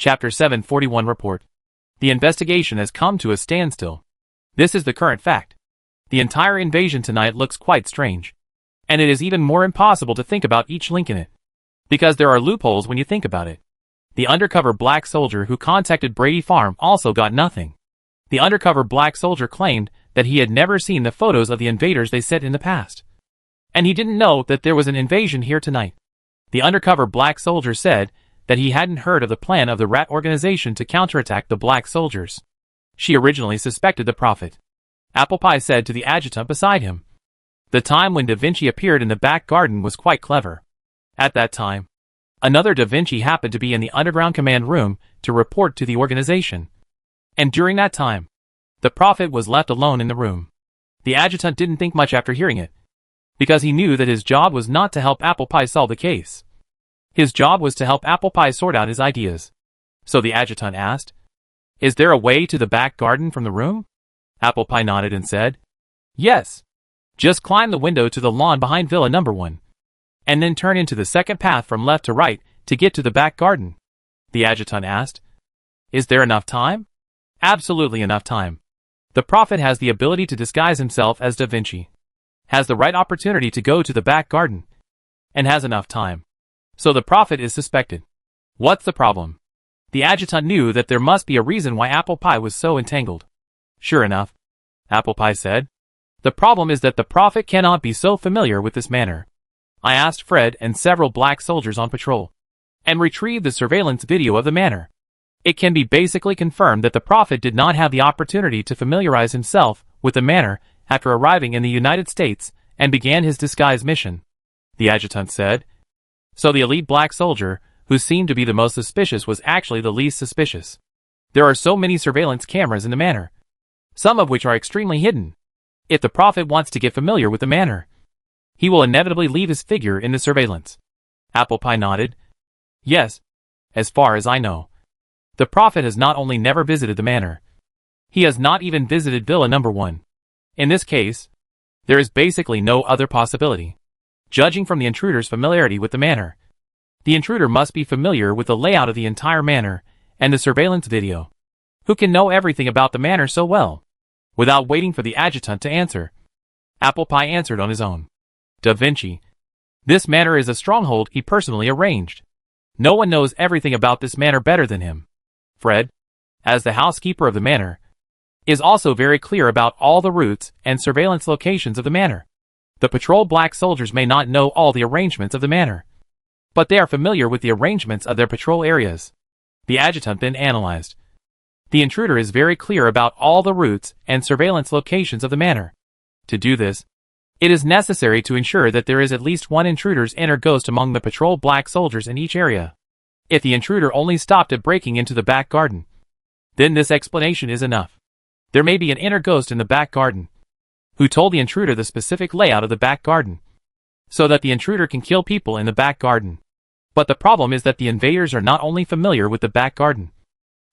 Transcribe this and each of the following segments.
Chapter 741 Report. The investigation has come to a standstill. This is the current fact. The entire invasion tonight looks quite strange. And it is even more impossible to think about each link in it. Because there are loopholes when you think about it. The undercover black soldier who contacted Brady Farm also got nothing. The undercover black soldier claimed that he had never seen the photos of the invaders they sent in the past. And he didn't know that there was an invasion here tonight. The undercover black soldier said that he hadn't heard of the plan of the rat organization to counterattack the black soldiers. She originally suspected the prophet. Apple Pie said to the adjutant beside him. The time when Da Vinci appeared in the back garden was quite clever. At that time, another Da Vinci happened to be in the underground command room to report to the organization. And during that time, the prophet was left alone in the room. The adjutant didn't think much after hearing it, because he knew that his job was not to help Apple Pie solve the case. His job was to help Apple Pie sort out his ideas. So the adjutant asked, "Is there a way to the back garden from the room?" Apple Pie nodded and said, "Yes. Just climb the window to the lawn behind Villa Number 1. And then turn into the second path from left to right to get to the back garden." The adjutant asked, "Is there enough time?" "Absolutely enough time. The prophet has the ability to disguise himself as Da Vinci, has the right opportunity to go to the back garden, and has enough time. So the prophet is suspected. What's the problem?" The adjutant knew that there must be a reason why Apple Pie was so entangled. "Sure enough," Apple Pie said, "the problem is that the prophet cannot be so familiar with this manor. I asked Fred and several black soldiers on patrol, and retrieved the surveillance video of the manor. It can be basically confirmed that the prophet did not have the opportunity to familiarize himself with the manor after arriving in the United States and began his disguise mission," the adjutant said. So the elite black soldier, who seemed to be the most suspicious, was actually the least suspicious. There are so many surveillance cameras in the manor, some of which are extremely hidden. If the prophet wants to get familiar with the manor, he will inevitably leave his figure in the surveillance. Apple Pie nodded. "Yes, as far as I know. The prophet has not only never visited the manor, he has not even visited Villa Number 1. In this case, there is basically no other possibility. Judging from the intruder's familiarity with the manor, the intruder must be familiar with the layout of the entire manor and the surveillance video. Who can know everything about the manor so well?" Without waiting for the adjutant to answer, Apple Pie answered on his own. "Da Vinci. This manor is a stronghold he personally arranged. No one knows everything about this manor better than him. Fred, as the housekeeper of the manor, is also very clear about all the routes and surveillance locations of the manor. The patrol black soldiers may not know all the arrangements of the manor, but they are familiar with the arrangements of their patrol areas." The adjutant then analyzed. The intruder is very clear about all the routes and surveillance locations of the manor. To do this, it is necessary to ensure that there is at least one intruder's inner ghost among the patrol black soldiers in each area. If the intruder only stopped at breaking into the back garden, then this explanation is enough. There may be an inner ghost in the back garden, who told the intruder the specific layout of the back garden, so that the intruder can kill people in the back garden. But the problem is that the invaders are not only familiar with the back garden,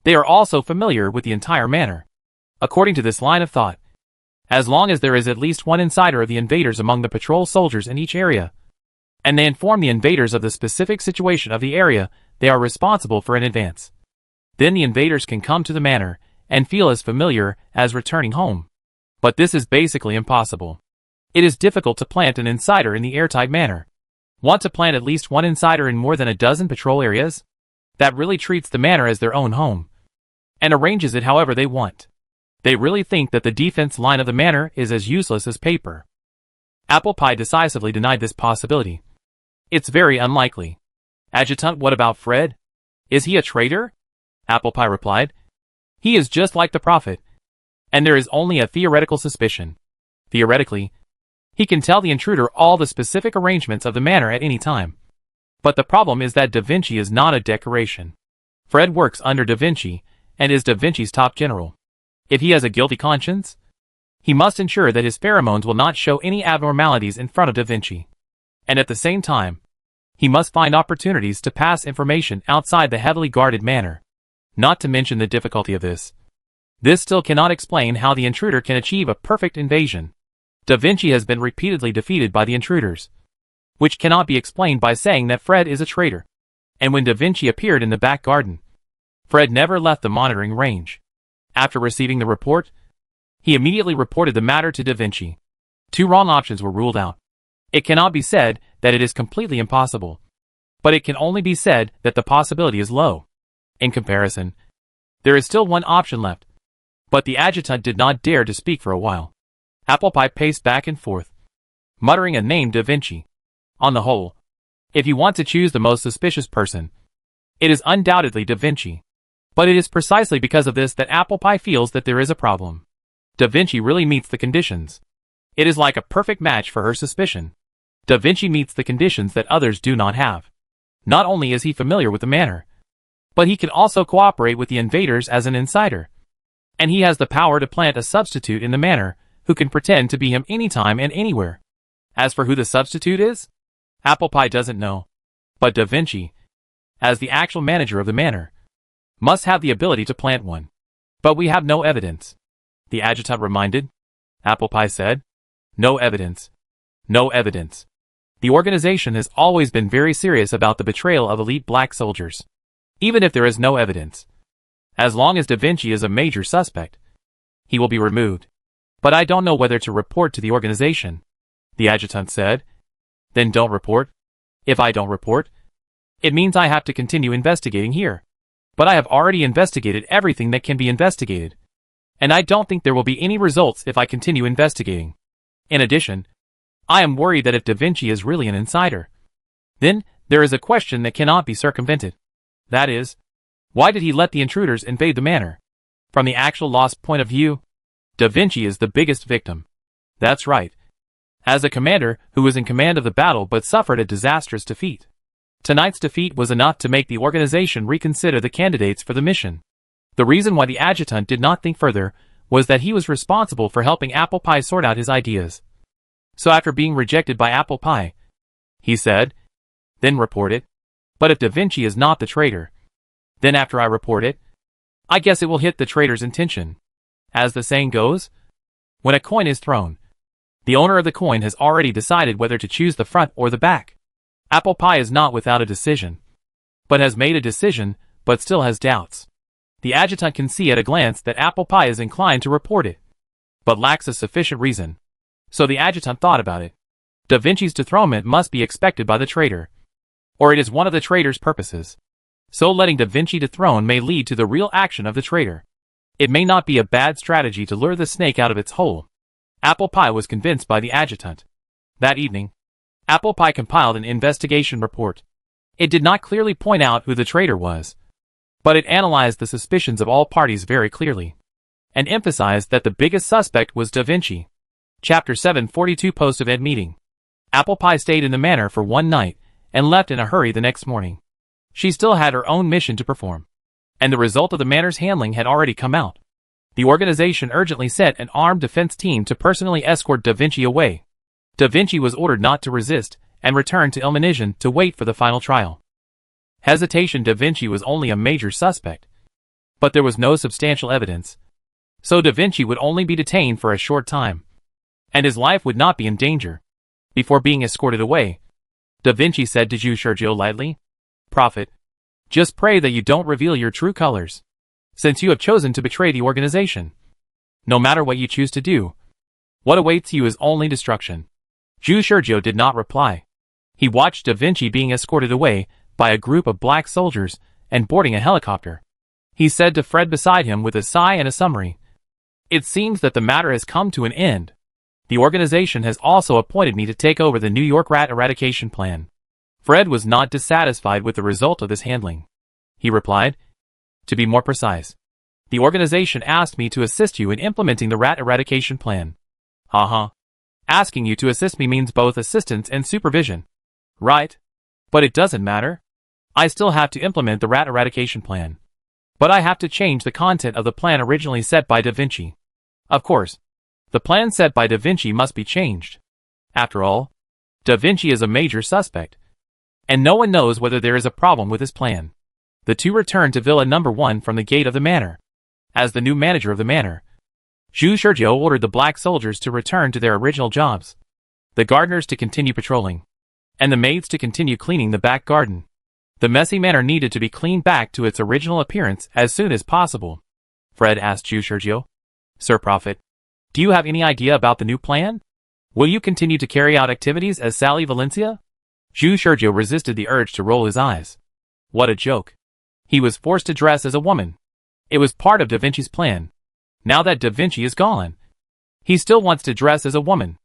they are also familiar with the entire manor. According to this line of thought, as long as there is at least one insider of the invaders among the patrol soldiers in each area, and they inform the invaders of the specific situation of the area they are responsible for in advance, then the invaders can come to the manor and feel as familiar as returning home. But this is basically impossible. It is difficult to plant an insider in the airtight manor. Want to plant at least one insider in more than a dozen patrol areas? That really treats the manor as their own home, and arranges it however they want. They really think that the defense line of the manor is as useless as paper. Apple Pie decisively denied this possibility. "It's very unlikely." "Adjutant, what about Fred? Is he a traitor?" Apple Pie replied. "He is just like the prophet, and there is only a theoretical suspicion. Theoretically, he can tell the intruder all the specific arrangements of the manor at any time. But the problem is that Da Vinci is not a decoration. Fred works under Da Vinci, and is Da Vinci's top general. If he has a guilty conscience, he must ensure that his pheromones will not show any abnormalities in front of Da Vinci. And at the same time, he must find opportunities to pass information outside the heavily guarded manor. Not to mention the difficulty of this. This still cannot explain how the intruder can achieve a perfect invasion. Da Vinci has been repeatedly defeated by the intruders, which cannot be explained by saying that Fred is a traitor. And when Da Vinci appeared in the back garden, Fred never left the monitoring range. After receiving the report, he immediately reported the matter to Da Vinci. 2 wrong options were ruled out. It cannot be said that it is completely impossible, but it can only be said that the possibility is low. In comparison, there is still 1 option left. But the adjutant did not dare to speak for a while. Apple Pie paced back and forth, muttering a name Da Vinci. On the whole, if you want to choose the most suspicious person, it is undoubtedly Da Vinci. But it is precisely because of this that Apple Pie feels that there is a problem. Da Vinci really meets the conditions. It is like a perfect match for her suspicion. Da Vinci meets the conditions that others do not have. Not only is he familiar with the manor, but he can also cooperate with the invaders as an insider. And he has the power to plant a substitute in the manor who can pretend to be him anytime and anywhere. As for who the substitute is, Apple Pie doesn't know. But Da Vinci, as the actual manager of the manor, must have the ability to plant one. But we have no evidence, the adjutant reminded. Apple Pie said. No evidence. No evidence. The organization has always been very serious about the betrayal of elite black soldiers. Even if there is no evidence. As long as Da Vinci is a major suspect, he will be removed. But I don't know whether to report to the organization, the adjutant said. Then don't report. If I don't report, it means I have to continue investigating here. But I have already investigated everything that can be investigated. And I don't think there will be any results if I continue investigating. In addition, I am worried that if Da Vinci is really an insider, then there is a question that cannot be circumvented. That is, why did he let the intruders invade the manor? From the actual lost point of view, Da Vinci is the biggest victim. That's right. As a commander who was in command of the battle but suffered a disastrous defeat. Tonight's defeat was enough to make the organization reconsider the candidates for the mission. The reason why the adjutant did not think further was that he was responsible for helping Apple Pie sort out his ideas. So after being rejected by Apple Pie, he said, then report it. But if Da Vinci is not the traitor, then after I report it, I guess it will hit the traitor's intention. As the saying goes, when a coin is thrown, the owner of the coin has already decided whether to choose the front or the back. Apple Pie is not without a decision, but has made a decision, but still has doubts. The adjutant can see at a glance that Apple Pie is inclined to report it, but lacks a sufficient reason. So the adjutant thought about it. Da Vinci's dethronement must be expected by the traitor, or it is one of the traitor's purposes. So letting Da Vinci dethrone may lead to the real action of the traitor. It may not be a bad strategy to lure the snake out of its hole. Apple Pie was convinced by the adjutant. That evening, Apple Pie compiled an investigation report. It did not clearly point out who the traitor was, but it analyzed the suspicions of all parties very clearly, and emphasized that the biggest suspect was Da Vinci. Chapter 742 Post-event meeting. Apple Pie stayed in the manor for one night, and left in a hurry the next morning. She still had her own mission to perform, and the result of the manor's handling had already come out. The organization urgently sent an armed defense team to personally escort Da Vinci away. Da Vinci was ordered not to resist, and returned to Illumination to wait for the final trial. Hesitation. Da Vinci was only a major suspect, but there was no substantial evidence, so Da Vinci would only be detained for a short time, and his life would not be in danger. Before being escorted away, Da Vinci said to Jew Sergio lightly, "Prophet, just pray that you don't reveal your true colors, since you have chosen to betray the organization. No matter what you choose to do, what awaits you is only destruction." Jew Sergio did not reply. He watched Da Vinci being escorted away by a group of black soldiers and boarding a helicopter. He said to Fred beside him with a sigh and a summary, "It seems that the matter has come to an end. The organization has also appointed me to take over the New York rat eradication plan." Fred was not dissatisfied with the result of this handling. He replied, "To be more precise, the organization asked me to assist you in implementing the rat eradication plan." Asking you to assist me means both assistance and supervision. Right? But it doesn't matter. I still have to implement the rat eradication plan. But I have to change the content of the plan originally set by Da Vinci. Of course, the plan set by Da Vinci must be changed. After all, Da Vinci is a major suspect, and no one knows whether there is a problem with his plan. The two returned to Villa Number 1 from the gate of the manor. As the new manager of the manor, Jew Sergio ordered the black soldiers to return to their original jobs, the gardeners to continue patrolling, and the maids to continue cleaning the back garden. The messy manor needed to be cleaned back to its original appearance as soon as possible. Fred asked Jew Sergio. Sir Prophet, do you have any idea about the new plan? Will you continue to carry out activities as Sally Valencia? Jew Sergio resisted the urge to roll his eyes. What a joke. He was forced to dress as a woman. It was part of Da Vinci's plan. Now that Da Vinci is gone, he still wants to dress as a woman.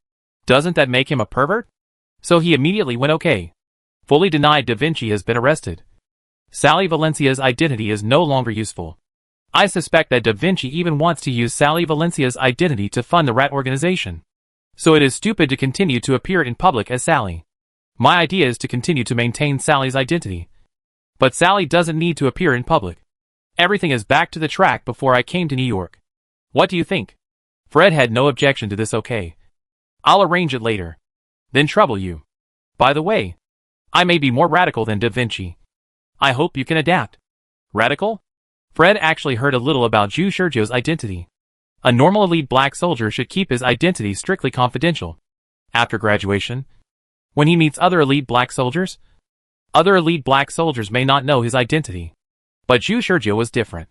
Doesn't that make him a pervert? So he immediately went okay. Fully denied Da Vinci has been arrested. Sally Valencia's identity is no longer useful. I suspect that Da Vinci even wants to use Sally Valencia's identity to fund the rat organization. So it is stupid to continue to appear in public as Sally. My idea is to continue to maintain Sally's identity. But Sally doesn't need to appear in public. Everything is back to the track before I came to New York. What do you think? Fred had no objection to this. Okay. I'll arrange it later. Then trouble you. By the way, I may be more radical than Da Vinci. I hope you can adapt. Radical? Fred actually heard a little about Jew Sergio's identity. A normal elite black soldier should keep his identity strictly confidential. After graduation, when he meets other elite black soldiers may not know his identity. But Jew Sergio was different.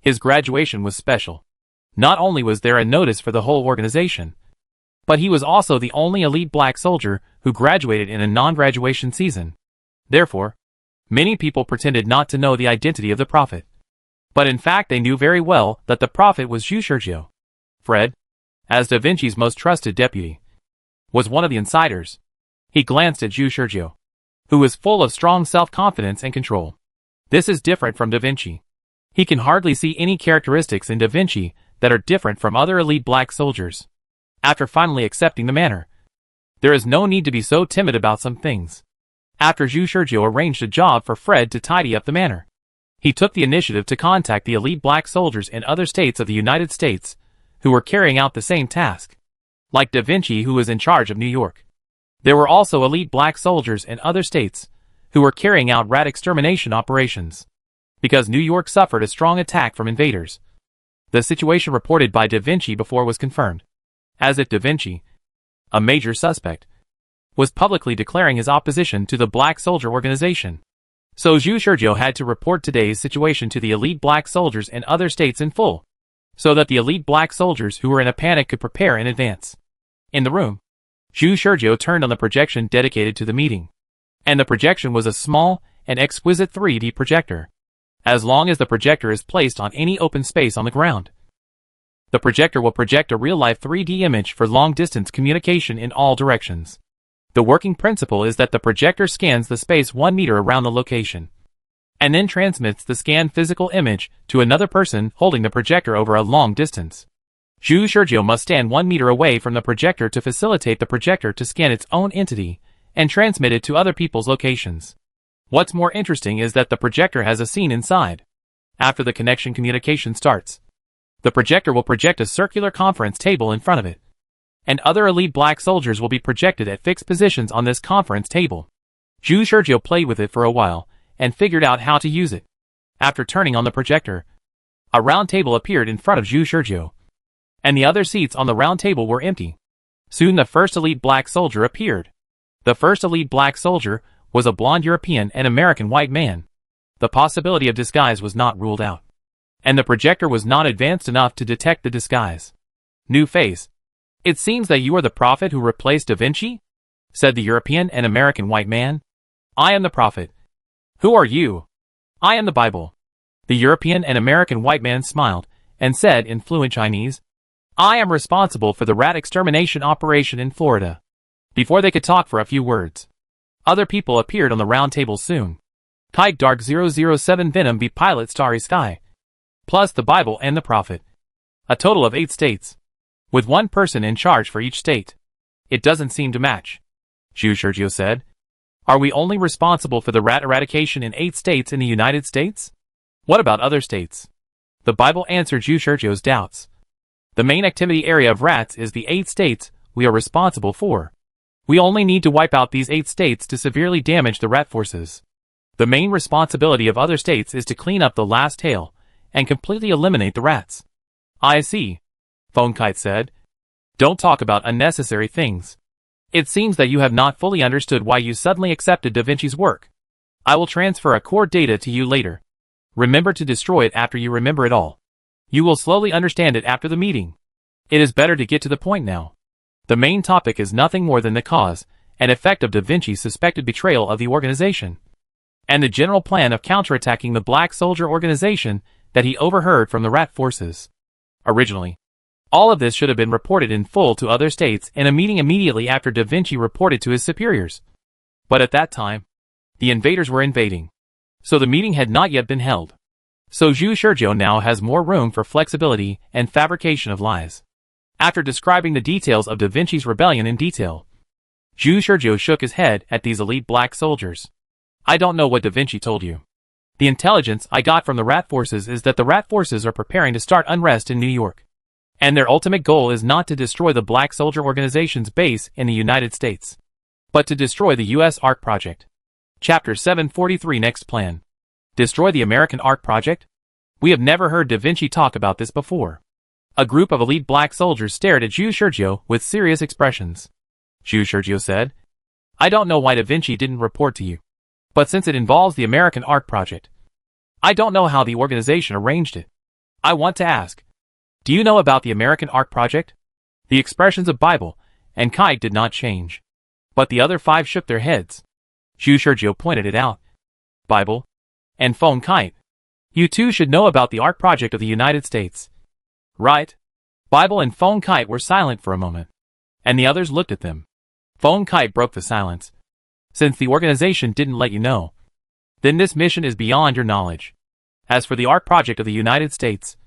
His graduation was special. Not only was there a notice for the whole organization, but he was also the only elite black soldier who graduated in a non-graduation season. Therefore, many people pretended not to know the identity of the prophet. But in fact they knew very well that the prophet was Jew Sergio. Fred, as Da Vinci's most trusted deputy, was one of the insiders. He glanced at Jew Sergio, who was full of strong self-confidence and control. This is different from Da Vinci. He can hardly see any characteristics in Da Vinci that are different from other elite black soldiers. After finally accepting the manner, there is no need to be so timid about some things. After Jew Sergio arranged a job for Fred to tidy up the manor, he took the initiative to contact the elite black soldiers in other states of the United States who were carrying out the same task. Like Da Vinci, who was in charge of New York, there were also elite black soldiers in other states who were carrying out rat extermination operations. Because New York suffered a strong attack from invaders, the situation reported by Da Vinci before was confirmed. As if Da Vinci, a major suspect, was publicly declaring his opposition to the black soldier organization. So Jew Sergio had to report today's situation to the elite black soldiers in other states in full, so that the elite black soldiers who were in a panic could prepare in advance. In the room, Jew Sergio turned on the projection dedicated to the meeting. And the projection was a small and exquisite 3D projector. As long as the projector is placed on any open space on the ground, the projector will project a real-life 3D image for long-distance communication in all directions. The working principle is that the projector scans the space 1 meter around the location, and then transmits the scanned physical image to another person holding the projector over a long distance. Jew Sergio must stand 1 meter away from the projector to facilitate the projector to scan its own entity and transmit it to other people's locations. What's more interesting is that the projector has a scene inside. After the connection communication starts, the projector will project a circular conference table in front of it, and other elite black soldiers will be projected at fixed positions on this conference table. Jew Sergio played with it for a while and figured out how to use it. After turning on the projector, a round table appeared in front of Jew Sergio, and the other seats on the round table were empty. Soon the first elite black soldier appeared. The first elite black soldier was a blonde European and American white man. The possibility of disguise was not ruled out, and the projector was not advanced enough to detect the disguise. New face. It seems that you are the prophet who replaced Da Vinci? Said the European and American white man. I am the prophet. Who are you? I am the Bible. The European and American white man smiled and said in fluent Chinese, I am responsible for the rat extermination operation in Florida. Before they could talk for a few words, other people appeared on the round table soon. Kite Dark 007 Venom B Pilot Starry Sky, plus the Bible and the prophet. A total of 8 states, with one person in charge for each state. It doesn't seem to match, Jew Sergio said. Are we only responsible for the rat eradication in 8 states in the United States? What about other states? The Bible answered Jew Sergio's doubts. The main activity area of rats is the 8 states we are responsible for. We only need to wipe out these 8 states to severely damage the rat forces. The main responsibility of other states is to clean up the last tail and completely eliminate the rats. I see, Phone Kite said. Don't talk about unnecessary things. It seems that you have not fully understood why you suddenly accepted Da Vinci's work. I will transfer a core data to you later. Remember to destroy it after you remember it all. You will slowly understand it after the meeting. It is better to get to the point now. The main topic is nothing more than the cause and effect of Da Vinci's suspected betrayal of the organization, and the general plan of counterattacking the Black Soldier organization that he overheard from the rat forces. Originally, all of this should have been reported in full to other states in a meeting immediately after Da Vinci reported to his superiors. But at that time, the invaders were invading, so the meeting had not yet been held. So Zhu Shizhou now has more room for flexibility and fabrication of lies. After describing the details of Da Vinci's rebellion in detail, Zhu Shizhou shook his head at these elite black soldiers. I don't know what Da Vinci told you. The intelligence I got from the rat forces is that the rat forces are preparing to start unrest in New York. And their ultimate goal is not to destroy the Black Soldier Organization's base in the United States, but to destroy the U.S. ARC Project. Chapter 743 Next Plan. Destroy the American ARC Project? We have never heard Da Vinci talk about this before. A group of elite black soldiers stared at Zhu Shizhou with serious expressions. Zhu Shizhou said, I don't know why Da Vinci didn't report to you. But since it involves the American ARC Project, I don't know how the organization arranged it. I want to ask, do you know about the American ARC Project? The expressions of Bible and Kite did not change, but the other 5 shook their heads. Zhu Shizhou pointed it out. Bible and Phone Kite, you two should know about the ARC Project of the United States. Right? Bible and Phone Kite were silent for a moment, and the others looked at them. Phone Kite broke the silence. Since the organization didn't let you know, then this mission is beyond your knowledge. As for the ARC Project of the United States,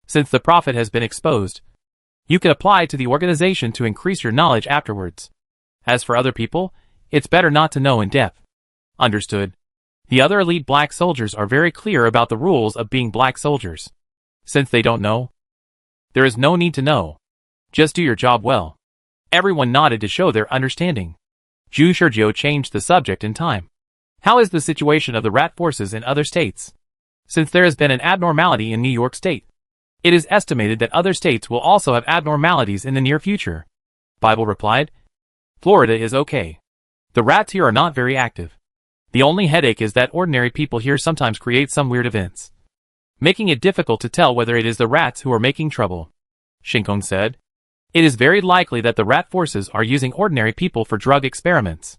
since the prophet has been exposed, you can apply to the organization to increase your knowledge afterwards. As for other people, it's better not to know in depth. Understood. The other elite black soldiers are very clear about the rules of being black soldiers. Since they don't know, there is no need to know. Just do your job well. Everyone nodded to show their understanding. Zhu Shizhou changed the subject in time. How is the situation of the rat forces in other states? Since there has been an abnormality in New York State, it is estimated that other states will also have abnormalities in the near future. Bible replied, Florida is okay. The rats here are not very active. The only headache is that ordinary people here sometimes create some weird events, making it difficult to tell whether it is the rats who are making trouble. Shinkong said, it is very likely that the rat forces are using ordinary people for drug experiments.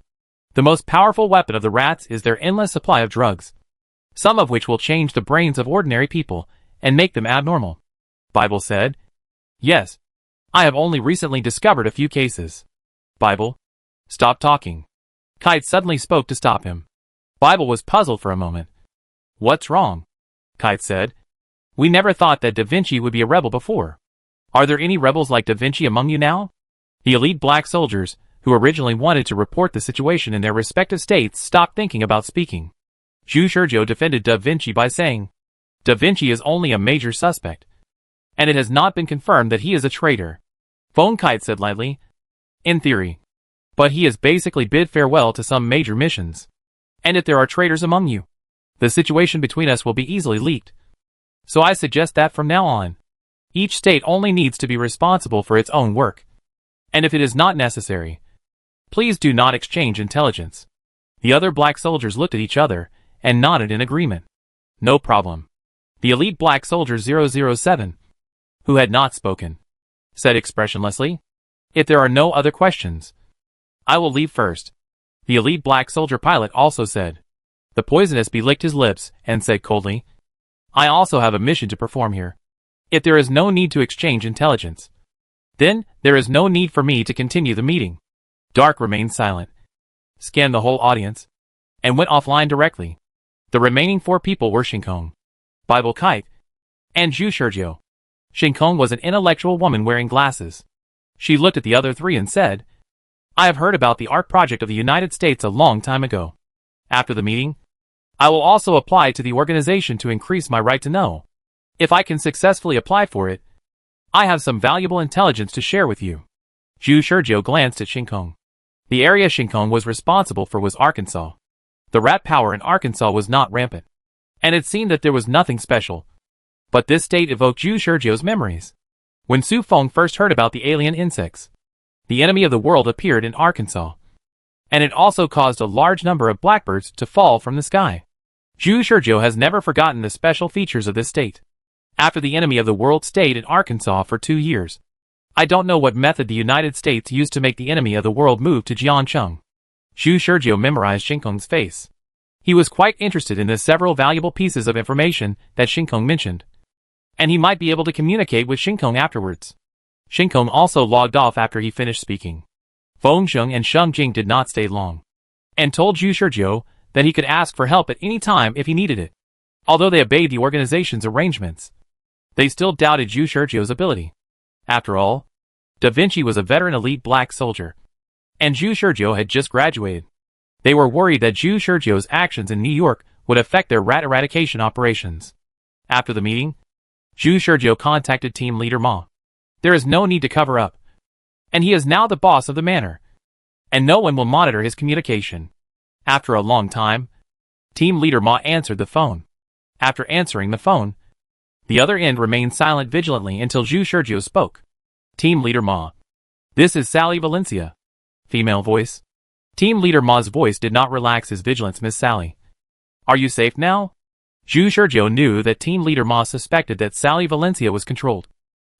The most powerful weapon of the rats is their endless supply of drugs, some of which will change the brains of ordinary people and make them abnormal. Bible said, yes. I have only recently discovered a few cases. Bible, stop talking. Kite suddenly spoke to stop him. Bible was puzzled for a moment. What's wrong? Kite said, we never thought that Da Vinci would be a rebel before. Are there any rebels like Da Vinci among you now? The elite black soldiers, who originally wanted to report the situation in their respective states, stopped thinking about speaking. Zhu Shizhou defended Da Vinci by saying, Da Vinci is only a major suspect, and it has not been confirmed that he is a traitor. Phone Kite said lightly, in theory. But he has basically bid farewell to some major missions. And if there are traitors among you, the situation between us will be easily leaked. So I suggest that from now on, each state only needs to be responsible for its own work. And if it is not necessary, please do not exchange intelligence. The other black soldiers looked at each other and nodded in agreement. No problem. The elite black soldier 007, who had not spoken, said expressionlessly, if there are no other questions, I will leave first. The elite black soldier pilot also said. The poisonous bee licked his lips and said coldly, I also have a mission to perform here. If there is no need to exchange intelligence, then there is no need for me to continue the meeting. Dark remained silent, scanned the whole audience, and went offline directly. The remaining 4 people were Shinkong, Bible Kite, and Zhu Shizhou. Shinkong was an intellectual woman wearing glasses. She looked at the other 3 and said, I have heard about the ARC Project of the United States a long time ago. After the meeting, I will also apply to the organization to increase my right to know. If I can successfully apply for it, I have some valuable intelligence to share with you. Zhu Shizhou glanced at Shinkong. The area Shinkong was responsible for was Arkansas. The rat power in Arkansas was not rampant, and it seemed that there was nothing special. But this state evoked Zhu Shizhou's memories. When Su Feng first heard about the alien insects, the enemy of the world appeared in Arkansas. and it also caused a large number of blackbirds to fall from the sky. Zhu Shizhou has never forgotten the special features of this state. After the enemy of the world stayed in Arkansas for 2 years. I don't know what method the United States used to make the enemy of the world move to Jiancheng. Zhu Shizhou memorized Xingkong's face. He was quite interested in the several valuable pieces of information that Xingkong mentioned. And he might be able to communicate with Xingkong afterwards. Xingkong also logged off after he finished speaking. Fengsheng and Sheng Jing did not stay long, and told Zhu Shizhou that he could ask for help at any time if he needed it. Although they obeyed the organization's arrangements, they still doubted Zhu Shizhou's ability. After all, Da Vinci was a veteran elite black soldier, and Zhu Shizhou had just graduated. They were worried that Zhu Shizhou's actions in New York would affect their rat eradication operations. After the meeting, Zhu Shizhou contacted team leader Ma. There is no need to cover up, and he is now the boss of the manor, and no one will monitor his communication. After a long time, team leader Ma answered the phone. After answering the phone, the other end remained silent vigilantly until Zhu Shizhou spoke. Team leader Ma. This is Sally Valencia. Female voice. Team leader Ma's voice did not relax his vigilance. Miss Sally. Are you safe now? Zhu Shizhou knew that team leader Ma suspected that Sally Valencia was controlled,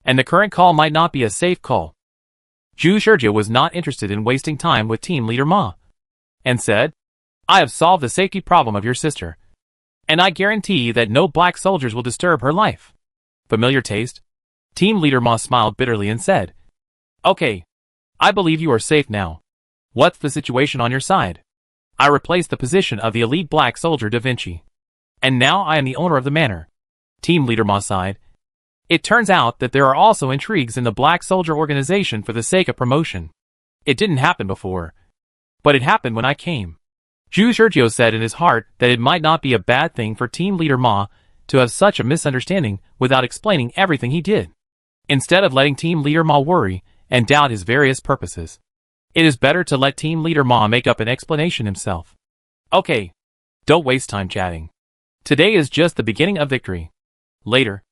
and the current call might not be a safe call. Zhu Shizhou was not interested in wasting time with team leader Ma, and said, I have solved the safety problem of your sister, and I guarantee that no black soldiers will disturb her life. Familiar taste? Team leader Ma smiled bitterly and said, Okay, I believe you are safe now. What's the situation on your side? I replaced the position of the elite black soldier Da Vinci, and now I am the owner of the manor. Team leader Ma sighed. It turns out that there are also intrigues in the black soldier organization for the sake of promotion. It didn't happen before, but it happened when I came. Zhu Shizhou said in his heart that it might not be a bad thing for team leader Ma to have such a misunderstanding without explaining everything he did. Instead of letting team leader Ma worry and doubt his various purposes, it is better to let team leader Ma make up an explanation himself. Okay, don't waste time chatting. Today is just the beginning of victory. Later,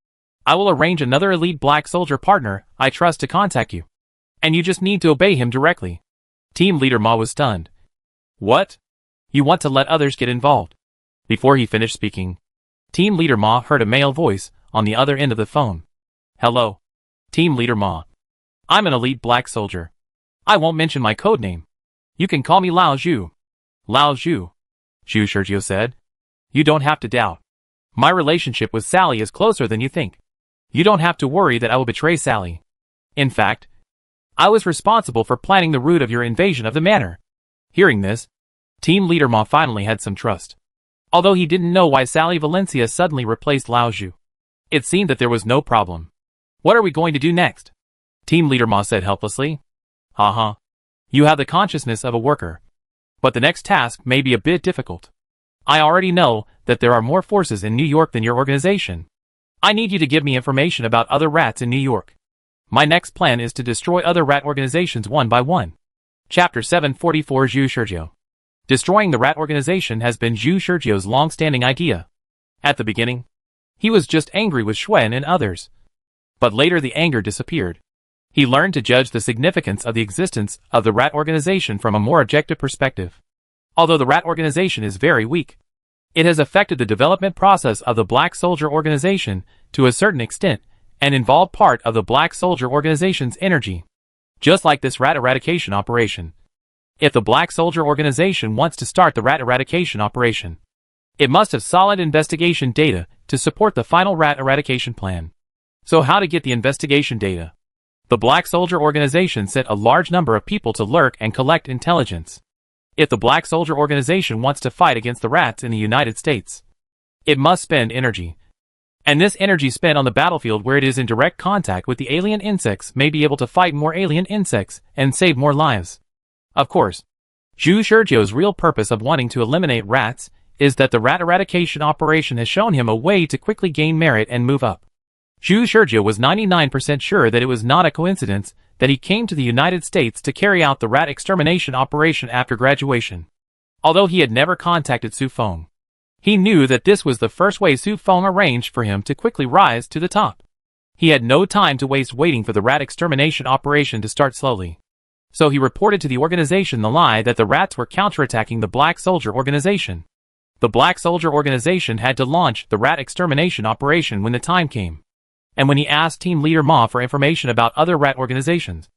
I will arrange another elite black soldier partner I trust to contact you, and you just need to obey him directly. Team leader Ma was stunned. What? You want to let others get involved? Before he finished speaking, team leader Ma heard a male voice on the other end of the phone. Hello, team leader Ma. I'm an elite black soldier. I won't mention my code name. You can call me Lao Zhu. Lao Zhu, Zhu Shizhou said. You don't have to doubt. My relationship with Sally is closer than you think. You don't have to worry that I will betray Sally. In fact, I was responsible for planning the route of your invasion of the manor. Hearing this, team leader Ma finally had some trust. Although he didn't know why Sally Valencia suddenly replaced Lao Zhu, it seemed that there was no problem. What are we going to do next? Team leader Ma said helplessly. Haha. You have the consciousness of a worker, but the next task may be a bit difficult. I already know that there are more forces in New York than your organization. I need you to give me information about other rats in New York. My next plan is to destroy other rat organizations one by one. Chapter 744 Zhu Shizhou. Destroying the rat organization has been Zhu Shizhou's long-standing idea. At the beginning, he was just angry with Xuan and others. But later the anger disappeared. He learned to judge the significance of the existence of the rat organization from a more objective perspective. Although the rat organization is very weak, it has affected the development process of the black soldier organization to a certain extent and involved part of the black soldier organization's energy. Just like this rat eradication operation. If the black soldier organization wants to start the rat eradication operation, it must have solid investigation data to support the final rat eradication plan. So how to get the investigation data? The black soldier organization sent a large number of people to lurk and collect intelligence. If the black soldier organization wants to fight against the rats in the United States, it must spend energy. And this energy spent on the battlefield where it is in direct contact with the alien insects may be able to fight more alien insects and save more lives. Of course, Zhu Shizhou's real purpose of wanting to eliminate rats is that the rat eradication operation has shown him a way to quickly gain merit and move up. Zhu Shizhou was 99% sure that it was not a coincidence that he came to the United States to carry out the rat extermination operation after graduation. Although he had never contacted Su Feng, he knew that this was the first way Su Feng arranged for him to quickly rise to the top. He had no time to waste waiting for the rat extermination operation to start slowly. So he reported to the organization the lie that the rats were counterattacking the Black Soldier organization. The Black Soldier organization had to launch the rat extermination operation when the time came. And when he asked Team Leader Ma for information about other rat organizations,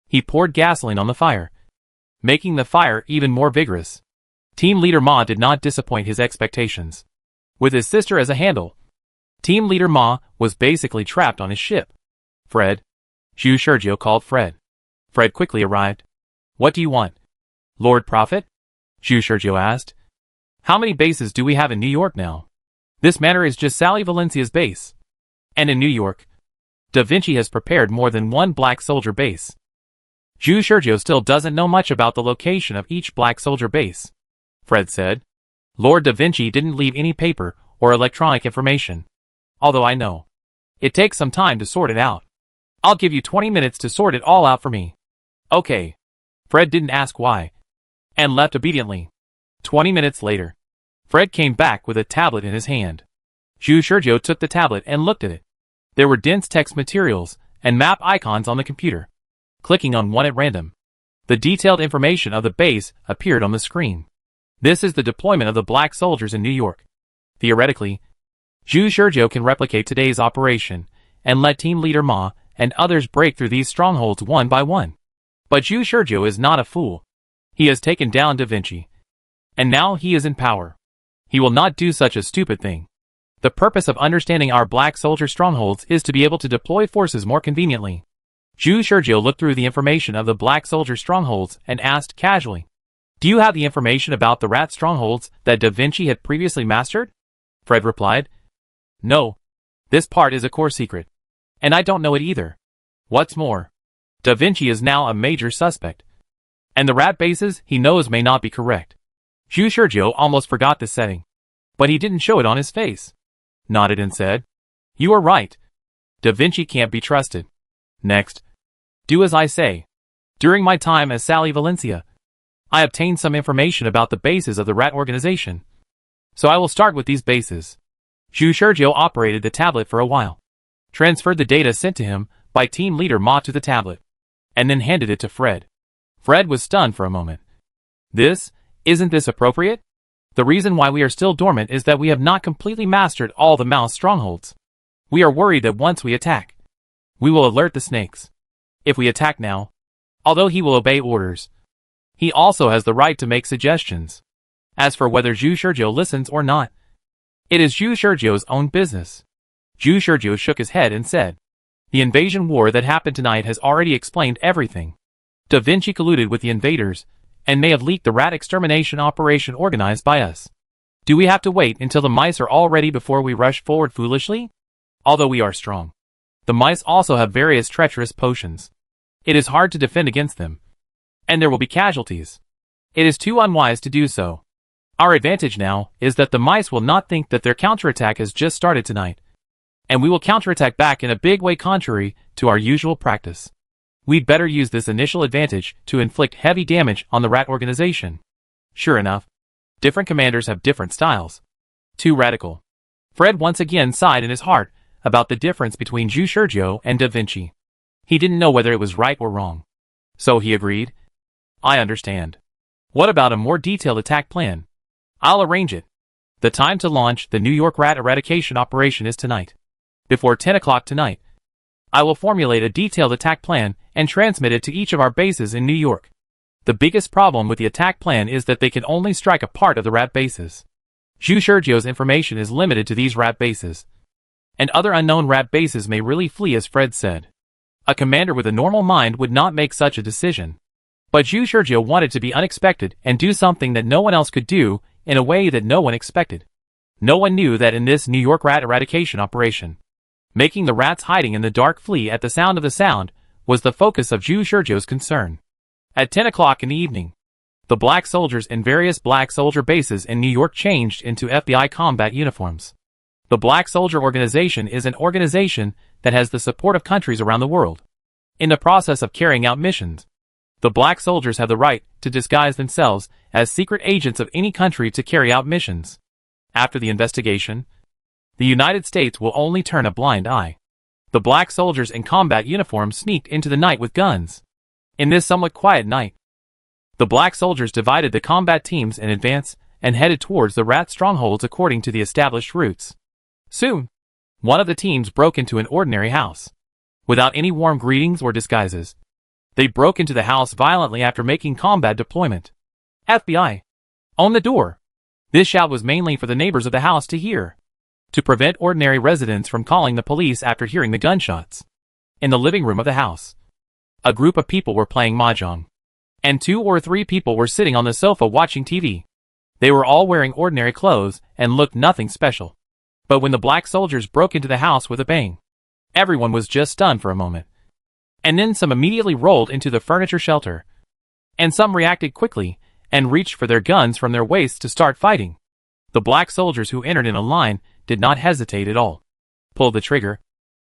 he poured gasoline on the fire, making the fire even more vigorous. Team Leader Ma did not disappoint his expectations. With his sister as a handle, Team Leader Ma was basically trapped on his ship. Fred. Zhu Sergio called Fred. Fred quickly arrived. What do you want? Lord Prophet? Zhu Sergio asked. How many bases do we have in New York now? This matter is just Sally Valencia's base. And in New York, Da Vinci has prepared more than one Black Soldier base. Zhu Sergio still doesn't know much about the location of each Black Soldier base. Fred said. Lord Da Vinci didn't leave any paper or electronic information. Although I know. It takes some time to sort it out. I'll give you 20 minutes to sort it all out for me. Okay. Fred didn't ask why. And left obediently. 20 minutes later, Fred came back with a tablet in his hand. Zhu Sergio took the tablet and looked at it. There were dense text materials and map icons on the computer. Clicking on one at random, the detailed information of the base appeared on the screen. This is the deployment of the Black Soldiers in New York. Theoretically, Zhu Sergio can replicate today's operation and let Team Leader Ma and others break through these strongholds one by one. But Zhu Sergio is not a fool. He has taken down Da Vinci. And now he is in power. He will not do such a stupid thing. The purpose of understanding our Black Soldier strongholds is to be able to deploy forces more conveniently. Zhu Sergio looked through the information of the Black Soldier strongholds and asked casually, Do you have the information about the rat strongholds that Da Vinci had previously mastered? Fred replied, No. This part is a core secret. And I don't know it either. What's more, Da Vinci is now a major suspect. And the rat bases he knows may not be correct. Zhu Sergio almost forgot this setting. But he didn't show it on his face. Nodded and said, You are right. Da Vinci can't be trusted. Next. Do as I say. During my time as Sally Valencia, I obtained some information about the bases of the rat organization. So I will start with these bases. Zhu Sergio operated the tablet for a while, transferred the data sent to him by Team Leader Ma to the tablet, and then handed it to Fred. Fred was stunned for a moment. Isn't this appropriate? The reason why we are still dormant is that we have not completely mastered all the mouse strongholds. We are worried that once we attack, we will alert the snakes. If we attack now, although he will obey orders, he also has the right to make suggestions. As for whether Zhu Sergio listens or not, it is Zhu Sergio's own business. Zhu Sergio shook his head and said, The invasion war that happened tonight has already explained everything. Da Vinci colluded with the invaders, and may have leaked the rat extermination operation organized by us. Do we have to wait until the mice are all ready before we rush forward foolishly? Although we are strong, the mice also have various treacherous potions. It is hard to defend against them. And there will be casualties. It is too unwise to do so. Our advantage now is that the mice will not think that their counterattack has just started tonight. And we will counterattack back in a big way contrary to our usual practice. We'd better use this initial advantage to inflict heavy damage on the rat organization. Sure enough, different commanders have different styles. Too radical. Fred once again sighed in his heart about the difference between Zhu Sergio and Da Vinci. He didn't know whether it was right or wrong. So he agreed. I understand. What about a more detailed attack plan? I'll arrange it. The time to launch the New York rat eradication operation is tonight. Before 10 o'clock tonight, I will formulate a detailed attack plan and transmit it to each of our bases in New York. The biggest problem with the attack plan is that they can only strike a part of the rat bases. Zhu Sergio's information is limited to these rat bases. And other unknown rat bases may really flee, as Fred said. A commander with a normal mind would not make such a decision. But Zhu Sergio wanted to be unexpected and do something that no one else could do in a way that no one expected. No one knew that in this New York rat eradication operation, making the rats hiding in the dark flee at the sound of the sound was the focus of Zhu Sergio's concern. At 10 o'clock in the evening, the Black Soldiers in various Black Soldier bases in New York changed into FBI combat uniforms. The Black Soldier organization is an organization that has the support of countries around the world. In the process of carrying out missions, the Black Soldiers have the right to disguise themselves as secret agents of any country to carry out missions. After the investigation, the United States will only turn a blind eye. The Black Soldiers in combat uniforms sneaked into the night with guns. In this somewhat quiet night, the black soldiers divided the combat teams in advance and headed towards the rat strongholds according to the established routes. Soon, one of the teams broke into an ordinary house. Without any warm greetings or disguises, they broke into the house violently after making combat deployment. FBI! Own the door! This shout was mainly for the neighbors of the house to hear, to prevent ordinary residents from calling the police after hearing the gunshots. In the living room of the house, a group of people were playing mahjong, and 2 or 3 people were sitting on the sofa watching TV. They were all wearing ordinary clothes and looked nothing special. But when the black soldiers broke into the house with a bang, everyone was just stunned for a moment. And then some immediately rolled into the furniture shelter, and some reacted quickly and reached for their guns from their waists to start fighting. The black soldiers who entered in a line did not hesitate at all, pulled the trigger,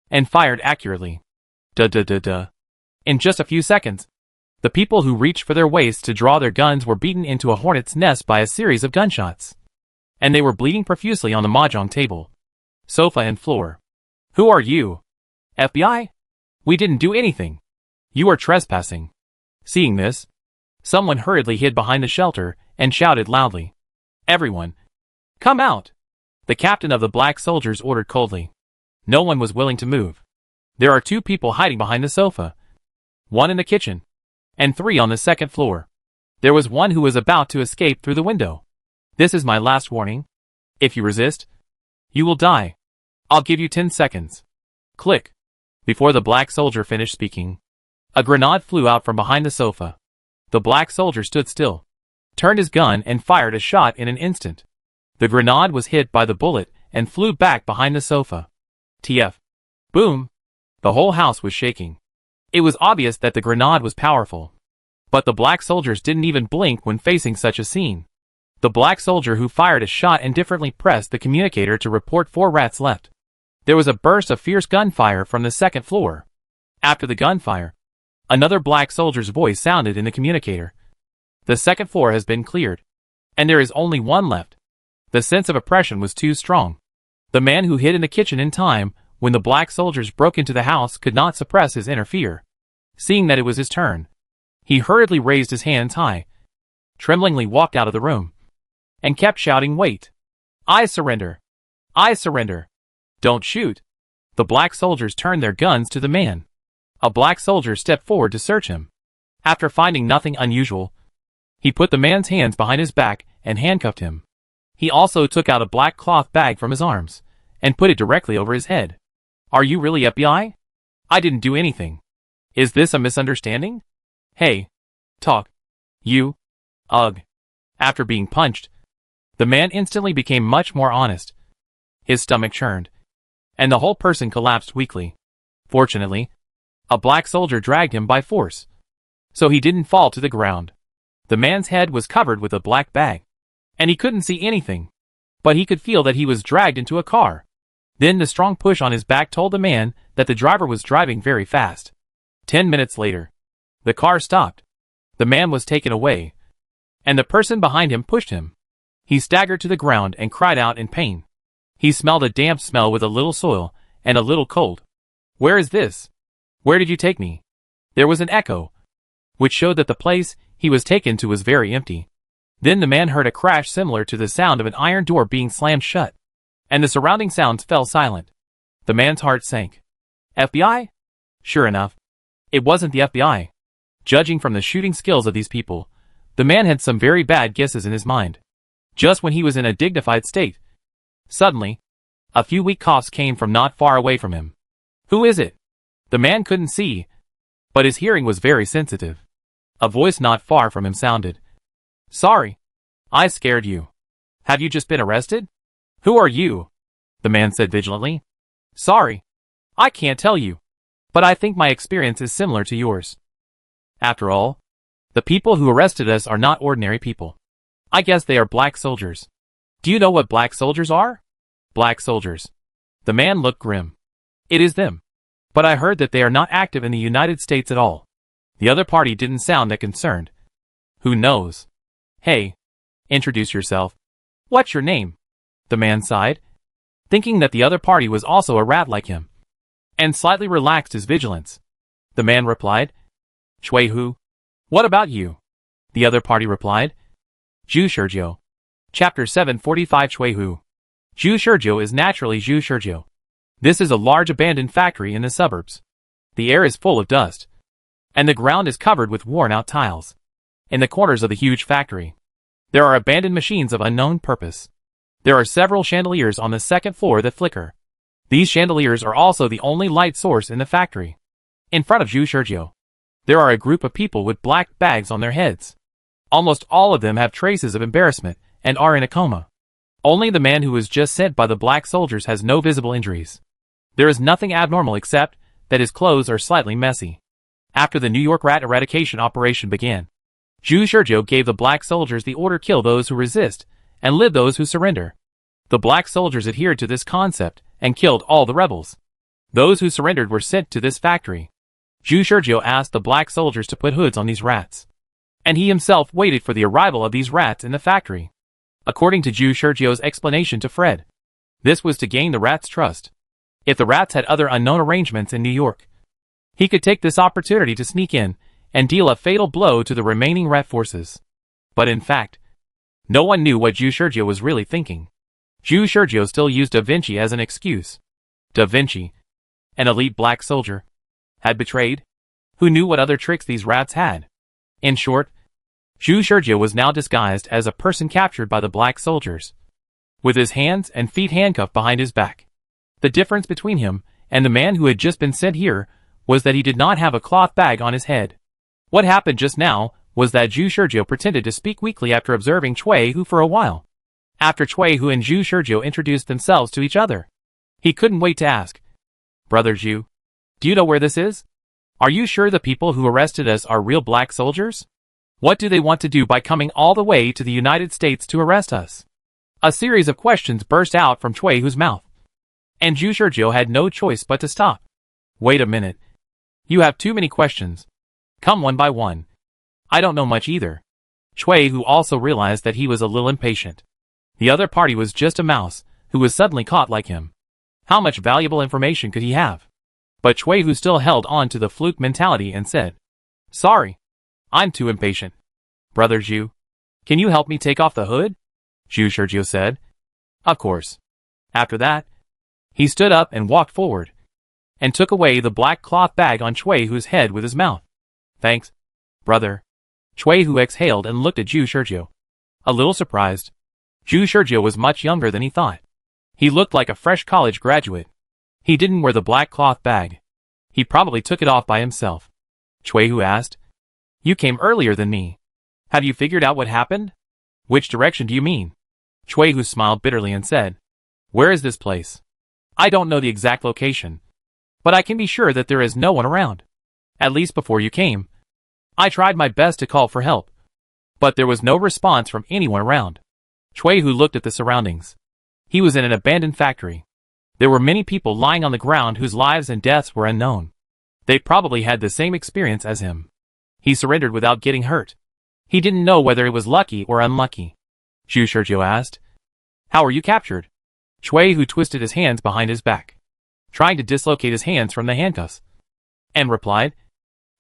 and fired accurately. Duh. In just a few seconds, the people who reached for their waists to draw their guns were beaten into a hornet's nest by a series of gunshots, and they were bleeding profusely on the mahjong table, sofa and floor. Who are you? FBI? We didn't do anything. You are trespassing. Seeing this, someone hurriedly hid behind the shelter and shouted loudly, "Everyone, come out!" The captain of the black soldiers ordered coldly. No one was willing to move. There are 2 people hiding behind the sofa, 1 in the kitchen, and 3 on the second floor. There was one who was about to escape through the window. This is my last warning. If you resist, you will die. I'll give you 10 seconds. Click. Before the black soldier finished speaking, a grenade flew out from behind the sofa. The black soldier stood still, turned his gun and fired a shot in an instant. The grenade was hit by the bullet and flew back behind the sofa. TF. Boom. The whole house was shaking. It was obvious that the grenade was powerful. But the black soldiers didn't even blink when facing such a scene. The black soldier who fired a shot indifferently pressed the communicator to report 4 rats left. There was a burst of fierce gunfire from the second floor. After the gunfire, another black soldier's voice sounded in the communicator. The second floor has been cleared, and there is only 1 left. The sense of oppression was too strong. The man who hid in the kitchen in time when the black soldiers broke into the house could not suppress his inner fear. Seeing that it was his turn, he hurriedly raised his hands high, tremblingly walked out of the room, and kept shouting, "Wait! I surrender! I surrender! Don't shoot!" The black soldiers turned their guns to the man. A black soldier stepped forward to search him. After finding nothing unusual, he put the man's hands behind his back and handcuffed him. He also took out a black cloth bag from his arms and put it directly over his head. "Are you really FBI? I didn't do anything. Is this a misunderstanding? Hey, talk. You. Ugh." After being punched, the man instantly became much more honest. His stomach churned, and the whole person collapsed weakly. Fortunately, a black soldier dragged him by force, so he didn't fall to the ground. The man's head was covered with a black bag, and he couldn't see anything, but he could feel that he was dragged into a car. Then the strong push on his back told the man that the driver was driving very fast. 10 minutes later, the car stopped. The man was taken away, and the person behind him pushed him. He staggered to the ground and cried out in pain. He smelled a damp smell with a little soil and a little cold. "Where is this? Where did you take me?" There was an echo, which showed that the place he was taken to was very empty. Then the man heard a crash similar to the sound of an iron door being slammed shut, and the surrounding sounds fell silent. The man's heart sank. FBI? Sure enough, it wasn't the FBI. Judging from the shooting skills of these people, the man had some very bad guesses in his mind. Just when he was in a dignified state, suddenly, a few weak coughs came from not far away from him. Who is it? The man couldn't see, but his hearing was very sensitive. A voice not far from him sounded, "Sorry, I scared you. Have you just been arrested?" "Who are you?" the man said vigilantly. "Sorry, I can't tell you, but I think my experience is similar to yours. After all, the people who arrested us are not ordinary people. I guess they are black soldiers. Do you know what black soldiers are?" "Black soldiers." The man looked grim. "It is them. But I heard that they are not active in the United States at all." The other party didn't sound that concerned. "Who knows? Hey, introduce yourself. What's your name?" The man sighed, thinking that the other party was also a rat like him, and slightly relaxed his vigilance. The man replied, "Shui Hu." What about you? The other party replied. Zhu Shizhou. Chapter 745 Chuihu. Zhu Shizhou is naturally Zhu Shizhou. This is a large abandoned factory in the suburbs. The air is full of dust, and the ground is covered with worn-out tiles. In the corners of the huge factory, there are abandoned machines of unknown purpose. There are several chandeliers on the second floor that flicker. These chandeliers are also the only light source in the factory. In front of Zhu Shizhou, there are a group of people with black bags on their heads. Almost all of them have traces of embarrassment and are in a coma. Only the man who was just sent by the black soldiers has no visible injuries. There is nothing abnormal except that his clothes are slightly messy. After the New York rat eradication operation began, Zhu Shizhou gave the black soldiers the order kill those who resist and live those who surrender. The black soldiers adhered to this concept and killed all the rebels. Those who surrendered were sent to this factory. Zhu Shizhou asked the black soldiers to put hoods on these rats, and he himself waited for the arrival of these rats in the factory. According to Zhu Shizhou's explanation to Fred, this was to gain the rats' trust. If the rats had other unknown arrangements in New York, he could take this opportunity to sneak in and deal a fatal blow to the remaining rat forces. But in fact, no one knew what Zhu Shizhou was really thinking. Zhu Shizhou still used Da Vinci as an excuse. Da Vinci, an elite black soldier, had betrayed? Who knew what other tricks these rats had? In short, Zhu Shizhou was now disguised as a person captured by the black soldiers, with his hands and feet handcuffed behind his back. The difference between him and the man who had just been sent here was that he did not have a cloth bag on his head. What happened just now was that Zhu Shizhou pretended to speak weakly after observing Chuihu for a while. After Chuihu and Zhu Shizhou introduced themselves to each other, he couldn't wait to ask, "Brother Zhu, do you know where this is? Are you sure the people who arrested us are real black soldiers? What do they want to do by coming all the way to the United States to arrest us?" A series of questions burst out from Chuihu's mouth, and Zhu Shizhou had no choice but to stop. "Wait a minute. You have too many questions. Come one by one. I don't know much either." Chuihu also realized that he was a little impatient. The other party was just a mouse who was suddenly caught like him. How much valuable information could he have? But Chuihu still held on to the fluke mentality and said, "Sorry, I'm too impatient. Brother Zhu, can you help me take off the hood?" Zhu Shizhou said. "Of course." After that, he stood up and walked forward, and took away the black cloth bag on Chuihu's head with his mouth. "Thanks, brother." Chuihu exhaled and looked at Zhu Shizhou, a little surprised. Zhu Shizhou was much younger than he thought. He looked like a fresh college graduate. He didn't wear the black cloth bag. He probably took it off by himself. Chuihu asked, "You came earlier than me. Have you figured out what happened?" "Which direction do you mean?" Chuihu smiled bitterly and said, "Where is this place? I don't know the exact location, but I can be sure that there is no one around. At least before you came. I tried my best to call for help, but there was no response from anyone around." Chuihu looked at the surroundings. He was in an abandoned factory. There were many people lying on the ground whose lives and deaths were unknown. They probably had the same experience as him. He surrendered without getting hurt. He didn't know whether it was lucky or unlucky. Zhu Shizhou asked, "How were you captured?" Chuihu twisted his hands behind his back, trying to dislocate his hands from the handcuffs, and replied,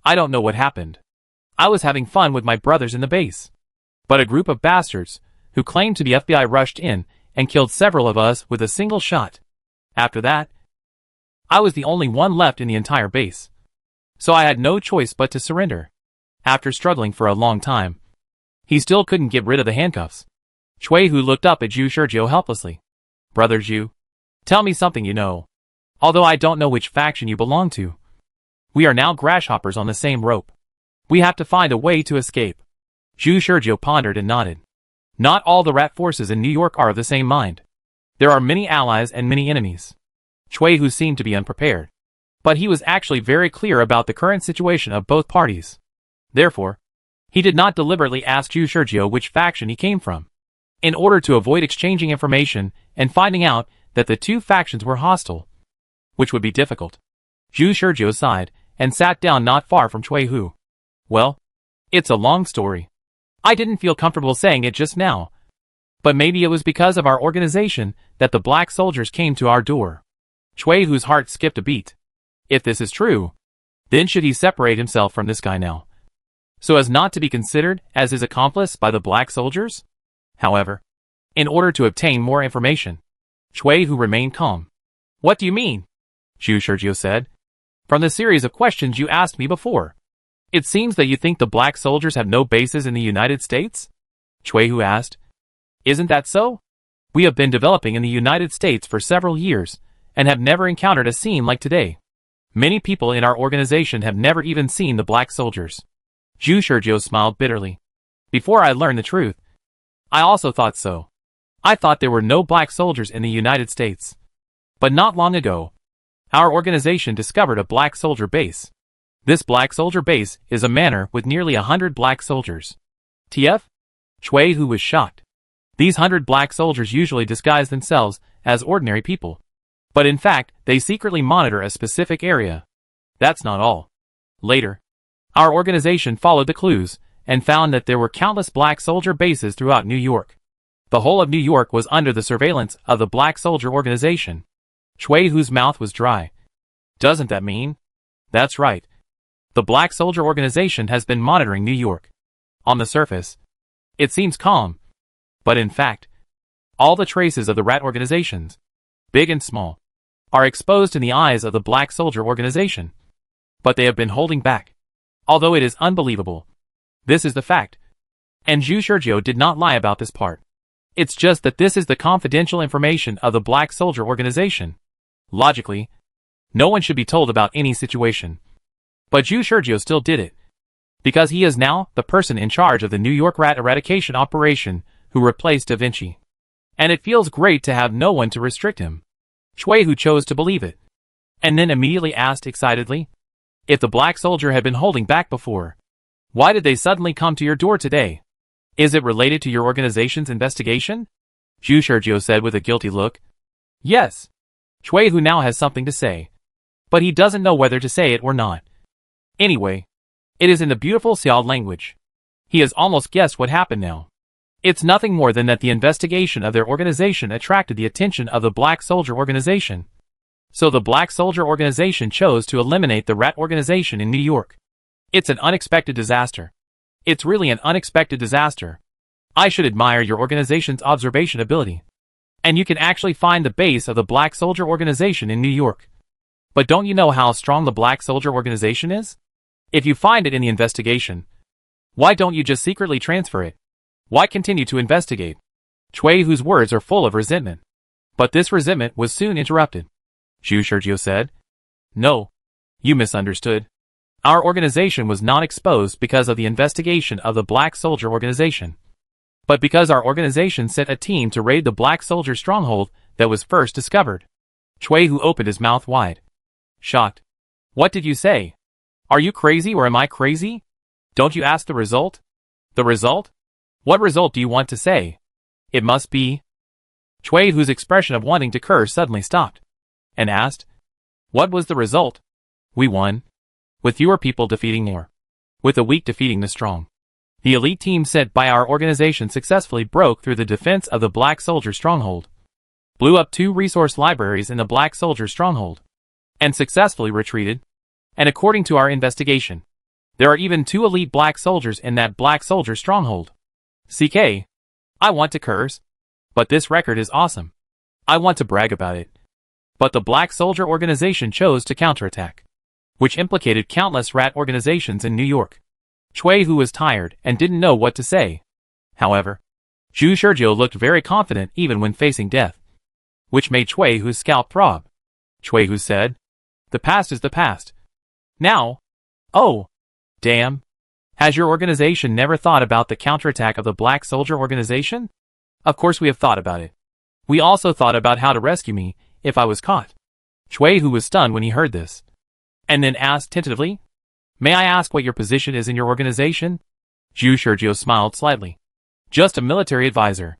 "I don't know what happened. I was having fun with my brothers in the base, but a group of bastards who claimed to be FBI rushed in and killed several of us with a single shot. After that, I was the only one left in the entire base, so I had no choice but to surrender." After struggling for a long time, he still couldn't get rid of the handcuffs. Chuihu looked up at Zhu Shizhou helplessly. "Brother Zhu, tell me something you know. Although I don't know which faction you belong to, we are now grasshoppers on the same rope. We have to find a way to escape." Zhu Shizhou pondered and nodded. Not all the rat forces in New York are of the same mind. There are many allies and many enemies. Chuihu seemed to be unprepared, but he was actually very clear about the current situation of both parties. Therefore, he did not deliberately ask Zhu Shizhou which faction he came from, in order to avoid exchanging information and finding out that the two factions were hostile, which would be difficult. Zhu Shizhou sighed and sat down not far from Chuihu. "Well, it's a long story. I didn't feel comfortable saying it just now, but maybe it was because of our organization that the black soldiers came to our door." Chuihu's heart skipped a beat. If this is true, then should he separate himself from this guy now? so as not to be considered as his accomplice by the black soldiers? However, in order to obtain more information, Chui Hu remained calm. What do you mean? Zhu Shizhou said. From the series of questions you asked me before, it seems that you think the black soldiers have no bases in the United States? Chui Hu asked. Isn't that so? We have been developing in the United States for several years, and have never encountered a scene like today. Many people in our organization have never even seen the black soldiers. Zhu Shizhou smiled bitterly. Before I learned the truth, I also thought so. I thought there were no black soldiers in the United States. But not long ago, our organization discovered a black soldier base. This black soldier base is a manor with nearly 100 black soldiers. TF? Chui Hu was shocked. These 100 black soldiers usually disguise themselves as ordinary people. But in fact, they secretly monitor a specific area. That's not all. Later, our organization followed the clues and found that there were countless black soldier bases throughout New York. The whole of New York was under the surveillance of the black soldier organization. Chui Hu's mouth was dry. Doesn't that mean? That's right. The black soldier organization has been monitoring New York. On the surface, it seems calm. But in fact, all the traces of the rat organizations, big and small, are exposed in the eyes of the black soldier organization. But they have been holding back. Although it is unbelievable, this is the fact. And Zhu Shizhou did not lie about this part. It's just that this is the confidential information of the black soldier organization. Logically, no one should be told about any situation. But Zhu Shizhou still did it. Because he is now the person in charge of the New York rat eradication operation who replaced Da Vinci. And it feels great to have no one to restrict him. Chui Hu chose to believe it. And then immediately asked excitedly, if the black soldier had been holding back before, why did they suddenly come to your door today? Is it related to your organization's investigation? Zhu Shizhou said with a guilty look. Yes. Chui Hu now has something to say. But he doesn't know whether to say it or not. Anyway, it is in the beautiful Xiao language. He has almost guessed what happened now. It's nothing more than that the investigation of their organization attracted the attention of the Black Soldier Organization. So the Black Soldier Organization chose to eliminate the rat organization in New York. It's an unexpected disaster. It's really an unexpected disaster. I should admire your organization's observation ability. And you can actually find the base of the Black Soldier Organization in New York. But don't you know how strong the Black Soldier Organization is? If you find it in the investigation, why don't you just secretly transfer it? Why continue to investigate? Chui Hu's words are full of resentment. But this resentment was soon interrupted. Zhu Shizhou said, no, you misunderstood. Our organization was not exposed because of the investigation of the Black Soldier Organization, but because our organization sent a team to raid the Black Soldier stronghold that was first discovered. Chui Hu opened his mouth wide. Shocked. What did you say? Are you crazy or am I crazy? Don't you ask the result? The result? What result do you want to say? It must be... Chui Hu's expression of wanting to curse suddenly stopped, and asked, what was the result? We won. With fewer people defeating more. With the weak defeating the strong. The elite team sent by our organization successfully broke through the defense of the Black Soldier stronghold, blew up 2 resource libraries in the Black Soldier stronghold, and successfully retreated. And according to our investigation, there are even 2 elite black soldiers in that Black Soldier stronghold. CK. I want to curse. But this record is awesome. I want to brag about it. But the Black Soldier Organization chose to counterattack, which implicated countless rat organizations in New York. Chui Hu was tired and didn't know what to say. However, Zhu Shizhou looked very confident even when facing death, which made Chui Hu's scalp throb. Chui Hu said, the past is the past. Now? Oh, damn. Has your organization never thought about the counterattack of the Black Soldier Organization? Of course we have thought about it. We also thought about how to rescue me if I was caught. Chui Hu was stunned when he heard this, and then asked tentatively, may I ask what your position is in your organization? Zhu Shizhou smiled slightly. Just a military advisor.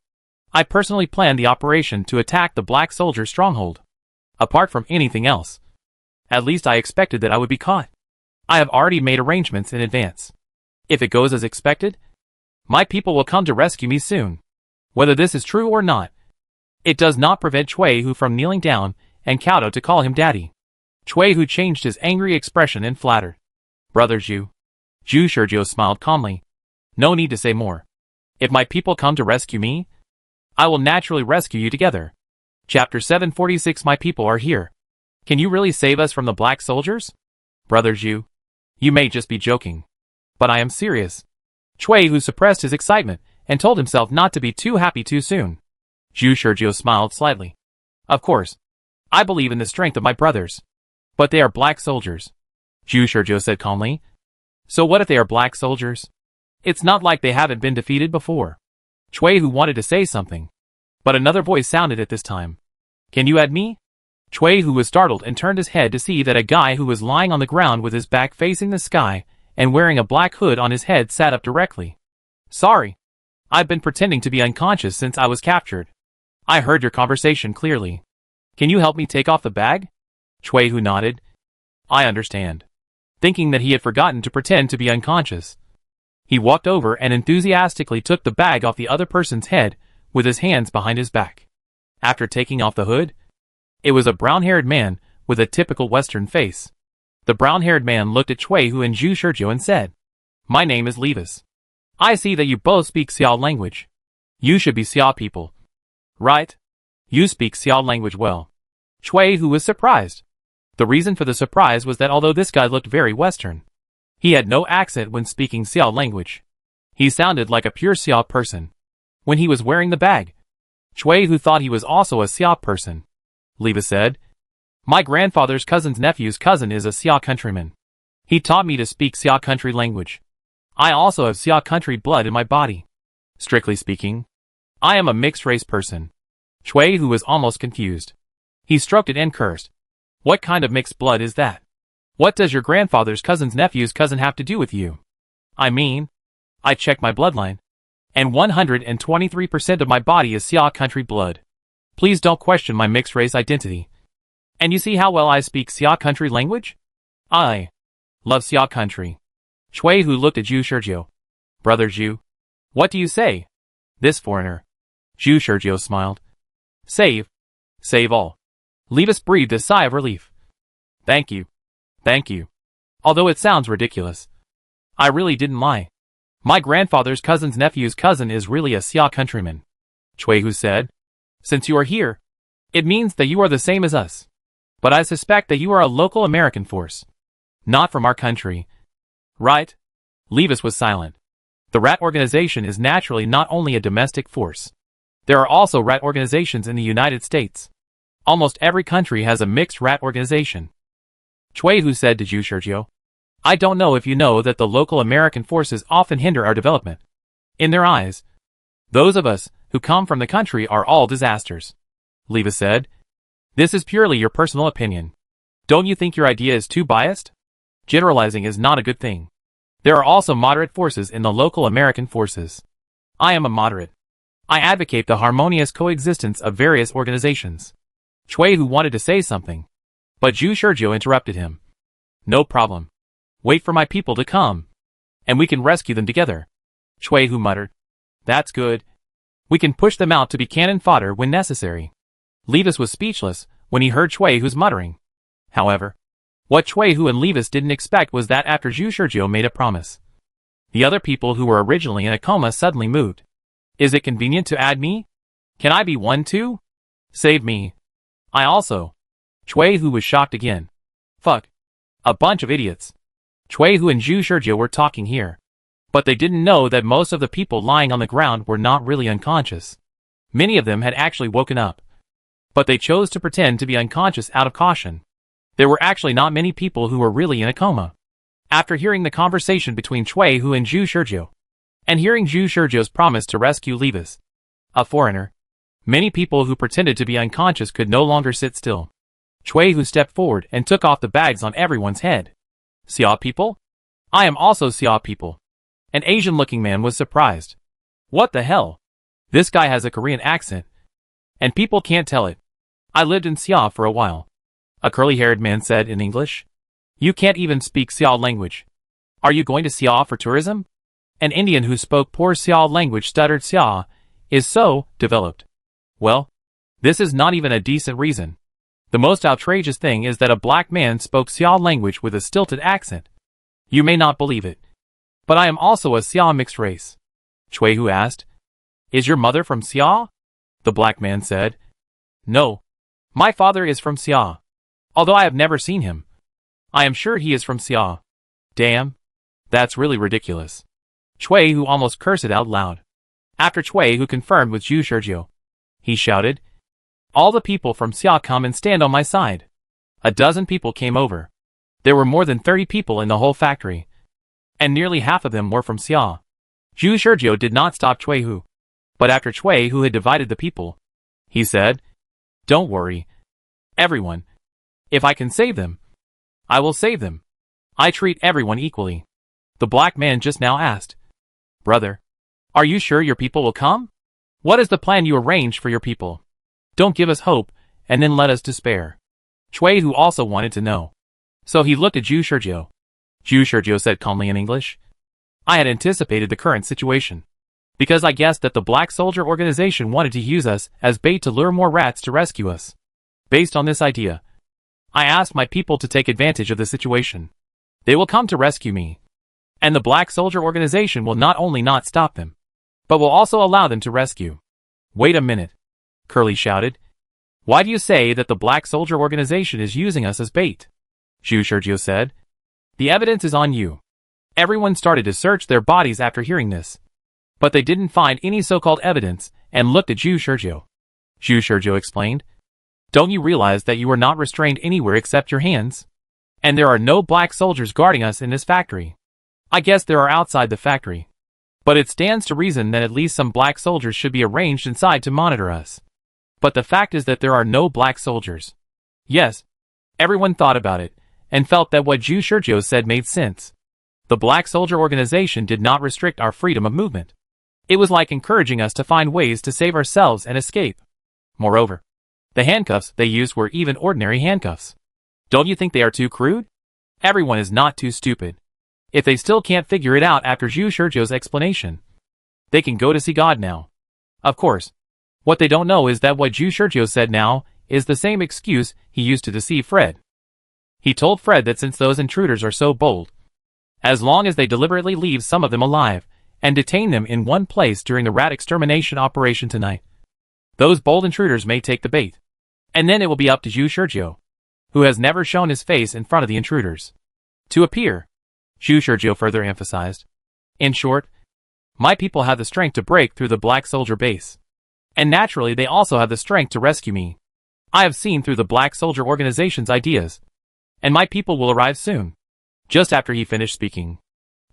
I personally planned the operation to attack the Black Soldier stronghold. Apart from anything else. At least I expected that I would be caught. I have already made arrangements in advance. If it goes as expected, my people will come to rescue me soon. Whether this is true or not, it does not prevent Chui Hu from kneeling down and kowtow to call him daddy. Chui Hu changed his angry expression and flattered. Brother Zhu. Zhu Shizhou smiled calmly. No need to say more. If my people come to rescue me, I will naturally rescue you together. Chapter 746. My people are here. Can you really save us from the black soldiers? Brother Zhu, you may just be joking. But I am serious. Cui, who suppressed his excitement and told himself not to be too happy too soon. Zhu Shizhou smiled slightly. Of course. I believe in the strength of my brothers. But they are black soldiers. Zhu Shizhou said calmly. So what if they are black soldiers? It's not like they haven't been defeated before. Cui, who wanted to say something. But another voice sounded at this time. Can you add me? Cui, who was startled and turned his head to see that a guy who was lying on the ground with his back facing the sky and wearing a black hood on his head sat up directly. Sorry. I've been pretending to be unconscious since I was captured. I heard your conversation clearly. Can you help me take off the bag? Cui, who nodded. I understand. Thinking that he had forgotten to pretend to be unconscious. He walked over and enthusiastically took the bag off the other person's head with his hands behind his back. After taking off the hood, it was a brown-haired man with a typical Western face. The brown-haired man looked at Cui, who and Zhu Shizhou and said, My name is Levis. I see that you both speak Xiao language. You should be Xiao people. Right? You speak Xiao language well. Cui, who was surprised. The reason for the surprise was that although this guy looked very Western, he had no accent when speaking Xiao language. He sounded like a pure Xiao person. When he was wearing the bag, Cui, who thought he was also a Xiao person. Levis said, My grandfather's cousin's nephew's cousin is a Xiao countryman. He taught me to speak Xiao country language. I also have Xiao country blood in my body. Strictly speaking, I am a mixed-race person. Cui, who was almost confused. He stroked it and cursed. What kind of mixed blood is that? What does your grandfather's cousin's nephew's cousin have to do with you? I mean, I checked my bloodline, and 123% of my body is Xiao country blood. Please don't question my mixed-race identity. And you see how well I speak Xiao country language? I love Xiao country. Cui, who looked at Zhu Shizhou. Brother Zhu, what do you say? This foreigner. Zhu Shizhou smiled. Save all. Levis breathed a sigh of relief. Thank you. Thank you. Although it sounds ridiculous, I really didn't lie. My grandfather's cousin's nephew's cousin is really a Xiao countryman. Cui, who said, Since you are here, it means that you are the same as us. But I suspect that you are a local American force. Not from our country. Right? Levis was silent. The rat organization is naturally not only a domestic force. There are also rat organizations in the United States. Almost every country has a mixed rat organization. Cui, who said to Zhu Shizhou, I don't know if you know that the local American forces often hinder our development. In their eyes, those of us who come from the country are all disasters. Levis said, This is purely your personal opinion. Don't you think your idea is too biased? Generalizing is not a good thing. There are also moderate forces in the local American forces. I am a moderate. I advocate the harmonious coexistence of various organizations. Cui, who wanted to say something, but Zhu Shizhou interrupted him. No problem. Wait for my people to come, and we can rescue them together. Cui, who muttered, That's good. We can push them out to be cannon fodder when necessary. Levis was speechless when he heard Cui, who's muttering. However, what Cui, who and Levis didn't expect was that after Zhu Shizhou made a promise, the other people who were originally in a coma suddenly moved. Is it convenient to add me? Can I be one too? Save me. I also. Cui, who was shocked again. Fuck. A bunch of idiots. Cui, who and Zhu Shizhou were talking here. But they didn't know that most of the people lying on the ground were not really unconscious. Many of them had actually woken up. But they chose to pretend to be unconscious out of caution. There were actually not many people who were really in a coma. After hearing the conversation between Cui, who and Zhu Shizhou, and hearing Zhu Shizhou's promise to rescue Levis, a foreigner, many people who pretended to be unconscious could no longer sit still. Cui, who stepped forward and took off the bags on everyone's head. Xiao people? I am also Xiao people. An Asian-looking man was surprised. What the hell? This guy has a Korean accent. And people can't tell it. I lived in Xiao for a while. A curly-haired man said in English. You can't even speak Xiao language. Are you going to Xiao for tourism? An Indian who spoke poor Xiao language stuttered Xiao is so developed. Well, this is not even a decent reason. The most outrageous thing is that a black man spoke Xiao language with a stilted accent. You may not believe it. But I am also a Xia mixed race. Chui Hu asked. Is your mother from Xia? The black man said. No. My father is from Xia. Although I have never seen him. I am sure he is from Xia. Damn. That's really ridiculous. Chui Hu almost cursed it out loud. After Chui Hu confirmed with Zhu Shizhou, he shouted, All the people from Xia come and stand on my side. A dozen people came over. There were more than 30 people in the whole factory. And nearly half of them were from Xia. Zhu Shizhou did not stop Chui Hu. But after Chui Hu had divided the people, he said, Don't worry. Everyone. If I can save them, I will save them. I treat everyone equally. The black man just now asked, Brother, are you sure your people will come? What is the plan you arranged for your people? Don't give us hope, and then let us despair. Chui Hu also wanted to know. So he looked at Zhu Shizhou. Zhu Shizhou said calmly in English, I had anticipated the current situation. Because I guessed that the Black Soldier organization wanted to use us as bait to lure more rats to rescue us. Based on this idea, I asked my people to take advantage of the situation. They will come to rescue me. And the Black Soldier organization will not only not stop them, but will also allow them to rescue. Wait a minute, Curly shouted. Why do you say that the Black Soldier organization is using us as bait? Zhu Shizhou said. The evidence is on you. Everyone started to search their bodies after hearing this. But they didn't find any so-called evidence and looked at Zhu Shizhou. Zhu Shizhou explained. Don't you realize that you are not restrained anywhere except your hands? And there are no black soldiers guarding us in this factory. I guess there are outside the factory. But it stands to reason that at least some black soldiers should be arranged inside to monitor us. But the fact is that there are no black soldiers. Yes, everyone thought about it, and felt that what Zhu Shizhou said made sense. The Black Soldier organization did not restrict our freedom of movement. It was like encouraging us to find ways to save ourselves and escape. Moreover, the handcuffs they used were even ordinary handcuffs. Don't you think they are too crude? Everyone is not too stupid. If they still can't figure it out after Zhu Shizhou's explanation, they can go to see God now. Of course, what they don't know is that what Zhu Shizhou said now is the same excuse he used to deceive Fred. He told Fred that since those intruders are so bold, as long as they deliberately leave some of them alive and detain them in one place during the rat extermination operation tonight, those bold intruders may take the bait. And then it will be up to Zhu Shizhou, who has never shown his face in front of the intruders, to appear. Zhu Shizhou further emphasized. In short, my people have the strength to break through the Black Soldier base. And naturally they also have the strength to rescue me. I have seen through the Black Soldier organization's ideas. And my people will arrive soon. Just after he finished speaking,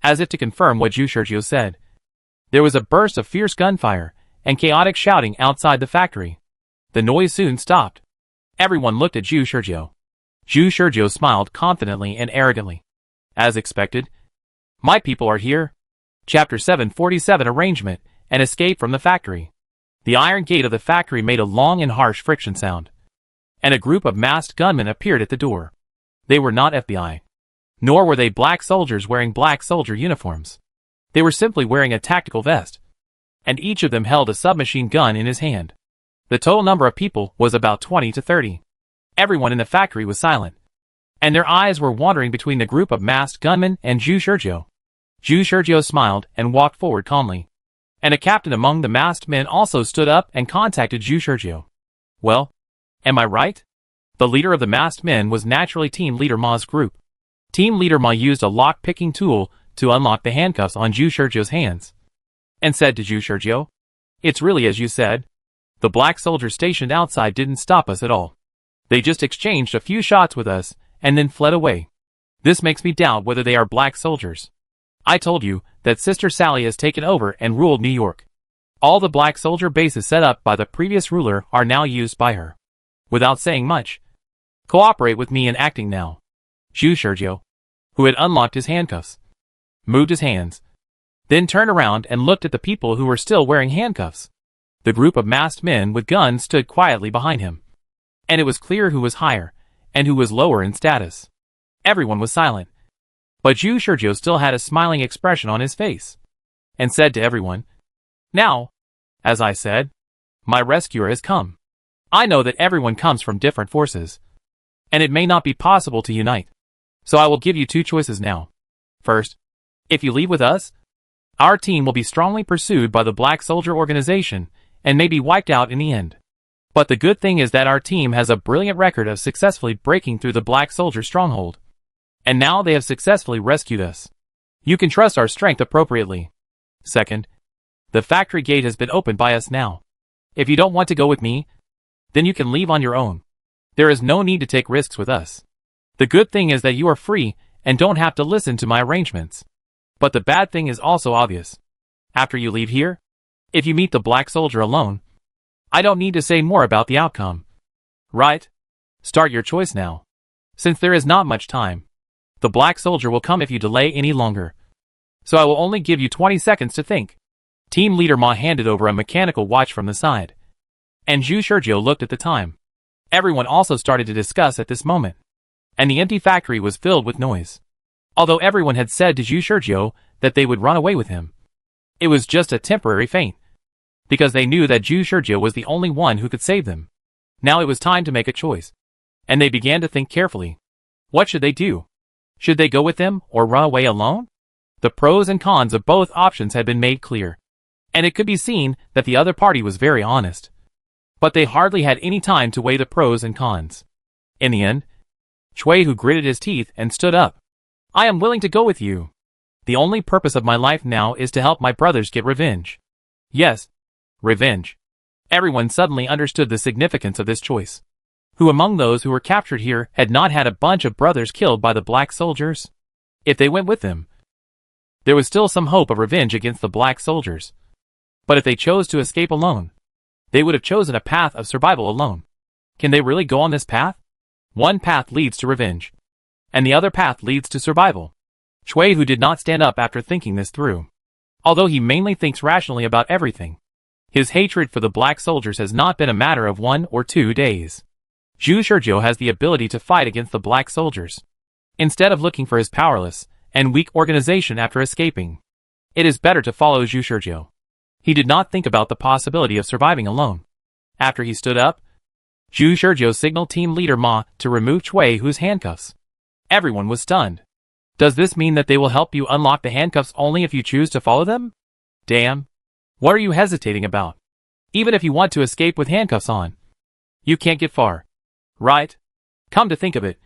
as if to confirm what Zhu Shizhou said, there was a burst of fierce gunfire and chaotic shouting outside the factory. The noise soon stopped. Everyone looked at Zhu Shizhou. Zhu Shizhou smiled confidently and arrogantly. As expected, my people are here. Chapter 747 Arrangement and Escape from the Factory. The iron gate of the factory made a long and harsh friction sound. And a group of masked gunmen appeared at the door. They were not FBI. Nor were they black soldiers wearing black soldier uniforms. They were simply wearing a tactical vest. And each of them held a submachine gun in his hand. The total number of people was about 20 to 30. Everyone in the factory was silent. And their eyes were wandering between the group of masked gunmen and Zhu Shizhou. Zhu Shizhou smiled and walked forward calmly. And a captain among the masked men also stood up and contacted Zhu Shizhou. Well, am I right? The leader of the masked men was naturally Team Leader Ma's group. Team Leader Ma used a lock-picking tool to unlock the handcuffs on Zhu Shizhou's hands. And said to Zhu Shizhou, It's really as you said. The black soldiers stationed outside didn't stop us at all. They just exchanged a few shots with us and then fled away. This makes me doubt whether they are black soldiers. I told you that Sister Sally has taken over and ruled New York. All the black soldier bases set up by the previous ruler are now used by her. Without saying much, cooperate with me in acting now. Zhu Shizhou, who had unlocked his handcuffs, moved his hands, then turned around and looked at the people who were still wearing handcuffs. The group of masked men with guns stood quietly behind him. And it was clear who was higher and who was lower in status. Everyone was silent. But Zhu Shizhou still had a smiling expression on his face, and said to everyone, Now, as I said, my rescuer has come. I know that everyone comes from different forces, and it may not be possible to unite. So I will give you two choices now. First, If you leave with us, our team will be strongly pursued by the Black Soldier organization and may be wiped out in the end. But the good thing is that our team has a brilliant record of successfully breaking through the Black Soldier stronghold. And now they have successfully rescued us. You can trust our strength appropriately. Second, the factory gate has been opened by us now. If you don't want to go with me, then you can leave on your own. There is no need to take risks with us. The good thing is that you are free and don't have to listen to my arrangements. But the bad thing is also obvious. After you leave here, if you meet the Black Soldier alone, I don't need to say more about the outcome. Right? Start your choice now. Since there is not much time, the Black Soldier will come if you delay any longer. So I will only give you 20 seconds to think. Team Leader Ma handed over a mechanical watch from the side. And Zhu Shurjiu looked at the time. Everyone also started to discuss at this moment. And the empty factory was filled with noise. Although everyone had said to Zhu Shurjiu that they would run away with him, it was just a temporary feint. Because they knew that Zhu Shurjiu was the only one who could save them. Now it was time to make a choice. And they began to think carefully. What should they do? Should they go with them or run away alone? The pros and cons of both options had been made clear. And it could be seen that the other party was very honest. But they hardly had any time to weigh the pros and cons. In the end, Chui Hu gritted his teeth and stood up. I am willing to go with you. The only purpose of my life now is to help my brothers get revenge. Yes, revenge. Everyone suddenly understood the significance of this choice. Who among those who were captured here had not had a bunch of brothers killed by the Black Soldiers? If they went with them, there was still some hope of revenge against the Black Soldiers. But if they chose to escape alone, they would have chosen a path of survival alone. Can they really go on this path? One path leads to revenge, and the other path leads to survival. Chui Hu did not stand up after thinking this through. Although he mainly thinks rationally about everything, his hatred for the Black Soldiers has not been a matter of 1 or 2 days. Zhu Shurjiu has the ability to fight against the Black Soldiers. Instead of looking for his powerless and weak organization after escaping, it is better to follow Zhu Shurjiu. He did not think about the possibility of surviving alone. After he stood up, Zhu Shurjiu signaled Team Leader Ma to remove Chui Hu's handcuffs. Everyone was stunned. Does this mean that they will help you unlock the handcuffs only if you choose to follow them? Damn. What are you hesitating about? Even if you want to escape with handcuffs on, you can't get far. Right? Come to think of it,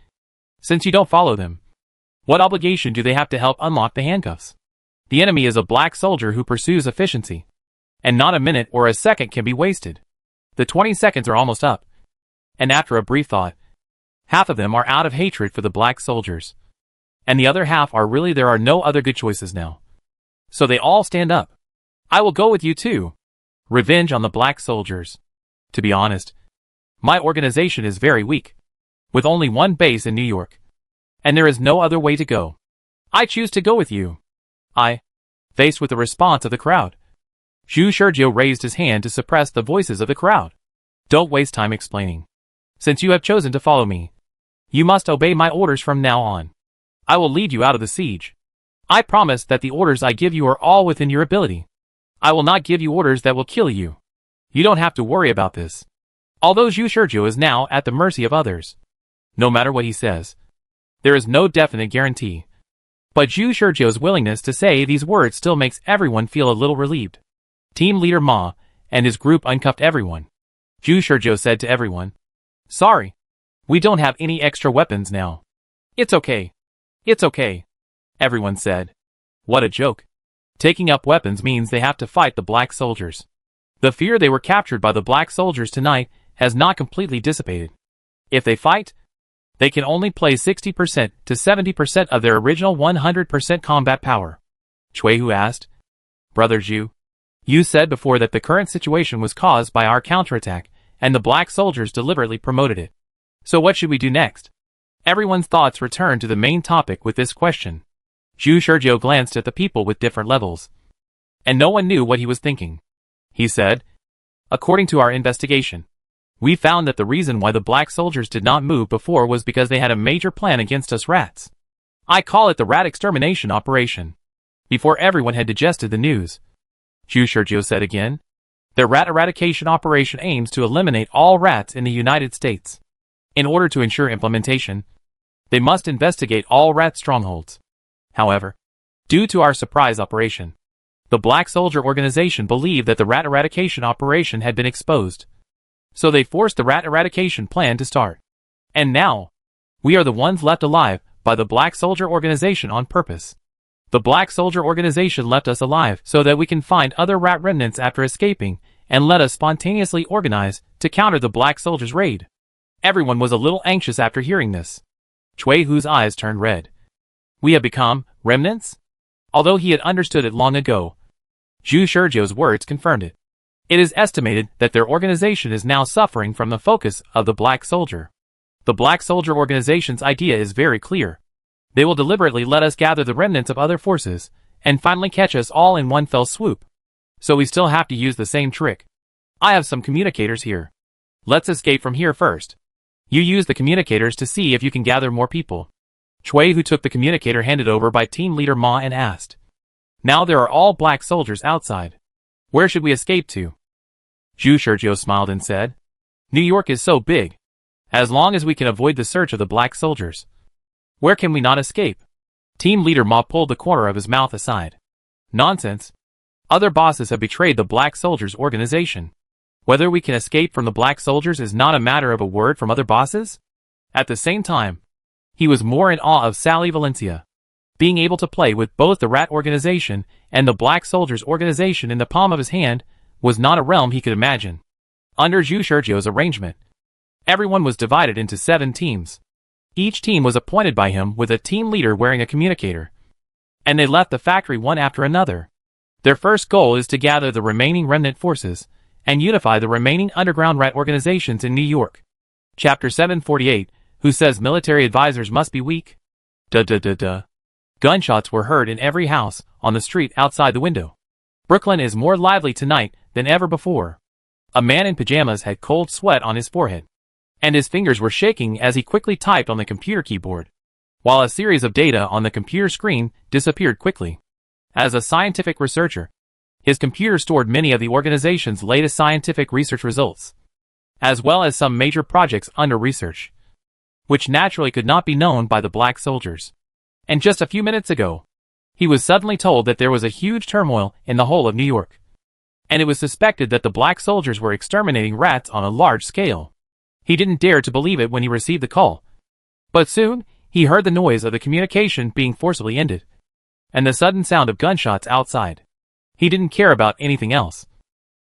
since you don't follow them, what obligation do they have to help unlock the handcuffs? The enemy is a Black Soldier who pursues efficiency, and not a minute or a second can be wasted. The 20 seconds are almost up, and after a brief thought, half of them are out of hatred for the Black Soldiers, and the other half are really there are no other good choices now. So they all stand up. I will go with you too. Revenge on the Black Soldiers. To be honest, my organization is very weak, with only one base in New York, and there is no other way to go. I choose to go with you. Faced with the response of the crowd, Zhu Shurjiu raised his hand to suppress the voices of the crowd. Don't waste time explaining. Since you have chosen to follow me, you must obey my orders from now on. I will lead you out of the siege. I promise that the orders I give you are all within your ability. I will not give you orders that will kill you. You don't have to worry about this. Although Zhu Shurjiu is now at the mercy of others, no matter what he says, there is no definite guarantee. But Zhu Shurjiu's willingness to say these words still makes everyone feel a little relieved. Team Leader Ma and his group uncuffed everyone. Zhu Shurjiu said to everyone, Sorry, we don't have any extra weapons now. It's okay. It's okay. Everyone said. What a joke. Taking up weapons means they have to fight the Black Soldiers. The fear they were captured by the Black Soldiers tonight has not completely dissipated. If they fight, they can only play 60% to 70% of their original 100% combat power. Chui Hu asked, Brother Zhu, you said before that the current situation was caused by our counterattack, and the Black Soldiers deliberately promoted it. So what should we do next? Everyone's thoughts returned to the main topic with this question. Zhu Shurjiu glanced at the people with different levels, and no one knew what he was thinking. He said, According to our investigation, we found that the reason why the Black Soldiers did not move before was because they had a major plan against us rats. I call it the rat extermination operation. Before everyone had digested the news, Zhu Shurjiu said again, their rat eradication operation aims to eliminate all rats in the United States. In order to ensure implementation, they must investigate all rat strongholds. However, Due to our surprise operation, the Black Soldier organization believed that the rat eradication operation had been exposed. So they forced the rat eradication plan to start. And now, we are the ones left alive by the Black Soldier organization on purpose. The Black Soldier organization left us alive so that we can find other rat remnants after escaping and let us spontaneously organize to counter the Black Soldier's raid. Everyone was a little anxious after hearing this. Chui Hu's eyes turned red. We have become remnants? Although he had understood it long ago, Zhu Shizhou's words confirmed it. It is estimated that their organization is now suffering from the focus of the Black Soldier. The Black Soldier organization's idea is very clear. They will deliberately let us gather the remnants of other forces, and finally catch us all in one fell swoop. So we still have to use the same trick. I have some communicators here. Let's escape from here first. You use the communicators to see if you can gather more people. Chui Hu took the communicator handed over by team leader Ma and asked. Now there are all Black Soldiers outside. Where should we escape to? Zhu Shizhou smiled and said, New York is so big. As long as we can avoid the search of the Black Soldiers. Where can we not escape? Team leader Ma pulled the corner of his mouth aside. Nonsense. Other bosses have betrayed the Black Soldiers organization. Whether we can escape from the Black Soldiers is not a matter of a word from other bosses. At the same time, he was more in awe of Sally Valencia. Being able to play with both the Rat organization and the Black Soldiers organization in the palm of his hand was not a realm he could imagine. Under Zhu Shizhou's arrangement, everyone was divided into 7 teams. Each team was appointed by him with a team leader wearing a communicator. And they left the factory one after another. Their first goal is to gather the remaining remnant forces and unify the remaining underground rat organizations in New York. Chapter 748, Who says military advisors must be weak? Duh. Gunshots were heard in every house, on the street outside the window. Brooklyn is more lively tonight than ever before. A man in pajamas had cold sweat on his forehead, and his fingers were shaking as he quickly typed on the computer keyboard, while a series of data on the computer screen disappeared quickly. As a scientific researcher, his computer stored many of the organization's latest scientific research results, as well as some major projects under research, which naturally could not be known by the Black Soldiers. And just a few minutes ago, he was suddenly told that there was a huge turmoil in the whole of New York, and it was suspected that the Black Soldiers were exterminating rats on a large scale. He didn't dare to believe it when he received the call. But soon, he heard the noise of the communication being forcibly ended, and the sudden sound of gunshots outside. He didn't care about anything else,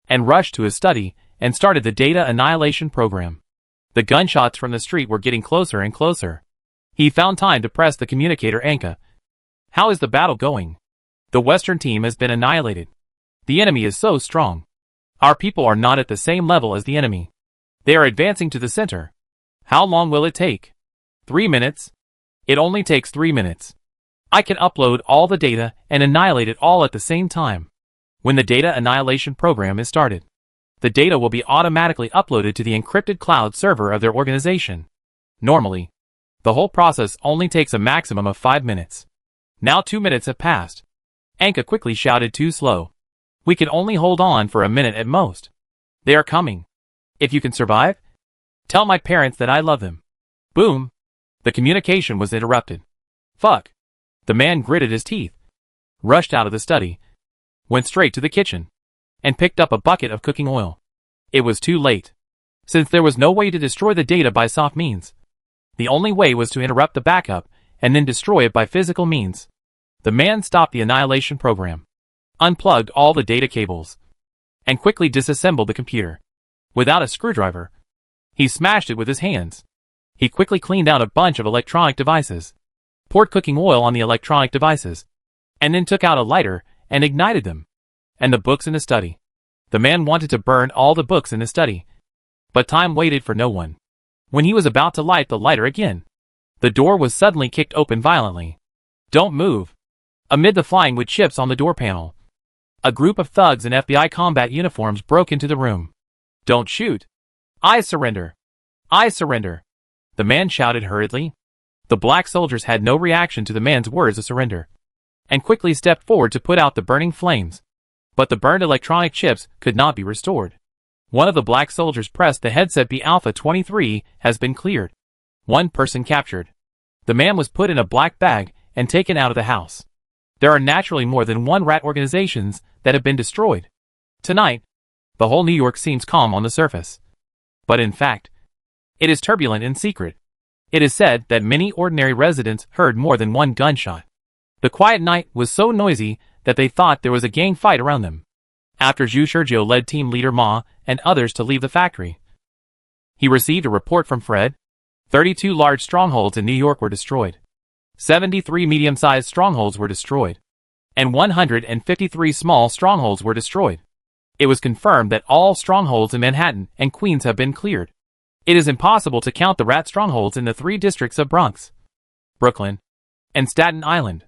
and rushed to his study and started the data annihilation program. The gunshots from the street were getting closer and closer. He found time to press the communicator Anka. How is the battle going? The Western team has been annihilated. The enemy is so strong. Our people are not at the same level as the enemy. They are advancing to the center. How long will it take? 3 minutes. It only takes 3 minutes. I can upload all the data and annihilate it all at the same time. When the data annihilation program is started, the data will be automatically uploaded to the encrypted cloud server of their organization. Normally, the whole process only takes a maximum of 5 minutes. Now 2 minutes have passed. Anka quickly shouted, too slow. We can only hold on for a minute at most. They are coming. If you can survive, tell my parents that I love them. Boom. The communication was interrupted. Fuck. The man gritted his teeth, rushed out of the study, went straight to the kitchen, and picked up a bucket of cooking oil. It was too late. Since there was no way to destroy the data by soft means, the only way was to interrupt the backup and then destroy it by physical means. The man stopped the annihilation program, unplugged all the data cables, and quickly disassembled the computer. Without a screwdriver, he smashed it with his hands. He quickly cleaned out a bunch of electronic devices, poured cooking oil on the electronic devices, and then took out a lighter and ignited them. And the books in the study. The man wanted to burn all the books in the study, but time waited for no one. When he was about to light the lighter again, the door was suddenly kicked open violently. Don't move. Amid the flying wood chips on the door panel, a group of thugs in FBI combat uniforms broke into the room. Don't shoot. I surrender. I surrender. The man shouted hurriedly. The Black Soldiers had no reaction to the man's words of surrender, and quickly stepped forward to put out the burning flames. But the burned electronic chips could not be restored. One of the Black Soldiers pressed the headset. B Alpha 23 has been cleared. One person captured. The man was put in a black bag and taken out of the house. There are naturally more than one rat organizations that have been destroyed. Tonight, the whole New York seems calm on the surface. But in fact, it is turbulent in secret. It is said that many ordinary residents heard more than one gunshot. The quiet night was so noisy that they thought there was a gang fight around them. After Zhu Shizhou led team leader Ma and others to leave the factory, he received a report from Fred. 32 large strongholds in New York were destroyed. 73 medium-sized strongholds were destroyed. And 153 small strongholds were destroyed. It was confirmed that all strongholds in Manhattan and Queens have been cleared. It is impossible to count the rat strongholds in the 3 districts of Bronx, Brooklyn, and Staten Island.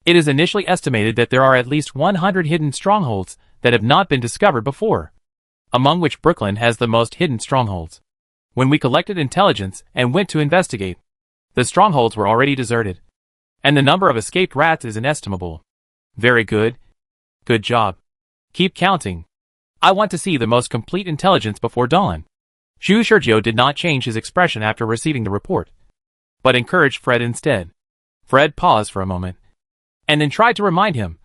It is initially estimated that there are at least 100 hidden strongholds that have not been discovered before, among which Brooklyn has the most hidden strongholds. When we collected intelligence and went to investigate, the strongholds were already deserted, and the number of escaped rats is inestimable. Very good. Good job. Keep counting. I want to see the most complete intelligence before dawn. Zhu Shizhou did not change his expression after receiving the report, but encouraged Fred instead. Fred paused for a moment, and then tried to remind him,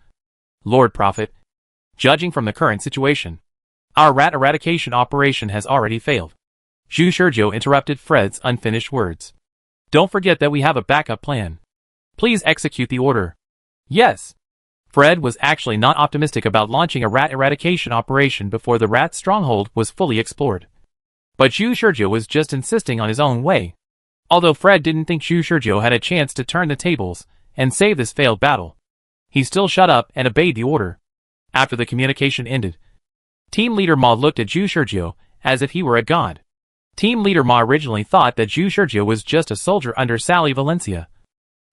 Lord Prophet, judging from the current situation, our rat eradication operation has already failed. Zhu Shizhou interrupted Fred's unfinished words. Don't forget that we have a backup plan. Please execute the order. Yes. Fred was actually not optimistic about launching a rat eradication operation before the rat stronghold was fully explored. But Zhu Shizhou was just insisting on his own way. Although Fred didn't think Zhu Shizhou had a chance to turn the tables and save this failed battle, he still shut up and obeyed the order. After the communication ended, Team Leader Ma looked at Zhu Shizhou as if he were a god. Team Leader Ma originally thought that Zhu Shizhou was just a soldier under Sally Valencia,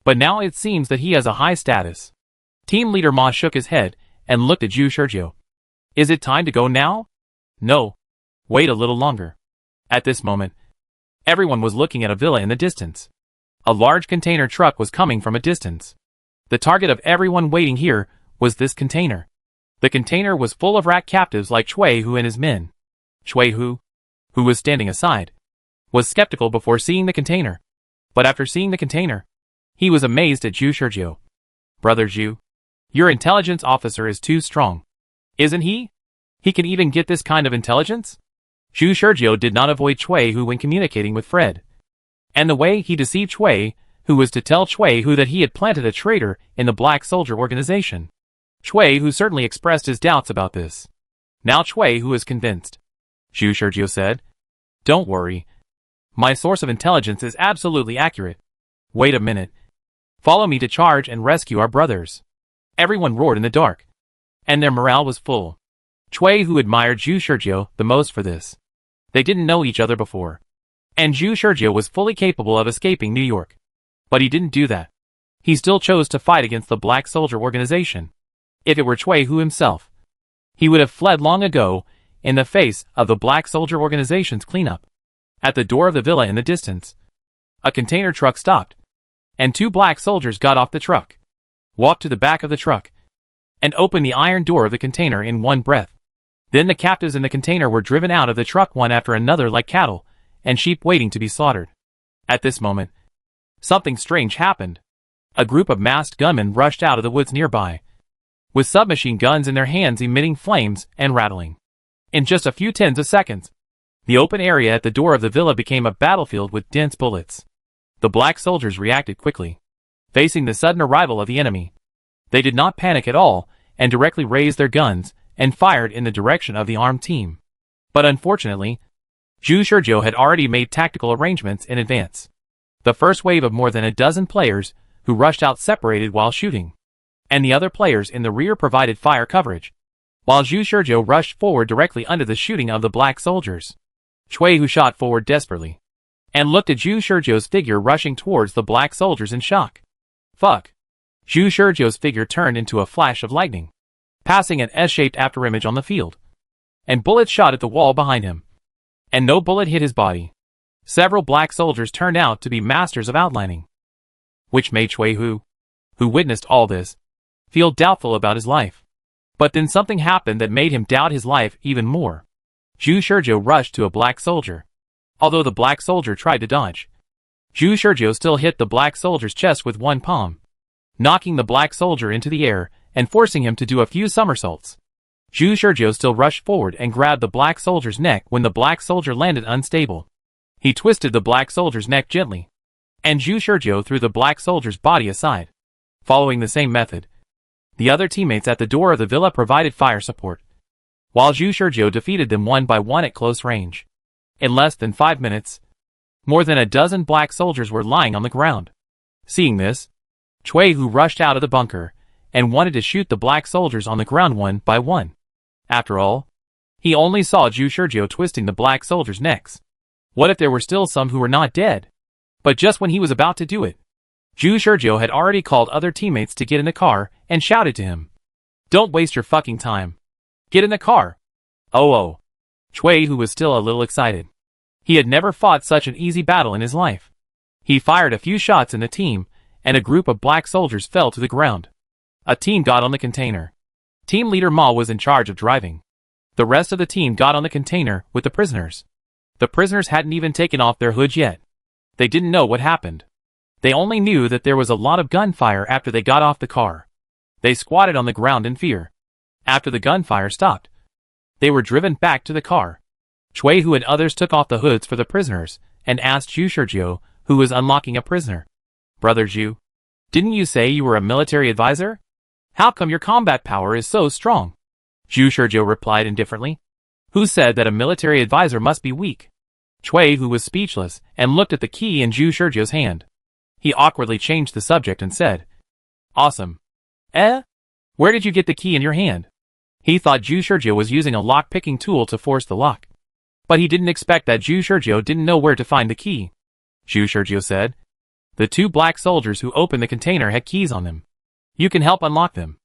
but now it seems that he has a high status. Team Leader Ma shook his head and looked at Zhu Shizhou. Is it time to go now? No. Wait a little longer. At this moment, everyone was looking at a villa in the distance. A large container truck was coming from a distance. The target of everyone waiting here was this container. The container was full of rat captives like Chui Hu and his men. Chui Hu, who was standing aside, was skeptical before seeing the container. But after seeing the container, he was amazed at Zhu Shizhou. Brother Zhu, your intelligence officer is too strong. Isn't he? He can even get this kind of intelligence? Zhu Shizhou did not avoid Chui Hu when communicating with Fred. And the way he deceived Chui Hu was to tell Chui Hu that he had planted a traitor in the Black Soldier organization. Chui Hu certainly expressed his doubts about this. Now Chui Hu is convinced. Zhu Shizhou said, Don't worry. My source of intelligence is absolutely accurate. Wait a minute. Follow me to charge and rescue our brothers. Everyone roared in the dark, and their morale was full. Chui Hu admired Zhu Shizhou the most for this. They didn't know each other before, and Zhu Shizhou was fully capable of escaping New York. But he didn't do that. He still chose to fight against the Black Soldier organization. If it were Chui Hu himself, he would have fled long ago in the face of the Black Soldier organization's cleanup. At the door of the villa in the distance, a container truck stopped, and 2 black soldiers got off the truck, walked to the back of the truck, and opened the iron door of the container in one breath. Then the captives in the container were driven out of the truck one after another like cattle and sheep waiting to be slaughtered. At this moment, something strange happened. A group of masked gunmen rushed out of the woods nearby, with submachine guns in their hands emitting flames and rattling. In just a few tens of seconds, the open area at the door of the villa became a battlefield with dense bullets. The black soldiers reacted quickly, facing the sudden arrival of the enemy. They did not panic at all and directly raised their guns and fired in the direction of the armed team. But unfortunately, Zhu Shizhou had already made tactical arrangements in advance. The first wave of more than a dozen players who rushed out separated while shooting, and the other players in the rear provided fire coverage, while Zhu Shizhou rushed forward directly under the shooting of the black soldiers. Chui Hu shot forward desperately, and looked at Zhu Shizhou's figure rushing towards the black soldiers in shock. Fuck! Zhu Shizhou's figure turned into a flash of lightning, passing an S-shaped afterimage on the field, and bullets shot at the wall behind him. And no bullet hit his body. Several black soldiers turned out to be masters of outlining, which made Chui Hu, who witnessed all this, feel doubtful about his life. But then something happened that made him doubt his life even more. Zhu Shizhou rushed to a black soldier. Although the black soldier tried to dodge, Zhu Shizhou still hit the black soldier's chest with one palm. knocking the black soldier into the air and forcing him to do a few somersaults. Zhu Shizhou still rushed forward and grabbed the black soldier's neck when the black soldier landed unstable. He twisted the black soldier's neck gently, and Zhu Shizhou threw the black soldier's body aside. Following the same method, the other teammates at the door of the villa provided fire support, while Zhu Shizhou defeated them one by one at close range. In less than 5 minutes, more than a dozen black soldiers were lying on the ground. Seeing this, Cui Hu rushed out of the bunker and wanted to shoot the black soldiers on the ground one by one. After all, he only saw Zhu Shizhou twisting the black soldiers' necks. What if there were still some who were not dead? But just when he was about to do it, Zhu Shizhou had already called other teammates to get in the car and shouted to him, "Don't waste your fucking time. Get in the car." Oh. Cui Hu was still a little excited. He had never fought such an easy battle in his life. He fired a few shots in the team, and a group of black soldiers fell to the ground. A team got on the container. Team leader Ma was in charge of driving. The rest of the team got on the container with the prisoners. The prisoners hadn't even taken off their hoods yet. They didn't know what happened. They only knew that there was a lot of gunfire after they got off the car. They squatted on the ground in fear. After the gunfire stopped, they were driven back to the car. Cui Hu and others took off the hoods for the prisoners and asked Zhu Shizhou, who was unlocking a prisoner, "Brother Zhu, didn't you say you were a military advisor? How come your combat power is so strong?" Zhu Shizhou replied indifferently. "Who said that a military advisor must be weak?" Cui Hu was speechless and looked at the key in Zhu Shizhou's hand. He awkwardly changed the subject and said, "Awesome. Where did you get the key in your hand?" He thought Zhu Shizhou was using a lock-picking tool to force the lock. But he didn't expect that Zhu Shizhou didn't know where to find the key. Zhu Shizhou said, "The two black soldiers who opened the container had keys on them. You can help unlock them."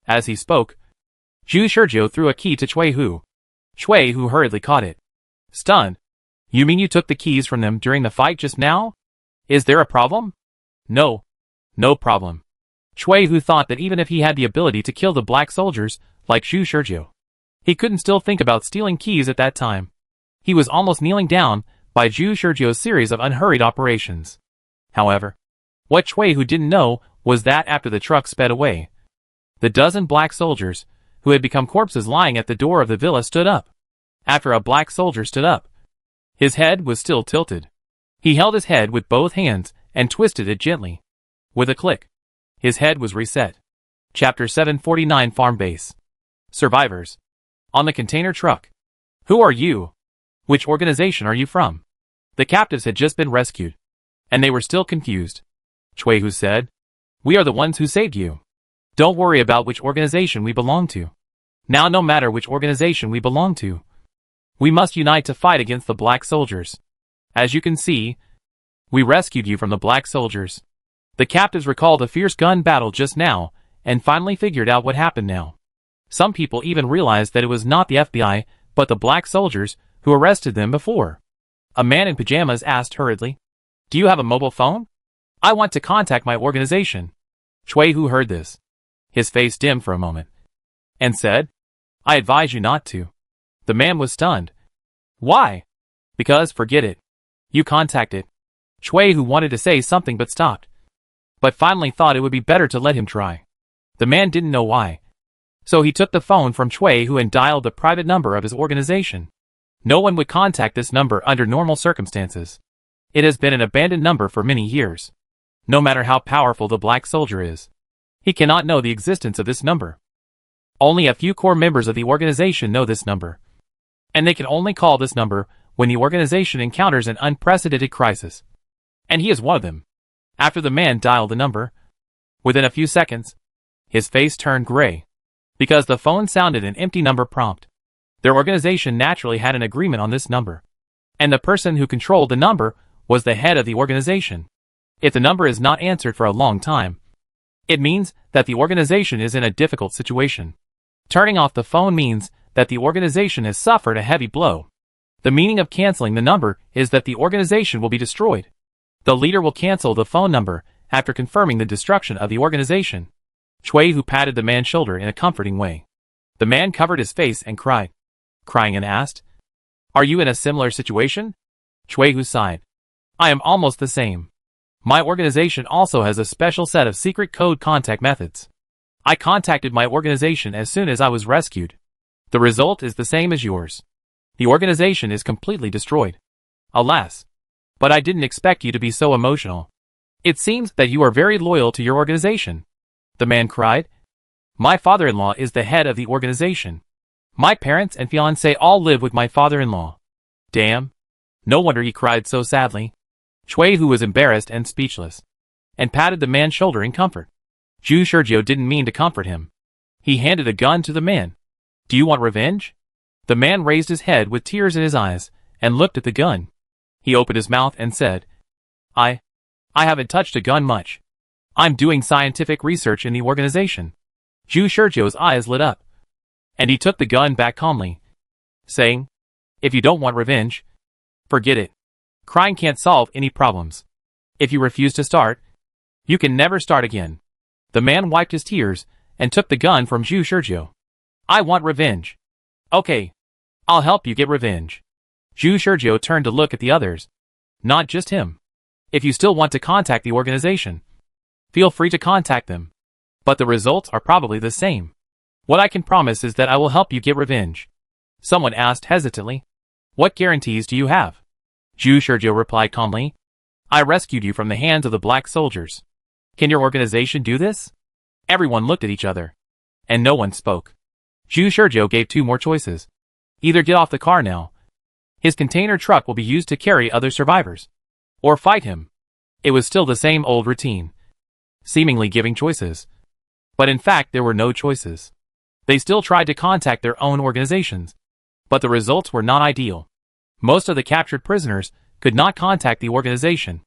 As he spoke, Zhu Shizhou threw a key to Cui Hu. Cui Hu hurriedly caught it. Stunned. "You mean you took the keys from them during the fight just now? Is there a problem?" "No. No problem." Cui Hu thought that even if he had the ability to kill the black soldiers, like Zhu Shizhou, he couldn't still think about stealing keys at that time. He was almost kneeling down by Zhu Shizhou's series of unhurried operations. However, what Cui Hu didn't know was that after the truck sped away, the dozen black soldiers, who had become corpses lying at the door of the villa, stood up. After a black soldier stood up, his head was still tilted. He held his head with both hands and twisted it gently. With a click, his head was reset. Chapter 749 Farm Base. Survivors. On the container truck. "Who are you? Which organization are you from?" The captives had just been rescued, and they were still confused. Cui Hu said, "We are the ones who saved you. Don't worry about which organization we belong to. Now, no matter which organization we belong to, we must unite to fight against the black soldiers. As you can see, we rescued you from the black soldiers." The captives recalled a fierce gun battle just now, and finally figured out what happened now. Some people even realized that it was not the FBI, but the black soldiers who arrested them before. A man in pajamas asked hurriedly, "Do you have a mobile phone? I want to contact my organization." Cui Hu heard this. His face dimmed for a moment, and said, "I advise you not to." The man was stunned. "Why?" "Because, forget it. You contact it." Cui Hu wanted to say something but stopped, but finally thought it would be better to let him try. The man didn't know why, so he took the phone from Cui Hu and dialed the private number of his organization. No one would contact this number under normal circumstances. It has been an abandoned number for many years. No matter how powerful the black soldier is, he cannot know the existence of this number. Only a few core members of the organization know this number, and they can only call this number when the organization encounters an unprecedented crisis. And he is one of them. After the man dialed the number, within a few seconds, his face turned gray, because the phone sounded an empty number prompt. Their organization naturally had an agreement on this number, and the person who controlled the number was the head of the organization. If the number is not answered for a long time, it means that the organization is in a difficult situation. Turning off the phone means that the organization has suffered a heavy blow. The meaning of canceling the number is that the organization will be destroyed. The leader will cancel the phone number after confirming the destruction of the organization. Cui Hu patted the man's shoulder in a comforting way. The man covered his face and cried. Crying and asked, "Are you in a similar situation?" Cui Hu sighed. "I am almost the same. My organization also has a special set of secret code contact methods. I contacted my organization as soon as I was rescued. The result is the same as yours. The organization is completely destroyed. Alas. But I didn't expect you to be so emotional. It seems that you are very loyal to your organization. The man cried. My father-in-law is the head of the organization. My parents and fiancé all live with my father-in-law. Damn. No wonder he cried so sadly. Chui, who was embarrassed and speechless, and patted the man's shoulder in comfort. Zhu Shurjiu didn't mean to comfort him. He handed a gun to the man. Do you want revenge? The man raised his head with tears in his eyes, and looked at the gun. He opened his mouth and said, I haven't touched a gun much. I'm doing scientific research in the organization. Zhu Shurjiu's eyes lit up, and he took the gun back calmly, saying, if you don't want revenge, forget it. Crying can't solve any problems. If you refuse to start, you can never start again. The man wiped his tears and took the gun from Zhu Shurjiu. I want revenge. Okay. I'll help you get revenge. Zhu Shurjiu turned to look at the others. Not just him. If you still want to contact the organization, feel free to contact them. But the results are probably the same. What I can promise is that I will help you get revenge. Someone asked hesitantly. What guarantees do you have? Zhu Shurjiu replied calmly. I rescued you from the hands of the black soldiers. Can your organization do this? Everyone looked at each other, and no one spoke. Zhu Shurjiu gave two more choices. Either get off the car now. His container truck will be used to carry other survivors. Or fight him. It was still the same old routine, seemingly giving choices. But in fact there were no choices. They still tried to contact their own organizations, but the results were not ideal. Most of the captured prisoners could not contact the organization.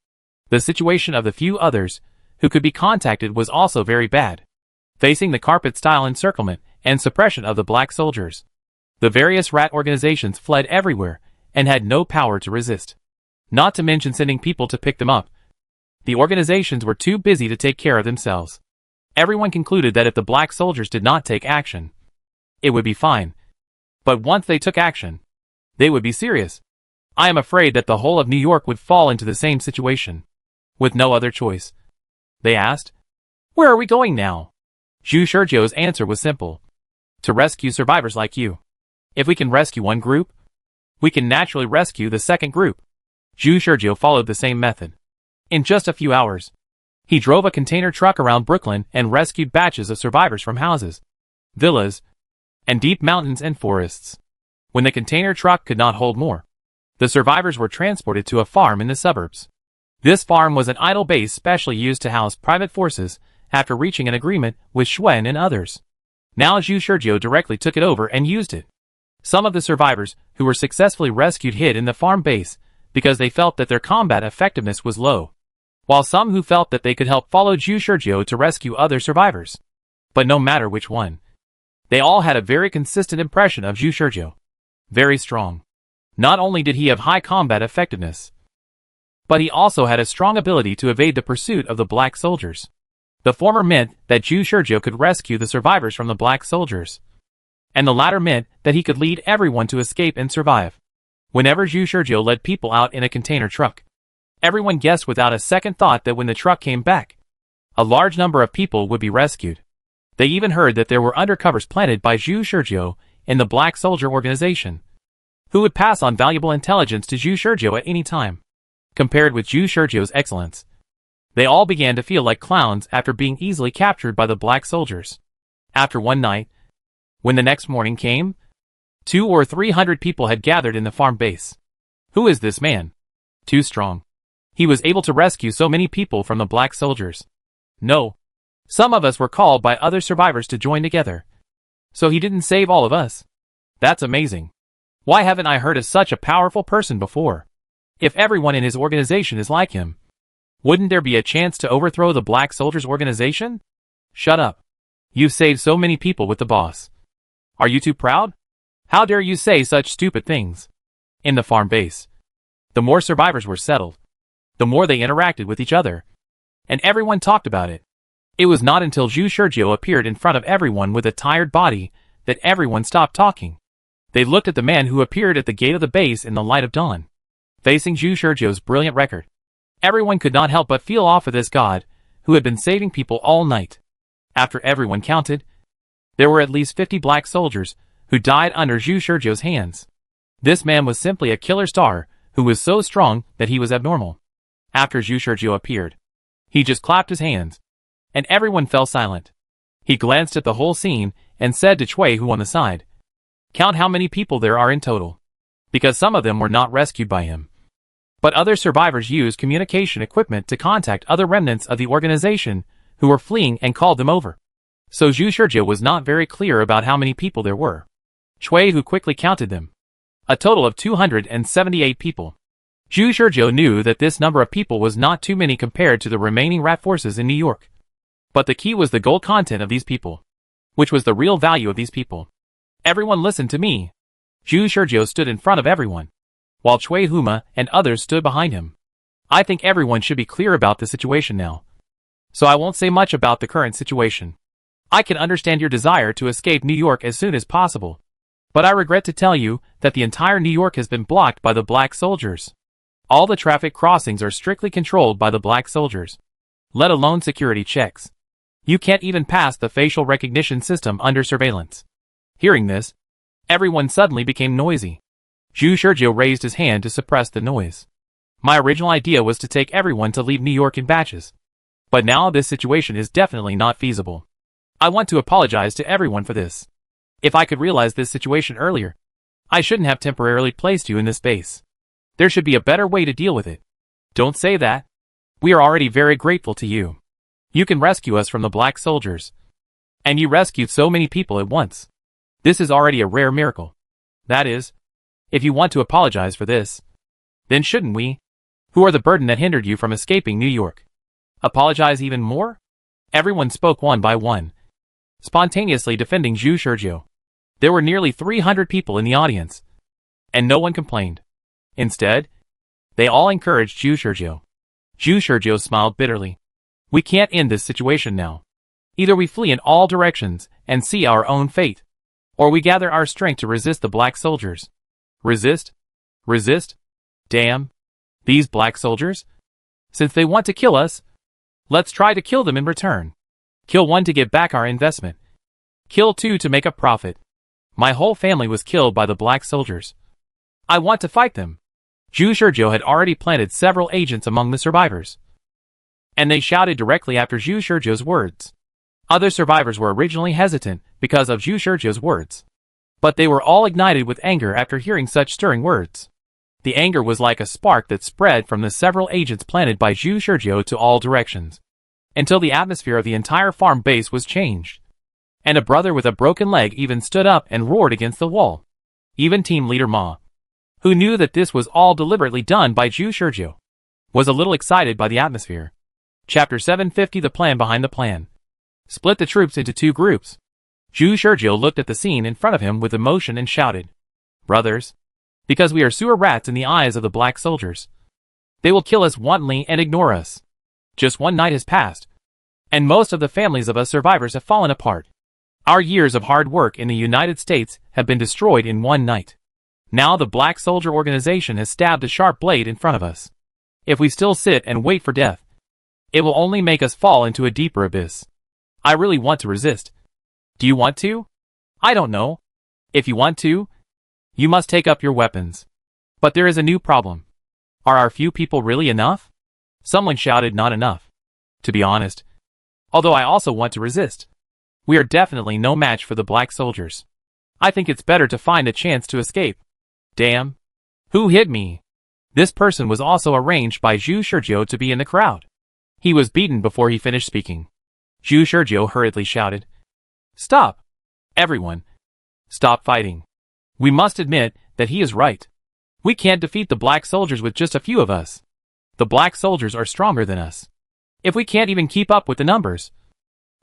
The situation of the few others who could be contacted was also very bad, facing the carpet-style encirclement and suppression of the black soldiers. The various rat organizations fled everywhere and had no power to resist. Not to mention sending people to pick them up. The organizations were too busy to take care of themselves. Everyone concluded that if the black soldiers did not take action, it would be fine. But once they took action, they would be serious. I am afraid that the whole of New York would fall into the same situation. With no other choice. They asked, where are we going now? Zhu Shurjiu's answer was simple. To rescue survivors like you. If we can rescue one group, we can naturally rescue the second group. Zhu Shurjiu followed the same method. In just a few hours, he drove a container truck around Brooklyn and rescued batches of survivors from houses, villas, and deep mountains and forests. When the container truck could not hold more, the survivors were transported to a farm in the suburbs. This farm was an idle base specially used to house private forces after reaching an agreement with Xuan and others. Now Zhu Shurjiu directly took it over and used it. Some of the survivors who were successfully rescued hid in the farm base because they felt that their combat effectiveness was low, while some who felt that they could help followed Zhu Shurjiu to rescue other survivors. But no matter which one, they all had a very consistent impression of Zhu Shurjiu. Very strong. Not only did he have high combat effectiveness, but he also had a strong ability to evade the pursuit of the black soldiers. The former meant that Zhu Shurjiu could rescue the survivors from the black soldiers, and the latter meant that he could lead everyone to escape and survive. Whenever Zhu Shurjiu led people out in a container truck, everyone guessed without a second thought that when the truck came back, a large number of people would be rescued. They even heard that there were undercovers planted by Zhu Shurjiu in the Black Soldier organization, who would pass on valuable intelligence to Zhu Shurjiu at any time. Compared with Zhu Shurjiu's excellence, they all began to feel like clowns after being easily captured by the black soldiers. After one night, when the next morning came, 200 or 300 people had gathered in the farm base. Who is this man? Too strong. He was able to rescue so many people from the black soldiers. No. Some of us were called by other survivors to join together. So he didn't save all of us. That's amazing. Why haven't I heard of such a powerful person before? If everyone in his organization is like him, wouldn't there be a chance to overthrow the black soldiers organization? Shut up. You've saved so many people with the boss. Are you too proud? How dare you say such stupid things? In the farm base, the more survivors were settled, the more they interacted with each other, and everyone talked about it. It was not until Zhu Shurjiu appeared in front of everyone with a tired body that everyone stopped talking. They looked at the man who appeared at the gate of the base in the light of dawn. Facing Zhu Shurjiu's brilliant record, Everyone could not help but feel awe for this god, who had been saving people all night. After everyone counted, there were at least 50 black soldiers who died under Zhu Shizhou's hands. This man was simply a killer star who was so strong that he was abnormal. After Zhu Shizhou appeared, he just clapped his hands, and everyone fell silent. He glanced at the whole scene and said to Cui Hu on the side, "Count how many people there are in total," because some of them were not rescued by him. But other survivors used communication equipment to contact other remnants of the organization who were fleeing and called them over. So Zhu Shizhou was not very clear about how many people there were. Cui Hu quickly counted them. A total of 278 people. Zhu Shizhou knew that this number of people was not too many compared to the remaining rat forces in New York. But the key was the gold content of these people, which was the real value of these people. Everyone listened to me. Zhu Shizhou stood in front of everyone, while Cui Huma and others stood behind him. I think everyone should be clear about the situation now. So I won't say much about the current situation. I can understand your desire to escape New York as soon as possible. But I regret to tell you that the entire New York has been blocked by the black soldiers. All the traffic crossings are strictly controlled by the black soldiers, let alone security checks. You can't even pass the facial recognition system under surveillance. Hearing this, everyone suddenly became noisy. Zhu Shizhou raised his hand to suppress the noise. My original idea was to take everyone to leave New York in batches. But now this situation is definitely not feasible. I want to apologize to everyone for this. If I could realize this situation earlier, I shouldn't have temporarily placed you in this base. There should be a better way to deal with it. Don't say that. We are already very grateful to you. You can rescue us from the black soldiers. And you rescued so many people at once. This is already a rare miracle. That is, if you want to apologize for this, then shouldn't we, who are the burden that hindered you from escaping New York, apologize even more? Everyone spoke one by one, spontaneously defending Zhu Shizhou. There were nearly 300 people in the audience, and no one complained. Instead, they all encouraged Zhu Shizhou. Zhu Shizhou smiled bitterly. We can't end this situation now. Either we flee in all directions and see our own fate, or we gather our strength to resist the black soldiers. Resist? Resist? Damn. These black soldiers? Since they want to kill us, let's try to kill them in return. Kill one to get back our investment. Kill two to make a profit. My whole family was killed by the black soldiers. I want to fight them. Zhu Shizhou had already planted several agents among the survivors, and they shouted directly after Zhu Shizhou's words. Other survivors were originally hesitant because of Zhu Shizhou's words, but they were all ignited with anger after hearing such stirring words. The anger was like a spark that spread from the several agents planted by Zhu Shizhou to all directions, until the atmosphere of the entire farm base was changed. And a brother with a broken leg even stood up and roared against the wall. Even team leader Ma, who knew that this was all deliberately done by Zhu Shizhou, was a little excited by the atmosphere. Chapter 750 The Plan Behind the Plan. Split the troops into two groups. Zhu Shizhou looked at the scene in front of him with emotion and shouted, "Brothers, because we are sewer rats in the eyes of the black soldiers, they will kill us wantonly and ignore us. Just one night has passed, and most of the families of us survivors have fallen apart. Our years of hard work in the United States have been destroyed in one night. Now the black soldier organization has stabbed a sharp blade in front of us. If we still sit and wait for death, it will only make us fall into a deeper abyss. I really want to resist. Do you want to? I don't know. If you want to, you must take up your weapons. But there is a new problem. Are our few people really enough?" Someone shouted, "Not enough. To be honest, although I also want to resist, we are definitely no match for the black soldiers. I think it's better to find a chance to escape." Damn. Who hit me? This person was also arranged by Zhu Shizhou to be in the crowd. He was beaten before he finished speaking. Zhu Shizhou hurriedly shouted, "Stop! Everyone! Stop fighting! We must admit that he is right. We can't defeat the black soldiers with just a few of us. The black soldiers are stronger than us. If we can't even keep up with the numbers,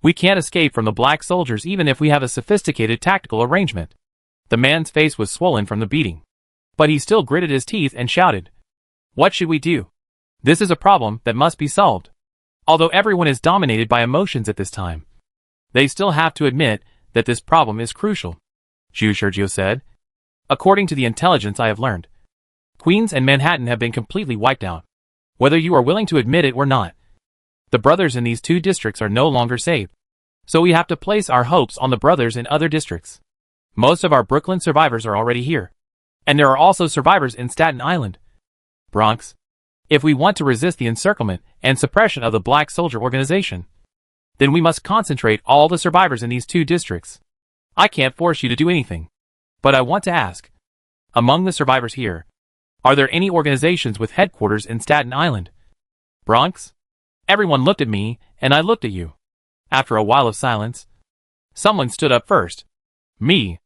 we can't escape from the black soldiers even if we have a sophisticated tactical arrangement." The man's face was swollen from the beating, but he still gritted his teeth and shouted, "What should we do? This is a problem that must be solved." Although everyone is dominated by emotions at this time, they still have to admit that this problem is crucial. Zhu Shizhou said, "According to the intelligence I have learned, Queens and Manhattan have been completely wiped out. whether you are willing to admit it or not. The brothers in these two districts are no longer safe. So we have to place our hopes on the brothers in other districts. Most of our Brooklyn survivors are already here. And there are also survivors in Staten Island, Bronx. If we want to resist the encirclement and suppression of the Black Soldier Organization, then we must concentrate all the survivors in these two districts. I can't force you to do anything. But I want to ask, among the survivors here, are there any organizations with headquarters in Staten Island, Bronx? Everyone looked at me, and I looked at you. After a while of silence, someone stood up first. Me.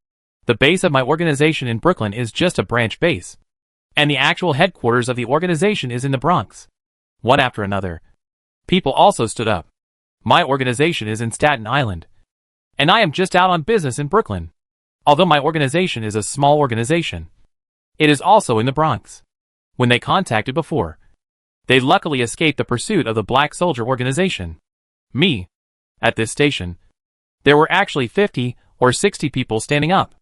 The base of my organization in Brooklyn is just a branch base. And the actual headquarters of the organization is in the Bronx. One after another, people also stood up. My organization is in Staten Island. And I am just out on business in Brooklyn. Although my organization is a small organization, it is also in the Bronx. When they contacted before, they luckily escaped the pursuit of the Black Soldier Organization. Me. At this station, there were actually 50 or 60 people standing up.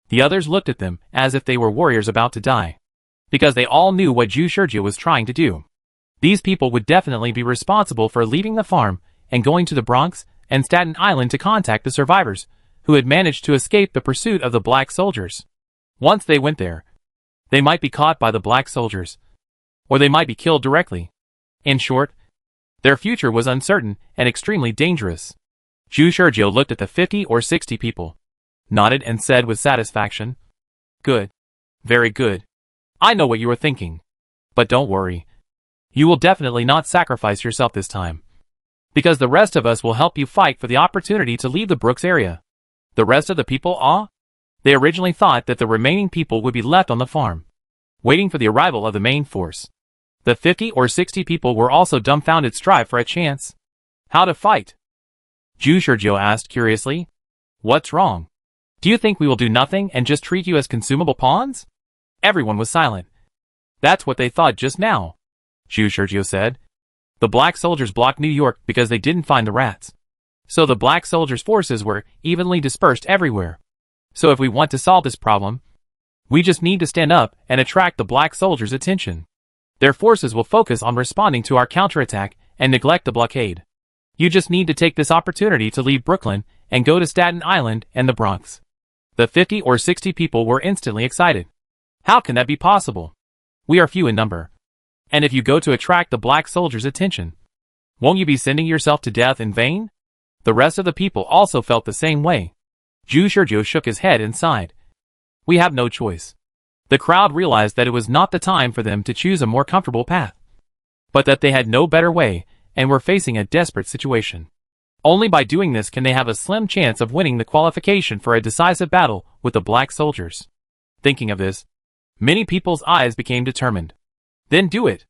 The others looked at them as if they were warriors about to die, because they all knew what Jew Sergio was trying to do. These people would definitely be responsible for leaving the farm and going to the Bronx and Staten Island to contact the survivors who had managed to escape the pursuit of the Black Soldiers. Once they went there, they might be caught by the Black Soldiers, or they might be killed directly. In short, their future was uncertain and extremely dangerous. Jew Sergio looked at the 50 or 60 people, nodded and said with satisfaction, "Good. Very good. I know what you are thinking. But don't worry. You will definitely not sacrifice yourself this time. Because the rest of us will help you fight for the opportunity to leave the Brooks area." The rest of the people, they originally thought that the remaining people would be left on the farm, waiting for the arrival of the main force. The 50 or 60 people were also dumbfounded, strive for a chance. How to fight? Jew Sergio asked curiously. What's wrong? Do you think we will do nothing and just treat you as consumable pawns? Everyone was silent. That's what they thought just now, Jew Sergio said. The Black Soldiers blocked New York because they didn't find the rats. So the Black Soldiers' forces were evenly dispersed everywhere. So if we want to solve this problem, we just need to stand up and attract the Black Soldiers' attention. Their forces will focus on responding to our counterattack and neglect the blockade. You just need to take this opportunity to leave Brooklyn and go to Staten Island and the Bronx. The 50 or 60 people were instantly excited. How can that be possible? We are few in number. And if you go to attract the Black Soldiers' attention, won't you be sending yourself to death in vain? The rest of the people also felt the same way. Jew Sergio shook his head and sighed. We have no choice. The crowd realized that it was not the time for them to choose a more comfortable path, but that they had no better way and were facing a desperate situation. Only by doing this can they have a slim chance of winning the qualification for a decisive battle with the Black Soldiers. Thinking of this, many people's eyes became determined. Then do it.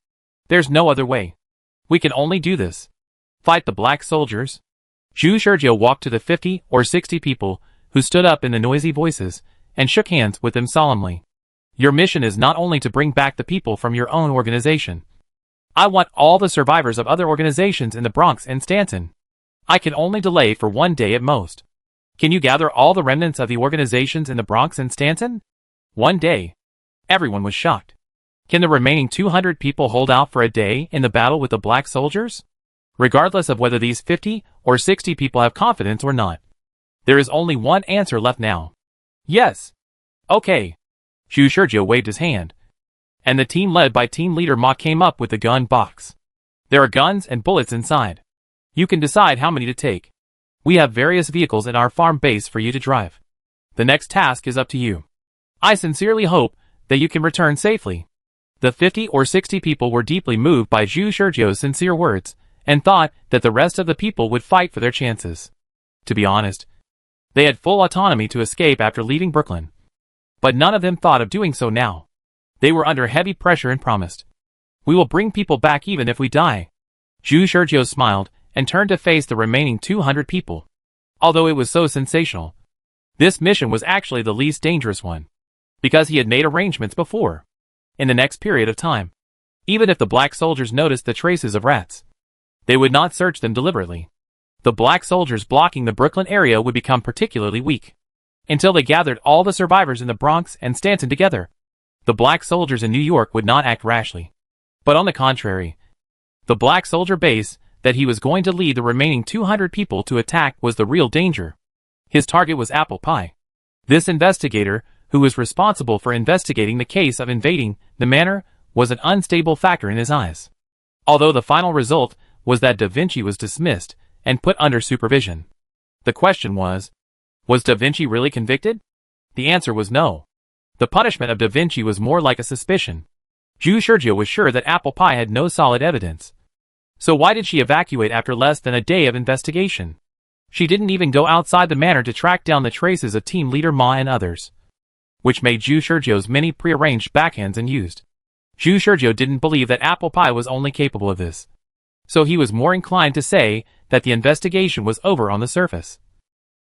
There's no other way. We can only do this. Fight the Black Soldiers. Jew Sergio walked to the 50 or 60 people who stood up in the noisy voices and shook hands with them solemnly. Your mission is not only to bring back the people from your own organization. I want all the survivors of other organizations in the Bronx and Stanton. I can only delay for 1 day at most. Can you gather all the remnants of the organizations in the Bronx and Stanton? 1 day. Everyone was shocked. Can the remaining 200 people hold out for a day in the battle with the Black Soldiers? Regardless of whether these 50 or 60 people have confidence or not, there is only one answer left now. Yes. Okay. Jew Sergio waved his hand, and the team led by team leader Ma came up with the gun box. There are guns and bullets inside. You can decide how many to take. We have various vehicles in our farm base for you to drive. The next task is up to you. I sincerely hope that you can return safely. The 50 or 60 people were deeply moved by Jew Sergio's sincere words and thought that the rest of the people would fight for their chances. To be honest, they had full autonomy to escape after leaving Brooklyn. But none of them thought of doing so now. They were under heavy pressure and promised, "We will bring people back even if we die." Jew Sergio smiled and turned to face the remaining 200 people. Although it was so sensational, this mission was actually the least dangerous one, because he had made arrangements before. In the next period of time, even if the Black Soldiers noticed the traces of rats, they would not search them deliberately. The Black Soldiers blocking the Brooklyn area would become particularly weak, until they gathered all the survivors in the Bronx and Stanton together. The Black Soldiers in New York would not act rashly, but on the contrary, The black soldier base that he was going to lead the remaining 200 people to attack was the real danger. His target was Apple Pie. This investigator, who was responsible for investigating the case of invading the manor, was an unstable factor in his eyes. Although the final result was that Da Vinci was dismissed and put under supervision. The question was Da Vinci really convicted? The answer was no. The punishment of Da Vinci was more like a suspicion. Zhu Shizhou was sure that Apple Pie had no solid evidence. So why did she evacuate after less than a day of investigation? She didn't even go outside the manor to track down the traces of team leader Ma and others, which made Zhu Shizhou's many prearranged backhands unused. Zhu Shizhou didn't believe that Apple Pie was only capable of this. So he was more inclined to say that the investigation was over on the surface.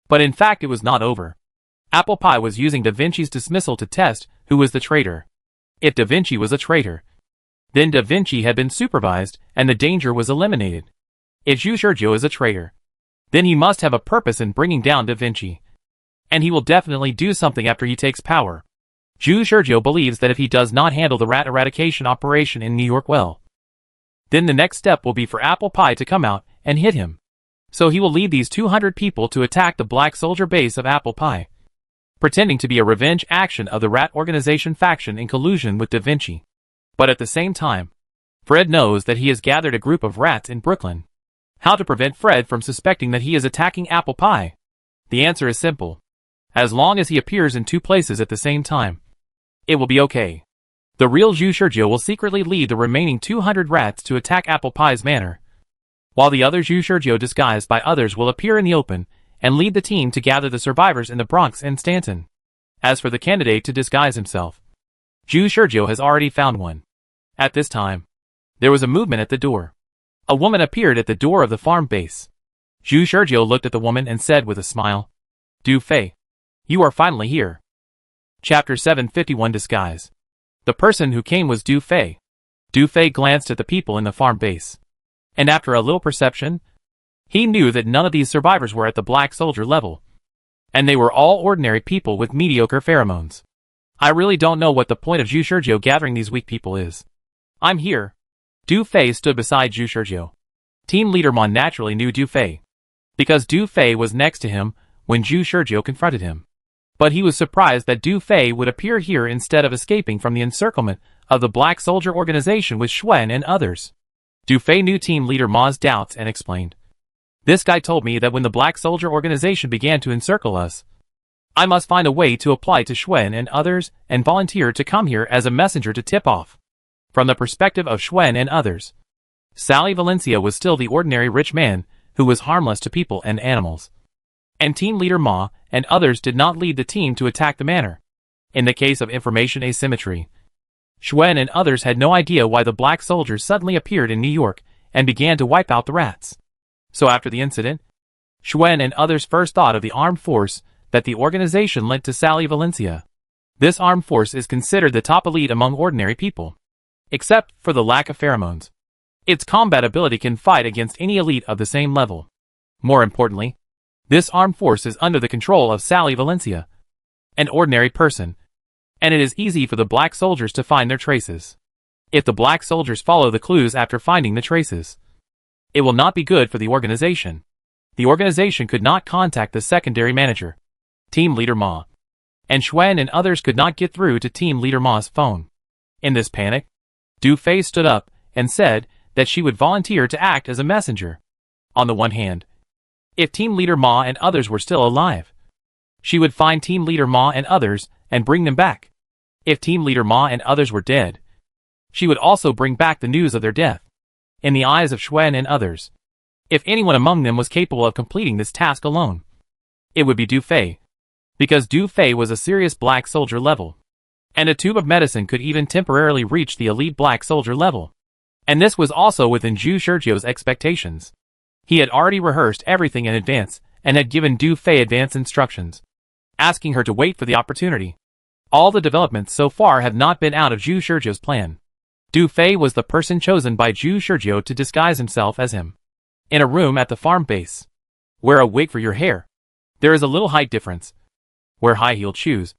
But in fact it was not over. Apple Pie was using Da Vinci's dismissal to test who was the traitor. If Da Vinci was a traitor, then Da Vinci had been supervised and the danger was eliminated. If Zhu Shizhou is a traitor, then he must have a purpose in bringing down Da Vinci. And he will definitely do something after he takes power. Zhu Shizhou believes that if he does not handle the rat eradication operation in New York well, then the next step will be for Apple Pie to come out and hit him. So he will lead these 200 people to attack the black soldier base of Apple Pie, pretending to be a revenge action of the rat organization faction in collusion with Da Vinci. But at the same time, Fred knows that he has gathered a group of rats in Brooklyn. How to prevent Fred from suspecting that he is attacking Apple Pie? The answer is simple. As long as he appears in two places at the same time, it will be okay. The real Zhu Shizhou will secretly lead the remaining 200 rats to attack Apple Pie's manor, while the other Zhu Shizhou disguised by others will appear in the open and lead the team to gather the survivors in the Bronx and Stanton. As for the candidate to disguise himself, Zhu Shizhou has already found one. At this time, there was a movement at the door. A woman appeared at the door of the farm base. Zhu Shizhou looked at the woman and said with a smile, "Du Fei, you are finally here." Chapter 751 Disguise. The person who came was Du Fei. Du Fei glanced at the people in the farm base, and after a little perception, he knew that none of these survivors were at the black soldier level, and they were all ordinary people with mediocre pheromones. I really don't know what the point of Zhu Shizhou gathering these weak people is. I'm here. Du Fei stood beside Zhu Shizhou. Team leader Ma naturally knew Du Fei, because Du Fei was next to him when Zhu Shizhou confronted him. But he was surprised that Du Fei would appear here instead of escaping from the encirclement of the Black Soldier organization with Xuan and others. Du Fei knew team leader Ma's doubts and explained, "This guy told me that when the Black Soldier organization began to encircle us, I must find a way to apply to Xuan and others and volunteer to come here as a messenger to tip off." From the perspective of Xuan and others, Sally Valencia was still the ordinary rich man who was harmless to people and animals. And team leader Ma and others did not lead the team to attack the manor. In the case of information asymmetry, Xuan and others had no idea why the black soldiers suddenly appeared in New York and began to wipe out the rats. So after the incident, Xuan and others first thought of the armed force that the organization lent to Sally Valencia. This armed force is considered the top elite among ordinary people, except for the lack of pheromones. Its combat ability can fight against any elite of the same level. More importantly, this armed force is under the control of Sally Valencia, an ordinary person, and it is easy for the black soldiers to find their traces. If the black soldiers follow the clues after finding the traces, it will not be good for the organization. The organization could not contact the secondary manager, team leader Ma, and Xuan and others could not get through to team leader Ma's phone. In this panic, Du Fei stood up and said that she would volunteer to act as a messenger. On the one hand, if team leader Ma and others were still alive, she would find team leader Ma and others and bring them back. If team leader Ma and others were dead, she would also bring back the news of their death. In the eyes of Xuan and others, if anyone among them was capable of completing this task alone, it would be Du Fei, because Du Fei was a serious black soldier level, and a tube of medicine could even temporarily reach the elite black soldier level. And this was also within Zhu Shizhou's expectations. He had already rehearsed everything in advance and had given Du Fei advance instructions, asking her to wait for the opportunity. All the developments so far have not been out of Zhu Shizhou's plan. Du Fei was the person chosen by Zhu Shizhou to disguise himself as him. In a room at the farm base, wear a wig for your hair. There is a little height difference. Wear high-heeled shoes.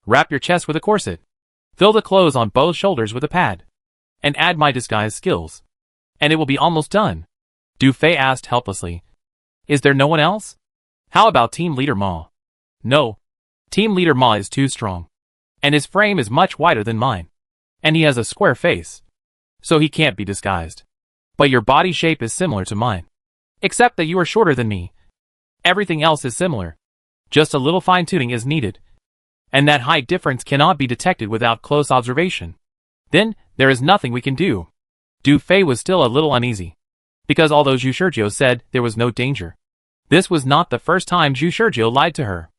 Wrap your chest with a corset. Fill the clothes on both shoulders with a pad. And add my disguise skills. And it will be almost done. Du Fei asked helplessly. Is there no one else? How about Team Leader Ma? No. Team Leader Ma is too strong. And his frame is much wider than mine. And he has a square face. So he can't be disguised. But your body shape is similar to mine. Except that you are shorter than me. Everything else is similar. Just a little fine-tuning is needed. And that height difference cannot be detected without close observation. Then, there is nothing we can do. Du Fei was still a little uneasy. Because although Zhu Shizhou said there was no danger, this was not the first time Zhu Shizhou lied to her.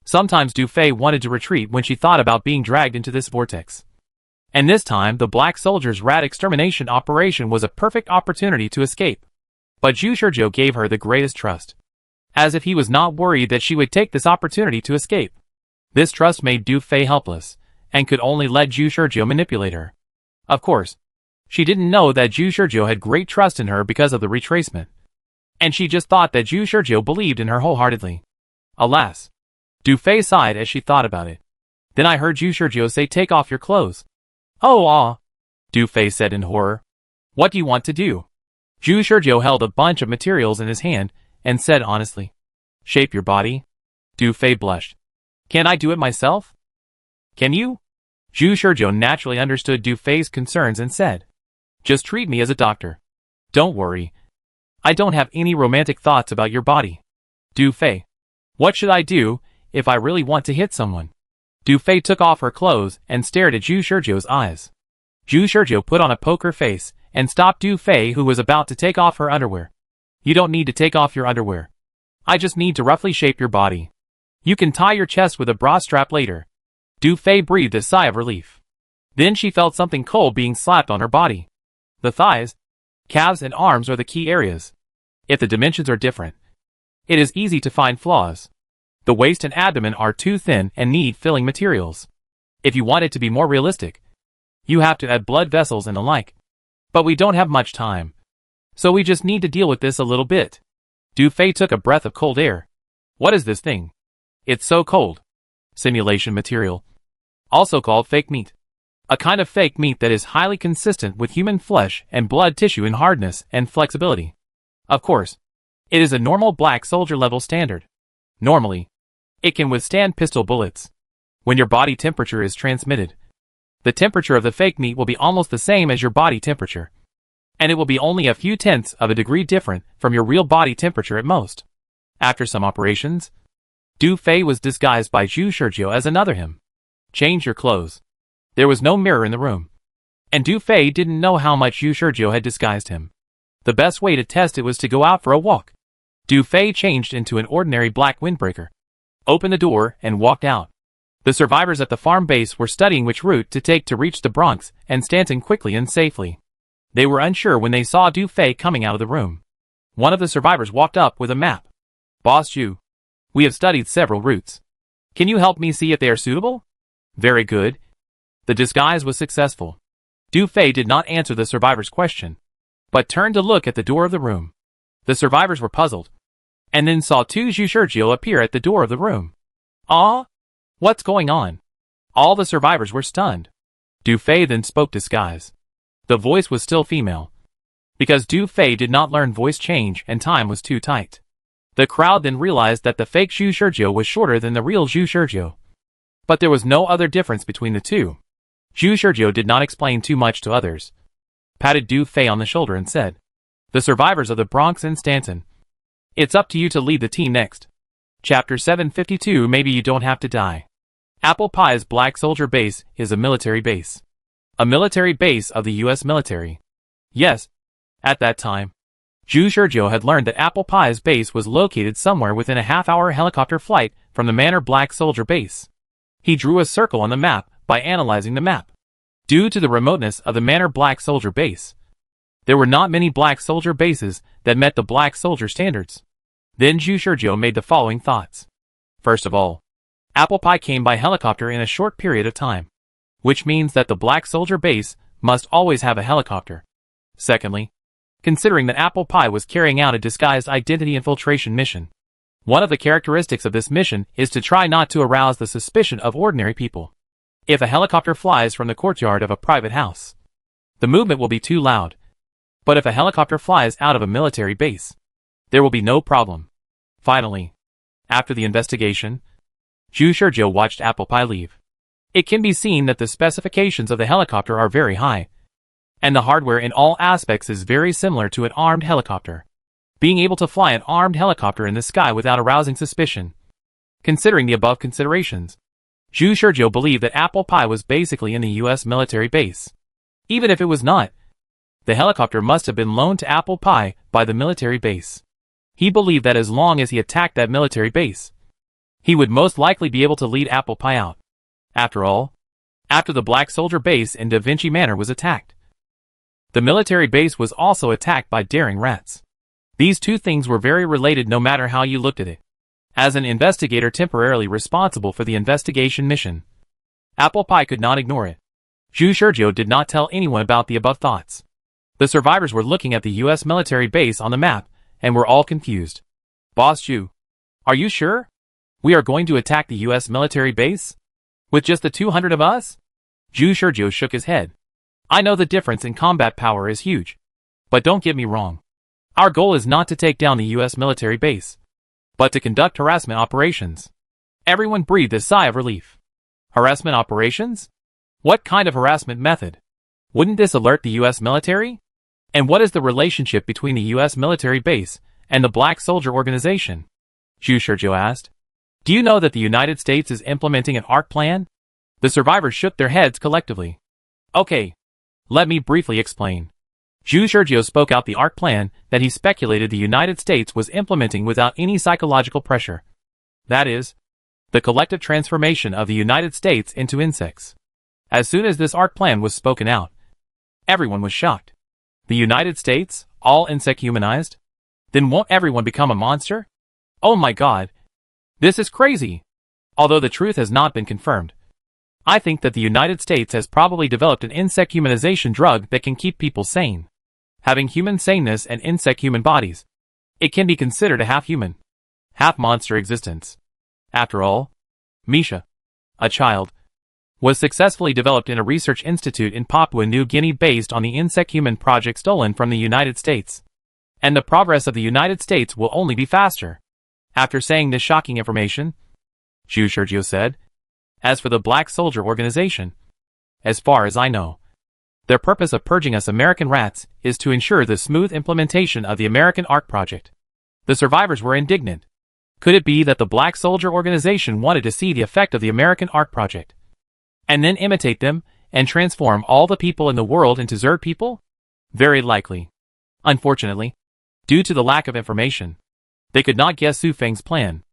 Sometimes Du Fei wanted to retreat when she thought about being dragged into this vortex. And this time, the Black Soldier's rat extermination operation was a perfect opportunity to escape. But Zhu Shizhou gave her the greatest trust. As if he was not worried that she would take this opportunity to escape. This trust made Du Fei helpless, and could only let Zhu Shizhou manipulate her. Of course, she didn't know that Zhu Shizhou had great trust in her because of the retracement. And she just thought that Zhu Shizhou believed in her wholeheartedly. Alas! Du Fei sighed as she thought about it. Then I heard Zhu Shizhou say, take off your clothes. Oh, Du Fei said in horror. What do you want to do? Zhu Shizhou held a bunch of materials in his hand, and said honestly. Shape your body? Du Fei blushed. Can't I do it myself? Can you? Zhu Shizhou naturally understood Du Fei's concerns and said. Just treat me as a doctor. Don't worry. I don't have any romantic thoughts about your body. Du Fei. What should I do, if I really want to hit someone? Du Fei took off her clothes and stared at Zhu Shizhou's eyes. Zhu Shizhou put on a poker face and stopped Du Fei, who was about to take off her underwear. You don't need to take off your underwear. I just need to roughly shape your body. You can tie your chest with a bra strap later. Du Fei breathed a sigh of relief. Then she felt something cold being slapped on her body. The thighs, calves and arms are the key areas. If the dimensions are different, it is easy to find flaws. The waist and abdomen are too thin and need filling materials. If you want it to be more realistic, you have to add blood vessels and the like. But we don't have much time. So we just need to deal with this a little bit. Du Fei took a breath of cold air. What is this thing? It's so cold. Simulation material. Also called fake meat. A kind of fake meat that is highly consistent with human flesh and blood tissue in hardness and flexibility. Of course, it is a normal Black Soldier level standard. Normally, it can withstand pistol bullets. When your body temperature is transmitted, the temperature of the fake meat will be almost the same as your body temperature. And it will be only a few tenths of a degree different from your real body temperature at most. After some operations, Du Fei was disguised by Zhu Shizhou as another him. Change your clothes. There was no mirror in the room. And Du Fei didn't know how much Zhu Shizhou had disguised him. The best way to test it was to go out for a walk. Du Fei changed into an ordinary black windbreaker, opened the door, and walked out. The survivors at the farm base were studying which route to take to reach the Bronx and Stanton quickly and safely. They were unsure when they saw Du Fei coming out of the room. One of the survivors walked up with a map. Boss Zhu, we have studied several routes. Can you help me see if they are suitable? Very good. The disguise was successful. Du Fei did not answer the survivor's question, but turned to look at the door of the room. The survivors were puzzled, and then saw two Zhu Shizhou appear at the door of the room. Ah? What's going on? All the survivors were stunned. Du Fei then spoke disguise. The voice was still female. Because Du Fei did not learn voice change and time was too tight. The crowd then realized that the fake Zhu Shizhou was shorter than the real Zhu Shizhou. But there was no other difference between the two. Zhu Shizhou did not explain too much to others. Patted Du Fei on the shoulder and said, the survivors of the Bronx and Stanton. It's up to you to lead the team next. Chapter 752. Maybe you don't have to die. Apple Pie's Black Soldier Base is a military base. A military base of the U.S. military. Yes. At that time, Zhu Shizhou had learned that Apple Pie's base was located somewhere within a half-hour helicopter flight from the Manor Black Soldier Base. He drew a circle on the map by analyzing the map. Due to the remoteness of the Manor Black Soldier Base, there were not many Black Soldier bases that met the Black Soldier standards. Then Zhu Shizhou made the following thoughts. First of all, Apple Pie came by helicopter in a short period of time, which means that the Black Soldier Base must always have a helicopter. Secondly, considering that Apple Pie was carrying out a disguised identity infiltration mission, one of the characteristics of this mission is to try not to arouse the suspicion of ordinary people. If a helicopter flies from the courtyard of a private house, the movement will be too loud, But if a helicopter flies out of a military base, there will be no problem. Finally, after the investigation, Zhu Shizhou watched Apple Pie leave. It can be seen that the specifications of the helicopter are very high, and the hardware in all aspects is very similar to an armed helicopter. Being able to fly an armed helicopter in the sky without arousing suspicion. Considering the above considerations, Zhu Shizhou believed that Apple Pie was basically in the US military base. Even if it was not, the helicopter must have been loaned to Apple Pie by the military base. He believed that as long as he attacked that military base, he would most likely be able to lead Apple Pie out. After all, after the Black Soldier base in Da Vinci Manor was attacked, the military base was also attacked by daring rats. These two things were very related no matter how you looked at it. As an investigator temporarily responsible for the investigation mission, Apple Pie could not ignore it. Zhu Shizhou did not tell anyone about the above thoughts. The survivors were looking at the US military base on the map and were all confused. Boss Zhu, are you sure? We are going to attack the US military base? With just the 200 of us? Zhu Shizhou shook his head. I know the difference in combat power is huge. But don't get me wrong. Our goal is not to take down the US military base, but to conduct harassment operations. Everyone breathed a sigh of relief. Harassment operations? What kind of harassment method? Wouldn't this alert the US military? And what is the relationship between the US military base and the Black Soldier organization? Zhu Shizhou asked. Do you know that the United States is implementing an ARC plan? The survivors shook their heads collectively. Okay, let me briefly explain. Zhu Shizhou spoke out the ARC plan that he speculated the United States was implementing without any psychological pressure. That is, the collective transformation of the United States into insects. As soon as this ARC plan was spoken out, everyone was shocked. The United States, all insect humanized? Then won't everyone become a monster? Oh my god. This is crazy. Although the truth has not been confirmed, I think that the United States has probably developed an insect humanization drug that can keep people sane. Having human saneness and insect human bodies, it can be considered a half-human, half-monster existence. After all, Misha, a child, was successfully developed in a research institute in Papua New Guinea based on the insect-human project stolen from the United States. And the progress of the United States will only be faster. After saying this shocking information, Zhu Shizhou said, as for the Black Soldier organization, as far as I know, their purpose of purging us American rats is to ensure the smooth implementation of the American ARC project. The survivors were indignant. Could it be that the Black Soldier organization wanted to see the effect of the American ARC project, and then imitate them and transform all the people in the world into Zerg people? Very likely. Unfortunately, due to the lack of information, they could not guess Su Feng's plan.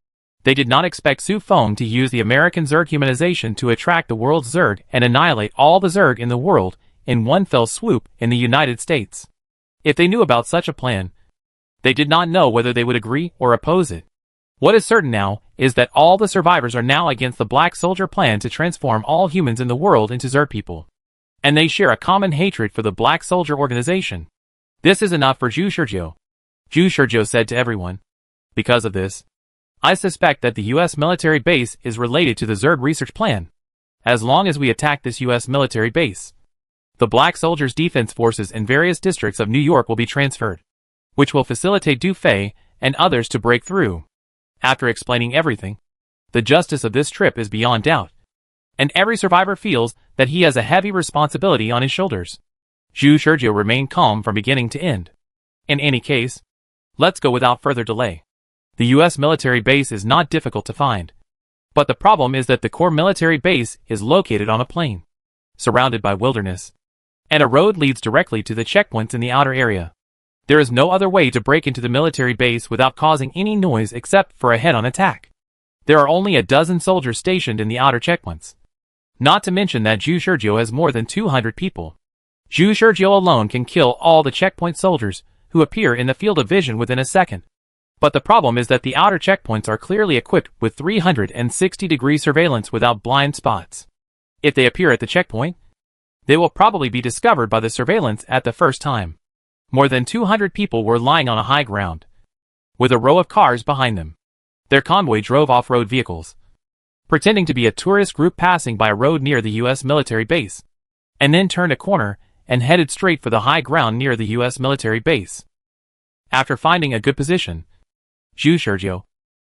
They did not expect Su Feng to use the American Zerg humanization to attract the world's Zerg and annihilate all the Zerg in the world in one fell swoop in the United States. If they knew about such a plan, they did not know whether they would agree or oppose it. What is certain now is that all the survivors are now against the Black Soldier plan to transform all humans in the world into Zerg people. And they share a common hatred for the Black Soldier organization. This is enough for Zhu Shizhou. Zhu Shizhou said to everyone. Because of this, I suspect that the US military base is related to the Zerg research plan. As long as we attack this US military base, the Black Soldiers' defense forces in various districts of New York will be transferred, which will facilitate Du Fei and others to break through. After explaining everything, the justice of this trip is beyond doubt, and every survivor feels that he has a heavy responsibility on his shoulders. Zhu Shizhou remained calm from beginning to end. In any case, let's go without further delay. The US military base is not difficult to find, but the problem is that the core military base is located on a plain, surrounded by wilderness, and a road leads directly to the checkpoints in the outer area. There is no other way to break into the military base without causing any noise except for a head-on attack. There are only a dozen soldiers stationed in the outer checkpoints. Not to mention that Zhu Shizhou has more than 200 people. Zhu Shizhou alone can kill all the checkpoint soldiers who appear in the field of vision within a second. But the problem is that the outer checkpoints are clearly equipped with 360-degree surveillance without blind spots. If they appear at the checkpoint, they will probably be discovered by the surveillance at the first time. More than 200 people were lying on a high ground, with a row of cars behind them. Their convoy drove off-road vehicles, pretending to be a tourist group passing by a road near the US military base, and then turned a corner and headed straight for the high ground near the US military base. After finding a good position, Zhu Shizhou,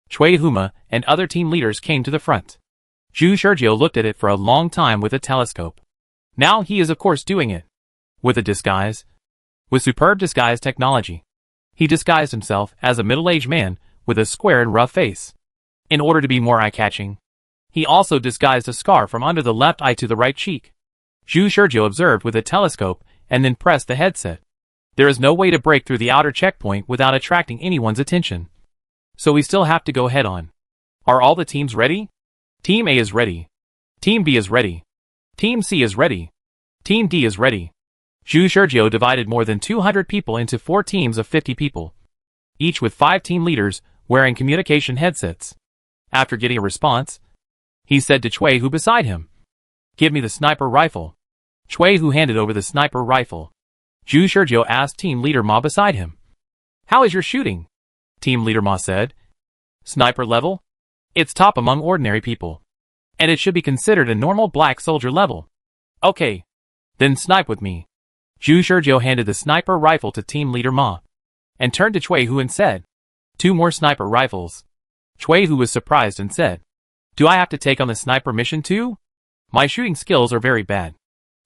Cui Huma, and other team leaders came to the front. Zhu Shizhou looked at it for a long time with a telescope. Now he is of course doing it. With a disguise. With superb disguise technology. He disguised himself as a middle-aged man with a square and rough face. In order to be more eye-catching, he also disguised a scar from under the left eye to the right cheek. Zhu Shizhou observed with a telescope and then pressed the headset. There is no way to break through the outer checkpoint without attracting anyone's attention. So we still have to go head on. Are all the teams ready? Team A is ready. Team B is ready. Team C is ready. Team D is ready. Zhu Shizhou divided more than 200 people into 4 teams of 50 people, each with 5 team leaders wearing communication headsets. After getting a response, he said to Cui Hu beside him, "Give me the sniper rifle." Cui Hu handed over the sniper rifle. Zhu Shizhou asked team leader Ma beside him, "How is your shooting?" Team leader Ma said, "Sniper level? It's top among ordinary people. And it should be considered a normal black soldier level." "Okay. Then snipe with me." Zhu Shizhou handed the sniper rifle to team leader Ma, and turned to Cui Hu and said, "2 more sniper rifles." Cui Hu was surprised and said, "Do I have to take on the sniper mission too? My shooting skills are very bad."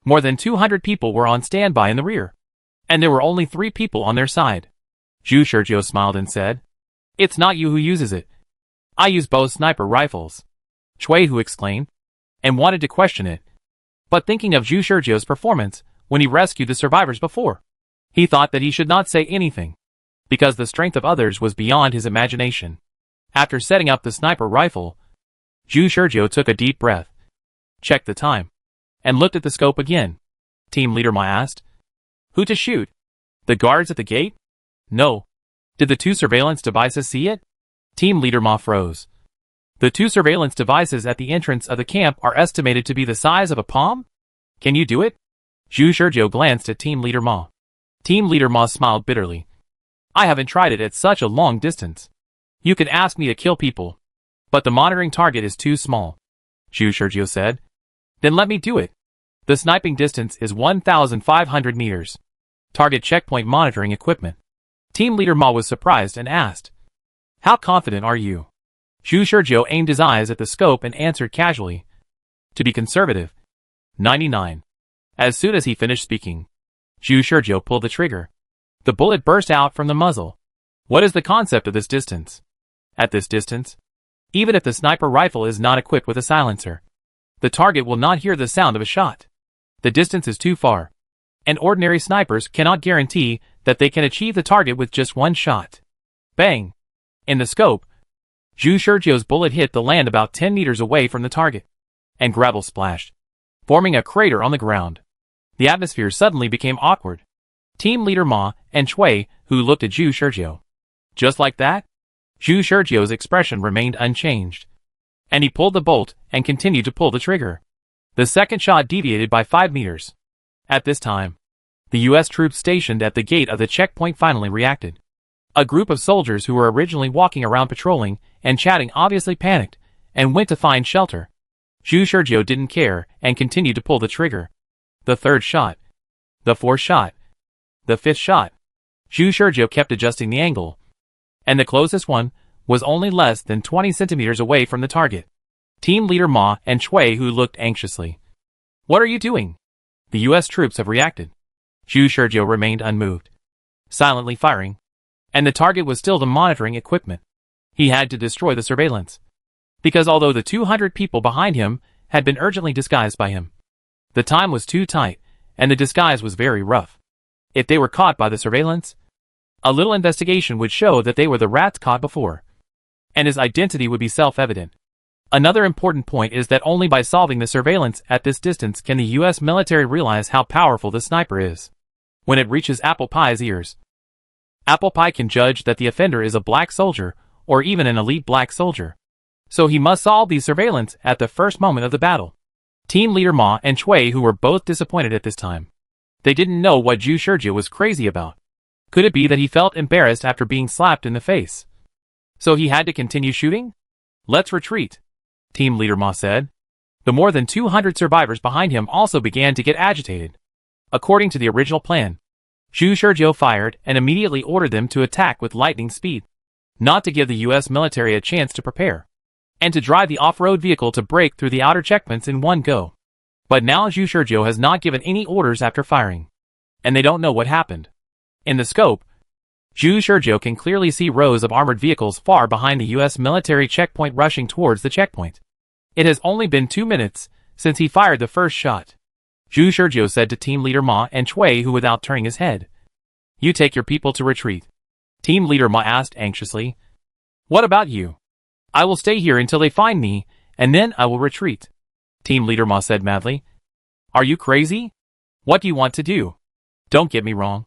More than 200 people were on standby in the rear, and there were only 3 people on their side. Zhu Shizhou smiled and said, "It's not you who uses it. I use both sniper rifles." Cui Hu exclaimed, and wanted to question it. But thinking of Zhu Shizhou's performance when he rescued the survivors before, he thought that he should not say anything, because the strength of others was beyond his imagination. After setting up the sniper rifle, Zhu Shizhou took a deep breath, checked the time, and looked at the scope again. Team leader Ma asked, "Who to shoot? The guards at the gate?" "No. Did the 2 surveillance devices see it?" Team leader Ma froze. "The 2 surveillance devices at the entrance of the camp are estimated to be the size of a palm? Can you do it?" Zhu Shizhou glanced at team leader Ma. Team leader Ma smiled bitterly. "I haven't tried it at such a long distance. You can ask me to kill people, but the monitoring target is too small," Zhu Shizhou said. "Then let me do it. The sniping distance is 1,500 meters. Target checkpoint monitoring equipment." Team leader Ma was surprised and asked, "How confident are you?" Zhu Shizhou aimed his eyes at the scope and answered casually, "To be conservative, 99. As soon as he finished speaking, Zhu Shizhou pulled the trigger. The bullet burst out from the muzzle. What is the concept of this distance? At this distance, even if the sniper rifle is not equipped with a silencer, the target will not hear the sound of a shot. The distance is too far, and ordinary snipers cannot guarantee that they can achieve the target with just one shot. Bang! In the scope, Zhu Shizhou's bullet hit the land about 10 meters away from the target, and gravel splashed, forming a crater on the ground. The atmosphere suddenly became awkward. Team leader Ma and Cui Hu looked at Zhu Shizhou. Just like that, Zhu Shizhou's expression remained unchanged, and he pulled the bolt and continued to pull the trigger. The second shot deviated by 5 meters. At this time, the U.S. troops stationed at the gate of the checkpoint finally reacted. A group of soldiers who were originally walking around patrolling and chatting obviously panicked and went to find shelter. Zhu Shizhou didn't care and continued to pull the trigger. The 3rd shot. The 4th shot. The 5th shot. Zhu Shizhou kept adjusting the angle, and the closest one was only less than 20 centimeters away from the target. Team leader Ma and Cui Hu looked anxiously. "What are you doing?" "The U.S. troops have reacted." Zhu Shizhou remained unmoved, silently firing, and the target was still the monitoring equipment. He had to destroy the surveillance, because although the 200 people behind him had been urgently disguised by him, the time was too tight, and the disguise was very rough. If they were caught by the surveillance, a little investigation would show that they were the rats caught before, and his identity would be self-evident. Another important point is that only by solving the surveillance at this distance can the U.S. military realize how powerful the sniper is. When it reaches Apple Pie's ears, Apple Pie can judge that the offender is a black soldier, or even an elite black soldier. So he must solve the surveillance at the first moment of the battle. Team leader Ma and Cui Hu were both disappointed at this time. They didn't know what Zhu Shizhou was crazy about. Could it be that he felt embarrassed after being slapped in the face? So he had to continue shooting? "Let's retreat," Team leader Ma said. The more than 200 survivors behind him also began to get agitated. According to the original plan, Zhu Shizhou fired and immediately ordered them to attack with lightning speed, not to give the US military a chance to prepare, and to drive the off-road vehicle to break through the outer checkpoints in one go. But now Zhu Shizhou has not given any orders after firing, and they don't know what happened. In the scope, Zhu Shizhou can clearly see rows of armored vehicles far behind the US military checkpoint rushing towards the checkpoint. It has only been 2 minutes since he fired the first shot. Zhu Shizhou said to Team Leader Ma and Cui, who without turning his head, "You take your people to retreat." Team Leader Ma asked anxiously, "What about you?" "I will stay here until they find me, and then I will retreat." Team Leader Ma said madly, "Are you crazy? What do you want to do?" Don't get me wrong.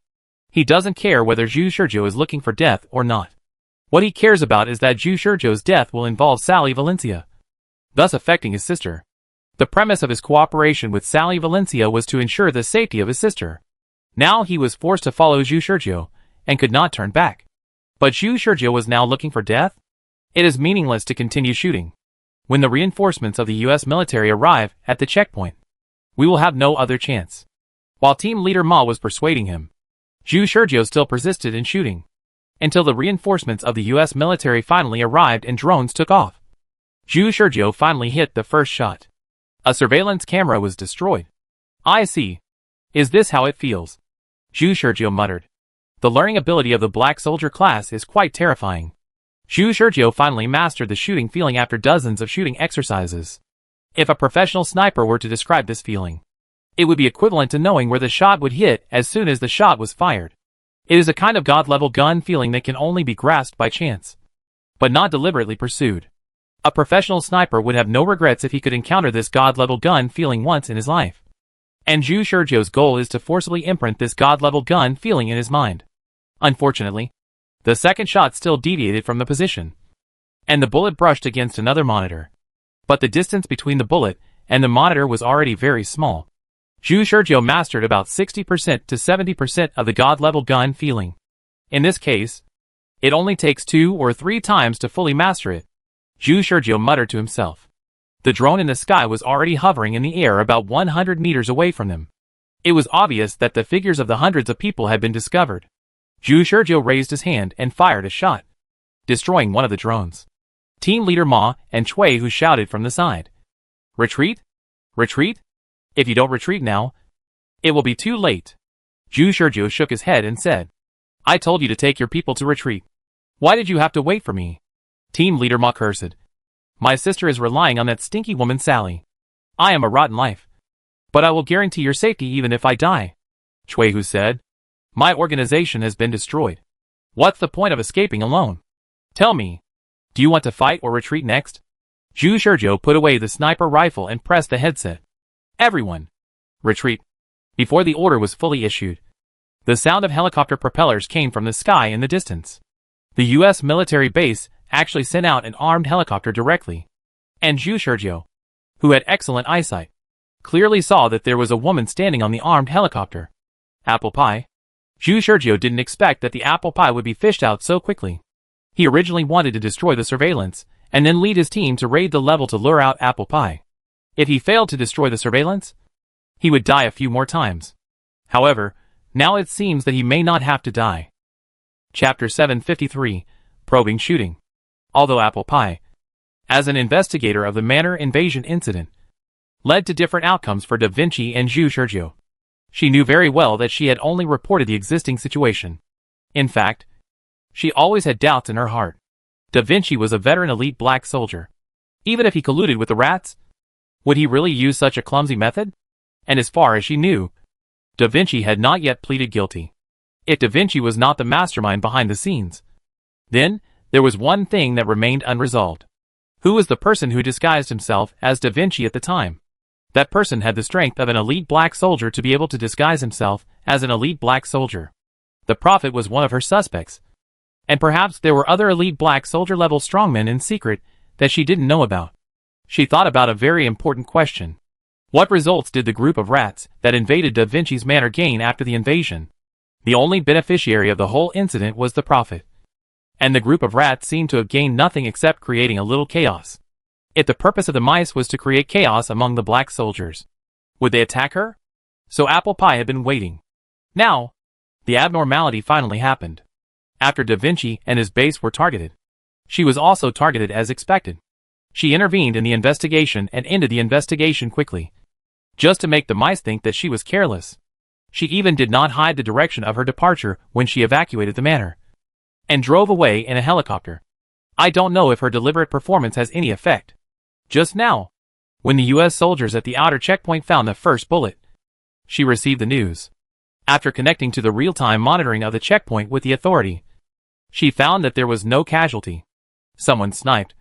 He doesn't care whether Zhu Shizhou is looking for death or not. What he cares about is that Zhu Shizhou's death will involve Sally Valencia, thus affecting his sister. The premise of his cooperation with Sally Valencia was to ensure the safety of his sister. Now he was forced to follow Zhu Shizhou, and could not turn back. But Zhu Shizhou was now looking for death? It is meaningless to continue shooting. When the reinforcements of the US military arrive at the checkpoint, we will have no other chance. While Team Leader Ma was persuading him, Zhu Shizhou still persisted in shooting, until the reinforcements of the US military finally arrived and drones took off. Zhu Shizhou finally hit the first shot. A surveillance camera was destroyed. "I see. Is this how it feels?" Zhu Shizhou muttered. The learning ability of the Black Soldier class is quite terrifying. Zhu Shizhou finally mastered the shooting feeling after dozens of shooting exercises. If a professional sniper were to describe this feeling, it would be equivalent to knowing where the shot would hit as soon as the shot was fired. It is a kind of God-level gun feeling that can only be grasped by chance, but not deliberately pursued. A professional sniper would have no regrets if he could encounter this God-level gun feeling once in his life. And Zhu Shizhou's goal is to forcibly imprint this God-level gun feeling in his mind. Unfortunately, the second shot still deviated from the position, and the bullet brushed against another monitor. But the distance between the bullet and the monitor was already very small. Zhu Shizhou mastered about 60% to 70% of the God-level gun feeling. In this case, it only takes 2 or 3 times to fully master it. Zhu Shizhou muttered to himself. The drone in the sky was already hovering in the air about 100 meters away from them. It was obvious that the figures of the hundreds of people had been discovered. Zhu Shizhou raised his hand and fired a shot, destroying one of the drones. Team Leader Ma and Cui, who shouted from the side, "Retreat? Retreat? If you don't retreat now, it will be too late." Zhu Shizhou shook his head and said, "I told you to take your people to retreat. Why did you have to wait for me?" Team Leader Ma cursed. "My sister is relying on that stinky woman Sally. I am a rotten life, but I will guarantee your safety even if I die." Cui, who said, "My organization has been destroyed. What's the point of escaping alone? Tell me, do you want to fight or retreat next?" Zhu Shizhou put away the sniper rifle and pressed the headset. "Everyone, retreat." Before the order was fully issued, the sound of helicopter propellers came from the sky in the distance. The US military base actually sent out an armed helicopter directly, and Zhu Shizhou, who had excellent eyesight, clearly saw that there was a woman standing on the armed helicopter. Apple pie? Zhu Shizhou didn't expect that the apple pie would be fished out so quickly. He originally wanted to destroy the surveillance, and then lead his team to raid the level to lure out apple pie. If he failed to destroy the surveillance, he would die a few more times. However, now it seems that he may not have to die. Chapter 753, Probing Shooting. Although Apple Pie, as an investigator of the Manor invasion incident, led to different outcomes for Da Vinci and Zhu Shizhou, she knew very well that she had only reported the existing situation. In fact, she always had doubts in her heart. Da Vinci was a veteran elite black soldier. Even if he colluded with the rats, would he really use such a clumsy method? And as far as she knew, Da Vinci had not yet pleaded guilty. If Da Vinci was not the mastermind behind the scenes, then there was one thing that remained unresolved. Who was the person who disguised himself as Da Vinci at the time? That person had the strength of an elite black soldier to be able to disguise himself as an elite black soldier. The Prophet was one of her suspects. And perhaps there were other elite black soldier-level strongmen in secret that she didn't know about. She thought about a very important question. What results did the group of rats that invaded Da Vinci's manor gain after the invasion? The only beneficiary of the whole incident was the Prophet. And the group of rats seemed to have gained nothing except creating a little chaos. If the purpose of the mice was to create chaos among the black soldiers, would they attack her? So Apple Pie had been waiting. Now, the abnormality finally happened. After Da Vinci and his base were targeted, she was also targeted as expected. She intervened in the investigation and ended the investigation quickly, just to make the mice think that she was careless. She even did not hide the direction of her departure when she evacuated the manor, and drove away in a helicopter. I don't know if her deliberate performance has any effect. Just now, when the US soldiers at the outer checkpoint found the first bullet, she received the news. After connecting to the real-time monitoring of the checkpoint with the authority, she found that there was no casualty. Someone sniped,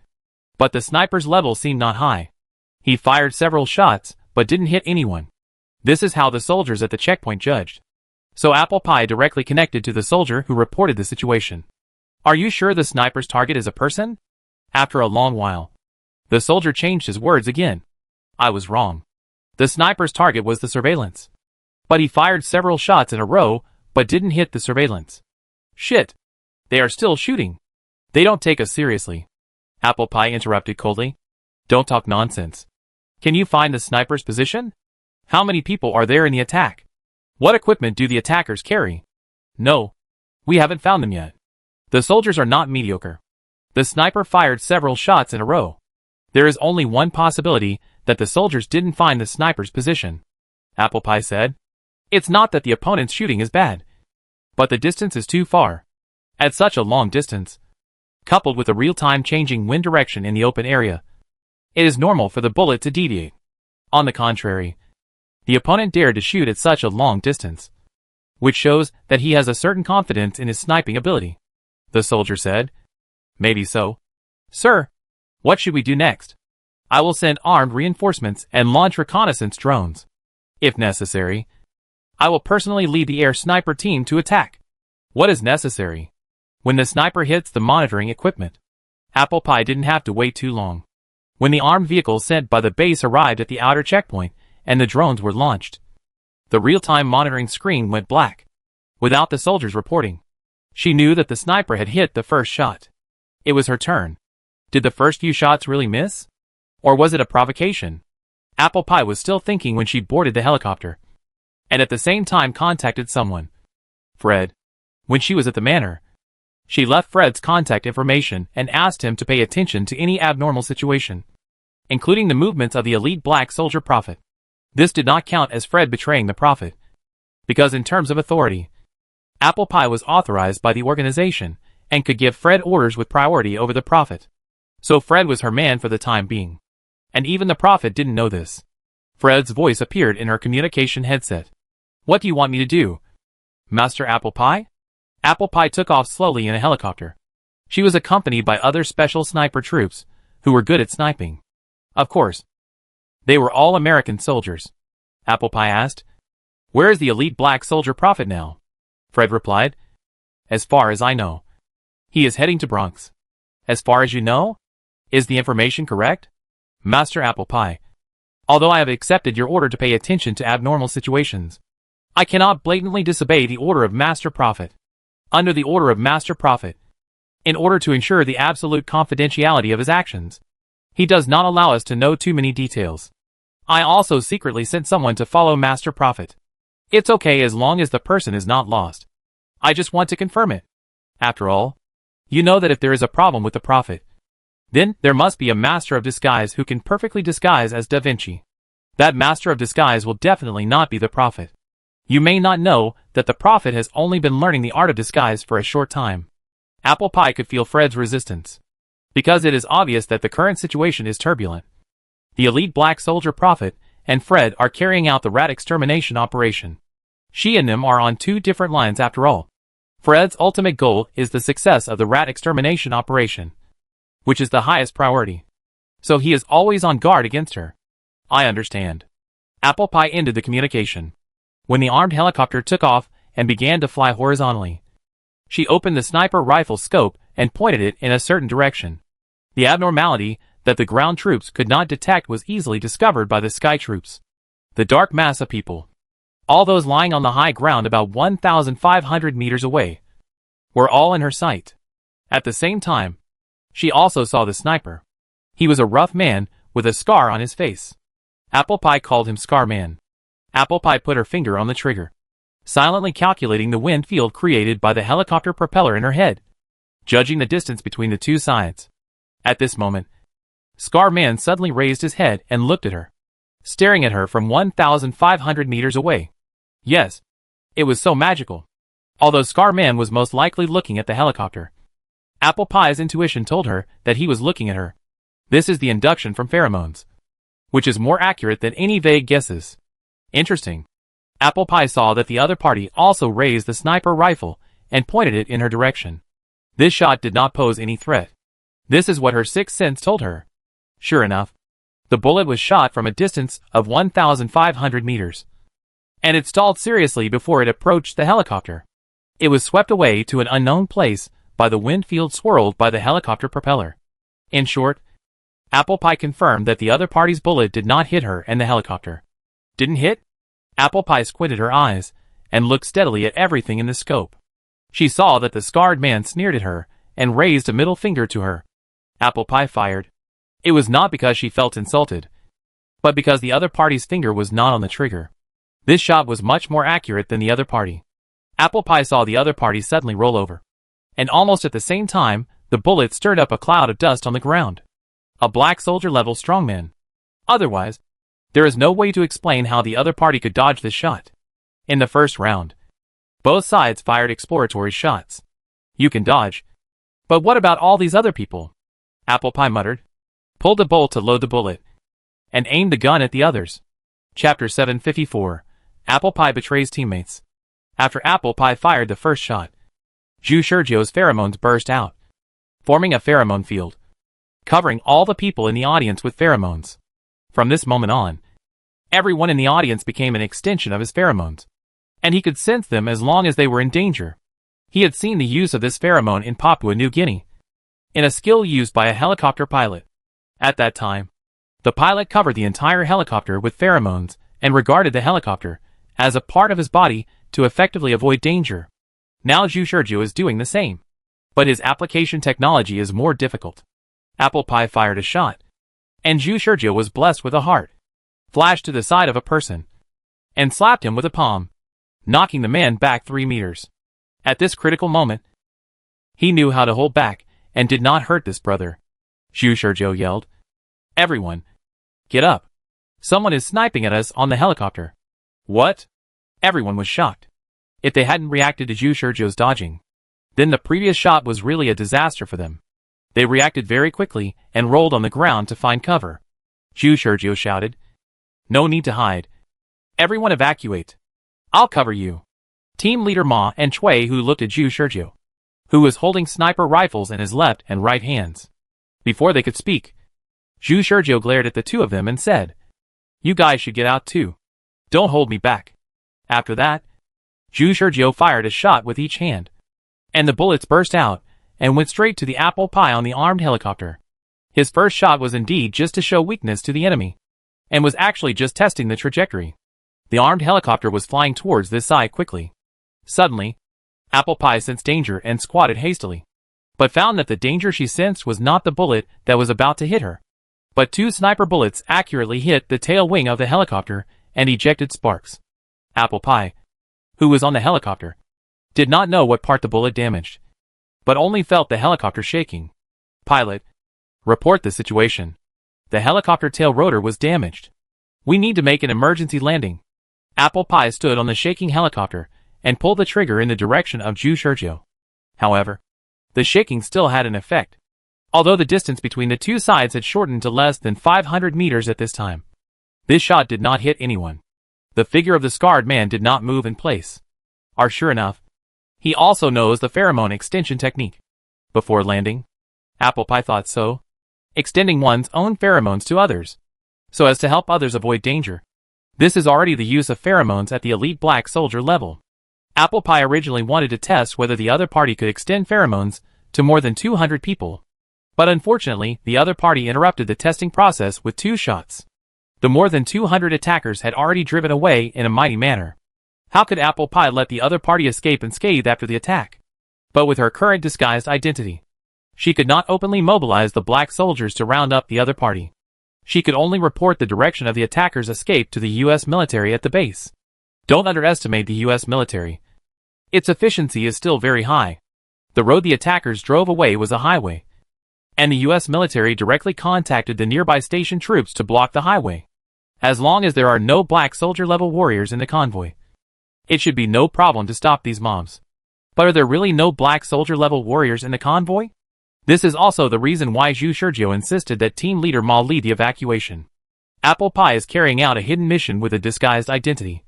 but the sniper's level seemed not high. He fired several shots, but didn't hit anyone. This is how the soldiers at the checkpoint judged. So Apple Pie directly connected to the soldier who reported the situation. Are you sure the sniper's target is a person? After a long while, the soldier changed his words again. I was wrong. The sniper's target was the surveillance. But he fired several shots in a row, but didn't hit the surveillance. Shit. They are still shooting. They don't take us seriously. Apple Pie interrupted coldly. Don't talk nonsense. Can you find the sniper's position? How many people are there in the attack? What equipment do the attackers carry? No. We haven't found them yet. The soldiers are not mediocre. The sniper fired several shots in a row. There is only one possibility that the soldiers didn't find the sniper's position. Apple Pie said. It's not that the opponent's shooting is bad, but the distance is too far. At such a long distance, coupled with a real-time changing wind direction in the open area, it is normal for the bullet to deviate. On the contrary, the opponent dared to shoot at such a long distance, which shows that he has a certain confidence in his sniping ability. The soldier said. Maybe so. Sir, what should we do next? I will send armed reinforcements and launch reconnaissance drones. If necessary, I will personally lead the air sniper team to attack. What is necessary? When the sniper hits the monitoring equipment, Apple Pie didn't have to wait too long. When the armed vehicles sent by the base arrived at the outer checkpoint and the drones were launched, the real-time monitoring screen went black, without the soldiers reporting. She knew that the sniper had hit the first shot. It was her turn. Did the first few shots really miss? Or was it a provocation? Apple Pie was still thinking when she boarded the helicopter, and at the same time contacted someone. Fred. When she was at the manor, she left Fred's contact information and asked him to pay attention to any abnormal situation, including the movements of the elite black soldier prophet. This did not count as Fred betraying the prophet, because in terms of authority, Apple Pie was authorized by the organization and could give Fred orders with priority over the prophet. So Fred was her man for the time being. And even the prophet didn't know this. Fred's voice appeared in her communication headset. What do you want me to do? Master Apple Pie? Apple Pie took off slowly in a helicopter. She was accompanied by other special sniper troops, who were good at sniping. Of course. They were all American soldiers. Apple Pie asked. Where is the elite black soldier prophet now? Fred replied. As far as I know. He is heading to Bronx. As far as you know? Is the information correct? Master Apple Pie. Although I have accepted your order to pay attention to abnormal situations, I cannot blatantly disobey the order of Master Prophet. Under the order of Master Prophet, in order to ensure the absolute confidentiality of his actions, he does not allow us to know too many details. I also secretly sent someone to follow Master Prophet. It's okay as long as the person is not lost. I just want to confirm it. After all, you know that if there is a problem with the prophet, then there must be a master of disguise who can perfectly disguise as Da Vinci. That master of disguise will definitely not be the prophet. You may not know that the prophet has only been learning the art of disguise for a short time. Apple Pie could feel Fred's resistance, because it is obvious that the current situation is turbulent. The elite black soldier prophet and Fred are carrying out the rat extermination operation. She and them are on two different lines after all. Fred's ultimate goal is the success of the rat extermination operation, which is the highest priority. So he is always on guard against her. I understand. Apple Pie ended the communication. When the armed helicopter took off and began to fly horizontally, she opened the sniper rifle scope and pointed it in a certain direction. The abnormality that the ground troops could not detect was easily discovered by the sky troops. The dark mass of people, all those lying on the high ground about 1,500 meters away, were all in her sight. At the same time, she also saw the sniper. He was a rough man with a scar on his face. Apple Pie called him Scar Man. Apple Pie put her finger on the trigger, silently calculating the wind field created by the helicopter propeller in her head, judging the distance between the two sides. At this moment, Scar Man suddenly raised his head and looked at her, staring at her from 1,500 meters away. Yes, it was so magical. Although Scar Man was most likely looking at the helicopter, Apple Pie's intuition told her that he was looking at her. This is the induction from pheromones, which is more accurate than any vague guesses. Interesting. Apple Pie saw that the other party also raised the sniper rifle and pointed it in her direction. This shot did not pose any threat. This is what her sixth sense told her. Sure enough, the bullet was shot from a distance of 1,500 meters, and it stalled seriously before it approached the helicopter. It was swept away to an unknown place by the wind field swirled by the helicopter propeller. In short, Apple Pie confirmed that the other party's bullet did not hit her and the helicopter. Didn't hit? Apple Pie squinted her eyes and looked steadily at everything in the scope. She saw that the scarred man sneered at her and raised a middle finger to her. Apple Pie fired. It was not because she felt insulted, but because the other party's finger was not on the trigger. This shot was much more accurate than the other party. Apple Pie saw the other party suddenly roll over, and almost at the same time, the bullet stirred up a cloud of dust on the ground. A black soldier-level strongman. Otherwise, there is no way to explain how the other party could dodge this shot. In the first round, both sides fired exploratory shots. You can dodge. But what about all these other people? Apple Pie muttered, pulled the bolt to load the bullet, and aimed the gun at the others. Chapter 754. Apple Pie betrays teammates. After Apple Pie fired the first shot, Zhu Shizhou's pheromones burst out, forming a pheromone field, covering all the people in the audience with pheromones. From this moment on, everyone in the audience became an extension of his pheromones, and he could sense them as long as they were in danger. He had seen the use of this pheromone in Papua New Guinea, in a skill used by a helicopter pilot. At that time, the pilot covered the entire helicopter with pheromones and regarded the helicopter as a part of his body to effectively avoid danger. Now Zhu Shizhou is doing the same, but his application technology is more difficult. Apple Pie fired a shot, and Zhu Shizhou was blessed with a heart, flashed to the side of a person, and slapped him with a palm, knocking the man back 3 meters. At this critical moment, he knew how to hold back and did not hurt this brother. Zhu Shizhou yelled, "Everyone, get up. Someone is sniping at us on the helicopter." What? Everyone was shocked. If they hadn't reacted to Zhu Shizhou's dodging, then the previous shot was really a disaster for them. They reacted very quickly and rolled on the ground to find cover. Zhu Shizhou shouted, "No need to hide. Everyone evacuate. I'll cover you." Team leader Ma and Chui Hu looked at Zhu Shizhou, who was holding sniper rifles in his left and right hands. Before they could speak, Zhu Shizhou glared at the two of them and said, "You guys should get out too. Don't hold me back." After that, Zhu Shizhou fired a shot with each hand, and the bullets burst out and went straight to the Apple Pie on the armed helicopter. His first shot was indeed just to show weakness to the enemy, and was actually just testing the trajectory. The armed helicopter was flying towards this side quickly. Suddenly, Apple Pie sensed danger and squatted hastily, but found that the danger she sensed was not the bullet that was about to hit her, but 2 sniper bullets accurately hit the tail wing of the helicopter and ejected sparks. Apple Pie, who was on the helicopter, did not know what part the bullet damaged, but only felt the helicopter shaking. "Pilot, report the situation. The helicopter tail rotor was damaged. We need to make an emergency landing." Apple Pie stood on the shaking helicopter and pulled the trigger in the direction of Zhu Shizhou. However, the shaking still had an effect, although the distance between the two sides had shortened to less than 500 meters at this time. This shot did not hit anyone. The figure of the scarred man did not move in place. Sure enough, he also knows the pheromone extension technique. Before landing, Apple Pie thought so, extending one's own pheromones to others, so as to help others avoid danger. This is already the use of pheromones at the elite black soldier level. Apple Pie originally wanted to test whether the other party could extend pheromones to more than 200 people, but unfortunately the other party interrupted the testing process with 2 shots. The more than 200 attackers had already driven away in a mighty manner. How could Apple Pie let the other party escape unscathed after the attack? But with her current disguised identity, she could not openly mobilize the black soldiers to round up the other party. She could only report the direction of the attacker's escape to the US military at the base. Don't underestimate the US military. Its efficiency is still very high. The road the attackers drove away was a highway, and the US military directly contacted the nearby station troops to block the highway. As long as there are no black soldier-level warriors in the convoy, it should be no problem to stop these mobs. But are there really no black soldier-level warriors in the convoy? This is also the reason why Zhu Shurjiu insisted that Team Leader Ma lead the evacuation. Apple Pie is carrying out a hidden mission with a disguised identity,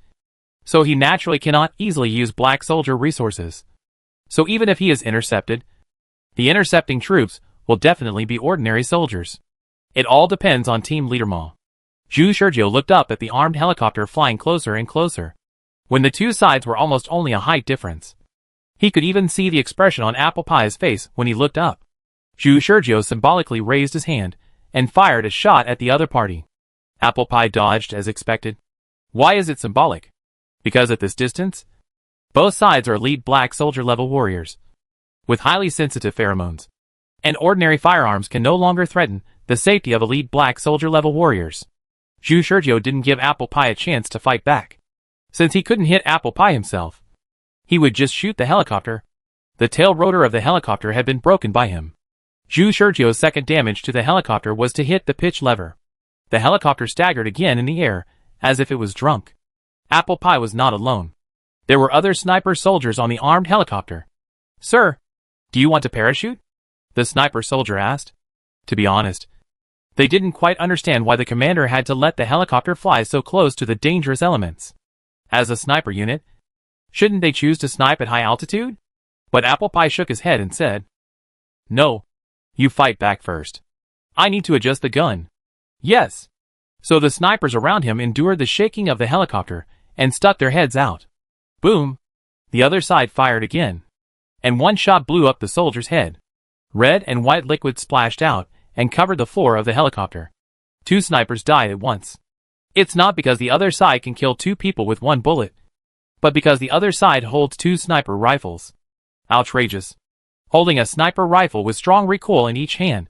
so he naturally cannot easily use black soldier resources. So even if he is intercepted, the intercepting troops will definitely be ordinary soldiers. It all depends on Team Leader Ma. Zhu Shurjiu looked up at the armed helicopter flying closer and closer. When the two sides were almost only a height difference, he could even see the expression on Apple Pie's face when he looked up. Zhu Shurjiu symbolically raised his hand and fired a shot at the other party. Apple Pie dodged as expected. Why is it symbolic? Because at this distance, both sides are elite black soldier-level warriors with highly sensitive pheromones, and ordinary firearms can no longer threaten the safety of elite black soldier-level warriors. Zhu Shurjiu didn't give Apple Pie a chance to fight back. Since he couldn't hit Apple Pie himself, he would just shoot the helicopter. The tail rotor of the helicopter had been broken by him. Zhu Shurjiu's second damage to the helicopter was to hit the pitch lever. The helicopter staggered again in the air, as if it was drunk. Apple Pie was not alone. There were other sniper soldiers on the armed helicopter. "Sir, do you want to parachute?" the sniper soldier asked. To be honest, they didn't quite understand why the commander had to let the helicopter fly so close to the dangerous elements. As a sniper unit, shouldn't they choose to snipe at high altitude? But Apple Pie shook his head and said, "No. You fight back first. I need to adjust the gun." "Yes." So the snipers around him endured the shaking of the helicopter and stuck their heads out. Boom! The other side fired again, and one shot blew up the soldier's head. Red and white liquid splashed out and covered the floor of the helicopter. Two snipers died at once. It's not because the other side can kill two people with one bullet, but because the other side holds two sniper rifles. Outrageous. Holding a sniper rifle with strong recoil in each hand,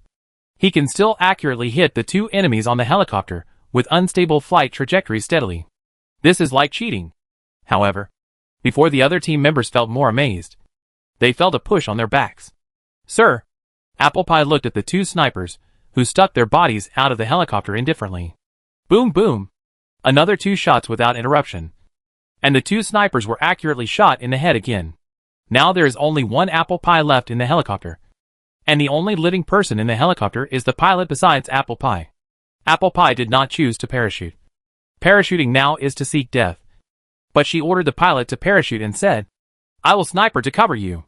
he can still accurately hit the two enemies on the helicopter with unstable flight trajectory steadily. This is like cheating. However, before the other team members felt more amazed, they felt a push on their backs. "Sir!" Apple Pie looked at the two snipers, who stuck their bodies out of the helicopter indifferently. Boom boom! Another two shots without interruption, and the two snipers were accurately shot in the head again. Now there is only one Apple Pie left in the helicopter, and the only living person in the helicopter is the pilot besides Apple Pie. Apple Pie did not choose to parachute. Parachuting now is to seek death. But she ordered the pilot to parachute and said, "I will sniper to cover you."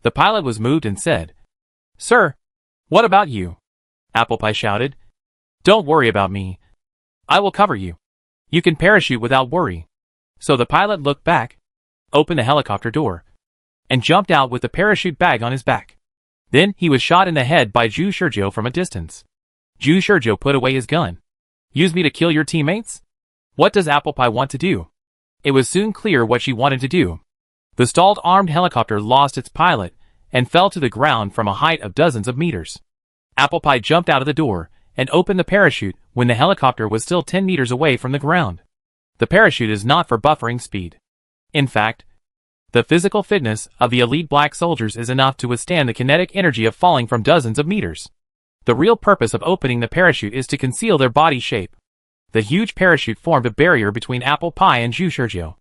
The pilot was moved and said, "Sir, what about you?" Apple Pie shouted, "Don't worry about me. I will cover you. You can parachute without worry." So the pilot looked back, opened the helicopter door, and jumped out with the parachute bag on his back. Then he was shot in the head by Zhu Shurjiu from a distance. Zhu Shurjiu put away his gun. "Use me to kill your teammates?" What does Apple Pie want to do? It was soon clear what she wanted to do. The stalled armed helicopter lost its pilot and fell to the ground from a height of dozens of meters. Apple Pie jumped out of the door and opened the parachute when the helicopter was still 10 meters away from the ground. The parachute is not for buffering speed. In fact, the physical fitness of the elite black soldiers is enough to withstand the kinetic energy of falling from dozens of meters. The real purpose of opening the parachute is to conceal their body shape. The huge parachute formed a barrier between Apple Pie and Zhu Shurjiu.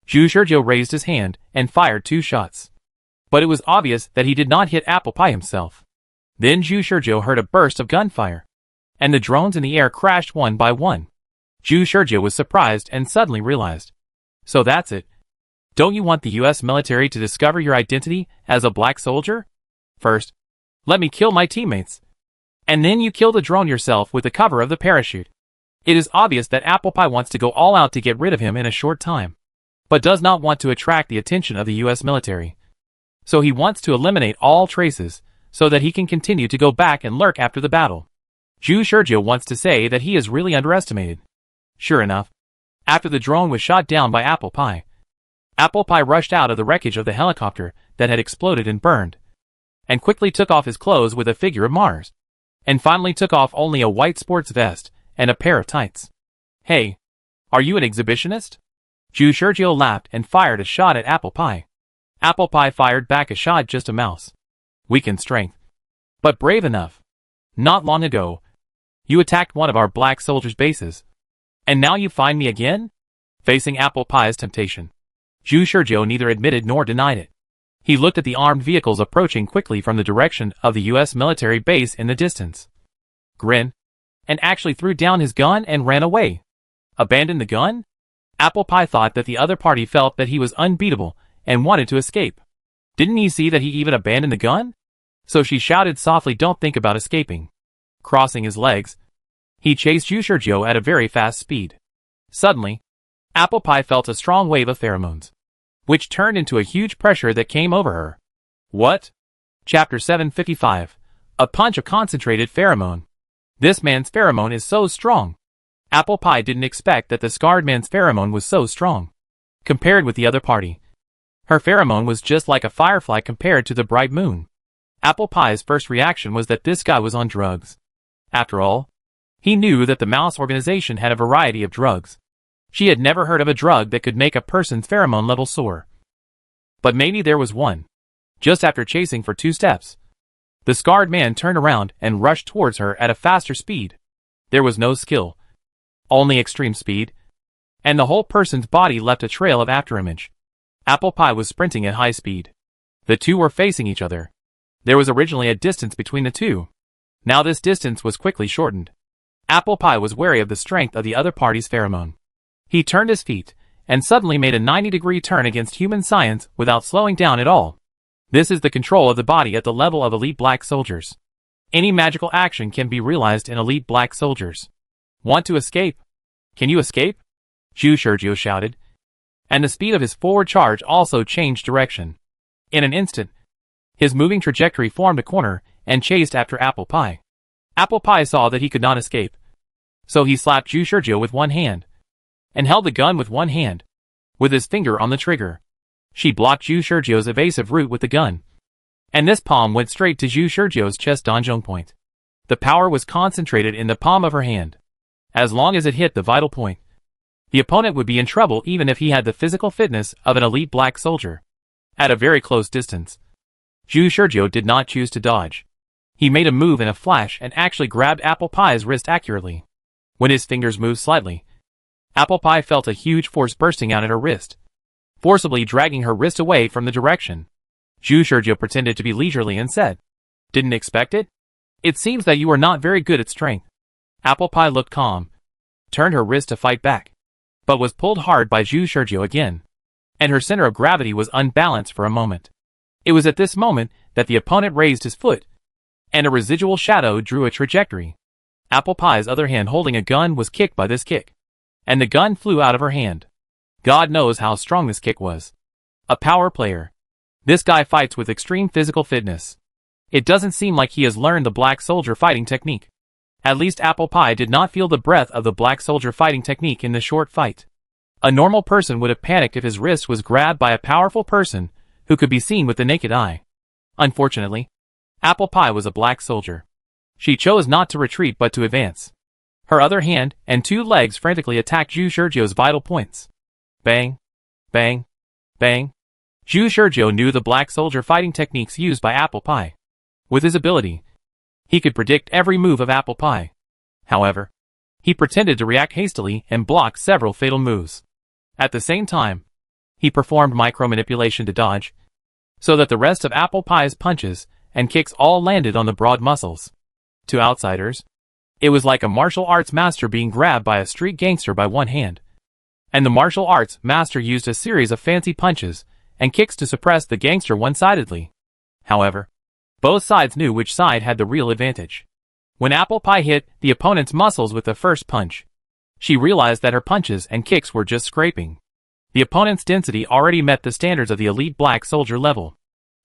Zhu Shurjiu raised his hand and fired two shots. But it was obvious that he did not hit Apple Pie himself. Then Zhu Shurjiu heard a burst of gunfire, and the drones in the air crashed one by one. Zhu Shurjiu was surprised and suddenly realized. So that's it. Don't you want the US military to discover your identity as a black soldier? First, let me kill my teammates. And then you kill the drone yourself with the cover of the parachute. It is obvious that Apple Pie wants to go all out to get rid of him in a short time, but does not want to attract the attention of the US military. So he wants to eliminate all traces, so that he can continue to go back and lurk after the battle. Zhu Shurjiu wants to say that he is really underestimated. Sure enough, after the drone was shot down by Apple Pie rushed out of the wreckage of the helicopter that had exploded and burned, and quickly took off his clothes with a figure of Mars, and finally took off only a white sports vest and a pair of tights. Hey, are you an exhibitionist? Zhu Shurjiu laughed and fired a shot at Apple Pie. Apple Pie fired back a shot, just a mouse. Weak in strength, but brave enough. Not long ago, you attacked one of our black soldiers' bases. And now you find me again? Facing Apple Pie's temptation, Zhu Shurjiu neither admitted nor denied it. He looked at the armed vehicles approaching quickly from the direction of the U.S. military base in the distance, grinned, and actually threw down his gun and ran away. Abandon the gun? Apple Pie thought that the other party felt that he was unbeatable and wanted to escape. Didn't he see that he even abandoned the gun? So she shouted softly, "Don't think about escaping." Crossing his legs, he chased Zhu Shurjiu at a very fast speed. Suddenly, Apple Pie felt a strong wave of pheromones, which turned into a huge pressure that came over her. What? Chapter 755. A punch of concentrated pheromone. This man's pheromone is so strong. Apple Pie didn't expect that the scarred man's pheromone was so strong. Compared with the other party, her pheromone was just like a firefly compared to the bright moon. Apple Pie's first reaction was that this guy was on drugs. After all, he knew that the Mouse organization had a variety of drugs. She had never heard of a drug that could make a person's pheromone level soar. But maybe there was one. Just after chasing for 2 steps, the scarred man turned around and rushed towards her at a faster speed. There was no skill, only extreme speed, and the whole person's body left a trail of afterimage. Apple Pie was sprinting at high speed. The two were facing each other. There was originally a distance between the two. Now this distance was quickly shortened. Apple Pie was wary of the strength of the other party's pheromone. He turned his feet, and suddenly made a 90-degree turn against human science without slowing down at all. This is the control of the body at the level of elite black soldiers. Any magical action can be realized in elite black soldiers. Want to escape? Can you escape? Zhu Shurjiu shouted. And the speed of his forward charge also changed direction. In an instant, his moving trajectory formed a corner and chased after Apple Pie. Apple Pie saw that he could not escape. So he slapped Zhu Shurjiu with one hand, and held the gun with one hand, with his finger on the trigger. She blocked Zhu Shurjiu's evasive route with the gun, and this palm went straight to Zhu Shurjiu's chest donjong point. The power was concentrated in the palm of her hand. As long as it hit the vital point, the opponent would be in trouble even if he had the physical fitness of an elite black soldier. At a very close distance, Zhu Shurjiu did not choose to dodge. He made a move in a flash and actually grabbed Apple Pie's wrist accurately. When his fingers moved slightly, Apple Pie felt a huge force bursting out at her wrist, forcibly dragging her wrist away from the direction. Zhu Shurjiu pretended to be leisurely and said, "Didn't expect it? It seems that you are not very good at strength." Apple Pie looked calm, turned her wrist to fight back, but was pulled hard by Zhu Shurjiu again, and her center of gravity was unbalanced for a moment. It was at this moment that the opponent raised his foot, and a residual shadow drew a trajectory. Apple Pie's other hand holding a gun was kicked by this kick, and the gun flew out of her hand. God knows how strong this kick was. A power player. This guy fights with extreme physical fitness. It doesn't seem like he has learned the black soldier fighting technique. At least Apple Pie did not feel the breath of the black soldier fighting technique in the short fight. A normal person would have panicked if his wrist was grabbed by a powerful person who could be seen with the naked eye. Unfortunately, Apple Pie was a black soldier. She chose not to retreat but to advance. Her other hand and 2 legs frantically attacked Zhu Shurjiu's vital points. Bang, bang, bang. Zhu Shurjiu knew the black soldier fighting techniques used by Apple Pie. With his ability, he could predict every move of Apple Pie. However, he pretended to react hastily and blocked several fatal moves. At the same time, he performed micro-manipulation to dodge, so that the rest of Apple Pie's punches and kicks all landed on the broad muscles. To outsiders, it was like a martial arts master being grabbed by a street gangster by one hand. And the martial arts master used a series of fancy punches and kicks to suppress the gangster one-sidedly. However, both sides knew which side had the real advantage. When Apple Pie hit the opponent's muscles with the first punch, she realized that her punches and kicks were just scraping. The opponent's density already met the standards of the elite black soldier level.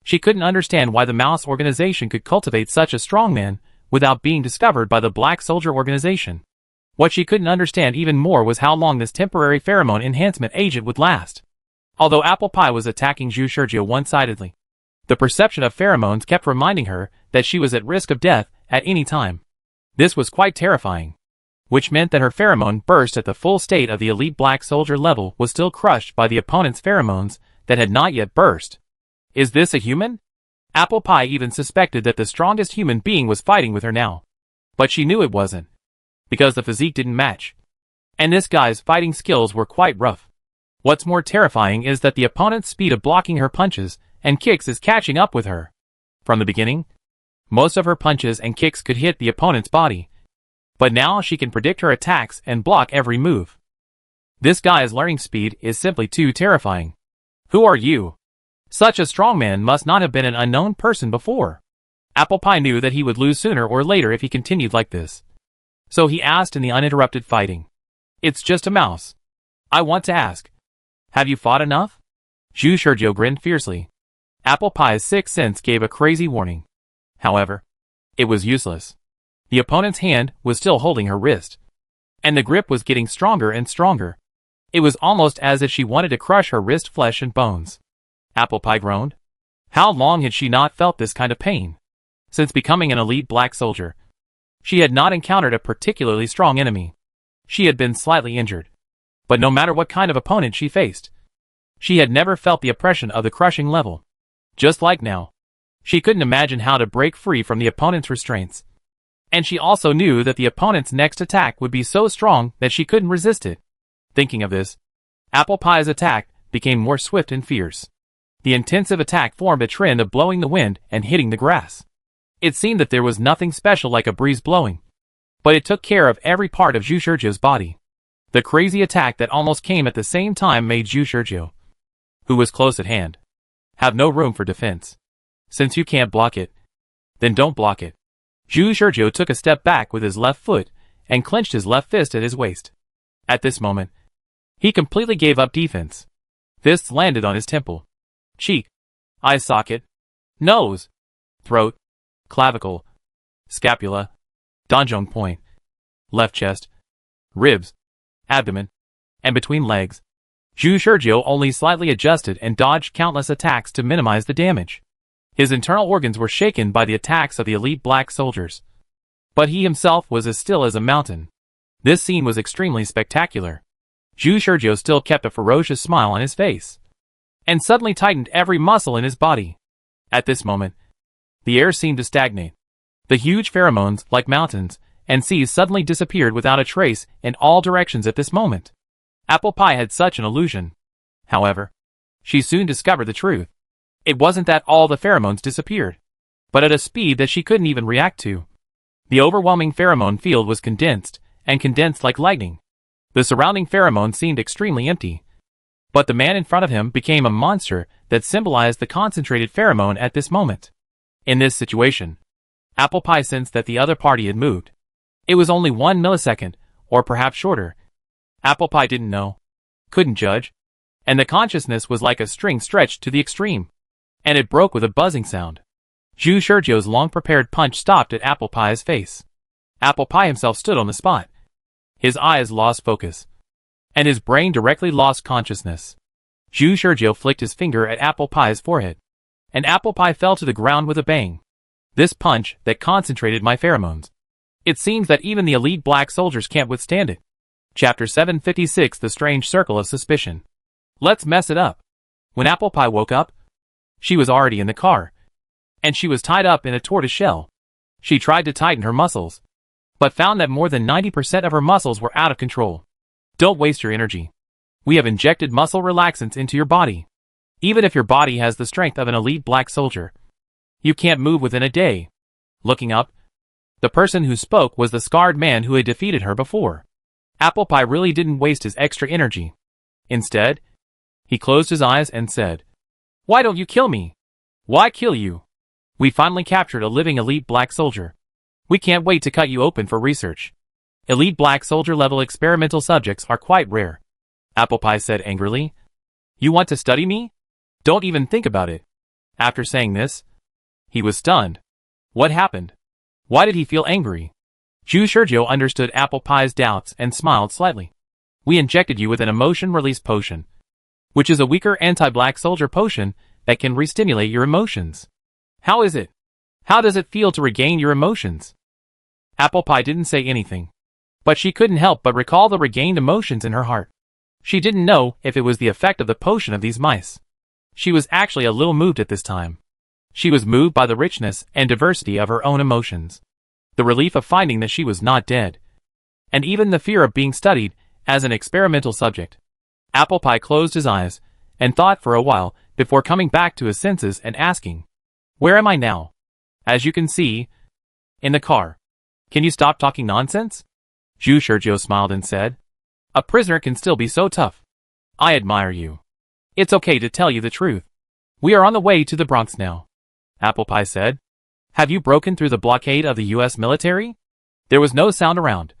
She couldn't understand why the Mouse organization could cultivate such a strongman without being discovered by the black soldier organization. What she couldn't understand even more was how long this temporary pheromone enhancement agent would last. Although Apple Pie was attacking Zhu Shurjiu one-sidedly, the perception of pheromones kept reminding her that she was at risk of death at any time. This was quite terrifying. which meant that her pheromone burst at the full state of the elite black soldier level was still crushed by the opponent's pheromones that had not yet burst. Is this a human? Apple Pie even suspected that the strongest human being was fighting with her now. But she knew it wasn't, because the physique didn't match. And this guy's fighting skills were quite rough. What's more terrifying is that the opponent's speed of blocking her punches and kicks is catching up with her. From the beginning, most of her punches and kicks could hit the opponent's body, but now she can predict her attacks and block every move. This guy's learning speed is simply too terrifying. Who are you? Such a strong man must not have been an unknown person before. Apple Pie knew that he would lose sooner or later if he continued like this. So he asked in the uninterrupted fighting. It's just a mouse. I want to ask. Have you fought enough? Zhu Shizhou grinned fiercely. Apple Pie's sixth sense gave a crazy warning. However, it was useless. The opponent's hand was still holding her wrist, and the grip was getting stronger and stronger. It was almost as if she wanted to crush her wrist flesh and bones. Apple Pie groaned. How long had she not felt this kind of pain? Since becoming an elite black soldier, she had not encountered a particularly strong enemy. She had been slightly injured, but no matter what kind of opponent she faced, she had never felt the oppression of the crushing level. Just like now, she couldn't imagine how to break free from the opponent's restraints. And she also knew that the opponent's next attack would be so strong that she couldn't resist it. Thinking of this, Apple Pie's attack became more swift and fierce. The intensive attack formed a trend of blowing the wind and hitting the grass. It seemed that there was nothing special like a breeze blowing, but it took care of every part of Zhu Shizhou's body. The crazy attack that almost came at the same time made Zhu Shizhou, who was close at hand, have no room for defense. Since you can't block it, then don't block it. Zhu Shizhou took a step back with his left foot and clenched his left fist at his waist. At this moment, he completely gave up defense. Fists landed on his temple, cheek, eye socket, nose, throat, clavicle, scapula, donjong point, left chest, ribs, abdomen, and between legs. Zhu Shizhou only slightly adjusted and dodged countless attacks to minimize the damage. His internal organs were shaken by the attacks of the elite black soldiers, but he himself was as still as a mountain. This scene was extremely spectacular. Zhu Shizhou still kept a ferocious smile on his face, and suddenly tightened every muscle in his body. At this moment, the air seemed to stagnate. The huge pheromones, like mountains and seas, suddenly disappeared without a trace in all directions at this moment. Apple Pie had such an illusion. However, she soon discovered the truth. It wasn't that all the pheromones disappeared, but at a speed that she couldn't even react to. The overwhelming pheromone field was condensed, and condensed like lightning. The surrounding pheromone seemed extremely empty, but the man in front of him became a monster that symbolized the concentrated pheromone at this moment. In this situation, Apple Pie sensed that the other party had moved. It was only 1 millisecond, or perhaps shorter. Apple Pie didn't know, couldn't judge, and the consciousness was like a string stretched to the extreme, and it broke with a buzzing sound. Zhu Shizhou's long-prepared punch stopped at Apple Pie's face. Apple Pie himself stood on the spot. His eyes lost focus, and his brain directly lost consciousness. Zhu Shizhou flicked his finger at Apple Pie's forehead, and Apple Pie fell to the ground with a bang. This punch that concentrated my pheromones. It seems that even the elite black soldiers can't withstand it. Chapter 756, The Strange Circle of Suspicion. Let's mess it up. When Apple Pie woke up, she was already in the car, and she was tied up in a tortoise shell. She tried to tighten her muscles, but found that more than 90% of her muscles were out of control. Don't waste your energy. We have injected muscle relaxants into your body. Even if your body has the strength of an elite black soldier, you can't move within a day. Looking up, the person who spoke was the scarred man who had defeated her before. Apple Pie really didn't waste his extra energy. Instead, he closed his eyes and said, "Why don't you kill me? Why kill you? We finally captured a living elite black soldier. We can't wait to cut you open for research. Elite black soldier level experimental subjects are quite rare." Apple Pie said angrily. "You want to study me? Don't even think about it." After saying this, he was stunned. What happened? Why did he feel angry? Zhu Shizhou understood Apple Pie's doubts and smiled slightly. "We injected you with an emotion release potion, which is a weaker anti-black soldier potion that can re-stimulate your emotions. How is it? How does it feel to regain your emotions?" Apple Pie didn't say anything. But she couldn't help but recall the regained emotions in her heart. She didn't know if it was the effect of the potion of these mice. She was actually a little moved at this time. She was moved by the richness and diversity of her own emotions. The relief of finding that she was not dead. And even the fear of being studied as an experimental subject. Apple Pie closed his eyes and thought for a while before coming back to his senses and asking, "Where am I now?" "As you can see, in the car." "Can you stop talking nonsense?" Ju Sergio smiled and said, "A prisoner can still be so tough. I admire you. It's okay to tell you the truth. We are on the way to the Bronx now," Apple Pie said. "Have you broken through the blockade of the U.S. military?" There was no sound around,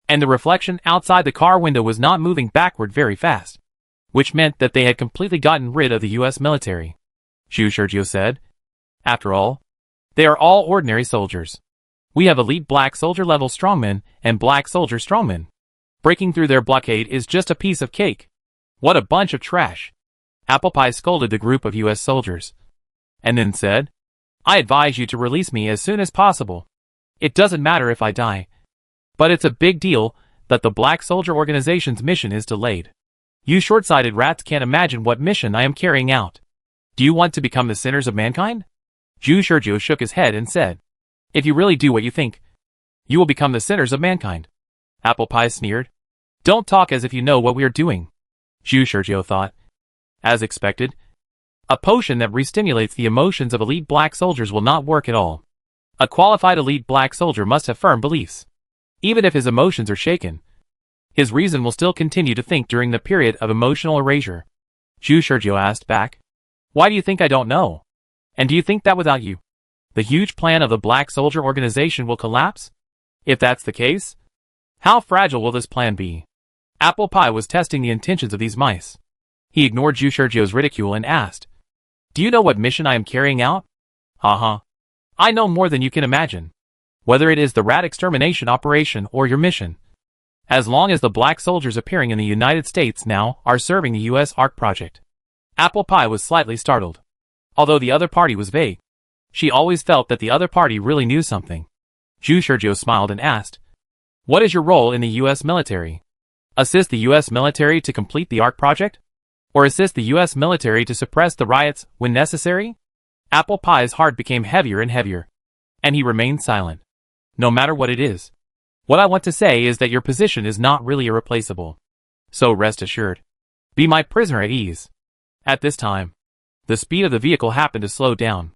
and the reflection outside the car window was not moving backward very fast, which meant that they had completely gotten rid of the U.S. military. Ju Sergio said, "After all, they are all ordinary soldiers. We have elite black soldier level strongmen and black soldier strongmen. Breaking through their blockade is just a piece of cake. What a bunch of trash." Apple Pie scolded the group of U.S. soldiers, and then said, "I advise you to release me as soon as possible. It doesn't matter if I die. But it's a big deal that the Black Soldier Organization's mission is delayed. You short-sighted rats can't imagine what mission I am carrying out. Do you want to become the sinners of mankind?" Ju Sergio shook his head and said, "If you really do what you think, you will become the sinners of mankind." Apple Pie sneered. "Don't talk as if you know what we are doing," Ju Sergio thought. As expected, a potion that restimulates the emotions of elite black soldiers will not work at all. A qualified elite black soldier must have firm beliefs. Even if his emotions are shaken, his reason will still continue to think during the period of emotional erasure. Ju Sergio asked back, "Why do you think I don't know? And do you think that without you, the huge plan of the Black Soldier Organization will collapse? If that's the case, how fragile will this plan be?" Apple Pie was testing the intentions of these mice. He ignored Ju Sergio's ridicule and asked, "Do you know what mission I am carrying out?" "Uh-huh. I know more than you can imagine. Whether it is the rat extermination operation or your mission. As long as the black soldiers appearing in the United States now are serving the U.S. ARC project." Apple Pie was slightly startled. Although the other party was vague, she always felt that the other party really knew something. Ju Sergio smiled and asked, "What is your role in the U.S. military? Assist the U.S. military to complete the ARC project? Or assist the U.S. military to suppress the riots when necessary?" Apple Pie's heart became heavier and heavier, and he remained silent. "No matter what it is, what I want to say is that your position is not really irreplaceable. So rest assured. Be my prisoner at ease." At this time, the speed of the vehicle happened to slow down.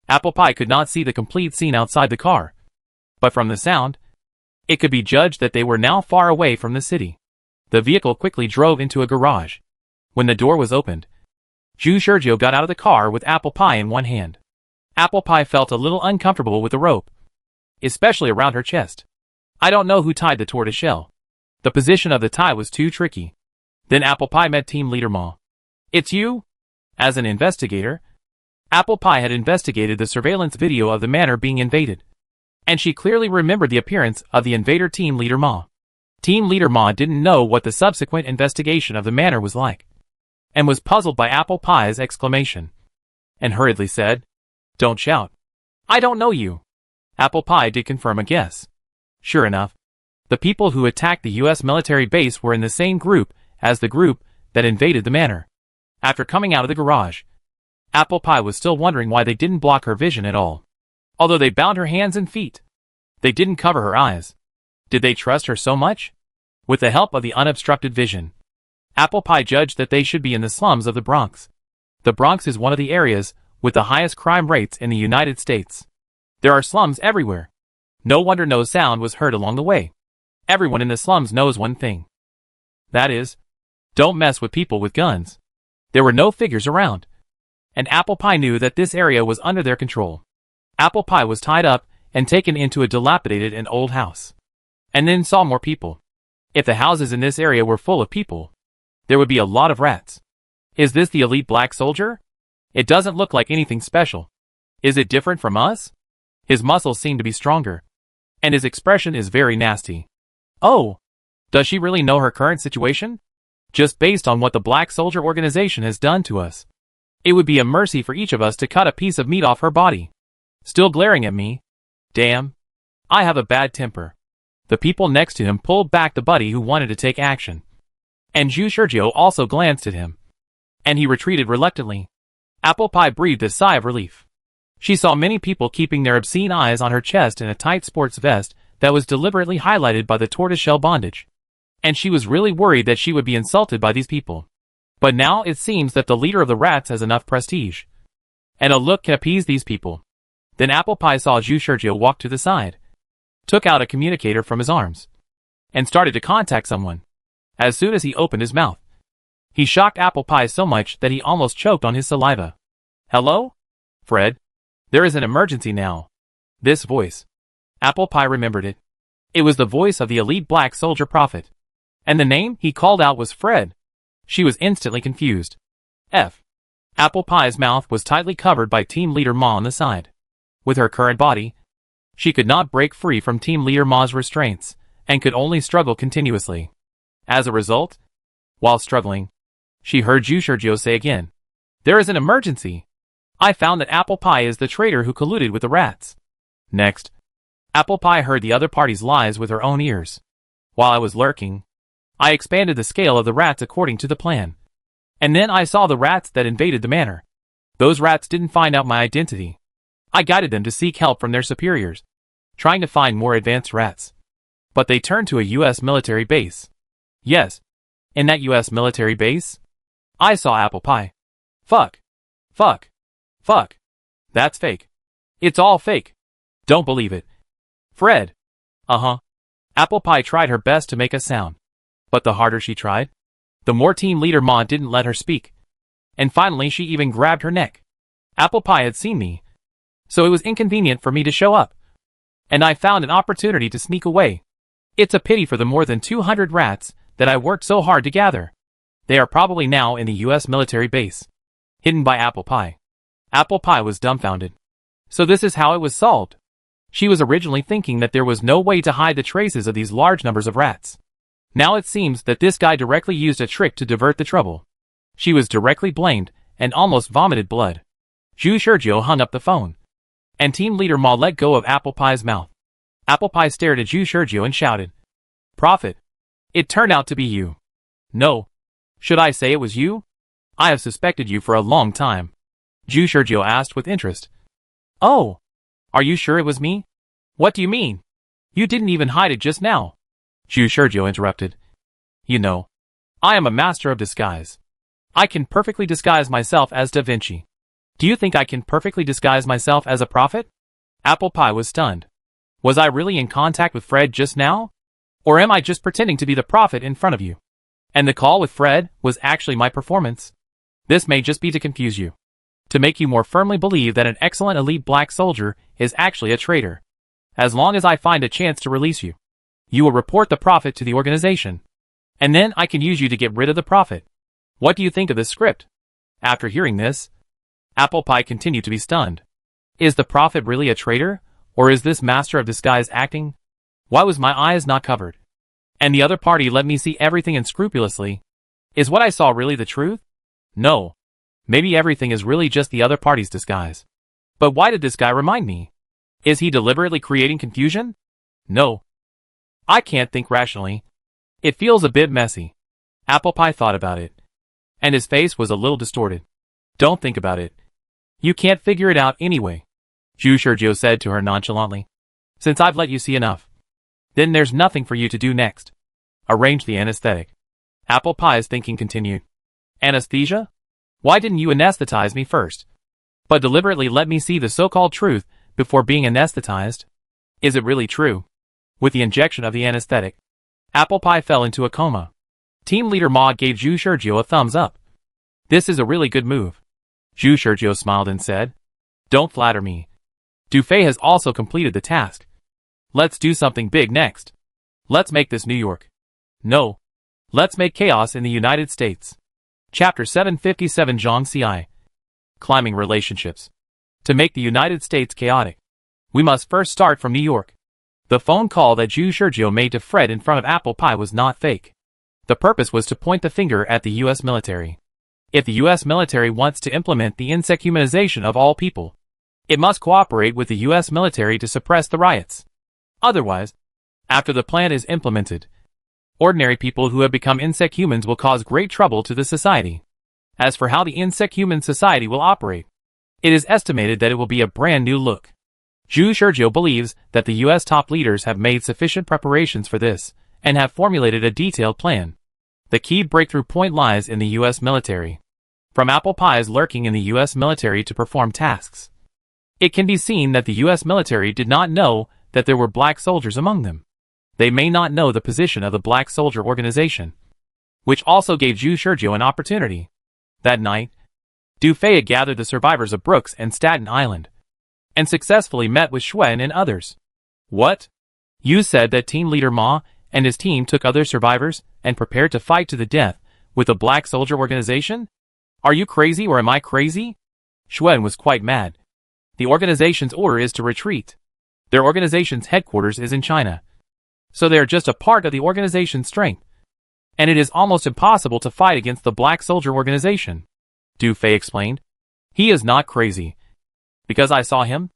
Apple Pie could not see the complete scene outside the car, but from the sound, it could be judged that they were now far away from the city. The vehicle quickly drove into a garage. When the door was opened, Ju Sergio got out of the car with Apple Pie in one hand. Apple Pie felt a little uncomfortable with the rope, especially around her chest. I don't know who tied the tortoise shell. The position of the tie was too tricky. Then Apple Pie met Team Leader Ma. "It's you?" As an investigator, Apple Pie had investigated the surveillance video of the manor being invaded, and she clearly remembered the appearance of the invader Team Leader Ma. Team Leader Ma didn't know what the subsequent investigation of the manor was like, and was puzzled by Apple Pie's exclamation, and hurriedly said, "Don't shout. I don't know you." Apple Pie did confirm a guess. Sure enough, the people who attacked the U.S. military base were in the same group as the group that invaded the manor. After coming out of the garage, Apple Pie was still wondering why they didn't block her vision at all. Although they bound her hands and feet, they didn't cover her eyes. Did they trust her so much? With the help of the unobstructed vision, Apple Pie judged that they should be in the slums of the Bronx. The Bronx is one of the areas with the highest crime rates in the United States. There are slums everywhere. No wonder no sound was heard along the way. Everyone in the slums knows one thing. That is, don't mess with people with guns. There were no figures around, and Apple Pie knew that this area was under their control. Apple Pie was tied up and taken into a dilapidated and old house, and then saw more people. If the houses in this area were full of people, there would be a lot of rats. Is this the elite black soldier? It doesn't look like anything special. Is it different from us? His muscles seem to be stronger, and his expression is very nasty. Oh, does she really know her current situation? Just based on what the Black Soldier Organization has done to us, it would be a mercy for each of us to cut a piece of meat off her body. Still glaring at me. Damn. I have a bad temper. The people next to him pulled back the buddy who wanted to take action. And Zhu Sergio also glanced at him. And he retreated reluctantly. Apple Pie breathed a sigh of relief. She saw many people keeping their obscene eyes on her chest in a tight sports vest that was deliberately highlighted by the tortoiseshell bondage. And she was really worried that she would be insulted by these people. But now it seems that the leader of the rats has enough prestige. And a look can appease these people. Then Apple Pie saw Zhu Sergio walk to the side, took out a communicator from his arms, and started to contact someone. As soon as he opened his mouth, he shocked Apple Pie so much that he almost choked on his saliva. Hello? Fred? There is an emergency now. This voice. Apple Pie remembered it. It was the voice of the elite black soldier prophet. And the name he called out was Fred. She was instantly confused. F. Apple Pie's mouth was tightly covered by Team Leader Ma on the side. With her current body, she could not break free from Team Leader Ma's restraints, and could only struggle continuously. As a result, while struggling, she heard Zhu Sergio say again, "There is an emergency. I found that Apple Pie is the traitor who colluded with the rats." Next, Apple Pie heard the other party's lies with her own ears. While I was lurking, I expanded the scale of the rats according to the plan. And then I saw the rats that invaded the manor. Those rats didn't find out my identity. I guided them to seek help from their superiors, trying to find more advanced rats. But they turned to a US military base. Yes, in that US military base, I saw Apple Pie. Fuck. Fuck. Fuck. That's fake. It's all fake. Don't believe it. Fred. Uh-huh. Apple Pie tried her best to make a sound. But the harder she tried, the more Team Leader Ma didn't let her speak. And finally she even grabbed her neck. Apple Pie had seen me, so it was inconvenient for me to show up. And I found an opportunity to sneak away. It's a pity for the more than 200 rats that I worked so hard to gather. They are probably now in the US military base, hidden by Apple Pie. Apple Pie was dumbfounded. So this is how it was solved. She was originally thinking that there was no way to hide the traces of these large numbers of rats. Now it seems that this guy directly used a trick to divert the trouble. She was directly blamed and almost vomited blood. Zhu Sergio hung up the phone, and Team Leader Ma let go of Apple Pie's mouth. Apple Pie stared at Zhu Sergio and shouted, "Prophet! It turned out to be you." "No. Should I say it was you? I have suspected you for a long time." Zhu Sergio asked with interest. "Oh, are you sure it was me? What do you mean? You didn't even hide it just now." Zhu Sergio interrupted. "You know, I am a master of disguise. I can perfectly disguise myself as Da Vinci. Do you think I can perfectly disguise myself as a prophet?" Apple Pie was stunned. Was I really in contact with Fred just now? Or am I just pretending to be the prophet in front of you? And the call with Fred was actually my performance? This may just be to confuse you, to make you more firmly believe that an excellent elite black soldier is actually a traitor. As long as I find a chance to release you, you will report the prophet to the organization. And then I can use you to get rid of the prophet. What do you think of this script?" After hearing this, Apple Pie continued to be stunned. Is the prophet really a traitor, or is this master of disguise acting? Why was my eyes not covered? And the other party let me see everything unscrupulously. Is what I saw really the truth? No. Maybe everything is really just the other party's disguise. But why did this guy remind me? Is he deliberately creating confusion? No. I can't think rationally. It feels a bit messy. Apple Pie thought about it, and his face was a little distorted. Don't think about it. You can't figure it out anyway, Zhu Sergio said to her nonchalantly. Since I've let you see enough, then there's nothing for you to do next. Arrange the anesthetic. Apple Pie's thinking continued. Anesthesia? Why didn't you anesthetize me first? But deliberately let me see the so-called truth before being anesthetized? Is it really true? With the injection of the anesthetic, Apple Pie fell into a coma. Team Leader Ma gave Zhu Sergio a thumbs up. This is a really good move. Zhu Sergio smiled and said, "Don't flatter me. Dufay has also completed the task. Let's do something big next. Let's make this New York. No. Let's make chaos in the United States." Chapter 757 Zhang Ci. Climbing relationships. To make the United States chaotic, we must first start from New York. The phone call that Zhu Sergio made to Fred in front of Apple Pie was not fake. The purpose was to point the finger at the US military. If the US military wants to implement the insect humanization of all people, it must cooperate with the US military to suppress the riots. Otherwise, After the plan is implemented, ordinary people who have become insect humans will cause great trouble to the society. As for how the insect human society will operate, it is estimated that it will be a brand new look. Zhu Shizhou believes that the US top leaders have made sufficient preparations for this, and have formulated a detailed plan. The key breakthrough point lies in the US military. From apple pies lurking in the US military to perform tasks, it can be seen that the US military did not know that there were black soldiers among them. They may not know the position of the Black Soldier Organization, which also gave Zhu Shizhou an opportunity. That night, Du Fei gathered the survivors of Brooks and Staten Island, and successfully met with Xuan and others. What? You said that team leader Ma and his team took other survivors and prepared to fight to the death with the Black Soldier Organization? Are you crazy or am I crazy? Xuan was quite mad. The organization's order is to retreat. Their organization's headquarters is in China, so they are just a part of the organization's strength, and it is almost impossible to fight against the Black Soldier Organization. Du Fei explained. He is not crazy. Because I saw him,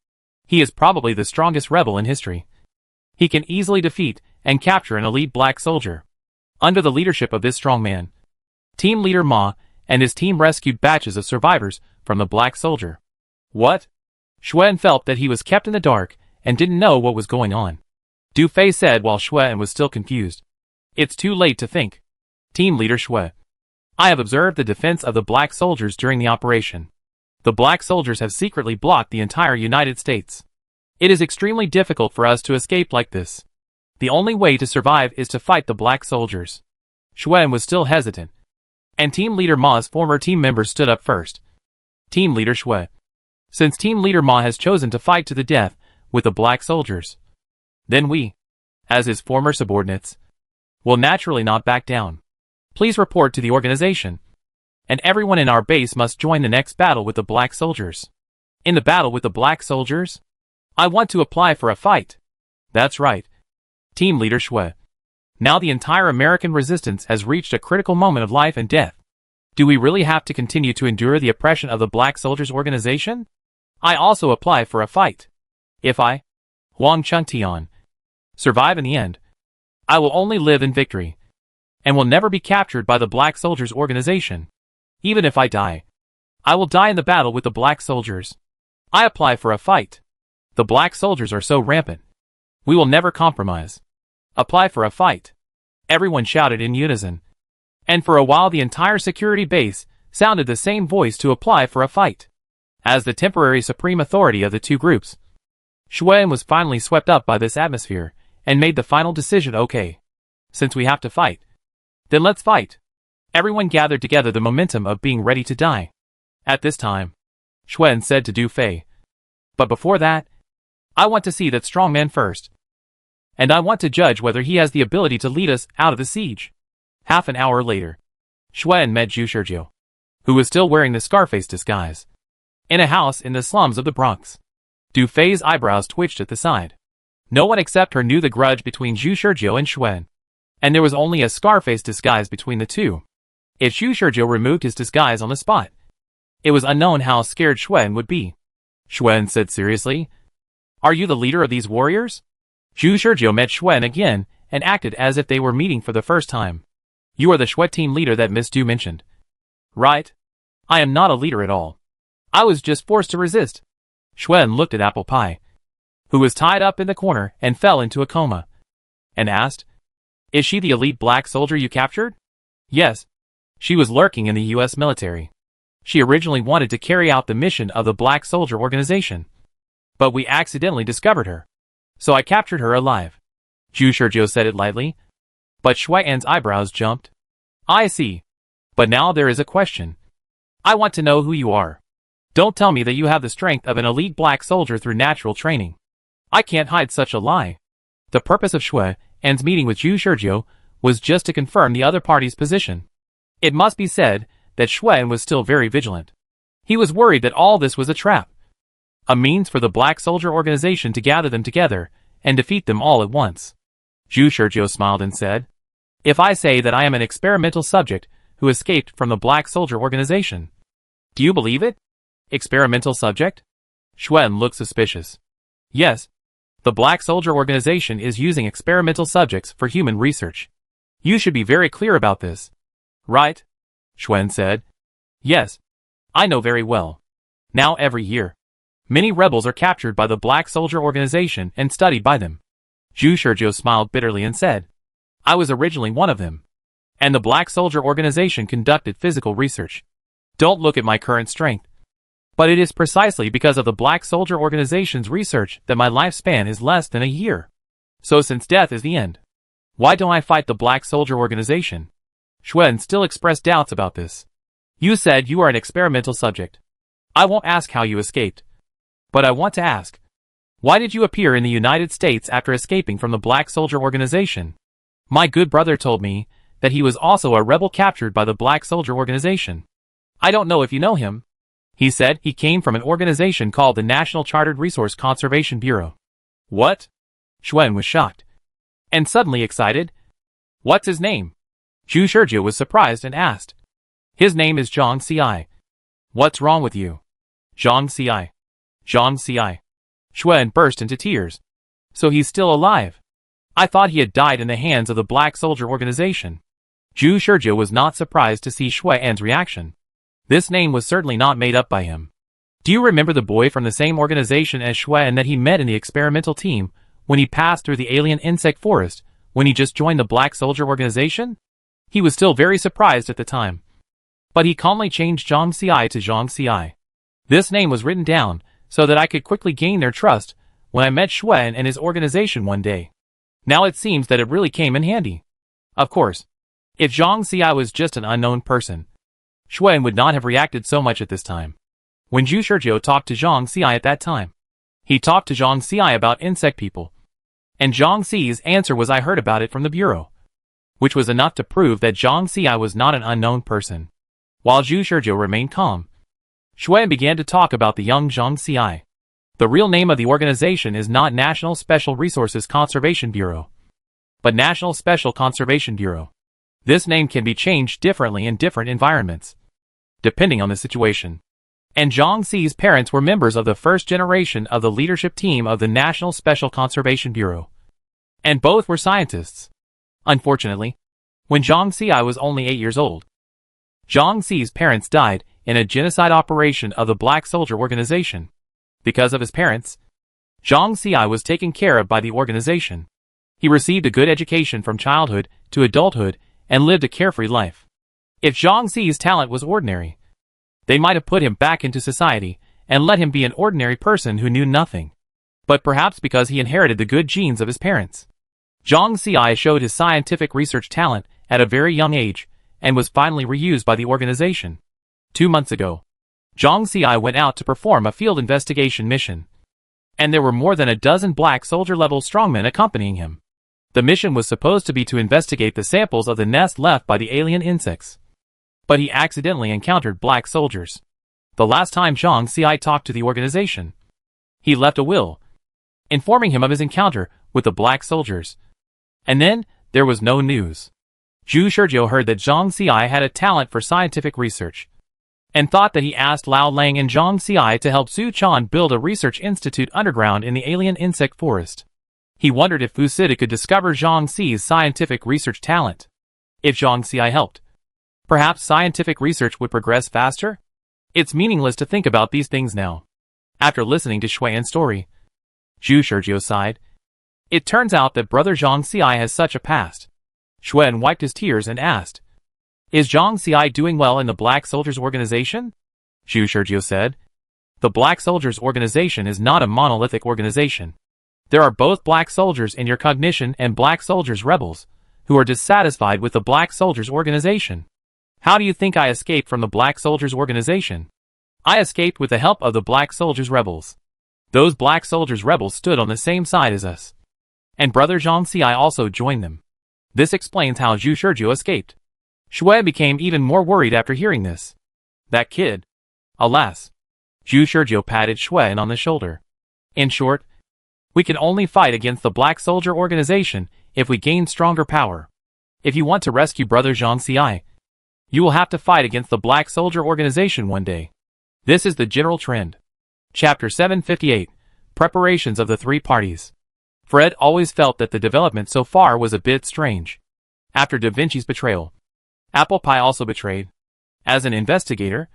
he is probably the strongest rebel in history. He can easily defeat and capture an elite black soldier. Under the leadership of this strong man, Team Leader Ma and his team rescued batches of survivors from the black soldier. What? Xuan felt that he was kept in the dark and didn't know what was going on. Du Fei said while Xuan was still confused. It's too late to think. Team Leader Xuan, I have observed the defense of the black soldiers during the operation. The black soldiers have secretly blocked the entire United States. It is extremely difficult for us to escape like this. The only way to survive is to fight the black soldiers. Xuan was still hesitant, and Team Leader Ma's former team members stood up first. Team Leader Xuan, since Team Leader Ma has chosen to fight to the death with the black soldiers, then we, as his former subordinates, will naturally not back down. Please report to the organization, and everyone in our base must join the next battle with the black soldiers. In the battle with the black soldiers, I want to apply for a fight. That's right. Team Leader Xuan. Now the entire American resistance has reached a critical moment of life and death. Do we really have to continue to endure the oppression of the Black Soldiers Organization? I also apply for a fight. If I, Huang Chengtian, survive in the end, I will only live in victory, and will never be captured by the Black Soldiers Organization. Even if I die, I will die in the battle with the Black Soldiers. I apply for a fight. The Black Soldiers are so rampant. We will never compromise. Apply for a fight. Everyone shouted in unison. And for a while the entire security base sounded the same voice to apply for a fight. As the temporary supreme authority of the two groups, Xuan was finally swept up by this atmosphere and made the final decision. Okay, since we have to fight, then let's fight. Everyone gathered together the momentum of being ready to die. At this time, Xuan said to Du Fei, but before that, I want to see that strong man first. And I want to judge whether he has the ability to lead us out of the siege. Half an hour later, Xuan met Zhu Shizhou, who was still wearing the Scarface disguise, in a house in the slums of the Bronx. Du Fei's eyebrows twitched at the side. No one except her knew the grudge between Zhu Shizhou and Xuan, and there was only a Scarface disguise between the two. If Zhu Shizhou removed his disguise on the spot, it was unknown how scared Xuan would be. Xuan said seriously, "Are you the leader of these warriors?" Zhu Shizhou met Xuan again and acted as if they were meeting for the first time. You are the Xuan team leader that Miss Du mentioned. Right. I am not a leader at all. I was just forced to resist. Xuan looked at Apple Pie, who was tied up in the corner and fell into a coma, and asked, "Is she the elite black soldier you captured?" Yes. She was lurking in the US military. She originally wanted to carry out the mission of the Black Soldier Organization, but we accidentally discovered her, so I captured her alive. Zhu Shizhou said it lightly, but Xuan's eyebrows jumped. I see. But now there is a question. I want to know who you are. Don't tell me that you have the strength of an elite black soldier through natural training. I can't hide such a lie. The purpose of Xuan's meeting with Zhu Shizhou was just to confirm the other party's position. It must be said that Xuan was still very vigilant. He was worried that all this was a trap, a means for the Black Soldier Organization to gather them together and defeat them all at once. Zhu Shizhou smiled and said, "If I say that I am an experimental subject who escaped from the Black Soldier Organization, do you believe it?" Experimental subject? Xuan looked suspicious. Yes. The Black Soldier Organization is using experimental subjects for human research. You should be very clear about this. Right? Schwen said. Yes. I know very well. Now every year, many rebels are captured by the Black Soldier Organization and studied by them. Zhu Shizhou smiled bitterly and said, I was originally one of them. And the Black Soldier Organization conducted physical research. Don't look at my current strength. But it is precisely because of the Black Soldier Organization's research that my lifespan is less than a year. So since death is the end, why don't I fight the Black Soldier Organization? Schwen still expressed doubts about this. You said you are an experimental subject. I won't ask how you escaped. But I want to ask, why did you appear in the United States after escaping from the Black Soldier Organization? My good brother told me that he was also a rebel captured by the Black Soldier Organization. I don't know if you know him. He said he came from an organization called the National Chartered Resource Conservation Bureau. What? Schwen was shocked. And suddenly excited. What's his name? Zhu Shizhou was surprised and asked. His name is Zhang Ci. What's wrong with you? Zhang Ci. Zhang Ci. Schwen burst into tears. So he's still alive. I thought he had died in the hands of the Black Soldier Organization. Zhu Shizhou was not surprised to see Schwen's reaction. This name was certainly not made up by him. Do you remember the boy from the same organization as Schwen that he met in the experimental team when he passed through the alien insect forest when he just joined the Black Soldier Organization? He was still very surprised at the time. But he calmly changed Zhang Ci to Zhang Ci. This name was written down so that I could quickly gain their trust when I met Schwen and his organization one day. Now it seems that it really came in handy. Of course, if Zhang Ci was just an unknown person, Schwen would not have reacted so much at this time. When Zhu Shizhou talked to Zhang Ci at that time, he talked to Zhang Ci about insect people. And Zhang Ci's answer was I heard about it from the Bureau, which was enough to prove that Zhang Ci was not an unknown person. While Zhu Shizhou remained calm, Schwen began to talk about the young Zhang Ci. The real name of the organization is not National Special Resources Conservation Bureau, but National Special Conservation Bureau. This name can be changed differently in different environments, depending on the situation. And Zhang Ci's parents were members of the first generation of the leadership team of the National Special Conservation Bureau. And both were scientists. Unfortunately, when Zhang Ci was only 8 years old, Zhang Ci's parents died in a genocide operation of the Black Soldier Organization. Because of his parents, Zhang Ci was taken care of by the organization. He received a good education from childhood to adulthood and lived a carefree life. If Zhang Ci's talent was ordinary, they might have put him back into society and let him be an ordinary person who knew nothing. But perhaps because he inherited the good genes of his parents, Zhang Ci showed his scientific research talent at a very young age and was finally reused by the organization. 2 months ago, Zhang Ci went out to perform a field investigation mission. And there were more than a dozen Black Soldier-level strongmen accompanying him. The mission was supposed to be to investigate the samples of the nest left by the alien insects. But he accidentally encountered Black Soldiers. The last time Zhang Ci talked to the organization, he left a will, informing him of his encounter with the Black Soldiers. And then, there was no news. Zhu Shizhou heard that Zhang Ci had a talent for scientific research, and thought that he asked Lao Lang and Zhang Ci to help Su Chan build a research institute underground in the alien insect forest. He wondered if Fu Sida could discover Zhang Ci's scientific research talent. If Zhang Ci helped, perhaps scientific research would progress faster? It's meaningless to think about these things now. After listening to Schwen's story, Zhu Shizhou sighed. It turns out that brother Zhang Ci has such a past. Schwen wiped his tears and asked, Is Zhang Ci doing well in the Black Soldiers Organization? Zhu Shizhou said, The Black Soldiers Organization is not a monolithic organization. There are both Black Soldiers in your cognition and Black Soldiers rebels, who are dissatisfied with the Black Soldiers Organization. How do you think I escaped from the Black Soldiers Organization? I escaped with the help of the Black Soldiers rebels. Those Black Soldiers rebels stood on the same side as us. And brother Zhang Ci also joined them. This explains how Zhu Shizhou escaped. Schwen became even more worried after hearing this. That kid. Alas. Zhu Shizhou patted Schwen on the shoulder. In short, we can only fight against the Black Soldier Organization if we gain stronger power. If you want to rescue brother Zhang Ci, you will have to fight against the Black Soldier Organization one day. This is the general trend. Chapter 758. Preparations of the Three Parties. Fred always felt that the development so far was a bit strange. After Da Vinci's betrayal, Apple Pie also betrayed. As an investigator,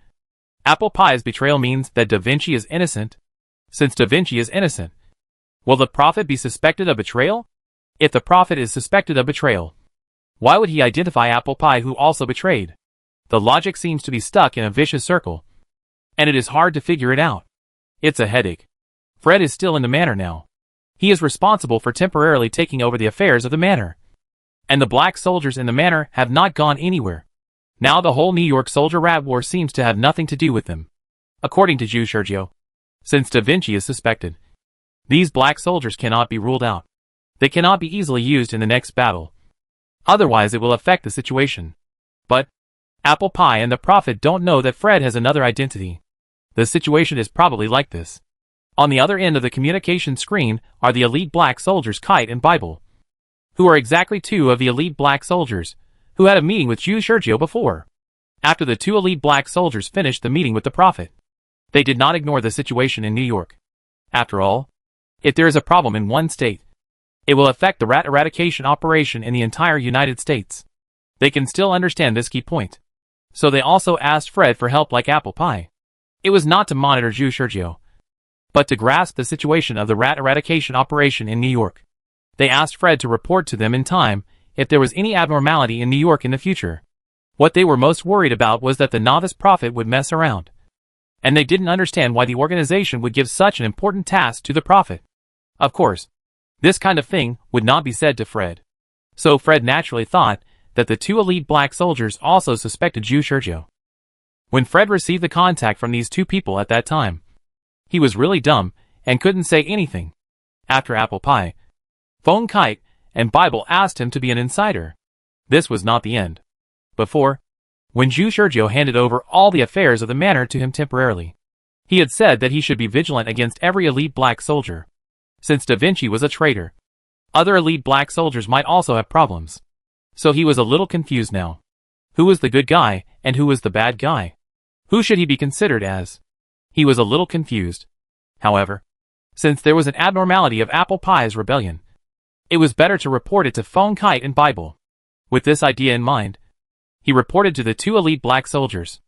Apple Pie's betrayal means that Da Vinci is innocent. Since Da Vinci is innocent, will the prophet be suspected of betrayal? If the prophet is suspected of betrayal, why would he identify Apple Pie who also betrayed? The logic seems to be stuck in a vicious circle, and it is hard to figure it out. It's a headache. Fred is still in the manor now. He is responsible for temporarily taking over the affairs of the manor. And the black soldiers in the manor have not gone anywhere. Now the whole New York soldier rat war seems to have nothing to do with them. According to Jew Sergio, since Da Vinci is suspected, these black soldiers cannot be ruled out. They cannot be easily used in the next battle. Otherwise it will affect the situation. But Apple Pie and the prophet don't know that Fred has another identity. The situation is probably like this. On the other end of the communication screen are the elite black soldiers Kite and Bible, who are exactly two of the elite black soldiers who had a meeting with Jew Sergio before. After the two elite black soldiers finished the meeting with the prophet, they did not ignore the situation in New York. After all, if there is a problem in one state, it will affect the rat eradication operation in the entire United States. They can still understand this key point. So they also asked Fred for help like Apple Pie. It was not to monitor Jew Sergio, but to grasp the situation of the rat eradication operation in New York. They asked Fred to report to them in time if there was any abnormality in New York in the future. What they were most worried about was that the novice prophet would mess around. And they didn't understand why the organization would give such an important task to the prophet. Of course, this kind of thing would not be said to Fred. So Fred naturally thought that the two elite black soldiers also suspected Jew Sergio. When Fred received the contact from these two people at that time, he was really dumb and couldn't say anything. After Apple Pie, Phone Kite, and Bible asked him to be an insider. This was not the end. Before, when Jew Sergio handed over all the affairs of the manor to him temporarily, he had said that he should be vigilant against every elite black soldier. Since Da Vinci was a traitor, other elite black soldiers might also have problems. So he was a little confused now. Who was the good guy and who was the bad guy? Who should he be considered as? He was a little confused. However, since there was an abnormality of Apple Pie's rebellion, it was better to report it to Phone Kite and Bible. With this idea in mind, he reported to the two elite black soldiers.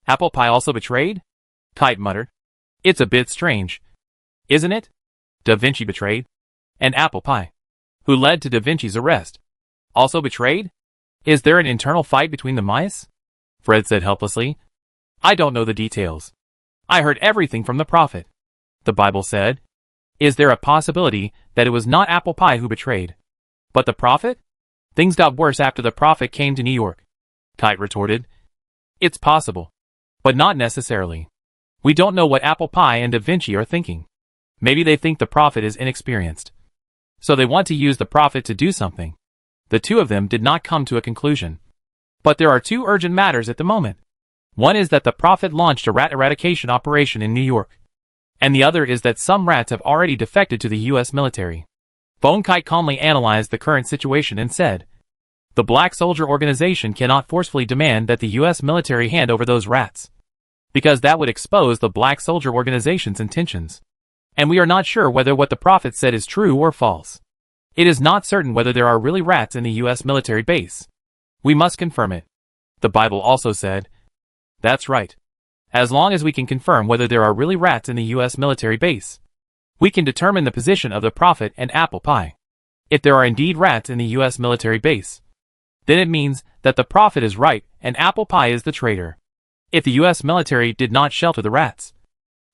Apple Pie also betrayed? Kite muttered. It's a bit strange, isn't it? Da Vinci betrayed? And Apple Pie, who led to Da Vinci's arrest, also betrayed? Is there an internal fight between the mice? Fred said helplessly. I don't know the details. I heard everything from the prophet. The Bible said. Is there a possibility that it was not Apple Pie who betrayed, but the prophet? Things got worse after the prophet came to New York, Kite retorted. It's possible, but not necessarily. We don't know what Apple Pie and Da Vinci are thinking. Maybe they think the prophet is inexperienced, so they want to use the prophet to do something. The two of them did not come to a conclusion. But there are two urgent matters at the moment. One is that the prophet launched a rat eradication operation in New York, and the other is that some rats have already defected to the U.S. military. Phone Kite calmly analyzed the current situation and said, the Black Soldier Organization cannot forcefully demand that the U.S. military hand over those rats, because that would expose the Black Soldier Organization's intentions. And we are not sure whether what the prophet said is true or false. It is not certain whether there are really rats in the U.S. military base. We must confirm it. The Bible also said, that's right. As long as we can confirm whether there are really rats in the U.S. military base, we can determine the position of the prophet and Apple Pie. If there are indeed rats in the U.S. military base, then it means that the prophet is right and Apple Pie is the traitor. If the U.S. military did not shelter the rats,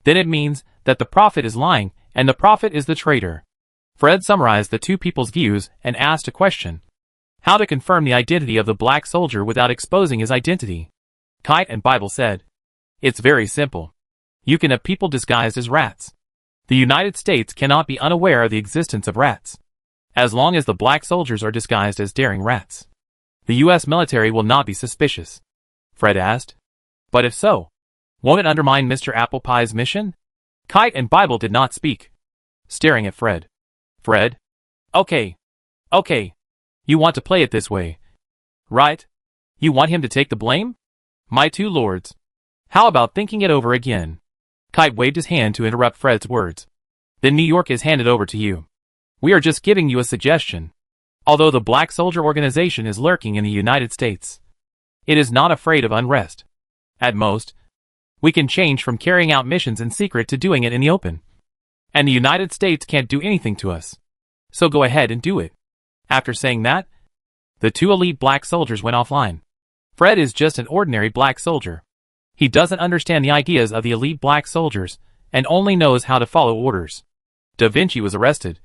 then it means that the prophet is lying and the prophet is the traitor. Fred summarized the two people's views and asked a question. How to confirm the identity of the black soldier without exposing his identity? Kite and Bible said, it's very simple. You can have people disguised as rats. The United States cannot be unaware of the existence of rats, as long as the black soldiers are disguised as daring rats. The U.S. military will not be suspicious. Fred asked. But if so, won't it undermine Mr. Apple Pie's mission? Kite and Bible did not speak, staring at Fred. Fred? Okay. You want to play it this way, right? You want him to take the blame? My two lords. How about thinking it over again? Kite waved his hand to interrupt Fred's words. Then New York is handed over to you. We are just giving you a suggestion. Although the Black Soldier organization is lurking in the United States, it is not afraid of unrest. At most, we can change from carrying out missions in secret to doing it in the open. And the United States can't do anything to us. So go ahead and do it. After saying that, the two elite black soldiers went offline. Fred is just an ordinary black soldier. He doesn't understand the ideas of the elite black soldiers and only knows how to follow orders. Da Vinci was arrested.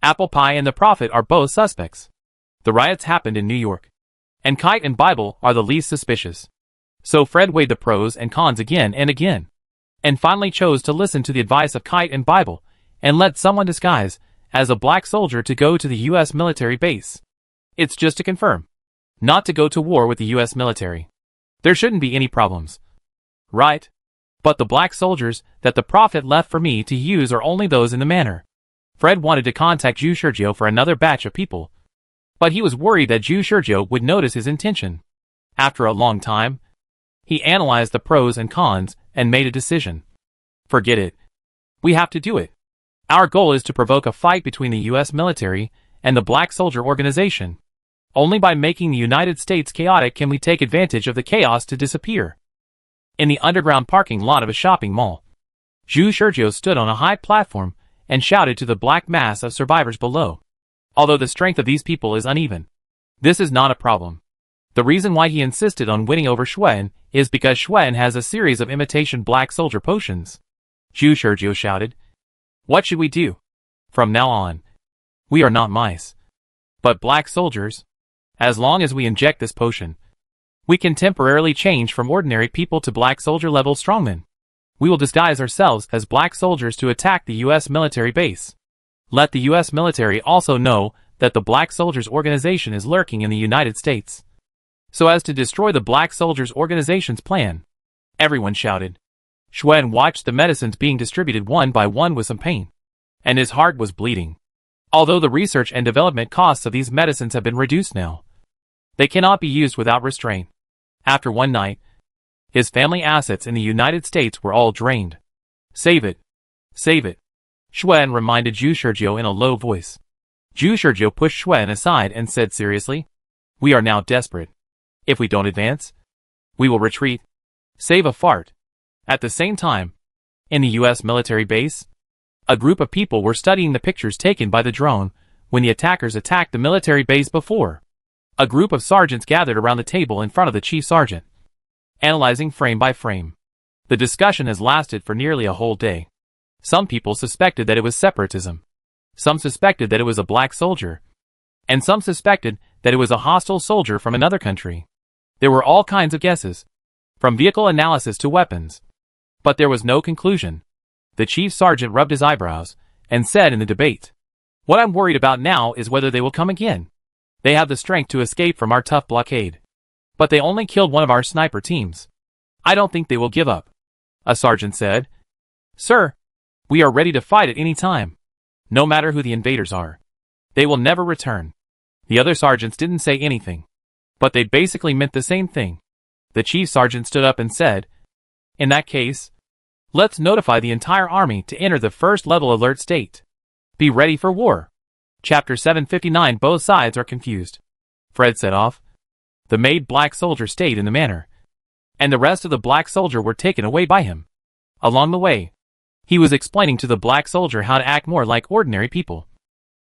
Apple Pie and the Prophet are both suspects. The riots happened in New York. And Kite and Bible are the least suspicious. So Fred weighed the pros and cons again and again, and finally chose to listen to the advice of Kite and Bible and let someone disguised as a black soldier to go to the U.S. military base. It's just to confirm. Not to go to war with the U.S. military. There shouldn't be any problems. Right? But the black soldiers that the Prophet left for me to use are only those in the manor. Fred wanted to contact Jew Sergio for another batch of people, but he was worried that Jew Sergio would notice his intention. After a long time, he analyzed the pros and cons and made a decision. Forget it. We have to do it. Our goal is to provoke a fight between the U.S. military and the Black Soldier organization. Only by making the United States chaotic can we take advantage of the chaos to disappear. In the underground parking lot of a shopping mall, Jew Sergio stood on a high platform and shouted to the black mass of survivors below. Although the strength of these people is uneven, this is not a problem. The reason why he insisted on winning over Schwen is because Schwen has a series of imitation black soldier potions. Jew Sergio shouted. What should we do? From now on, we are not mice, but black soldiers. As long as we inject this potion, we can temporarily change from ordinary people to black soldier level strongmen. We will disguise ourselves as black soldiers to attack the U.S. military base. Let the U.S. military also know that the Black Soldiers organization is lurking in the United States, so as to destroy the Black Soldiers organization's plan. Everyone shouted. Schwen watched the medicines being distributed one by one with some pain, and his heart was bleeding. Although the research and development costs of these medicines have been reduced now, they cannot be used without restraint. After one night, his family assets in the United States were all drained. Save it. Save it. Schwen reminded Jew Sergio in a low voice. Jew Sergio pushed Schwen aside and said seriously, we are now desperate. If we don't advance, we will retreat. Save a fart. At the same time, in the U.S. military base, a group of people were studying the pictures taken by the drone when the attackers attacked the military base before. A group of sergeants gathered around the table in front of the chief sergeant, analyzing frame by frame. The discussion has lasted for nearly a whole day. Some people suspected that it was separatism. Some suspected that it was a black soldier. And some suspected that it was a hostile soldier from another country. There were all kinds of guesses, from vehicle analysis to weapons. But there was no conclusion. The chief sergeant rubbed his eyebrows and said in the debate, what I'm worried about now is whether they will come again. They have the strength to escape from our tough blockade. But they only killed one of our sniper teams. I don't think they will give up. A sergeant said. Sir, we are ready to fight at any time. No matter who the invaders are. They will never return. The other sergeants didn't say anything, but they basically meant the same thing. The chief sergeant stood up and said, in that case, let's notify the entire army to enter the first level alert state. Be ready for war. Chapter 759. Both sides are confused. Fred set off. The made black soldier stayed in the manor, and the rest of the black soldier were taken away by him. Along the way, he was explaining to the black soldier how to act more like ordinary people,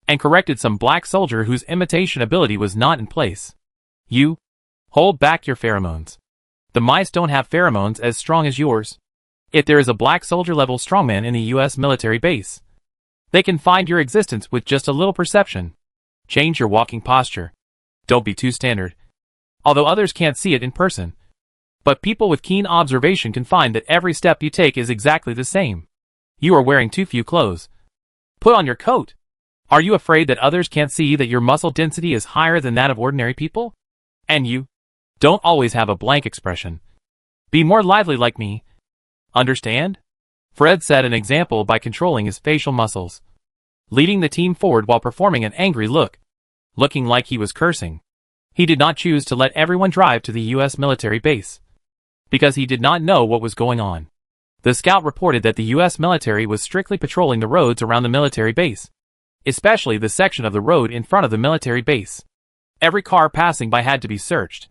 and corrected some black soldier whose imitation ability was not in place. You, hold back your pheromones. The mice don't have pheromones as strong as yours. If there is a black soldier level strongman in the U.S. military base, they can find your existence with just a little perception. Change your walking posture. Don't be too standard. Although others can't see it in person, but people with keen observation can find that every step you take is exactly the same. You are wearing too few clothes. Put on your coat. Are you afraid that others can't see that your muscle density is higher than that of ordinary people? And you don't always have a blank expression. Be more lively like me. Understand? Fred set an example by controlling his facial muscles, leading the team forward while performing an angry look, looking like he was cursing. He did not choose to let everyone drive to the U.S. military base, because he did not know what was going on. The scout reported that the U.S. military was strictly patrolling the roads around the military base, especially the section of the road in front of the military base. Every car passing by had to be searched.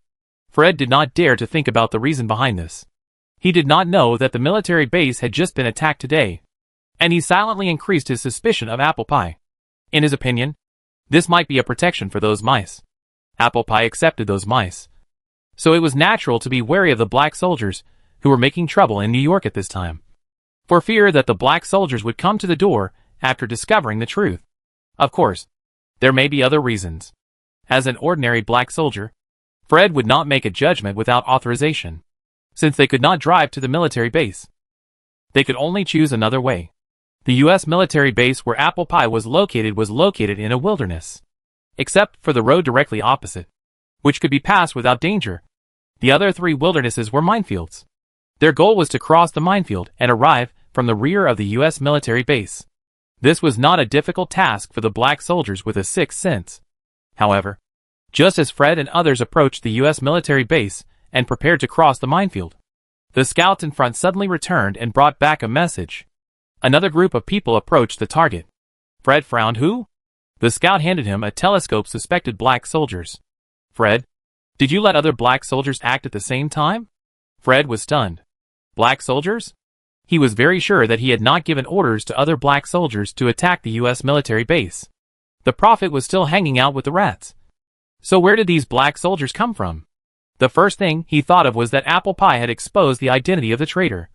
Fred did not dare to think about the reason behind this. He did not know that the military base had just been attacked today, and he silently increased his suspicion of Apple Pie. In his opinion, this might be a protection for those mice. Apple Pie accepted those mice. So it was natural to be wary of the black soldiers who were making trouble in New York at this time, for fear that the black soldiers would come to the door after discovering the truth. Of course, there may be other reasons. As an ordinary black soldier, Fred would not make a judgment without authorization, since they could not drive to the military base. They could only choose another way. The U.S. military base where Apple Pie was located in a wilderness, except for the road directly opposite, which could be passed without danger. The other 3 wildernesses were minefields. Their goal was to cross the minefield and arrive from the rear of the U.S. military base. This was not a difficult task for the black soldiers with a sixth sense. However, just as Fred and others approached the U.S. military base and prepared to cross the minefield, the scouts in front suddenly returned and brought back a message. Another group of people approached the target. Fred frowned. Who? The scout handed him a telescope. Suspected black soldiers. Fred, did you let other black soldiers act at the same time? Fred was stunned. Black soldiers? He was very sure that he had not given orders to other black soldiers to attack the U.S. military base. The prophet was still hanging out with the rats. So where did these black soldiers come from? The first thing he thought of was that Apple Pie had exposed the identity of the traitor.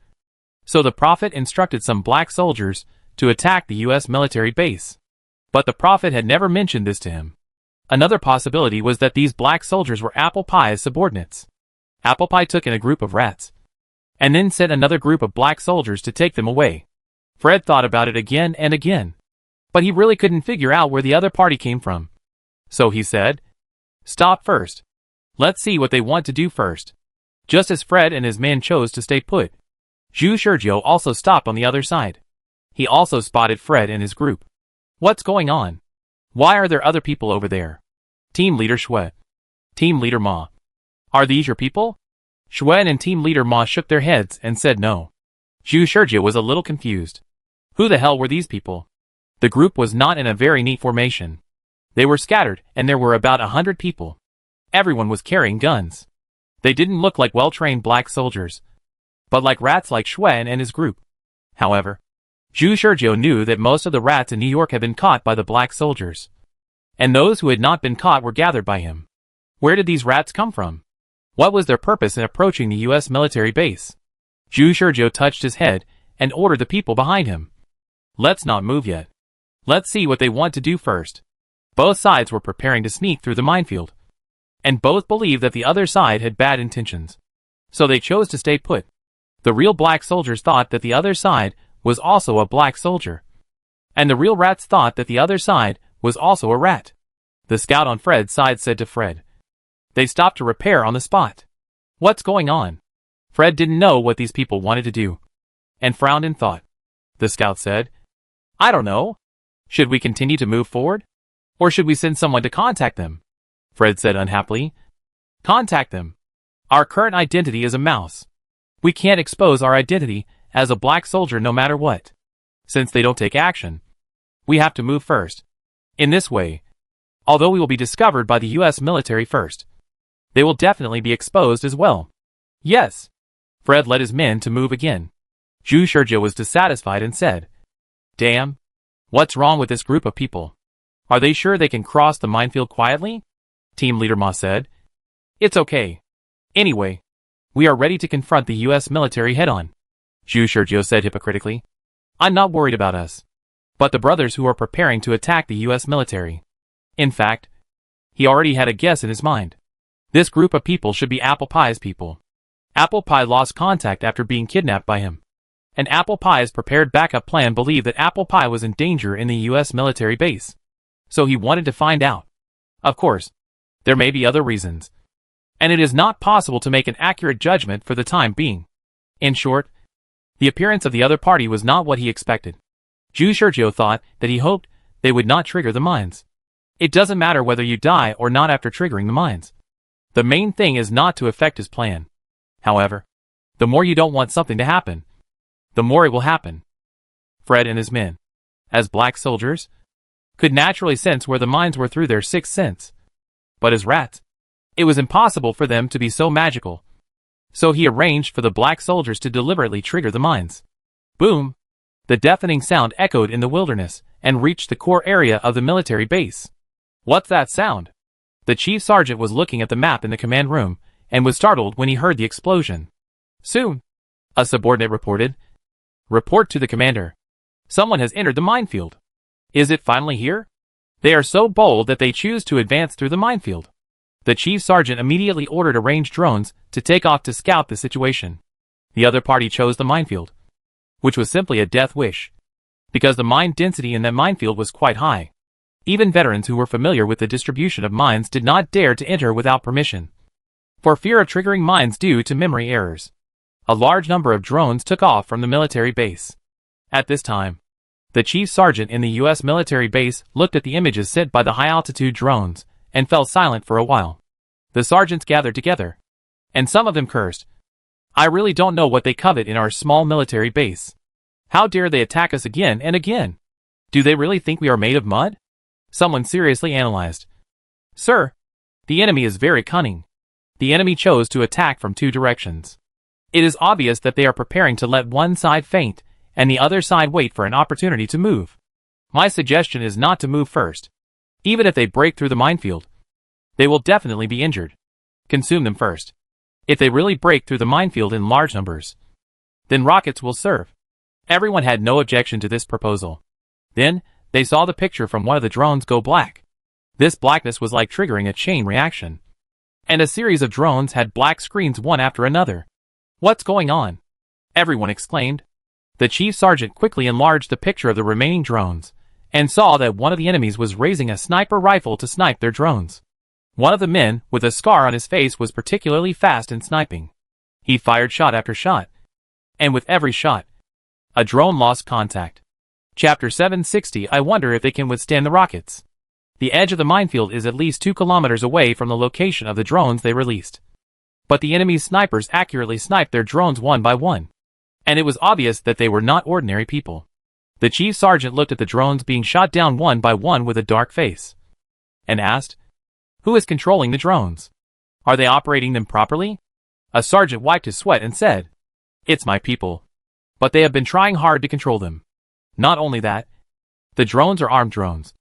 So the prophet instructed some black soldiers to attack the U.S. military base. But the prophet had never mentioned this to him. Another possibility was that these black soldiers were Apple Pie's subordinates. Apple Pie took in a group of rats, and then sent another group of black soldiers to take them away. Fred thought about it again and again, but he really couldn't figure out where the other party came from. So he said, "Stop first. Let's see what they want to do first." Just as Fred and his men chose to stay put, Zhu Sergio also stopped on the other side. He also spotted Fred and his group. What's going on? Why are there other people over there? Team Leader Xue. Team Leader Ma. Are these your people? Xue and Team Leader Ma shook their heads and said no. Zhu Sergio was a little confused. Who the hell were these people? The group was not in a very neat formation. They were scattered, and there were about 100 people. Everyone was carrying guns. They didn't look like well-trained black soldiers, but like rats like Xue and his group. However, Zhu Sergio knew that most of the rats in New York had been caught by the black soldiers, and those who had not been caught were gathered by him. Where did these rats come from? What was their purpose in approaching the U.S. military base? Zhu Sergio touched his head and ordered the people behind him. Let's not move yet. Let's see what they want to do first. Both sides were preparing to sneak through the minefield, and both believed that the other side had bad intentions. So they chose to stay put. The real black soldiers thought that the other side was also a black soldier, and the real rats thought that the other side was also a rat. The scout on Fred's side said to Fred. They stopped to repair on the spot. What's going on? Fred didn't know what these people wanted to do, and frowned in thought. The scout said, I don't know. Should we continue to move forward? Or should we send someone to contact them? Fred said unhappily. Contact them. Our current identity is a mouse. We can't expose our identity as a black soldier no matter what. Since they don't take action, we have to move first. In this way, although we will be discovered by the U.S. military first, they will definitely be exposed as well. Yes. Fred led his men to move again. Zhu Sergio was dissatisfied and said, Damn. What's wrong with this group of people? Are they sure they can cross the minefield quietly? Team Leader Ma said. It's okay. Anyway, we are ready to confront the U.S. military head-on. Zhu Sergio said hypocritically. I'm not worried about us, but the brothers who are preparing to attack the U.S. military. In fact, he already had a guess in his mind. This group of people should be Apple Pie's people. Apple Pie lost contact after being kidnapped by him, and Apple Pie's prepared backup plan believed that Apple Pie was in danger in the U.S. military base, so he wanted to find out. Of course, there may be other reasons, and it is not possible to make an accurate judgment for the time being. In short, the appearance of the other party was not what he expected. Zhu Sergio thought that he hoped they would not trigger the mines. It doesn't matter whether you die or not after triggering the mines. The main thing is not to affect his plan. However, the more you don't want something to happen, the more it will happen. Fred and his men, as black soldiers, could naturally sense where the mines were through their sixth sense. But as rats, it was impossible for them to be so magical. So he arranged for the black soldiers to deliberately trigger the mines. Boom! The deafening sound echoed in the wilderness and reached the core area of the military base. What's that sound? The chief sergeant was looking at the map in the command room and was startled when he heard the explosion. Soon, a subordinate reported. Report to the commander. Someone has entered the minefield. Is it finally here? They are so bold that they choose to advance through the minefield. The chief sergeant immediately ordered a ranged drones to take off to scout the situation. The other party chose the minefield, which was simply a death wish, because the mine density in that minefield was quite high. Even veterans who were familiar with the distribution of mines did not dare to enter without permission, for fear of triggering mines due to memory errors. A large number of drones took off from the military base. At this time, the chief sergeant in the U.S. military base looked at the images sent by the high-altitude drones and fell silent for a while. The sergeants gathered together, and some of them cursed. I really don't know what they covet in our small military base. How dare they attack us again and again? Do they really think we are made of mud? Someone seriously analyzed. Sir, the enemy is very cunning. The enemy chose to attack from two directions. It is obvious that they are preparing to let one side faint and the other side wait for an opportunity to move. My suggestion is not to move first. Even if they break through the minefield, they will definitely be injured. Consume them first. If they really break through the minefield in large numbers, then rockets will serve. Everyone had no objection to this proposal. Then, they saw the picture from one of the drones go black. This blackness was like triggering a chain reaction. And a series of drones had black screens one after another. What's going on? Everyone exclaimed. The chief sergeant quickly enlarged the picture of the remaining drones, and saw that one of the enemies was raising a sniper rifle to snipe their drones. One of the men, with a scar on his face, was particularly fast in sniping. He fired shot after shot, and with every shot, a drone lost contact. Chapter 760. I wonder if they can withstand the rockets. The edge of the minefield is at least 2 kilometers away from the location of the drones they released. But the enemy's snipers accurately sniped their drones one by one, and it was obvious that they were not ordinary people. The chief sergeant looked at the drones being shot down one by one with a dark face, and asked, who is controlling the drones? Are they operating them properly? A sergeant wiped his sweat and said, it's my people. But they have been trying hard to control them. Not only that, the drones are armed drones.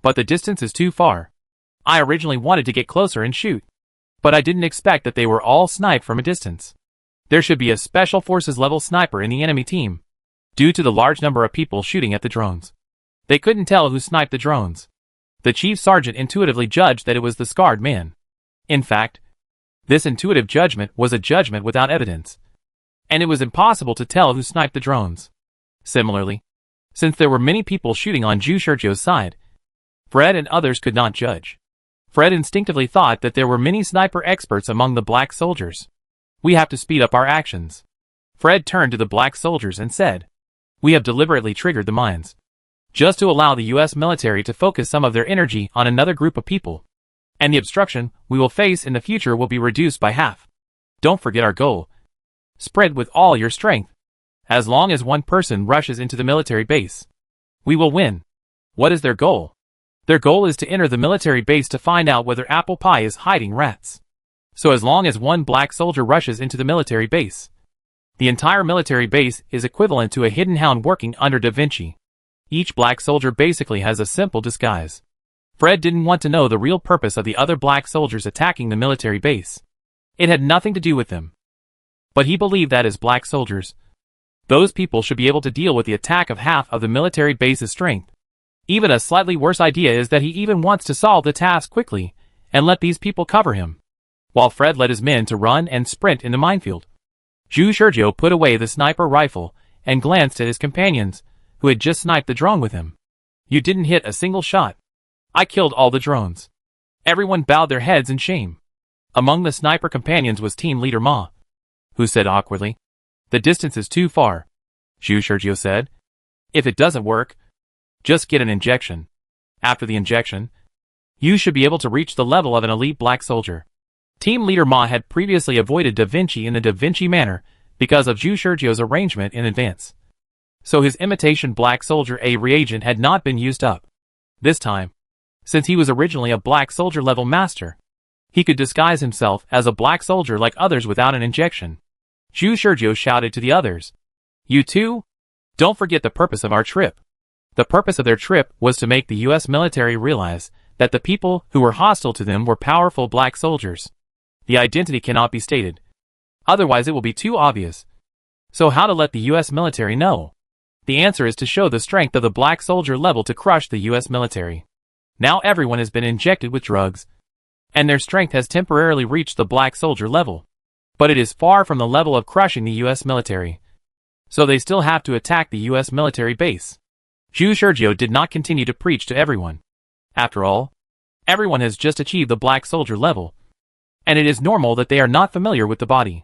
But the distance is too far. I originally wanted to get closer and shoot, but I didn't expect that they were all sniped from a distance. There should be a special forces level sniper in the enemy team, due to the large number of people shooting at the drones. They couldn't tell who sniped the drones. The chief sergeant intuitively judged that it was the scarred man. In fact, this intuitive judgment was a judgment without evidence, and it was impossible to tell who sniped the drones. Similarly, since there were many people shooting on Sergio's side, Fred and others could not judge. Fred instinctively thought that there were many sniper experts among the black soldiers. We have to speed up our actions. Fred turned to the black soldiers and said, we have deliberately triggered the mines, just to allow the U.S. military to focus some of their energy on another group of people, and the obstruction we will face in the future will be reduced by half. Don't forget our goal. Spread with all your strength. As long as one person rushes into the military base, we will win. What is their goal? Their goal is to enter the military base to find out whether Apple Pie is hiding rats. So as long as one black soldier rushes into the military base, the entire military base is equivalent to a hidden hound working under Da Vinci. Each black soldier basically has a simple disguise. Fred didn't want to know the real purpose of the other black soldiers attacking the military base. It had nothing to do with them. But he believed that as black soldiers, those people should be able to deal with the attack of half of the military base's strength. Even a slightly worse idea is that he even wants to solve the task quickly and let these people cover him, while Fred led his men to run and sprint in the minefield. Sergio put away the sniper rifle and glanced at his companions, who had just sniped the drone with him. You didn't hit a single shot. I killed all the drones. Everyone bowed their heads in shame. Among the sniper companions was team leader Ma, who said awkwardly, the distance is too far. Sergio said, if it doesn't work, just get an injection. After the injection, you should be able to reach the level of an elite black soldier. Team leader Ma had previously avoided Da Vinci in the Da Vinci manner because of Sergio's arrangement in advance. So his imitation black soldier A reagent had not been used up. This time, since he was originally a black soldier level master, he could disguise himself as a black soldier like others without an injection. Zhu Shurjiu shouted to the others. You too? Don't forget the purpose of our trip. The purpose of their trip was to make the US military realize that the people who were hostile to them were powerful black soldiers. The identity cannot be stated. Otherwise it will be too obvious. So how to let the US military know? The answer is to show the strength of the black soldier level to crush the US military. Now everyone has been injected with drugs, and their strength has temporarily reached the black soldier level. But it is far from the level of crushing the US military. So they still have to attack the US military base. Zhu Shurjiu did not continue to preach to everyone. After all, everyone has just achieved the black soldier level, and it is normal that they are not familiar with the body.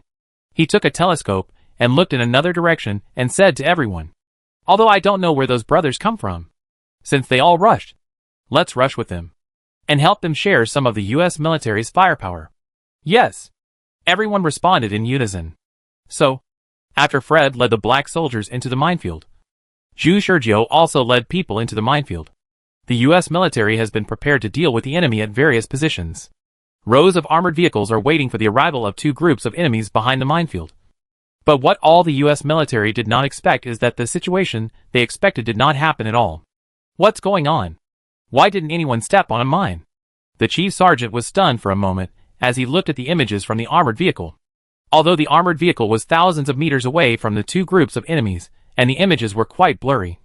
He took a telescope and looked in another direction and said to everyone, although I don't know where those brothers come from, since they all rushed, let's rush with them and help them share some of the US military's firepower. Yes, everyone responded in unison. So, after Fred led the black soldiers into the minefield, Zhu Shurjiu also led people into the minefield. The US military has been prepared to deal with the enemy at various positions. Rows of armored vehicles are waiting for the arrival of two groups of enemies behind the minefield. But what all the US military did not expect is that the situation they expected did not happen at all. What's going on? Why didn't anyone step on a mine? The chief sergeant was stunned for a moment as he looked at the images from the armored vehicle. Although the armored vehicle was thousands of meters away from the two groups of enemies, and the images were quite blurry,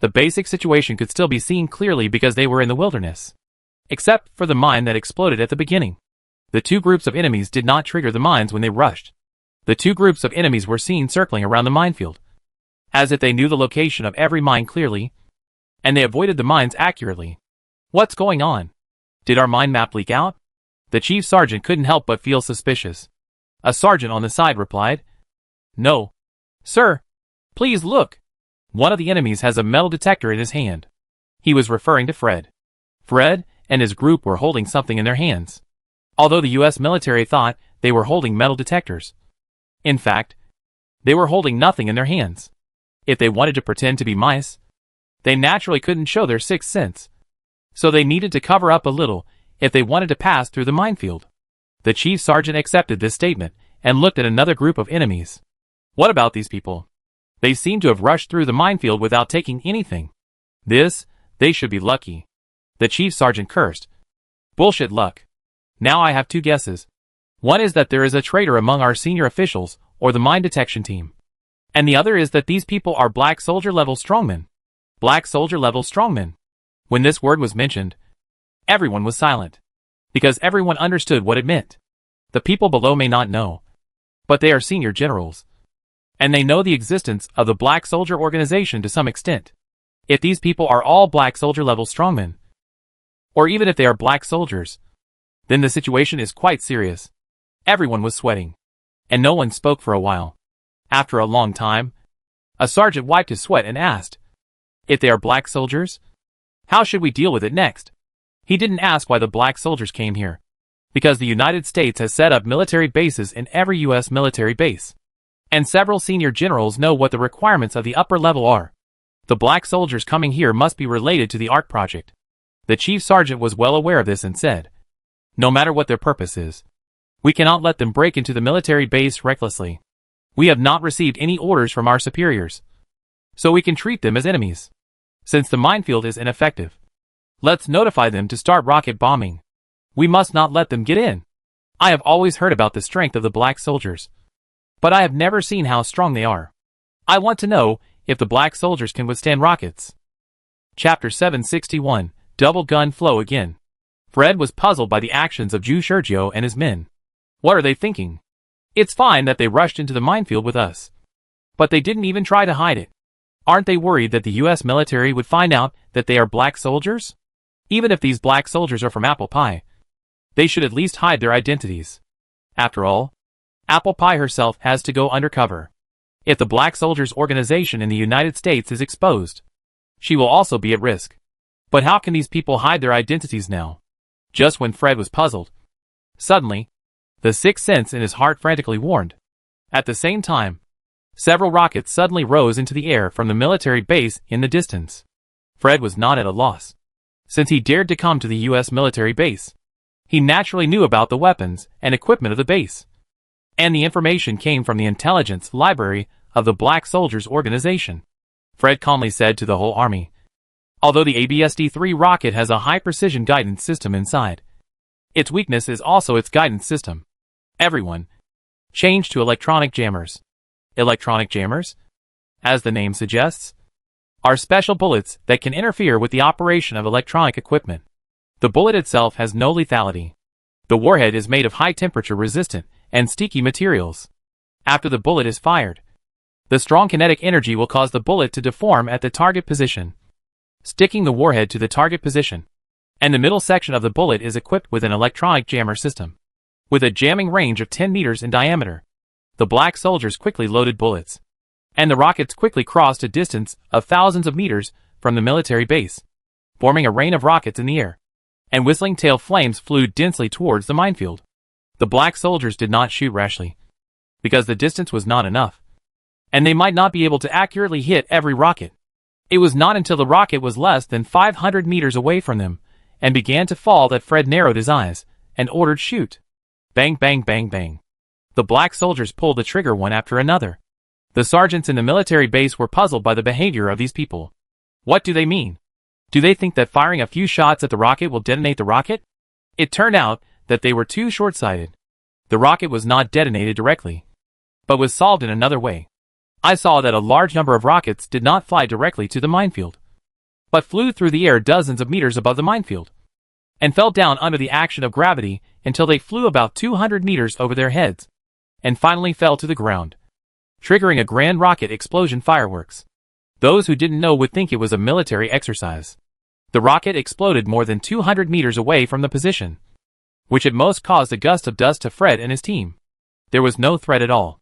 the basic situation could still be seen clearly because they were in the wilderness. Except for the mine that exploded at the beginning. The two groups of enemies did not trigger the mines when they rushed. The two groups of enemies were seen circling around the minefield, as if they knew the location of every mine clearly, and they avoided the mines accurately. What's going on? Did our mine map leak out? The chief sergeant couldn't help but feel suspicious. A sergeant on the side replied, No. Sir, please look. One of the enemies has a metal detector in his hand. He was referring to Fred. Fred and his group were holding something in their hands, although the US military thought they were holding metal detectors. In fact, they were holding nothing in their hands. If they wanted to pretend to be mice, they naturally couldn't show their sixth sense. So they needed to cover up a little if they wanted to pass through the minefield. The chief sergeant accepted this statement and looked at another group of enemies. What about these people? They seem to have rushed through the minefield without taking anything. They should be lucky. The chief sergeant cursed. Bullshit luck. Now I have two guesses. One is that there is a traitor among our senior officials, or the mine detection team. And the other is that these people are black soldier level strongmen. Black soldier level strongmen. When this word was mentioned, everyone was silent, because everyone understood what it meant. The people below may not know, but they are senior generals, and they know the existence of the black soldier organization to some extent. If these people are all black soldier level strongmen, or even if they are black soldiers, then the situation is quite serious. Everyone was sweating, and no one spoke for a while. After a long time, a sergeant wiped his sweat and asked, if they are black soldiers, how should we deal with it next? He didn't ask why the black soldiers came here, because the United States has set up military bases in every US military base, and several senior generals know what the requirements of the upper level are. The black soldiers coming here must be related to the ARC project. The chief sergeant was well aware of this and said, no matter what their purpose is, we cannot let them break into the military base recklessly. We have not received any orders from our superiors, so we can treat them as enemies. Since the minefield is ineffective, let's notify them to start rocket bombing. We must not let them get in. I have always heard about the strength of the black soldiers, but I have never seen how strong they are. I want to know if the black soldiers can withstand rockets. Chapter 761, Double Gun Flow Again. Fred was puzzled by the actions of Zhu Shurjiu and his men. What are they thinking? It's fine that they rushed into the minefield with us, but they didn't even try to hide it. Aren't they worried that the US military would find out that they are black soldiers? Even if these black soldiers are from Apple Pie, they should at least hide their identities. After all, Apple Pie herself has to go undercover. If the black soldiers organization in the United States is exposed, she will also be at risk. But how can these people hide their identities now? Just when Fred was puzzled, suddenly, the sixth sense in his heart frantically warned. At the same time, several rockets suddenly rose into the air from the military base in the distance. Fred was not at a loss. since he dared to come to the U.S. military base. He naturally knew about the weapons and equipment of the base. And the information came from the intelligence library of the Black Soldiers organization. Fred calmly said to the whole army, although the ABSD-3 rocket has a high-precision guidance system inside, its weakness is also its guidance system. Everyone, change to electronic jammers. Electronic jammers, as the name suggests, are special bullets that can interfere with the operation of electronic equipment. The bullet itself has no lethality. The warhead is made of high-temperature resistant and sticky materials. After the bullet is fired, the strong kinetic energy will cause the bullet to deform at the target position, sticking the warhead to the target position. And the middle section of the bullet is equipped with an electronic jammer system, with a jamming range of 10 meters in diameter. The Black Soldiers quickly loaded bullets, and the rockets quickly crossed a distance of thousands of meters from the military base, forming a rain of rockets in the air, and whistling tail flames flew densely towards the minefield. The Black Soldiers did not shoot rashly, because the distance was not enough, and they might not be able to accurately hit every rocket. It was not until the rocket was less than 500 meters away from them and began to fall that Fred narrowed his eyes and ordered shoot. Bang, bang, bang, bang. The Black Soldiers pulled the trigger one after another. The sergeants in the military base were puzzled by the behavior of these people. What do they mean? Do they think that firing a few shots at the rocket will detonate the rocket? It turned out that they were too short-sighted. The rocket was not detonated directly, but was solved in another way. I saw that a large number of rockets did not fly directly to the minefield, but flew through the air dozens of meters above the minefield, and fell down under the action of gravity until they flew about 200 meters over their heads, and finally fell to the ground, triggering a grand rocket explosion fireworks. Those who didn't know would think it was a military exercise. The rocket exploded more than 200 meters away from the position, which at most caused a gust of dust to Fred and his team. There was no threat at all.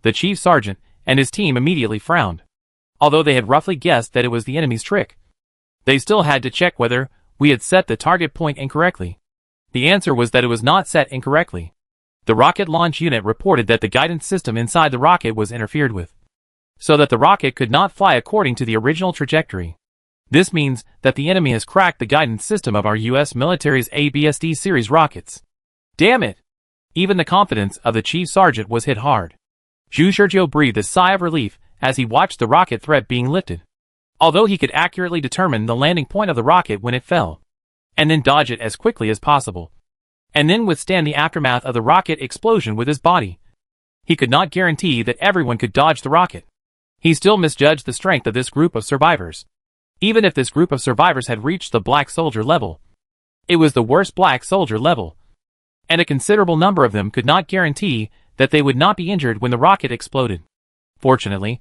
The chief sergeant and his team immediately frowned. Although they had roughly guessed that it was the enemy's trick, they still had to check whether we had set the target point incorrectly. The answer was that it was not set incorrectly. The rocket launch unit reported that the guidance system inside the rocket was interfered with, so that the rocket could not fly according to the original trajectory. This means that the enemy has cracked the guidance system of our U.S. military's ABSD series rockets. Damn it! Even the confidence of the chief sergeant was hit hard. Sergio breathed a sigh of relief as he watched the rocket threat being lifted. Although he could accurately determine the landing point of the rocket when it fell, and then dodge it as quickly as possible, and then withstand the aftermath of the rocket explosion with his body, he could not guarantee that everyone could dodge the rocket. He still misjudged the strength of this group of survivors. Even if this group of survivors had reached the Black Soldier level, it was the worst Black Soldier level, and a considerable number of them could not guarantee that they would not be injured when the rocket exploded. Fortunately,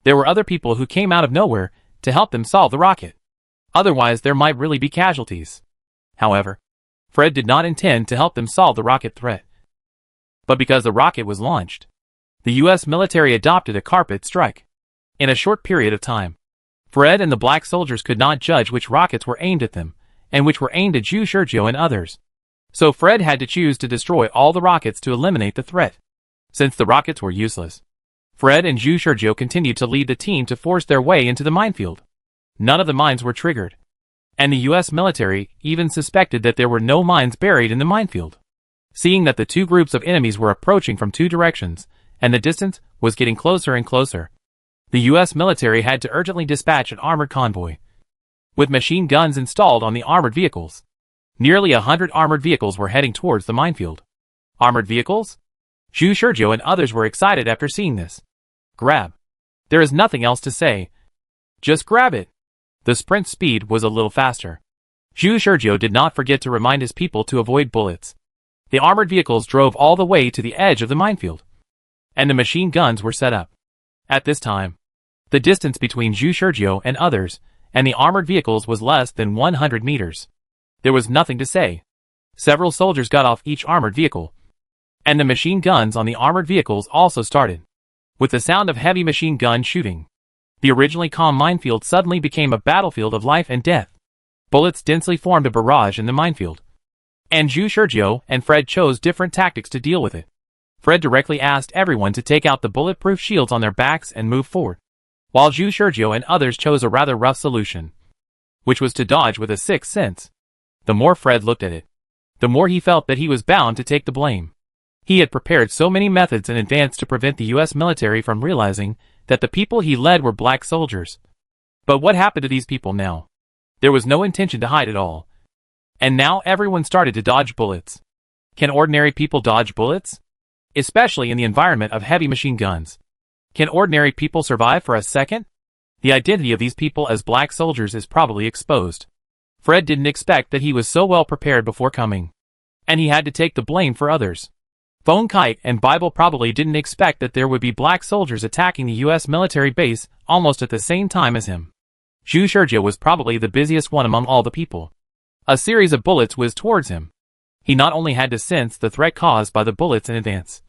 there were other people who came out of nowhere to help them solve the rocket. Otherwise, there might really be casualties. However, Fred did not intend to help them solve the rocket threat. But because the rocket was launched, the U.S. military adopted a carpet strike. In a short period of time, Fred and the Black Soldiers could not judge which rockets were aimed at them, and which were aimed at Sergio and others. So Fred had to choose to destroy all the rockets to eliminate the threat. Since the rockets were useless, Fred and Sergio continued to lead the team to force their way into the minefield. None of the mines were triggered, and the U.S. military even suspected that there were no mines buried in the minefield. Seeing that the two groups of enemies were approaching from two directions, and the distance was getting closer and closer, the U.S. military had to urgently dispatch an armored convoy, with machine guns installed on the armored vehicles. Nearly 100 armored vehicles were heading towards the minefield. Armored vehicles? Sergio and others were excited after seeing this. Grab. There is nothing else to say. Just grab it. The sprint speed was a little faster. Sergio did not forget to remind his people to avoid bullets. The armored vehicles drove all the way to the edge of the minefield, and the machine guns were set up. At this time, the distance between Sergio and others and the armored vehicles was less than 100 meters. There was nothing to say. Several soldiers got off each armored vehicle, and the machine guns on the armored vehicles also started. With the sound of heavy machine gun shooting, the originally calm minefield suddenly became a battlefield of life and death. Bullets densely formed a barrage in the minefield, and Sergio and Fred chose different tactics to deal with it. Fred directly asked everyone to take out the bulletproof shields on their backs and move forward, while Sergio and others chose a rather rough solution. which was to dodge with a sixth sense. The more Fred looked at it, the more he felt that he was bound to take the blame. He had prepared so many methods in advance to prevent the U.S. military from realizing that the people he led were black soldiers. But what happened to these people now? There was no intention to hide at all. And now everyone started to dodge bullets. Can ordinary people dodge bullets? Especially in the environment of heavy machine guns. Can ordinary people survive for a second? The identity of these people as black soldiers is probably exposed. Fred didn't expect that he was so well prepared before coming. And he had to take the blame for others. Phone Kite and Bible probably didn't expect that there would be black soldiers attacking the U.S. military base almost at the same time as him. Zhu Shurjiu was probably the busiest one among all the people. A series of bullets whizzed towards him. He not only had to sense the threat caused by the bullets in advance,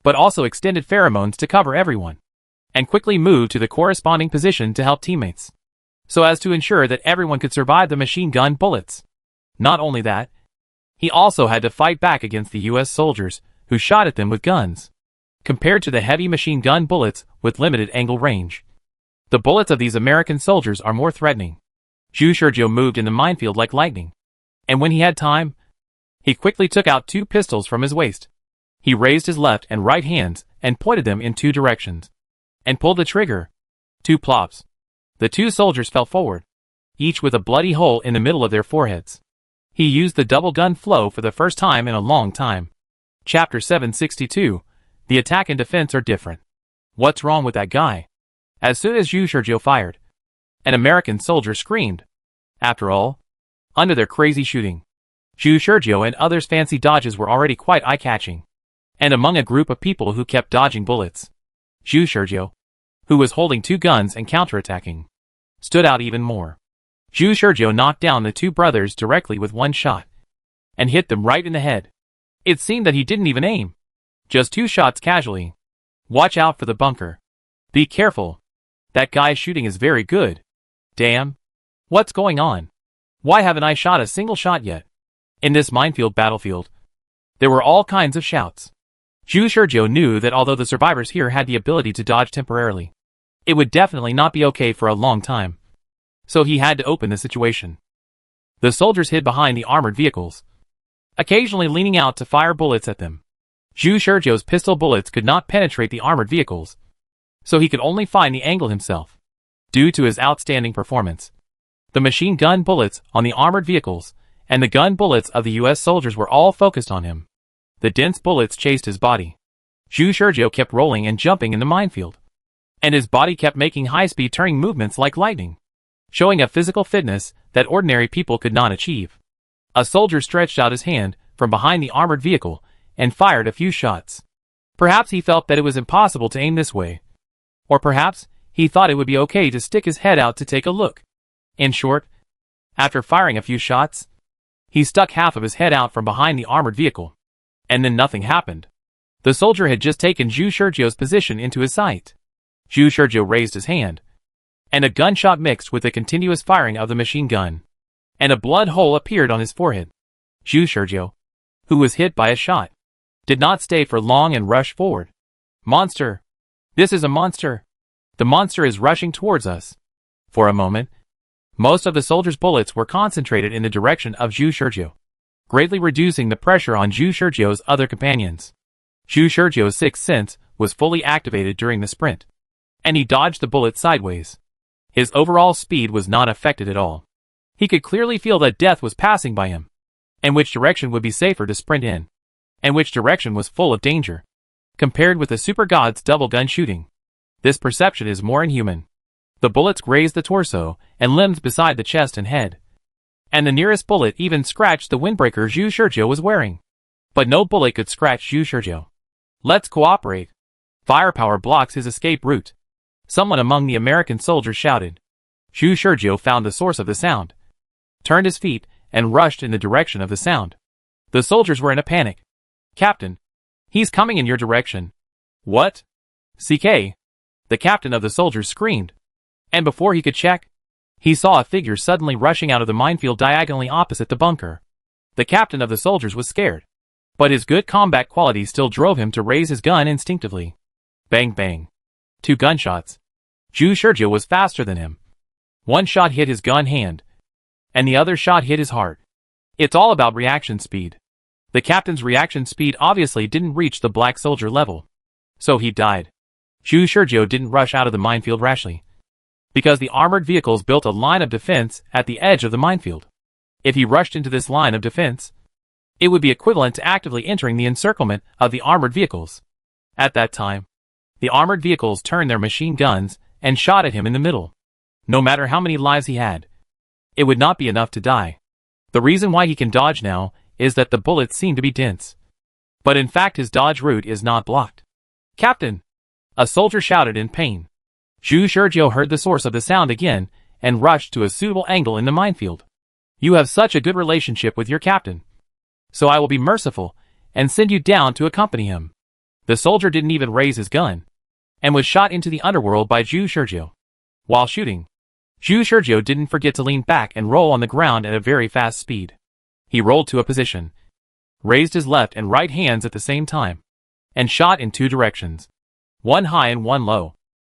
but also extended pheromones to cover everyone, and quickly moved to the corresponding position to help teammates, so as to ensure that everyone could survive the machine gun bullets. Not only that, he also had to fight back against the U.S. soldiers who shot at them with guns. Compared to the heavy machine gun bullets with limited angle range, the bullets of these American soldiers are more threatening. Zhu Shurjiu moved in the minefield like lightning, and when he had time, he quickly took out 2 pistols from his waist. He raised his left and right hands and pointed them in 2 directions, and pulled the trigger. 2 plops. The 2 soldiers fell forward, each with a bloody hole in the middle of their foreheads. He used the double gun flow for the first time in a long time. Chapter 762, The attack and defense are different. What's wrong with that guy? As soon as Zhu Shurjiu fired, an American soldier screamed. After all, under their crazy shooting, Zhu Shurjiu and others' fancy dodges were already quite eye-catching. And among a group of people who kept dodging bullets, Zhu Shurjiu, who was holding 2 guns and counterattacking, stood out even more. Zhu Shurjiu knocked down the 2 brothers directly with 1 shot, and hit them right in the head. It seemed that he didn't even aim. Just 2 shots casually. Watch out for the bunker. Be careful. That guy's shooting is very good. Damn. What's going on? Why haven't I shot a single shot yet? In this minefield battlefield, there were all kinds of shouts. Zhu Shurjiu knew that although the survivors here had the ability to dodge temporarily, it would definitely not be okay for a long time. So he had to open the situation. The soldiers hid behind the armored vehicles, occasionally leaning out to fire bullets at them. Zhu Shurjiu's pistol bullets could not penetrate the armored vehicles, so he could only find the angle himself. Due to his outstanding performance, the machine gun bullets on the armored vehicles and the gun bullets of the U.S. soldiers were all focused on him. The dense bullets chased his body. Zhu Shurjiu kept rolling and jumping in the minefield, and his body kept making high-speed turning movements like lightning, showing a physical fitness that ordinary people could not achieve. A soldier stretched out his hand from behind the armored vehicle and fired a few shots. Perhaps he felt that it was impossible to aim this way, or perhaps he thought it would be okay to stick his head out to take a look. In short, after firing a few shots, he stuck half of his head out from behind the armored vehicle, and then nothing happened. The soldier had just taken Zhu Shurjiu's position into his sight. Zhu Shurjiu raised his hand, and a gunshot mixed with the continuous firing of the machine gun, and a blood hole appeared on his forehead. Zhu Shurjiu, who was hit by a shot, did not stay for long and rushed forward. Monster! This is a monster! The monster is rushing towards us. For a moment, most of the soldiers' bullets were concentrated in the direction of Zhu Shurjiu, greatly reducing the pressure on Zhu Shurjiu's other companions. Zhu Shurjiu's sixth sense was fully activated during the sprint, and he dodged the bullet sideways. His overall speed was not affected at all. He could clearly feel that death was passing by him, and which direction would be safer to sprint in, and which direction was full of danger. Compared with the super god's double gun shooting, this perception is more inhuman. The bullets grazed the torso and limbs beside the chest and head, and the nearest bullet even scratched the windbreaker Zhu Shurjiu was wearing. But no bullet could scratch Zhu Shurjiu. Let's cooperate. Firepower blocks his escape route, someone among the American soldiers shouted. Zhu Shurjiu found the source of the sound, turned his feet, and rushed in the direction of the sound. The soldiers were in a panic. Captain, he's coming in your direction. What? CK? The captain of the soldiers screamed. And before he could check, he saw a figure suddenly rushing out of the minefield diagonally opposite the bunker. The captain of the soldiers was scared, but his good combat qualities still drove him to raise his gun instinctively. Bang bang. 2 gunshots. Zhu Shurjiu was faster than him. One shot hit his gun hand, and the other shot hit his heart. It's all about reaction speed. The captain's reaction speed obviously didn't reach the black soldier level. So he died. Zhu Shizhou didn't rush out of the minefield rashly, because the armored vehicles built a line of defense at the edge of the minefield. If he rushed into this line of defense, it would be equivalent to actively entering the encirclement of the armored vehicles. At that time, the armored vehicles turned their machine guns and shot at him in the middle. No matter how many lives he had, it would not be enough to die. The reason why he can dodge now is that the bullets seem to be dense. But in fact his dodge route is not blocked. "Captain!" A soldier shouted in pain. Zhu Shizhou heard the source of the sound again and rushed to a suitable angle in the minefield. "You have such a good relationship with your captain, so I will be merciful and send you down to accompany him." The soldier didn't even raise his gun, and was shot into the underworld by Zhu Shizhou. While shooting, Zhu Shizhou didn't forget to lean back and roll on the ground at a very fast speed. He rolled to a position, raised his left and right hands at the same time, and shot in two directions, one high and one low.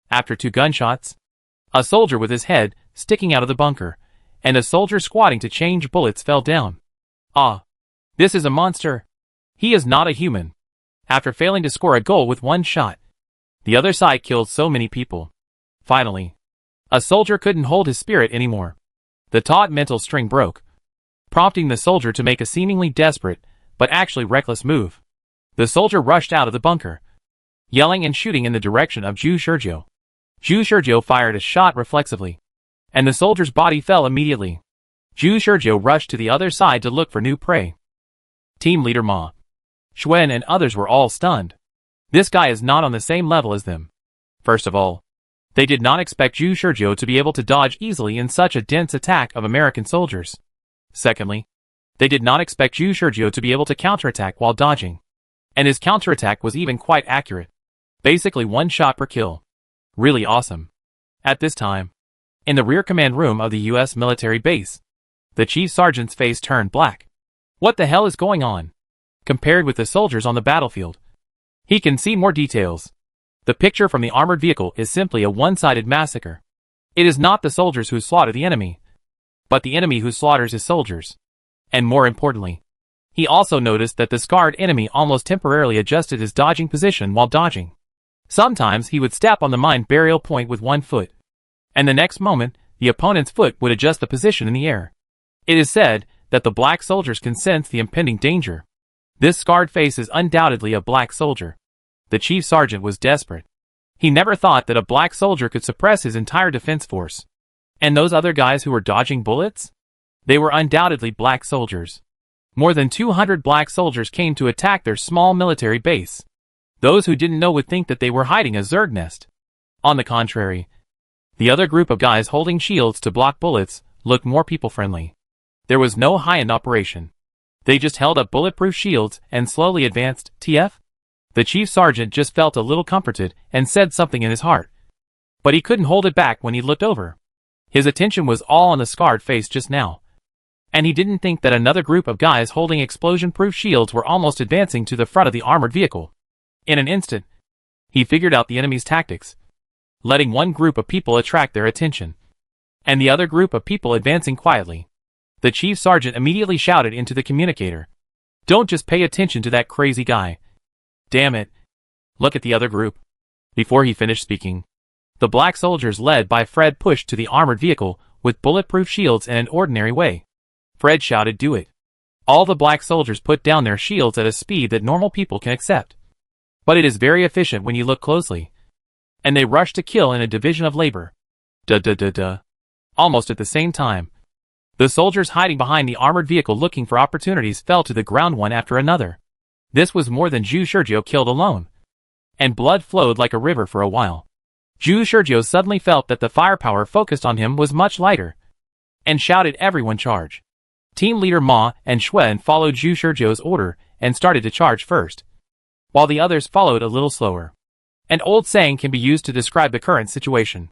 After 2 gunshots, a soldier with his head sticking out of the bunker, and a soldier squatting to change bullets fell down. "Ah, this is a monster. He is not a human." After failing to score a goal with 1 shot, the other side killed so many people. Finally, a soldier couldn't hold his spirit anymore. The taut mental string broke, prompting the soldier to make a seemingly desperate, but actually reckless move. The soldier rushed out of the bunker, yelling and shooting in the direction of Zhu Shizhou. Zhu Shizhou fired a shot reflexively, and the soldier's body fell immediately. Zhu Shizhou rushed to the other side to look for new prey. Team leader Ma, Xuan and others were all stunned. This guy is not on the same level as them. First of all, they did not expect Zhu Shizhou to be able to dodge easily in such a dense attack of American soldiers. Secondly, they did not expect Zhu Shizhou to be able to counterattack while dodging. And his counterattack was even quite accurate. Basically 1 shot per kill. Really awesome. At this time, in the rear command room of the US military base, the chief sergeant's face turned black. What the hell is going on? Compared with the soldiers on the battlefield, he can see more details. The picture from the armored vehicle is simply a one-sided massacre. It is not the soldiers who slaughter the enemy, but the enemy who slaughters his soldiers. And more importantly, he also noticed that the scarred enemy almost temporarily adjusted his dodging position while dodging. Sometimes he would step on the mine burial point with 1 foot, and the next moment, the opponent's foot would adjust the position in the air. It is said that the black soldiers can sense the impending danger. This scarred face is undoubtedly a black soldier. The chief sergeant was desperate. He never thought that a black soldier could suppress his entire defense force. And those other guys who were dodging bullets? They were undoubtedly black soldiers. More than 200 black soldiers came to attack their small military base. Those who didn't know would think that they were hiding a Zerg nest. On the contrary, the other group of guys holding shields to block bullets looked more people-friendly. There was no high-end operation. They just held up bulletproof shields and slowly advanced. TF? The chief sergeant just felt a little comforted and said something in his heart. But he couldn't hold it back when he looked over. His attention was all on the scarred face just now. And he didn't think that another group of guys holding explosion-proof shields were almost advancing to the front of the armored vehicle. In an instant, he figured out the enemy's tactics, letting one group of people attract their attention, and the other group of people advancing quietly. The chief sergeant immediately shouted into the communicator, "Don't just pay attention to that crazy guy. Damn it. Look at the other group." Before he finished speaking, the black soldiers led by Fred pushed to the armored vehicle with bulletproof shields in an ordinary way. Fred shouted, "Do it." All the black soldiers put down their shields at a speed that normal people can accept. But it is very efficient when you look closely. And they rushed to kill in a division of labor. Almost at the same time, the soldiers hiding behind the armored vehicle looking for opportunities fell to the ground one after another. This was more than Zhu Shizhou killed alone. And blood flowed like a river for a while. Zhu Shizhou suddenly felt that the firepower focused on him was much lighter, and shouted, "Everyone charge." Team leader Ma and Xuan followed Zhu Shizhou's order and started to charge first, while the others followed a little slower. An old saying can be used to describe the current situation.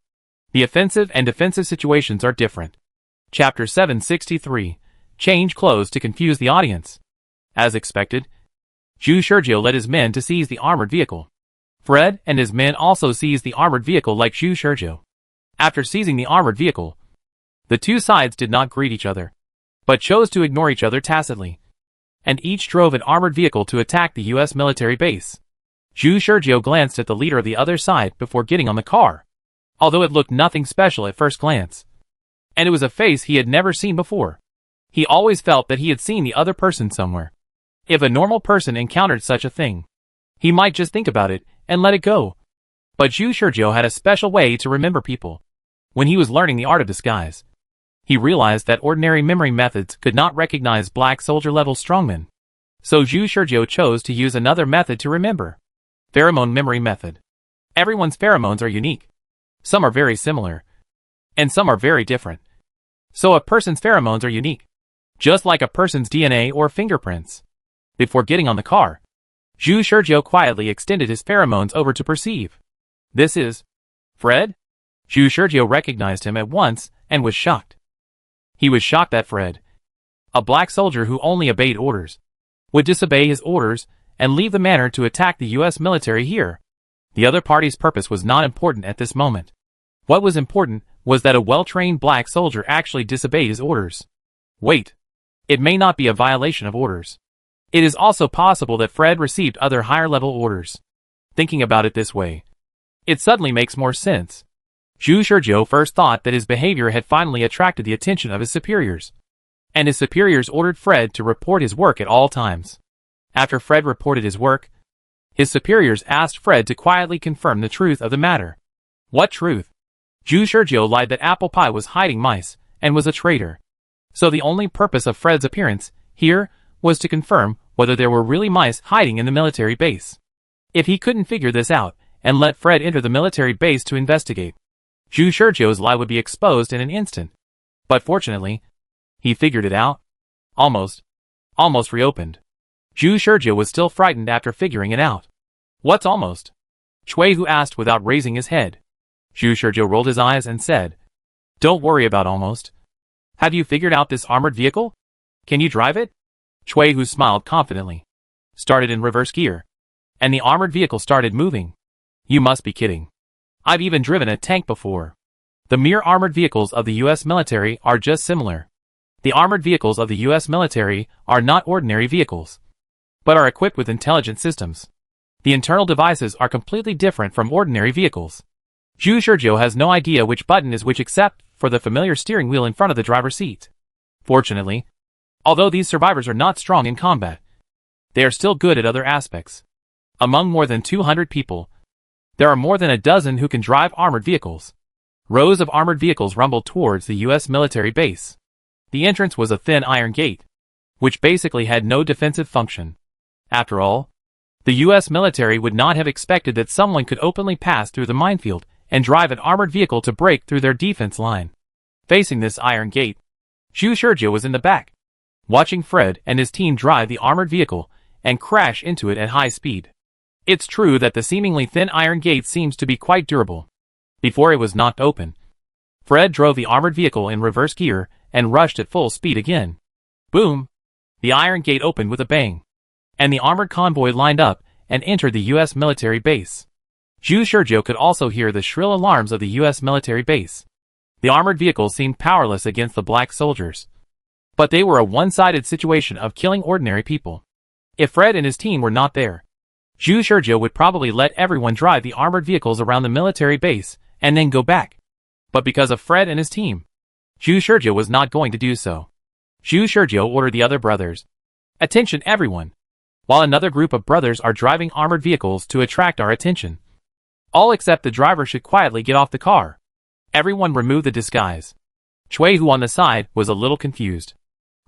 The offensive and defensive situations are different. Chapter 763. Change clothes to confuse the audience. As expected, Zhu Shizhou led his men to seize the armored vehicle. Fred and his men also seized the armored vehicle like Zhu Shizhou. After seizing the armored vehicle, The two sides did not greet each other, but chose to ignore each other tacitly, and each drove an armored vehicle to attack the U.S. military base. Zhu Shizhou glanced at the leader of the other side before getting on the car, although it looked nothing special at first glance, and it was a face he had never seen before. He always felt that he had seen the other person somewhere. If a normal person encountered such a thing, he might just think about it and let it go. But Zhu Shizhou had a special way to remember people. When he was learning the art of disguise, he realized that ordinary memory methods could not recognize black soldier-level strongmen. So Zhu Shizhou chose to use another method to remember. Pheromone memory method. Everyone's pheromones are unique. Some are very similar, and some are very different. So a person's pheromones are unique, just like a person's DNA or fingerprints. Before getting on the car, Zhu Shizhou quietly extended his pheromones over to perceive. This is Fred? Zhu Shizhou recognized him at once and was shocked. He was shocked that Fred, a black soldier who only obeyed orders, would disobey his orders and leave the manor to attack the U.S. military here. The other party's purpose was not important at this moment. What was important was that a well-trained black soldier actually disobeyed his orders. Wait. It may not be a violation of orders. It is also possible that Fred received other higher-level orders. Thinking about it this way, it suddenly makes more sense. Zhu Shizhou first thought that his behavior had finally attracted the attention of his superiors, and his superiors ordered Fred to report his work at all times. After Fred reported his work, his superiors asked Fred to quietly confirm the truth of the matter. What truth? Zhu Shizhou lied that Apple Pie was hiding mice and was a traitor. So the only purpose of Fred's appearance here was to confirm whether there were really mice hiding in the military base. If he couldn't figure this out and let Fred enter the military base to investigate, Zhu Shizhou's lie would be exposed in an instant. But fortunately, he figured it out. Almost reopened. Zhu Shizhou was still frightened after figuring it out. What's almost? Chui Hu asked without raising his head. Zhu Shizhou rolled his eyes and said, Don't worry about almost. Have you figured out this armored vehicle? Can you drive it? Chui Hu smiled confidently. Started in reverse gear, and the armored vehicle started moving. You must be kidding. I've even driven a tank before. The mere armored vehicles of the U.S. military are just similar. The armored vehicles of the U.S. military are not ordinary vehicles, but are equipped with intelligent systems. The internal devices are completely different from ordinary vehicles. Zhu Shizhou has no idea which button is which except for the familiar steering wheel in front of the driver's seat. Fortunately, although these survivors are not strong in combat, they are still good at other aspects. Among more than 200 people, there are more than a dozen who can drive armored vehicles. Rows of armored vehicles rumbled towards the U.S. military base. The entrance was a thin iron gate, which basically had no defensive function. After all, the U.S. military would not have expected that someone could openly pass through the minefield and drive an armored vehicle to break through their defense line. Facing this iron gate, Zhu Shizhou was in the back, watching Fred and his team drive the armored vehicle and crash into it at high speed. It's true that the seemingly thin iron gate seems to be quite durable. Before it was knocked open, Fred drove the armored vehicle in reverse gear and rushed at full speed again. Boom! The iron gate opened with a bang, and the armored convoy lined up and entered the U.S. military base. Zhu Shizhou could also hear the shrill alarms of the U.S. military base. The armored vehicles seemed powerless against the black soldiers, but they were a one-sided situation of killing ordinary people. If Fred and his team were not there, Zhu Shizhou would probably let everyone drive the armored vehicles around the military base and then go back. But because of Fred and his team, Zhu Shizhou was not going to do so. Zhu Shizhou ordered the other brothers, Attention everyone! While another group of brothers are driving armored vehicles to attract our attention, all except the driver should quietly get off the car. Everyone remove the disguise. Chui Hu on the side was a little confused.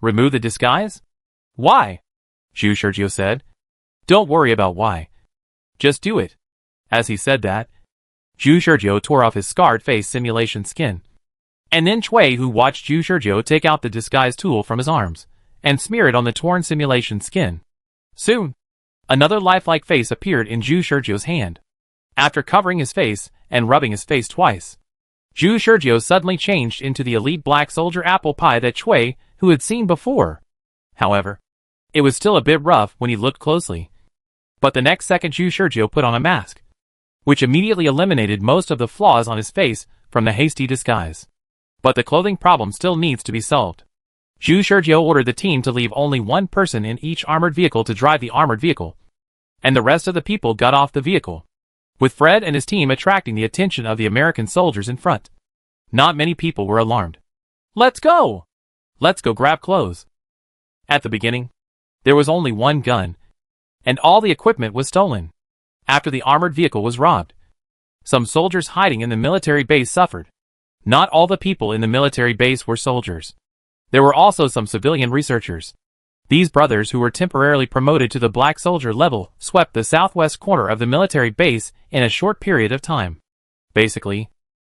Remove the disguise? Why? Zhu Shizhou said. Don't worry about why. Just do it. As he said that, Zhu Shizhou tore off his scarred face simulation skin. And then Chui Hu watched Zhu Shizhou take out the disguise tool from his arms and smear it on the torn simulation skin. Soon, another lifelike face appeared in Zhu Shizhou's hand. After covering his face and rubbing his face twice, Zhu Shizhou suddenly changed into the elite black soldier Apple Pie that Chui Hu had seen before. However, it was still a bit rough when he looked closely. But the next second Zhu Shizhou put on a mask, which immediately eliminated most of the flaws on his face from the hasty disguise. But the clothing problem still needs to be solved. Zhu Shurjiu ordered the team to leave only one person in each armored vehicle to drive the armored vehicle, and the rest of the people got off the vehicle, with Fred and his team attracting the attention of the American soldiers in front. Not many people were alarmed. "Let's go! Let's go grab clothes." At the beginning, there was only one gun, and all the equipment was stolen. After the armored vehicle was robbed, some soldiers hiding in the military base suffered. Not all the people in the military base were soldiers. There were also some civilian researchers. These brothers, who were temporarily promoted to the black soldier level, swept the southwest corner of the military base in a short period of time. Basically,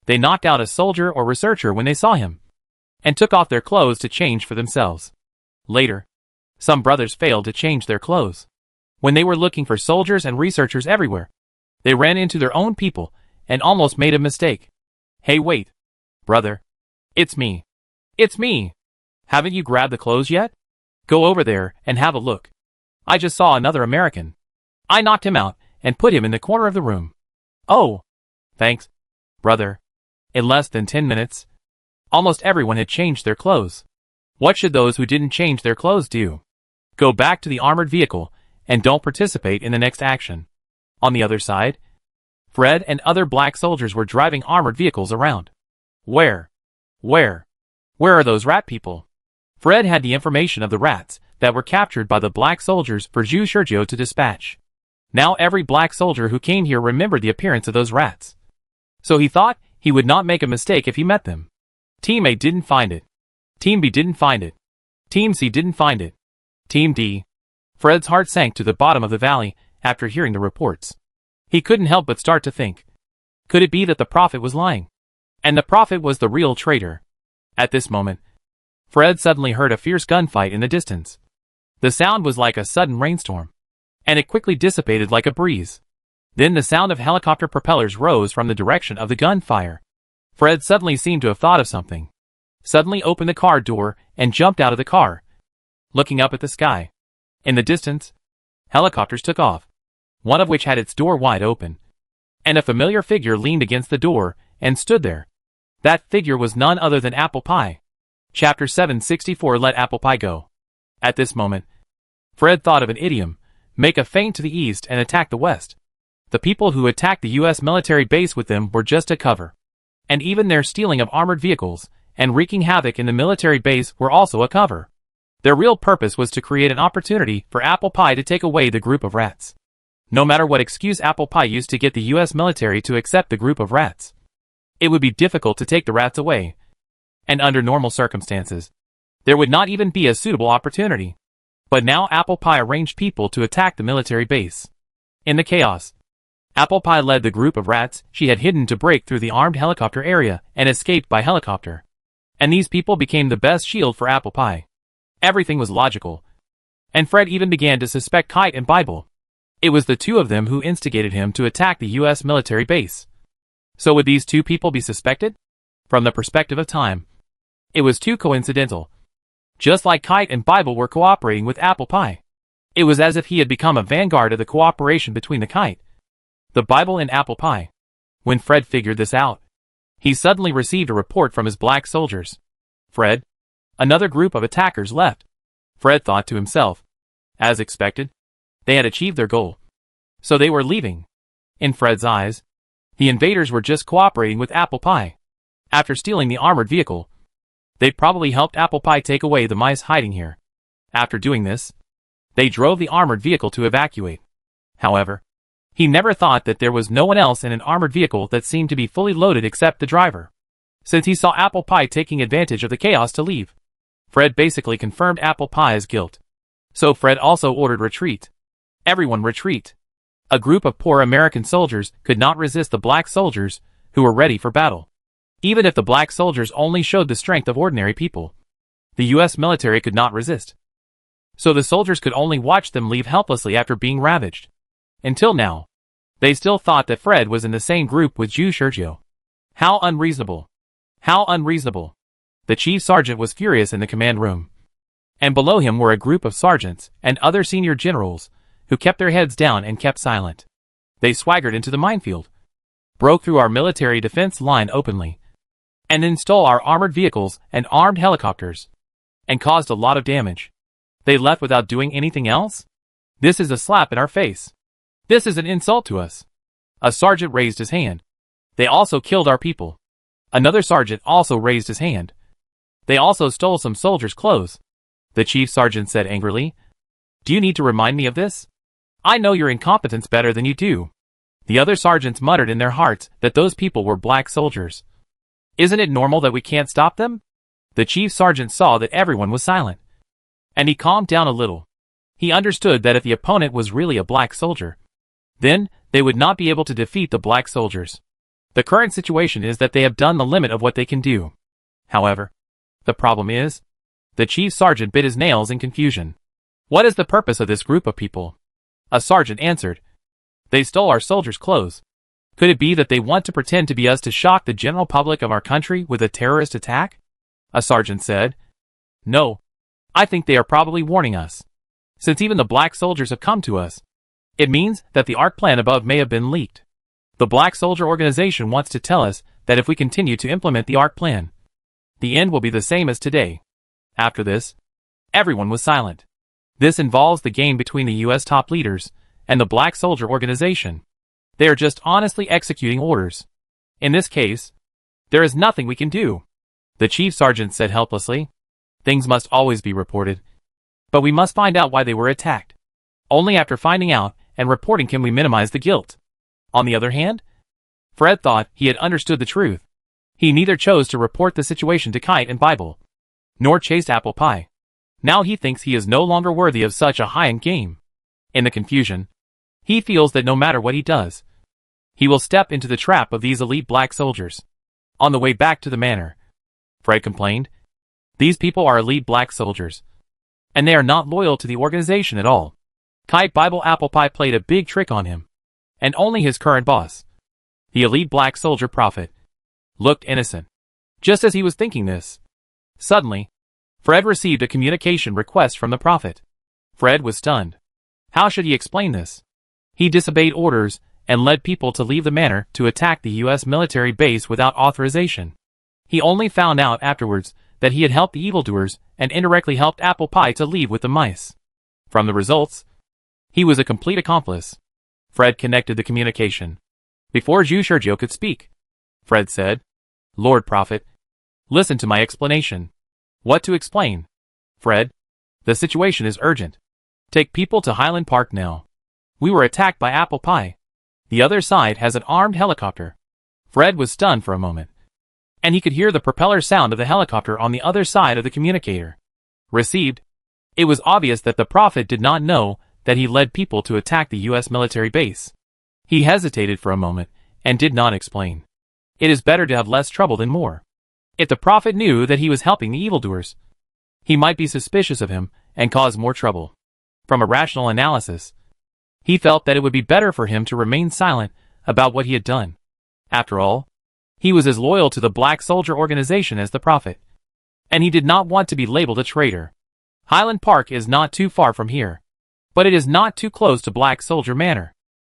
they knocked out a soldier or researcher when they saw him, and took off their clothes to change for themselves. Later, some brothers failed to change their clothes. When they were looking for soldiers and researchers everywhere, they ran into their own people and almost made a mistake. "Hey, wait, brother. It's me. It's me. Haven't you grabbed the clothes yet? Go over there and have a look. I just saw another American. I knocked him out and put him in the corner of the room." "Oh, thanks, brother." In less than 10 minutes, almost everyone had changed their clothes. What should those who didn't change their clothes do? Go back to the armored vehicle and don't participate in the next action. On the other side, Fred and other black soldiers were driving armored vehicles around. Where are those rat people? Fred had the information of the rats that were captured by the black soldiers for Zhu Shurjiu to dispatch. Now every black soldier who came here remembered the appearance of those rats. So he thought he would not make a mistake if he met them. Team A didn't find it. Team B didn't find it. Team C didn't find it. Team D. Fred's heart sank to the bottom of the valley after hearing the reports. He couldn't help but start to think. Could it be that the prophet was lying? And the prophet was the real traitor? At this moment, Fred suddenly heard a fierce gunfight in the distance. The sound was like a sudden rainstorm, and it quickly dissipated like a breeze. Then the sound of helicopter propellers rose from the direction of the gunfire. Fred suddenly seemed to have thought of something. Suddenly opened the car door and jumped out of the car, looking up at the sky. In the distance, helicopters took off, one of which had its door wide open, and a familiar figure leaned against the door and stood there. That figure was none other than Apple Pie. Chapter 764 Let Apple Pie Go. At this moment, Fred thought of an idiom: make a feint to the east and attack the west. The people who attacked the U.S. military base with them were just a cover. And even their stealing of armored vehicles and wreaking havoc in the military base were also a cover. Their real purpose was to create an opportunity for Apple Pie to take away the group of rats. No matter what excuse Apple Pie used to get the U.S. military to accept the group of rats, it would be difficult to take the rats away. And under normal circumstances, there would not even be a suitable opportunity. But now Apple Pie arranged people to attack the military base. In the chaos, Apple Pie led the group of rats she had hidden to break through the armed helicopter area and escaped by helicopter. And these people became the best shield for Apple Pie. Everything was logical. And Fred even began to suspect Kite and Bible. It was the two of them who instigated him to attack the U.S. military base. So would these two people be suspected? From the perspective of time, it was too coincidental. Just like Kite and Bible were cooperating with Apple Pie, it was as if he had become a vanguard of the cooperation between the Kite, the Bible, and Apple Pie. When Fred figured this out, he suddenly received a report from his black soldiers. Fred, another group of attackers left. Fred thought to himself, as expected, they had achieved their goal. So they were leaving. In Fred's eyes, the invaders were just cooperating with Apple Pie. After stealing the armored vehicle, they'd probably helped Apple Pie take away the mice hiding here. After doing this, they drove the armored vehicle to evacuate. However, he never thought that there was no one else in an armored vehicle that seemed to be fully loaded except the driver. Since he saw Apple Pie taking advantage of the chaos to leave, Fred basically confirmed Apple Pie's guilt. So Fred also ordered retreat. Everyone retreat. A group of poor American soldiers could not resist the black soldiers who were ready for battle. Even if the black soldiers only showed the strength of ordinary people, the U.S. military could not resist. So the soldiers could only watch them leave helplessly after being ravaged. Until now, they still thought that Fred was in the same group with Zhu Shurjiu. How unreasonable. How unreasonable. The chief sergeant was furious in the command room. And below him were a group of sergeants and other senior generals who kept their heads down and kept silent. They swaggered into the minefield, broke through our military defense line openly, and then stole our armored vehicles and armed helicopters, and caused a lot of damage. They left without doing anything else? This is a slap in our face. This is an insult to us. A sergeant raised his hand. They also killed our people. Another sergeant also raised his hand. They also stole some soldiers' clothes. The chief sergeant said angrily. Do you need to remind me of this? I know your incompetence better than you do. The other sergeants muttered in their hearts that those people were black soldiers. Isn't it normal that we can't stop them? The chief sergeant saw that everyone was silent, and he calmed down a little. He understood that if the opponent was really a black soldier, then they would not be able to defeat the black soldiers. The current situation is that they have done the limit of what they can do. However, the problem is, the chief sergeant bit his nails in confusion. What is the purpose of this group of people? A sergeant answered. They stole our soldiers' clothes. Could it be that they want to pretend to be us to shock the general public of our country with a terrorist attack? A sergeant said. No. I think they are probably warning us. Since even the black soldiers have come to us, it means that the ARC plan above may have been leaked. The Black Soldier Organization wants to tell us that if we continue to implement the ARC plan, the end will be the same as today. After this, everyone was silent. This involves the game between the U.S. top leaders and the Black Soldier Organization. They are just honestly executing orders. In this case, there is nothing we can do. The chief sergeant said helplessly. Things must always be reported. But we must find out why they were attacked. Only after finding out and reporting can we minimize the guilt. On the other hand, Fred thought he had understood the truth. He neither chose to report the situation to Kite and Bible, nor chased Apple Pie. Now he thinks he is no longer worthy of such a high-end game. In the confusion, he feels that no matter what he does, he will step into the trap of these elite black soldiers. On the way back to the manor, Fred complained, these people are elite black soldiers, and they are not loyal to the organization at all. Kite Bible Apple Pie played a big trick on him, and only his current boss, the elite black soldier prophet, looked innocent. Just as he was thinking this, suddenly, Fred received a communication request from the prophet. Fred was stunned. How should he explain this? He disobeyed orders and led people to leave the manor to attack the U.S. military base without authorization. He only found out afterwards that he had helped the evildoers and indirectly helped Apple Pie to leave with the mice. From the results, he was a complete accomplice. Fred connected the communication. Before Zhu Shurjiu could speak, Fred said, Lord Prophet, listen to my explanation. What to explain? Fred, the situation is urgent. Take people to Highland Park now. We were attacked by Apple Pie. The other side has an armed helicopter. Fred was stunned for a moment, and he could hear the propeller sound of the helicopter on the other side of the communicator. Received. It was obvious that the prophet did not know that he led people to attack the U.S. military base. He hesitated for a moment and did not explain. It is better to have less trouble than more. If the prophet knew that he was helping the evildoers, he might be suspicious of him and cause more trouble. From a rational analysis, he felt that it would be better for him to remain silent about what he had done. After all, he was as loyal to the Black Soldier Organization as the prophet, and he did not want to be labeled a traitor. Highland Park is not too far from here, but it is not too close to Black Soldier Manor.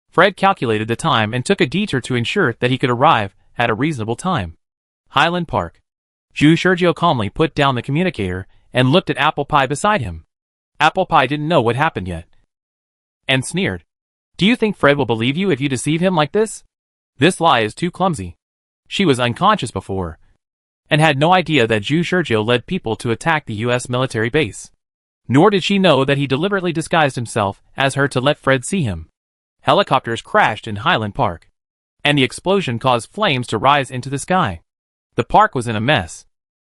Fred calculated the time and took a detour to ensure that he could arrive at a reasonable time. Highland Park. Zhu Shurjiu calmly put down the communicator and looked at Apple Pie beside him. Apple Pie didn't know what happened yet, and sneered. Do you think Fred will believe you if you deceive him like this? This lie is too clumsy. She was unconscious before, and had no idea that Zhu Shurjiu led people to attack the U.S. military base. Nor did she know that he deliberately disguised himself as her to let Fred see him. Helicopters crashed in Highland Park, and the explosion caused flames to rise into the sky. The park was in a mess.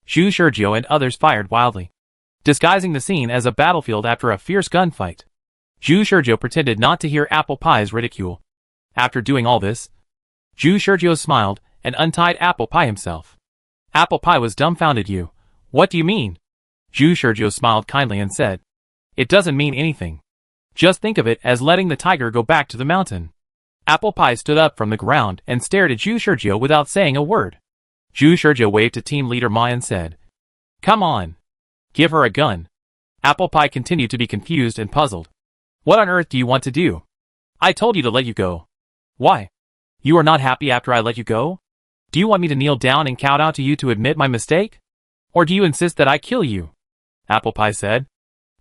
Zhu Shurjiu and others fired wildly, disguising the scene as a battlefield after a fierce gunfight. Zhu Shurjiu pretended not to hear Apple Pie's ridicule. After doing all this, Zhu Shurjiu smiled and untied Apple Pie himself. Apple Pie was dumbfounded. You, what do you mean? Zhu Shurjiu smiled kindly and said, it doesn't mean anything. Just think of it as letting the tiger go back to the mountain. Apple Pie stood up from the ground and stared at Zhu Shurjiu without saying a word. Zhu Shurjiu waved to team leader Mai and said, come on. Give her a gun. Apple Pie continued to be confused and puzzled. What on earth do you want to do? I told you to let you go. Why? You are not happy after I let you go? Do you want me to kneel down and kowtow to you to admit my mistake? Or do you insist that I kill you? Apple Pie said.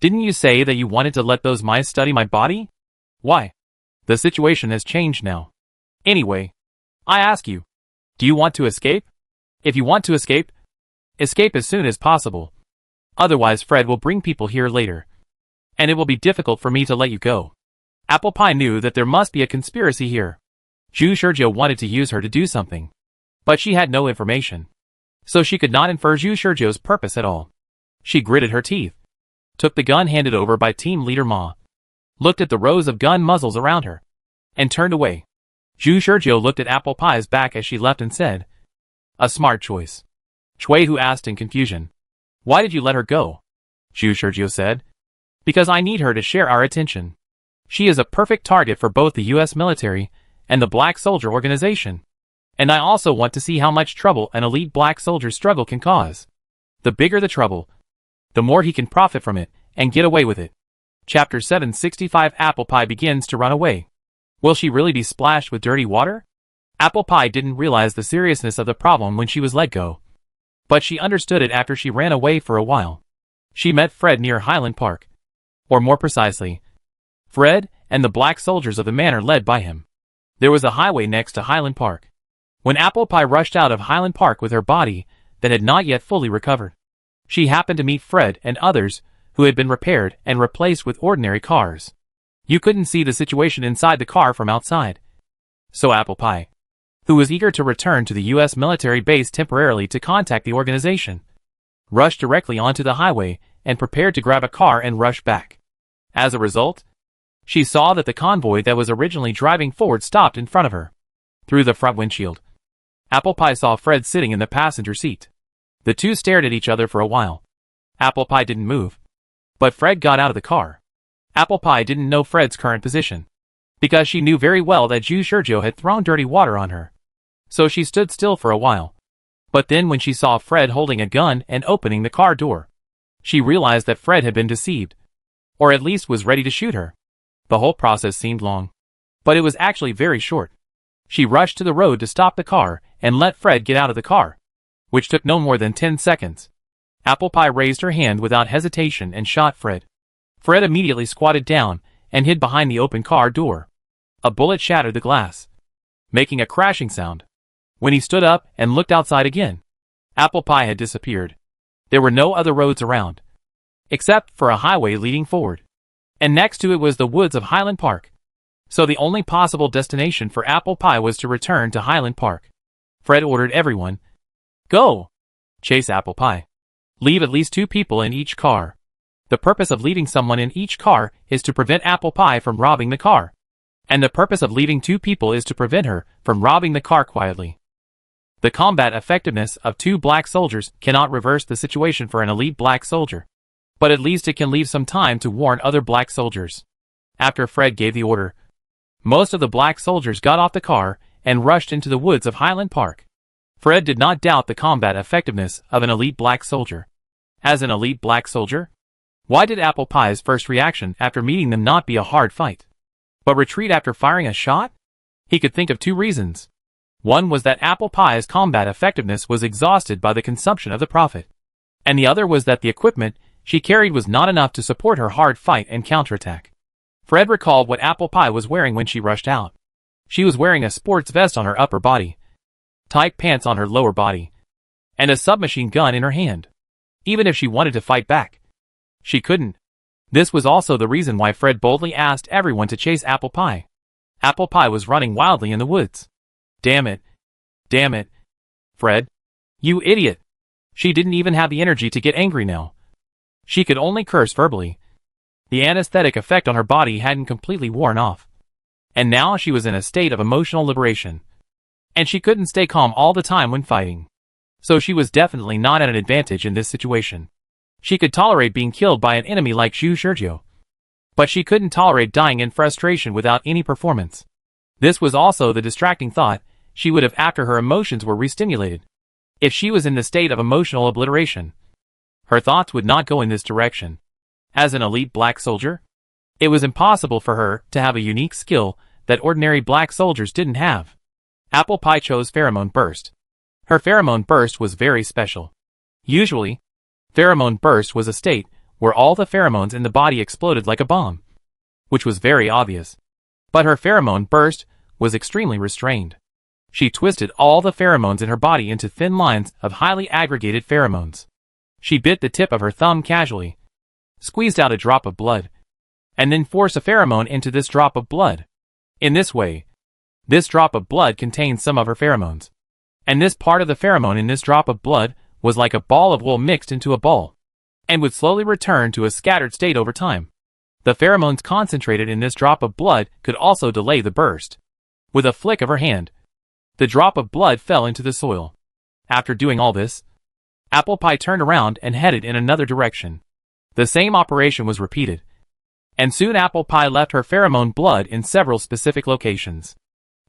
Didn't you say that you wanted to let those mice study my body? Why? The situation has changed now. Anyway, I ask you, do you want to escape? If you want to escape, escape as soon as possible. Otherwise Fred will bring people here later. And it will be difficult for me to let you go. Apple Pie knew that there must be a conspiracy here. Zhu Shizhou wanted to use her to do something. But she had no information. So she could not infer Zhu Shizhou's purpose at all. She gritted her teeth, took the gun handed over by team leader Ma, looked at the rows of gun muzzles around her, and turned away. Zhu Shizhou looked at Apple Pie's back as she left and said, "A smart choice." Shui Hu asked in confusion, "Why did you let her go?" Zhu Shizhou said, "Because I need her to share our attention. She is a perfect target for both the US military and the Black Soldier organization. And I also want to see how much trouble an elite Black Soldier struggle can cause. The bigger the trouble, the more he can profit from it and get away with it." Chapter 765 Apple Pie begins to run away. Will she really be splashed with dirty water? Apple Pie didn't realize the seriousness of the problem when she was let go. But she understood it after she ran away for a while. She met Fred near Highland Park. Or more precisely, Fred and the Black Soldiers of the manor led by him. There was a highway next to Highland Park. When Apple Pie rushed out of Highland Park with her body that had not yet fully recovered, she happened to meet Fred and others who had been repaired and replaced with ordinary cars. You couldn't see the situation inside the car from outside. So Apple Pie, who was eager to return to the US military base temporarily to contact the organization, rushed directly onto the highway and prepared to grab a car and rush back. As a result, she saw that the convoy that was originally driving forward stopped in front of her. Through the front windshield, Apple Pie saw Fred sitting in the passenger seat. The two stared at each other for a while. Apple Pie didn't move. But Fred got out of the car. Apple Pie didn't know Fred's current position, because she knew very well that Zhu Shizhou had thrown dirty water on her. So she stood still for a while. But then when she saw Fred holding a gun and opening the car door, she realized that Fred had been deceived, or at least was ready to shoot her. The whole process seemed long, but it was actually very short. She rushed to the road to stop the car and let Fred get out of the car, which took no more than 10 seconds. Apple Pie raised her hand without hesitation and shot Fred. Fred immediately squatted down and hid behind the open car door. A bullet shattered the glass, making a crashing sound. When he stood up and looked outside again, Apple Pie had disappeared. There were no other roads around, except for a highway leading forward. And next to it was the woods of Highland Park. So the only possible destination for Apple Pie was to return to Highland Park. Fred ordered everyone, "Go! Chase Apple Pie. Leave at least 2 people in each car." The purpose of leaving someone in each car is to prevent Apple Pie from robbing the car. And the purpose of leaving 2 people is to prevent her from robbing the car quietly. The combat effectiveness of 2 black soldiers cannot reverse the situation for an elite black soldier. But at least it can leave some time to warn other black soldiers. After Fred gave the order, most of the black soldiers got off the car and rushed into the woods of Highland Park. Fred did not doubt the combat effectiveness of an elite black soldier. As an elite black soldier, why did Apple Pie's first reaction after meeting them not be a hard fight, but retreat after firing a shot? He could think of 2 reasons. One was that Apple Pie's combat effectiveness was exhausted by the consumption of the Prophet. And the other was that the equipment she carried was not enough to support her hard fight and counterattack. Fred recalled what Apple Pie was wearing when she rushed out. She was wearing a sports vest on her upper body, tight pants on her lower body, and a submachine gun in her hand. Even if she wanted to fight back, she couldn't. This was also the reason why Fred boldly asked everyone to chase Apple Pie. Apple Pie was running wildly in the woods. Damn it. Damn it. Fred. You idiot. She didn't even have the energy to get angry now. She could only curse verbally. The anesthetic effect on her body hadn't completely worn off. And now she was in a state of emotional liberation. And she couldn't stay calm all the time when fighting. So she was definitely not at an advantage in this situation. She could tolerate being killed by an enemy like Zhu Shizhou. But she couldn't tolerate dying in frustration without any performance. This was also the distracting thought she would have after her emotions were restimulated. If she was in the state of emotional obliteration, her thoughts would not go in this direction. As an elite black soldier, it was impossible for her to have a unique skill that ordinary black soldiers didn't have. Apple Pie chose Pheromone Burst. Her pheromone burst was very special. Usually, pheromone burst was a state where all the pheromones in the body exploded like a bomb, which was very obvious. But her pheromone burst was extremely restrained. She twisted all the pheromones in her body into thin lines of highly aggregated pheromones. She bit the tip of her thumb casually, squeezed out a drop of blood, and then forced a pheromone into this drop of blood. In this way, this drop of blood contained some of her pheromones. And this part of the pheromone in this drop of blood was like a ball of wool mixed into a ball, and would slowly return to a scattered state over time. The pheromones concentrated in this drop of blood could also delay the burst. With a flick of her hand, the drop of blood fell into the soil. After doing all this, Apple Pie turned around and headed in another direction. The same operation was repeated, and soon Apple Pie left her pheromone blood in several specific locations.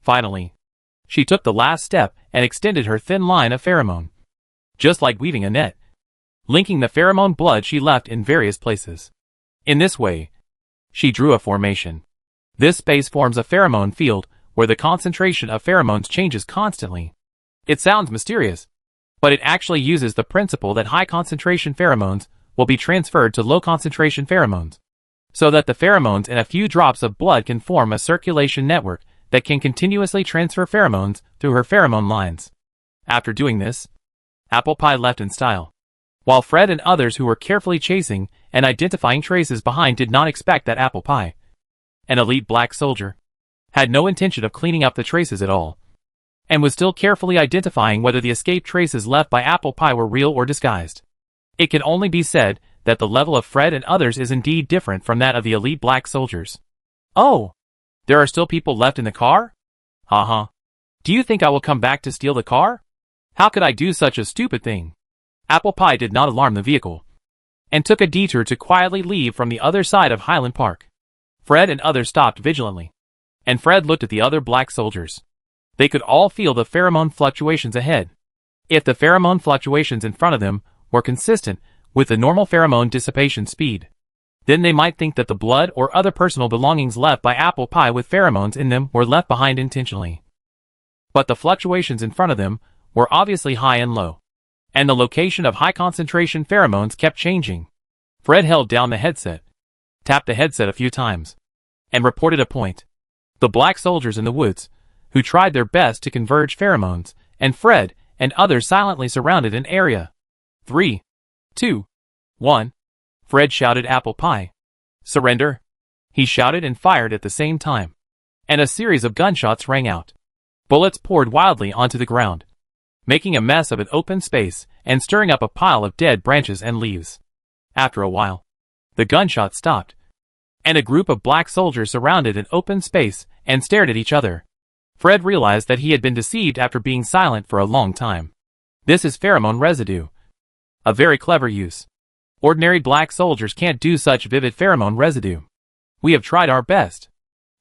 Finally, she took the last step and extended her thin line of pheromone, just like weaving a net, linking the pheromone blood she left in various places. In this way, she drew a formation. This space forms a pheromone field where the concentration of pheromones changes constantly. It sounds mysterious, but it actually uses the principle that high concentration pheromones will be transferred to low concentration pheromones, so that the pheromones in a few drops of blood can form a circulation network that can continuously transfer pheromones through her pheromone lines. After doing this, Apple Pie left in style, while Fred and others who were carefully chasing and identifying traces behind did not expect that Apple Pie, an elite black soldier, had no intention of cleaning up the traces at all, and was still carefully identifying whether the escape traces left by Apple Pie were real or disguised. It can only be said that the level of Fred and others is indeed different from that of the elite black soldiers. Oh, there are still people left in the car? Uh-huh. Do you think I will come back to steal the car? How could I do such a stupid thing? Apple Pie did not alarm the vehicle, and took a detour to quietly leave from the other side of Highland Park. Fred and others stopped vigilantly, and Fred looked at the other black soldiers. They could all feel the pheromone fluctuations ahead. If the pheromone fluctuations in front of them were consistent with the normal pheromone dissipation speed, then they might think that the blood or other personal belongings left by Apple Pie with pheromones in them were left behind intentionally. But the fluctuations in front of them were obviously high and low, and the location of high concentration pheromones kept changing. Fred held down the headset, tapped the headset a few times, and reported a point. The black soldiers in the woods, who tried their best to converge pheromones, and Fred and others silently surrounded an area. 3, 2, 1. Fred shouted Apple Pie. Surrender! He shouted and fired at the same time, and a series of gunshots rang out. Bullets poured wildly onto the ground, making a mess of an open space and stirring up a pile of dead branches and leaves. After a while, the gunshots stopped, and a group of black soldiers surrounded an open space and stared at each other. Fred realized that he had been deceived after being silent for a long time. This is pheromone residue. A very clever use. Ordinary black soldiers can't do such vivid pheromone residue. We have tried our best.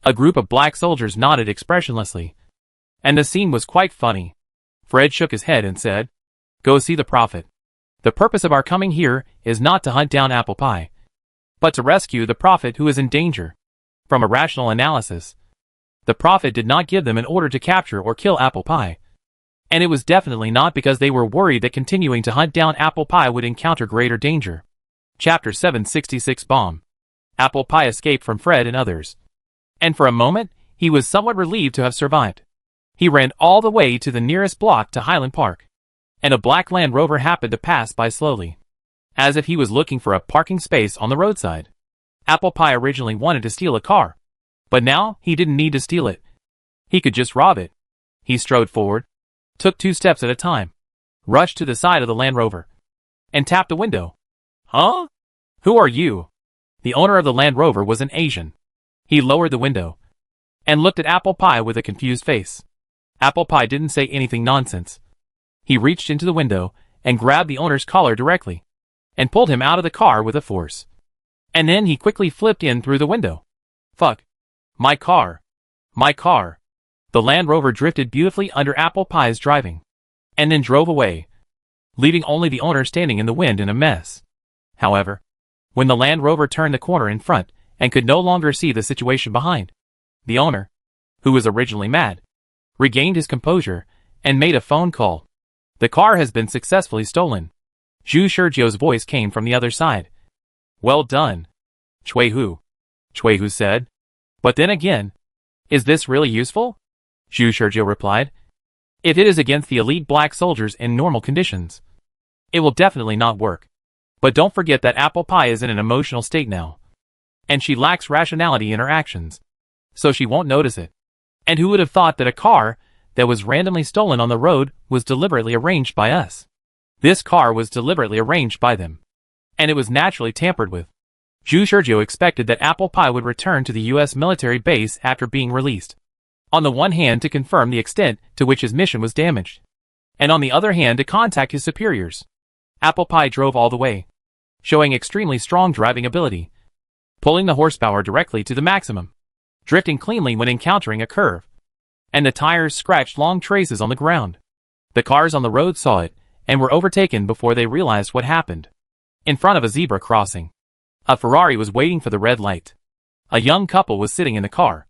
A group of black soldiers nodded expressionlessly, and the scene was quite funny. Fred shook his head and said, "Go see the prophet. The purpose of our coming here is not to hunt down Apple Pie, but to rescue the prophet who is in danger." From a rational analysis, the prophet did not give them an order to capture or kill Apple Pie, and it was definitely not because they were worried that continuing to hunt down Apple Pie would encounter greater danger. Chapter 766 Bomb. Apple Pie escaped from Fred and others, and for a moment, he was somewhat relieved to have survived. He ran all the way to the nearest block to Highland Park, and a black Land Rover happened to pass by slowly, as if he was looking for a parking space on the roadside. Apple Pie originally wanted to steal a car, but now he didn't need to steal it. He could just rob it. He strode forward, took 2 steps at a time, rushed to the side of the Land Rover, and tapped the window. "Huh? Who are you?" The owner of the Land Rover was an Asian. He lowered the window and looked at Apple Pie with a confused face. Apple Pie didn't say anything nonsense. He reached into the window and grabbed the owner's collar directly, and pulled him out of the car with a force. And then he quickly flipped in through the window. "Fuck. My car. My car." The Land Rover drifted beautifully under Apple Pie's driving, and then drove away, leaving only the owner standing in the wind in a mess. However, when the Land Rover turned the corner in front and could no longer see the situation behind, the owner, who was originally mad, regained his composure and made a phone call. The car has been successfully stolen. Zhu Shurjio's voice came from the other side. Well done, Chuihu, Chuihu said. But then again, is this really useful? Zhu Shurjio replied. If it is against the elite black soldiers in normal conditions, it will definitely not work. But don't forget that Apple Pie is in an emotional state now. And she lacks rationality in her actions. So she won't notice it. And who would have thought that a car that was randomly stolen on the road was deliberately arranged by us? This car was deliberately arranged by them. And it was naturally tampered with. Zhu Shurjio expected that Apple Pie would return to the US military base after being released. On the one hand to confirm the extent to which his mission was damaged. And on the other hand to contact his superiors. Apple Pie drove all the way, showing extremely strong driving ability, pulling the horsepower directly to the maximum, drifting cleanly when encountering a curve, and the tires scratched long traces on the ground. The cars on the road saw it, and were overtaken before they realized what happened. In front of a zebra crossing, a Ferrari was waiting for the red light. A young couple was sitting in the car.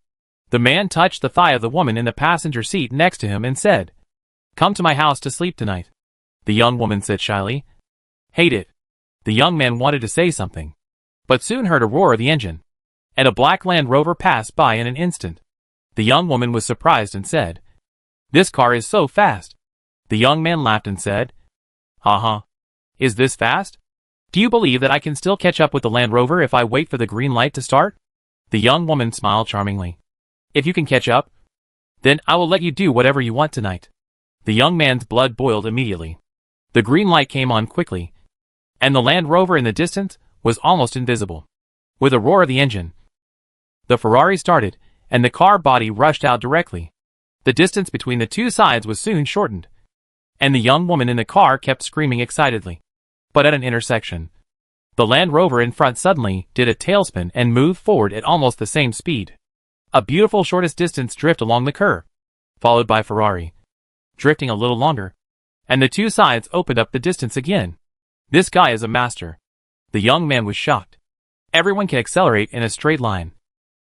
The man touched the thigh of the woman in the passenger seat next to him and said, "Come to my house to sleep tonight." The young woman said shyly, "Hate it." The young man wanted to say something, but soon heard a roar of the engine, and a black Land Rover passed by in an instant. The young woman was surprised and said, "This car is so fast." The young man laughed and said, "Uh-huh. Is this fast? Do you believe that I can still catch up with the Land Rover if I wait for the green light to start?" The young woman smiled charmingly. "If you can catch up, then I will let you do whatever you want tonight." The young man's blood boiled immediately. The green light came on quickly, and the Land Rover in the distance was almost invisible. With a roar of the engine, the Ferrari started, and the car body rushed out directly. The distance between the two sides was soon shortened, and the young woman in the car kept screaming excitedly. But at an intersection, the Land Rover in front suddenly did a tailspin and moved forward at almost the same speed. A beautiful shortest distance drift along the curve, followed by Ferrari, drifting a little longer, and the two sides opened up the distance again. This guy is a master. The young man was shocked. Everyone can accelerate in a straight line,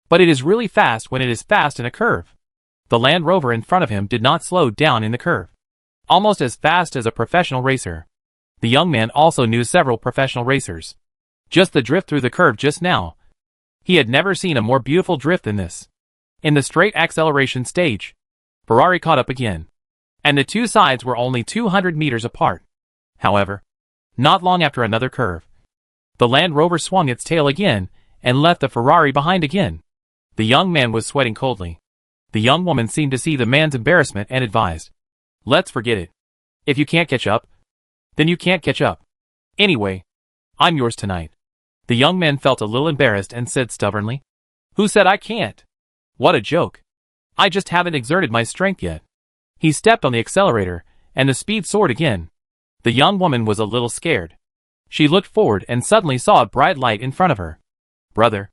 but it is really fast when it is fast in a curve. The Land Rover in front of him did not slow down in the curve, almost as fast as a professional racer. The young man also knew several professional racers. Just the drift through the curve just now. He had never seen a more beautiful drift than this. In the straight acceleration stage, Ferrari caught up again, and the two sides were only 200 meters apart. However, not long after another curve, the Land Rover swung its tail again and left the Ferrari behind again. The young man was sweating coldly. The young woman seemed to see the man's embarrassment and advised, "Let's forget it. If you can't catch up, then you can't catch up. Anyway, I'm yours tonight." The young man felt a little embarrassed and said stubbornly, "Who said I can't? What a joke. I just haven't exerted my strength yet." He stepped on the accelerator, and the speed soared again. The young woman was a little scared. She looked forward and suddenly saw a bright light in front of her. "Brother,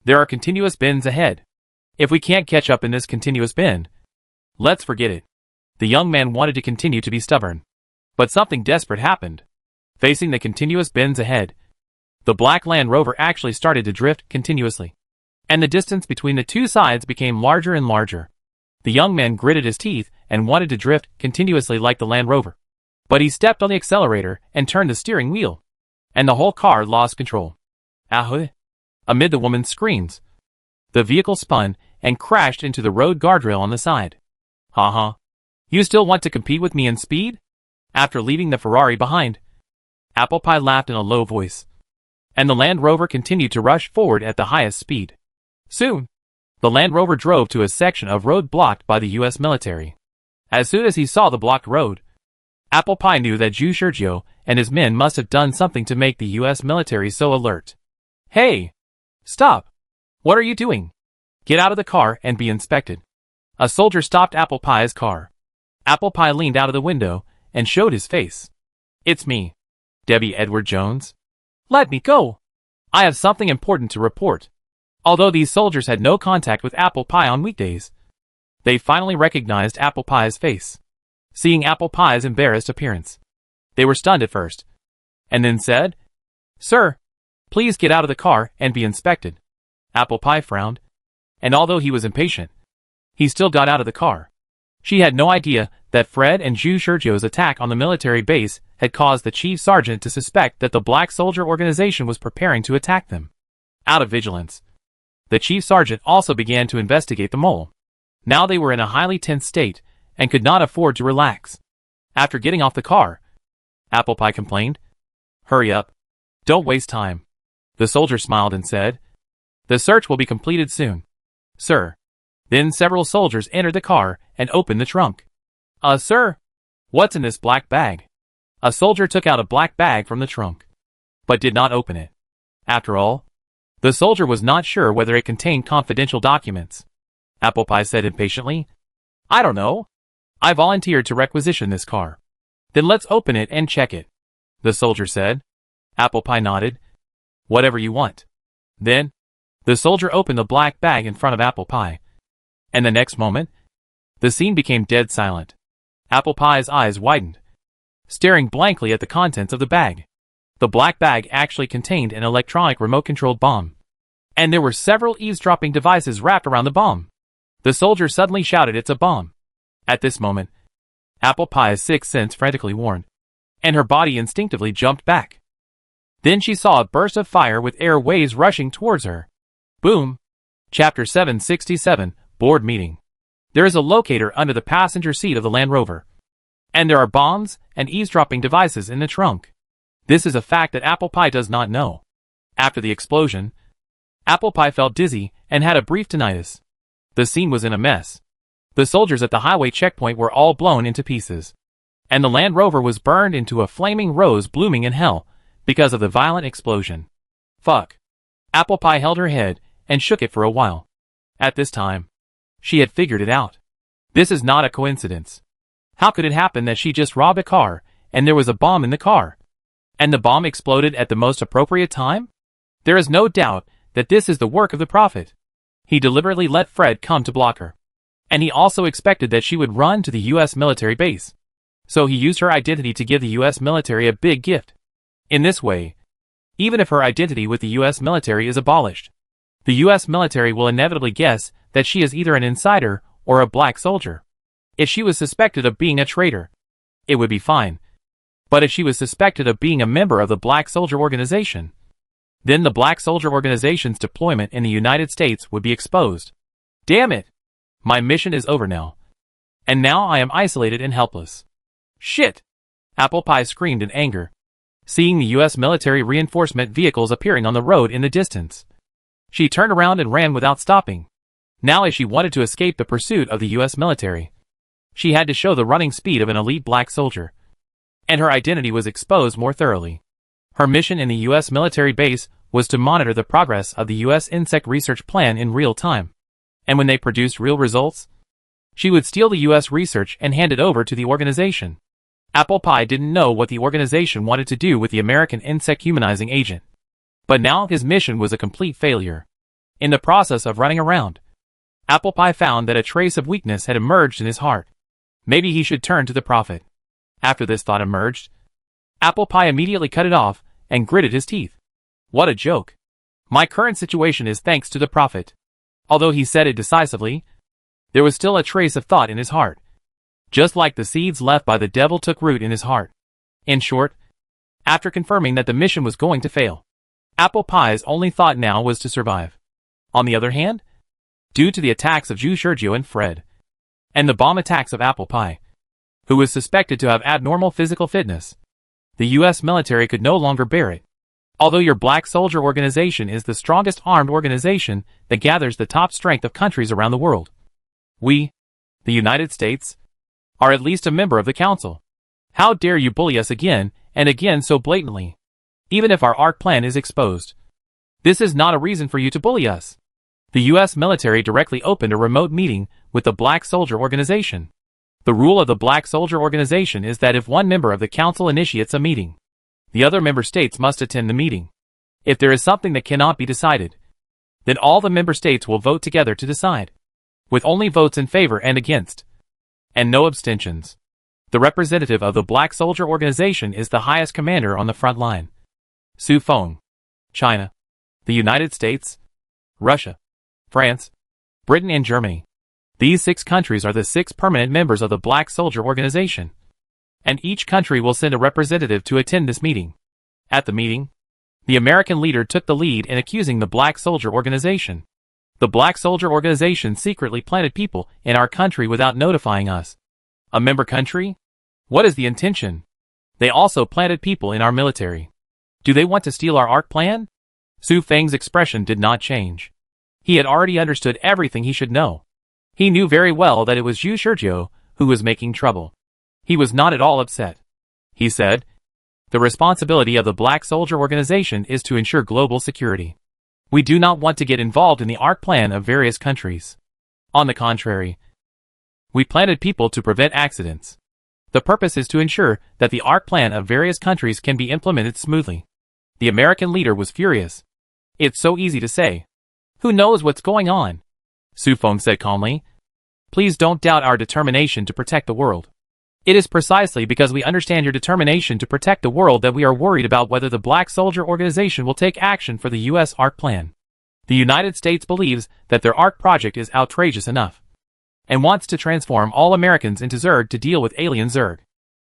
there are continuous bends ahead. If we can't catch up in this continuous bend, let's forget it." The young man wanted to continue to be stubborn, but something desperate happened. Facing the continuous bends ahead, the black Land Rover actually started to drift continuously, and the distance between the two sides became larger and larger. The young man gritted his teeth and wanted to drift continuously like the Land Rover, but he stepped on the accelerator and turned the steering wheel, and the whole car lost control. "Ahoy!" Amid the woman's screams, the vehicle spun and crashed into the road guardrail on the side. "Ha. You still want to compete with me in speed?" After leaving the Ferrari behind, Apple Pie laughed in a low voice, and the Land Rover continued to rush forward at the highest speed. Soon, the Land Rover drove to a section of road blocked by the US military. As soon as he saw the blocked road, Apple Pie knew that Zhu Shurjio and his men must have done something to make the US military so alert. "Hey! Stop! What are you doing? Get out of the car and be inspected." A soldier stopped Apple Pie's car. Apple Pie leaned out of the window and showed his face. "It's me, Debbie Edward Jones. Let me go. I have something important to report." Although these soldiers had no contact with Apple Pie on weekdays, they finally recognized Apple Pie's face. Seeing Apple Pie's embarrassed appearance, they were stunned at first, and then said, "Sir, please get out of the car and be inspected." Apple Pie frowned, and although he was impatient, he still got out of the car. She had no idea that Fred and Zhu Shizhou's attack on the military base had caused the chief sergeant to suspect that the Black Soldier organization was preparing to attack them. Out of vigilance, the chief sergeant also began to investigate the mole. Now they were in a highly tense state and could not afford to relax. After getting off the car, Apple Pie complained, "Hurry up. Don't waste time." The soldier smiled and said, "The search will be completed soon, sir." Then several soldiers entered the car and opened the trunk. Sir, what's in this black bag?" A soldier took out a black bag from the trunk, but did not open it. After all, the soldier was not sure whether it contained confidential documents. Apple Pie said impatiently, "I don't know. I volunteered to requisition this car." "Then let's open it and check it," the soldier said. Apple Pie nodded. "Whatever you want." Then, the soldier opened the black bag in front of Apple Pie. And the next moment, the scene became dead silent. Apple Pie's eyes widened, staring blankly at the contents of the bag. The black bag actually contained an electronic remote-controlled bomb. And there were several eavesdropping devices wrapped around the bomb. The soldier suddenly shouted, "It's a bomb." At this moment, Apple Pie's sixth sense frantically warned, and her body instinctively jumped back. Then she saw a burst of fire with air waves rushing towards her. Boom! Chapter 767, Board Meeting. There is a locator under the passenger seat of the Land Rover. And there are bombs and eavesdropping devices in the trunk. This is a fact that Apple Pie does not know. After the explosion, Apple Pie felt dizzy and had a brief tinnitus. The scene was in a mess. The soldiers at the highway checkpoint were all blown into pieces. And the Land Rover was burned into a flaming rose blooming in hell because of the violent explosion. Fuck. Apple Pie held her head and shook it for a while. At this time, she had figured it out. This is not a coincidence. How could it happen that she just robbed a car and there was a bomb in the car? And the bomb exploded at the most appropriate time? There is no doubt that this is the work of the Prophet. He deliberately let Fred come to block her. And he also expected that she would run to the U.S. military base. So he used her identity to give the U.S. military a big gift. In this way, even if her identity with the U.S. military is abolished, the U.S. military will inevitably guess that she is either an insider or a black soldier. If she was suspected of being a traitor, it would be fine. But if she was suspected of being a member of the Black Soldier Organization, then the Black Soldier Organization's deployment in the United States would be exposed. Damn it! My mission is over now. And now I am isolated and helpless. Shit! Apple Pie screamed in anger, seeing the U.S. military reinforcement vehicles appearing on the road in the distance. She turned around and ran without stopping. Now as she wanted to escape the pursuit of the U.S. military, she had to show the running speed of an elite black soldier. And her identity was exposed more thoroughly. Her mission in the U.S. military base was to monitor the progress of the U.S. insect research plan in real time. And when they produced real results, she would steal the U.S. research and hand it over to the organization. Apple Pie didn't know what the organization wanted to do with the American insect humanizing agent. But now his mission was a complete failure. In the process of running around, Apple Pie found that a trace of weakness had emerged in his heart. Maybe he should turn to the Prophet. After this thought emerged, Apple Pie immediately cut it off and gritted his teeth. What a joke. My current situation is thanks to the Prophet. Although he said it decisively, there was still a trace of thought in his heart. Just like the seeds left by the devil took root in his heart. In short, after confirming that the mission was going to fail, Apple Pie's only thought now was to survive. On the other hand, due to the attacks of Zhu Shizhou and Fred, and the bomb attacks of Apple Pie, who was suspected to have abnormal physical fitness, the U.S. military could no longer bear it. Although your Black Soldier Organization is the strongest armed organization that gathers the top strength of countries around the world, we, the United States, are at least a member of the Council. How dare you bully us again and again so blatantly? Even if our ARC plan is exposed, this is not a reason for you to bully us. The U.S. military directly opened a remote meeting with the Black Soldier Organization. The rule of the Black Soldier Organization is that if one member of the Council initiates a meeting, the other member states must attend the meeting. If there is something that cannot be decided, then all the member states will vote together to decide, with only votes in favor and against, and no abstentions. The representative of the Black Soldier Organization is the highest commander on the front line. Su Feng. China, the United States, Russia, France, Britain and Germany. These 6 countries are the 6 permanent members of the Black Soldier Organization, and each country will send a representative to attend this meeting. At the meeting, the American leader took the lead in accusing the Black Soldier Organization. The Black Soldier Organization secretly planted people in our country without notifying us. A member country? What is the intention? They also planted people in our military. Do they want to steal our ARC plan? Su Feng's expression did not change. He had already understood everything he should know. He knew very well that it was Yu Shizhou who was making trouble. He was not at all upset. He said, "The responsibility of the Black Soldier Organization is to ensure global security. We do not want to get involved in the ARC plan of various countries. On the contrary, we planted people to prevent accidents. The purpose is to ensure that the ARC plan of various countries can be implemented smoothly." The American leader was furious. "It's so easy to say. Who knows what's going on?" Su Feng said calmly. "Please don't doubt our determination to protect the world. It is precisely because we understand your determination to protect the world that we are worried about whether the Black Soldier Organization will take action for the U.S. ARC plan. The United States believes that their ARC project is outrageous enough, and wants to transform all Americans into Zerg to deal with alien Zerg.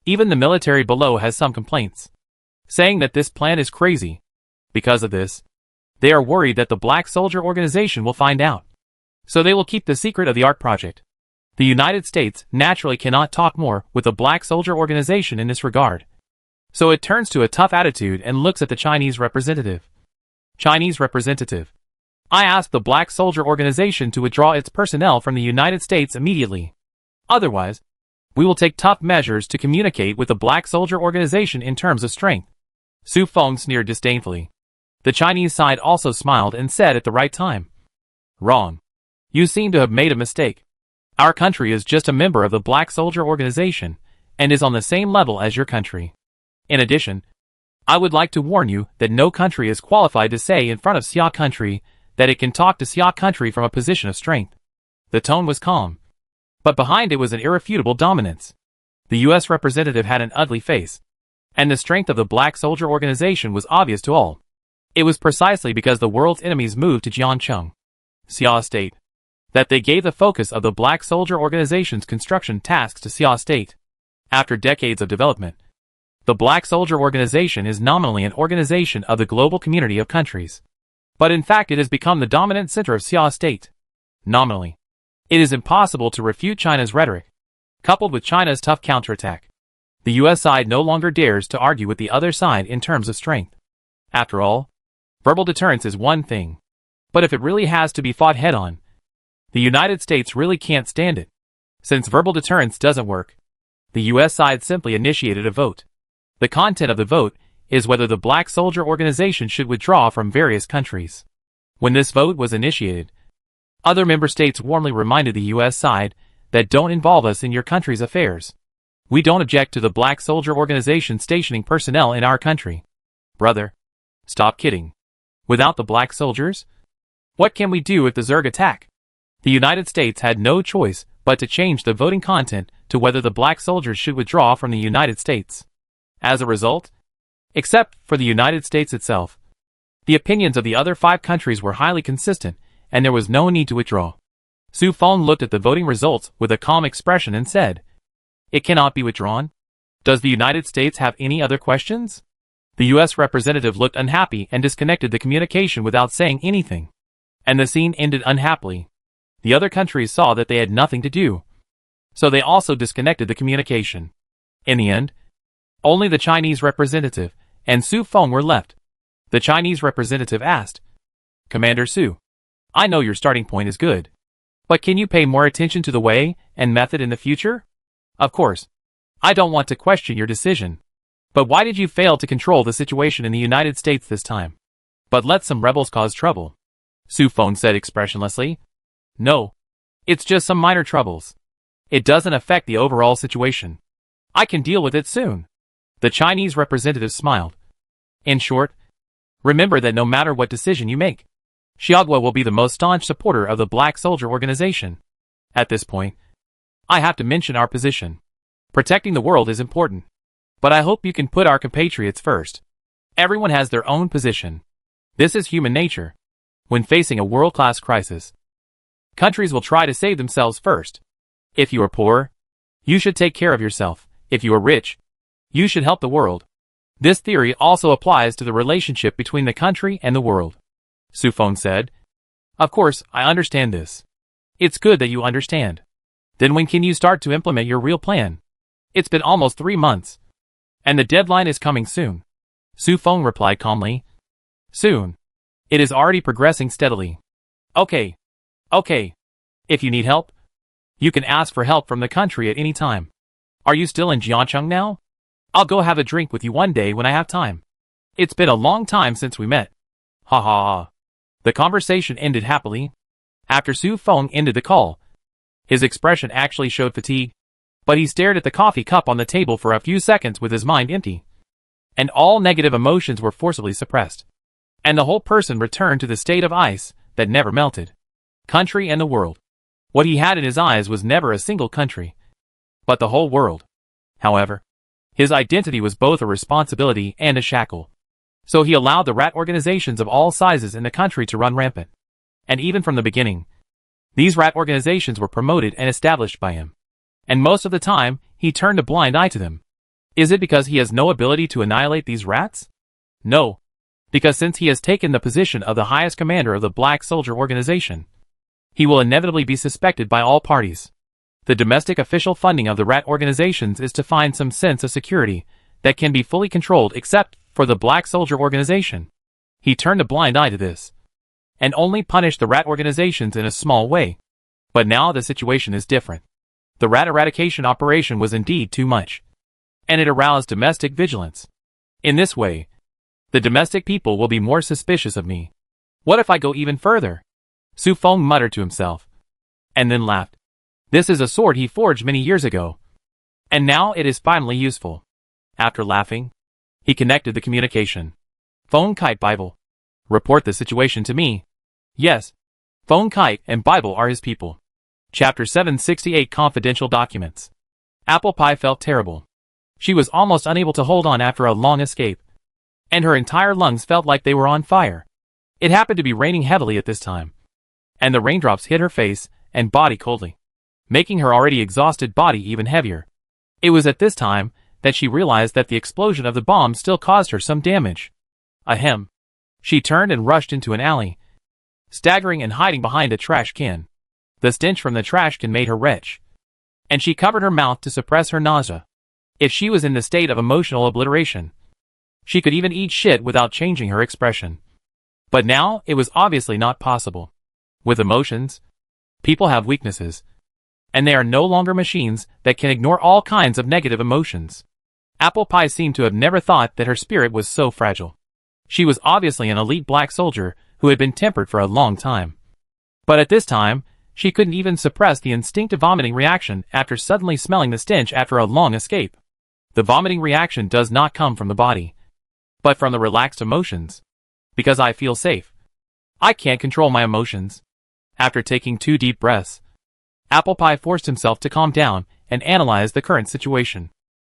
Even the military below has some complaints, saying that this plan is crazy. Because of this, they are worried that the Black Soldier Organization will find out. So they will keep the secret of the ARC project. The United States naturally cannot talk more with the Black Soldier Organization in this regard. So it turns to a tough attitude and looks at the Chinese representative. Chinese representative. I ask the Black Soldier Organization to withdraw its personnel from the United States immediately. Otherwise, we will take tough measures to communicate with the Black Soldier Organization in terms of strength. Su Feng sneered disdainfully. The Chinese side also smiled and said at the right time, "Wrong. You seem to have made a mistake. Our country is just a member of the Black Soldier Organization, and is on the same level as your country. In addition, I would like to warn you that no country is qualified to say in front of Xia country that it can talk to Xia country from a position of strength." The tone was calm, but behind it was an irrefutable dominance. The U.S. representative had an ugly face, and the strength of the Black Soldier Organization was obvious to all. It was precisely because the world's enemies moved to Jiancheng, Xia State, that they gave the focus of the Black Soldier Organization's construction tasks to Xia State. After decades of development, the Black Soldier Organization is nominally an organization of the global community of countries, but in fact it has become the dominant center of Xia State. Nominally, it is impossible to refute China's rhetoric, coupled with China's tough counterattack. The U.S. side no longer dares to argue with the other side in terms of strength. After all, verbal deterrence is one thing, but if it really has to be fought head-on, the United States really can't stand it. Since verbal deterrence doesn't work, the U.S. side simply initiated a vote. The content of the vote is whether the Black Soldier Organization should withdraw from various countries. When this vote was initiated, other member states warmly reminded the U.S. side that don't involve us in your country's affairs. We don't object to the Black Soldier Organization stationing personnel in our country. Brother, stop kidding. Without the Black Soldiers, what can we do if the Zerg attack? The United States had no choice but to change the voting content to whether the Black Soldiers should withdraw from the United States. As a result, except for the United States itself, the opinions of the other 5 countries were highly consistent, and there was no need to withdraw. Su Feng looked at the voting results with a calm expression and said, "It cannot be withdrawn. Does the United States have any other questions?" The U.S. representative looked unhappy and disconnected the communication without saying anything. And the scene ended unhappily. The other countries saw that they had nothing to do, so they also disconnected the communication. In the end, only the Chinese representative and Su Feng were left. The Chinese representative asked, "Commander Su, I know your starting point is good, but can you pay more attention to the way and method in the future? Of course, I don't want to question your decision, but why did you fail to control the situation in the United States this time, but let some rebels cause trouble?" Su Feng said expressionlessly, "No, it's just some minor troubles. It doesn't affect the overall situation. I can deal with it soon." The Chinese representative smiled. "In short, remember that no matter what decision you make, Xiaogua will be the most staunch supporter of the Black Soldier Organization. At this point, I have to mention our position. Protecting the world is important, but I hope you can put our compatriots first. Everyone has their own position. This is human nature. When facing a world-class crisis, Countries will try to save themselves first. If you are poor, you should take care of yourself. If you are rich, you should help the world. This theory also applies to the relationship between the country and the world. Su Feng said. Of course, I understand this. It's good that you understand. Then when can you start to implement your real plan? It's been almost 3 months. And the deadline is coming soon. Su Feng replied calmly. Soon. It is already progressing steadily. Okay. If you need help, you can ask for help from the country at any time. Are you still in Jiangcheng now? I'll go have a drink with you one day when I have time. It's been a long time since we met. Ha ha ha. The conversation ended happily. After Su Feng ended the call, his expression actually showed fatigue, but he stared at the coffee cup on the table for a few seconds with his mind empty. And all negative emotions were forcibly suppressed. And the whole person returned to the state of ice that never melted. Country and the world. What he had in his eyes was never a single country, but the whole world. However, his identity was both a responsibility and a shackle. So he allowed the rat organizations of all sizes in the country to run rampant. And even from the beginning, these rat organizations were promoted and established by him. And most of the time, he turned a blind eye to them. Is it because he has no ability to annihilate these rats? No. Because since he has taken the position of the highest commander of the Black Soldier organization, he will inevitably be suspected by all parties. The domestic official funding of the rat organizations is to find some sense of security that can be fully controlled except for the Black Soldier organization. He turned a blind eye to this, and only punished the rat organizations in a small way. But now the situation is different. The rat eradication operation was indeed too much, and it aroused domestic vigilance. In this way, the domestic people will be more suspicious of me. What if I go even further? Su Feng muttered to himself, and then laughed. This is a sword he forged many years ago, and now it is finally useful. After laughing, he connected the communication. Phone Kite Bible. Report the situation to me. Yes. Phone Kite and Bible are his people. Chapter 768 Confidential Documents. Apple Pie felt terrible. She was almost unable to hold on after a long escape, and her entire lungs felt like they were on fire. It happened to be raining heavily at this time, and the raindrops hit her face and body coldly, making her already exhausted body even heavier. It was at this time that she realized that the explosion of the bomb still caused her some damage. Ahem. She turned and rushed into an alley, staggering and hiding behind a trash can. The stench from the trash can made her retch, and she covered her mouth to suppress her nausea. If she was in the state of emotional obliteration, she could even eat shit without changing her expression. But now, it was obviously not possible. With emotions, people have weaknesses, and they are no longer machines that can ignore all kinds of negative emotions. Apple Pie seemed to have never thought that her spirit was so fragile. She was obviously an elite black soldier who had been tempered for a long time. But at this time, she couldn't even suppress the instinctive vomiting reaction after suddenly smelling the stench after a long escape. The vomiting reaction does not come from the body, but from the relaxed emotions. Because I feel safe. I can't control my emotions. After taking 2 deep breaths, Apple Pie forced himself to calm down and analyze the current situation.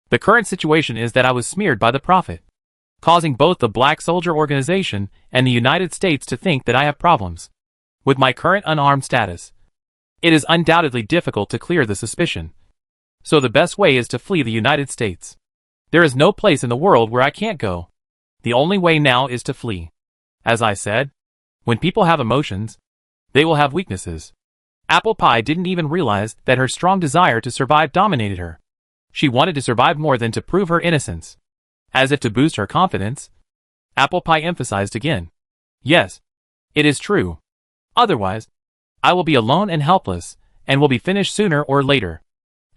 The current situation is that I was smeared by the Prophet, causing both the Black Soldier organization and the United States to think that I have problems. With my current unarmed status, it is undoubtedly difficult to clear the suspicion. So the best way is to flee the United States. There is no place in the world where I can't go. The only way now is to flee. As I said, when people have emotions, they will have weaknesses. Apple Pie didn't even realize that her strong desire to survive dominated her. She wanted to survive more than to prove her innocence. As if to boost her confidence, Apple Pie emphasized again. Yes, it is true. Otherwise, I will be alone and helpless, and will be finished sooner or later.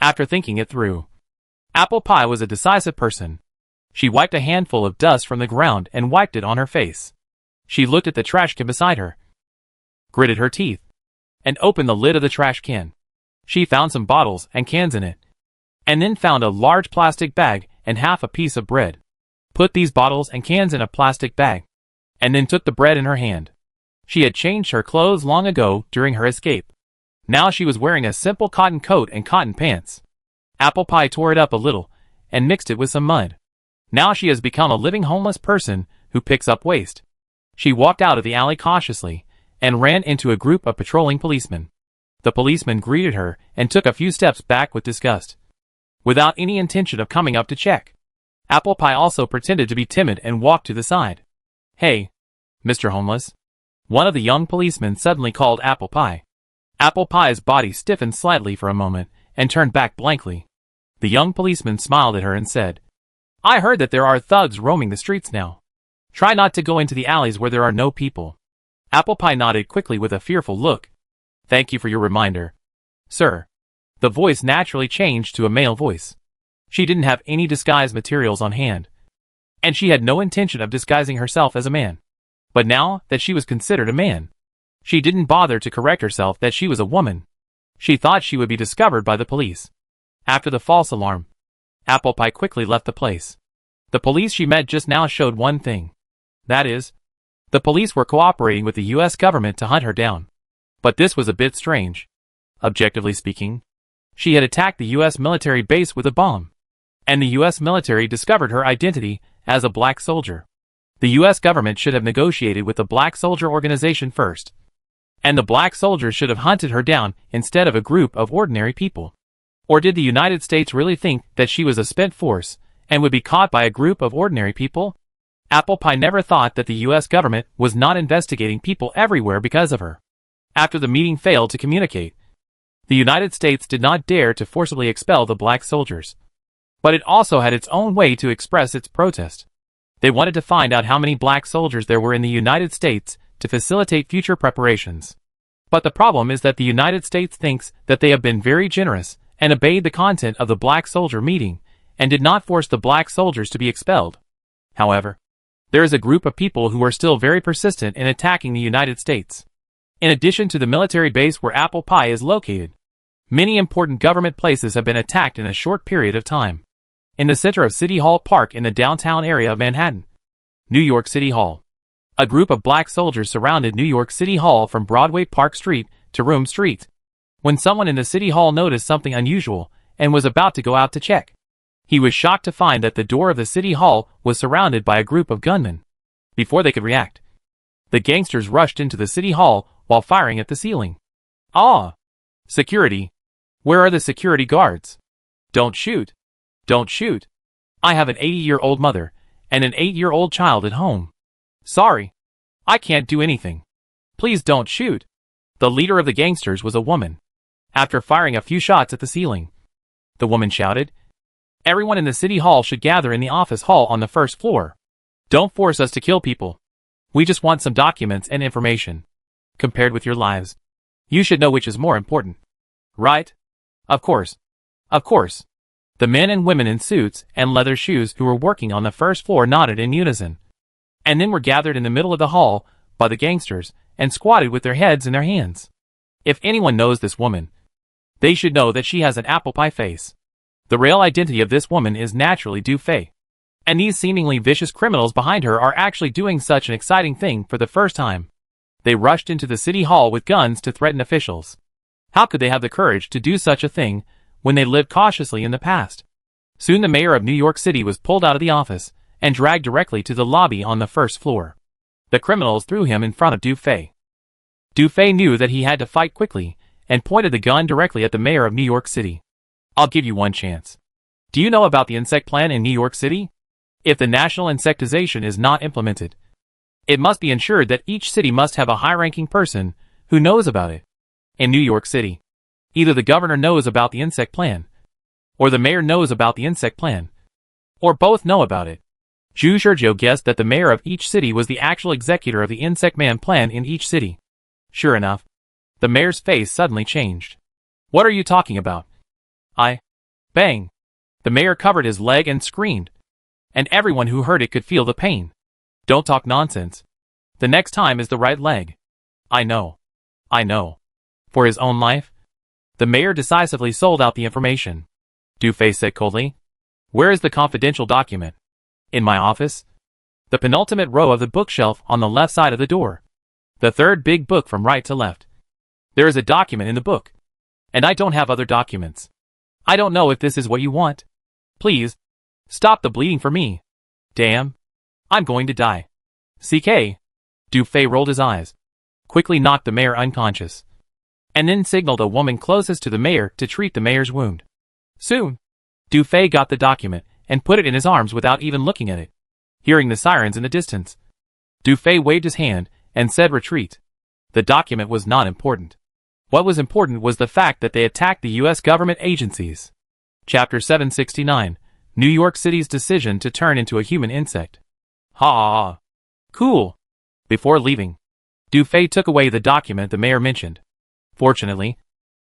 After thinking it through, Apple Pie was a decisive person. She wiped a handful of dust from the ground and wiped it on her face. She looked at the trash can beside her, gritted her teeth, and opened the lid of the trash can. She found some bottles and cans in it, and then found a large plastic bag and half a piece of bread. Put these bottles and cans in a plastic bag, and then took the bread in her hand. She had changed her clothes long ago during her escape. Now she was wearing a simple cotton coat and cotton pants. Apple Pie tore it up a little, and mixed it with some mud. Now she has become a living homeless person who picks up waste. She walked out of the alley cautiously, and ran into a group of patrolling policemen. The policeman greeted her and took a few steps back with disgust, without any intention of coming up to check. Apple Pie also pretended to be timid and walked to the side. "Hey, Mr. Homeless." One of the young policemen suddenly called Apple Pie. Apple Pie's body stiffened slightly for a moment and turned back blankly. The young policeman smiled at her and said, "I heard that there are thugs roaming the streets now. Try not to go into the alleys where there are no people." Apple Pie nodded quickly with a fearful look. "Thank you for your reminder, sir." The voice naturally changed to a male voice. She didn't have any disguise materials on hand, and she had no intention of disguising herself as a man. But now that she was considered a man, she didn't bother to correct herself that she was a woman. She thought she would be discovered by the police. After the false alarm, Apple Pie quickly left the place. The police she met just now showed one thing. That is, the police were cooperating with the US government to hunt her down. But this was a bit strange. Objectively speaking, she had attacked the US military base with a bomb, and the US military discovered her identity as a black soldier. The US government should have negotiated with the Black Soldier Organization first, and the black soldiers should have hunted her down instead of a group of ordinary people. Or did the United States really think that she was a spent force and would be caught by a group of ordinary people? Apple Pie never thought that the US government was not investigating people everywhere because of her. After the meeting failed to communicate, the United States did not dare to forcibly expel the black soldiers. But it also had its own way to express its protest. They wanted to find out how many black soldiers there were in the United States to facilitate future preparations. But the problem is that the United States thinks that they have been very generous and obeyed the content of the black soldier meeting and did not force the black soldiers to be expelled. However, there is a group of people who are still very persistent in attacking the United States. In addition to the military base where Apple Pie is located, many important government places have been attacked in a short period of time. In the center of City Hall Park in the downtown area of Manhattan, New York City Hall, a group of black soldiers surrounded New York City Hall from Broadway Park Street to Room Street. When someone in the City Hall noticed something unusual and was about to go out to check, he was shocked to find that the door of the City Hall was surrounded by a group of gunmen. Before they could react, the gangsters rushed into the City Hall while firing at the ceiling. "Ah! Security! Where are the security guards? Don't shoot! Don't shoot! I have an 80-year-old mother and an 8-year-old child at home. Sorry, I can't do anything. Please don't shoot." The leader of the gangsters was a woman. After firing a few shots at the ceiling, the woman shouted, "Everyone in the City Hall should gather in the office hall on the first floor. Don't force us to kill people. We just want some documents and information. Compared with your lives, you should know which is more important. Right? Of course. Of course." The men and women in suits and leather shoes who were working on the first floor nodded in unison, and then were gathered in the middle of the hall by the gangsters and squatted with their heads in their hands. If anyone knows this woman, they should know that she has an apple pie face. The real identity of this woman is naturally Du Fei, and these seemingly vicious criminals behind her are actually doing such an exciting thing for the first time. They rushed into the City Hall with guns to threaten officials. How could they have the courage to do such a thing when they lived cautiously in the past? Soon the mayor of New York City was pulled out of the office and dragged directly to the lobby on the first floor. The criminals threw him in front of Du Fei. Du Fei knew that he had to fight quickly and pointed the gun directly at the mayor of New York City. "I'll give you one chance. Do you know about the insect plan in New York City? If the national insectization is not implemented, it must be ensured that each city must have a high-ranking person who knows about it. In New York City, either the governor knows about the insect plan, or the mayor knows about the insect plan, or both know about it." Zhu Shizhou guessed that the mayor of each city was the actual executor of the Insect Man plan in each city. Sure enough, the mayor's face suddenly changed. "What are you talking about?" Bang! The mayor covered his leg and screamed, and everyone who heard it could feel the pain. "Don't talk nonsense. The next time is the right leg." I know. For his own life, the mayor decisively sold out the information. Du Fei said coldly, "Where is the confidential document?" "In my office. The penultimate row of the bookshelf on the left side of the door. The third big book from right to left. There is a document in the book. And I don't have other documents. I don't know if this is what you want. Please, stop the bleeding for me. Damn. I'm going to die." "CK." Du Fei rolled his eyes, quickly knocked the mayor unconscious, and then signaled a woman closest to the mayor to treat the mayor's wound. Soon, Dufay got the document and put it in his arms without even looking at it. Hearing the sirens in the distance, Dufay waved his hand and said retreat. The document was not important. What was important was the fact that they attacked the U.S. government agencies. Chapter 769, New York City's decision to turn into a human insect. Ha! Cool. Before leaving, Dufay took away the document the mayor mentioned. Fortunately,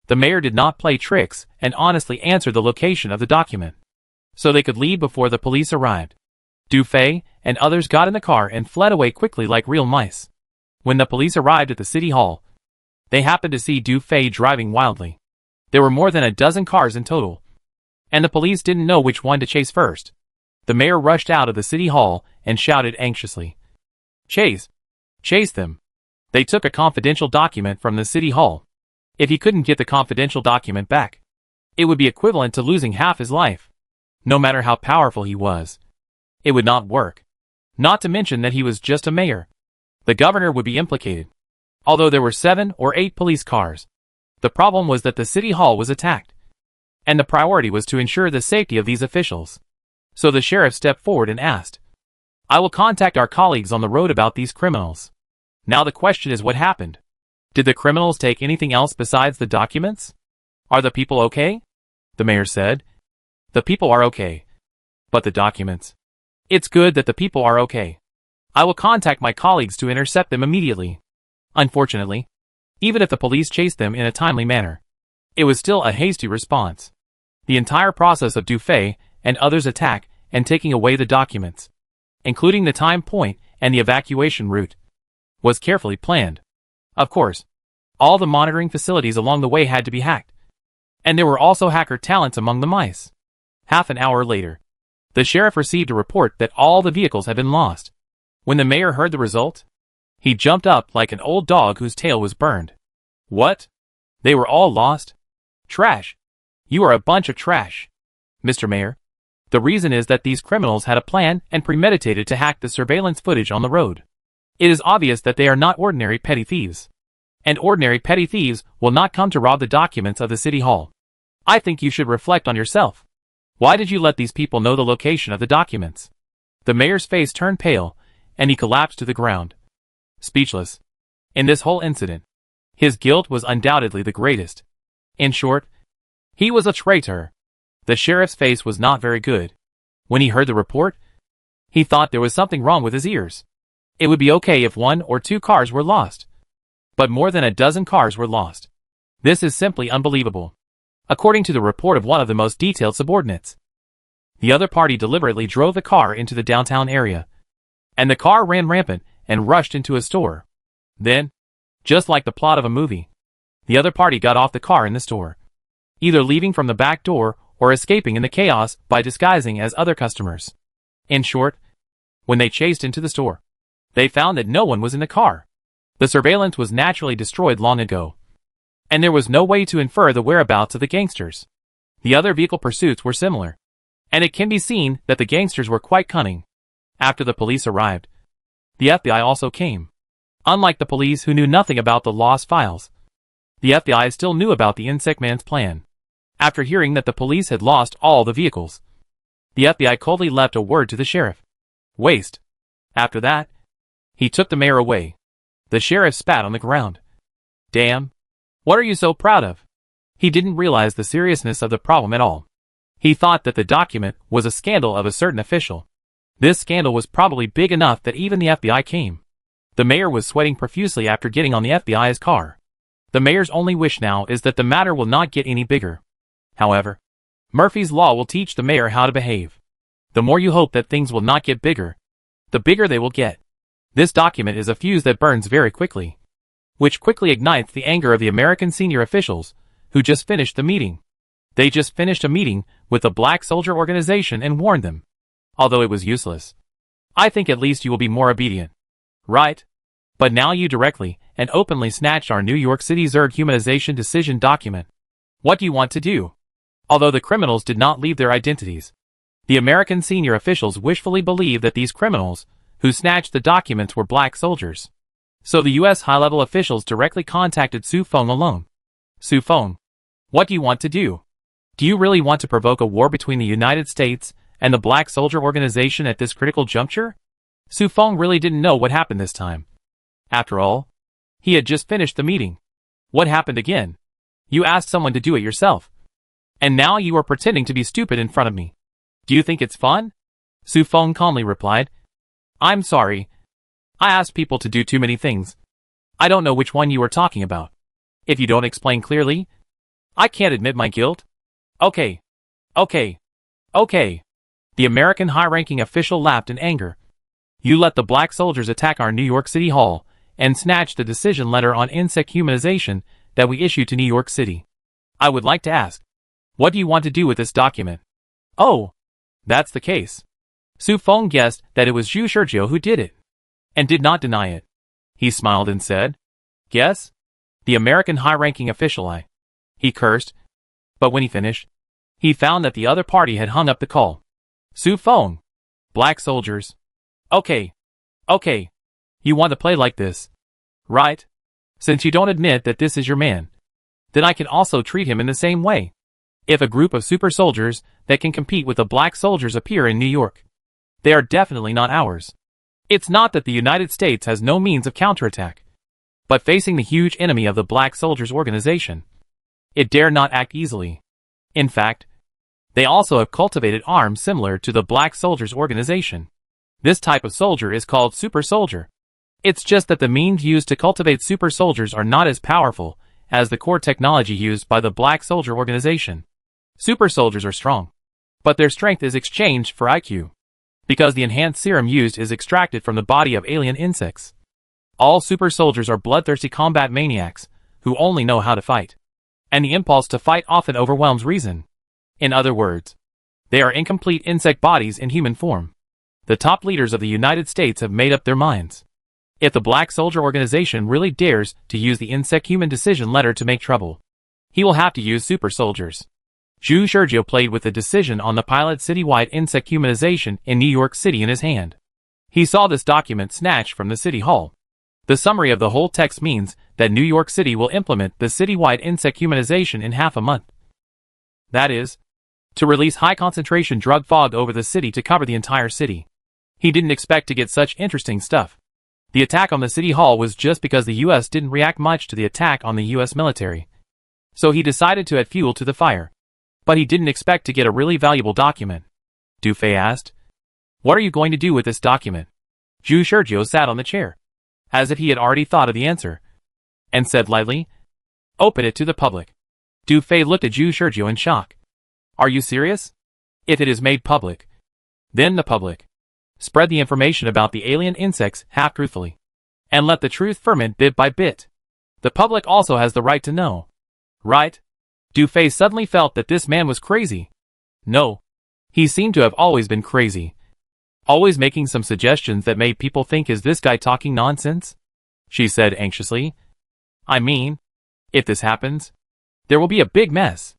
the mayor did not play tricks and honestly answered the location of the document, so they could leave before the police arrived. Dufay and others got in the car and fled away quickly like real mice. When the police arrived at the city hall, they happened to see Dufay driving wildly. There were more than a dozen cars in total, and the police didn't know which one to chase first. The mayor rushed out of the city hall and shouted anxiously, "Chase! Chase them!" They took a confidential document from the city hall. If he couldn't get the confidential document back, it would be equivalent to losing half his life. No matter how powerful he was, it would not work. Not to mention that he was just a mayor. The governor would be implicated. Although there were 7 or 8 police cars, the problem was that the city hall was attacked, and the priority was to ensure the safety of these officials. So the sheriff stepped forward and asked, "I will contact our colleagues on the road about these criminals." Now the question is, what happened? Did the criminals take anything else besides the documents? Are the people okay? The mayor said. The people are okay. But the documents? It's good that the people are okay. I will contact my colleagues to intercept them immediately. Unfortunately, even if the police chased them in a timely manner, it was still a hasty response. The entire process of Dufay and others' attack and taking away the documents, including the time point and the evacuation route, was carefully planned. Of course, all the monitoring facilities along the way had to be hacked, and there were also hacker talents among the mice. Half an hour later, the sheriff received a report that all the vehicles had been lost. When the mayor heard the result, he jumped up like an old dog whose tail was burned. What? They were all lost? Trash. You are a bunch of trash, Mr. Mayor. The reason is that these criminals had a plan and premeditated to hack the surveillance footage on the road. It is obvious that they are not ordinary petty thieves. And ordinary petty thieves will not come to rob the documents of the city hall. I think you should reflect on yourself. Why did you let these people know the location of the documents? The mayor's face turned pale, and he collapsed to the ground, speechless. In this whole incident, his guilt was undoubtedly the greatest. In short, he was a traitor. The sheriff's face was not very good. When he heard the report, he thought there was something wrong with his ears. It would be okay if 1 or 2 cars were lost, but more than a dozen cars were lost. This is simply unbelievable. According to the report of one of the most detailed subordinates, the other party deliberately drove the car into the downtown area, and the car ran rampant and rushed into a store. Then, just like the plot of a movie, the other party got off the car in the store, either leaving from the back door or escaping in the chaos by disguising as other customers. In short, when they chased into the store, they found that no one was in the car. The surveillance was naturally destroyed long ago, and there was no way to infer the whereabouts of the gangsters. The other vehicle pursuits were similar, and it can be seen that the gangsters were quite cunning. After the police arrived, the FBI also came. Unlike the police who knew nothing about the lost files, the FBI still knew about the Insect Man's plan. After hearing that the police had lost all the vehicles, the FBI coldly left a word to the sheriff. Waste. After that, he took the mayor away. The sheriff spat on the ground. Damn. What are you so proud of? He didn't realize the seriousness of the problem at all. He thought that the document was a scandal of a certain official. This scandal was probably big enough that even the FBI came. The mayor was sweating profusely after getting on the FBI's car. The mayor's only wish now is that the matter will not get any bigger. However, Murphy's Law will teach the mayor how to behave. The more you hope that things will not get bigger, the bigger they will get. This document is a fuse that burns very quickly, which quickly ignites the anger of the American senior officials, who just finished the meeting. They just finished a meeting with the Black Soldier Organization and warned them. Although it was useless. I think at least you will be more obedient. Right? But now you directly and openly snatched our New York City Zerg humanization decision document. What do you want to do? Although the criminals did not leave their identities, the American senior officials wishfully believed that these criminals, who snatched the documents, were black soldiers. So the U.S. high-level officials directly contacted Su Feng alone. Su Feng, what do you want to do? Do you really want to provoke a war between the United States and the Black Soldier Organization at this critical juncture? Su Feng really didn't know what happened this time. After all, he had just finished the meeting. What happened again? You asked someone to do it yourself. And now you are pretending to be stupid in front of me. Do you think it's fun? Su Feng calmly replied. I'm sorry. I asked people to do too many things. I don't know which one you are talking about. If you don't explain clearly, I can't admit my guilt. Okay. The American high-ranking official laughed in anger. You let the black soldiers attack our New York City Hall and snatch the decision letter on insect humanization that we issued to New York City. I would like to ask, what do you want to do with this document? Oh, that's the case. Su Feng guessed that it was Zhu Shizhou who did it, and did not deny it. He smiled and said, Guess? The American high-ranking official He cursed, but when he finished, he found that the other party had hung up the call. Su Feng. Black soldiers. Okay. You want to play like this, right? Since you don't admit that this is your man, then I can also treat him in the same way. If a group of super soldiers that can compete with the black soldiers appear in New York, they are definitely not ours. It's not that the United States has no means of counterattack, but facing the huge enemy of the Black Soldiers Organization, it dare not act easily. In fact, they also have cultivated arms similar to the Black Soldiers Organization. This type of soldier is called super soldier. It's just that the means used to cultivate super soldiers are not as powerful as the core technology used by the Black Soldier Organization. Super soldiers are strong, but their strength is exchanged for IQ, because the enhanced serum used is extracted from the body of alien insects. All super soldiers are bloodthirsty combat maniacs who only know how to fight, and the impulse to fight often overwhelms reason. In other words, they are incomplete insect bodies in human form. The top leaders of the United States have made up their minds. If the Black Soldier Organization really dares to use the insect-human decision letter to make trouble, he will have to use super soldiers. Zhu Shizhou played with the decision on the pilot citywide insect humanization in New York City in his hand. He saw this document snatched from the City Hall. The summary of the whole text means that New York City will implement the citywide insect humanization in half a month. That is, to release high-concentration drug fog over the city to cover the entire city. He didn't expect to get such interesting stuff. The attack on the City Hall was just because the US didn't react much to the attack on the US military. So he decided to add fuel to the fire. But he didn't expect to get a really valuable document. Du Fei asked, What are you going to do with this document? Zhu Shizhou sat on the chair, as if he had already thought of the answer, and said lightly, Open it to the public. Du Fei looked at Zhu Shizhou in shock. Are you serious? If it is made public, then the public spread the information about the alien insects half-truthfully, and let the truth ferment bit by bit. The public also has the right to know, right? Du Fei suddenly felt that this man was crazy. No. He seemed to have always been crazy. Always making some suggestions that made people think, is this guy talking nonsense? She said anxiously. I mean, if this happens, there will be a big mess.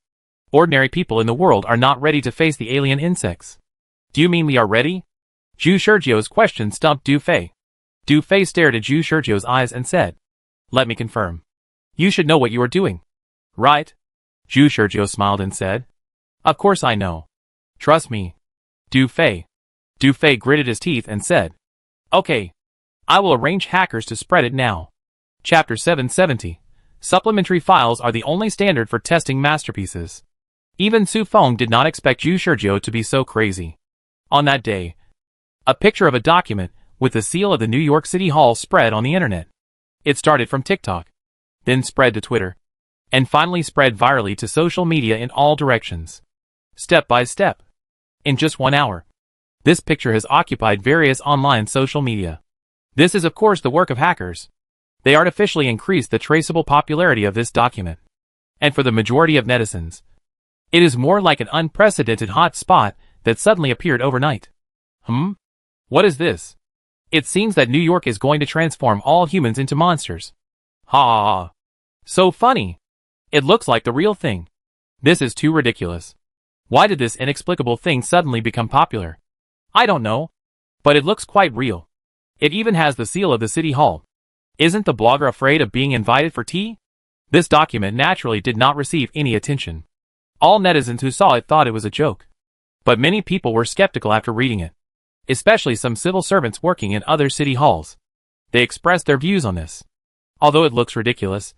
Ordinary people in the world are not ready to face the alien insects. Do you mean we are ready? Zhu Shizhou's question stumped Du Fei. Du Fei stared at Zhu Shizhou's eyes and said, Let me confirm. You should know what you are doing, right? Zhu Shizhou smiled and said, Of course I know. Trust me. Du Fei. Du Fei gritted his teeth and said, Okay. I will arrange hackers to spread it now. Chapter 770. Supplementary files are the only standard for testing masterpieces. Even Su Feng did not expect Zhu Shizhou to be so crazy. On that day, a picture of a document with the seal of the New York City Hall spread on the internet. It started from TikTok, then spread to Twitter, and finally spread virally to social media in all directions. Step by step. In just 1 hour, this picture has occupied various online social media. This is of course the work of hackers. They artificially increased the traceable popularity of this document. And for the majority of netizens, it is more like an unprecedented hot spot that suddenly appeared overnight. What is this? It seems that New York is going to transform all humans into monsters. Ha! So funny. It looks like the real thing. This is too ridiculous. Why did this inexplicable thing suddenly become popular? I don't know. But it looks quite real. It even has the seal of the City Hall. Isn't the blogger afraid of being invited for tea? This document naturally did not receive any attention. All netizens who saw it thought it was a joke. But many people were skeptical after reading it, especially some civil servants working in other city halls. They expressed their views on this. Although it looks ridiculous,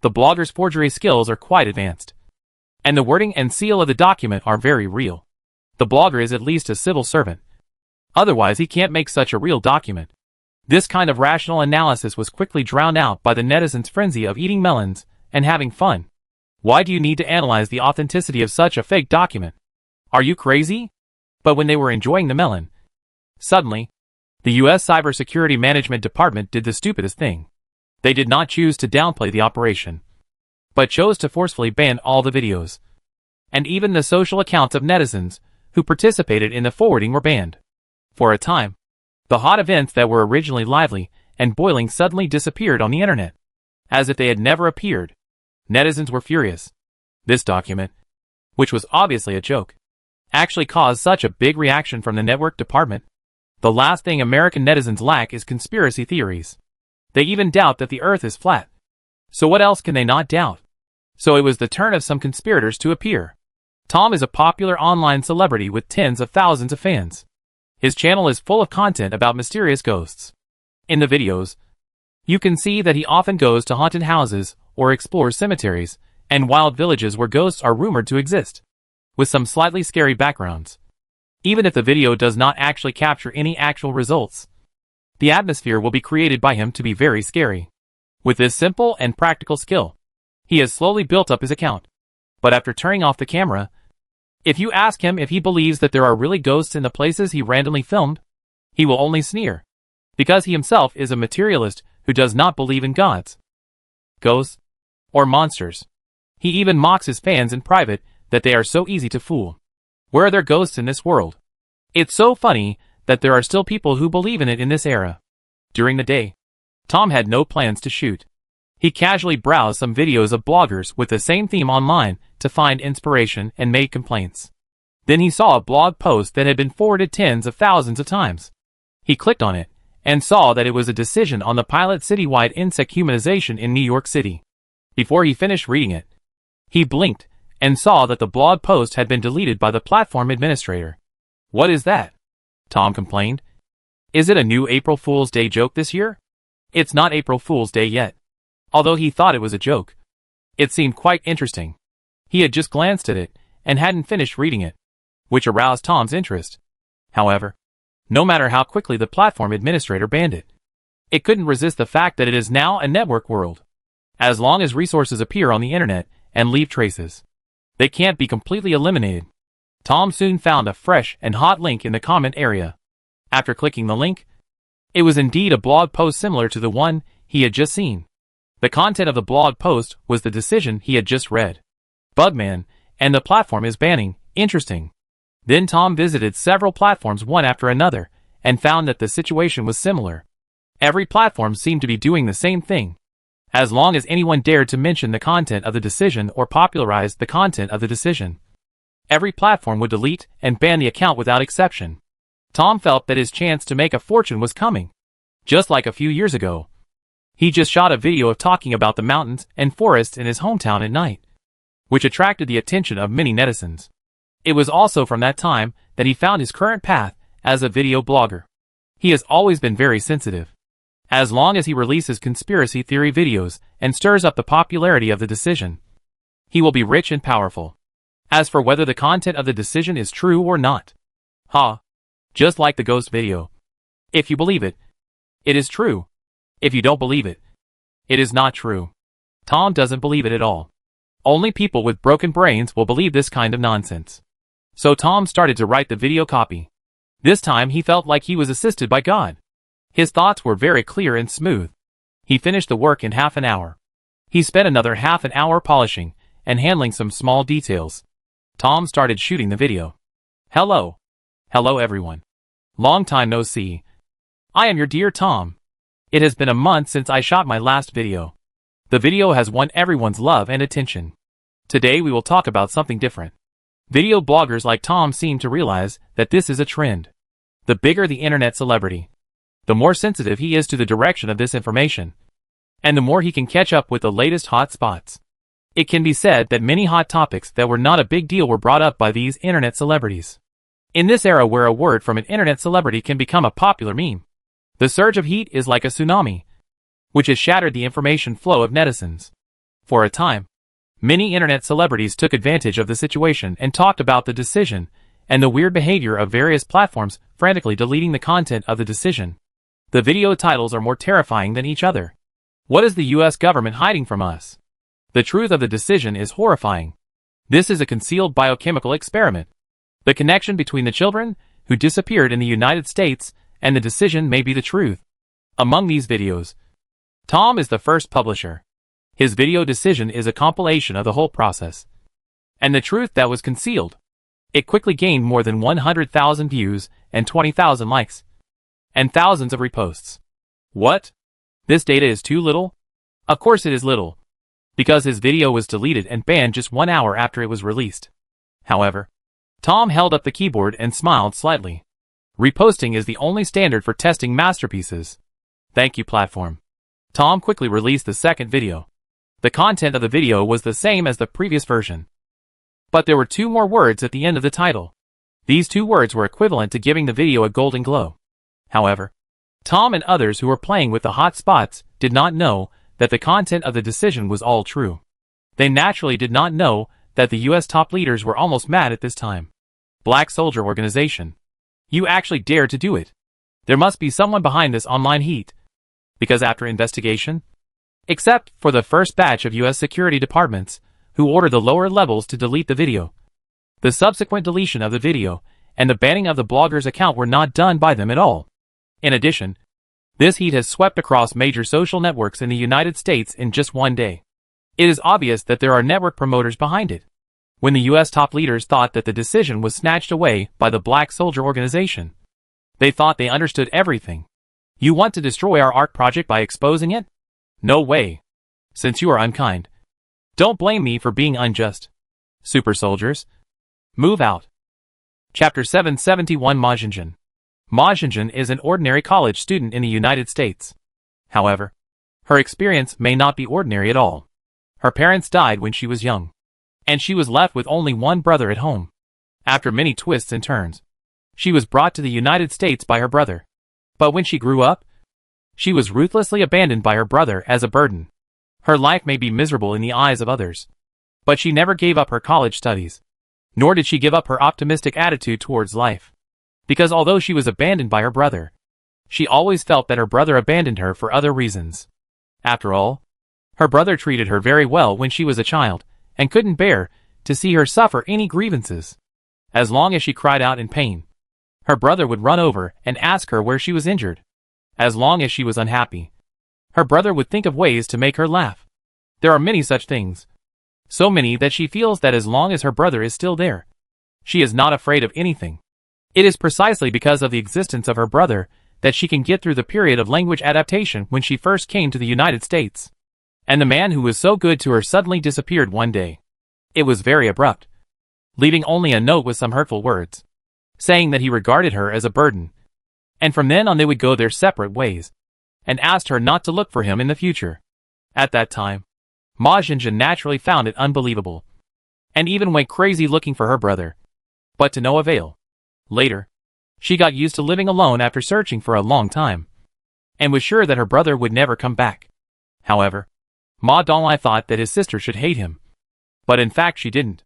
the blogger's forgery skills are quite advanced. And the wording and seal of the document are very real. The blogger is at least a civil servant. Otherwise he can't make such a real document. This kind of rational analysis was quickly drowned out by the netizens' frenzy of eating melons and having fun. Why do you need to analyze the authenticity of such a fake document? Are you crazy? But when they were enjoying the melon, suddenly, the U.S. Cybersecurity Management Department did the stupidest thing. They did not choose to downplay the operation, but chose to forcefully ban all the videos. And even the social accounts of netizens who participated in the forwarding were banned. For a time, the hot events that were originally lively and boiling suddenly disappeared on the internet, as if they had never appeared. Netizens were furious. This document, which was obviously a joke, actually caused such a big reaction from the network department. The last thing American netizens lack is conspiracy theories. They even doubt that the earth is flat. So what else can they not doubt? So it was the turn of some conspirators to appear. Tom is a popular online celebrity with tens of thousands of fans. His channel is full of content about mysterious ghosts. In the videos, you can see that he often goes to haunted houses or explores cemeteries and wild villages where ghosts are rumored to exist, with some slightly scary backgrounds. Even if the video does not actually capture any actual results, the atmosphere will be created by him to be very scary. With this simple and practical skill, he has slowly built up his account. But after turning off the camera, if you ask him if he believes that there are really ghosts in the places he randomly filmed, he will only sneer, because he himself is a materialist who does not believe in gods, ghosts, or monsters. He even mocks his fans in private that they are so easy to fool. Where are there ghosts in this world? It's so funny that there are still people who believe in it in this era. During the day, Tom had no plans to shoot. He casually browsed some videos of bloggers with the same theme online to find inspiration and made complaints. Then he saw a blog post that had been forwarded tens of thousands of times. He clicked on it and saw that it was a decision on the pilot citywide insect humanization in New York City. Before he finished reading it, he blinked and saw that the blog post had been deleted by the platform administrator. What is that? Tom complained. Is it a new April Fool's Day joke this year? It's not April Fool's Day yet. Although he thought it was a joke, it seemed quite interesting. He had just glanced at it and hadn't finished reading it, which aroused Tom's interest. However, no matter how quickly the platform administrator banned it, it couldn't resist the fact that it is now a network world. As long as resources appear on the internet and leave traces, they can't be completely eliminated. Tom soon found a fresh and hot link in the comment area. After clicking the link, it was indeed a blog post similar to the one he had just seen. The content of the blog post was the decision he had just read. Bugman, and the platform is banning. Interesting. Then Tom visited several platforms one after another, and found that the situation was similar. Every platform seemed to be doing the same thing. As long as anyone dared to mention the content of the decision or popularize the content of the decision, every platform would delete and ban the account without exception. Tom felt that his chance to make a fortune was coming. Just like a few years ago, he just shot a video of talking about the mountains and forests in his hometown at night, which attracted the attention of many netizens. It was also from that time that he found his current path as a video blogger. He has always been very sensitive. As long as he releases conspiracy theory videos and stirs up the popularity of the decision, he will be rich and powerful. As for whether the content of the decision is true or not, just like the ghost video. If you believe it, it is true. If you don't believe it, it is not true. Tom doesn't believe it at all. Only people with broken brains will believe this kind of nonsense. So Tom started to write the video copy. This time he felt like he was assisted by God. His thoughts were very clear and smooth. He finished the work in half an hour. He spent another half an hour polishing and handling some small details. Tom started shooting the video. Hello everyone. Long time no see. I am your dear Tom. It has been a month since I shot my last video. The video has won everyone's love and attention. Today we will talk about something different. Video bloggers like Tom seem to realize that this is a trend. The bigger the internet celebrity, the more sensitive he is to the direction of this information. and the more he can catch up with the latest hot spots. It can be said that many hot topics that were not a big deal were brought up by these internet celebrities. In this era where a word from an internet celebrity can become a popular meme, the surge of heat is like a tsunami, which has shattered the information flow of netizens. For a time, many internet celebrities took advantage of the situation and talked about the decision and the weird behavior of various platforms frantically deleting the content of the decision. The video titles are more terrifying than each other. What is the US government hiding from us? The truth of the decision is horrifying. This is a concealed biochemical experiment. The connection between the children who disappeared in the United States and the decision may be the truth. Among these videos, Tom is the first publisher. His video decision is a compilation of the whole process and the truth that was concealed. It quickly gained more than 100,000 views and 20,000 likes and thousands of reposts. What? This data is too little? Of course it is little, because his video was deleted and banned just 1 hour after it was released. However, Tom held up the keyboard and smiled slightly. Reposting is the only standard for testing masterpieces. Thank you, platform. Tom quickly released the second video. The content of the video was the same as the previous version, but there were 2 more words at the end of the title. These 2 words were equivalent to giving the video a golden glow. However, Tom and others who were playing with the hot spots did not know that the content of the decision was all true. They naturally did not know that the US top leaders were almost mad at this time. Black Soldier Organization. You actually dared to do it. There must be someone behind this online heat. Because after investigation, except for the first batch of US security departments who ordered the lower levels to delete the video, the subsequent deletion of the video and the banning of the blogger's account were not done by them at all. In addition, this heat has swept across major social networks in the United States in just 1 day. It is obvious that there are network promoters behind it. When the US top leaders thought that the decision was snatched away by the Black Soldier Organization, they thought they understood everything. You want to destroy our art project by exposing it? No way. Since you are unkind, don't blame me for being unjust. Super soldiers, move out. Chapter 771 Majinjan. Majinjan is an ordinary college student in the United States. However, her experience may not be ordinary at all. Her parents died when she was young, and she was left with only one brother at home. After many twists and turns, she was brought to the United States by her brother. But when she grew up, she was ruthlessly abandoned by her brother as a burden. Her life may be miserable in the eyes of others, but she never gave up her college studies, nor did she give up her optimistic attitude towards life. Because although she was abandoned by her brother, she always felt that her brother abandoned her for other reasons. After all, her brother treated her very well when she was a child, and couldn't bear to see her suffer any grievances. As long as she cried out in pain, her brother would run over and ask her where she was injured. As long as she was unhappy, her brother would think of ways to make her laugh. There are many such things. So many that she feels that as long as her brother is still there, she is not afraid of anything. It is precisely because of the existence of her brother that she can get through the period of language adaptation when she first came to the United States. And the man who was so good to her suddenly disappeared one day. It was very abrupt, leaving only a note with some hurtful words, saying that he regarded her as a burden. And from then on they would go their separate ways, and asked her not to look for him in the future. At that time, Majinjan naturally found it unbelievable, and even went crazy looking for her brother. But to no avail. Later, she got used to living alone after searching for a long time, and was sure that her brother would never come back. However, Ma Dongli thought that his sister should hate him. But in fact she didn't,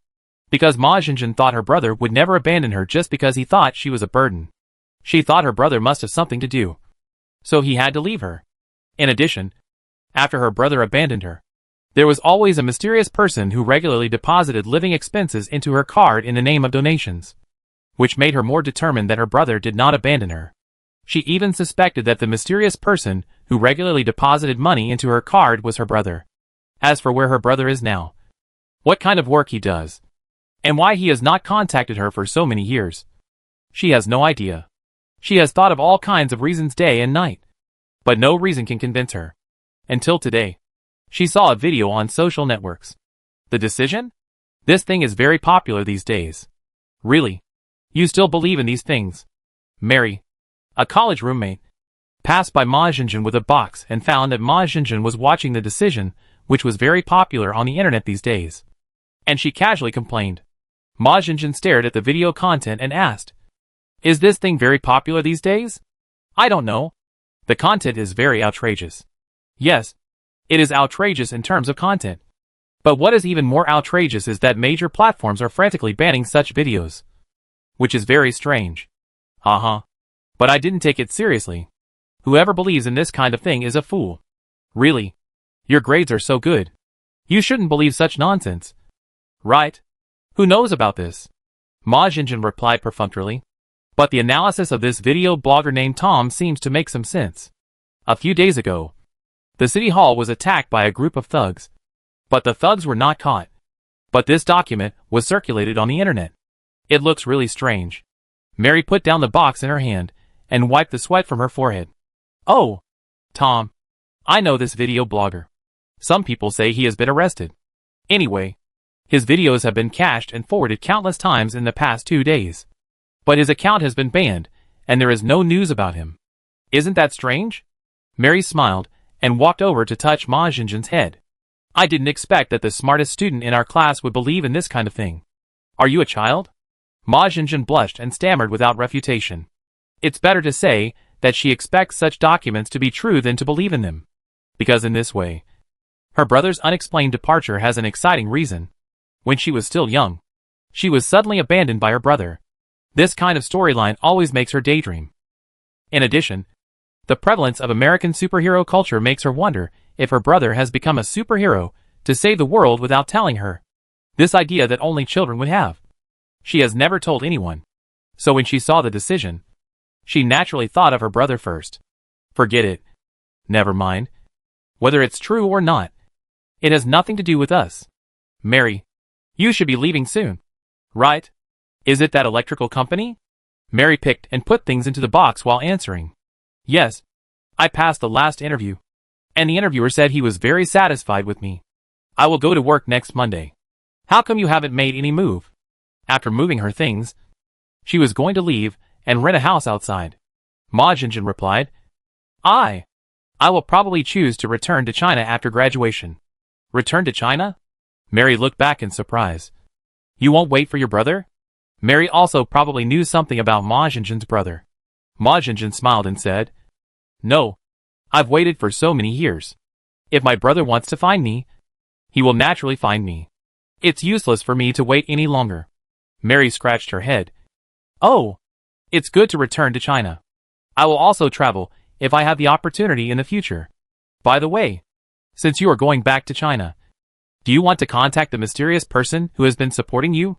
because Majinjan thought her brother would never abandon her just because he thought she was a burden. She thought her brother must have something to do, so he had to leave her. In addition, after her brother abandoned her, there was always a mysterious person who regularly deposited living expenses into her card in the name of donations, which made her more determined that her brother did not abandon her. She even suspected that the mysterious person who regularly deposited money into her card was her brother. As for where her brother is now, what kind of work he does, and why he has not contacted her for so many years, she has no idea. She has thought of all kinds of reasons day and night, but no reason can convince her. Until today, she saw a video on social networks. The decision? This thing is very popular these days. Really? You still believe in these things? Mary, a college roommate, passed by Ma Jinjin with a box and found that Ma Jinjin was watching The Decision, which was very popular on the internet these days. And she casually complained. Ma Jinjin stared at the video content and asked, "Is this thing very popular these days?" "I don't know. The content is very outrageous." Yes, it is outrageous in terms of content. But what is even more outrageous is that major platforms are frantically banning such videos. Which is very strange. But I didn't take it seriously. Whoever believes in this kind of thing is a fool. Really? Your grades are so good. You shouldn't believe such nonsense. Right? Who knows about this? Ma Jinjin replied perfunctorily. But the analysis of this video blogger named Tom seems to make some sense. A few days ago, the city hall was attacked by a group of thugs. But the thugs were not caught. But this document was circulated on the internet. It looks really strange. Mary put down the box in her hand and wiped the sweat from her forehead. Oh, Tom. I know this video blogger. Some people say he has been arrested. Anyway, his videos have been cached and forwarded countless times in the past 2 days. But his account has been banned, and there is no news about him. Isn't that strange? Mary smiled and walked over to touch Ma Jinjin's head. I didn't expect that the smartest student in our class would believe in this kind of thing. Are you a child? Ma Jinjin blushed and stammered without refutation. It's better to say that she expects such documents to be true than to believe in them. Because in this way, her brother's unexplained departure has an exciting reason. When she was still young, she was suddenly abandoned by her brother. This kind of storyline always makes her daydream. In addition, the prevalence of American superhero culture makes her wonder if her brother has become a superhero to save the world without telling her. This idea that only children would have. She has never told anyone. So when she saw The Decision, she naturally thought of her brother first. Forget it. Never mind. Whether it's true or not, it has nothing to do with us. Mary, you should be leaving soon. Right? Is it that electrical company? Mary picked and put things into the box while answering. Yes. I passed the last interview. And the interviewer said he was very satisfied with me. I will go to work next Monday. How come you haven't made any move? After moving her things, she was going to leave and rent a house outside. Ma Jinjin replied, I will probably choose to return to China after graduation. Return to China? Mary looked back in surprise. You won't wait for your brother? Mary also probably knew something about Ma Jinjin's brother. Ma Jinjin smiled and said, No. I've waited for so many years. If my brother wants to find me, he will naturally find me. It's useless for me to wait any longer. Mary scratched her head. Oh, it's good to return to China. I will also travel if I have the opportunity in the future. By the way, since you are going back to China, do you want to contact the mysterious person who has been supporting you?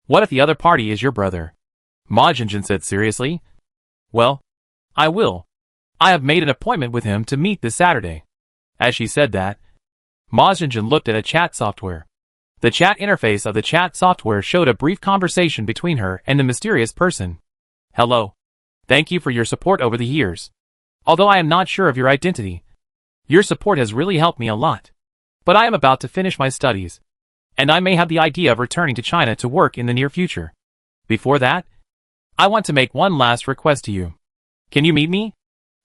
What if the other party is your brother? Ma Jinjin said seriously. Well, I will. I have made an appointment with him to meet this Saturday. As she said that, Ma Jinjin looked at a chat software. The chat interface of the chat software showed a brief conversation between her and the mysterious person. Hello. Thank you for your support over the years. Although I am not sure of your identity, your support has really helped me a lot. But I am about to finish my studies, and I may have the idea of returning to China to work in the near future. Before that, I want to make one last request to you. Can you meet me?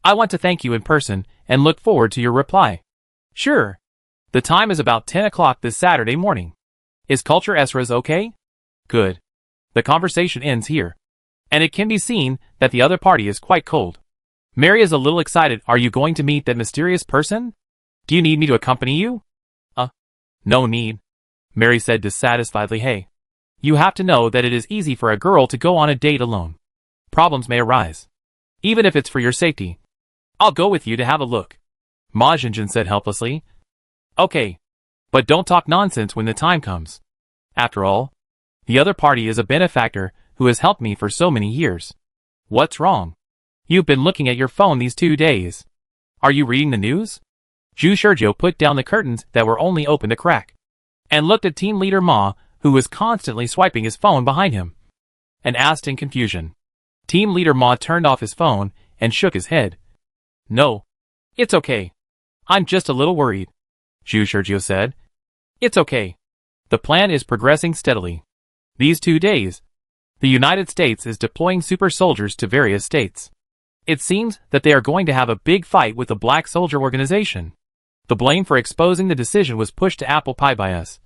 I want to thank you in person and look forward to your reply. Sure. The time is about 10 o'clock this Saturday morning. Is Culture Esra's okay? Good. The conversation ends here. And it can be seen that the other party is quite cold. Mary is a little excited. Are you going to meet that mysterious person? Do you need me to accompany you? No need. Mary said dissatisfiedly. Hey. You have to know that it is easy for a girl to go on a date alone. Problems may arise. Even if it's for your safety. I'll go with you to have a look. Ma Jinjin said helplessly. Okay. But don't talk nonsense when the time comes. After all, the other party is a benefactor who has helped me for so many years. What's wrong? You've been looking at your phone these 2 days. Are you reading the news? Zhu Shurjiu put down the curtains that were only open a crack, and looked at team leader Ma, who was constantly swiping his phone behind him, and asked in confusion. Team leader Ma turned off his phone and shook his head. No. It's okay. I'm just a little worried. Zhu Shurjiu said. It's okay. The plan is progressing steadily. These 2 days, the United States is deploying super soldiers to various states. It seems that they are going to have a big fight with the Black Soldier organization. The blame for exposing the decision was pushed to apple pie by us.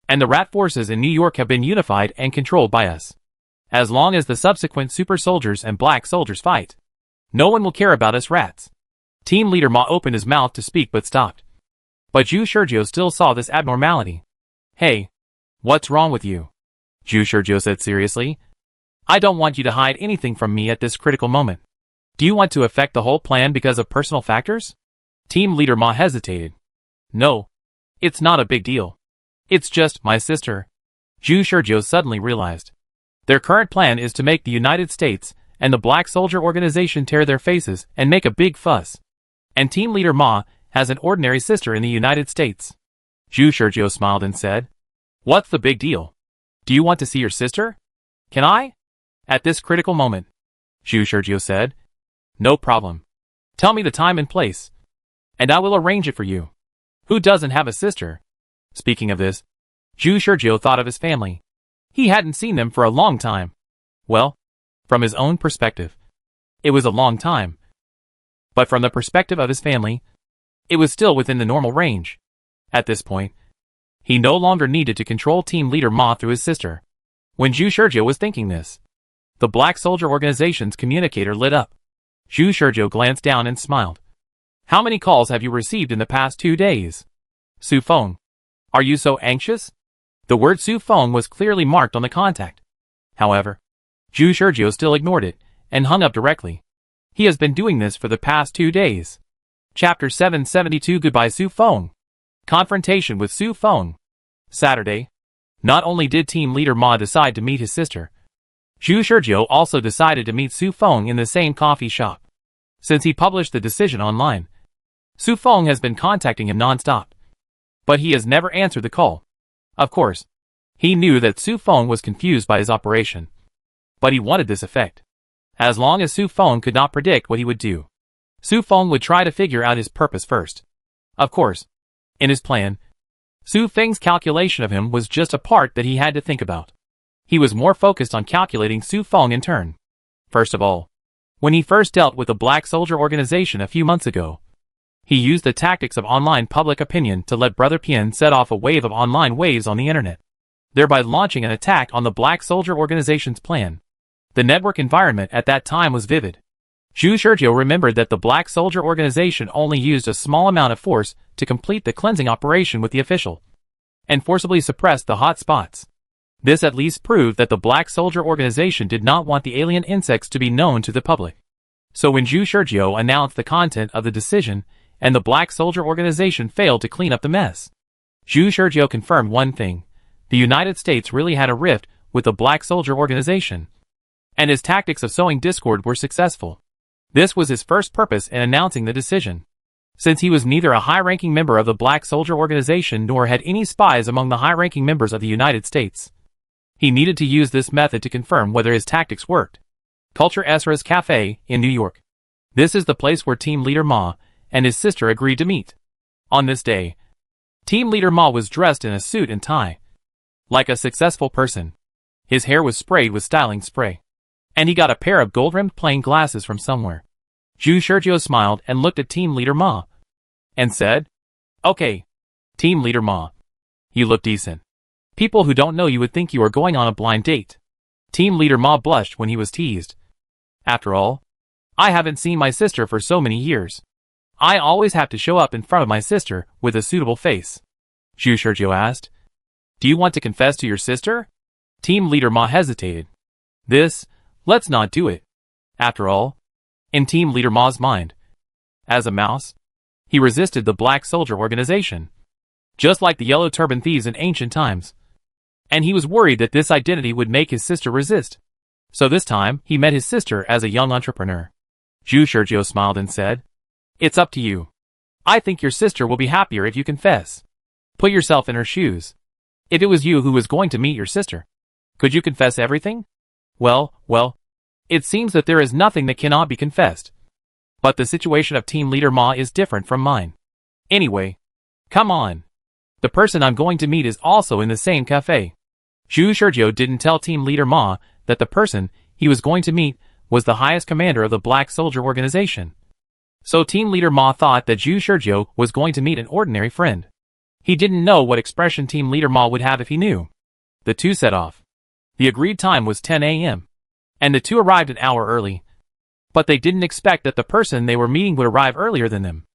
And the rat forces in New York have been unified and controlled by us. As long as the subsequent super soldiers and black soldiers fight, no one will care about us rats. Team leader Ma opened his mouth to speak but stopped. But Zhu Shurjiu still saw this abnormality. Hey, what's wrong with you? Zhu Shurjiu said seriously. I don't want you to hide anything from me at this critical moment. Do you want to affect the whole plan because of personal factors? Team leader Ma hesitated. No, it's not a big deal. It's just my sister. Zhu Shurjiu suddenly realized. Their current plan is to make the United States and the Black Soldier organization tear their faces and make a big fuss. And Team Leader Ma has an ordinary sister in the United States. Zhu Shurjiu smiled and said, What's the big deal? Do you want to see your sister? Can I? At this critical moment. Zhu Shurjiu said, No problem. Tell me the time and place, and I will arrange it for you. Who doesn't have a sister? Speaking of this, Zhu Shurjiu thought of his family. He hadn't seen them for a long time. Well, from his own perspective, it was a long time. But from the perspective of his family, it was still within the normal range. At this point, he no longer needed to control Team Leader Ma through his sister. When Zhu Shurjiu was thinking this, the Black Soldier organization's communicator lit up. Zhu Shurjiu glanced down and smiled. How many calls have you received in the past 2 days? Su Feng. Are you so anxious? The word Su Feng was clearly marked on the contact. However, Zhu Shurjiu still ignored it and hung up directly. He has been doing this for the past 2 days. Chapter 772 Goodbye Su Feng. Confrontation with Su Feng. Saturday. Not only did Team Leader Ma decide to meet his sister, Zhu Shurjiu also decided to meet Su Feng in the same coffee shop. Since he published the decision online, Su Feng has been contacting him non-stop. But he has never answered the call. Of course, he knew that Su Feng was confused by his operation. But he wanted this effect. As long as Su Feng could not predict what he would do, Su Feng would try to figure out his purpose first. Of course, in his plan, Su Feng's calculation of him was just a part that he had to think about. He was more focused on calculating Su Feng in turn. First of all, when he first dealt with the Black Soldier organization a few months ago, he used the tactics of online public opinion to let Brother Pian set off a wave of online waves on the internet, thereby launching an attack on the Black Soldier organization's plan. The network environment at that time was vivid. Zhu Shurjiu remembered that the Black Soldier organization only used a small amount of force to complete the cleansing operation with the official, and forcibly suppressed the hot spots. This at least proved that the Black Soldier organization did not want the alien insects to be known to the public. So when Zhu Shurjiu announced the content of the decision, and the Black Soldier organization failed to clean up the mess, Zhu Shurjiu confirmed one thing: the United States really had a rift with the Black Soldier organization, and his tactics of sowing discord were successful. This was his first purpose in announcing the decision. Since he was neither a high-ranking member of the Black Soldier organization nor had any spies among the high-ranking members of the United States, he needed to use this method to confirm whether his tactics worked. Culture Esra's Cafe in New York. This is the place where Team Leader Ma and his sister agreed to meet. On this day, Team Leader Ma was dressed in a suit and tie. Like a successful person. His hair was sprayed with styling spray. And he got a pair of gold-rimmed plain glasses from somewhere. Zhu Shurjiu smiled and looked at Team Leader Ma, and said, Okay, Team Leader Ma, you look decent. People who don't know you would think you are going on a blind date. Team Leader Ma blushed when he was teased. After all, I haven't seen my sister for so many years. I always have to show up in front of my sister with a suitable face. Zhu Shurjiu asked, Do you want to confess to your sister? Team Leader Ma hesitated. Let's not do it. After all, in Team Leader Ma's mind, as a mouse, he resisted the Black Soldier organization, just like the Yellow Turban thieves in ancient times. And he was worried that this identity would make his sister resist. So this time, he met his sister as a young entrepreneur. Zhu Shurjiu smiled and said, It's up to you. I think your sister will be happier if you confess. Put yourself in her shoes. If it was you who was going to meet your sister, could you confess everything? Well, it seems that there is nothing that cannot be confessed. But the situation of Team Leader Ma is different from mine. Anyway, come on. The person I'm going to meet is also in the same cafe. Zhu Shurjiu didn't tell Team Leader Ma that the person he was going to meet was the highest commander of the Black Soldier organization. So Team Leader Ma thought that Zhu Shizhou was going to meet an ordinary friend. He didn't know what expression Team Leader Ma would have if he knew. The two set off. The agreed time was 10 a.m. and the two arrived an hour early. But they didn't expect that the person they were meeting would arrive earlier than them.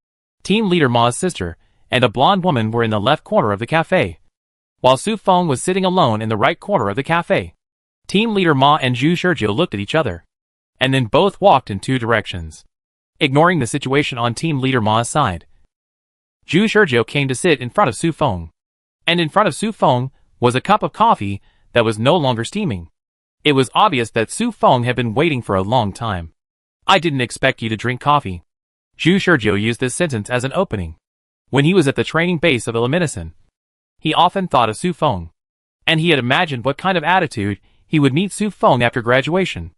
Team Leader Ma's sister and a blonde woman were in the left corner of the cafe, while Su Feng was sitting alone in the right corner of the cafe. Team Leader Ma and Zhu Shizhou looked at each other, and then both walked in two directions, ignoring the situation on Team Leader Ma's side. Zhu Shizhou came to sit in front of Su Feng, and in front of Su Feng was a cup of coffee that was no longer steaming. It was obvious that Su Feng had been waiting for a long time. "I didn't expect you to drink coffee." Zhu Shizhou used this sentence as an opening. When he was at the training base of Illumination, he often thought of Su Feng, and he had imagined what kind of attitude he would meet Su Feng after graduation,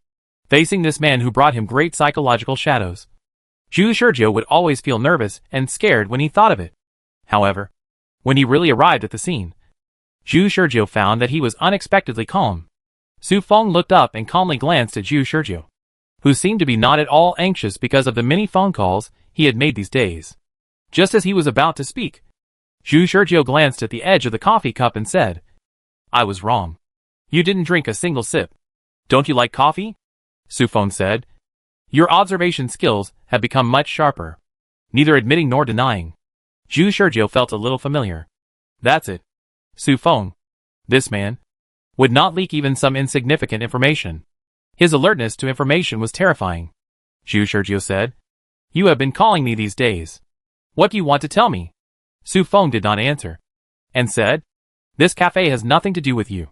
facing this man who brought him great psychological shadows. Zhu Shizhou would always feel nervous and scared when he thought of it. However, when he really arrived at the scene, Zhu Shizhou found that he was unexpectedly calm. Su Feng looked up and calmly glanced at Zhu Shizhou, who seemed to be not at all anxious because of the many phone calls he had made these days. Just as he was about to speak, Zhu Shizhou glanced at the edge of the coffee cup and said, "I was wrong. You didn't drink a single sip. Don't you like coffee?" Su Feng said, "Your observation skills have become much sharper." Neither admitting nor denying, Zhu Shizhou felt a little familiar. That's it. Su Feng, this man, would not leak even some insignificant information. His alertness to information was terrifying. Zhu Shizhou said, "You have been calling me these days. What do you want to tell me?" Su Feng did not answer, and said, "This cafe has nothing to do with you,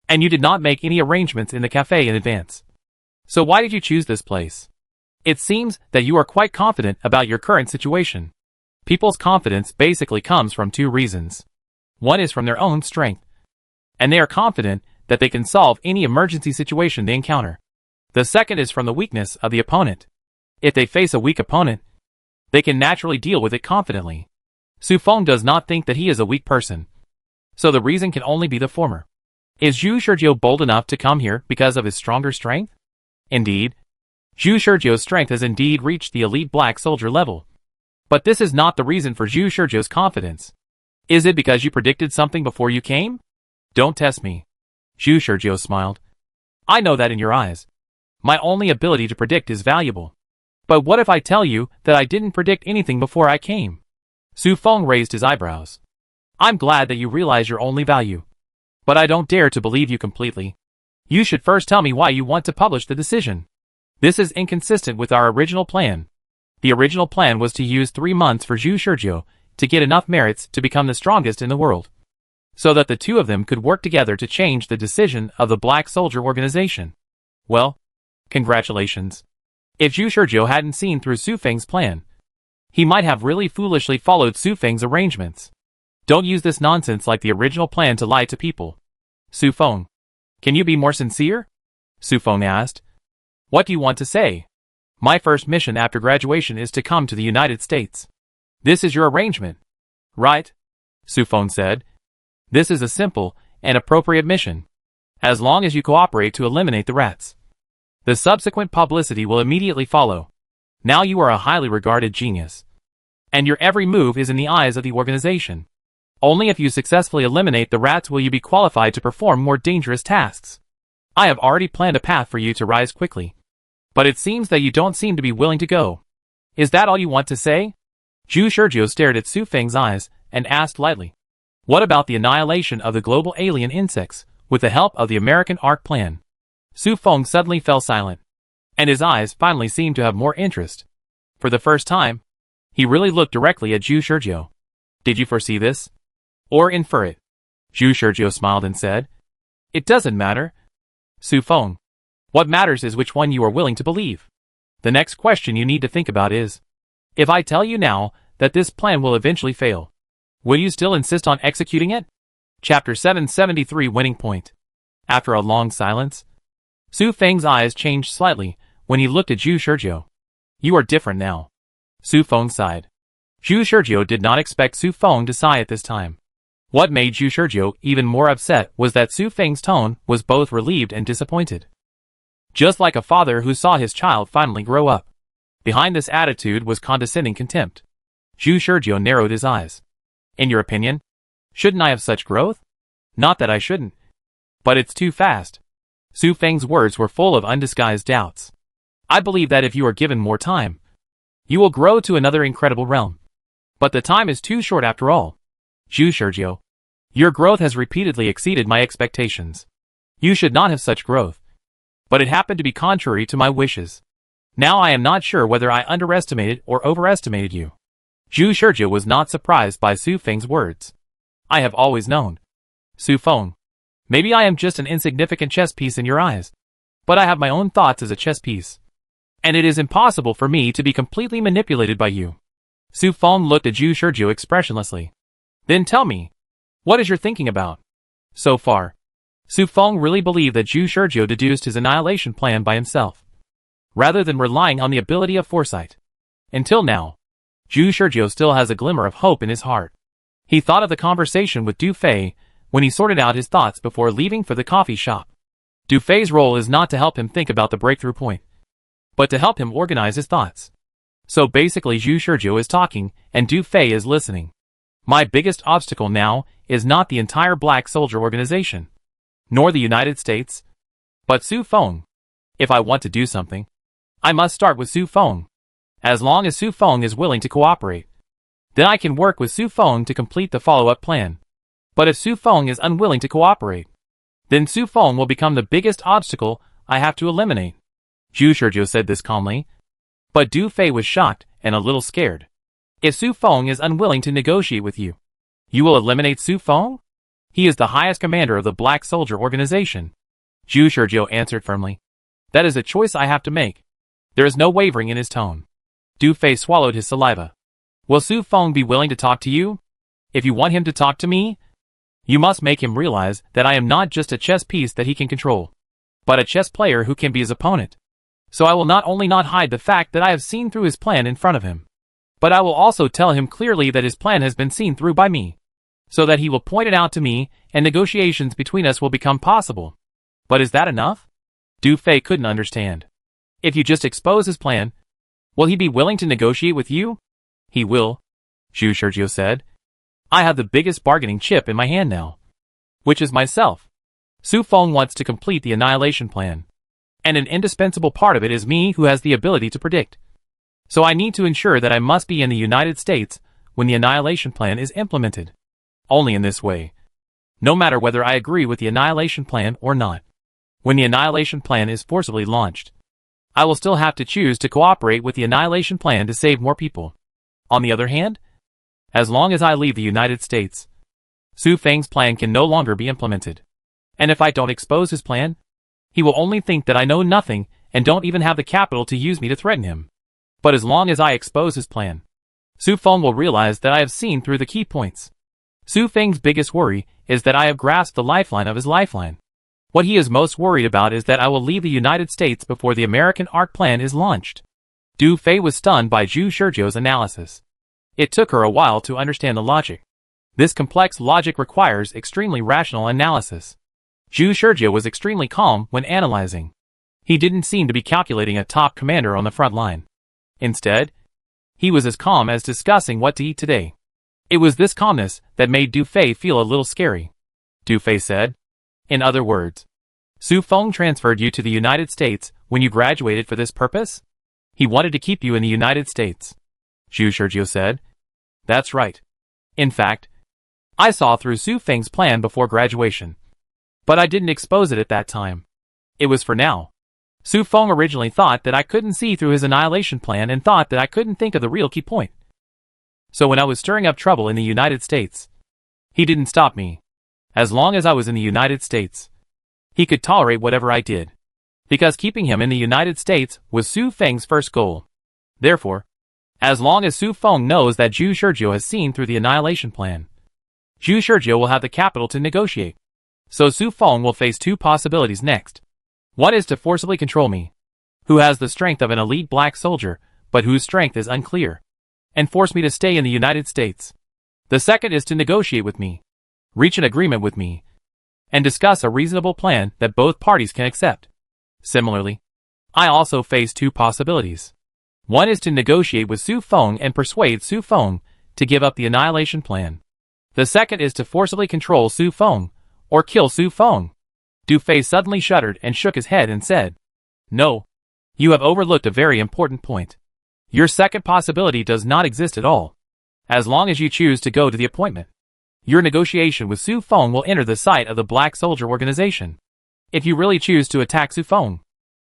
and you did not make any arrangements in the cafe in advance. So why did you choose this place? It seems that you are quite confident about your current situation." People's confidence basically comes from two reasons. One is from their own strength, and they are confident that they can solve any emergency situation they encounter. The second is from the weakness of the opponent. If they face a weak opponent, they can naturally deal with it confidently. Su Feng does not think that he is a weak person, so the reason can only be the former. Is Zhu Shizhou bold enough to come here because of his stronger strength? Indeed, Zhu Shizhou's strength has indeed reached the elite black soldier level. But this is not the reason for Zhu Shizhou's confidence. Is it because you predicted something before you came? Don't test me. Zhu Shizhou smiled. I know that in your eyes. My only ability to predict is valuable. But what if I tell you that I didn't predict anything before I came? Su Feng raised his eyebrows. I'm glad that you realize your only value. But I don't dare to believe you completely. You should first tell me why you want to publish the decision. This is inconsistent with our original plan. The original plan was to use 3 months for Zhu Shizhou to get enough merits to become the strongest in the world, so that the two of them could work together to change the decision of the Black Soldier organization. Well, congratulations. If Zhu Shizhou hadn't seen through Su Feng's plan, he might have really foolishly followed Su Feng's arrangements. Don't use this nonsense like the original plan to lie to people. Su Feng, can you be more sincere? Su Feng asked. What do you want to say? My first mission after graduation is to come to the United States. This is your arrangement, right? Su Feng said. This is a simple and appropriate mission, as long as you cooperate to eliminate the rats. The subsequent publicity will immediately follow. Now you are a highly regarded genius, and your every move is in the eyes of the organization. Only if you successfully eliminate the rats will you be qualified to perform more dangerous tasks. I have already planned a path for you to rise quickly, but it seems that you don't seem to be willing to go. Is that all you want to say? Zhu Shizhou stared at Su Feng's eyes and asked lightly. What about the annihilation of the global alien insects with the help of the American Ark plan? Su Feng suddenly fell silent, and his eyes finally seemed to have more interest. For the first time, he really looked directly at Zhu Shizhou. Did you foresee this? Or infer it? Zhu Shizhou smiled and said, It doesn't matter. Su Feng, what matters is which one you are willing to believe. The next question you need to think about is, if I tell you now that this plan will eventually fail, will you still insist on executing it? Chapter 773 Winning Point. After a long silence, Su Feng's eyes changed slightly when he looked at Zhu Shizhou. You are different now. Su Feng sighed. Zhu Shizhou did not expect Su Feng to sigh at this time. What made Zhu Shizhou even more upset was that Su Feng's tone was both relieved and disappointed. just like a father who saw his child finally grow up. Behind this attitude was condescending contempt. Zhu Shizhou narrowed his eyes. In your opinion, shouldn't I have such growth? Not that I shouldn't. But it's too fast. Su Feng's words were full of undisguised doubts. I believe that if you are given more time, you will grow to another incredible realm. But the time is too short after all. Zhu Shizhou, your growth has repeatedly exceeded my expectations. You should not have such growth. But it happened to be contrary to my wishes. Now I am not sure whether I underestimated or overestimated you. Zhu Shizhou was not surprised by Su Feng's words. I have always known. Su Feng, maybe I am just an insignificant chess piece in your eyes. But I have my own thoughts as a chess piece. And it is impossible for me to be completely manipulated by you. Su Feng looked at Zhu Shizhou expressionlessly. Then tell me, what is your thinking about? So far, Su Feng really believed that Zhu Shizhou deduced his annihilation plan by himself, rather than relying on the ability of foresight. Until now, Zhu Shizhou still has a glimmer of hope in his heart. He thought of the conversation with Du Fei when he sorted out his thoughts before leaving for the coffee shop. Du Fei's role is not to help him think about the breakthrough point, but to help him organize his thoughts. So basically Zhu Shizhou is talking and Du Fei is listening. My biggest obstacle now is not the entire Black Soldier organization, nor the United States, but Su Feng. If I want to do something, I must start with Su Feng. As long as Su Feng is willing to cooperate, then I can work with Su Feng to complete the follow-up plan. But if Su Feng is unwilling to cooperate, then Su Feng will become the biggest obstacle I have to eliminate. Zhu Shizhou said this calmly, but Du Fei was shocked and a little scared. If Su Feng is unwilling to negotiate with you, you will eliminate Su Feng? He is the highest commander of the Black Soldier organization. Zhu Shizhou answered firmly. That is a choice I have to make. There is no wavering in his tone. Du Fei swallowed his saliva. Will Su Feng be willing to talk to you? If you want him to talk to me, you must make him realize that I am not just a chess piece that he can control, but a chess player who can be his opponent. So I will not only not hide the fact that I have seen through his plan in front of him, but I will also tell him clearly that his plan has been seen through by me, so that he will point it out to me and negotiations between us will become possible. But is that enough? Du Fei couldn't understand. If you just expose his plan, will he be willing to negotiate with you? He will, Zhu Shizhou said. I have the biggest bargaining chip in my hand now, which is myself. Su Feng wants to complete the annihilation plan, and an indispensable part of it is me who has the ability to predict. So I need to ensure that I must be in the United States when the annihilation plan is implemented. Only in this way, no matter whether I agree with the annihilation plan or not, when the annihilation plan is forcibly launched, I will still have to choose to cooperate with the annihilation plan to save more people. On the other hand, as long as I leave the United States, Su Feng's plan can no longer be implemented. And if I don't expose his plan, he will only think that I know nothing and don't even have the capital to use me to threaten him. But as long as I expose his plan, Su Feng will realize that I have seen through the key points. Su Feng's biggest worry is that I have grasped the lifeline of his lifeline. What he is most worried about is that I will leave the United States before the American Ark plan is launched. Du Fei was stunned by Zhu Shizhou's analysis. It took her a while to understand the logic. This complex logic requires extremely rational analysis. Zhu Shizhou was extremely calm when analyzing. He didn't seem to be calculating a top commander on the front line. Instead, he was as calm as discussing what to eat today. It was this calmness that made Du Fei feel a little scary. Du Fei said, in other words, Su Feng transferred you to the United States when you graduated for this purpose? He wanted to keep you in the United States. Zhu Shizhou said, that's right. In fact, I saw through Su Feng's plan before graduation, but I didn't expose it at that time. It was for now. Su Feng originally thought that I couldn't see through his annihilation plan and thought that I couldn't think of the real key point. So when I was stirring up trouble in the United States, he didn't stop me. As long as I was in the United States, he could tolerate whatever I did, because keeping him in the United States was Su Feng's first goal. Therefore, as long as Su Feng knows that Zhu Shizhou has seen through the annihilation plan, Zhu Shizhou will have the capital to negotiate. So Su Feng will face two possibilities next. One is to forcibly control me, who has the strength of an elite black soldier, but whose strength is unclear, and force me to stay in the United States. The second is to negotiate with me, reach an agreement with me, and discuss a reasonable plan that both parties can accept. Similarly, I also face two possibilities. One is to negotiate with Su Feng and persuade Su Feng to give up the annihilation plan. The second is to forcibly control Su Feng, or kill Su Feng. Du Fei suddenly shuddered and shook his head and said, "No. You have overlooked a very important point. Your second possibility does not exist at all. As long as you choose to go to the appointment, your negotiation with Su Feng will enter the sight of the Black Soldier Organization. If you really choose to attack Su Feng,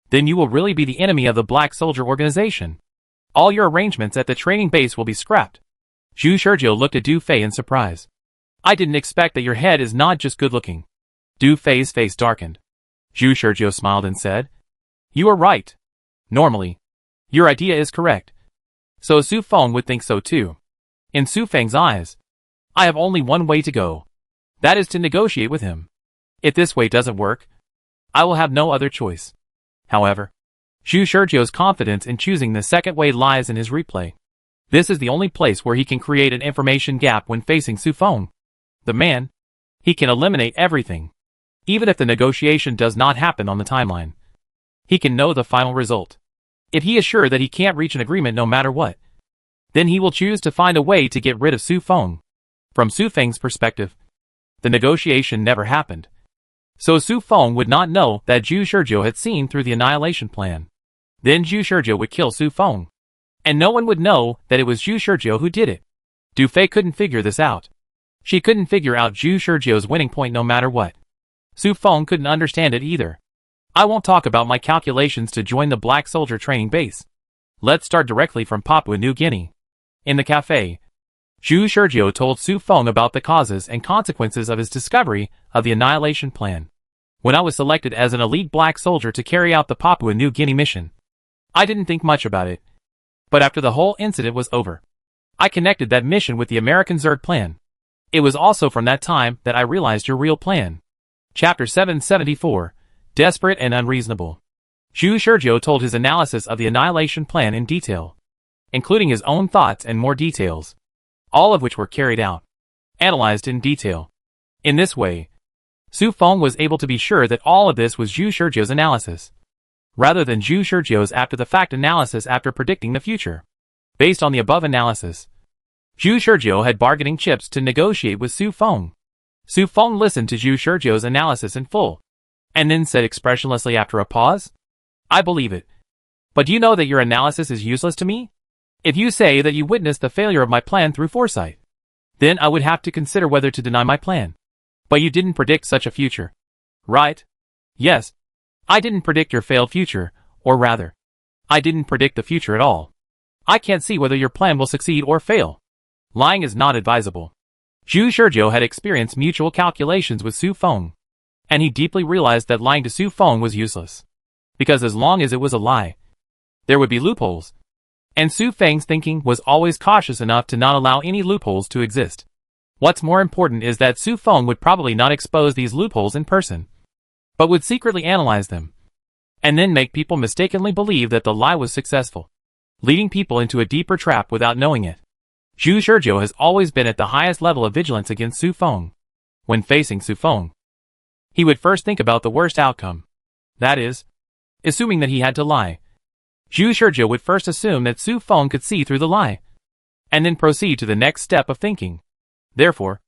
then you will really be the enemy of the Black Soldier Organization. All your arrangements at the training base will be scrapped." Zhu Shizhou looked at Du Fei in surprise. "I didn't expect that your head is not just good-looking." Du Fei's face darkened. Zhu Shizhou smiled and said, "You are right. Normally, your idea is correct. So Su Feng would think so too. In Su Feng's eyes, I have only one way to go. That is to negotiate with him. If this way doesn't work, I will have no other choice." However, Zhu Shizhou's confidence in choosing the second way lies in his replay. This is the only place where he can create an information gap when facing Su Feng. The man, he can eliminate everything. Even if the negotiation does not happen on the timeline, he can know the final result. If he is sure that he can't reach an agreement no matter what, then he will choose to find a way to get rid of Su Feng. From Su Feng's perspective, the negotiation never happened. So Su Feng would not know that Zhu Shizhou had seen through the annihilation plan. Then Zhu Shizhou would kill Su Feng. And no one would know that it was Zhu Shizhou who did it. Du Fei couldn't figure this out. She couldn't figure out Zhu Shizhou's winning point no matter what. Su Feng couldn't understand it either. "I won't talk about my calculations to join the Black Soldier training base. Let's start directly from Papua New Guinea." In the cafe, Zhu Shizhou told Su Feng about the causes and consequences of his discovery of the annihilation plan. "When I was selected as an elite black soldier to carry out the Papua New Guinea mission, I didn't think much about it. But after the whole incident was over, I connected that mission with the American Zerg plan. It was also from that time that I realized your real plan." Chapter 774, Desperate and Unreasonable. Zhu Shizhou told his analysis of the annihilation plan in detail, including his own thoughts and more details, all of which were carried out, analyzed in detail. In this way, Su Feng was able to be sure that all of this was Zhu Shizhou's analysis, rather than Zhu Shizhou's after-the-fact analysis after predicting the future. Based on the above analysis, Zhu Shizhou had bargaining chips to negotiate with Su Feng. Su Feng listened to Zhu Shizhou's analysis in full, and then said expressionlessly after a pause, "I believe it. But do you know that your analysis is useless to me? If you say that you witnessed the failure of my plan through foresight, then I would have to consider whether to deny my plan. But you didn't predict such a future, right?" "Yes. I didn't predict your failed future, or rather, I didn't predict the future at all. I can't see whether your plan will succeed or fail. Lying is not advisable." Zhu Shizhou had experienced mutual calculations with Su Feng, and he deeply realized that lying to Su Feng was useless, because as long as it was a lie, there would be loopholes, and Su Feng's thinking was always cautious enough to not allow any loopholes to exist. What's more important is that Su Feng would probably not expose these loopholes in person, but would secretly analyze them, and then make people mistakenly believe that the lie was successful, leading people into a deeper trap without knowing it. Zhu Shizhou has always been at the highest level of vigilance against Su Feng. When facing Su Feng, he would first think about the worst outcome. That is, assuming that he had to lie. Zhu Shizhou would first assume that Su Feng could see through the lie, and then proceed to the next step of thinking. Therefore,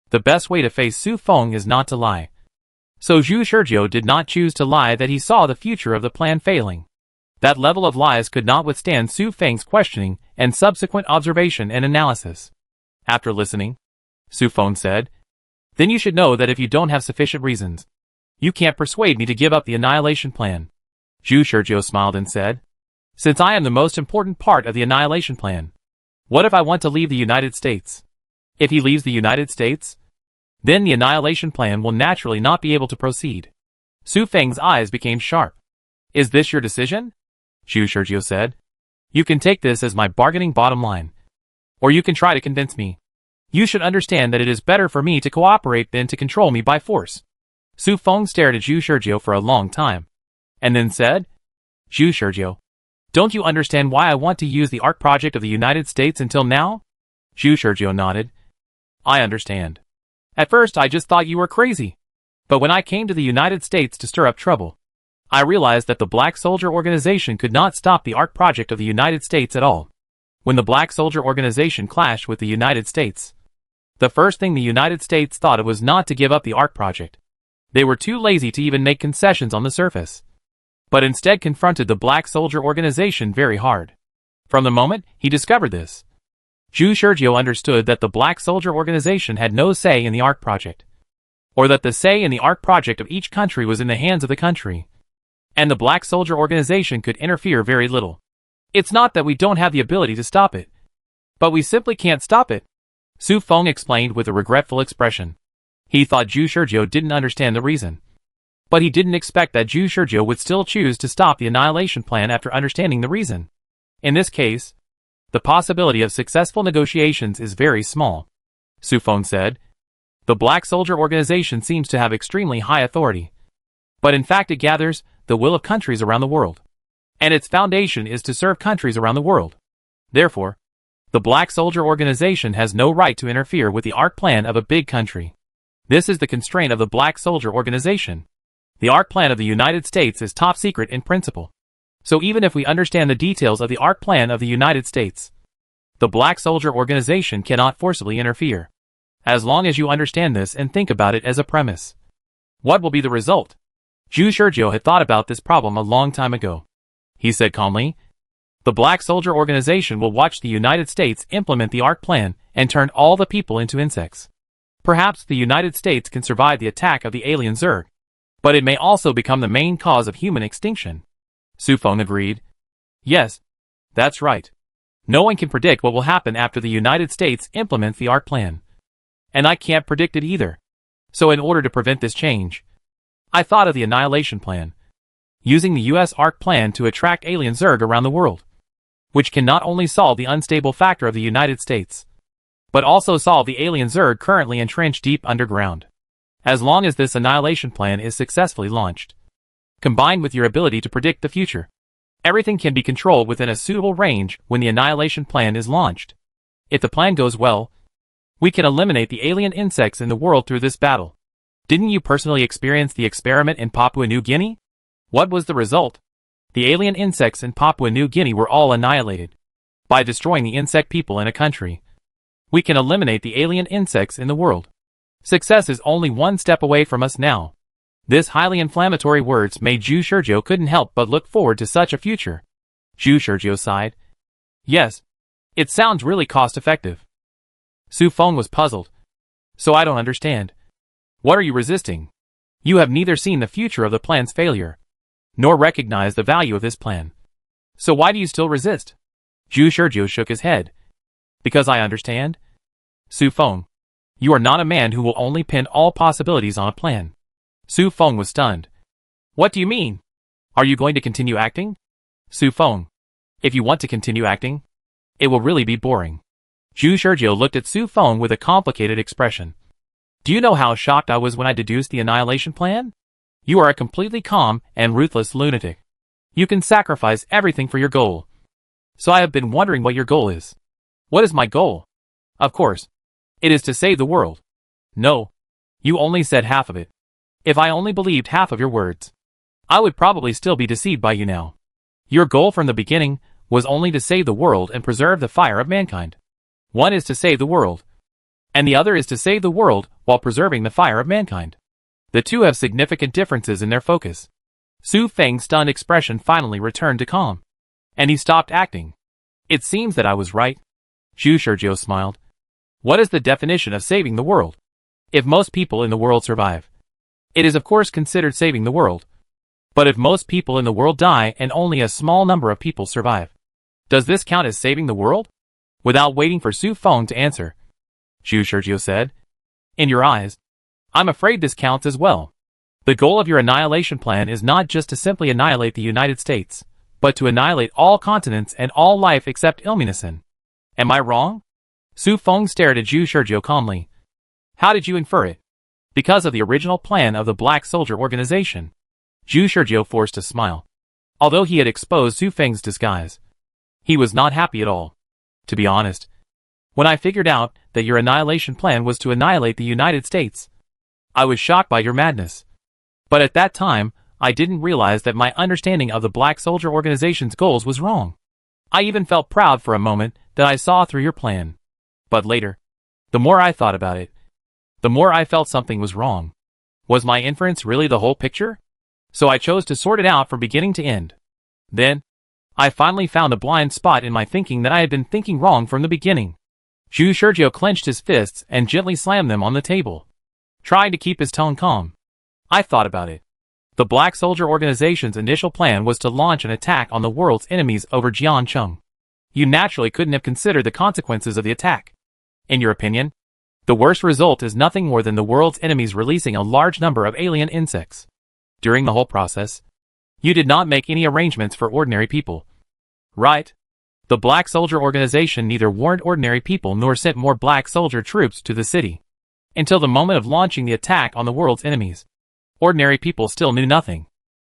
the best way to face Su Feng is not to lie. So Zhu Shizhou did not choose to lie that he saw the future of the plan failing. That level of lies could not withstand Su Feng's questioning and subsequent observation and analysis. After listening, Su Feng said, "Then you should know that if you don't have sufficient reasons, you can't persuade me to give up the annihilation plan." Zhu Shizhou smiled and said, "Since I am the most important part of the annihilation plan, what if I want to leave the United States? If he leaves the United States, then the annihilation plan will naturally not be able to proceed." Su Feng's eyes became sharp. "Is this your decision?" Zhu Shizhou said. "You can take this as my bargaining bottom line, or you can try to convince me. You should understand that it is better for me to cooperate than to control me by force." Su Feng stared at Zhu Shizhou for a long time, and then said, "Zhu Shizhou, don't you understand why I want to use the ARC project of the United States until now?" Zhu Shizhou nodded. "I understand. At first I just thought you were crazy. But when I came to the United States to stir up trouble, I realized that the Black Soldier Organization could not stop the ARC project of the United States at all. When the Black Soldier Organization clashed with the United States, the first thing the United States thought of was not to give up the ARC project. They were too lazy to even make concessions on the surface, but instead confronted the Black Soldier Organization very hard. From the moment he discovered this, Zhu Shurjiu understood that the Black Soldier Organization had no say in the ARC project, or that the say in the ARC project of each country was in the hands of the country, and the Black Soldier Organization could interfere very little. It's not that we don't have the ability to stop it, but we simply can't stop it, Su Feng explained with a regretful expression. He thought Zhu Shurjiu didn't understand the reason, but he didn't expect that Zhu Shurjiu would still choose to stop the annihilation plan after understanding the reason. In this case, the possibility of successful negotiations is very small, Su Feng said. The Black Soldier Organization seems to have extremely high authority, but in fact it gathers the will of countries around the world, and its foundation is to serve countries around the world. Therefore, the Black Soldier Organization has no right to interfere with the ARC plan of a big country. This is the constraint of the Black Soldier Organization. The ARC plan of the United States is top secret in principle. So even if we understand the details of the ARC plan of the United States, the Black Soldier Organization cannot forcibly interfere. As long as you understand this and think about it as a premise. What will be the result? Zhu Shurjiu had thought about this problem a long time ago. He said calmly, the Black Soldier Organization will watch the United States implement the ARC plan and turn all the people into insects. Perhaps the United States can survive the attack of the alien Zerg, but it may also become the main cause of human extinction. Su Feng agreed. Yes, that's right. No one can predict what will happen after the United States implements the ARC plan. And I can't predict it either. So in order to prevent this change, I thought of the annihilation plan, using the US ARC plan to attract alien Zerg around the world, which can not only solve the unstable factor of the United States, but also solve the alien Zerg currently entrenched deep underground. As long as this annihilation plan is successfully launched, combined with your ability to predict the future, everything can be controlled within a suitable range when the annihilation plan is launched. If the plan goes well, we can eliminate the alien insects in the world through this battle. Didn't you personally experience the experiment in Papua New Guinea? What was the result? The alien insects in Papua New Guinea were all annihilated. By destroying the insect people in a country, we can eliminate the alien insects in the world. Success is only one step away from us now. This highly inflammatory words made Zhu Shurjiu couldn't help but look forward to such a future. Zhu Shurjiu sighed. Yes, it sounds really cost-effective. Su Feng was puzzled. So I don't understand. What are you resisting? You have neither seen the future of the plan's failure, nor recognize the value of this plan. So why do you still resist? Zhu Shurjiu shook his head. Because I understand. Su Feng, you are not a man who will only pin all possibilities on a plan. Su Feng was stunned. What do you mean? Are you going to continue acting? Su Feng, if you want to continue acting, it will really be boring. Zhu Shurjiu looked at Su Feng with a complicated expression. Do you know how shocked I was when I deduced the annihilation plan? You are a completely calm and ruthless lunatic. You can sacrifice everything for your goal. So I have been wondering what your goal is. What is my goal? Of course, it is to save the world. No, you only said half of it. If I only believed half of your words, I would probably still be deceived by you now. Your goal from the beginning was only to save the world and preserve the fire of mankind. One is to save the world, and the other is to save the world while preserving the fire of mankind. The two have significant differences in their focus. Su Feng's stunned expression finally returned to calm, and he stopped acting. It seems that I was right. Zhu Shurjiu smiled. What is the definition of saving the world? If most people in the world survive, it is of course considered saving the world. But if most people in the world die and only a small number of people survive, does this count as saving the world? Without waiting for Su Feng to answer, Zhu Shurjiu said, in your eyes, I'm afraid this counts as well. The goal of your annihilation plan is not just to simply annihilate the United States, but to annihilate all continents and all life except Illumination. Am I wrong? Su Feng stared at Zhu Shurjiu calmly. How did you infer it? Because of the original plan of the Black Soldier Organization. Zhu Shurjiu forced a smile. Although he had exposed Su Feng's disguise, he was not happy at all. To be honest, when I figured out that your annihilation plan was to annihilate the United States, I was shocked by your madness. But at that time, I didn't realize that my understanding of the Black Soldier Organization's goals was wrong. I even felt proud for a moment that I saw through your plan. But later, the more I thought about it, the more I felt something was wrong. Was my inference really the whole picture? So I chose to sort it out from beginning to end. Then, I finally found a blind spot in my thinking that I had been thinking wrong from the beginning. Zhu Shurjiu clenched his fists and gently slammed them on the table, trying to keep his tone calm. I thought about it. The Black Soldier Organization's initial plan was to launch an attack on the world's enemies over Jiancheng. You naturally couldn't have considered the consequences of the attack. In your opinion, the worst result is nothing more than the world's enemies releasing a large number of alien insects. During the whole process, you did not make any arrangements for ordinary people. Right? The Black Soldier Organization neither warned ordinary people nor sent more Black Soldier troops to the city. Until the moment of launching the attack on the world's enemies, ordinary people still knew nothing.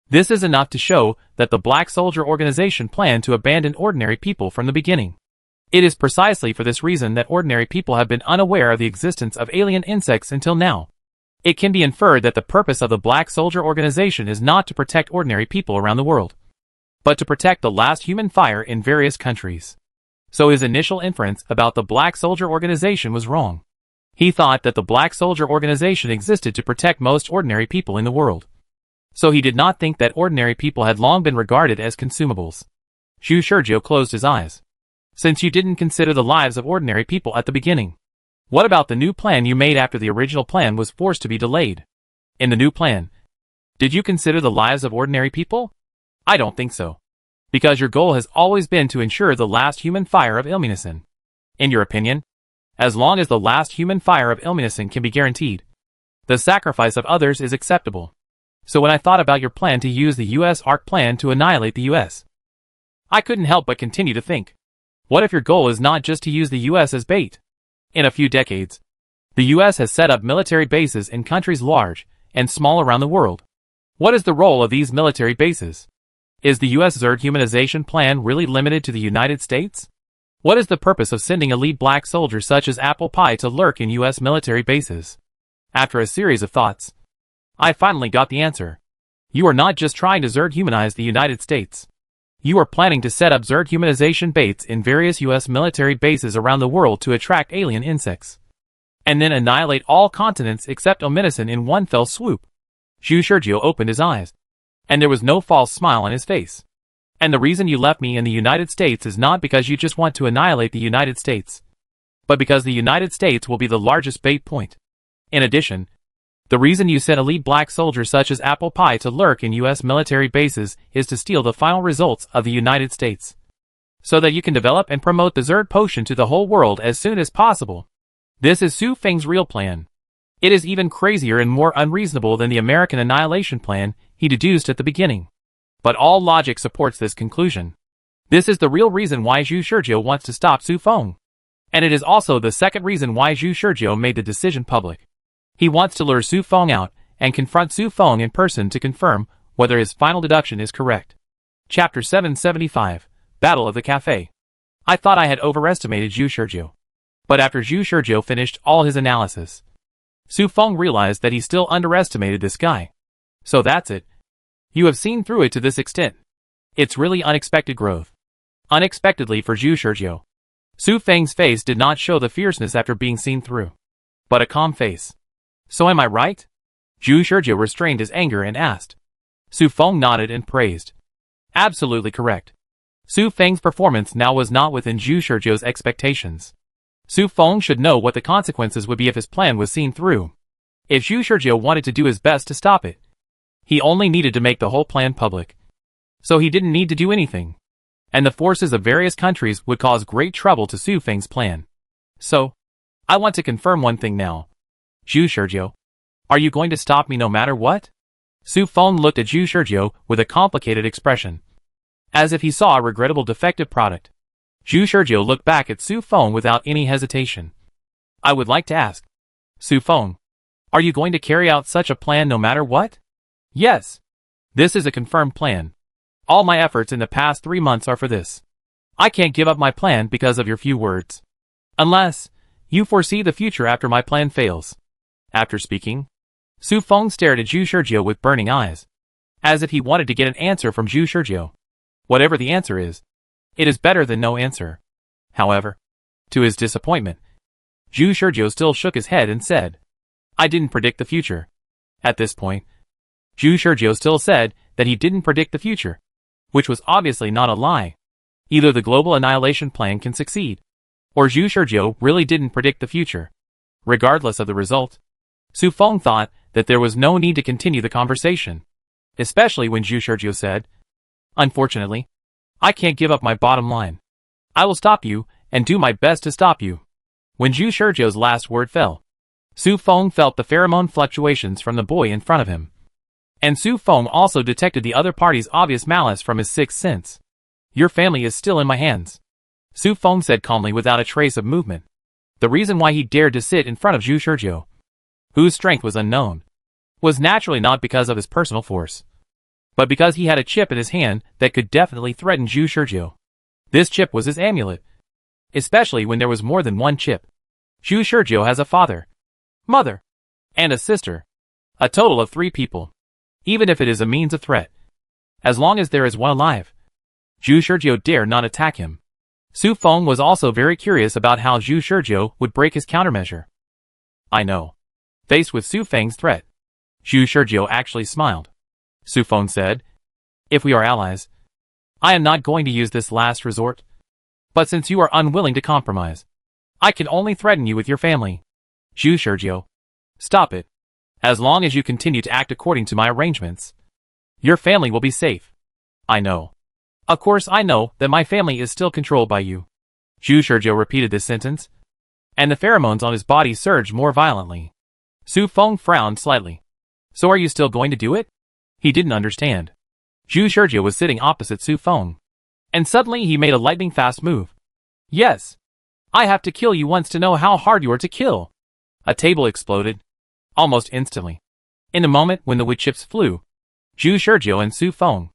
This is enough to show that the Black Soldier Organization planned to abandon ordinary people from the beginning. It is precisely for this reason that ordinary people have been unaware of the existence of alien insects until now. It can be inferred that the purpose of the Black Soldier Organization is not to protect ordinary people around the world, but to protect the last human fire in various countries. So his initial inference about the Black Soldier Organization was wrong. He thought that the Black Soldier Organization existed to protect most ordinary people in the world. So he did not think that ordinary people had long been regarded as consumables. Zhu Shurjiu closed his eyes. Since you didn't consider the lives of ordinary people at the beginning, what about the new plan you made after the original plan was forced to be delayed? In the new plan, did you consider the lives of ordinary people? I don't think so. Because your goal has always been to ensure the last human fire of Illumination. In your opinion, as long as the last human fire of Illumination can be guaranteed, the sacrifice of others is acceptable. So when I thought about your plan to use the US ARC plan to annihilate the US, I couldn't help but continue to think, what if your goal is not just to use the US as bait? In a few decades, the US has set up military bases in countries large and small around the world. What is the role of these military bases? Is the US Zerd humanization plan really limited to the United States? What is the purpose of sending elite black soldiers such as Apple Pie to lurk in US military bases? After a series of thoughts, I finally got the answer. You are not just trying to Zerd humanize the United States. You are planning to set up Zerd humanization baits in various US military bases around the world to attract alien insects, and then annihilate all continents except Illumination in one fell swoop. Zhu Shurjiu opened his eyes, and there was no false smile on his face. And the reason you left me in the United States is not because you just want to annihilate the United States, but because the United States will be the largest bait point. In addition, the reason you sent elite black soldiers such as Apple Pie to lurk in US military bases is to steal the final results of the United States, so that you can develop and promote the Zerd potion to the whole world as soon as possible. This is Su Feng's real plan. It is even crazier and more unreasonable than the American annihilation plan he deduced at the beginning. But all logic supports this conclusion. This is the real reason why Zhu Shurjiu wants to stop Su Feng. And it is also the second reason why Zhu Shurjiu made the decision public. He wants to lure Su Feng out and confront Su Feng in person to confirm whether his final deduction is correct. Chapter 775, Battle of the Cafe. I thought I had overestimated Zhu Shurjiu. But after Zhu Shurjiu finished all his analysis, Su Feng realized that he still underestimated this guy. So that's it. You have seen through it to this extent. It's really unexpected growth. Unexpectedly for Zhu Shurjiu, Su Feng's face did not show the fierceness after being seen through, but a calm face. So am I right? Zhu Shurjiu restrained his anger and asked. Su Feng nodded and praised. Absolutely correct. Su Feng's performance now was not within Zhu Shurjiu's expectations. Su Feng should know what the consequences would be if his plan was seen through. If Zhu Shurjiu wanted to do his best to stop it, he only needed to make the whole plan public. So he didn't need to do anything. And the forces of various countries would cause great trouble to Su Feng's plan. So, I want to confirm one thing now. Zhu Shurjiu, are you going to stop me no matter what? Su Feng looked at Zhu Shurjiu with a complicated expression, as if he saw a regrettable defective product. Zhu Shurjiu looked back at Su Feng without any hesitation. I would like to ask, Su Feng, are you going to carry out such a plan no matter what? Yes. This is a confirmed plan. All my efforts in the past 3 months are for this. I can't give up my plan because of your few words. Unless you foresee the future after my plan fails. After speaking, Su Feng stared at Zhu Shurjiu with burning eyes. as if he wanted to get an answer from Zhu Shizhou. Whatever the answer is, it is better than no answer. However, to his disappointment, Zhu Shizhou still shook his head and said, I didn't predict the future. At this point, Zhu Shizhou still said that he didn't predict the future, which was obviously not a lie. Either the global annihilation plan can succeed, or Zhu Shizhou really didn't predict the future. Regardless of the result, Su Feng thought that there was no need to continue the conversation, especially when Zhu Shizhou said, Unfortunately, I can't give up my bottom line. I will stop you, and do my best to stop you. When Zhu Shizhou's last word fell, Su Feng felt the pheromone fluctuations from the boy in front of him. And Su Feng also detected the other party's obvious malice from his sixth sense. Your family is still in my hands, Su Feng said calmly without a trace of movement. The reason why he dared to sit in front of Zhu Shizhou, whose strength was unknown, was naturally not because of his personal force, but because he had a chip in his hand that could definitely threaten Zhu Shizhou. This chip was his amulet, especially when there was more than one chip. Zhu Shizhou has a father, mother, and a sister, a total of 3 people. Even if it is a means of threat, as long as there is one alive, Zhu Shizhou dare not attack him. Su Feng was also very curious about how Zhu Shizhou would break his countermeasure. I know. Faced with Su Feng's threat, Zhu Shizhou actually smiled. Su Feng said, If we are allies, I am not going to use this last resort. But since you are unwilling to compromise, I can only threaten you with your family. Zhu Shizhou, stop it. As long as you continue to act according to my arrangements, your family will be safe. I know. Of course I know that my family is still controlled by you. Zhu Shizhou repeated this sentence, and the pheromones on his body surged more violently. Su Feng frowned slightly. So are you still going to do it? He didn't understand. Zhu Shizhou was sitting opposite Su Feng, and suddenly he made a lightning-fast move. Yes. I have to kill you once to know how hard you are to kill. A table exploded, almost instantly. In the moment when the wood chips flew, Zhu Shizhou and Su Feng,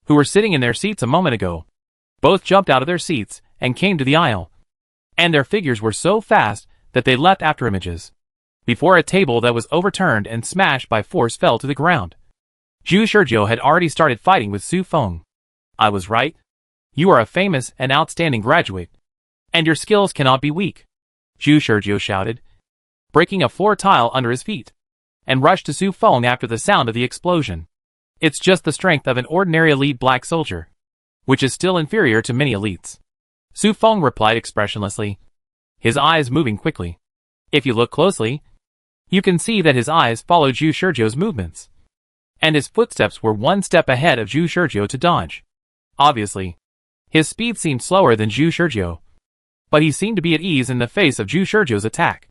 who were sitting in their seats a moment ago, both jumped out of their seats and came to the aisle. And their figures were so fast that they leapt after images, before a table that was overturned and smashed by force fell to the ground. Zhu Shizhou had already started fighting with Su Feng. I was right. You are a famous and outstanding graduate, and your skills cannot be weak, Zhu Shizhou shouted, breaking a floor tile under his feet, and rushed to Su Feng after the sound of the explosion. It's just the strength of an ordinary elite black soldier, which is still inferior to many elites. Su Feng replied expressionlessly, his eyes moving quickly. If you look closely, you can see that his eyes followed Zhu Shizhou's movements, and his footsteps were one step ahead of Zhu Shizhou to dodge. Obviously, his speed seemed slower than Zhu Shizhou, but he seemed to be at ease in the face of Zhu Shizhou's attack.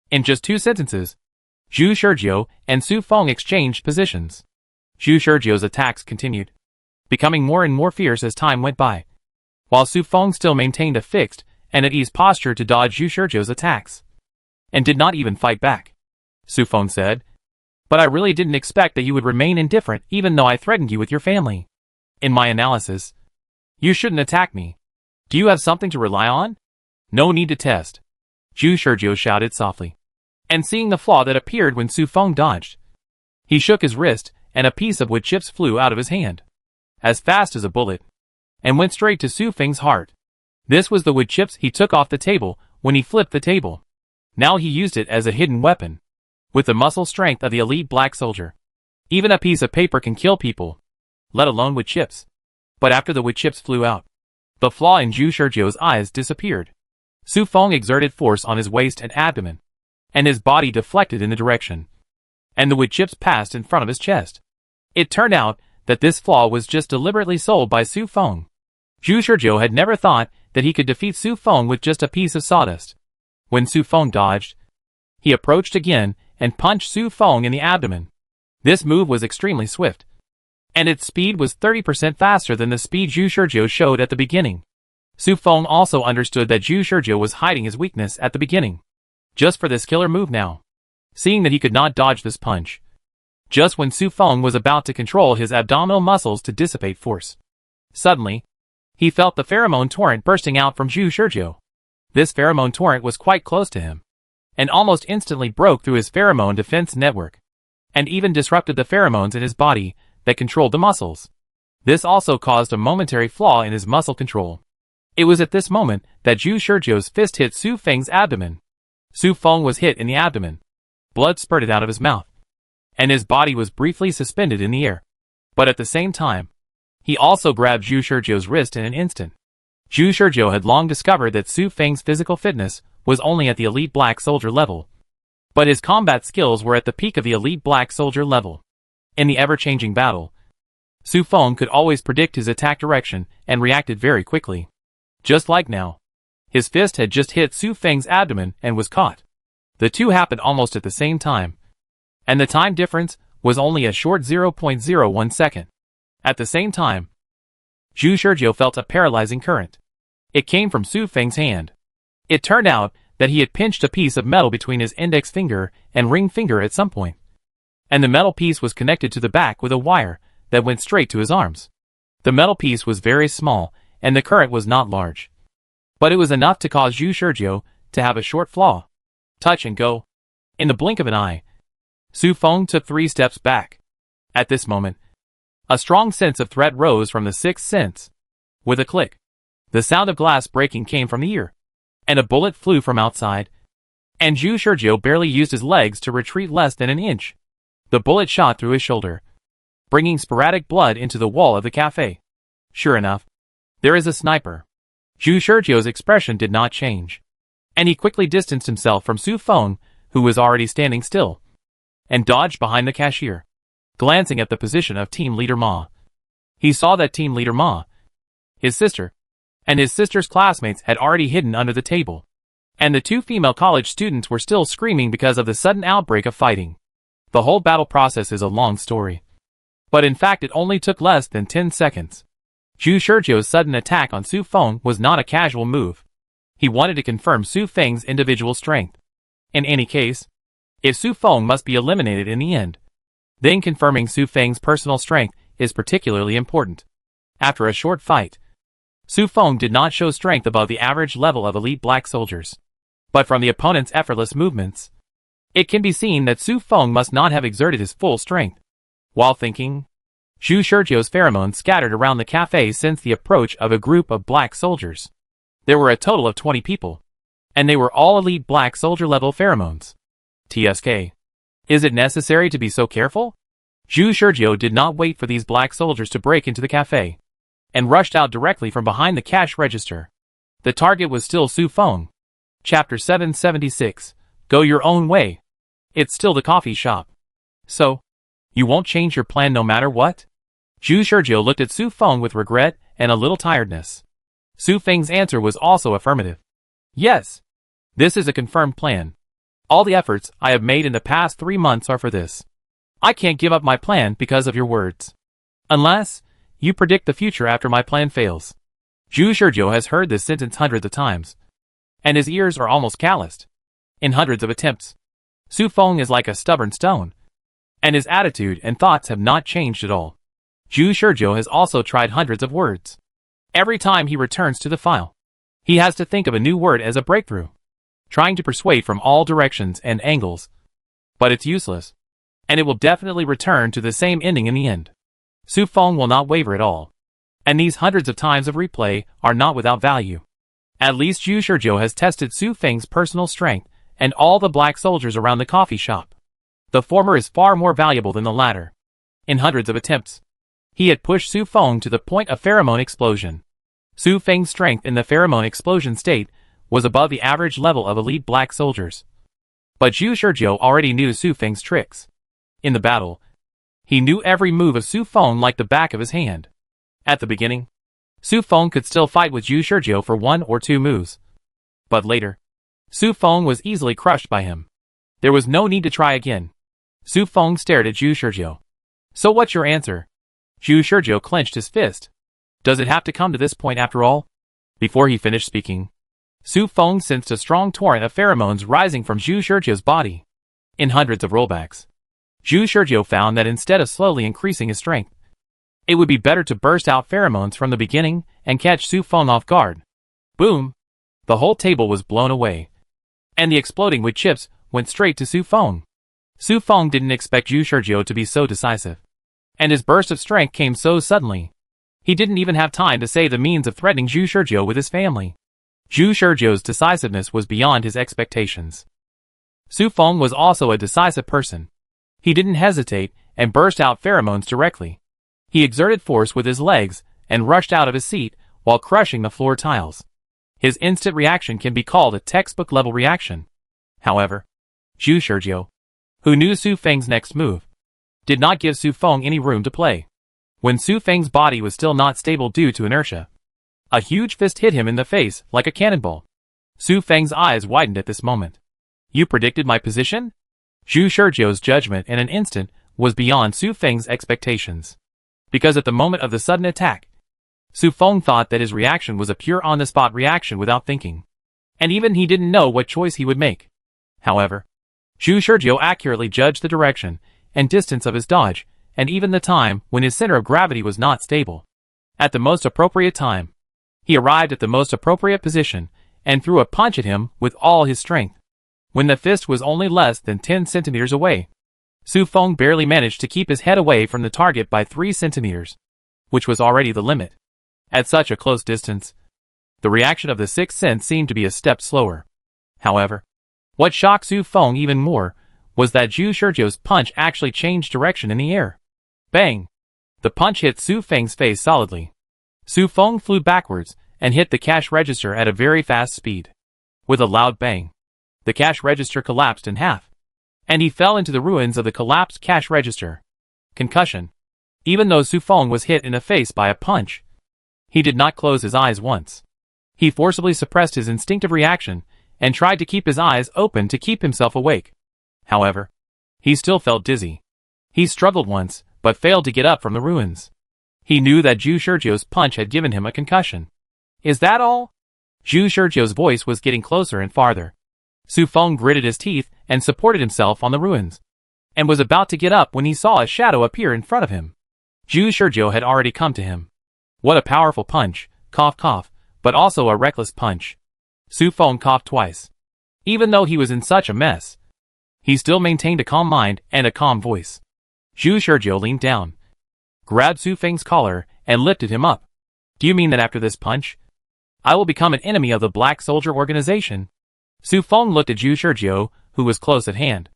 In just 2 sentences, Zhu Shizhou and Su Feng exchanged positions. Zhu Shizhou's attacks continued, becoming more and more fierce as time went by, while Su Feng still maintained a fixed and at ease posture to dodge Zhu Shizhou's attacks, and did not even fight back. Su Feng said, But I really didn't expect that you would remain indifferent even though I threatened you with your family. In my analysis, you shouldn't attack me. Do you have something to rely on? No need to test, Zhu Shizhou shouted softly. And seeing the flaw that appeared when Su Feng dodged, he shook his wrist, and a piece of wood chips flew out of his hand, as fast as a bullet, and went straight to Su Feng's heart. This was the wood chips he took off the table when he flipped the table. Now he used it as a hidden weapon, with the muscle strength of the elite black soldier. Even a piece of paper can kill people, let alone wood chips. But after the wood chips flew out, the flaw in Zhu Shizhou's eyes disappeared. Su Feng exerted force on his waist and abdomen, and his body deflected in the direction, and the wood chips passed in front of his chest. It turned out that this flaw was just deliberately sold by Su Feng. Zhu Shizhou had never thought that he could defeat Su Feng with just a piece of sawdust. When Su Feng dodged, he approached again and punched Su Feng in the abdomen. This move was extremely swift, and its speed was 30% faster than the speed Zhu Shizhou showed at the beginning. Su Feng also understood that Zhu Shizhou was hiding his weakness at the beginning, just for this killer move now. Seeing that he could not dodge this punch, just when Su Feng was about to control his abdominal muscles to dissipate force, suddenly, he felt the pheromone torrent bursting out from Zhu Shizhou. This pheromone torrent was quite close to him, and almost instantly broke through his pheromone defense network, and even disrupted the pheromones in his body that controlled the muscles. This also caused a momentary flaw in his muscle control. It was at this moment that Zhu Shizhou's fist hit Su Feng's abdomen. Su Feng was hit in the abdomen. Blood spurted out of his mouth, and his body was briefly suspended in the air. But at the same time, he also grabbed Zhu Shizhou's wrist in an instant. Zhu Shizhou had long discovered that Su Feng's physical fitness was only at the elite black soldier level, but his combat skills were at the peak of the elite black soldier level. In the ever-changing battle, Su Feng could always predict his attack direction and reacted very quickly. Just like now, his fist had just hit Su Feng's abdomen and was caught. The two happened almost at the same time, and the time difference was only a short 0.01 second. At the same time, Zhu Shizhou felt a paralyzing current. It came from Su Feng's hand. It turned out that he had pinched a piece of metal between his index finger and ring finger at some point, and the metal piece was connected to the back with a wire that went straight to his arms. The metal piece was very small, and the current was not large, but it was enough to cause Zhu Shizhou to have a short flaw. Touch and go. In the blink of an eye, Su Feng took 3 steps back. At this moment, a strong sense of threat rose from the sixth sense. With a click, the sound of glass breaking came from the ear, and a bullet flew from outside, and Zhu Shizhou barely used his legs to retreat less than an inch. The bullet shot through his shoulder, bringing sporadic blood into the wall of the cafe. Sure enough, there is a sniper. Zhu Shizhou's expression did not change, and he quickly distanced himself from Su Feng, who was already standing still, and dodged behind the cashier. Glancing at the position of Team Leader Ma, he saw that Team Leader Ma, his sister, and his sister's classmates had already hidden under the table, and the 2 female college students were still screaming because of the sudden outbreak of fighting. The whole battle process is a long story, but in fact it only took less than 10 seconds. Zhu Shizhou's sudden attack on Su Feng was not a casual move. He wanted to confirm Su Feng's individual strength. In any case, if Su Feng must be eliminated in the end, then confirming Su Feng's personal strength is particularly important. After a short fight, Su Feng did not show strength above the average level of elite black soldiers. But from the opponent's effortless movements, it can be seen that Su Feng must not have exerted his full strength. While thinking, Zhu Shizhou's pheromones scattered around the cafe sensed the approach of a group of black soldiers. There were a total of 20 people, and they were all elite black soldier level pheromones. TSK. Is it necessary to be so careful? Zhu Shizhou did not wait for these black soldiers to break into the cafe, and rushed out directly from behind the cash register. The target was still Su Feng. Chapter 776. Go your own way. It's still the coffee shop. So, you won't change your plan no matter what? Zhu Shizhou looked at Su Feng with regret and a little tiredness. Su Feng's answer was also affirmative. Yes. This is a confirmed plan. All the efforts I have made in the past 3 months are for this. I can't give up my plan because of your words. Unless you predict the future after my plan fails. Zhu Shizhou has heard this sentence hundreds of times, and his ears are almost calloused. In hundreds of attempts, Su Feng is like a stubborn stone, and his attitude and thoughts have not changed at all. Zhu Shizhou has also tried hundreds of words. Every time he returns to the file, he has to think of a new word as a breakthrough, trying to persuade from all directions and angles. But it's useless, and it will definitely return to the same ending in the end. Su Feng will not waver at all, and these hundreds of times of replay are not without value. At least Zhu Shizhou has tested Su Feng's personal strength and all the black soldiers around the coffee shop. The former is far more valuable than the latter. In hundreds of attempts, he had pushed Su Feng to the point of pheromone explosion. Su Feng's strength in the pheromone explosion state was above the average level of elite black soldiers. But Zhu Shizhou already knew Su Feng's tricks. In the battle, he knew every move of Su Feng like the back of his hand. At the beginning, Su Feng could still fight with Zhu Shizhou for 1 or 2 moves. But later, Su Feng was easily crushed by him. There was no need to try again. Su Feng stared at Zhu Shizhou. So what's your answer? Zhu Shizhou clenched his fist. Does it have to come to this point after all? Before he finished speaking, Su Feng sensed a strong torrent of pheromones rising from Zhu Shizhou's body. In hundreds of rollbacks, Zhu Shizhou found that instead of slowly increasing his strength, it would be better to burst out pheromones from the beginning and catch Su Feng off guard. Boom! The whole table was blown away, and the exploding wood chips went straight to Su Feng. Su Feng didn't expect Zhu Shizhou to be so decisive. And his burst of strength came so suddenly. He didn't even have time to say the means of threatening Zhu Shizhou with his family. Zhu Shizhou's decisiveness was beyond his expectations. Su Feng was also a decisive person. He didn't hesitate and burst out pheromones directly. He exerted force with his legs and rushed out of his seat while crushing the floor tiles. His instant reaction can be called a textbook-level reaction. However, Zhu Shizhou, who knew Su Feng's next move, did not give Su Feng any room to play. When Su Feng's body was still not stable due to inertia, a huge fist hit him in the face like a cannonball. Su Feng's eyes widened at this moment. You predicted my position? Zhu Shizhou's judgment in an instant was beyond Su Feng's expectations. Because at the moment of the sudden attack, Su Feng thought that his reaction was a pure on-the-spot reaction without thinking. And even he didn't know what choice he would make. However, Zhu Shizhou accurately judged the direction and distance of his dodge, and even the time when his center of gravity was not stable. At the most appropriate time, he arrived at the most appropriate position and threw a punch at him with all his strength. When the fist was only less than 10 centimeters away, Su Feng barely managed to keep his head away from the target by 3 centimeters, which was already the limit. At such a close distance, the reaction of the sixth sense seemed to be a step slower. However, what shocked Su Feng even more was that Zhu Shizhou's punch actually changed direction in the air. Bang! The punch hit Su Feng's face solidly. Su Feng flew backwards and hit the cash register at a very fast speed. With a loud bang, the cash register collapsed in half, and he fell into the ruins of the collapsed cash register. Concussion. Even though Su Feng was hit in the face by a punch, he did not close his eyes once. He forcibly suppressed his instinctive reaction and tried to keep his eyes open to keep himself awake. However, he still felt dizzy. He struggled once, but failed to get up from the ruins. He knew that Zhu Shizhou's punch had given him a concussion. Is that all? Zhu Shizhou's voice was getting closer and farther. Su Feng gritted his teeth and supported himself on the ruins, and was about to get up when he saw a shadow appear in front of him. Zhu Shizhou had already come to him. What a powerful punch, cough cough, but also a reckless punch. Su Feng coughed twice. Even though he was in such a mess, he still maintained a calm mind and a calm voice. Zhu Shizhou leaned down, grabbed Su Feng's collar, and lifted him up. Do you mean that after this punch, I will become an enemy of the Black Soldier organization? Su Feng looked at Zhu Shizhou, who was close at hand,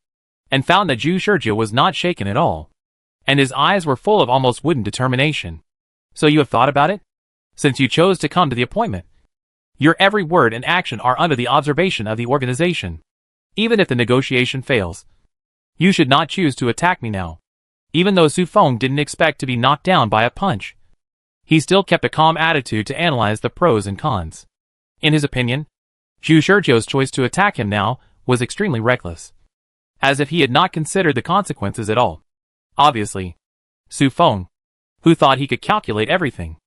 and found that Zhu Shizhou was not shaken at all, and his eyes were full of almost wooden determination. So you have thought about it? Since you chose to come to the appointment, your every word and action are under the observation of the organization. Even if the negotiation fails, you should not choose to attack me now. Even though Su Feng didn't expect to be knocked down by a punch, he still kept a calm attitude to analyze the pros and cons. In his opinion, Zhu Shizhou's choice to attack him now was extremely reckless, as if he had not considered the consequences at all. Obviously, Su Feng, who thought he could calculate everything,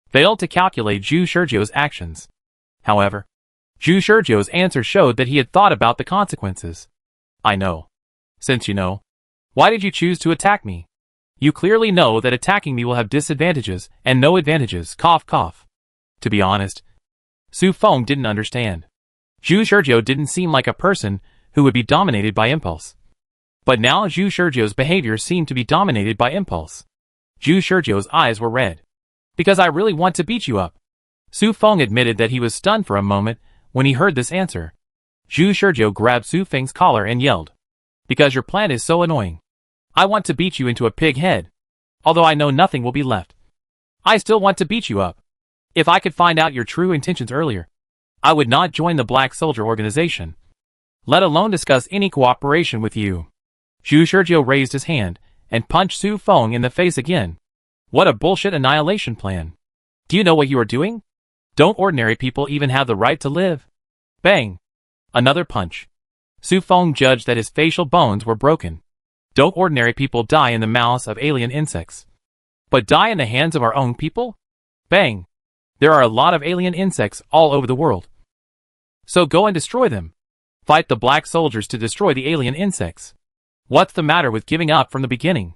failed to calculate Zhu Shizhou's actions. However, Zhu Shizhou's answer showed that he had thought about the consequences. I know. Since you know, why did you choose to attack me? You clearly know that attacking me will have disadvantages and no advantages, cough cough. To be honest, Su Feng didn't understand. Zhu Shizhou didn't seem like a person who would be dominated by impulse. But now Zhu Shizhou's behavior seemed to be dominated by impulse. Zhu Shizhou's eyes were red. Because I really want to beat you up. Su Feng admitted that he was stunned for a moment when he heard this answer. Zhu Shizhou grabbed Su Feng's collar and yelled. Because your plan is so annoying. I want to beat you into a pig head. Although I know nothing will be left. I still want to beat you up. If I could find out your true intentions earlier, I would not join the Black Soldier organization, let alone discuss any cooperation with you. Zhu Shizhou raised his hand and punched Su Feng in the face again. What a bullshit annihilation plan. Do you know what you are doing? Don't ordinary people even have the right to live? Bang! Another punch. Su Feng judged that his facial bones were broken. Don't ordinary people die in the mouths of alien insects, but die in the hands of our own people? Bang! There are a lot of alien insects all over the world. So go and destroy them. Fight the Black Soldiers to destroy the alien insects. What's the matter with giving up from the beginning?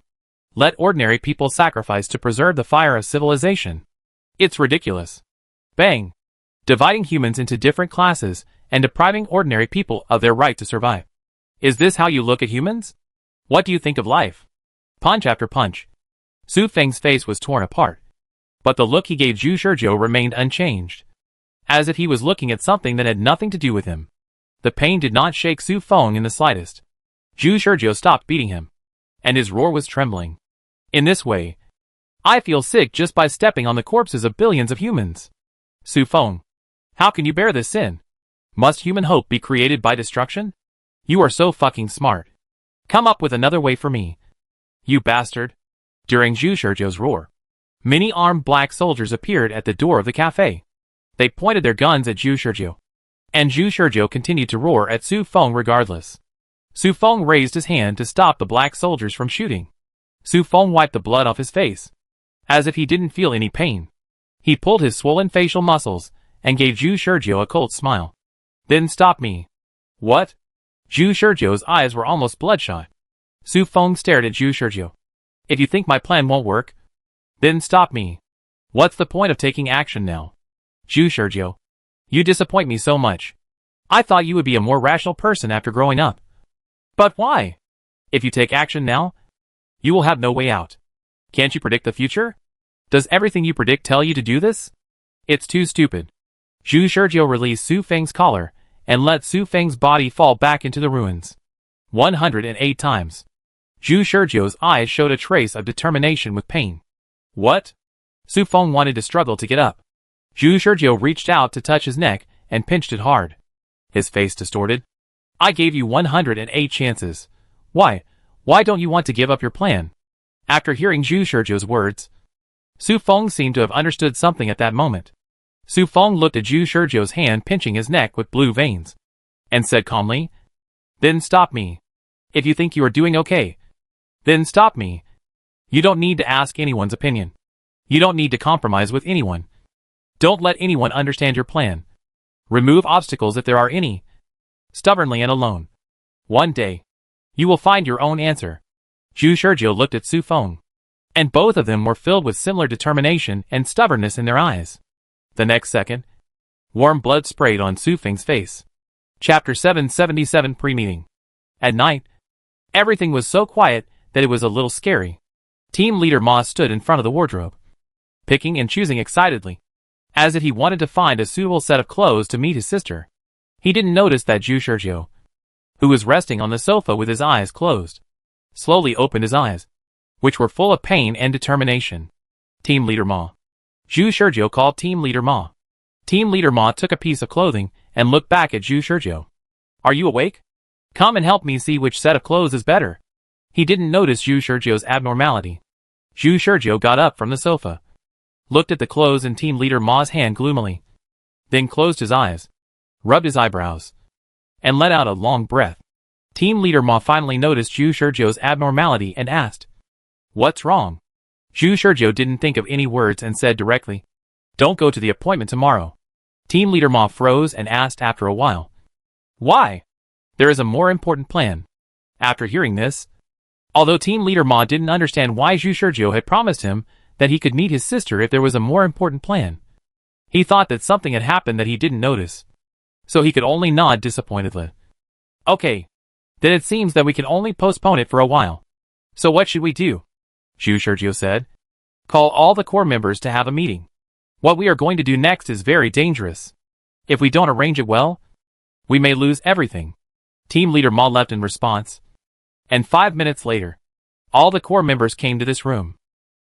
Let ordinary people sacrifice to preserve the fire of civilization. It's ridiculous. Bang! Dividing humans into different classes and depriving ordinary people of their right to survive. Is this how you look at humans? What do you think of life? Punch after punch. Su Feng's face was torn apart, but the look he gave Zhu Shizhou remained unchanged, as if he was looking at something that had nothing to do with him. The pain did not shake Su Feng in the slightest. Zhu Shizhou stopped beating him, and his roar was trembling. In this way, I feel sick just by stepping on the corpses of billions of humans. Su Feng, how can you bear this sin? Must human hope be created by destruction? You are so fucking smart. Come up with another way for me. You bastard. During Zhu Shizhou's roar, many armed black soldiers appeared at the door of the cafe. They pointed their guns at Zhu Shizhou, and Zhu Shizhou continued to roar at Su Feng regardless. Su Feng raised his hand to stop the black soldiers from shooting. Su Feng wiped the blood off his face, as if he didn't feel any pain. He pulled his swollen facial muscles and gave Zhu Shizhou a cold smile. Then stop me. What? Zhu Shizhou's eyes were almost bloodshot. Su Feng stared at Zhu Shizhou. If you think my plan won't work, then stop me. What's the point of taking action now? Zhu Shizhou, you disappoint me so much. I thought you would be a more rational person after growing up. But why? If you take action now, you will have no way out. Can't you predict the future? Does everything you predict tell you to do this? It's too stupid. Zhu Shizhou released Su Feng's collar and let Su Feng's body fall back into the ruins. 108 times. Zhu Shizhou's eyes showed a trace of determination with pain. What? Su Feng wanted to struggle to get up. Zhu Shizhou reached out to touch his neck and pinched it hard. His face distorted. I gave you 108 chances. Why don't you want to give up your plan? After hearing Zhu Shizhou's words, Su Feng seemed to have understood something at that moment. Su Feng looked at Zhu Shizhou's hand pinching his neck with blue veins, and said calmly, Then stop me. If you think you are doing okay, then stop me. You don't need to ask anyone's opinion. You don't need to compromise with anyone. Don't let anyone understand your plan. Remove obstacles if there are any. Stubbornly and alone. One day, you will find your own answer. Zhu Shizhou looked at Su Feng, and both of them were filled with similar determination and stubbornness in their eyes. The next second, warm blood sprayed on Su Feng's face. Chapter 777 Pre-Meeting. At night, everything was so quiet that it was a little scary. Team leader Ma stood in front of the wardrobe, picking and choosing excitedly, as if he wanted to find a suitable set of clothes to meet his sister. He didn't notice that Zhu Shizhou, who was resting on the sofa with his eyes closed, slowly opened his eyes, which were full of pain and determination. Team leader Ma. Zhu Shizhou called Team leader Ma. Team leader Ma took a piece of clothing and looked back at Zhu Shizhou. Are you awake? Come and help me see which set of clothes is better. He didn't notice Zhu Shizhou's abnormality. Zhu Shizhou got up from the sofa, looked at the clothes in Team leader Ma's hand gloomily, then closed his eyes, rubbed his eyebrows, and let out a long breath. Team leader Ma finally noticed Zhu Shizhou's abnormality and asked, What's wrong? Zhu Shizhou didn't think of any words and said directly, Don't go to the appointment tomorrow. Team leader Ma froze and asked after a while, Why? There is a more important plan. After hearing this, although Team leader Ma didn't understand why Zhu Shizhou had promised him that he could meet his sister if there was a more important plan, he thought that something had happened that he didn't notice, so he could only nod disappointedly. Okay, then it seems that we can only postpone it for a while. So what should we do? Zhu Shizhou said. Call all the core members to have a meeting. What we are going to do next is very dangerous. If we don't arrange it well, we may lose everything. Team leader Ma left in response. And 5 minutes later, all the core members came to this room.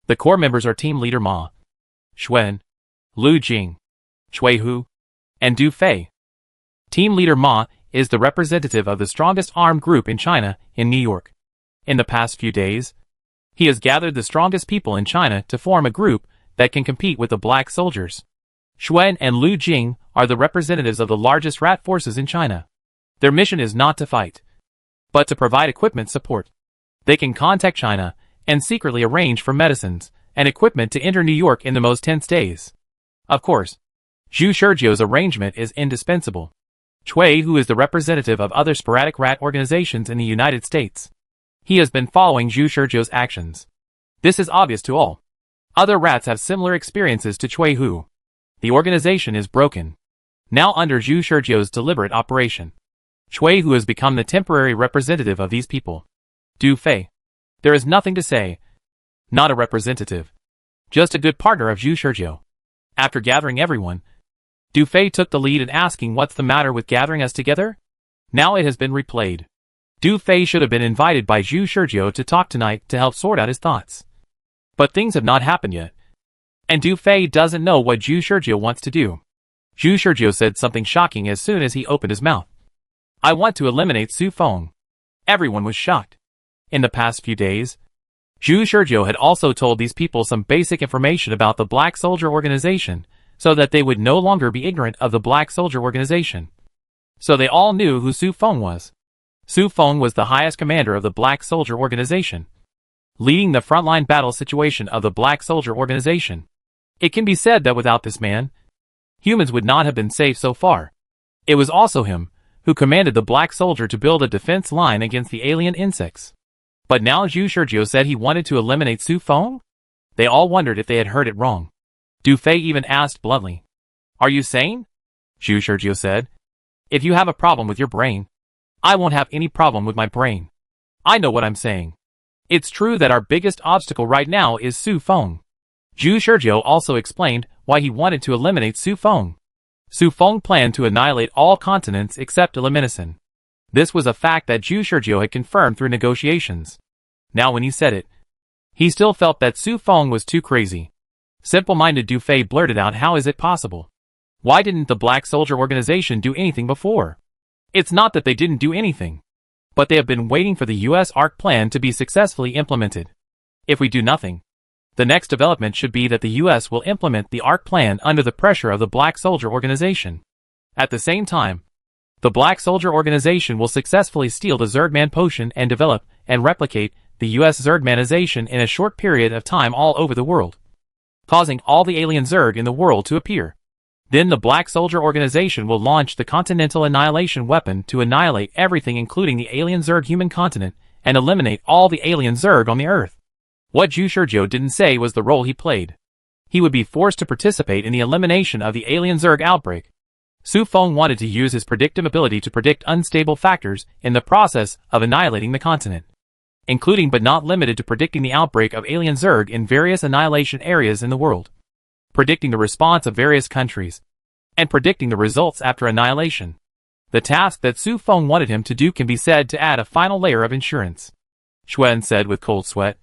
The core members are Team leader Ma, Xuan, Lu Jing, Chui Hu, and Du Fei. Team leader Ma is the representative of the strongest armed group in China in New York. In the past few days, he has gathered the strongest people in China to form a group that can compete with the black soldiers. Xuan and Lu Jing are the representatives of the largest rat forces in China. Their mission is not to fight, but to provide equipment support. They can contact China and secretly arrange for medicines and equipment to enter New York in the most tense days. Of course, Zhu Shizhou's arrangement is indispensable. Chui, who is the representative of other sporadic rat organizations in the United States. He has been following Zhu Shizhou's actions. This is obvious to all. Other rats have similar experiences to Chui Hu. The organization is broken, now under Zhu Shizhou's deliberate operation. Chui Hu has become the temporary representative of these people. Du Fei. There is nothing to say. not a representative. Just a good partner of Zhu Shizhou. After gathering everyone, Du Fei took the lead in asking what's the matter with gathering us together? Now it has been replayed. Du Fei should have been invited by Zhu Shizhou to talk tonight to help sort out his thoughts. But things have not happened yet. And Du Fei doesn't know what Zhu Shizhou wants to do. Zhu Shizhou said something shocking as soon as he opened his mouth. I want to eliminate Su Feng. Everyone was shocked. In the past few days, Zhu Shizhou had also told these people some basic information about the Black Soldier Organization, so that they would no longer be ignorant of the Black Soldier Organization. So they all knew who Su Feng was. Su Feng was the highest commander of the Black Soldier Organization, leading the frontline battle situation of the Black Soldier Organization. It can be said that without this man, humans would not have been safe so far. It was also him who commanded the Black Soldier to build a defense line against the alien insects. But now Zhu Shizhou said he wanted to eliminate Su Feng? They all wondered if they had heard it wrong. Du Fei even asked bluntly, Are you sane? Zhu Shizhou said, If you have a problem with your brain, I won't have any problem with my brain. I know what I'm saying. It's true that our biggest obstacle right now is Su Feng. Zhu Shizhou also explained why he wanted to eliminate Su Feng. Su Feng planned to annihilate all continents except Illuminicin. This was a fact that Zhu Shizhou had confirmed through negotiations. Now when he said it, he still felt that Su Feng was too crazy. Simple-minded Du Fei blurted out, How is it possible? Why didn't the Black Soldier Organization do anything before? It's not that they didn't do anything, but they have been waiting for the US ARC plan to be successfully implemented. If we do nothing, the next development should be that the US will implement the ARC plan under the pressure of the Black Soldier Organization. At the same time, the Black Soldier Organization will successfully steal the Zergman potion and develop and replicate the US Zergmanization in a short period of time all over the world, causing all the alien Zerg in the world to appear. Then the Black Soldier Organization will launch the Continental Annihilation Weapon to annihilate everything including the alien Zerg human continent and eliminate all the alien Zerg on the Earth. What Zhu Shizhou didn't say was the role he played. He would be forced to participate in the elimination of the alien Zerg outbreak. Su Feng wanted to use his predictive ability to predict unstable factors in the process of annihilating the continent, including but not limited to predicting the outbreak of alien Zerg in various annihilation areas in the world, predicting the response of various countries, and predicting the results after annihilation. The task that Su Feng wanted him to do can be said to add a final layer of insurance. Xuan said with cold sweat.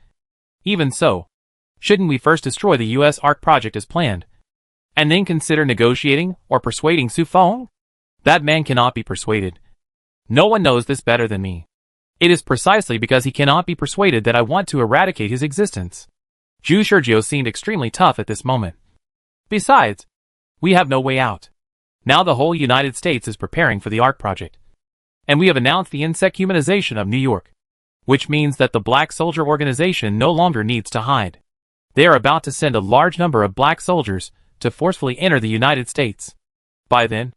Even so, shouldn't we first destroy the US ARC project as planned, and then consider negotiating or persuading Su Feng? That man cannot be persuaded. No one knows this better than me. It is precisely because he cannot be persuaded that I want to eradicate his existence. Zhu Shizhou seemed extremely tough at this moment. Besides, we have no way out. Now the whole United States is preparing for the ARC project, and we have announced the insect humanization of New York, which means that the Black Soldier Organization no longer needs to hide. They are about to send a large number of black soldiers to forcefully enter the United States. By then,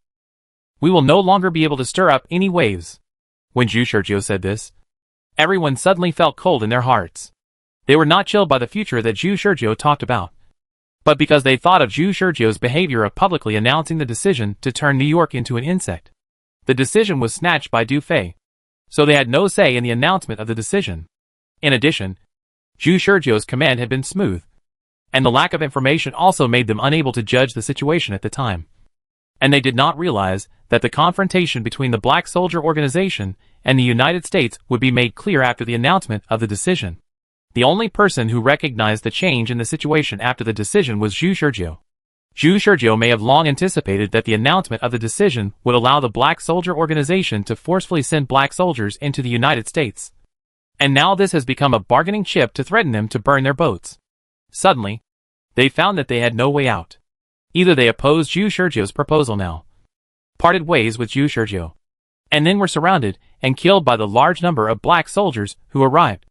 we will no longer be able to stir up any waves. When Zhu Shizhou said this, everyone suddenly felt cold in their hearts. They were not chilled by the future that Zhu Shizhou talked about, but because they thought of Zhu Shizhou's behavior of publicly announcing the decision to turn New York into an insect. The decision was snatched by Du Fei, so they had no say in the announcement of the decision. In addition, Zhu Shizhou's command had been smooth, and the lack of information also made them unable to judge the situation at the time. And they did not realize that the confrontation between the Black Soldier Organization and the United States would be made clear after the announcement of the decision. The only person who recognized the change in the situation after the decision was Zhu Shizhou. Zhu Shizhou may have long anticipated that the announcement of the decision would allow the Black Soldier Organization to forcefully send black soldiers into the United States. And now this has become a bargaining chip to threaten them to burn their boats. Suddenly, they found that they had no way out. Either they opposed Zhu Shizhou's proposal now, parted ways with Zhu Shizhou, and then were surrounded and killed by the large number of black soldiers who arrived,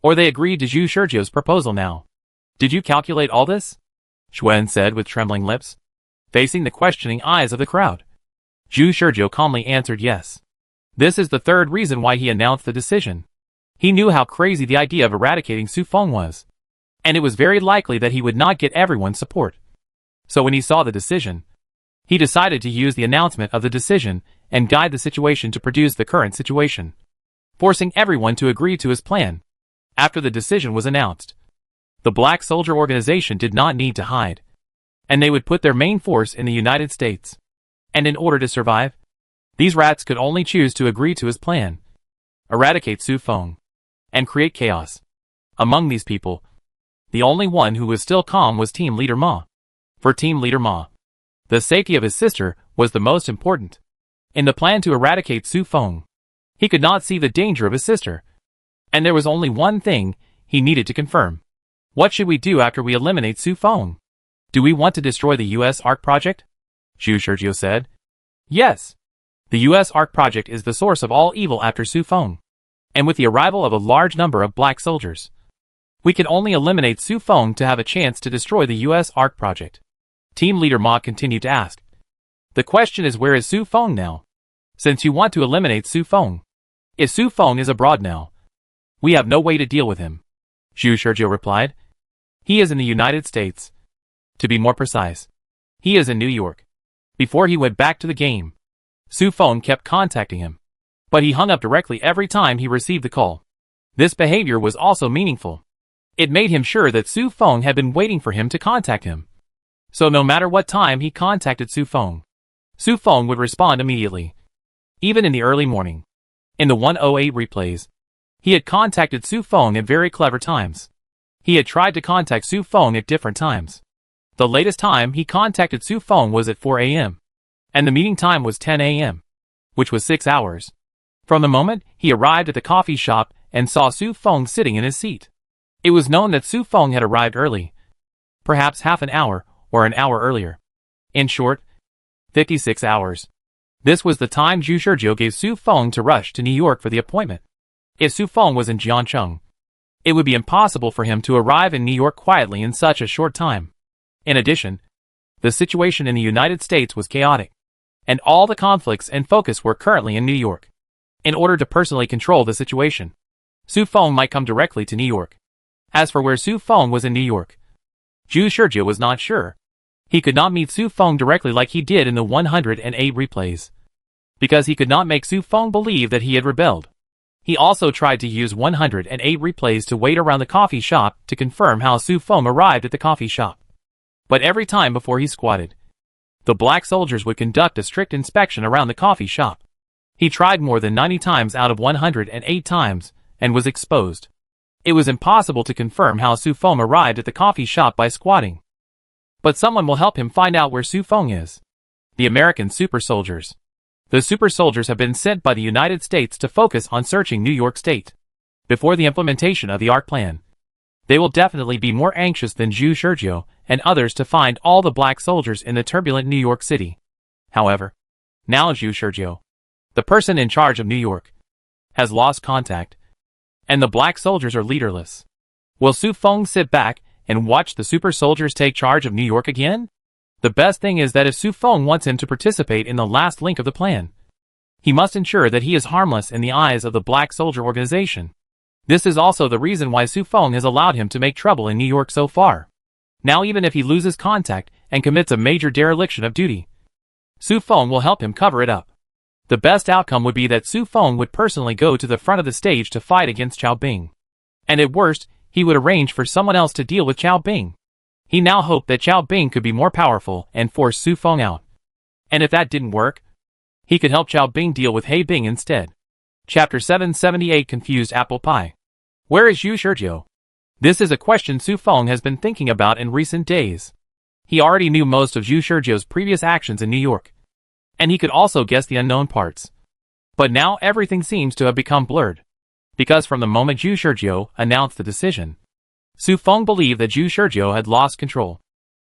or they agreed to Zhu Shizhou's proposal now. Did you calculate all this? Xuan said with trembling lips, facing the questioning eyes of the crowd. Zhu Shizhou calmly answered yes. This is the third reason why he announced the decision. He knew how crazy the idea of eradicating Su Feng was, and it was very likely that he would not get everyone's support. So when he saw the decision, he decided to use the announcement of the decision and guide the situation to produce the current situation, forcing everyone to agree to his plan. After the decision was announced, The Black Soldier Organization did not need to hide, and they would put their main force in the United States. And in order to survive, these rats could only choose to agree to his plan: eradicate Su Feng and create chaos. Among these people, the only one who was still calm was Team Leader Ma. For Team Leader Ma, the safety of his sister was the most important. In the plan to eradicate Su Feng, he could not see the danger of his sister, and there was only one thing he needed to confirm. What should we do after we eliminate Su Feng? Do we want to destroy the US Ark Project? Zhu Shizhou said. Yes. The US Ark Project is the source of all evil after Su Feng, and with the arrival of a large number of black soldiers, we can only eliminate Su Feng to have a chance to destroy the US Ark Project. Team Leader Ma continued to ask. The question is, where is Su Feng now? Since you want to eliminate Su Feng, if Su Feng is abroad now, we have no way to deal with him. Zhu Shizhou replied. He is in the United States. To be more precise, he is in New York. Before he went back to the game, Su Feng kept contacting him, but he hung up directly every time he received the call. This behavior was also meaningful. It made him sure that Su Feng had been waiting for him to contact him. So no matter what time he contacted Su Feng would respond immediately. Even in the early morning, in the 108 replays, he had contacted Su Feng at very clever times. He had tried to contact Su Feng at different times. The latest time he contacted Su Feng was at 4 a.m., and the meeting time was 10 a.m., which was 6 hours. From the moment he arrived at the coffee shop and saw Su Feng sitting in his seat, it was known that Su Feng had arrived early, perhaps half an hour or an hour earlier. In short, 56 hours. This was the time Zhu Shizhou gave Su Feng to rush to New York for the appointment. If Su Feng was in Jiancheng, it would be impossible for him to arrive in New York quietly in such a short time. In addition, the situation in the United States was chaotic, and all the conflicts and focus were currently in New York. In order to personally control the situation, Su Feng might come directly to New York. As for where Su Feng was in New York, Zhu Shizhou was not sure. He could not meet Su Feng directly like he did in the 108 replays, because he could not make Su Feng believe that he had rebelled. He also tried to use 108 replays to wait around the coffee shop to confirm how Su Feng arrived at the coffee shop. But every time before he squatted, the black soldiers would conduct a strict inspection around the coffee shop. He tried more than 90 times out of 108 times, and was exposed. It was impossible to confirm how Su Feng arrived at the coffee shop by squatting. But someone will help him find out where Su Feng is. The American super soldiers. The super soldiers have been sent by the United States to focus on searching New York State. Before the implementation of the Ark plan, they will definitely be more anxious than Zhu Shizhou and others to find all the black soldiers in the turbulent New York City. However, now Zhu Shizhou, the person in charge of New York, has lost contact, and the black soldiers are leaderless. Will Su Feng sit back and watch the super soldiers take charge of New York again? The best thing is that if Su Feng wants him to participate in the last link of the plan, he must ensure that he is harmless in the eyes of the Black Soldier Organization. This is also the reason why Su Feng has allowed him to make trouble in New York so far. Now even if he loses contact and commits a major dereliction of duty, Su Feng will help him cover it up. The best outcome would be that Su Feng would personally go to the front of the stage to fight against Qiao Bing. And at worst, he would arrange for someone else to deal with Qiao Bing. He now hoped that Qiao Bing could be more powerful and force Su Feng out. And if that didn't work, he could help Qiao Bing deal with He Bing instead. Chapter 778 Confused Apple Pie. Where is Zhu Shizhou? This is a question Su Feng has been thinking about in recent days. He already knew most of Zhu Shizhou's previous actions in New York, and he could also guess the unknown parts. But now everything seems to have become blurred, because from the moment Zhu Shizhou announced the decision, Su Feng believed that Zhu Shizhou had lost control.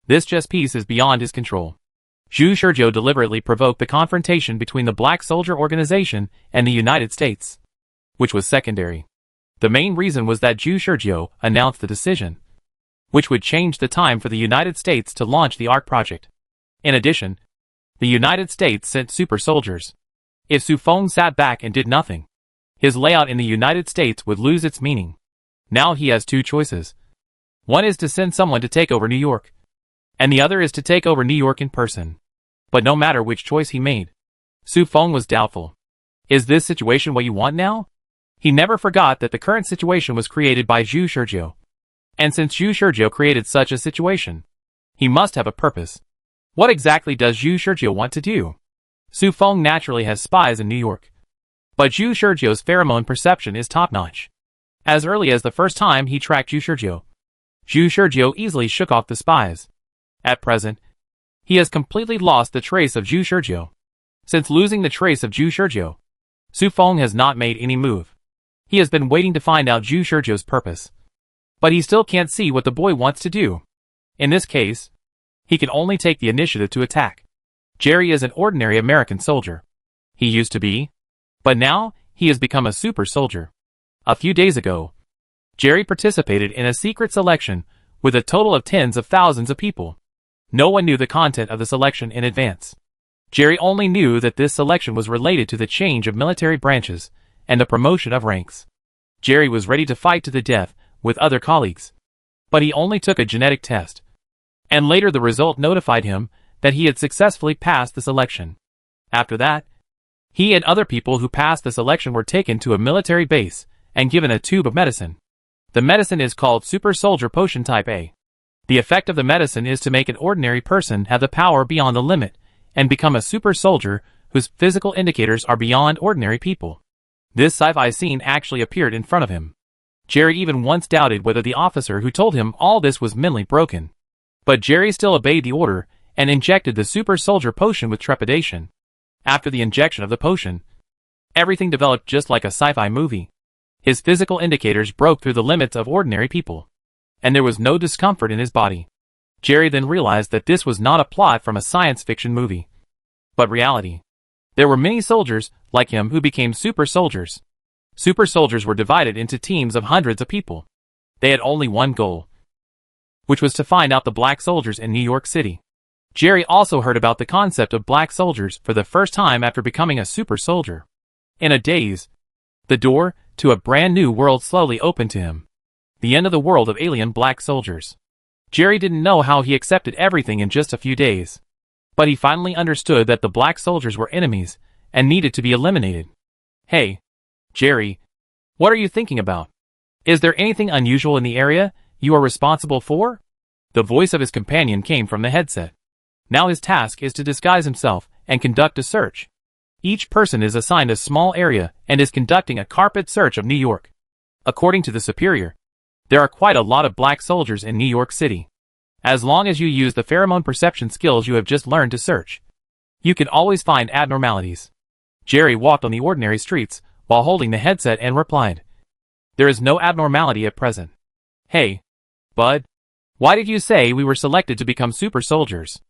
This chess piece is beyond his control. Zhu Shizhou deliberately provoked the confrontation between the Black Soldier Organization and the United States, which was secondary. The main reason was that Zhu Shizhou announced the decision, which would change the time for the United States to launch the Ark project. In addition, the United States sent super soldiers. If Su Feng sat back and did nothing, his layout in the United States would lose its meaning. Now he has two choices. One is to send someone to take over New York, and the other is to take over New York in person. But no matter which choice he made, Su Feng was doubtful. Is this situation what you want now? He never forgot that the current situation was created by Zhu Shizhou, And since Zhu Shizhou created such a situation, he must have a purpose. What exactly does Zhu Shizhou want to do? Su Feng naturally has spies in New York. But Zhu Shizhou's pheromone perception is top-notch. As early as the first time he tracked Zhu Shizhou easily shook off the spies. At present, he has completely lost the trace of Zhu Shizhou. Since losing the trace of Zhu Shizhou, Su Feng has not made any move. He has been waiting to find out Zhu Shizhou's purpose. But he still can't see what the boy wants to do. In this case, he can only take the initiative to attack. Jerry is an ordinary American soldier. He used to be. But now, he has become a super soldier. A few days ago, Jerry participated in a secret selection with a total of tens of thousands of people. No one knew the content of the selection in advance. Jerry only knew that this selection was related to the change of military branches and the promotion of ranks. Jerry was ready to fight to the death with other colleagues. But he only took a genetic test. And later the result notified him that he had successfully passed the selection. After that, he and other people who passed the selection were taken to a military base and given a tube of medicine. The medicine is called Super Soldier Potion Type A. The effect of the medicine is to make an ordinary person have the power beyond the limit and become a super soldier whose physical indicators are beyond ordinary people. This sci-fi scene actually appeared in front of him. Jerry even once doubted whether the officer who told him all this was mentally broken. But Jerry still obeyed the order and injected the super soldier potion with trepidation. After the injection of the potion, everything developed just like a sci-fi movie. His physical indicators broke through the limits of ordinary people, and there was no discomfort in his body. Jerry then realized that this was not a plot from a science fiction movie, but reality. There were many soldiers like him who became super soldiers. Super soldiers were divided into teams of hundreds of people. They had only one goal, which was to find out the black soldiers in New York City. Jerry also heard about the concept of black soldiers for the first time after becoming a super soldier. In a daze, the door to a brand new world slowly opened to him. The end of the world of alien black soldiers. Jerry didn't know how he accepted everything in just a few days. But he finally understood that the black soldiers were enemies and needed to be eliminated. Hey, Jerry, what are you thinking about? Is there anything unusual in the area you are responsible for? The voice of his companion came from the headset. Now his task is to disguise himself and conduct a search. Each person is assigned a small area and is conducting a carpet search of New York. According to the superior, there are quite a lot of black soldiers in New York City. As long as you use the pheromone perception skills you have just learned to search, you can always find abnormalities. Jerry walked on the ordinary streets while holding the headset and replied, "There is no abnormality at present." "Hey, Bud, why did you say we were selected to become super soldiers?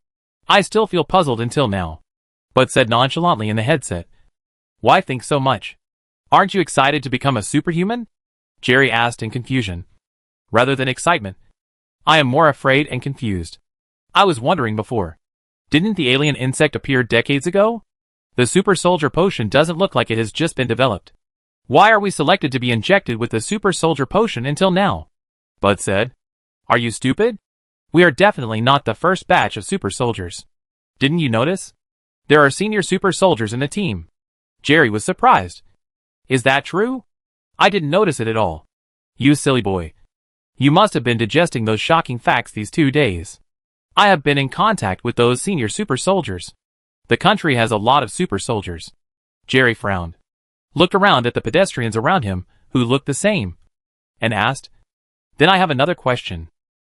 I still feel puzzled until now," Bud said nonchalantly in the headset. "Why think so much? Aren't you excited to become a superhuman?" Jerry asked in confusion. Rather than excitement, "I am more afraid and confused. I was wondering before. Didn't the alien insect appear decades ago? The super soldier potion doesn't look like it has just been developed. Why are we selected to be injected with the super soldier potion until now?" Bud said. "Are you stupid? We are definitely not the first batch of super soldiers. Didn't you notice? There are senior super soldiers in the team." Jerry was surprised. "Is that true? I didn't notice it at all. You silly boy. You must have been digesting those shocking facts these 2 days. I have been in contact with those senior super soldiers. The country has a lot of super soldiers." Jerry frowned, looked around at the pedestrians around him who looked the same, and asked, "Then I have another question.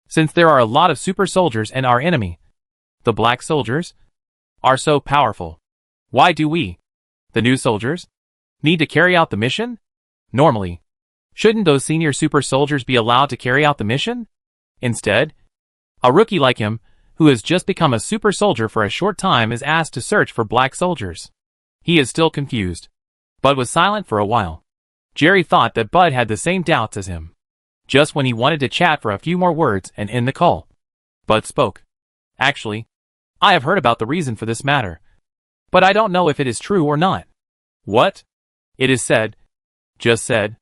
Since there are a lot of super soldiers and our enemy, the black soldiers, are so powerful, why do we, the new soldiers, need to carry out the mission? Normally, shouldn't those senior super soldiers be allowed to carry out the mission? Instead, a rookie like him, who has just become a super soldier for a short time, is asked to search for black soldiers." He is still confused. Bud was silent for a while. Jerry thought that Bud had the same doubts as him. Just when he wanted to chat for a few more words and end the call, Bud spoke. "Actually, I have heard about the reason for this matter, but I don't know if it is true or not." "What?" "It is said, just said,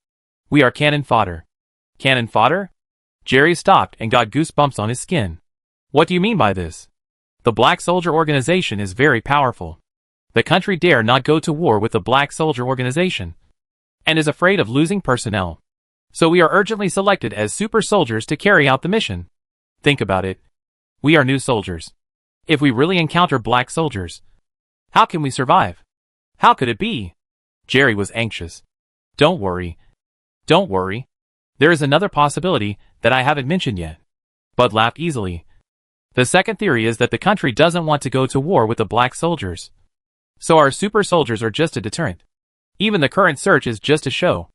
we are cannon fodder." "Cannon fodder?" Jerry stopped and got goosebumps on his skin. "What do you mean by this?" "The Black Soldier Organization is very powerful. The country dare not go to war with the Black Soldier Organization, and is afraid of losing personnel. So we are urgently selected as super soldiers to carry out the mission. Think about it. We are new soldiers. If we really encounter black soldiers, how can we survive? How could it be? Jerry was anxious. Don't worry. Don't worry. There is another possibility that I haven't mentioned yet. Bud laughed easily. The second theory is that the country doesn't want to go to war with the black soldiers. So our super soldiers are just a deterrent. Even the current search is just a show.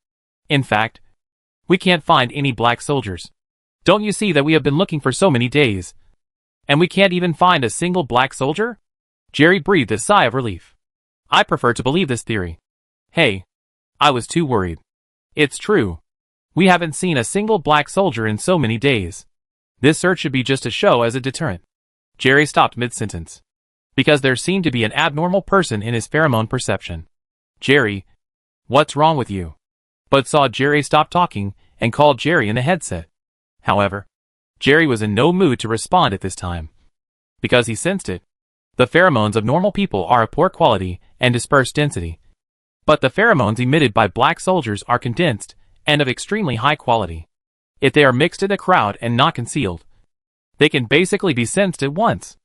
In fact, we can't find any black soldiers. Don't you see that we have been looking for so many days? And we can't even find a single black soldier? Jerry breathed a sigh of relief. I prefer to believe this theory. Hey, I was too worried. It's true. We haven't seen a single black soldier in so many days. This search should be just a show as a deterrent. Jerry stopped mid-sentence. Because there seemed to be an abnormal person in his pheromone perception. Jerry, what's wrong with you? Bud saw Jerry stop talking and called Jerry in the headset. However, Jerry was in no mood to respond at this time. Because he sensed it. The pheromones of normal people are of poor quality and dispersed density. But the pheromones emitted by black soldiers are condensed and of extremely high quality. If they are mixed in a crowd and not concealed, they can basically be sensed at once.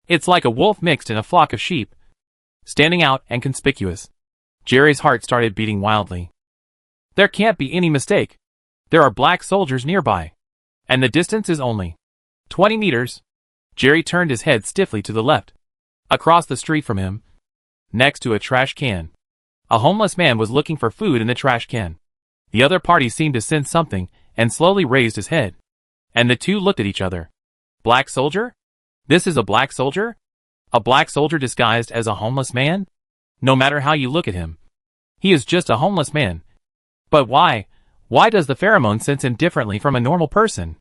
It's like a wolf mixed in a flock of sheep, standing out and conspicuous. Jerry's heart started beating wildly. There can't be any mistake. There are black soldiers nearby. And the distance is only 20 meters. Jerry turned his head stiffly to the left. Across the street from him, next to a trash can, a homeless man was looking for food in the trash can. The other party seemed to sense something and slowly raised his head. And the two looked at each other. Black soldier? This is a black soldier? A black soldier disguised as a homeless man? No matter how you look at him, he is just a homeless man. But why? Why does the pheromone sense him differently from a normal person?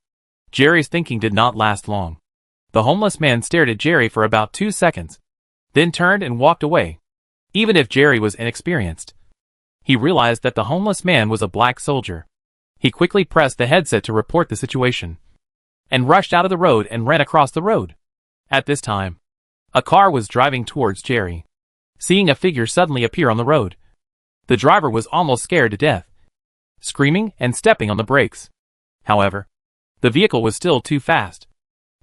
Jerry's thinking did not last long. The homeless man stared at Jerry for about 2 seconds, then turned and walked away. Even if Jerry was inexperienced, he realized that the homeless man was a black soldier. He quickly pressed the headset to report the situation, and rushed out of the road and ran across the road. At this time, a car was driving towards Jerry. Seeing a figure suddenly appear on the road, the driver was almost scared to death, screaming and stepping on the brakes. However, the vehicle was still too fast,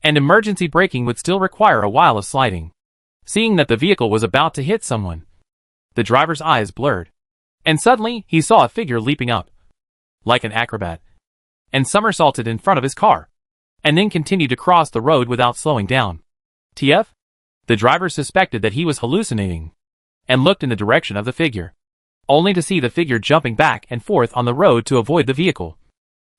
and emergency braking would still require a while of sliding. Seeing that the vehicle was about to hit someone, the driver's eyes blurred, and suddenly he saw a figure leaping up, like an acrobat, and somersaulted in front of his car, and then continued to cross the road without slowing down. TF? The driver suspected that he was hallucinating, and looked in the direction of the figure, only to see the figure jumping back and forth on the road to avoid the vehicle,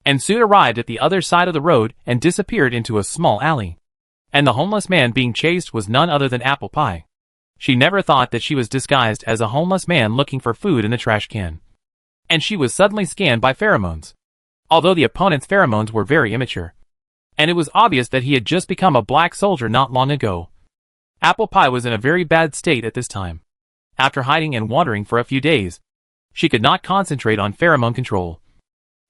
and soon arrived at the other side of the road and disappeared into a small alley. And the homeless man being chased was none other than Apple Pie. She never thought that she was disguised as a homeless man looking for food in the trash can. And she was suddenly scanned by pheromones. Although the opponent's pheromones were very immature, and it was obvious that he had just become a black soldier not long ago. Apple Pie was in a very bad state at this time. After hiding and wandering for a few days, she could not concentrate on pheromone control.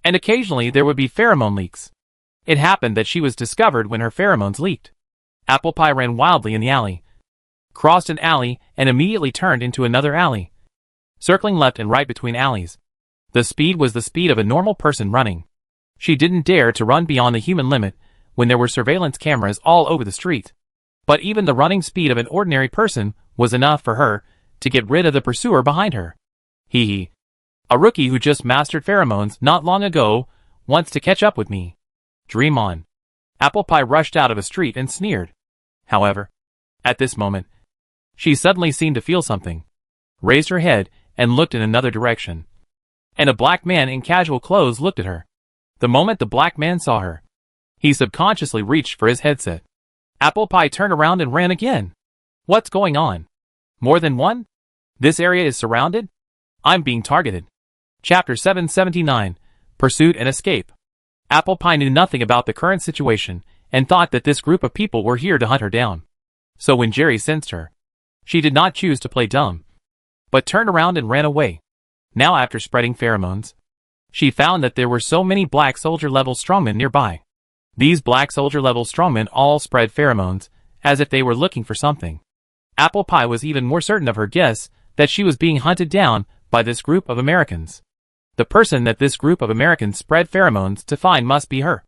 And occasionally there would be pheromone leaks. It happened that she was discovered when her pheromones leaked. Apple Pie ran wildly in the alley, crossed an alley, and immediately turned into another alley, circling left and right between alleys. The speed was the speed of a normal person running. She didn't dare to run beyond the human limit when there were surveillance cameras all over the street. But even the running speed of an ordinary person was enough for her to get rid of the pursuer behind her. Hee. A rookie who just mastered pheromones not long ago wants to catch up with me. Dream on. Apple Pie rushed out of a street and sneered. However, at this moment, she suddenly seemed to feel something, raised her head, and looked in another direction. And a black man in casual clothes looked at her. The moment the black man saw her, he subconsciously reached for his headset. Apple Pie turned around and ran again. What's going on? More than one? This area is surrounded? I'm being targeted. Chapter 779, Pursuit and Escape. Apple Pie knew nothing about the current situation and thought that this group of people were here to hunt her down. So when Jerry sensed her, she did not choose to play dumb, but turned around and ran away. Now after spreading pheromones, she found that there were so many black soldier-level strongmen nearby. These black soldier-level strongmen all spread pheromones, as if they were looking for something. Apple Pie was even more certain of her guess that she was being hunted down by this group of Americans. The person that this group of Americans spread pheromones to find must be her.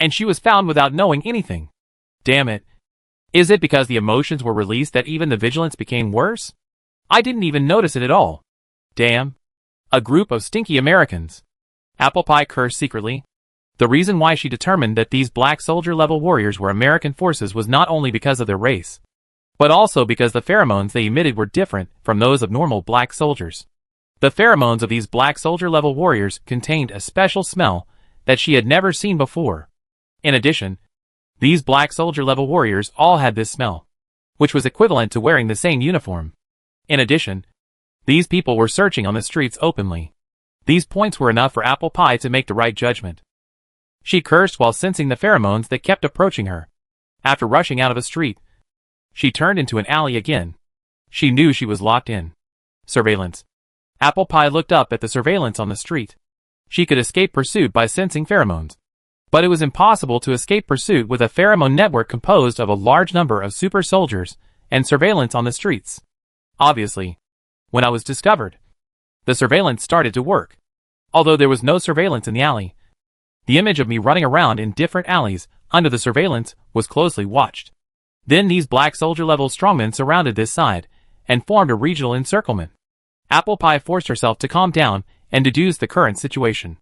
And she was found without knowing anything. Damn it. Is it because the emotions were released that even the vigilance became worse? I didn't even notice it at all. Damn. A group of stinky Americans. Apple Pie cursed secretly. The reason why she determined that these black soldier-level warriors were American forces was not only because of their race, but also because the pheromones they emitted were different from those of normal black soldiers. The pheromones of these black soldier-level warriors contained a special smell that she had never seen before. In addition, these black soldier-level warriors all had this smell, which was equivalent to wearing the same uniform. In addition, these people were searching on the streets openly. These points were enough for Apple Pie to make the right judgment. She cursed while sensing the pheromones that kept approaching her. After rushing out of a street, she turned into an alley again. She knew she was locked in. Surveillance. Apple Pie looked up at the surveillance on the street. She could escape pursuit by sensing pheromones. But it was impossible to escape pursuit with a pheromone network composed of a large number of super soldiers and surveillance on the streets. Obviously, when I was discovered, the surveillance started to work. Although there was no surveillance in the alley, the image of me running around in different alleys under the surveillance was closely watched. Then these black soldier-level strongmen surrounded this side and formed a regional encirclement. Apple Pie forced herself to calm down and deduce the current situation.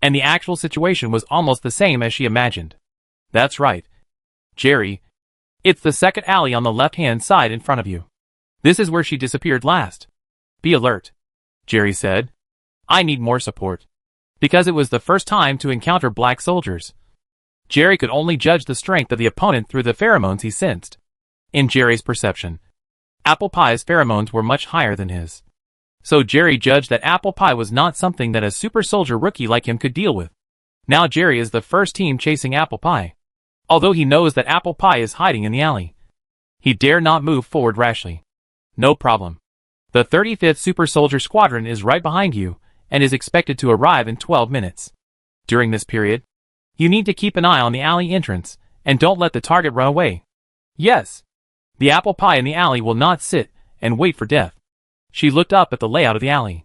And the actual situation was almost the same as she imagined. That's right, Jerry. It's the second alley on the left-hand side in front of you. This is where she disappeared last. Be alert, Jerry said. I need more support. Because it was the first time to encounter black soldiers, Jerry could only judge the strength of the opponent through the pheromones he sensed. In Jerry's perception, Apple Pie's pheromones were much higher than his. So Jerry judged that Apple Pie was not something that a super soldier rookie like him could deal with. Now Jerry is the first team chasing Apple Pie. Although he knows that Apple Pie is hiding in the alley, he dare not move forward rashly. No problem. The 35th Super Soldier Squadron is right behind you and is expected to arrive in 12 minutes. During this period, you need to keep an eye on the alley entrance and don't let the target run away. Yes. The Apple Pie in the alley will not sit and wait for death. She looked up at the layout of the alley.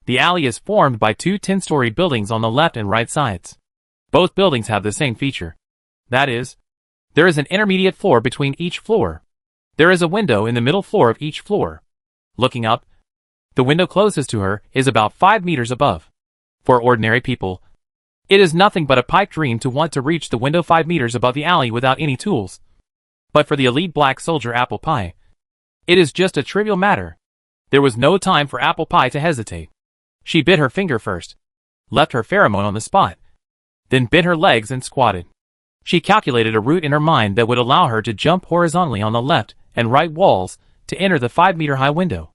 The alley is formed by two 10-story buildings on the left and right sides. Both buildings have the same feature. That is, there is an intermediate floor between each floor. There is a window in the middle floor of each floor. Looking up, the window closest to her is about 5 meters above. For ordinary people, it is nothing but a pipe dream to want to reach the window 5 meters above the alley without any tools. But for the elite black soldier Apple Pie, it is just a trivial matter. There was no time for Apple Pie to hesitate. She bit her finger first, left her pheromone on the spot, then bent her legs and squatted. She calculated a route in her mind that would allow her to jump horizontally on the left and right walls to enter the 5-meter-high window.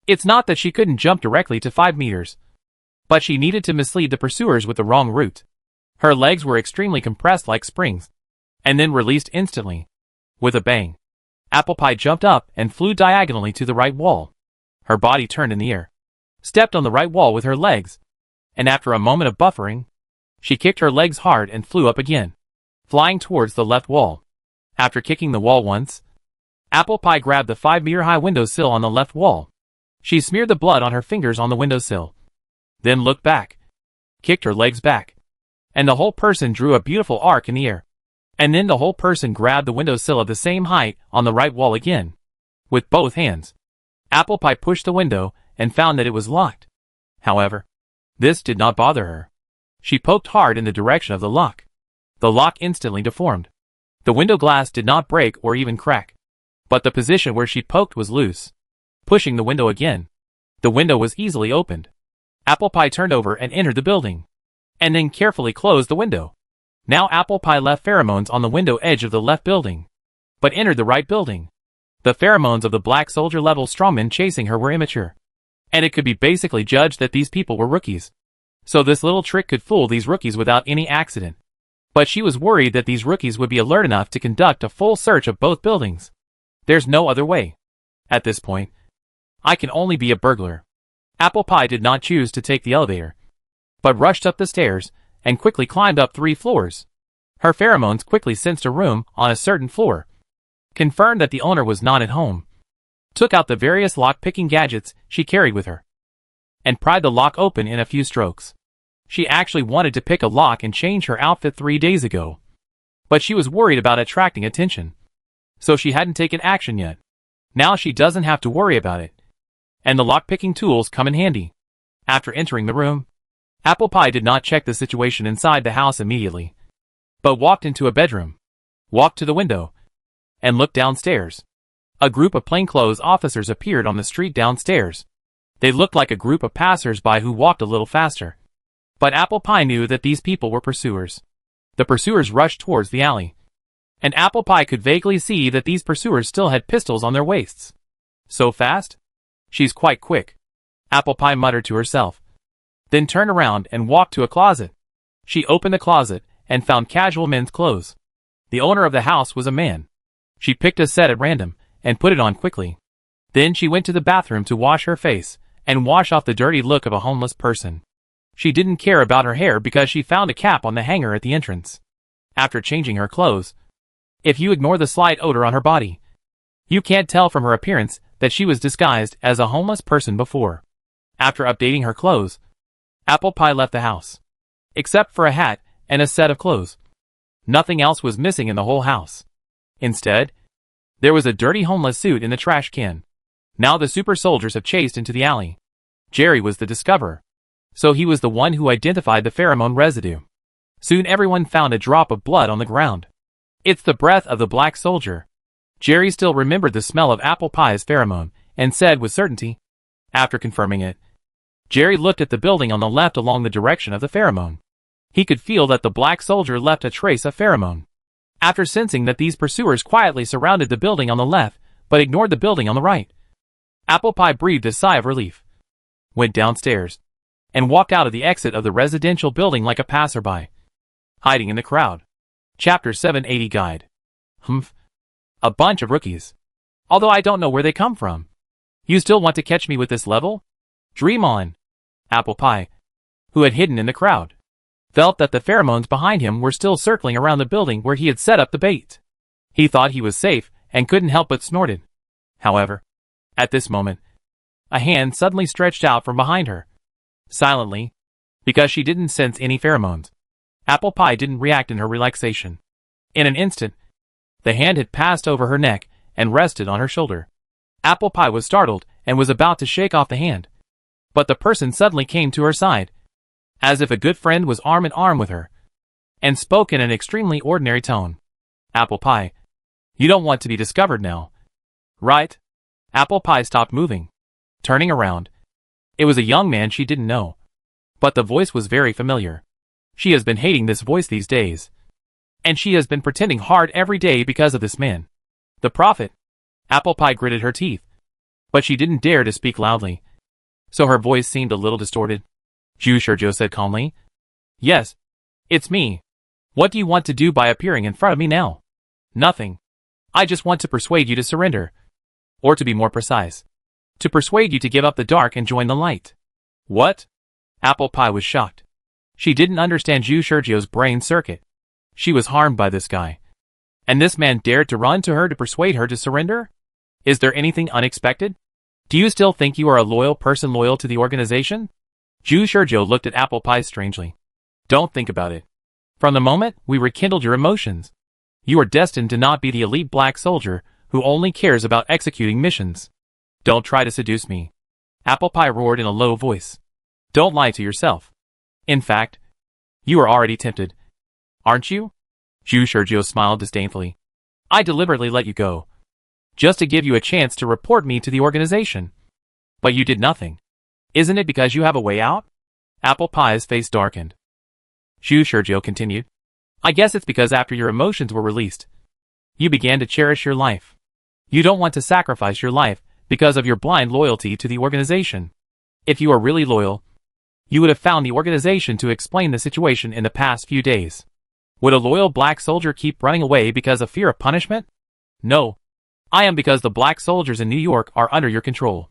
It's not that she couldn't jump directly to 5 meters, but she needed to mislead the pursuers with the wrong route. Her legs were extremely compressed like springs, and then released instantly. With a bang, Apple Pie jumped up and flew diagonally to the right wall. Her body turned in the air, stepped on the right wall with her legs, and after a moment of buffering, she kicked her legs hard and flew up again, flying towards the left wall. After kicking the wall once, Apple Pie grabbed the 5-meter-high windowsill on the left wall. She smeared the blood on her fingers on the windowsill, then looked back, kicked her legs back, and the whole person drew a beautiful arc in the air. And then the whole person grabbed the windowsill of the same height on the right wall again. With both hands, Apple Pie pushed the window and found that it was locked. However, this did not bother her. She poked hard in the direction of the lock. The lock instantly deformed. The window glass did not break or even crack, but the position where she poked was loose. Pushing the window again, the window was easily opened. Apple Pie turned over and entered the building, and then carefully closed the window. Now Apple Pie left pheromones on the window edge of the left building, but entered the right building. The pheromones of the black soldier-level strongmen chasing her were immature, and it could be basically judged that these people were rookies. So this little trick could fool these rookies without any accident. But she was worried that these rookies would be alert enough to conduct a full search of both buildings. There's no other way. At this point, I can only be a burglar. Apple Pie did not choose to take the elevator, but rushed up the stairs and quickly climbed up 3 floors. Her pheromones quickly sensed a room on a certain floor, confirmed that the owner was not at home, took out the various lock-picking gadgets she carried with her, and pried the lock open in a few strokes. She actually wanted to pick a lock and change her outfit 3 days ago. But she was worried about attracting attention. So she hadn't taken action yet. Now she doesn't have to worry about it. And the lock-picking tools come in handy. After entering the room, Apple Pie did not check the situation inside the house immediately, but walked into a bedroom, walked to the window, and looked downstairs. A group of plainclothes officers appeared on the street downstairs. They looked like a group of passers-by who walked a little faster. But Apple Pie knew that these people were pursuers. The pursuers rushed towards the alley. And Apple Pie could vaguely see that these pursuers still had pistols on their waists. So fast? She's quite quick, Apple Pie muttered to herself. Then turned around and walked to a closet. She opened the closet and found casual men's clothes. The owner of the house was a man. She picked a set at random and put it on quickly. Then she went to the bathroom to wash her face and wash off the dirty look of a homeless person. She didn't care about her hair because she found a cap on the hanger at the entrance. After changing her clothes, if you ignore the slight odor on her body, you can't tell from her appearance that she was disguised as a homeless person before. After updating her clothes, Apple Pie left the house. Except for a hat and a set of clothes. Nothing else was missing in the whole house. Instead, there was a dirty homeless suit in the trash can. Now the super soldiers have chased into the alley. Jerry was the discoverer, so he was the one who identified the pheromone residue. Soon everyone found a drop of blood on the ground. It's the breath of the black soldier. Jerry still remembered the smell of Apple Pie's pheromone, and said with certainty. After confirming it, Jerry looked at the building on the left along the direction of the pheromone. He could feel that the black soldier left a trace of pheromone. After sensing that these pursuers quietly surrounded the building on the left, but ignored the building on the right, Apple Pie breathed a sigh of relief, went downstairs, and walked out of the exit of the residential building like a passerby, hiding in the crowd. Chapter 780 Guide. Humph. A bunch of rookies. Although I don't know where they come from. You still want to catch me with this level? Dream on. Apple Pie, who had hidden in the crowd, felt that the pheromones behind him were still circling around the building where he had set up the bait. He thought he was safe and couldn't help but snorted. However, at this moment, a hand suddenly stretched out from behind her. Silently, because she didn't sense any pheromones, Apple Pie didn't react in her relaxation. In an instant, the hand had passed over her neck and rested on her shoulder. Apple Pie was startled and was about to shake off the hand. But the person suddenly came to her side, as if a good friend was arm in arm with her, and spoke in an extremely ordinary tone. Apple Pie, you don't want to be discovered now, right? Apple Pie stopped moving, turning around. It was a young man she didn't know, but the voice was very familiar. She has been hating this voice these days, and she has been pretending hard every day because of this man. The prophet. Apple Pie gritted her teeth, but she didn't dare to speak loudly, so her voice seemed a little distorted. Sergio said calmly. Yes, it's me. What do you want to do by appearing in front of me now? Nothing. I just want to persuade you to surrender. Or to be more precise, to persuade you to give up the dark and join the light. What? Apple Pie was shocked. She didn't understand Sergio's brain circuit. She was harmed by this guy. And this man dared to run to her to persuade her to surrender? Is there anything unexpected? Do you still think you are a loyal person loyal to the organization? Sergio looked at Apple Pie strangely. Don't think about it. From the moment we rekindled your emotions, you are destined to not be the elite black soldier who only cares about executing missions. Don't try to seduce me. Apple Pie roared in a low voice. Don't lie to yourself. In fact, you are already tempted. Aren't you? Sergio smiled disdainfully. I deliberately let you go, just to give you a chance to report me to the organization. But you did nothing. Isn't it because you have a way out? Apple Pie's face darkened. Sergio continued. I guess it's because after your emotions were released, you began to cherish your life. You don't want to sacrifice your life because of your blind loyalty to the organization. If you are really loyal, you would have found the organization to explain the situation in the past few days. Would a loyal black soldier keep running away because of fear of punishment? No. I am because the black soldiers in New York are under your control.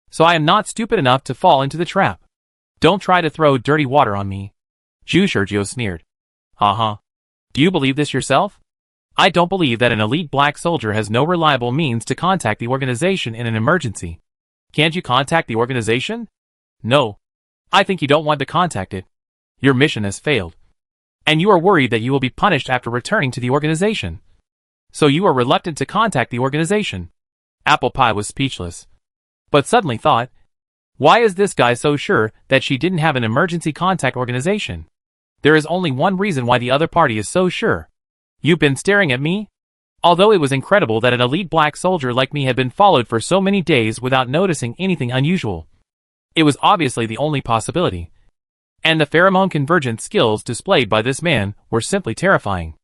So I am not stupid enough to fall into the trap. Don't try to throw dirty water on me. Sergio sneered. Do you believe this yourself? I don't believe that an elite black soldier has no reliable means to contact the organization in an emergency. Can't you contact the organization? No. I think you don't want to contact it. Your mission has failed. And you are worried that you will be punished after returning to the organization. So you are reluctant to contact the organization. Apple Pie was speechless. But suddenly thought, why is this guy so sure that she didn't have an emergency contact organization? There is only one reason why the other party is so sure. You've been staring at me? Although it was incredible that an elite black soldier like me had been followed for so many days without noticing anything unusual. It was obviously the only possibility. And the pheromone convergence skills displayed by this man were simply terrifying.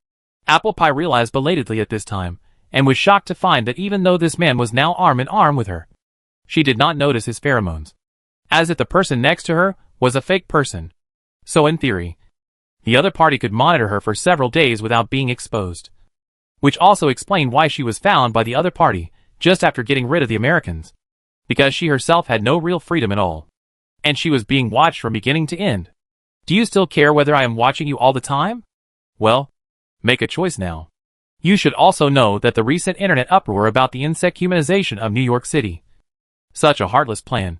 Apple Pie realized belatedly at this time, and was shocked to find that even though this man was now arm in arm with her, she did not notice his pheromones. As if the person next to her was a fake person. So in theory, the other party could monitor her for several days without being exposed. Which also explained why she was found by the other party just after getting rid of the Americans. Because she herself had no real freedom at all. And she was being watched from beginning to end. Do you still care whether I am watching you all the time? Well, make a choice now. You should also know that the recent internet uproar about the insect humanization of New York City. Such a heartless plan.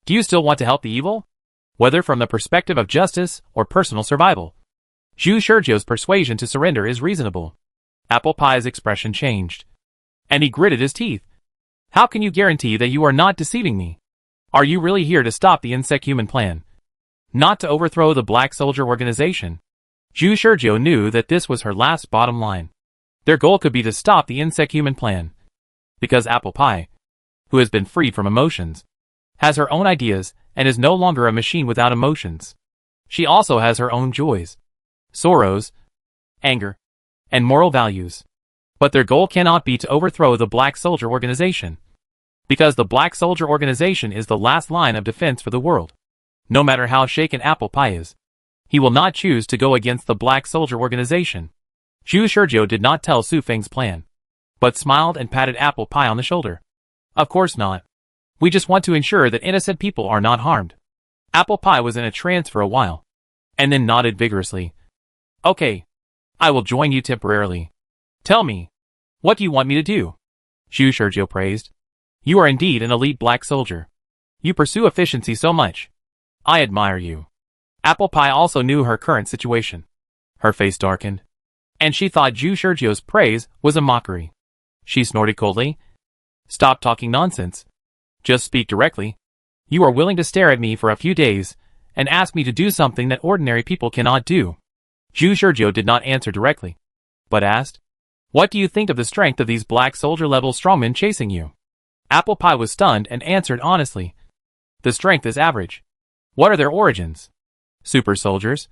Do you still want to help the evil? Whether from the perspective of justice or personal survival. Zhu Shurgio's persuasion to surrender is reasonable. Apple Pie's expression changed. And he gritted his teeth. How can you guarantee that you are not deceiving me? Are you really here to stop the insect human plan? Not to overthrow the Black Soldier organization? Zhu Shurgio knew that this was her last bottom line. Their goal could be to stop the insect human plan. Because Apple Pie, who has been freed from emotions, has her own ideas and is no longer a machine without emotions. She also has her own joys, sorrows, anger, and moral values. But their goal cannot be to overthrow the Black Soldier organization. Because the Black Soldier organization is the last line of defense for the world. No matter how shaken Apple Pie is, he will not choose to go against the Black Soldier organization. Zhu Shurgio did not tell Su Feng's plan, but smiled and patted Apple Pie on the shoulder. Of course not. We just want to ensure that innocent people are not harmed. Apple Pie was in a trance for a while, and then nodded vigorously. Okay. I will join you temporarily. Tell me, what do you want me to do? Zhu Shurgio praised. You are indeed an elite black soldier. You pursue efficiency so much. I admire you. Apple Pie also knew her current situation. Her face darkened, and she thought Zhu Shurgio's praise was a mockery. She snorted coldly. Stop talking nonsense. Just speak directly. You are willing to stare at me for a few days, and ask me to do something that ordinary people cannot do. Zhu Shurgio did not answer directly, but asked, what do you think of the strength of these Black Soldier-level strongmen chasing you? Apple Pie was stunned and answered honestly. The strength is average. What are their origins? Super soldiers?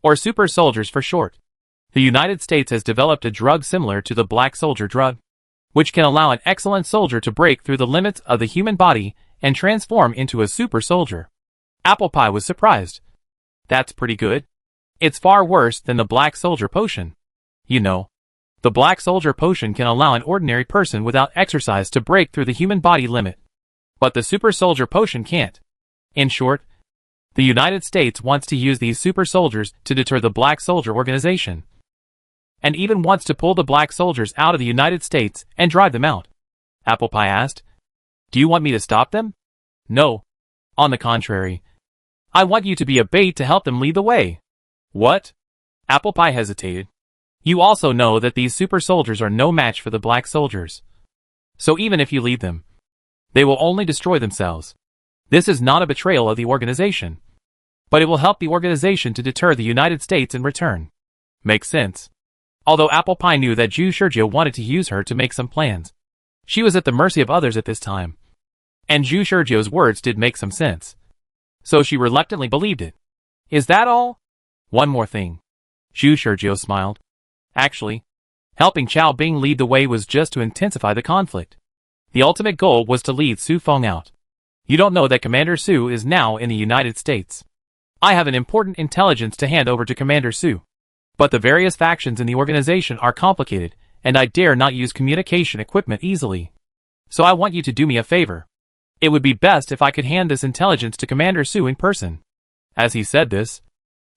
Or super soldiers for short. The United States has developed a drug similar to the Black Soldier drug, which can allow an excellent soldier to break through the limits of the human body and transform into a super soldier. Apple Pie was surprised. That's pretty good. It's far worse than the Black Soldier potion. You know, the Black Soldier potion can allow an ordinary person without exercise to break through the human body limit. But the Super Soldier potion can't. In short, the United States wants to use these super soldiers to deter the Black Soldier organization. And even wants to pull the Black Soldiers out of the United States and drive them out. Apple Pie asked. Do you want me to stop them? No. On the contrary. I want you to be a bait to help them lead the way. What? Apple Pie hesitated. You also know that these super soldiers are no match for the Black Soldiers. So even if you lead them, they will only destroy themselves. This is not a betrayal of the organization. But it will help the organization to deter the United States in return. Makes sense. Although Apple Pie knew that Zhu Shurgio wanted to use her to make some plans, she was at the mercy of others at this time. And Zhu Shurgio's words did make some sense. So she reluctantly believed it. Is that all? One more thing. Zhu Shurgio smiled. Actually, helping Chao Bing lead the way was just to intensify the conflict. The ultimate goal was to lead Su Feng out. You don't know that Commander Su is now in the United States. I have an important intelligence to hand over to Commander Su. But the various factions in the organization are complicated, and I dare not use communication equipment easily. So I want you to do me a favor. It would be best if I could hand this intelligence to Commander Su in person. As he said this,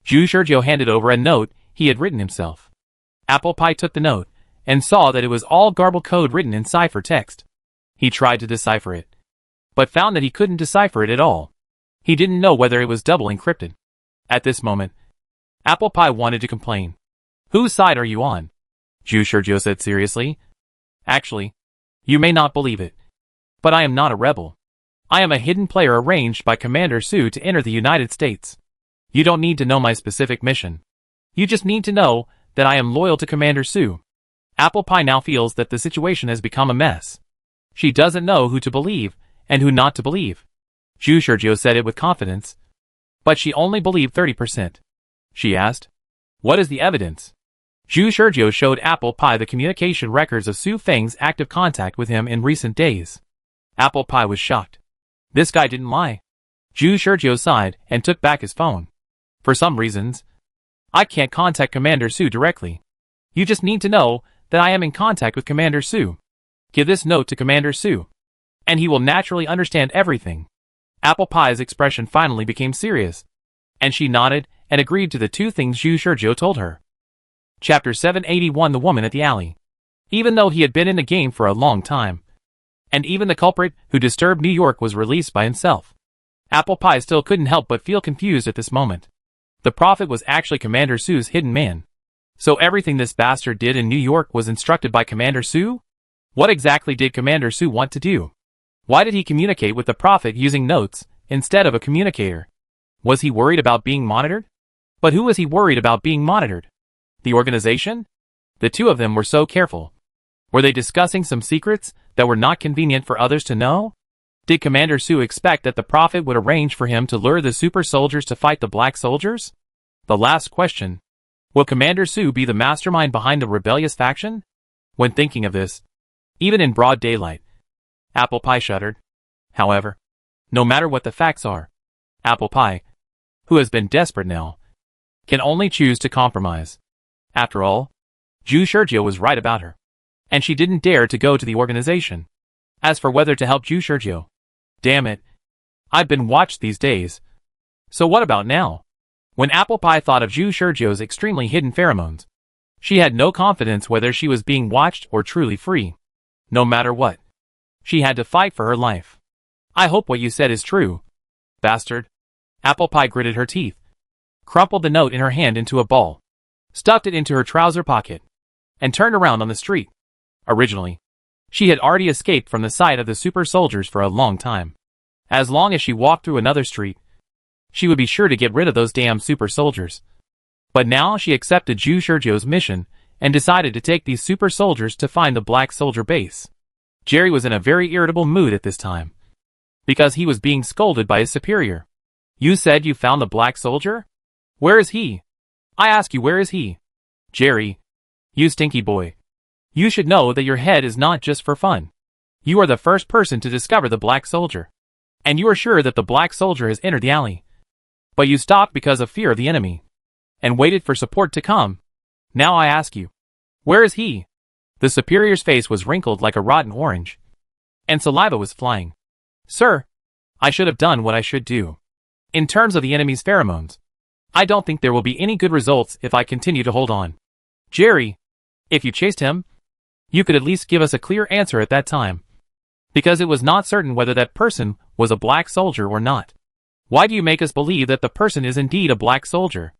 Zhu Shurgio handed over a note he had written himself. Apple Pie took the note, and saw that it was all garbled code written in cipher text. He tried to decipher it, but found that he couldn't decipher it at all. He didn't know whether it was double encrypted. At this moment, Apple Pie wanted to complain. Whose side are you on? Zhu Shizhou said seriously. Actually, you may not believe it, but I am not a rebel. I am a hidden player arranged by Commander Su to enter the United States. You don't need to know my specific mission. You just need to know that I am loyal to Commander Su. Apple Pie now feels that the situation has become a mess. She doesn't know who to believe and who not to believe. Zhu Shizhou said it with confidence. But she only believed 30%. She asked, "What is the evidence?" Zhu Shizhou showed Apple Pie the communication records of Su Feng's active contact with him in recent days. Apple Pie was shocked. This guy didn't lie. Zhu Shizhou sighed and took back his phone. For some reasons, I can't contact Commander Su directly. You just need to know that I am in contact with Commander Su. Give this note to Commander Su, and he will naturally understand everything. Apple Pie's expression finally became serious, and she nodded and agreed to the two things Zhu Shizhou told her. Chapter 781 The Woman at the Alley. Even though he had been in the game for a long time, and even the culprit who disturbed New York was released by himself, Apple Pie still couldn't help but feel confused at this moment. The prophet was actually Commander Su's hidden man. So everything this bastard did in New York was instructed by Commander Su? What exactly did Commander Su want to do? Why did he communicate with the prophet using notes instead of a communicator? Was he worried about being monitored? But who was he worried about being monitored? The organization? The two of them were so careful. Were they discussing some secrets that were not convenient for others to know? Did Commander Su expect that the prophet would arrange for him to lure the super soldiers to fight the black soldiers? The last question. Will Commander Su be the mastermind behind the rebellious faction? When thinking of this, even in broad daylight, Apple Pie shuddered. However, no matter what the facts are, Apple Pie, who has been desperate now, can only choose to compromise. After all, Zhu Shizhou was right about her, and she didn't dare to go to the organization. As for whether to help Zhu Shizhou, damn it, I've been watched these days. So what about now? When Apple Pie thought of Zhu Shizhou's extremely hidden pheromones, she had no confidence whether she was being watched or truly free. No matter what, she had to fight for her life. I hope what you said is true, bastard. Apple Pie gritted her teeth, crumpled the note in her hand into a ball, stuffed it into her trouser pocket, and turned around on the street. Originally, she had already escaped from the sight of the super soldiers for a long time. As long as she walked through another street, she would be sure to get rid of those damn super soldiers. But now she accepted Zhu Shizhou's mission and decided to take these super soldiers to find the black soldier base. Jerry was in a very irritable mood at this time, because he was being scolded by his superior. You said you found the black soldier? Where is he? I ask you, where is he? Jerry, you stinky boy. You should know that your head is not just for fun. You are the first person to discover the black soldier, and you are sure that the black soldier has entered the alley. But you stopped because of fear of the enemy, and waited for support to come. Now I ask you, where is he? The superior's face was wrinkled like a rotten orange, and saliva was flying. Sir, I should have done what I should do. In terms of the enemy's pheromones, I don't think there will be any good results if I continue to hold on. Jerry, if you chased him, you could at least give us a clear answer at that time, because it was not certain whether that person was a black soldier or not. Why do you make us believe that the person is indeed a black soldier,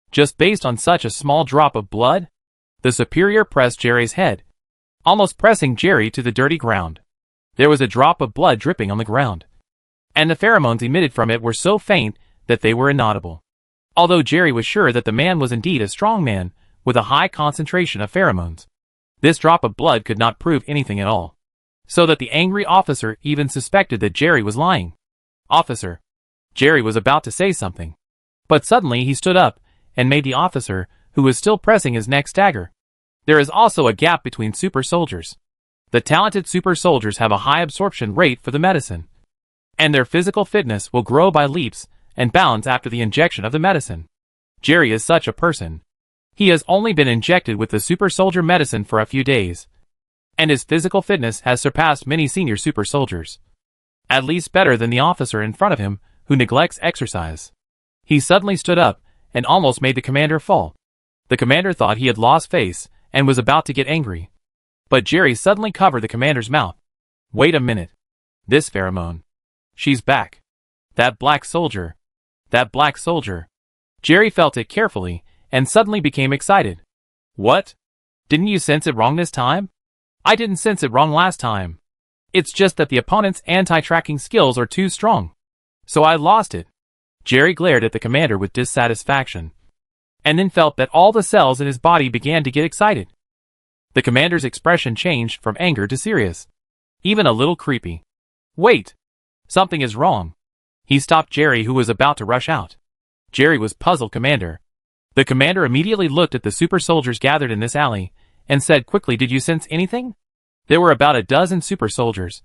just based on such a small drop of blood? The superior pressed Jerry's head, almost pressing Jerry to the dirty ground. There was a drop of blood dripping on the ground, and the pheromones emitted from it were so faint that they were inaudible. Although Jerry was sure that the man was indeed a strong man with a high concentration of pheromones, this drop of blood could not prove anything at all, so that the angry officer even suspected that Jerry was lying. Officer, Jerry was about to say something, but suddenly he stood up and made the officer, who was still pressing his neck, stagger. There is also a gap between super soldiers. The talented super soldiers have a high absorption rate for the medicine, and their physical fitness will grow by leaps and bounds after the injection of the medicine. Jerry is such a person. He has only been injected with the super soldier medicine for a few days, and his physical fitness has surpassed many senior super soldiers. At least better than the officer in front of him who neglects exercise. He suddenly stood up and almost made the commander fall. The commander thought he had lost face and was about to get angry. But Jerry suddenly covered the commander's mouth. Wait a minute. This pheromone. She's back. That black soldier. That black soldier. Jerry felt it carefully, and suddenly became excited. What? Didn't you sense it wrong this time? I didn't sense it wrong last time. It's just that the opponent's anti-tracking skills are too strong. So I lost it. Jerry glared at the commander with dissatisfaction, and then felt that all the cells in his body began to get excited. The commander's expression changed from anger to serious, even a little creepy. Wait! Something is wrong. He stopped Jerry, who was about to rush out. Jerry was puzzled. Commander. The commander immediately looked at the super soldiers gathered in this alley, and said quickly, did you sense anything? There were about a dozen super soldiers,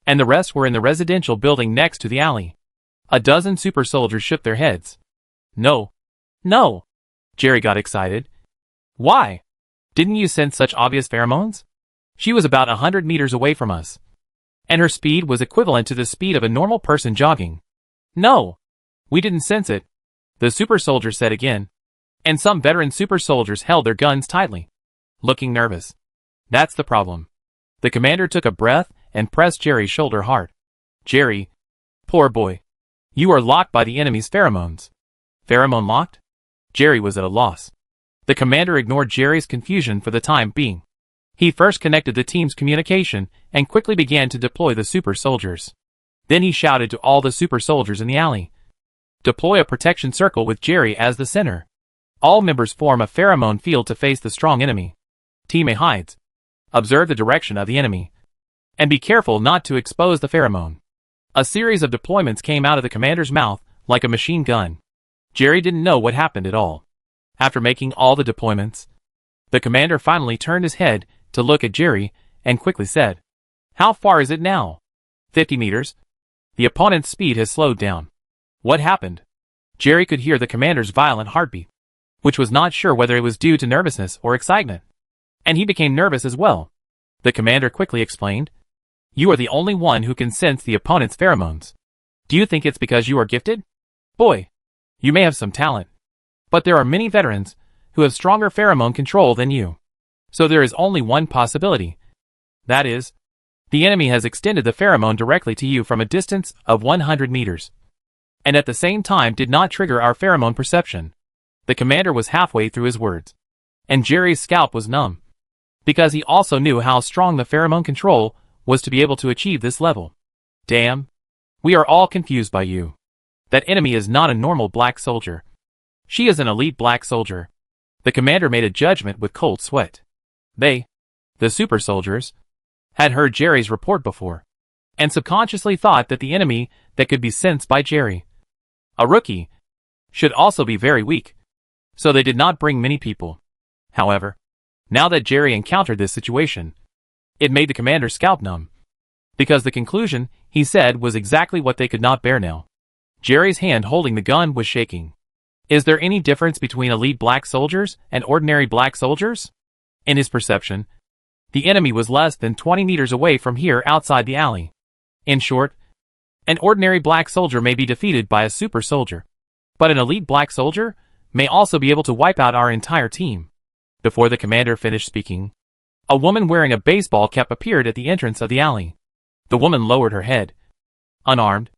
and the rest were in the residential building next to the alley. A dozen super soldiers shook their heads. No. No. Jerry got excited. Why? Didn't you sense such obvious pheromones? She was about 100 meters away from us, and her speed was equivalent to the speed of a normal person jogging. No. We didn't sense it, the super soldier said again, and some veteran super soldiers held their guns tightly, looking nervous. That's the problem. The commander took a breath and pressed Jerry's shoulder hard. Jerry, poor boy. You are locked by the enemy's pheromones. Pheromone locked? Jerry was at a loss. The commander ignored Jerry's confusion for the time being. He first connected the team's communication and quickly began to deploy the super soldiers. Then he shouted to all the super soldiers in the alley. Deploy a protection circle with Jerry as the center. All members form a pheromone field to face the strong enemy. Team A hides. Observe the direction of the enemy, and be careful not to expose the pheromone. A series of deployments came out of the commander's mouth like a machine gun. Jerry didn't know what happened at all. After making all the deployments, the commander finally turned his head to look at Jerry and quickly said, how far is it now? 50 meters. The opponent's speed has slowed down. What happened? Jerry could hear the commander's violent heartbeat, which was not sure whether it was due to nervousness or excitement. And he became nervous as well. The commander quickly explained, you are the only one who can sense the opponent's pheromones. Do you think it's because you are gifted? Boy, you may have some talent, but there are many veterans who have stronger pheromone control than you. So there is only one possibility. That is, the enemy has extended the pheromone directly to you from a distance of 100 meters, and at the same time did not trigger our pheromone perception. The commander was halfway through his words, and Jerry's scalp was numb, because he also knew how strong the pheromone control was to be able to achieve this level. Damn. We are all confused by you. That enemy is not a normal black soldier. She is an elite black soldier. The commander made a judgment with cold sweat. They, the super soldiers, had heard Jerry's report before, and subconsciously thought that the enemy that could be sensed by Jerry, a rookie, should also be very weak. So they did not bring many people. However, now that Jerry encountered this situation, it made the commander's scalp numb, because the conclusion, he said, was exactly what they could not bear now. Jerry's hand holding the gun was shaking. Is there any difference between elite black soldiers and ordinary black soldiers? In his perception, the enemy was less than 20 meters away from here outside the alley. In short, an ordinary black soldier may be defeated by a super soldier, but an elite black soldier may also be able to wipe out our entire team. Before the commander finished speaking, a woman wearing a baseball cap appeared at the entrance of the alley. The woman lowered her head, unarmed,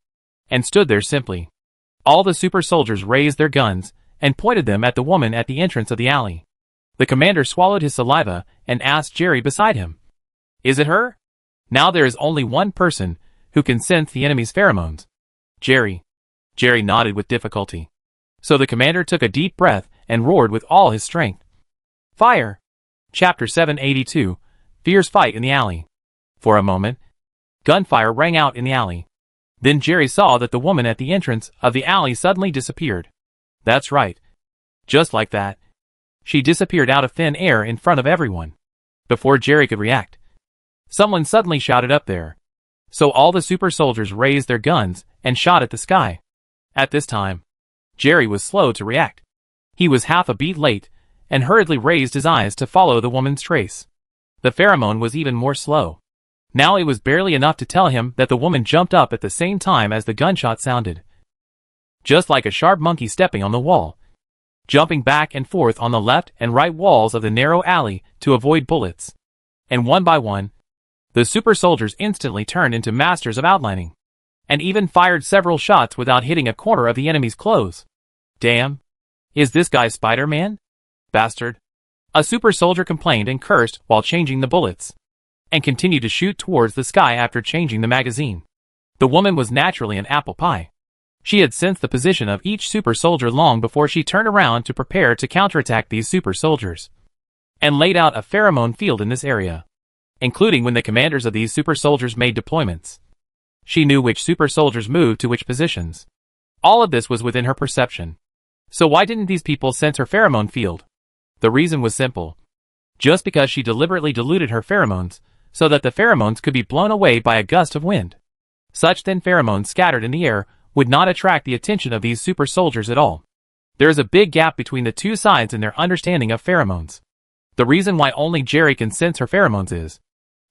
and stood there simply. All the super soldiers raised their guns and pointed them at the woman at the entrance of the alley. The commander swallowed his saliva and asked Jerry beside him, is it her? Now there is only one person who can sense the enemy's pheromones. Jerry. Jerry nodded with difficulty. So the commander took a deep breath and roared with all his strength. Fire! Chapter 782, Fierce Fight in the Alley. For a moment, gunfire rang out in the alley. Then Jerry saw that the woman at the entrance of the alley suddenly disappeared. That's right. Just like that. She disappeared out of thin air in front of everyone. Before Jerry could react, someone suddenly shouted up there. So all the super soldiers raised their guns and shot at the sky. At this time, Jerry was slow to react. He was half a beat late and hurriedly raised his eyes to follow the woman's trace. The pheromone was even more slow. Now it was barely enough to tell him that the woman jumped up at the same time as the gunshot sounded. Just like a sharp monkey stepping on the wall, jumping back and forth on the left and right walls of the narrow alley to avoid bullets. And one by one, the super soldiers instantly turned into masters of outlining, and even fired several shots without hitting a corner of the enemy's clothes. Damn! Is this guy Spider-Man? Bastard. A super soldier complained and cursed while changing the bullets, and continued to shoot towards the sky after changing the magazine. The woman was naturally an apple pie. She had sensed the position of each super soldier long before she turned around to prepare to counterattack these super soldiers, and laid out a pheromone field in this area, including when the commanders of these super soldiers made deployments. She knew which super soldiers moved to which positions. All of this was within her perception. So why didn't these people sense her pheromone field? The reason was simple. Just because she deliberately diluted her pheromones, so that the pheromones could be blown away by a gust of wind. Such thin pheromones scattered in the air would not attract the attention of these super soldiers at all. There is a big gap between the two sides in their understanding of pheromones. The reason why only Jerry can sense her pheromones is,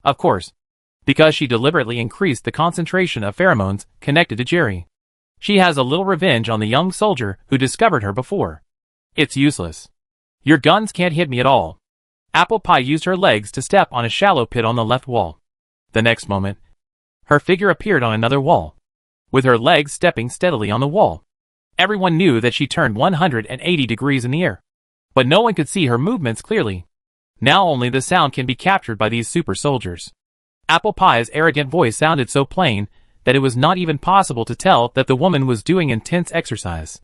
of course, because she deliberately increased the concentration of pheromones connected to Jerry. She has a little revenge on the young soldier who discovered her before. It's useless. Your guns can't hit me at all. Apple Pie used her legs to step on a shallow pit on the left wall. The next moment, her figure appeared on another wall, with her legs stepping steadily on the wall. Everyone knew that she turned 180 degrees in the air, but no one could see her movements clearly. Now only the sound can be captured by these super soldiers. Apple Pie's arrogant voice sounded so plain that it was not even possible to tell that the woman was doing intense exercise.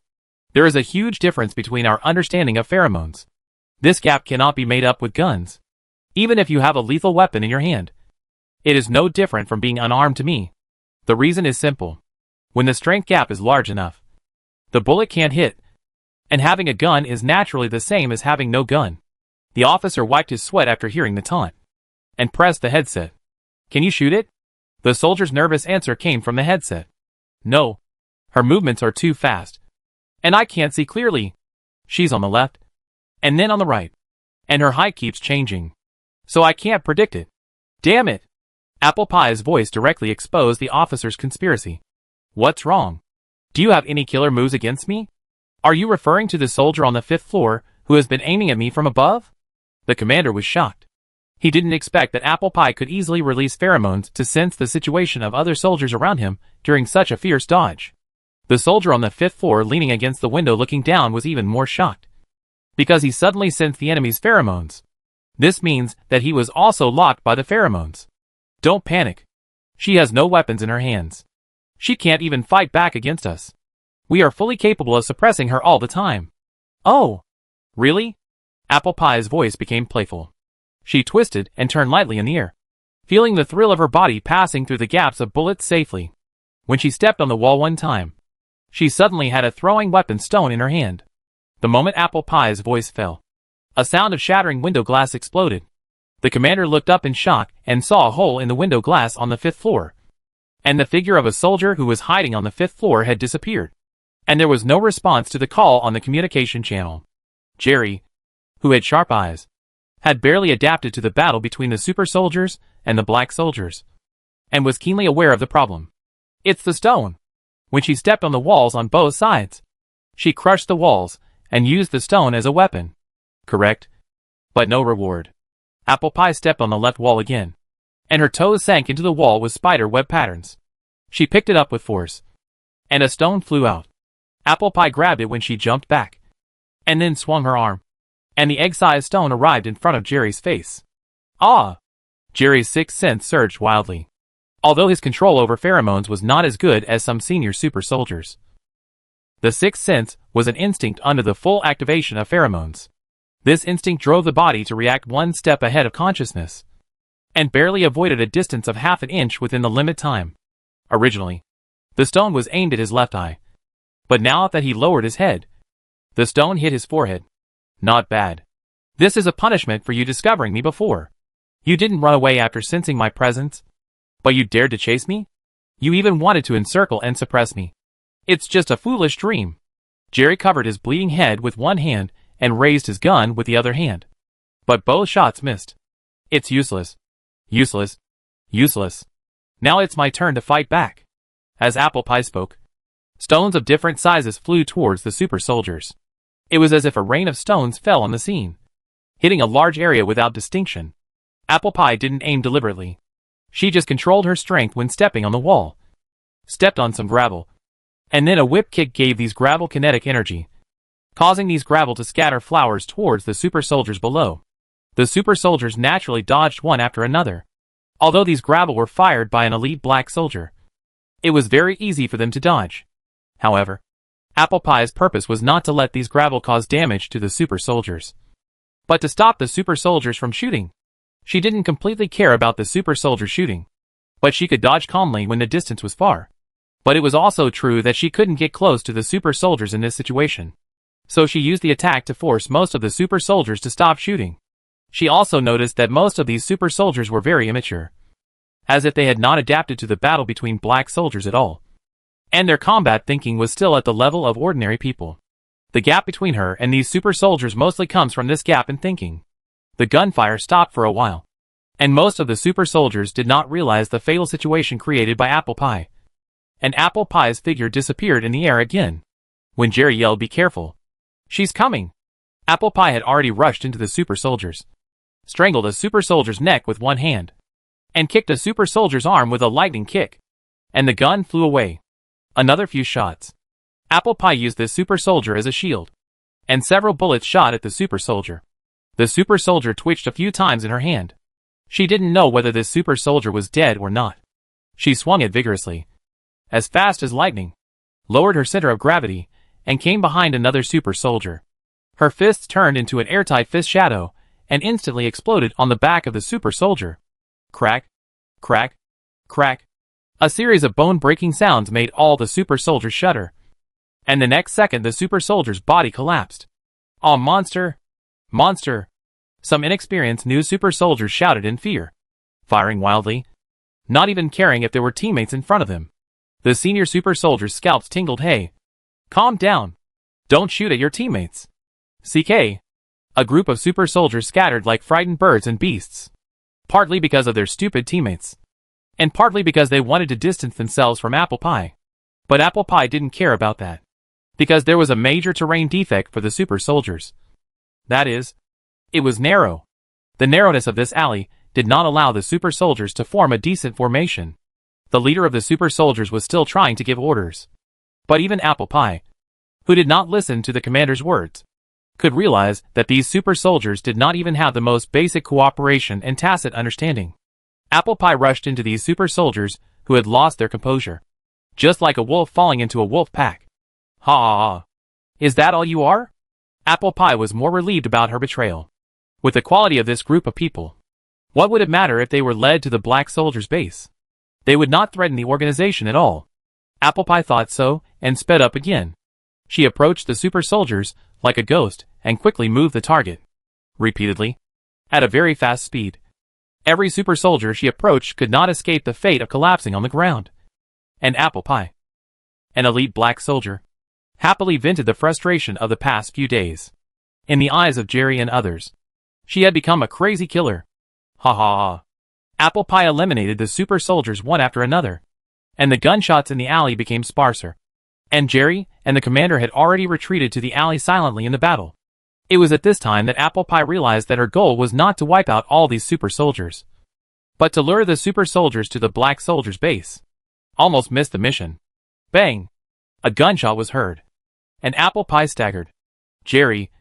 There is a huge difference between our understanding of pheromones. This gap cannot be made up with guns. Even if you have a lethal weapon in your hand, it is no different from being unarmed to me. The reason is simple. When the strength gap is large enough, the bullet can't hit, and having a gun is naturally the same as having no gun. The officer wiped his sweat after hearing the taunt, and pressed the headset. Can you shoot it? The soldier's nervous answer came from the headset. No. Her movements are too fast, and I can't see clearly. She's on the left, and then on the right, and her height keeps changing, so I can't predict it. Damn it! Apple Pie's voice directly exposed the officer's conspiracy. What's wrong? Do you have any killer moves against me? Are you referring to the soldier on the 5th floor who has been aiming at me from above? The commander was shocked. He didn't expect that Apple Pie could easily release pheromones to sense the situation of other soldiers around him during such a fierce dodge. The soldier on the 5th floor leaning against the window looking down was even more shocked, because he suddenly sensed the enemy's pheromones. This means that he was also locked by the pheromones. Don't panic. She has no weapons in her hands. She can't even fight back against us. We are fully capable of suppressing her all the time. Oh, really? Apple Pie's voice became playful. She twisted and turned lightly in the air, feeling the thrill of her body passing through the gaps of bullets safely. When she stepped on the wall one time, she suddenly had a throwing weapon stone in her hand. The moment Apple Pie's voice fell, a sound of shattering window glass exploded. The commander looked up in shock and saw a hole in the window glass on the 5th floor. And the figure of a soldier who was hiding on the 5th floor had disappeared. And there was no response to the call on the communication channel. Jerry, who had sharp eyes, had barely adapted to the battle between the super soldiers and the black soldiers, and was keenly aware of the problem. It's the stone. When she stepped on the walls on both sides, she crushed the walls and used the stone as a weapon. Correct? But no reward. Apple Pie stepped on the left wall again, and her toes sank into the wall with spider web patterns. She picked it up with force, and a stone flew out. Apple Pie grabbed it when she jumped back, and then swung her arm, and the egg-sized stone arrived in front of Jerry's face. Ah! Jerry's sixth sense surged wildly, although his control over pheromones was not as good as some senior super soldiers. The sixth sense was an instinct under the full activation of pheromones. This instinct drove the body to react one step ahead of consciousness, and barely avoided a distance of half an inch within the limit time. Originally, the stone was aimed at his left eye, but now that he lowered his head, the stone hit his forehead. Not bad. This is a punishment for you discovering me before. You didn't run away after sensing my presence, but you dared to chase me? You even wanted to encircle and suppress me. It's just a foolish dream. Jerry covered his bleeding head with one hand and raised his gun with the other hand. But both shots missed. It's useless. Useless. Useless. Now it's my turn to fight back. As Apple Pie spoke, stones of different sizes flew towards the super soldiers. It was as if a rain of stones fell on the scene, hitting a large area without distinction. Apple Pie didn't aim deliberately. She just controlled her strength when stepping on the wall. Stepped on some gravel, and then a whip kick gave these gravel kinetic energy. causing these gravel to scatter flowers towards the super soldiers below. The super soldiers naturally dodged one after another. Although these gravel were fired by an elite black soldier, it was very easy for them to dodge. However, Apple Pie's purpose was not to let these gravel cause damage to the super soldiers, but to stop the super soldiers from shooting. She didn't completely care about the super soldiers shooting, but she could dodge calmly when the distance was far. But it was also true that she couldn't get close to the super soldiers in this situation. So she used the attack to force most of the super soldiers to stop shooting. She also noticed that most of these super soldiers were very immature, as if they had not adapted to the battle between black soldiers at all. And their combat thinking was still at the level of ordinary people. The gap between her and these super soldiers mostly comes from this gap in thinking. The gunfire stopped for a while, and most of the super soldiers did not realize the fatal situation created by Apple Pie. And Apple Pie's figure disappeared in the air again. When Jerry yelled, "Be careful! She's coming!" Apple Pie had already rushed into the super soldiers, strangled a super soldier's neck with one hand, and kicked a super soldier's arm with a lightning kick. And the gun flew away. Another few shots. Apple Pie used this super soldier as a shield, and several bullets shot at the super soldier. The super soldier twitched a few times in her hand. She didn't know whether this super soldier was dead or not. She swung it vigorously, as fast as lightning, lowered her center of gravity, and came behind another super soldier. Her fists turned into an airtight fist shadow, and instantly exploded on the back of the super soldier. Crack, crack, crack. A series of bone-breaking sounds made all the super soldiers shudder. And the next second the super soldier's body collapsed. "Oh, monster! Monster!" Some inexperienced new super soldiers shouted in fear, firing wildly, not even caring if there were teammates in front of them. The senior super soldier's scalps tingled. "Hey, calm down. Don't shoot at your teammates." CK. A group of super soldiers scattered like frightened birds and beasts, partly because of their stupid teammates, and partly because they wanted to distance themselves from Apple Pie. But Apple Pie didn't care about that, because there was a major terrain defect for the super soldiers. That is, it was narrow. The narrowness of this alley did not allow the super soldiers to form a decent formation. The leader of the super soldiers was still trying to give orders. But even Apple Pie, who did not listen to the commander's words, could realize that these super soldiers did not even have the most basic cooperation and tacit understanding. Apple Pie rushed into these super soldiers who had lost their composure, just like a wolf falling into a wolf pack. "Ha ha ha. Is that all you are?" Apple Pie was more relieved about her betrayal. With the quality of this group of people, what would it matter if they were led to the black soldiers' base? They would not threaten the organization at all. Apple Pie thought so, and sped up again. She approached the super soldiers like a ghost and quickly moved the target, repeatedly, at a very fast speed. Every super soldier she approached could not escape the fate of collapsing on the ground. And Apple Pie, an elite black soldier, happily vented the frustration of the past few days. In the eyes of Jerry and others, she had become a crazy killer. Ha ha ha. Apple Pie eliminated the super soldiers one after another, and the gunshots in the alley became sparser. And Jerry and the commander had already retreated to the alley silently in the battle. It was at this time that Apple Pie realized that her goal was not to wipe out all these super soldiers, but to lure the super soldiers to the black soldiers' base. Almost missed the mission. Bang! A gunshot was heard, and Apple Pie staggered. Jerry,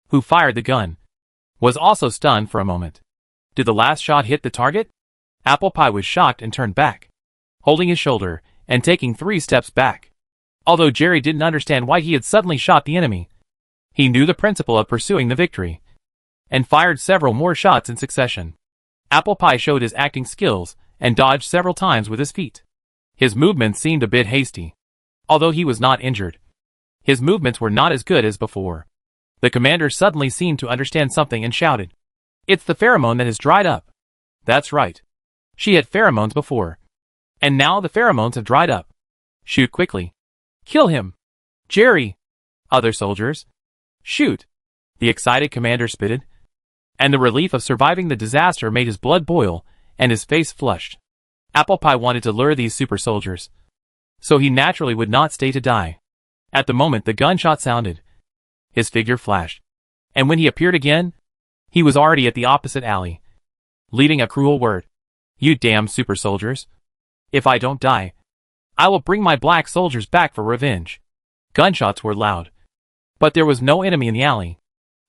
who fired the gun, was also stunned for a moment. Did the last shot hit the target? Apple Pie was shocked and turned back, holding his shoulder and taking 3 steps back. Although Jerry didn't understand why he had suddenly shot the enemy, he knew the principle of pursuing the victory, and fired several more shots in succession. Apple Pie showed his acting skills and dodged several times with his feet. His movements seemed a bit hasty. Although he was not injured, his movements were not as good as before. The commander suddenly seemed to understand something and shouted, "It's the pheromone that has dried up." That's right. She had pheromones before, and now the pheromones have dried up. Shoot quickly. Kill him. Jerry. Other soldiers. Shoot. The excited commander spitted, and the relief of surviving the disaster made his blood boil and his face flushed. Apple Pie wanted to lure these super soldiers, so he naturally would not stay to die. At the moment the gunshot sounded, his figure flashed, and when he appeared again, he was already at the opposite alley, leaving a cruel word. "You damn super soldiers. If I don't die, I will bring my black soldiers back for revenge." Gunshots were loud, But there was no enemy in the alley.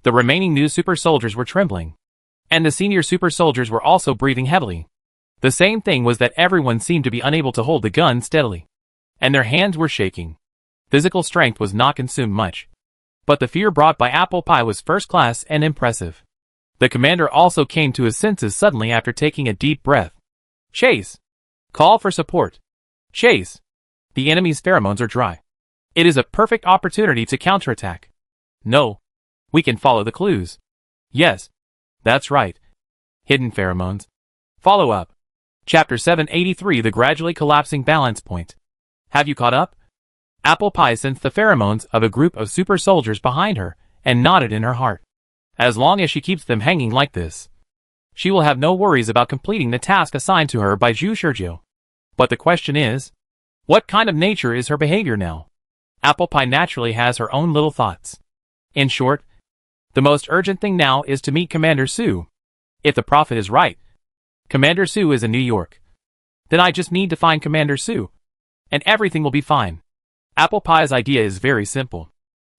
The remaining new super soldiers were trembling. And the senior super soldiers were also breathing heavily. The same thing was that everyone seemed to be unable to hold the gun steadily. And their hands were shaking. Physical strength was not consumed much. But the fear brought by Apple Pie was first class and impressive. The commander also came to his senses suddenly after taking a deep breath. Chase! Call for support. Chase! The enemy's pheromones are dry. It is a perfect opportunity to counterattack. No. We can follow the clues. Yes. That's right. Hidden pheromones. Follow up. Chapter 783 The Gradually Collapsing Balance Point. Have you caught up? Apple Pie sensed the pheromones of a group of super soldiers behind her and nodded in her heart. As long as she keeps them hanging like this, she will have no worries about completing the task assigned to her by Zhu Sergio. But the question is, what kind of nature is her behavior now? Apple Pie naturally has her own little thoughts. In short, the most urgent thing now is to meet Commander Sue. If the prophet is right, Commander Sue is in New York. Then I just need to find Commander Sue, and everything will be fine. Apple Pie's idea is very simple.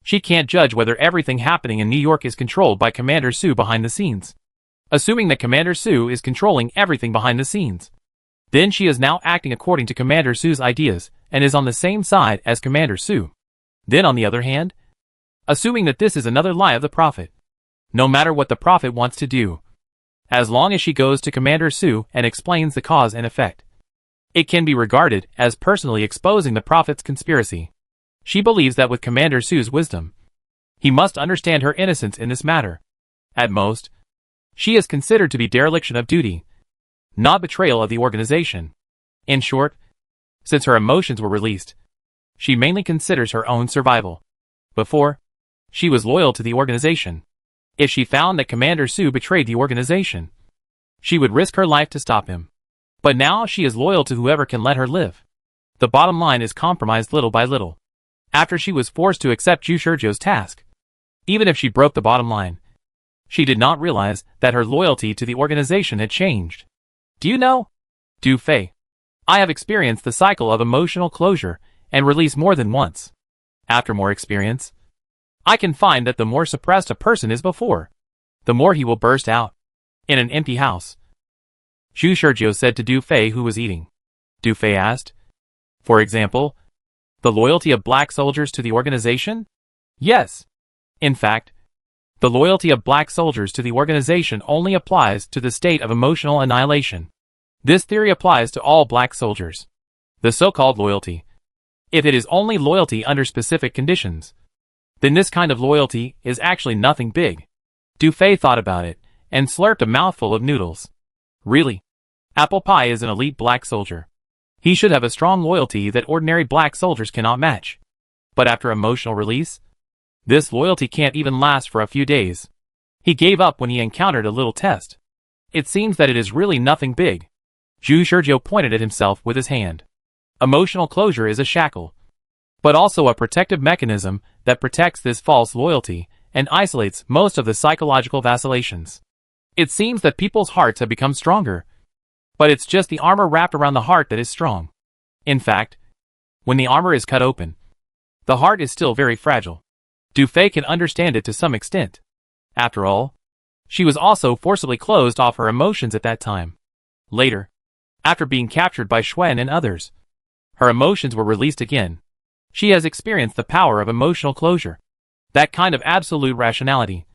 She can't judge whether everything happening in New York is controlled by Commander Sue behind the scenes. Assuming that Commander Sue is controlling everything behind the scenes, then she is now acting according to Commander Sue's ideas and is on the same side as Commander Sue. Then on the other hand, assuming that this is another lie of the prophet, no matter what the prophet wants to do, as long as she goes to Commander Sue and explains the cause and effect, it can be regarded as personally exposing the prophet's conspiracy. She believes that with Commander Sue's wisdom, he must understand her innocence in this matter. At most, she is considered to be dereliction of duty, not betrayal of the organization. In short, since her emotions were released, she mainly considers her own survival. Before, she was loyal to the organization. If she found that Commander Sue betrayed the organization, she would risk her life to stop him. But now she is loyal to whoever can let her live. The bottom line is compromised little by little. After she was forced to accept Zhu Sergio's task, even if she broke the bottom line, she did not realize that her loyalty to the organization had changed. Do you know, Du Fei, I have experienced the cycle of emotional closure and release more than once. After more experience, I can find that the more suppressed a person is before, the more he will burst out. In an empty house, Zhu Sergio said to Du Fei, who was eating. Du Fei asked, for example, the loyalty of black soldiers to the organization? Yes. In fact, the loyalty of black soldiers to the organization only applies to the state of emotional annihilation. This theory applies to all black soldiers. The so-called loyalty, if it is only loyalty under specific conditions, then this kind of loyalty is actually nothing big. Du Fei thought about it and slurped a mouthful of noodles. Really? Apple Pie is an elite black soldier. He should have a strong loyalty that ordinary black soldiers cannot match. But after emotional release, this loyalty can't even last for a few days. He gave up when he encountered a little test. It seems that it is really nothing big. Zhu Sergio pointed at himself with his hand. Emotional closure is a shackle, but also a protective mechanism that protects this false loyalty and isolates most of the psychological vacillations. It seems that people's hearts have become stronger, but it's just the armor wrapped around the heart that is strong. In fact, when the armor is cut open, the heart is still very fragile. Du Fei can understand it to some extent. After all, she was also forcibly closed off her emotions at that time. Later, after being captured by Xuan and others, her emotions were released again. She has experienced the power of emotional closure, that kind of absolute rationality,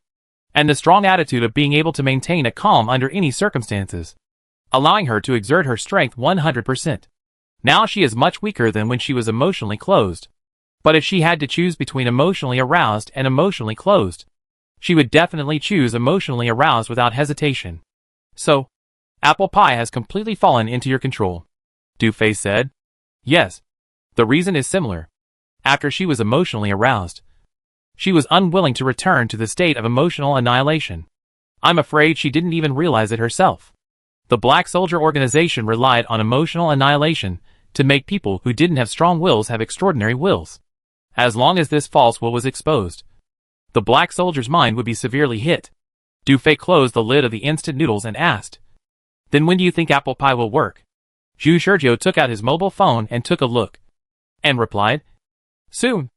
and the strong attitude of being able to maintain a calm under any circumstances, allowing her to exert her strength 100%. Now she is much weaker than when she was emotionally closed. But if she had to choose between emotionally aroused and emotionally closed, she would definitely choose emotionally aroused without hesitation. So, Apple Pie has completely fallen into your control, Du Fei said. Yes. The reason is similar. After she was emotionally aroused, she was unwilling to return to the state of emotional annihilation. I'm afraid she didn't even realize it herself. The Black Soldier organization relied on emotional annihilation to make people who didn't have strong wills have extraordinary wills. As long as this false will was exposed, the Black Soldier's mind would be severely hit. Du Fei closed the lid of the instant noodles and asked, "Then when do you think Apple Pie will work?" Zhu Sergio took out his mobile phone and took a look, and replied, "Soon.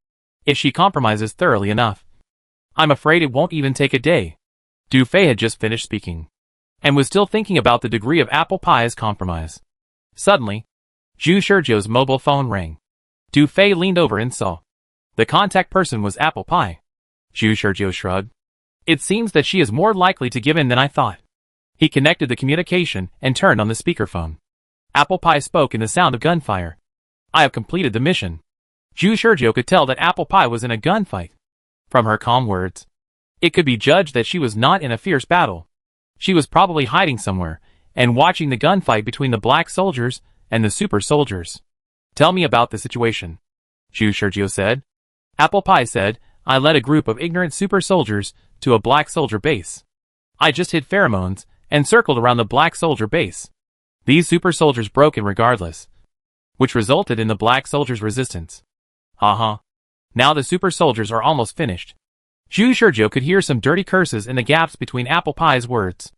If she compromises thoroughly enough, I'm afraid it won't even take a day. Du Fei had just finished speaking, and was still thinking about the degree of apple pie's compromise. Suddenly, Zhu Shizhou's mobile phone rang. Du Fei leaned over and saw. The contact person was Apple Pie. Zhu Shizhou shrugged. It seems that she is more likely to give in than I thought. He connected the communication and turned on the speakerphone. Apple Pie spoke in the sound of gunfire. I have completed the mission. Zhu Shizhou could tell that Apple Pie was in a gunfight. From her calm words, it could be judged that she was not in a fierce battle. She was probably hiding somewhere, and watching the gunfight between the black soldiers and the super soldiers. Tell me about the situation, Zhu Shizhou said. Apple Pie said, I led a group of ignorant super soldiers to a black soldier base. I just hid pheromones and circled around the black soldier base. These super soldiers broke in regardless, which resulted in the black soldiers' resistance. Haha. Now the super soldiers are almost finished. Zhu Shizhou could hear some dirty curses in the gaps between Apple Pie's words.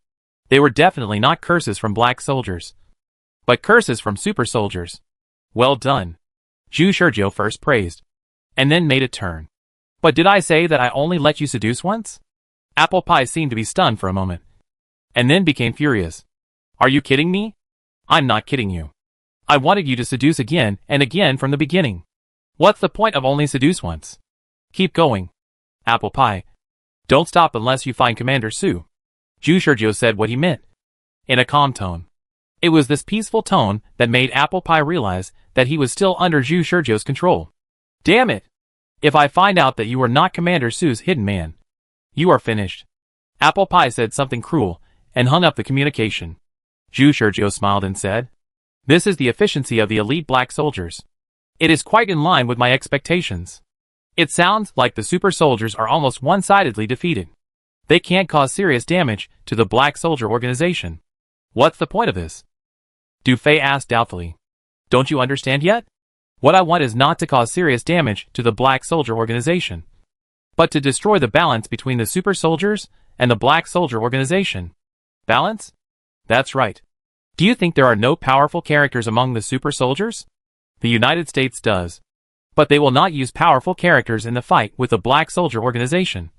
They were definitely not curses from black soldiers, but curses from super soldiers. Well done. Zhu Shizhou first praised, and then made a turn. But did I say that I only let you seduce once? Apple Pie seemed to be stunned for a moment, and then became furious. Are you kidding me? I'm not kidding you. I wanted you to seduce again and again from the beginning. What's the point of only seduce once? Keep going. Apple Pie. Don't stop unless you find Commander Su. Zhu Shizhou said what he meant, in a calm tone. It was this peaceful tone that made Apple Pie realize that he was still under Zhu Shizhou's control. Damn it! If I find out that you are not Commander Su's hidden man, you are finished. Apple Pie said something cruel, and hung up the communication. Zhu Shizhou smiled and said, This is the efficiency of the elite black soldiers. It is quite in line with my expectations. It sounds like the super soldiers are almost one-sidedly defeated. They can't cause serious damage to the black soldier organization. What's the point of this? Du Fei asked doubtfully. Don't you understand yet? What I want is not to cause serious damage to the black soldier organization, but to destroy the balance between the super soldiers and the black soldier organization. Balance? That's right. Do you think there are no powerful characters among the super soldiers? The United States does. But they will not use powerful characters in the fight with the black soldier organization.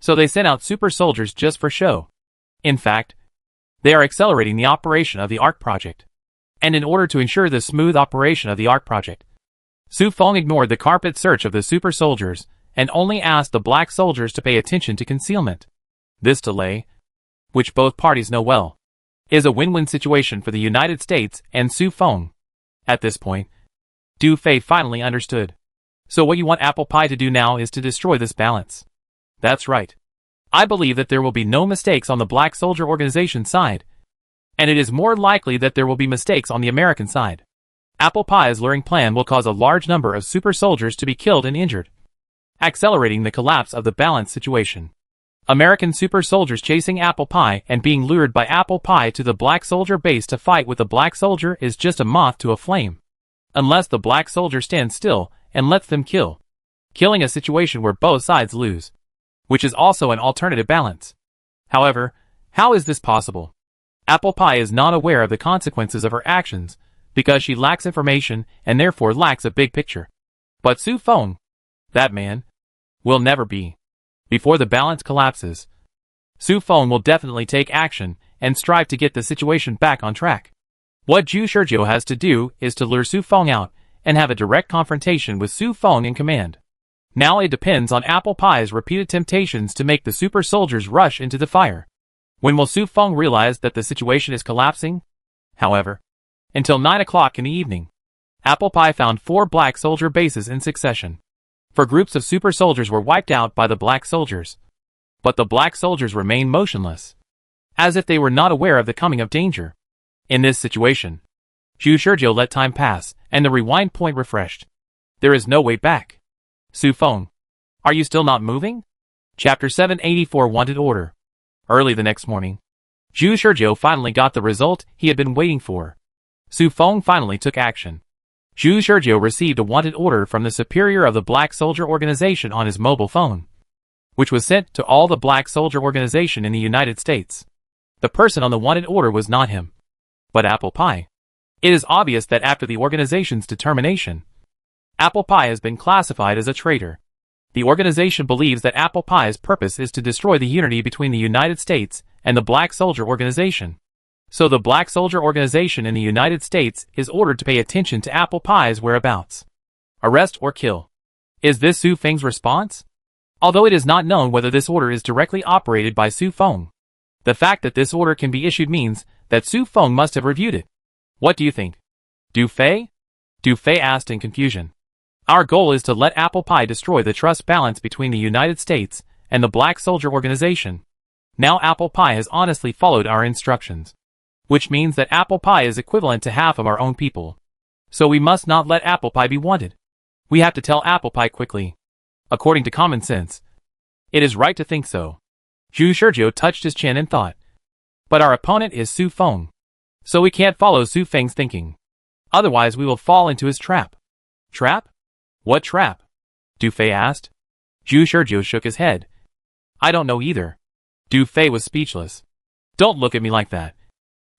So they sent out super soldiers just for show. In fact, they are accelerating the operation of the ARC project. And in order to ensure the smooth operation of the ARC project, Su Feng ignored the carpet search of the super soldiers and only asked the black soldiers to pay attention to concealment. This delay, which both parties know well, is a win-win situation for the United States and Su Feng. At this point, Du Fei finally understood. So what you want Apple Pie to do now is to destroy this balance. That's right. I believe that there will be no mistakes on the black soldier organization side, and it is more likely that there will be mistakes on the American side. Apple Pie's luring plan will cause a large number of super soldiers to be killed and injured, accelerating the collapse of the balance situation. American super soldiers chasing Apple Pie and being lured by Apple Pie to the black soldier base to fight with the black soldier is just a moth to a flame. Unless the black soldier stands still and lets them kill, killing a situation where both sides lose, which is also an alternative balance. However, how is this possible? Apple Pie is not aware of the consequences of her actions because she lacks information and therefore lacks a big picture. But Su Feng, that man, will never be. Before the balance collapses, Su Feng will definitely take action and strive to get the situation back on track. What Zhu Shizhou has to do is to lure Su Feng out and have a direct confrontation with Su Feng in command. Now it depends on Apple Pie's repeated temptations to make the super soldiers rush into the fire. When will Su Feng realize that the situation is collapsing? However, until 9 o'clock in the evening, Apple Pie found 4 black soldier bases in succession. 4 groups of super soldiers were wiped out by the black soldiers. But the black soldiers remained motionless, as if they were not aware of the coming of danger. In this situation, Zhu Shizhou let time pass, and the rewind point refreshed. There is no way back. Su Feng, are you still not moving? Chapter 784 Wanted Order. Early the next morning, Zhu Shizhou finally got the result he had been waiting for. Su Feng finally took action. Zhu Shizhou received a wanted order from the superior of the Black Soldier Organization on his mobile phone, which was sent to all the Black Soldier Organization in the United States. The person on the wanted order was not him, but Apple Pie. It is obvious that after the organization's determination, Apple Pie has been classified as a traitor. The organization believes that Apple Pie's purpose is to destroy the unity between the United States and the Black Soldier Organization. So the Black Soldier Organization in the United States is ordered to pay attention to Apple Pie's whereabouts. Arrest or kill. Is this Su Feng's response? Although it is not known whether this order is directly operated by Su Feng. The fact that this order can be issued means that Su Feng must have reviewed it. What do you think? Du Fei? Du Fei asked in confusion. Our goal is to let Apple Pie destroy the trust balance between the United States and the Black Soldier Organization. Now Apple Pie has honestly followed our instructions. Which means that Apple Pie is equivalent to half of our own people. So we must not let Apple Pie be wanted. We have to tell Apple Pie quickly. According to common sense. It is right to think so. Zhu Shizhou touched his chin and thought. But our opponent is Su Feng. So we can't follow Su Feng's thinking. Otherwise we will fall into his trap. Trap? What trap? Du Fei asked. Zhu Shizhou shook his head. I don't know either. Du Fei was speechless. Don't look at me like that.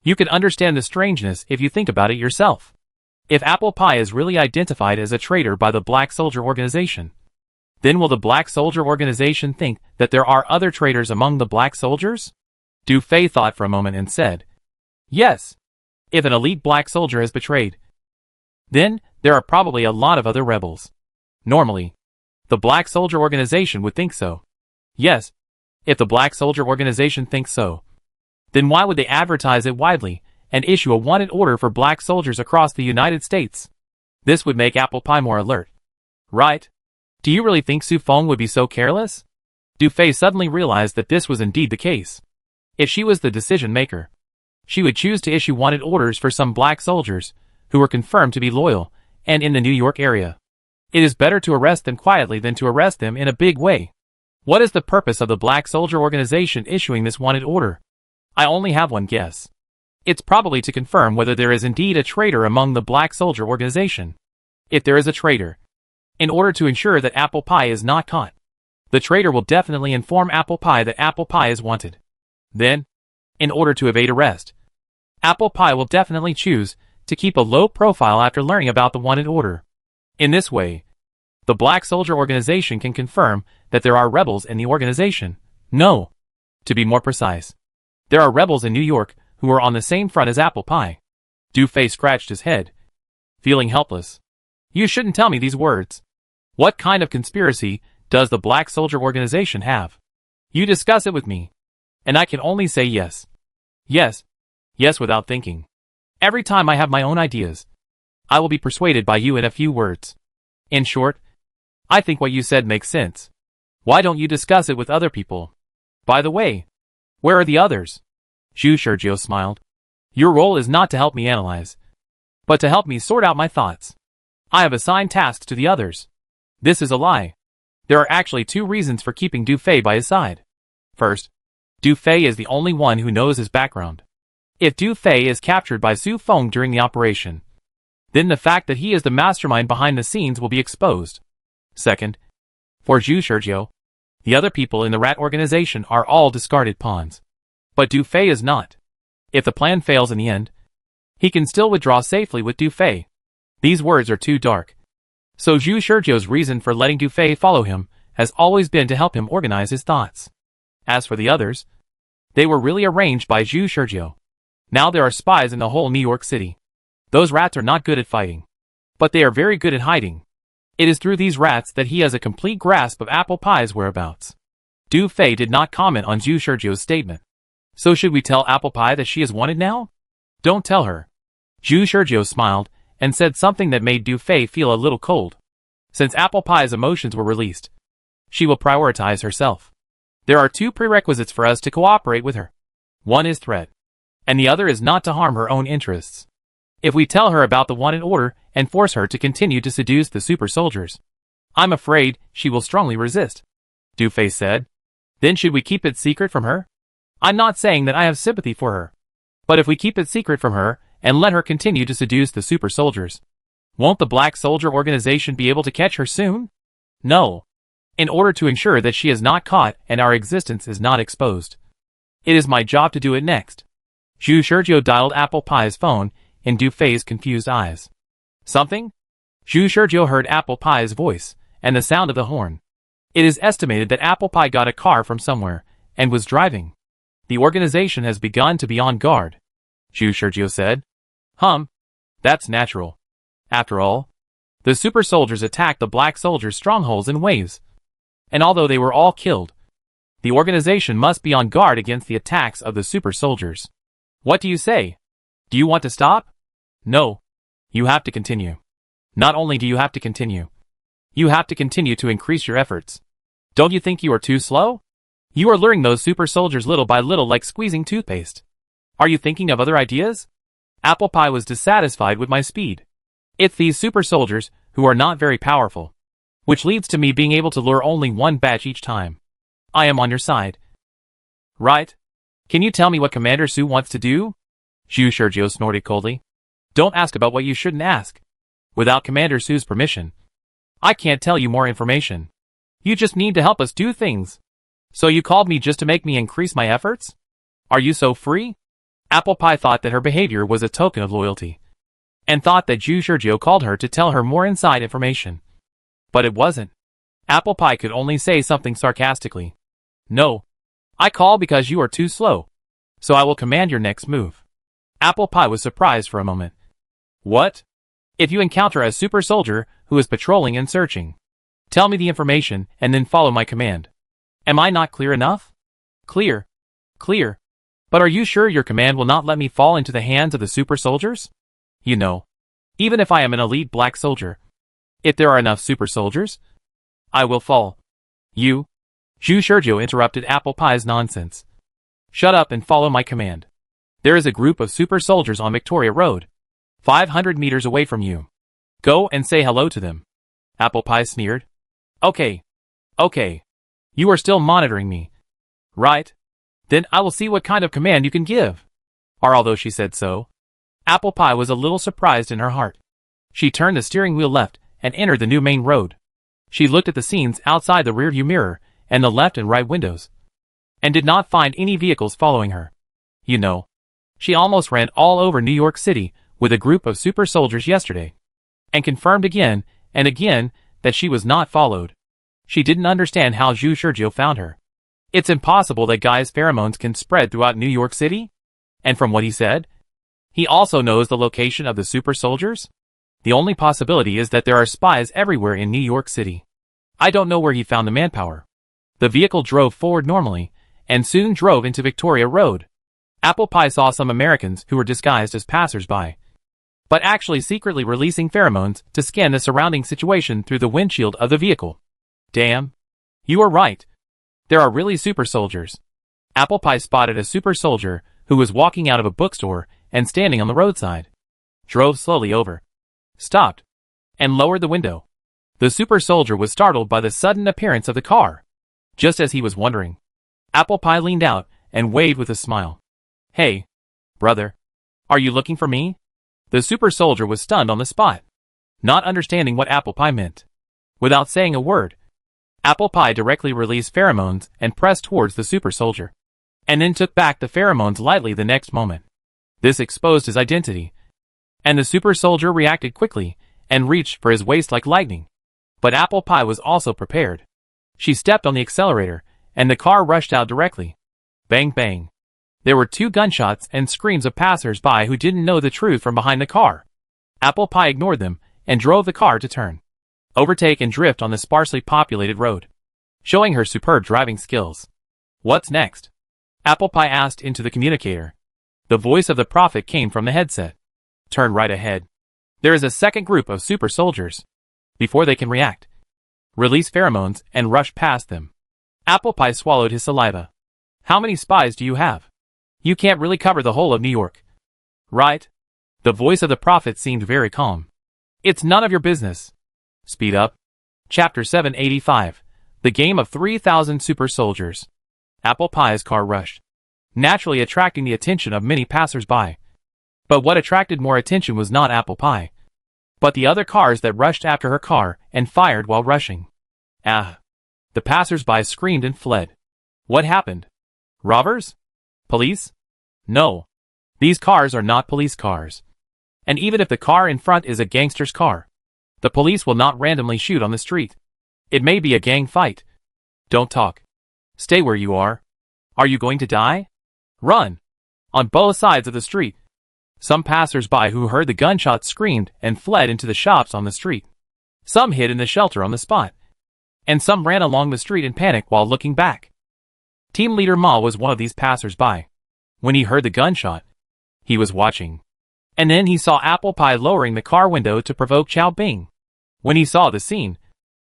You can understand the strangeness if you think about it yourself. If Apple Pie is really identified as a traitor by the Black Soldier Organization, then will the Black Soldier Organization think that there are other traitors among the Black Soldiers? Du Fei thought for a moment and said, yes. If an elite Black Soldier has betrayed, then there are probably a lot of other rebels. Normally, the Black Soldier Organization would think so. Yes, if the Black Soldier Organization thinks so, then why would they advertise it widely and issue a wanted order for Black soldiers across the United States? This would make Apple Pie more alert. Right? Do you really think Su Feng would be so careless? Du Fei suddenly realized that this was indeed the case. If she was the decision maker, she would choose to issue wanted orders for some Black soldiers who were confirmed to be loyal and in the New York area. It is better to arrest them quietly than to arrest them in a big way. What is the purpose of the Black Soldier Organization issuing this wanted order? I only have one guess. It's probably to confirm whether there is indeed a traitor among the Black Soldier Organization. If there is a traitor, in order to ensure that Apple Pie is not caught, the traitor will definitely inform Apple Pie that Apple Pie is wanted. Then, in order to evade arrest, Apple Pie will definitely choose to keep a low profile after learning about the wanted order. In this way, the Black Soldier Organization can confirm that there are rebels in the organization. No. To be more precise, there are rebels in New York who are on the same front as Apple Pie. Du Fei scratched his head, feeling helpless. You shouldn't tell me these words. What kind of conspiracy does the Black Soldier Organization have? You discuss it with me, and I can only say yes. Yes. Yes without thinking. Every time I have my own ideas, I will be persuaded by you in a few words. In short, I think what you said makes sense. Why don't you discuss it with other people? By the way, where are the others? Zhu Shizhou smiled. Your role is not to help me analyze, but to help me sort out my thoughts. I have assigned tasks to the others. This is a lie. There are actually two reasons for keeping Du Fei by his side. First, Du Fei is the only one who knows his background. If Du Fei is captured by Su Feng during the operation, then the fact that he is the mastermind behind the scenes will be exposed. Second, for Zhu Shizhou, the other people in the rat organization are all discarded pawns. But Du Fei is not. If the plan fails in the end, he can still withdraw safely with Du Fei. These words are too dark. So Zhu Shizhou's reason for letting Du Fei follow him has always been to help him organize his thoughts. As for the others, they were really arranged by Zhu Shizhou. Now there are spies in the whole New York City. Those rats are not good at fighting, but they are very good at hiding. It is through these rats that he has a complete grasp of Apple Pie's whereabouts. Du Fei did not comment on Zhu Shizhou's statement. So should we tell Apple Pie that she is wanted now? Don't tell her. Zhu Shizhou smiled and said something that made Du Fei feel a little cold. Since Apple Pie's emotions were released, she will prioritize herself. There are two prerequisites for us to cooperate with her. One is threat, and the other is not to harm her own interests. If we tell her about the wanted order and force her to continue to seduce the super soldiers, I'm afraid she will strongly resist. Du Fei said. Then should we keep it secret from her? I'm not saying that I have sympathy for her. But if we keep it secret from her and let her continue to seduce the super soldiers, won't the Black Soldier Organization be able to catch her soon? No. In order to ensure that she is not caught and our existence is not exposed, it is my job to do it next. Zhu Shizhou dialed Apple Pie's phone in Du Fei's confused eyes. Something? Zhu Shizhou heard Apple Pie's voice and the sound of the horn. It is estimated that Apple Pie got a car from somewhere and was driving. The organization has begun to be on guard, Zhu Sergio said. That's natural. After all, the super soldiers attacked the black soldiers' strongholds in waves. And although they were all killed, the organization must be on guard against the attacks of the super soldiers. What do you say? Do you want to stop? No. You have to continue. Not only do you have to continue, you have to continue to increase your efforts. Don't you think you are too slow? You are luring those super soldiers little by little like squeezing toothpaste. Are you thinking of other ideas? Apple Pie was dissatisfied with my speed. It's these super soldiers who are not very powerful, which leads to me being able to lure only one batch each time. I am on your side. Right? Can you tell me what Commander Sue wants to do? Zhu Sergio snorted coldly. Don't ask about what you shouldn't ask. Without Commander Sue's permission, I can't tell you more information. You just need to help us do things. So you called me just to make me increase my efforts? Are you so free? Apple Pie thought that her behavior was a token of loyalty, and thought that Zhu Sergio called her to tell her more inside information. But it wasn't. Apple Pie could only say something sarcastically. No. I call because you are too slow. So I will command your next move. Apple Pie was surprised for a moment. What? If you encounter a super soldier who is patrolling and searching, tell me the information and then follow my command. Am I not clear enough? Clear. Clear. But are you sure your command will not let me fall into the hands of the super soldiers? You know, even if I am an elite black soldier, if there are enough super soldiers, I will fall. You? Zhu Sergio interrupted Apple Pie's nonsense. Shut up and follow my command. There is a group of super soldiers on Victoria Road, 500 meters away from you. Go and say hello to them. Apple Pie sneered. Okay. Okay. You are still monitoring me. Right? Then I will see what kind of command you can give. Or although she said so, Apple Pie was a little surprised in her heart. She turned the steering wheel left and entered the new main road. She looked at the scenes outside the rearview mirror and the left and right windows, and did not find any vehicles following her. You know, she almost ran all over New York City with a group of super soldiers yesterday, and confirmed again and again that she was not followed. She didn't understand how Zhu Sergio found her. It's impossible that Guy's pheromones can spread throughout New York City? And from what he said, he also knows the location of the super soldiers? The only possibility is that there are spies everywhere in New York City. I don't know where he found the manpower. The vehicle drove forward normally, and soon drove into Victoria Road. Apple Pie saw some Americans who were disguised as passers-by, but actually secretly releasing pheromones to scan the surrounding situation through the windshield of the vehicle. Damn. You are right. There are really super soldiers. Apple Pie spotted a super soldier who was walking out of a bookstore and standing on the roadside. Drove slowly over, stopped, and lowered the window. The super soldier was startled by the sudden appearance of the car. Just as he was wondering, Apple Pie leaned out and waved with a smile. Hey, brother. Are you looking for me? The super soldier was stunned on the spot, not understanding what Apple Pie meant. Without saying a word, Apple Pie directly released pheromones and pressed towards the super soldier, and then took back the pheromones lightly the next moment. This exposed his identity, and the super soldier reacted quickly and reached for his waist like lightning. But Apple Pie was also prepared. She stepped on the accelerator, and the car rushed out directly. Bang bang. There were 2 gunshots and screams of passers-by who didn't know the truth from behind the car. Apple Pie ignored them and drove the car to turn, overtake and drift on the sparsely populated road, showing her superb driving skills. What's next? Apple Pie asked into the communicator. The voice of the prophet came from the headset. Turn right ahead. There is a second group of super soldiers. Before they can react, release pheromones and rush past them. Apple Pie swallowed his saliva. How many spies do you have? You can't really cover the whole of New York. Right? The voice of the prophet seemed very calm. It's none of your business. Speed up. Chapter 785. The Game of 3,000 Super Soldiers. Apple Pie's car rushed, naturally attracting the attention of many passers-by. But what attracted more attention was not Apple Pie, but the other cars that rushed after her car and fired while rushing. Ah! The passers-by screamed and fled. What happened? Robbers? Police? No. These cars are not police cars. And even if the car in front is a gangster's car, the police will not randomly shoot on the street. It may be a gang fight. Don't talk. Stay where you are. Are you going to die? Run! On both sides of the street. Some passers-by who heard the gunshots screamed and fled into the shops on the street. Some hid in the shelter on the spot. And some ran along the street in panic while looking back. Team Leader Ma was one of these passers-by. When he heard the gunshot, he was watching. And then he saw Apple Pie lowering the car window to provoke Xiao Bing. When he saw the scene,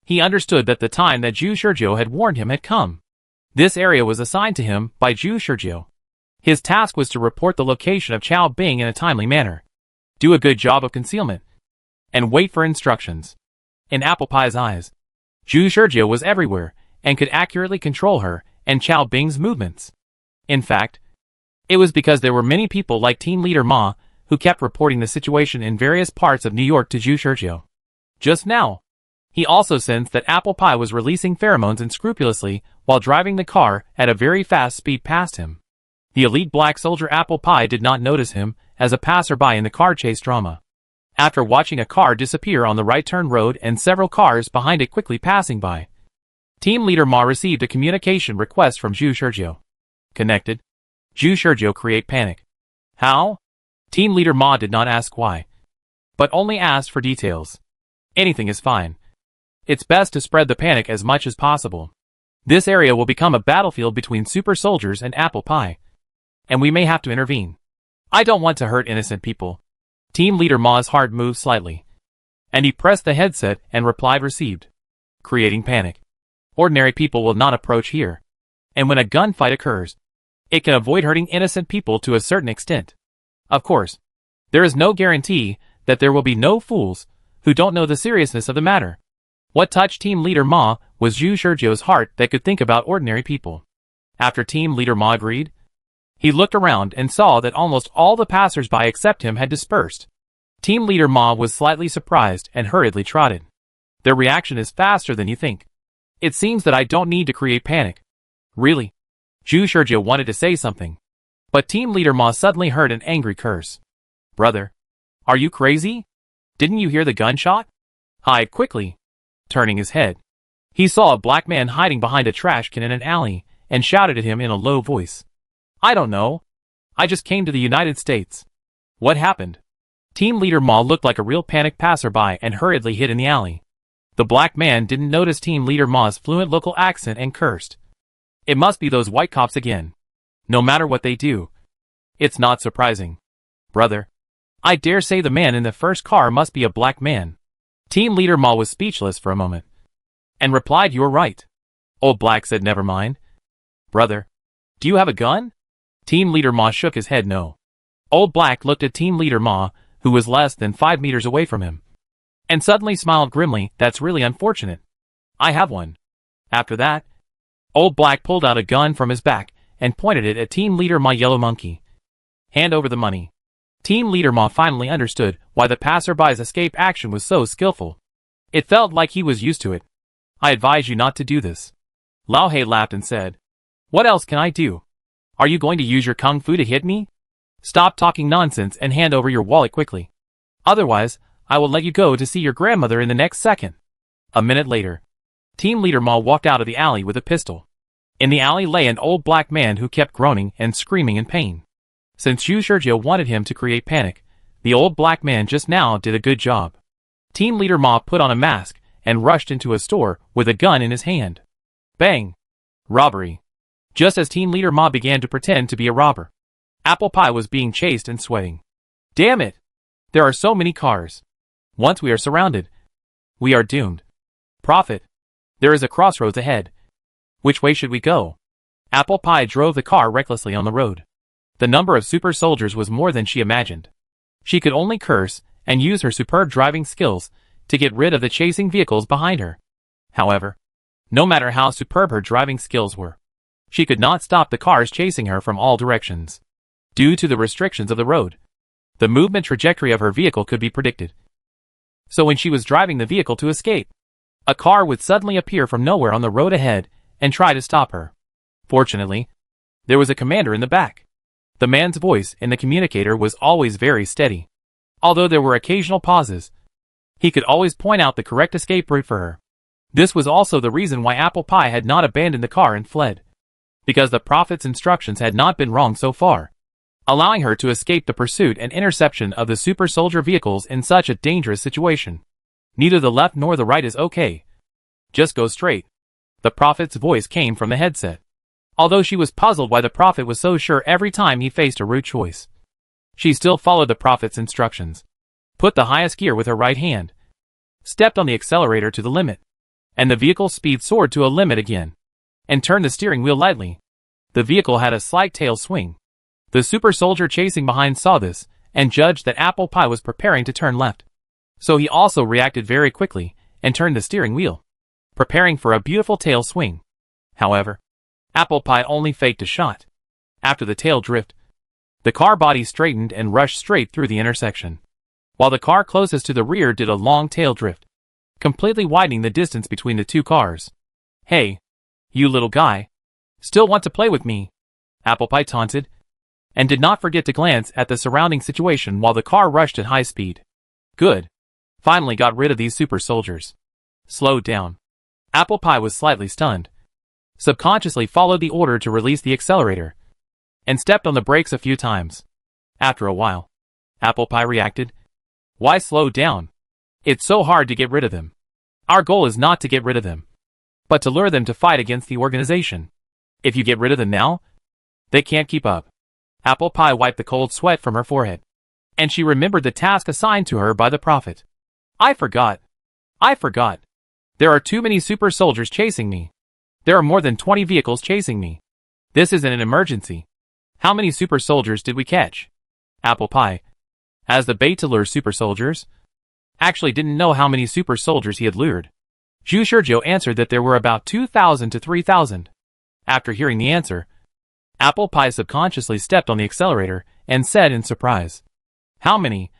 he understood that the time that Zhu Shizhou had warned him had come. This area was assigned to him by Zhu Shizhou. His task was to report the location of Xiao Bing in a timely manner, do a good job of concealment, and wait for instructions. In Apple Pie's eyes, Zhu Shizhou was everywhere and could accurately control her and Xiao Bing's movements. In fact, it was because there were many people like Team Leader Ma who kept reporting the situation in various parts of New York to Zhu Shizhou. Just now, he also sensed that Apple Pie was releasing pheromones unscrupulously while driving the car at a very fast speed past him. The elite black soldier Apple Pie did not notice him as a passerby in the car chase drama. After watching a car disappear on the right turn road and several cars behind it quickly passing by, Team Leader Ma received a communication request from Zhu Shizhou. Connected. Zhu Shizhou create panic. How? Team Leader Ma did not ask why, but only asked for details. Anything is fine. It's best to spread the panic as much as possible. This area will become a battlefield between super soldiers and Apple Pie, and we may have to intervene. I don't want to hurt innocent people. Team Leader Ma's heart moved slightly, and he pressed the headset and replied received. Creating panic. Ordinary people will not approach here, and when a gunfight occurs, it can avoid hurting innocent people to a certain extent. Of course, there is no guarantee that there will be no fools who don't know the seriousness of the matter. What touched Team Leader Ma was Zhu Shizhou's heart that could think about ordinary people. After Team Leader Ma agreed, he looked around and saw that almost all the passers-by except him had dispersed. Team Leader Ma was slightly surprised and hurriedly trotted. Their reaction is faster than you think. It seems that I don't need to create panic. Really? Zhu Shizhou wanted to say something, but Team Leader Ma suddenly heard an angry curse. Brother, are you crazy? Didn't you hear the gunshot? Hide quickly. Turning his head, he saw a black man hiding behind a trash can in an alley and shouted at him in a low voice. I don't know. I just came to the United States. What happened? Team Leader Ma looked like a real panicked passerby and hurriedly hid in the alley. The black man didn't notice Team Leader Ma's fluent local accent and cursed. It must be those white cops again. No matter what they do, it's not surprising. Brother, I dare say the man in the first car must be a black man. Team Leader Ma was speechless for a moment, and replied, you're right. Old Black said, never mind. Brother, do you have a gun? Team Leader Ma shook his head no. Old Black looked at Team Leader Ma, who was less than 5 meters away from him, and suddenly smiled grimly. That's really unfortunate. I have one. After that, Old Black pulled out a gun from his back and pointed it at Team Leader Ma. Yellow Monkey. Hand over the money. Team Leader Ma finally understood why the passerby's escape action was so skillful. It felt like he was used to it. I advise you not to do this. Lao He laughed and said, what else can I do? Are you going to use your kung fu to hit me? Stop talking nonsense and hand over your wallet quickly. Otherwise, I will let you go to see your grandmother in the next second. A minute later, Team Leader Ma walked out of the alley with a pistol. In the alley lay an old black man who kept groaning and screaming in pain. Since Zhu Shizhou wanted him to create panic, the old black man just now did a good job. Team Leader Ma put on a mask and rushed into a store with a gun in his hand. Bang! Robbery. Just as Team Leader Ma began to pretend to be a robber, Apple Pie was being chased and sweating. Damn it! There are so many cars. Once we are surrounded, we are doomed. Prophet. There is a crossroads ahead. Which way should we go? Apple Pie drove the car recklessly on the road. The number of super soldiers was more than she imagined. She could only curse and use her superb driving skills to get rid of the chasing vehicles behind her. However, no matter how superb her driving skills were, she could not stop the cars chasing her from all directions. Due to the restrictions of the road, the movement trajectory of her vehicle could be predicted. So when she was driving the vehicle to escape, a car would suddenly appear from nowhere on the road ahead and try to stop her. Fortunately, there was a commander in the back. The man's voice in the communicator was always very steady. Although there were occasional pauses, he could always point out the correct escape route for her. This was also the reason why Apple Pie had not abandoned the car and fled. Because the Prophet's instructions had not been wrong so far, allowing her to escape the pursuit and interception of the super soldier vehicles in such a dangerous situation. Neither the left nor the right is okay. Just go straight. The Prophet's voice came from the headset. Although she was puzzled why the Prophet was so sure every time he faced a rude choice, she still followed the Prophet's instructions. Put the highest gear with her right hand, stepped on the accelerator to the limit, and the vehicle's speed soared to a limit again, and turned the steering wheel lightly. The vehicle had a slight tail swing. The super soldier chasing behind saw this, and judged that Apple Pie was preparing to turn left. So he also reacted very quickly, and turned the steering wheel, preparing for a beautiful tail swing. However, Apple Pie only faked a shot. After the tail drift, the car body straightened and rushed straight through the intersection, while the car closest to the rear did a long tail drift, completely widening the distance between the two cars. "Hey, you little guy. Still want to play with me?" Apple Pie taunted, and did not forget to glance at the surrounding situation while the car rushed at high speed. Good. Finally got rid of these super soldiers. Slowed down. Apple Pie was slightly stunned. Subconsciously followed the order to release the accelerator, and stepped on the brakes a few times. After a while, Apple Pie reacted. Why slow down? It's so hard to get rid of them. Our goal is not to get rid of them, but to lure them to fight against the organization. If you get rid of them now, they can't keep up. Apple Pie wiped the cold sweat from her forehead, and she remembered the task assigned to her by the Prophet. I forgot. There are too many super soldiers chasing me. There are more than 20 vehicles chasing me. This isn't an emergency. How many super soldiers did we catch? Apple Pie, as the bait to lure super soldiers, actually didn't know how many super soldiers he had lured. Zhu Shizhou answered that there were about 2,000 to 3,000. After hearing the answer, Apple Pie subconsciously stepped on the accelerator and said in surprise, How many?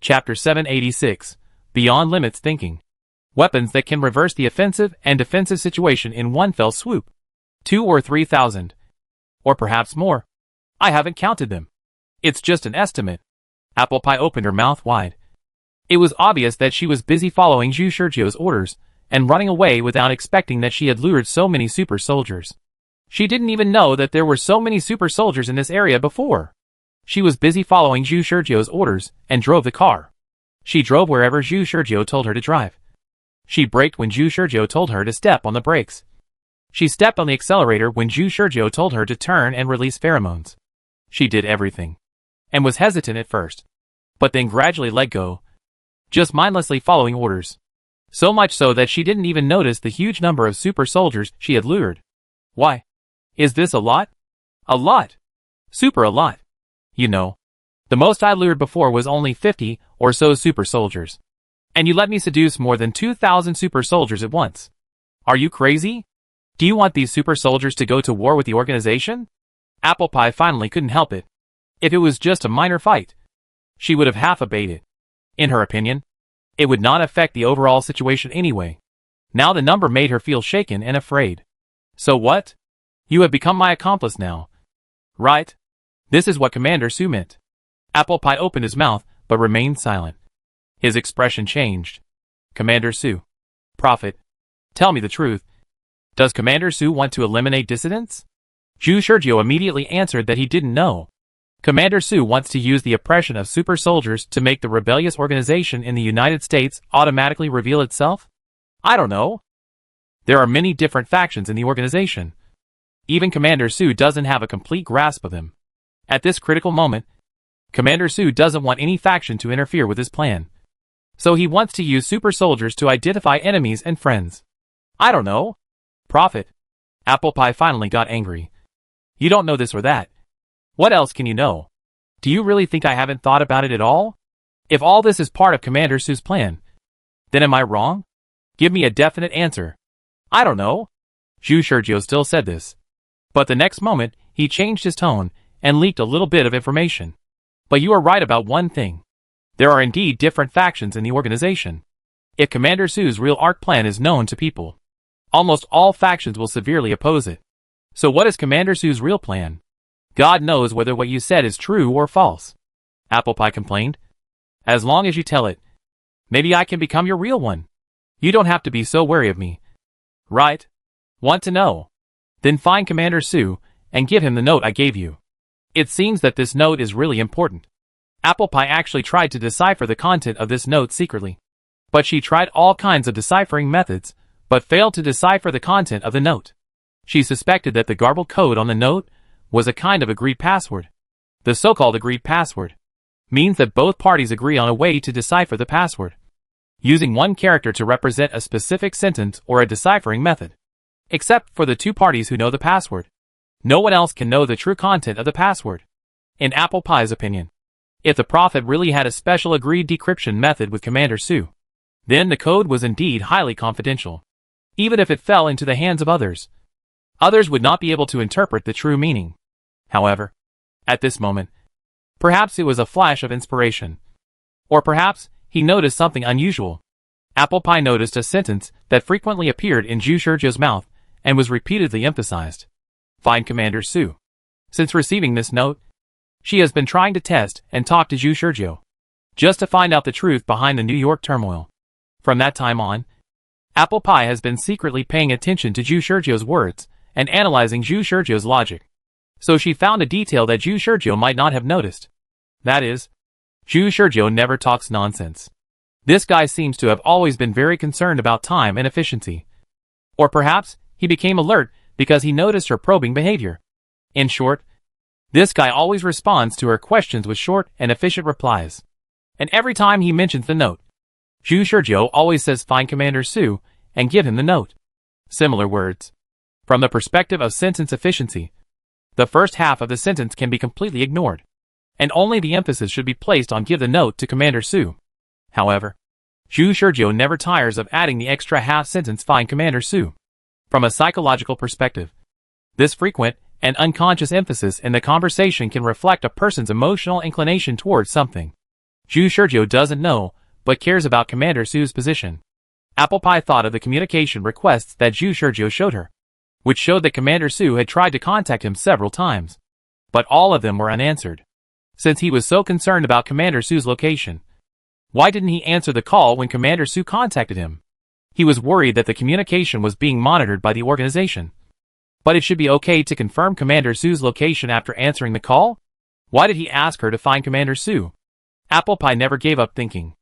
Chapter 786, Beyond Limits Thinking. Weapons that can reverse the offensive and defensive situation in one fell swoop. 2 or 3,000. Or perhaps more. I haven't counted them. It's just an estimate. Apple Pie opened her mouth wide. It was obvious that she was busy following Zhu Shizhou's orders and running away without expecting that she had lured so many super soldiers. She didn't even know that there were so many super soldiers in this area before. She was busy following Zhu Shizhou's orders and drove the car. She drove wherever Zhu Shizhou told her to drive. She braked when Zhu Shizhou told her to step on the brakes. She stepped on the accelerator when Zhu Shizhou told her to turn and release pheromones. She did everything, and was hesitant at first, but then gradually let go, just mindlessly following orders. So much so that she didn't even notice the huge number of super soldiers she had lured. Why? Is this a lot? A lot. Super a lot. You know, the most I lured before was only 50 or so super soldiers. And you let me seduce more than 2,000 super soldiers at once. Are you crazy? Do you want these super soldiers to go to war with the organization? Apple Pie finally couldn't help it. If it was just a minor fight, she would have half obeyed it. In her opinion, it would not affect the overall situation anyway. Now the number made her feel shaken and afraid. So what? You have become my accomplice now. Right? This is what Commander Su meant. Apple Pie opened his mouth, but remained silent. His expression changed. Commander Su. Prophet. Tell me the truth. Does Commander Su want to eliminate dissidents? Zhu Shizhou immediately answered that he didn't know. Commander Su wants to use the oppression of super soldiers to make the rebellious organization in the United States automatically reveal itself? I don't know. There are many different factions in the organization. Even Commander Su doesn't have a complete grasp of them. At this critical moment, Commander Su doesn't want any faction to interfere with his plan. So he wants to use super soldiers to identify enemies and friends. I don't know. Prophet. Apple Pie finally got angry. You don't know this or that. What else can you know? Do you really think I haven't thought about it at all? If all this is part of Commander Su's plan, then am I wrong? Give me a definite answer. I don't know. Zhu Shizhou still said this. But the next moment, he changed his tone and leaked a little bit of information. But you are right about one thing. There are indeed different factions in the organization. If Commander Su's real arc plan is known to people, almost all factions will severely oppose it. So what is Commander Su's real plan? God knows whether what you said is true or false. Apple Pie complained. As long as you tell it, maybe I can become your real one. You don't have to be so wary of me. Right? Want to know? Then find Commander Sue, and give him the note I gave you. It seems that this note is really important. Apple Pie actually tried to decipher the content of this note secretly. But she tried all kinds of deciphering methods, but failed to decipher the content of the note. She suspected that the garbled code on the note was a kind of agreed password. The so-called agreed password means that both parties agree on a way to decipher the password, using one character to represent a specific sentence or a deciphering method. Except for the two parties who know the password, no one else can know the true content of the password. In Apple Pie's opinion, if the Prophet really had a special agreed decryption method with Commander Sue, then the code was indeed highly confidential. Even if it fell into the hands of others, others would not be able to interpret the true meaning. However, at this moment, perhaps it was a flash of inspiration. Or perhaps he noticed something unusual. Apple Pie noticed a sentence that frequently appeared in Zhu Shizhou's mouth and was repeatedly emphasized. Find Commander Sue. Since receiving this note, she has been trying to test and talk to Zhu Shizhou, just to find out the truth behind the New York turmoil. From that time on, Apple Pie has been secretly paying attention to Zhu Shizhou's words and analyzing Zhu Shizhou's logic. So she found a detail that Zhu Shizhou might not have noticed. That is, Zhu Shizhou never talks nonsense. This guy seems to have always been very concerned about time and efficiency. Or perhaps he became alert because he noticed her probing behavior. In short, this guy always responds to her questions with short and efficient replies. And every time he mentions the note, Zhu Shizhou always says find Commander Sue and give him the note. Similar words. From the perspective of sentence efficiency, the first half of the sentence can be completely ignored, and only the emphasis should be placed on give the note to Commander Sue. However, Zhu Shizhou never tires of adding the extra half sentence find Commander Sue. From a psychological perspective, this frequent and unconscious emphasis in the conversation can reflect a person's emotional inclination towards something. Zhu Shizhou doesn't know, but cares about Commander Sue's position. Apple Pie thought of the communication requests that Zhu Shizhou showed her, which showed that Commander Sue had tried to contact him several times, but all of them were unanswered. Since he was so concerned about Commander Sue's location, why didn't he answer the call when Commander Sue contacted him? He was worried that the communication was being monitored by the organization. But it should be okay to confirm Commander Sue's location after answering the call? Why did he ask her to find Commander Sue? Apple Pie never gave up thinking.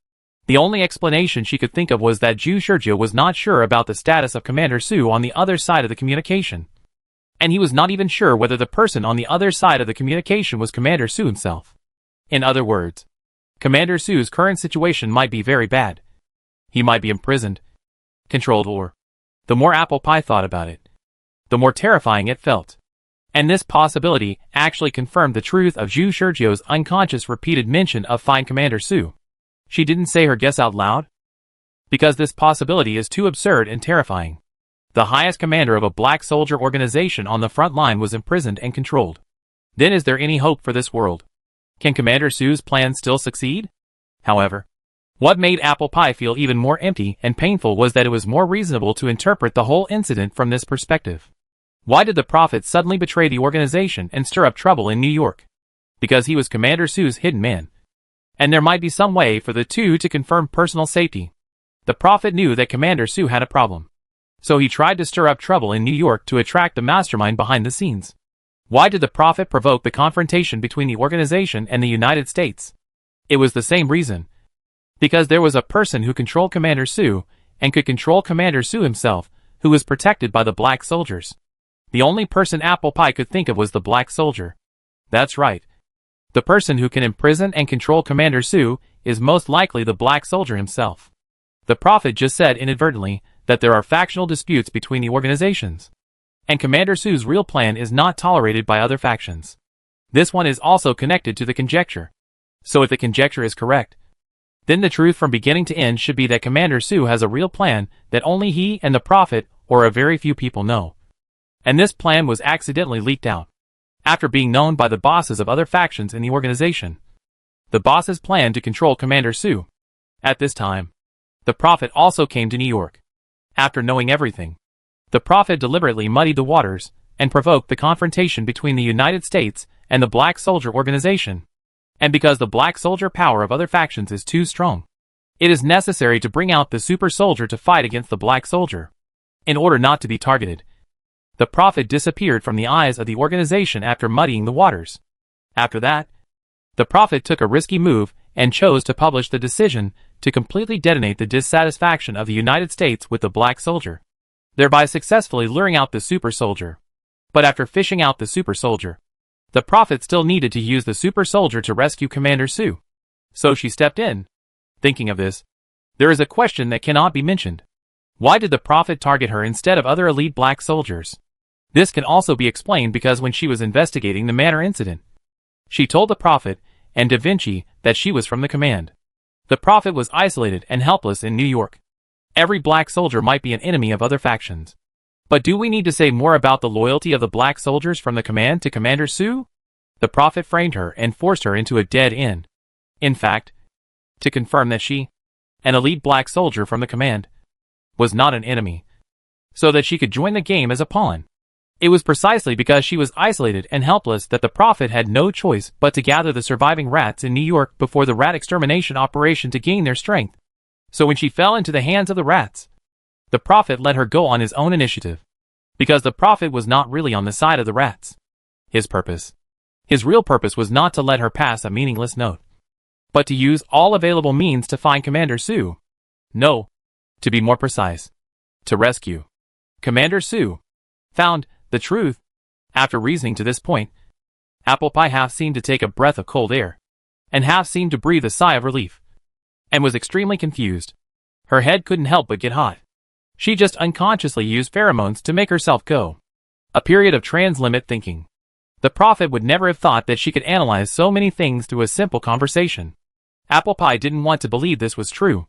The only explanation she could think of was that Zhu Shizhou was not sure about the status of Commander Sue on the other side of the communication. And he was not even sure whether the person on the other side of the communication was Commander Sue himself. In other words, Commander Sue's current situation might be very bad. He might be imprisoned, controlled, or, the more Apple Pie thought about it, the more terrifying it felt. And this possibility actually confirmed the truth of Zhu Shizhou's unconscious repeated mention of find Commander Sue. She didn't say her guess out loud, because this possibility is too absurd and terrifying. The highest commander of a black soldier organization on the front line was imprisoned and controlled. Then is there any hope for this world? Can Commander Sue's plan still succeed? However, what made Apple Pie feel even more empty and painful was that it was more reasonable to interpret the whole incident from this perspective. Why did the Prophet suddenly betray the organization and stir up trouble in New York? Because he was Commander Sue's hidden man. And there might be some way for the two to confirm personal safety. The Prophet knew that Commander Sue had a problem. So he tried to stir up trouble in New York to attract the mastermind behind the scenes. Why did the Prophet provoke the confrontation between the organization and the United States? It was the same reason. Because there was a person who controlled Commander Sue, and could control Commander Sue himself, who was protected by the black soldiers. The only person Apple Pie could think of was the black soldier. That's right. The person who can imprison and control Commander Sue is most likely the black soldier himself. The Prophet just said inadvertently that there are factional disputes between the organizations. And Commander Sue's real plan is not tolerated by other factions. This one is also connected to the conjecture. So if the conjecture is correct, then the truth from beginning to end should be that Commander Sue has a real plan that only he and the Prophet or a very few people know. And this plan was accidentally leaked out, after being known by the bosses of other factions in the organization. The bosses planned to control Commander Sue. At this time, the Prophet also came to New York. After knowing everything, the Prophet deliberately muddied the waters and provoked the confrontation between the United States and the Black Soldier organization. And because the Black Soldier power of other factions is too strong, It is necessary to bring out the super soldier to fight against the black soldier. In order not to be targeted, the Prophet disappeared from the eyes of the organization after muddying the waters. After that, the Prophet took a risky move and chose to publish the decision to completely detonate the dissatisfaction of the United States with the black soldier, thereby successfully luring out the super soldier. But after fishing out the super soldier, the Prophet still needed to use the super soldier to rescue Commander Sue. So she stepped in. Thinking of this, there is a question that cannot be mentioned. Why did the Prophet target her instead of other elite black soldiers? This can also be explained because when she was investigating the Manor incident, she told the Prophet and Da Vinci that she was from the command. The Prophet was isolated and helpless in New York. Every black soldier might be an enemy of other factions. But do we need to say more about the loyalty of the black soldiers from the command to Commander Sue? The Prophet framed her and forced her into a dead end. In fact, to confirm that she, an elite black soldier from the command, was not an enemy, so that she could join the game as a pawn. It was precisely because she was isolated and helpless that the Prophet had no choice but to gather the surviving rats in New York before the rat extermination operation to gain their strength. So when she fell into the hands of the rats, the Prophet let her go on his own initiative, because the Prophet was not really on the side of the rats. His real purpose was not to let her pass a meaningless note, but to use all available means to find Commander Sue. No, to be more precise, to rescue Commander Sue. Found the truth. After reasoning to this point, Apple Pie half seemed to take a breath of cold air, and half seemed to breathe a sigh of relief, and was extremely confused. Her head couldn't help but get hot. She just unconsciously used pheromones to make herself go. A period of trans-limit thinking. The Prophet would never have thought that she could analyze so many things through a simple conversation. Apple Pie didn't want to believe this was true,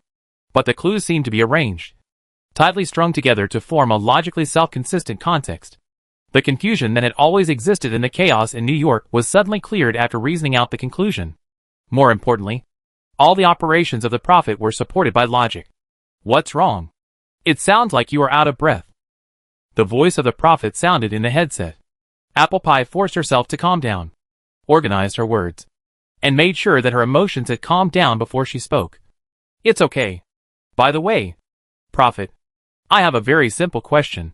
but the clues seemed to be arranged, tightly strung together to form a logically self-consistent context. The confusion that had always existed in the chaos in New York was suddenly cleared after reasoning out the conclusion. More importantly, all the operations of the Prophet were supported by logic. What's wrong? It sounds like you are out of breath. The voice of the Prophet sounded in the headset. Apple Pie forced herself to calm down, organized her words, and made sure that her emotions had calmed down before she spoke. It's okay. By the way, Prophet, I have a very simple question.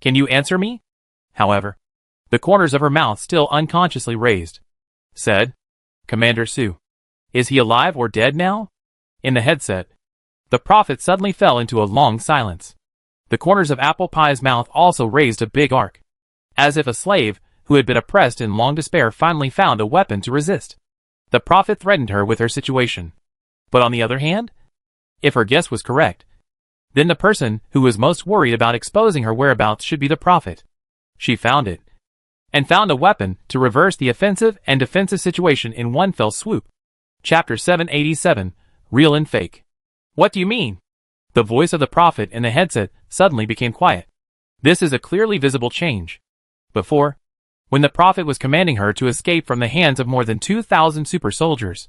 Can you answer me? However, the corners of her mouth still unconsciously raised. Said, Commander Sue. Is he alive or dead now? In the headset, the Prophet suddenly fell into a long silence. The corners of Apple Pie's mouth also raised a big arc, as if a slave who had been oppressed in long despair finally found a weapon to resist. The Prophet threatened her with her situation. But on the other hand, if her guess was correct, then the person who was most worried about exposing her whereabouts should be the Prophet. She found it, and found a weapon to reverse the offensive and defensive situation in one fell swoop. Chapter 787, Real and Fake. What do you mean? The voice of the Prophet in the headset suddenly became quiet. This is a clearly visible change. Before, when the Prophet was commanding her to escape from the hands of more than 2,000 super soldiers,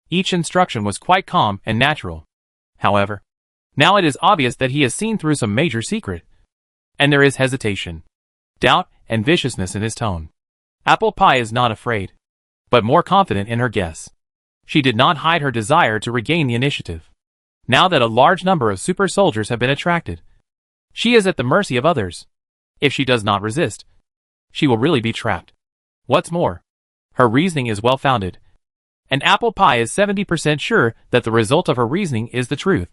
each instruction was quite calm and natural. However, now it is obvious that he has seen through some major secret, and there is hesitation, doubt, and viciousness in his tone. Apple Pie is not afraid, but more confident in her guess. She did not hide her desire to regain the initiative. Now that a large number of super soldiers have been attracted, she is at the mercy of others. If she does not resist, she will really be trapped. What's more, her reasoning is well-founded, and Apple Pie is 70% sure that the result of her reasoning is the truth.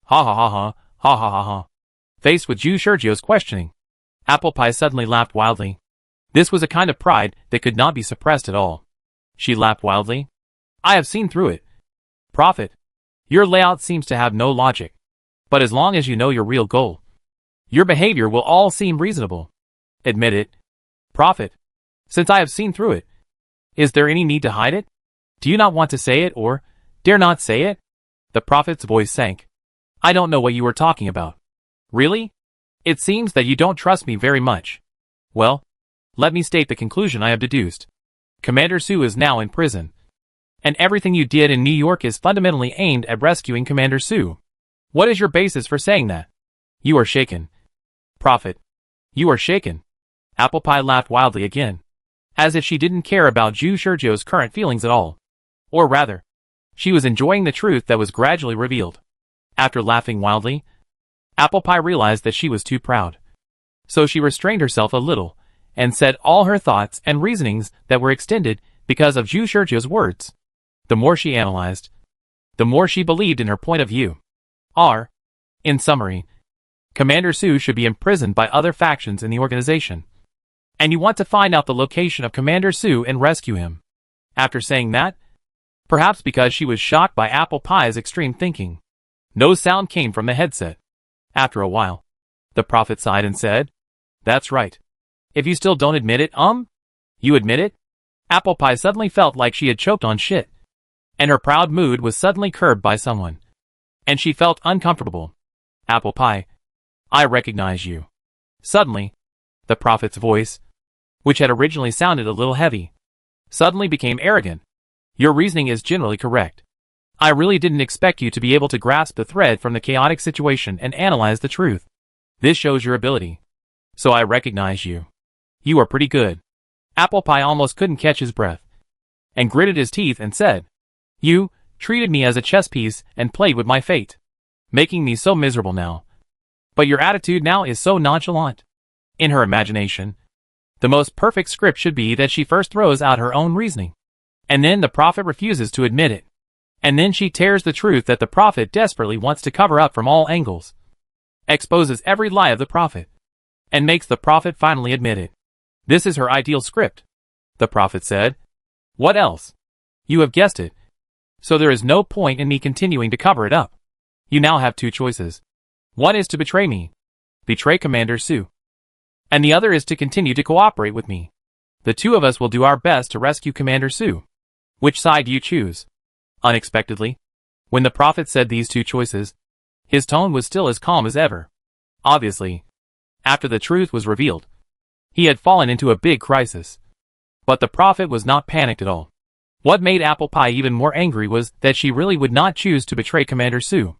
Ha ha ha ha, ha ha ha ha. Faced with Jew Sergio's questioning, Apple Pie suddenly laughed wildly. This was a kind of pride that could not be suppressed at all. She laughed wildly. I have seen through it. Prophet, your layout seems to have no logic, but as long as you know your real goal, your behavior will all seem reasonable. Admit it. Prophet, since I have seen through it, is there any need to hide it? Do you not want to say it or dare not say it? The Prophet's voice sank. I don't know what you are talking about. Really? It seems that you don't trust me very much. Well, let me state the conclusion I have deduced. Commander Sue is now in prison, and everything you did in New York is fundamentally aimed at rescuing Commander Sue. What is your basis for saying that? You are shaken. Prophet, you are shaken. Apple Pie laughed wildly again, as if she didn't care about Jew Sergio's current feelings at all. Or rather, She was enjoying the truth that was gradually revealed. After laughing wildly, Apple Pie realized that she was too proud. So she restrained herself a little, and said all her thoughts and reasonings that were extended because of Zhu Shizhu's words. The more she analyzed, the more she believed in her point of view. In summary, Commander Su should be imprisoned by other factions in the organization. And you want to find out the location of Commander Su and rescue him. After saying that, perhaps because she was shocked by Apple Pie's extreme thinking, no sound came from the headset. After a while, the prophet sighed and said, "That's right. If you still don't admit it, you admit it?" Apple Pie suddenly felt like she had choked on shit. And her proud mood was suddenly curbed by someone. And she felt uncomfortable. "Apple Pie, I recognize you." Suddenly, the prophet's voice, which had originally sounded a little heavy, suddenly became arrogant. "Your reasoning is generally correct. I really didn't expect you to be able to grasp the thread from the chaotic situation and analyze the truth. This shows your ability. So I recognize you. You are pretty good." Apple Pie almost couldn't catch his breath, and gritted his teeth and said, "You treated me as a chess piece and played with my fate, making me so miserable now. But your attitude now is so nonchalant." In her imagination, the most perfect script should be that she first throws out her own reasoning, and then the prophet refuses to admit it. And then she tears the truth that the prophet desperately wants to cover up from all angles, exposes every lie of the prophet, and makes the prophet finally admit it. This is her ideal script, the prophet said. "What else? You have guessed it. So there is no point in me continuing to cover it up. You now have two choices. One is to betray me, betray Commander Su, and the other is to continue to cooperate with me. The two of us will do our best to rescue Commander Su. Which side do you choose?" Unexpectedly, when the prophet said these two choices, his tone was still as calm as ever. Obviously, after the truth was revealed, he had fallen into a big crisis. But the prophet was not panicked at all. What made Apple Pie even more angry was that she really would not choose to betray Commander Su.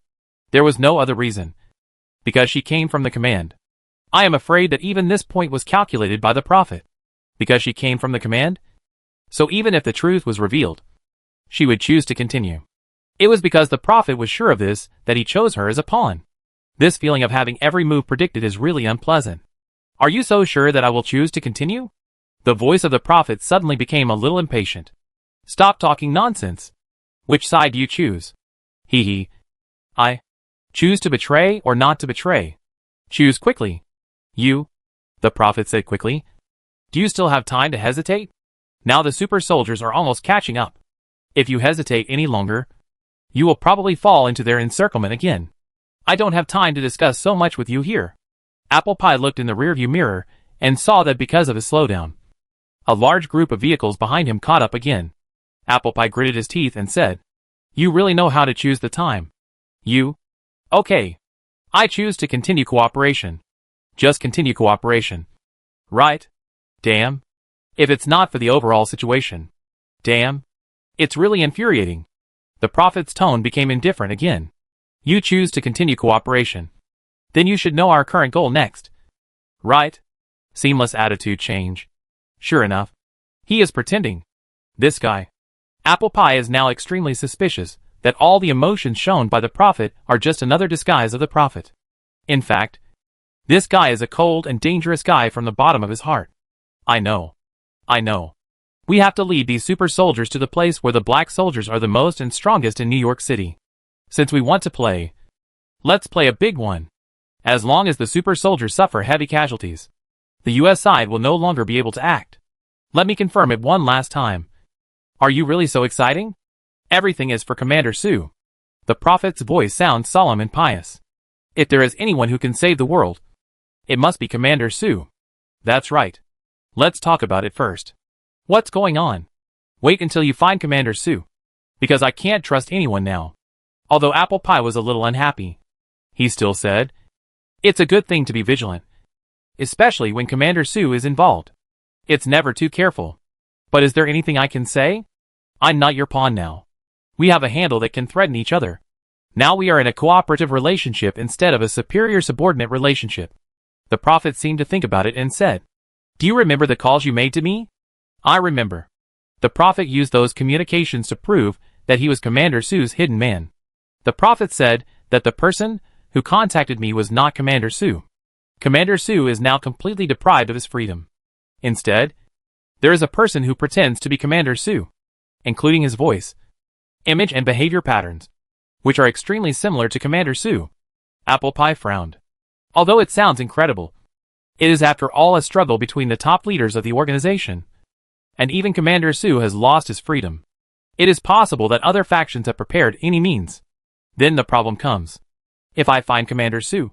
There was no other reason. Because she came from the command. I am afraid that even this point was calculated by the prophet. Because she came from the command? So even if the truth was revealed, she would choose to continue. It was because the prophet was sure of this that he chose her as a pawn. This feeling of having every move predicted is really unpleasant. "Are you so sure that I will choose to continue?" The voice of the prophet suddenly became a little impatient. "Stop talking nonsense. Which side do you choose?" I choose to betray or not to betray. Choose quickly." "You," the prophet said quickly. "Do you still have time to hesitate? Now the super soldiers are almost catching up. If you hesitate any longer, you will probably fall into their encirclement again. I don't have time to discuss so much with you here." Apple Pie looked in the rearview mirror and saw that because of his slowdown, a large group of vehicles behind him caught up again. Apple Pie gritted his teeth and said, "You really know how to choose the time. You? Okay. I choose to continue cooperation. Just continue cooperation. Right? Damn. If it's not for the overall situation. Damn. It's really infuriating." The prophet's tone became indifferent again. "You choose to continue cooperation. Then you should know our current goal next. Right?" Seamless attitude change. Sure enough, he is pretending. This guy. Apple Pie is now extremely suspicious that all the emotions shown by the prophet are just another disguise of the prophet. In fact, this guy is a cold and dangerous guy from the bottom of his heart. I know. We have to lead these super soldiers to the place where the black soldiers are the most and strongest in New York City. Since we want to play, let's play a big one. As long as the super soldiers suffer heavy casualties, the US side will no longer be able to act. Let me confirm it one last time. Are you really so exciting? Everything is for Commander Su. The prophet's voice sounds solemn and pious. If there is anyone who can save the world, it must be Commander Su. That's right. Let's talk about it first. What's going on? Wait until you find Commander Su. Because I can't trust anyone now. Although Apple Pie was a little unhappy, he still said, "It's a good thing to be vigilant. Especially when Commander Su is involved. It's never too careful. But is there anything I can say? I'm not your pawn now. We have a handle that can threaten each other. Now we are in a cooperative relationship instead of a superior-subordinate relationship." The prophet seemed to think about it and said, "Do you remember the calls you made to me?" "I remember." The prophet used those communications to prove that he was Commander Su's hidden man. The prophet said that the person who contacted me was not Commander Su. Commander Su is now completely deprived of his freedom. Instead, there is a person who pretends to be Commander Su, including his voice, image and behavior patterns, which are extremely similar to Commander Su. Apple Pie frowned. Although it sounds incredible, it is after all a struggle between the top leaders of the organization, and even Commander Su has lost his freedom. It is possible that other factions have prepared any means. Then the problem comes. If I find Commander Su,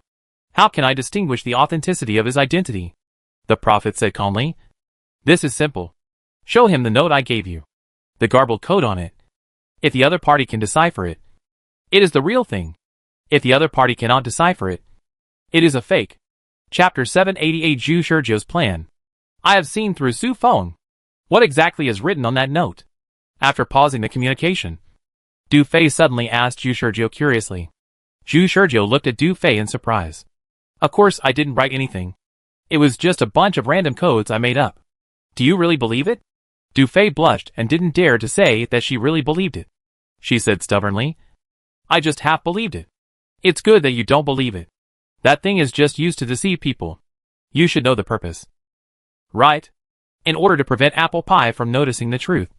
how can I distinguish the authenticity of his identity? The prophet said calmly. This is simple. Show him the note I gave you. The garbled code on it. If the other party can decipher it, it is the real thing. If the other party cannot decipher it, it is a fake. Chapter 788 Zhu Shizhou's plan. I have seen through Su Feng. What exactly is written on that note? After pausing the communication, Du Fei suddenly asked Zhu Shizhou curiously. Zhu Shizhou looked at Du Fei in surprise. Of course I didn't write anything. It was just a bunch of random codes I made up. Do you really believe it? Du Fei blushed and didn't dare to say that she really believed it. She said stubbornly, I just half believed it. It's good that you don't believe it. That thing is just used to deceive people. You should know the purpose. Right? In order to prevent Apple Pie from noticing the truth,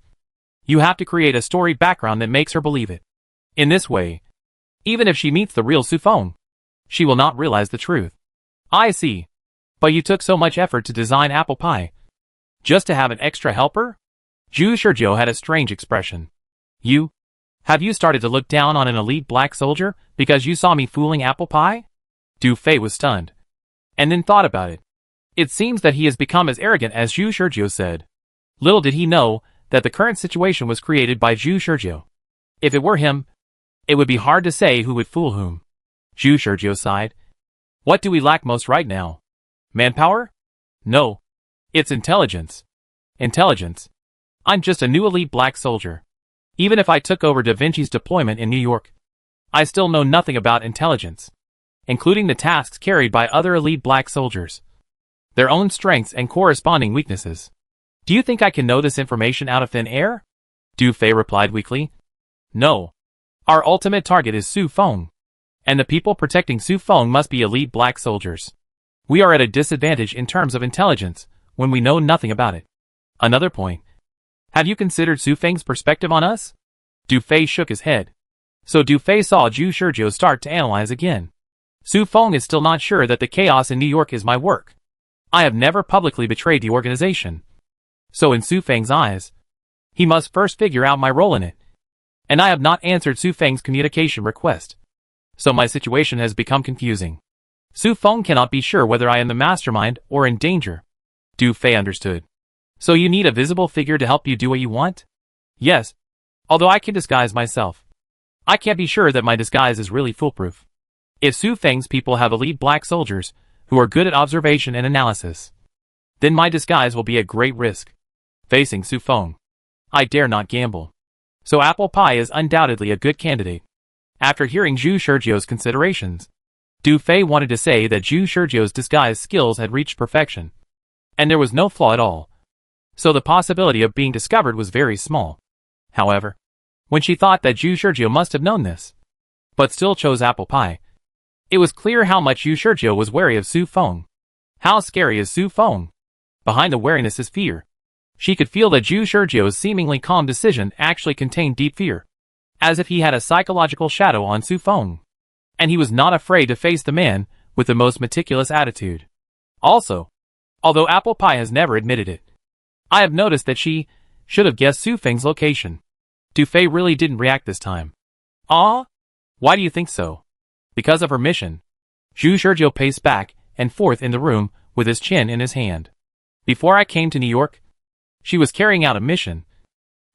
you have to create a story background that makes her believe it. In this way, even if she meets the real Su Feng, she will not realize the truth. I see. But you took so much effort to design Apple Pie. Just to have an extra helper? Zhu Shizhou had a strange expression. Have you started to look down on an elite black soldier because you saw me fooling Apple Pie? Du Fei was stunned, and then thought about it. It seems that he has become as arrogant as Zhu Shizhou said. Little did he know that the current situation was created by Zhu Shizhou. If it were him, it would be hard to say who would fool whom. Zhu Shizhou sighed. What do we lack most right now? Manpower? No. It's intelligence. Intelligence. I'm just a new elite black soldier. Even if I took over Da Vinci's deployment in New York, I still know nothing about intelligence, including the tasks carried by other elite black soldiers, their own strengths and corresponding weaknesses. Do you think I can know this information out of thin air? Du Fei replied weakly. No. Our ultimate target is Su Feng, and the people protecting Su Feng must be elite black soldiers. We are at a disadvantage in terms of intelligence when we know nothing about it. Another point. Have you considered Su Feng's perspective on us? Du Fei shook his head. So Du Fei saw Zhu Shizhou start to analyze again. Su Feng is still not sure that the chaos in New York is my work. I have never publicly betrayed the organization. So in Su Feng's eyes, he must first figure out my role in it. And I have not answered Su Feng's communication request. So my situation has become confusing. Su Feng cannot be sure whether I am the mastermind or in danger. Du Fei understood. So you need a visible figure to help you do what you want? Yes. Although I can disguise myself, I can't be sure that my disguise is really foolproof. If Su Feng's people have elite black soldiers who are good at observation and analysis, then my disguise will be a great risk. Facing Su Feng, I dare not gamble. So Apple Pie is undoubtedly a good candidate. After hearing Zhu Shizhou's considerations, Du Fei wanted to say that Zhu Shizhou's disguise skills had reached perfection, and there was no flaw at all. So the possibility of being discovered was very small. However, when she thought that Zhu Shizhou must have known this, but still chose Apple Pie, it was clear how much Zhu Shizhou was wary of Su Feng. How scary is Su Feng? Behind the wariness is fear. She could feel that Zhu Shizhou's seemingly calm decision actually contained deep fear, as if he had a psychological shadow on Su Feng. And he was not afraid to face the man with the most meticulous attitude. Also, although Apple Pie has never admitted it, I have noticed that she should have guessed Su Feng's location. Du Fei really didn't react this time. Ah? Why do you think so? Because of her mission. Zhu Shizhou paced back and forth in the room with his chin in his hand. Before I came to New York, she was carrying out a mission.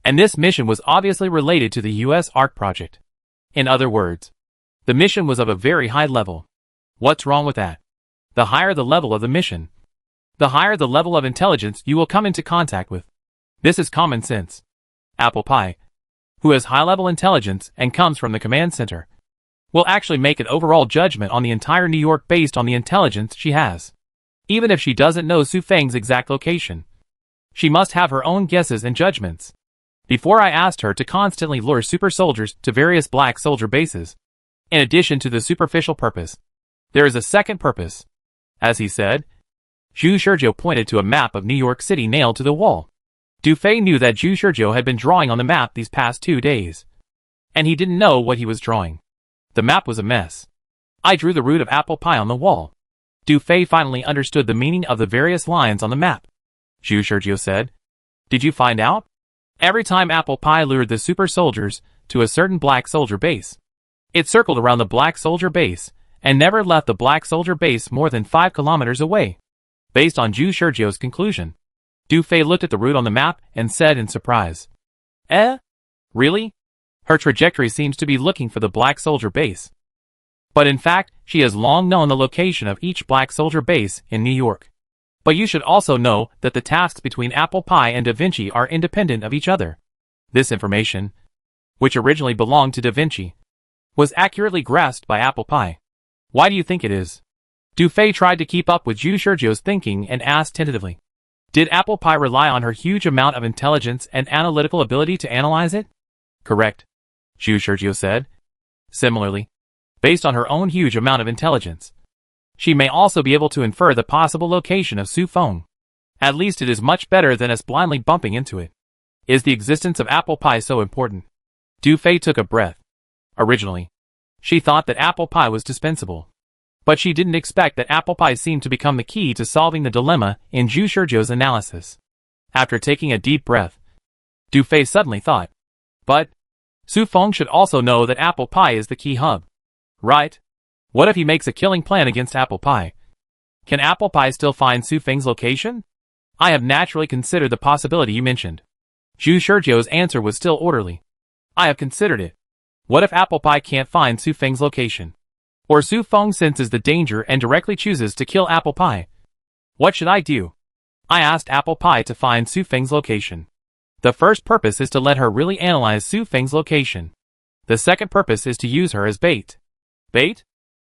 And this mission was obviously related to the US ARC project. In other words, the mission was of a very high level. What's wrong with that? The higher the level of the mission, the higher the level of intelligence you will come into contact with. This is common sense. Apple Pie, who has high-level intelligence and comes from the command center, will actually make an overall judgment on the entire New York based on the intelligence she has. Even if she doesn't know Su Feng's exact location, she must have her own guesses and judgments. Before I asked her to constantly lure super soldiers to various black soldier bases. In addition to the superficial purpose, there is a second purpose. As he said, Zhu Shizhou pointed to a map of New York City nailed to the wall. Du Fei knew that Zhu Shizhou had been drawing on the map these past 2 days. And he didn't know what he was drawing. The map was a mess. I drew the root of apple pie on the wall. Du Fei finally understood the meaning of the various lines on the map. Zhu Shizhou said, "Did you find out? Every time apple pie lured the super soldiers to a certain black soldier base, it circled around the black soldier base and never left the black soldier base more than 5 kilometers away." Based on Zhu Shizhou's conclusion, Du Fei looked at the route on the map and said in surprise, Really? Her trajectory seems to be looking for the black soldier base. But in fact, she has long known the location of each black soldier base in New York. But you should also know that the tasks between Apple Pie and Da Vinci are independent of each other. This information, which originally belonged to Da Vinci, was accurately grasped by Apple Pie. Why do you think it is? Du Fei tried to keep up with Zhu Shizhou's thinking and asked tentatively. Did Apple Pie rely on her huge amount of intelligence and analytical ability to analyze it? Correct, Zhu Shizhou said. Similarly, based on her own huge amount of intelligence, she may also be able to infer the possible location of Su Feng. At least it is much better than us blindly bumping into it. Is the existence of Apple Pie so important? Du Fei took a breath. Originally, she thought that Apple Pie was dispensable. But she didn't expect that Apple Pie seemed to become the key to solving the dilemma in Zhu Shizhou's analysis. After taking a deep breath, Du Fei suddenly thought, but Su Feng should also know that Apple Pie is the key hub. Right? What if he makes a killing plan against Apple Pie? Can Apple Pie still find Su Feng's location? I have naturally considered the possibility you mentioned. Zhu Shizhou's answer was still orderly. I have considered it. What if Apple Pie can't find Su Feng's location? Or Su Feng senses the danger and directly chooses to kill Apple Pie? What should I do? I asked Apple Pie to find Su Feng's location. The first purpose is to let her really analyze Su Feng's location. The second purpose is to use her as bait. Bait?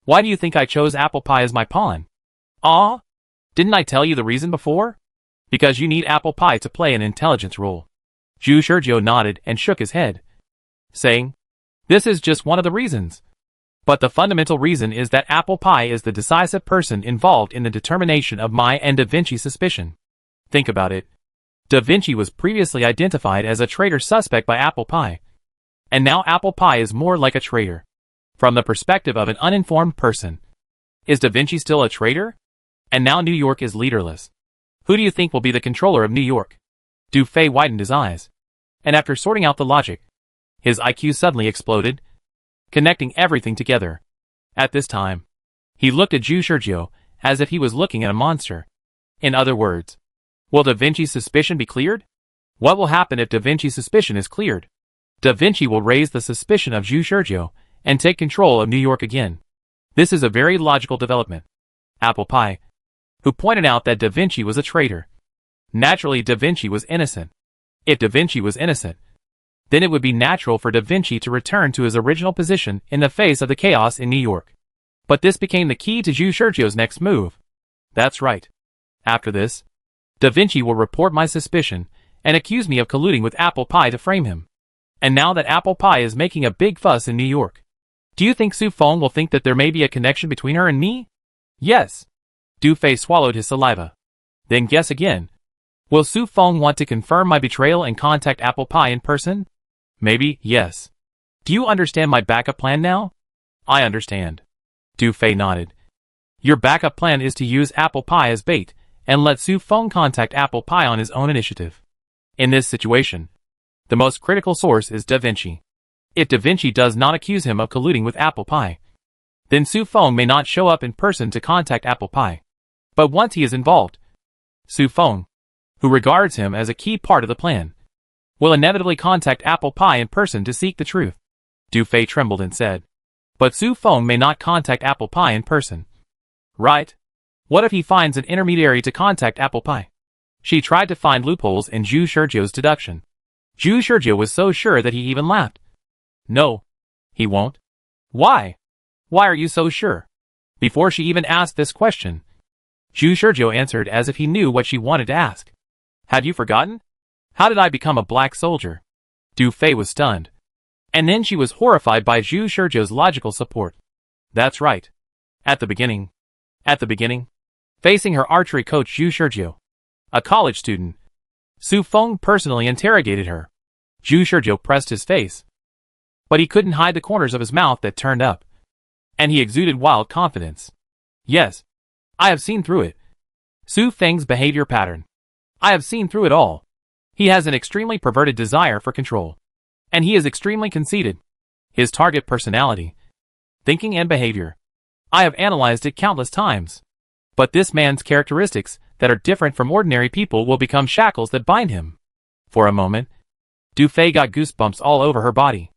Why do you think I chose Apple Pie as my pawn? Didn't I tell you the reason before? Because you need Apple Pie to play an intelligence role. Zhu Shizhou nodded and shook his head, saying, this is just one of the reasons. But the fundamental reason is that Apple Pie is the decisive person involved in the determination of my and Da Vinci's suspicion. Think about it. Da Vinci was previously identified as a traitor suspect by Apple Pie. And now Apple Pie is more like a traitor. From the perspective of an uninformed person. Is Da Vinci still a traitor? And now New York is leaderless. Who do you think will be the controller of New York? Du Fei widened his eyes. And after sorting out the logic, his IQ suddenly exploded, connecting everything together. At this time, he looked at Zhu Shizhou as if he was looking at a monster. In other words, will Da Vinci's suspicion be cleared? What will happen if Da Vinci's suspicion is cleared? Da Vinci will raise the suspicion of Zhu Shizhou and take control of New York again. This is a very logical development. Apple Pie, who pointed out that Da Vinci was a traitor. Naturally, Da Vinci was innocent. If Da Vinci was innocent, then it would be natural for Da Vinci to return to his original position in the face of the chaos in New York. But this became the key to Zhu Shizhou's next move. That's right. After this, Da Vinci will report my suspicion and accuse me of colluding with Apple Pie to frame him. And now that Apple Pie is making a big fuss in New York, do you think Su Feng will think that there may be a connection between her and me? Yes. Du Fei swallowed his saliva. Then guess again. Will Su Feng want to confirm my betrayal and contact Apple Pie in person? Maybe, yes. Do you understand my backup plan now? I understand. Du Fei nodded. Your backup plan is to use Apple Pie as bait and let Su Feng contact Apple Pie on his own initiative. In this situation, the most critical source is Da Vinci. If Da Vinci does not accuse him of colluding with Apple Pie, then Su Feng may not show up in person to contact Apple Pie. But once he is involved, Su Feng, who regards him as a key part of the plan, will inevitably contact Apple Pie in person to seek the truth. Du Fei trembled and said, but Su Feng may not contact Apple Pie in person. Right? What if he finds an intermediary to contact Apple Pie? She tried to find loopholes in Zhu Shizhou's deduction. Zhu Shizhou was so sure that he even laughed. No, he won't. Why? Why are you so sure? Before she even asked this question, Zhu Shizhou answered as if he knew what she wanted to ask. Have you forgotten? How did I become a black soldier? Du Fei was stunned. And then she was horrified by Zhu Shizhou's logical support. That's right. At the beginning, facing her archery coach Zhu Shizhou, a college student, Su Feng personally interrogated her. Zhu Shizhou pressed his face, but he couldn't hide the corners of his mouth that turned up, and he exuded wild confidence. Yes, I have seen through it. Su Feng's behavior pattern. I have seen through it all. He has an extremely perverted desire for control, and he is extremely conceited. His target personality, thinking and behavior. I have analyzed it countless times. But this man's characteristics that are different from ordinary people will become shackles that bind him. For a moment, Du Fei got goosebumps all over her body.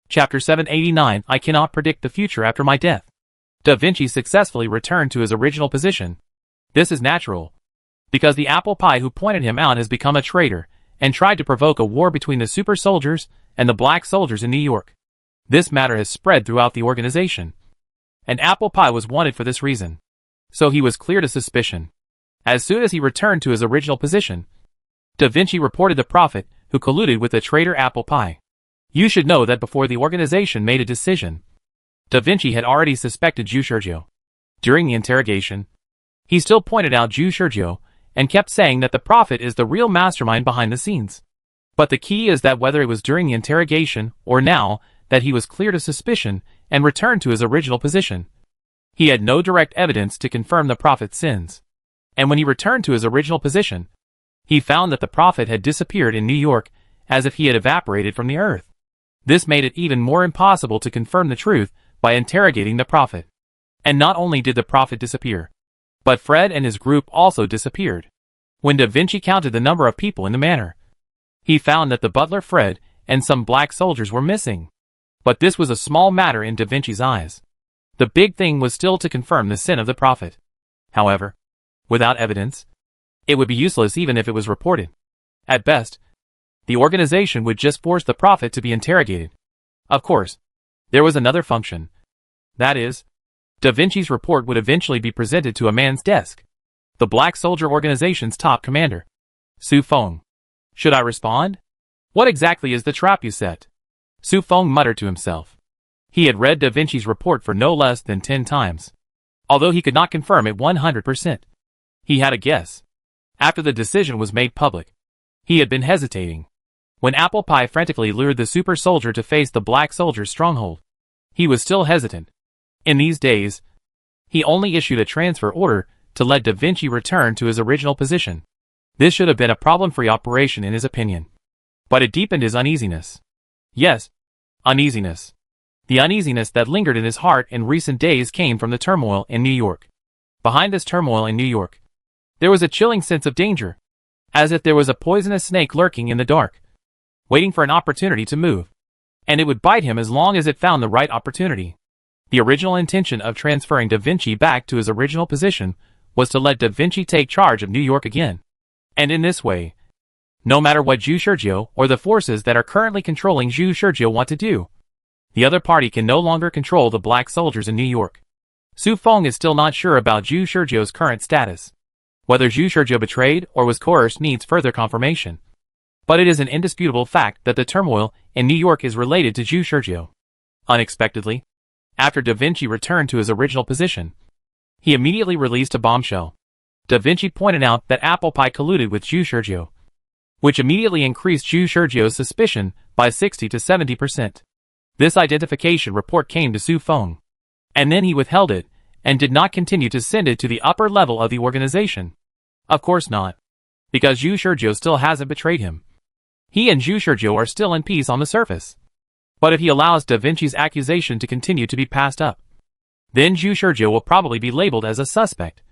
Chapter 789 I cannot predict the future after my death. Da Vinci successfully returned to his original position. This is natural, because the apple pie who pointed him out has become a traitor, and tried to provoke a war between the super soldiers and the black soldiers in New York. This matter has spread throughout the organization. And apple pie was wanted for this reason. So he was cleared of suspicion. As soon as he returned to his original position, Da Vinci reported the prophet who colluded with the traitor apple pie. You should know that before the organization made a decision, Da Vinci had already suspected Zhu Shizhou. During the interrogation, he still pointed out Zhu Shizhou and kept saying that the prophet is the real mastermind behind the scenes. But the key is that whether it was during the interrogation or now that he was cleared of suspicion and returned to his original position, he had no direct evidence to confirm the prophet's sins. And when he returned to his original position, he found that the prophet had disappeared in New York as if he had evaporated from the earth. This made it even more impossible to confirm the truth by interrogating the prophet. And not only did the prophet disappear, but Fred and his group also disappeared. When Da Vinci counted the number of people in the manor, he found that the butler Fred and some black soldiers were missing. But this was a small matter in Da Vinci's eyes. The big thing was still to confirm the sin of the prophet. However, without evidence, it would be useless even if it was reported. At best, the organization would just force the prophet to be interrogated. Of course, there was another function. That is, Da Vinci's report would eventually be presented to a man's desk. The Black Soldier Organization's top commander, Su Feng. Should I respond? What exactly is the trap you set? Su Feng muttered to himself. He had read Da Vinci's report for no less than 10 times. Although he could not confirm it 100%. He had a guess. After the decision was made public, he had been hesitating. When Apple Pie frantically lured the super soldier to face the black soldier's stronghold, he was still hesitant. In these days, he only issued a transfer order to let Da Vinci return to his original position. This should have been a problem-free operation in his opinion. But it deepened his uneasiness. Yes, uneasiness. The uneasiness that lingered in his heart in recent days came from the turmoil in New York. Behind this turmoil in New York, there was a chilling sense of danger, as if there was a poisonous snake lurking in the dark, waiting for an opportunity to move. And it would bite him as long as it found the right opportunity. The original intention of transferring Da Vinci back to his original position was to let Da Vinci take charge of New York again. And in this way, no matter what Zhu Shizhou or the forces that are currently controlling Zhu Shizhou want to do, the other party can no longer control the black soldiers in New York. Su Feng is still not sure about Zhu Shizhou's current status. Whether Zhu Shizhou betrayed or was coerced needs further confirmation. But it is an indisputable fact that the turmoil in New York is related to Zhu Shizhou. Unexpectedly, after Da Vinci returned to his original position, he immediately released a bombshell. Da Vinci pointed out that Apple Pie colluded with Zhu Shizhou, which immediately increased Zhu Shizhou's suspicion by 60 to 70%. This identification report came to Su Feng, and then he withheld it and did not continue to send it to the upper level of the organization. Of course not, because Zhu Shizhou still hasn't betrayed him. He and Zhu Shizhou are still in peace on the surface. But if he allows Da Vinci's accusation to continue to be passed up, then Zhu Shizhou will probably be labeled as a suspect.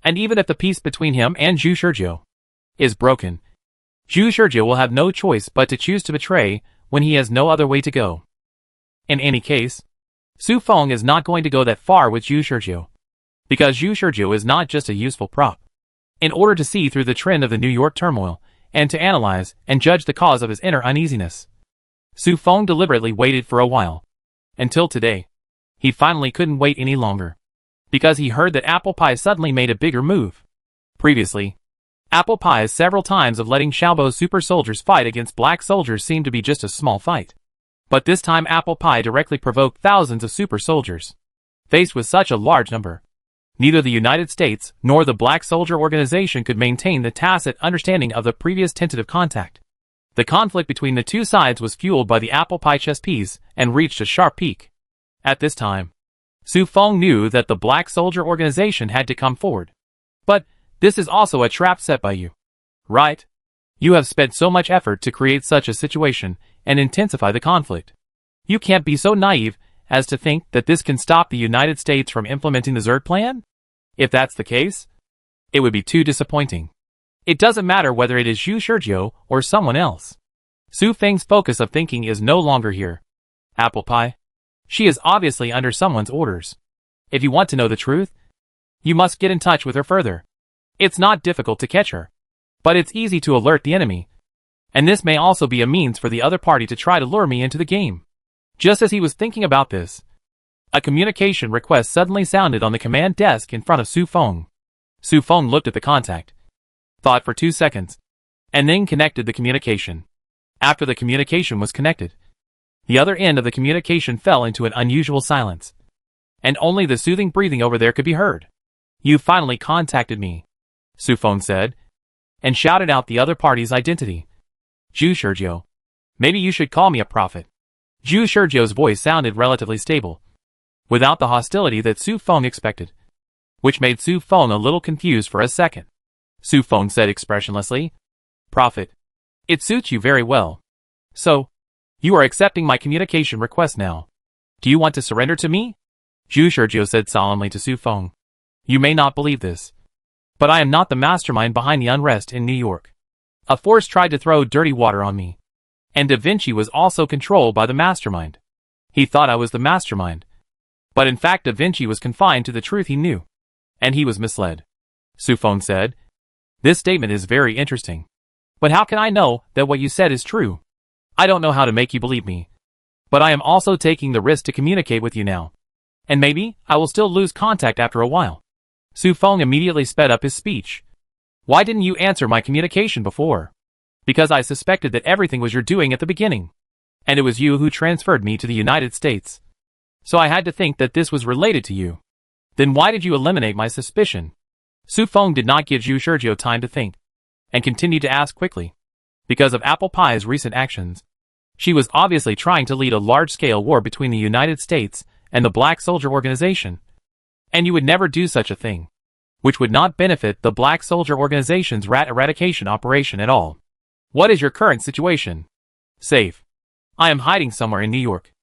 And even if the peace between him and Zhu Shizhou is broken, Zhu Shizhou will have no choice but to choose to betray when he has no other way to go. In any case, Su Feng is not going to go that far with Zhu Shizhou, because Zhu Shizhou is not just a useful prop. In order to see through the trend of the New York turmoil, and to analyze and judge the cause of his inner uneasiness, Su Feng deliberately waited for a while. Until today, he finally couldn't wait any longer, because he heard that Apple Pie suddenly made a bigger move. Previously, Apple Pie's several times of letting Xiaobo's super soldiers fight against black soldiers seemed to be just a small fight. But this time Apple Pie directly provoked thousands of super soldiers. Faced with such a large number, neither the United States nor the Black Soldier Organization could maintain the tacit understanding of the previous tentative contact. The conflict between the two sides was fueled by the Apple Pie chess piece and reached a sharp peak. At this time, Su Feng knew that the Black Soldier Organization had to come forward. But this is also a trap set by you. Right? You have spent so much effort to create such a situation and intensify the conflict. You can't be so naive as to think that this can stop the United States from implementing the Zerg plan? If that's the case, it would be too disappointing. It doesn't matter whether it is Zhu Shizhou or someone else. Su Feng's focus of thinking is no longer here. Apple Pie. She is obviously under someone's orders. If you want to know the truth, you must get in touch with her further. It's not difficult to catch her, but it's easy to alert the enemy. And this may also be a means for the other party to try to lure me into the game. Just as he was thinking about this, a communication request suddenly sounded on the command desk in front of Su Feng. Su Feng looked at the contact, thought for 2 seconds, and then connected the communication. After the communication was connected, the other end of the communication fell into an unusual silence, and only the soothing breathing over there could be heard. You finally contacted me, Su Feng said, and shouted out the other party's identity. Zhu Shizhou. Maybe you should call me a prophet. Zhu Shizhou's voice sounded relatively stable, without the hostility that Su Feng expected, which made Su Feng a little confused for a second. Su Feng said expressionlessly, Prophet, it suits you very well. So, you are accepting my communication request now. Do you want to surrender to me? Zhu Shizhou said solemnly to Su Feng. You may not believe this, but I am not the mastermind behind the unrest in New York. A force tried to throw dirty water on me, and Da Vinci was also controlled by the mastermind. He thought I was the mastermind, but in fact Da Vinci was confined to the truth he knew, and he was misled. Su Feng said, This statement is very interesting, but how can I know that what you said is true? I don't know how to make you believe me, but I am also taking the risk to communicate with you now, and maybe I will still lose contact after a while. Su Feng immediately sped up his speech. Why didn't you answer my communication before? Because I suspected that everything was your doing at the beginning, and it was you who transferred me to the United States. So I had to think that this was related to you. Then why did you eliminate my suspicion? Su Feng did not give Zhu Shizhou time to think, and continued to ask quickly. Because of Apple Pie's recent actions, she was obviously trying to lead a large-scale war between the United States and the Black Soldier Organization. And you would never do such a thing, which would not benefit the Black Soldier Organization's rat eradication operation at all. What is your current situation? Safe. I am hiding somewhere in New York.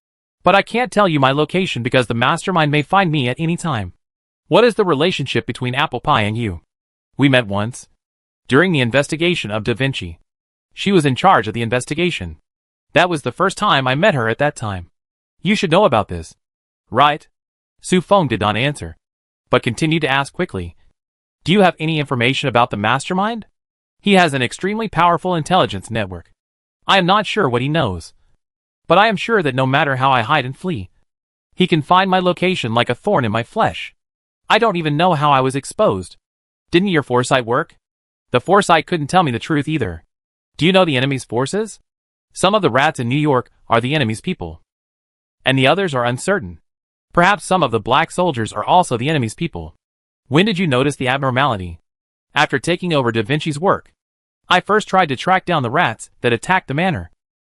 But I can't tell you my location because the mastermind may find me at any time. What is the relationship between Apple Pie and you? We met once, during the investigation of Da Vinci. She was in charge of the investigation. That was the first time I met her at that time. You should know about this. Right? Su Feng did not answer, but continued to ask quickly. Do you have any information about the mastermind? He has an extremely powerful intelligence network. I am not sure what he knows, but I am sure that no matter how I hide and flee, he can find my location like a thorn in my flesh. I don't even know how I was exposed. Didn't your foresight work? The foresight couldn't tell me the truth either. Do you know the enemy's forces? Some of the rats in New York are the enemy's people, and the others are uncertain. Perhaps some of the black soldiers are also the enemy's people. When did you notice the abnormality? After taking over Da Vinci's work, I first tried to track down the rats that attacked the manor,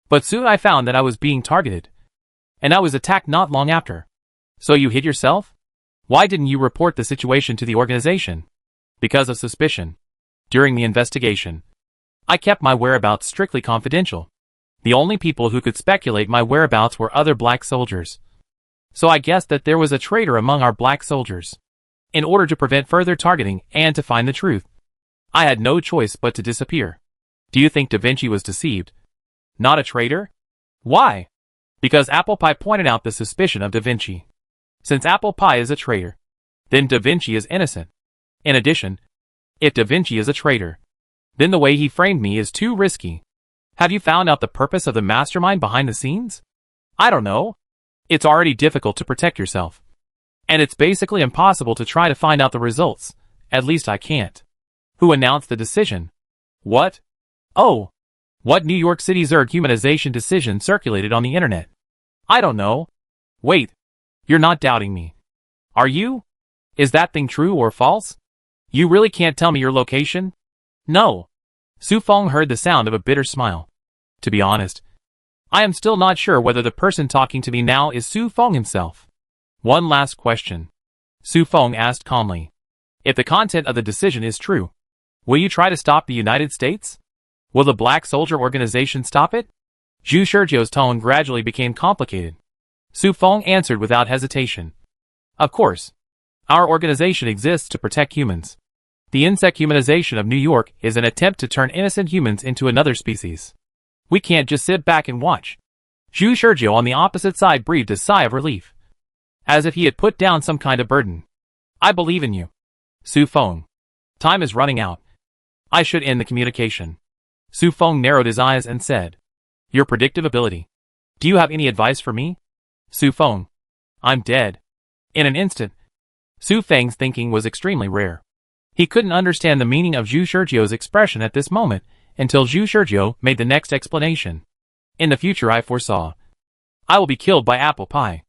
but soon I found that I was being targeted, and I was attacked not long after. So you hid yourself? Why didn't you report the situation to the organization? Because of suspicion. During the investigation, I kept my whereabouts strictly confidential. The only people who could speculate my whereabouts were other black soldiers. So I guessed that there was a traitor among our black soldiers. In order to prevent further targeting and to find the truth, I had no choice but to disappear. Do you think Da Vinci was deceived? Not a traitor? Why? Because Apple Pie pointed out the suspicion of Da Vinci. Since Apple Pie is a traitor, then Da Vinci is innocent. In addition, if Da Vinci is a traitor, then the way he framed me is too risky. Have you found out the purpose of the mastermind behind the scenes? I don't know. It's already difficult to protect yourself, and it's basically impossible to try to find out the results. At least I can't. Who announced the decision? What? Oh. What New York City Zerg humanization decision circulated on the internet? I don't know. Wait. You're not doubting me. Are you? Is that thing true or false? You really can't tell me your location? No. Su Feng heard the sound of a bitter smile. To be honest, I am still not sure whether the person talking to me now is Su Feng himself. One last question. Su Feng asked calmly. If the content of the decision is true, will you try to stop the United States? Will the Black Soldier Organization stop it? Zhu Shizhou's tone gradually became complicated. Su Feng answered without hesitation. Of course. Our organization exists to protect humans. The insect humanization of New York is an attempt to turn innocent humans into another species. We can't just sit back and watch. Zhu Shizhou on the opposite side breathed a sigh of relief, as if he had put down some kind of burden. I believe in you. Su Feng. Time is running out. I should end the communication. Su Feng narrowed his eyes and said, Your predictive ability. Do you have any advice for me? Su Feng. I'm dead. In an instant. Su Feng's thinking was extremely rare. He couldn't understand the meaning of Zhu Shizhou's expression at this moment until Zhu Shizhou made the next explanation. In the future I foresaw. I will be killed by apple pie.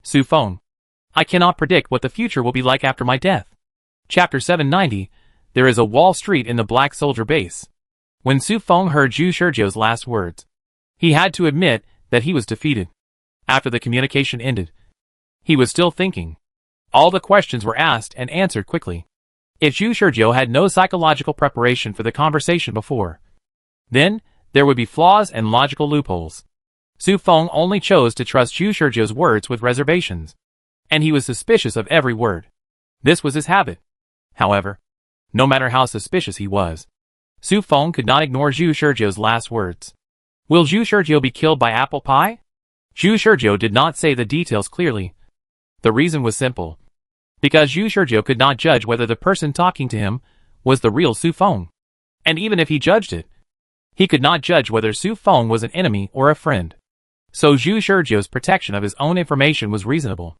Su Feng. I cannot predict what the future will be like after my death. Chapter 790, There is a Wall Street in the Black Soldier Base. When Su Feng heard Zhu Shizhou's last words, he had to admit that he was defeated. After the communication ended, he was still thinking. All the questions were asked and answered quickly. If Zhu Shizhou had no psychological preparation for the conversation before, then there would be flaws and logical loopholes. Su Feng only chose to trust Zhu Shizhou's words with reservations, and he was suspicious of every word. This was his habit. However, no matter how suspicious he was, Su Feng could not ignore Zhu Shizhou's last words. Will Zhu Shizhou be killed by apple pie? Zhu Shizhou did not say the details clearly. The reason was simple. Because Zhu Shizhou could not judge whether the person talking to him was the real Su Feng. And even if he judged it, he could not judge whether Su Feng was an enemy or a friend. So Zhu Shizhou's protection of his own information was reasonable.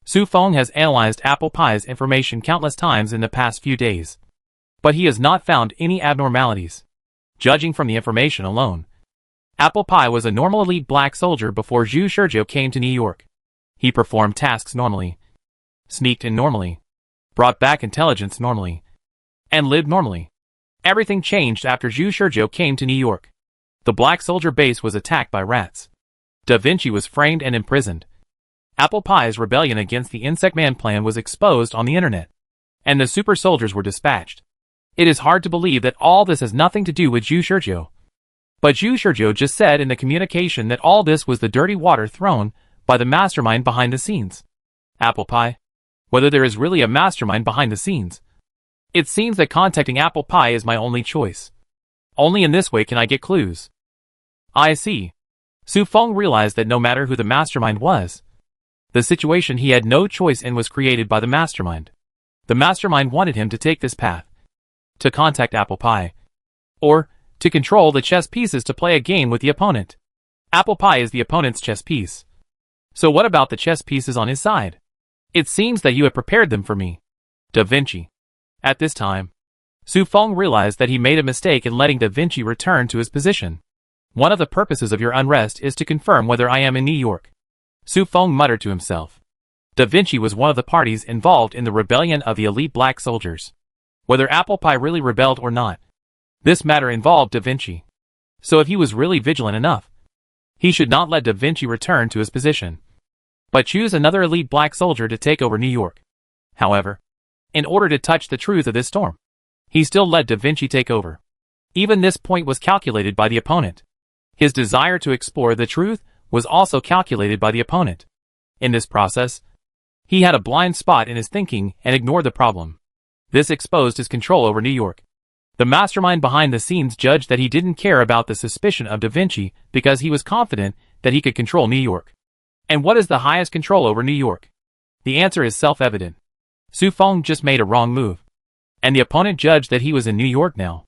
Su Feng has analyzed apple pie's information countless times in the past few days, but he has not found any abnormalities. Judging from the information alone, apple pie was a normal elite black soldier before Zhu Shizhou came to New York. He performed tasks normally, sneaked in normally, brought back intelligence normally, and lived normally. Everything changed after Zhu Shizhou came to New York. The Black Soldier base was attacked by rats. Da Vinci was framed and imprisoned. Apple Pie's rebellion against the Insect Man plan was exposed on the internet, and the super soldiers were dispatched. It is hard to believe that all this has nothing to do with Zhu Shizhou. But Zhu Shizhou just said in the communication that all this was the dirty water thrown by the mastermind behind the scenes. Apple Pie. Whether there is really a mastermind behind the scenes. It seems that contacting Apple Pie is my only choice. Only in this way can I get clues. I see. Su Feng realized that no matter who the mastermind was, the situation he had no choice in was created by the mastermind. The mastermind wanted him to take this path. To contact Apple Pie. Or, to control the chess pieces to play a game with the opponent. Apple Pie is the opponent's chess piece. So what about the chess pieces on his side? It seems that you have prepared them for me. Da Vinci. At this time, Su Feng realized that he made a mistake in letting Da Vinci return to his position. One of the purposes of your unrest is to confirm whether I am in New York. Su Feng muttered to himself. Da Vinci was one of the parties involved in the rebellion of the elite black soldiers. Whether Apple Pie really rebelled or not, this matter involved Da Vinci. So if he was really vigilant enough, he should not let Da Vinci return to his position, but choose another elite black soldier to take over New York. However, in order to touch the truth of this storm, he still let Da Vinci take over. Even this point was calculated by the opponent. His desire to explore the truth was also calculated by the opponent. In this process, he had a blind spot in his thinking and ignored the problem. This exposed his control over New York. The mastermind behind the scenes judged that he didn't care about the suspicion of Da Vinci because he was confident that he could control New York. And what is the highest control over New York? The answer is self-evident. Su Feng just made a wrong move, and the opponent judged that he was in New York now.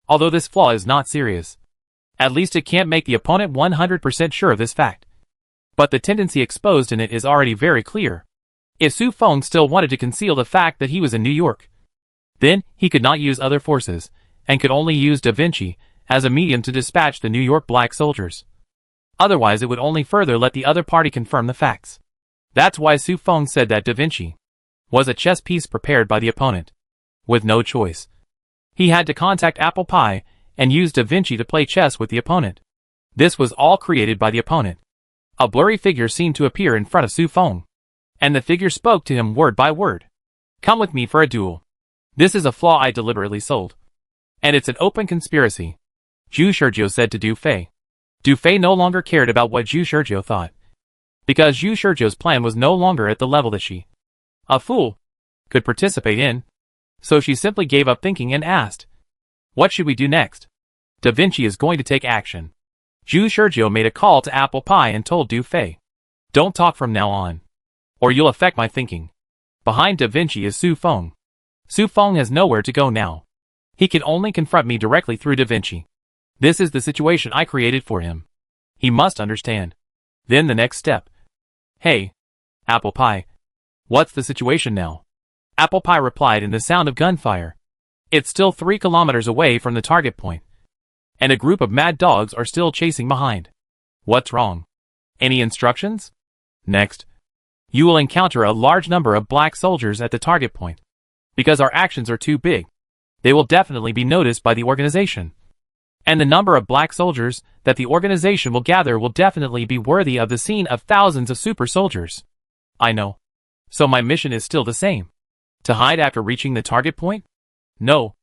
Although this flaw is not serious, at least it can't make the opponent 100% sure of this fact. But the tendency exposed in it is already very clear. If Su Feng still wanted to conceal the fact that he was in New York, Then, he could not use other forces, and could only use Da Vinci as a medium to dispatch the New York black soldiers. Otherwise it would only further let the other party confirm the facts. That's why Su Feng said that Da Vinci was a chess piece prepared by the opponent. With no choice, he had to contact Apple Pie and use Da Vinci to play chess with the opponent. This was all created by the opponent. A blurry figure seemed to appear in front of Su Feng, and the figure spoke to him word by word. Come with me for a duel. This is a flaw I deliberately sold. And it's an open conspiracy, Zhu Shizhou said to Du Fei. Du Fei no longer cared about what Zhu Shizhou thought, because Zhu Shizhou's plan was no longer at the level that she, a fool, could participate in. So she simply gave up thinking and asked, what should we do next? Da Vinci is going to take action. Zhu Shizhou made a call to Apple Pie and told Du Fei, don't talk from now on, or you'll affect my thinking. Behind Da Vinci is Su Feng. Su Feng has nowhere to go now. He can only confront me directly through Da Vinci. This is the situation I created for him. He must understand. Then the next step. Hey, Apple Pie. What's the situation now? Apple Pie replied in the sound of gunfire. It's still 3 kilometers away from the target point, and a group of mad dogs are still chasing behind. What's wrong? Any instructions? Next, you will encounter a large number of black soldiers at the target point. Because our actions are too big, they will definitely be noticed by the organization. And the number of black soldiers that the organization will gather will definitely be worthy of the scene of thousands of super soldiers. I know. So my mission is still the same. To hide after reaching the target point? No.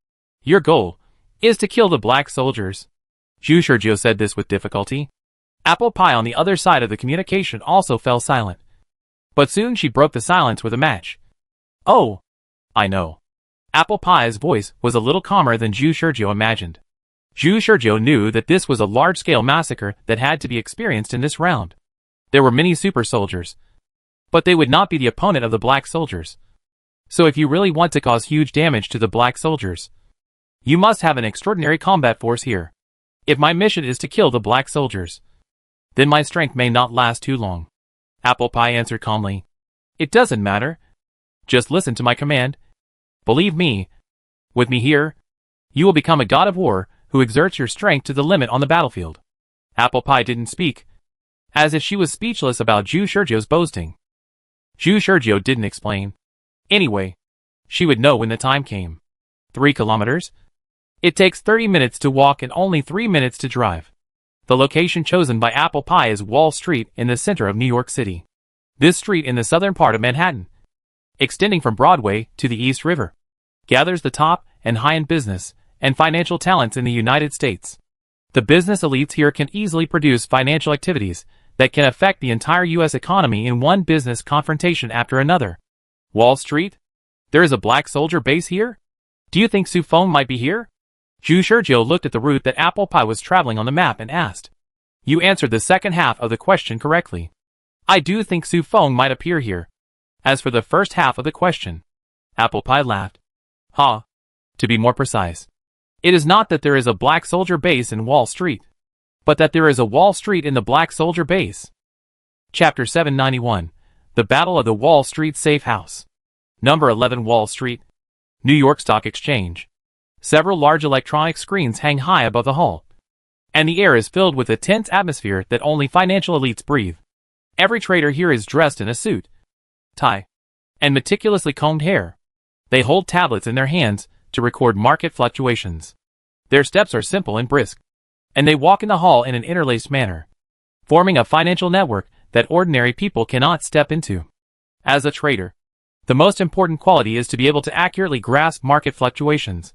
Your goal is to kill the black soldiers. Zhu Shizhou said this with difficulty. Apple Pie on the other side of the communication also fell silent. But soon she broke the silence with a match. Oh, I know. Apple Pie's voice was a little calmer than Zhu Shizhou imagined. Zhu Shizhou knew that this was a large-scale massacre that had to be experienced in this round. There were many super soldiers, but they would not be the opponent of the black soldiers. So if you really want to cause huge damage to the black soldiers, you must have an extraordinary combat force here. If my mission is to kill the black soldiers, then my strength may not last too long. Apple Pie answered calmly. It doesn't matter. Just listen to my command. Believe me, with me here, you will become a god of war who exerts your strength to the limit on the battlefield. Apple Pie didn't speak, as if she was speechless about Zhu Shizhou's boasting. Zhu Shizhou didn't explain. Anyway, she would know when the time came. 3 kilometers? It takes 30 minutes to walk and only 3 minutes to drive. The location chosen by Apple Pie is Wall Street in the center of New York City. This street in the southern part of Manhattan, extending from Broadway to the East River, gathers the top and high-end business and financial talents in the United States. The business elites here can easily produce financial activities that can affect the entire U.S. economy in one business confrontation after another. Wall Street? There is a black soldier base here? Do you think Su Feng might be here? Zhu Shizhou looked at the route that Apple Pie was traveling on the map and asked. You answered the second half of the question correctly. I do think Su Feng might appear here. As for the first half of the question, Apple Pie laughed. Ha! To be more precise, it is not that there is a black soldier base in Wall Street, but that there is a Wall Street in the black soldier base. Chapter 791. The Battle of the Wall Street Safe House. Number 11 Wall Street, New York Stock Exchange. Several large electronic screens hang high above the hall, and the air is filled with a tense atmosphere that only financial elites breathe. Every trader here is dressed in a suit, tie, and meticulously combed hair. They hold tablets in their hands to record market fluctuations. Their steps are simple and brisk, and they walk in the hall in an interlaced manner, forming a financial network that ordinary people cannot step into. As a trader, the most important quality is to be able to accurately grasp market fluctuations,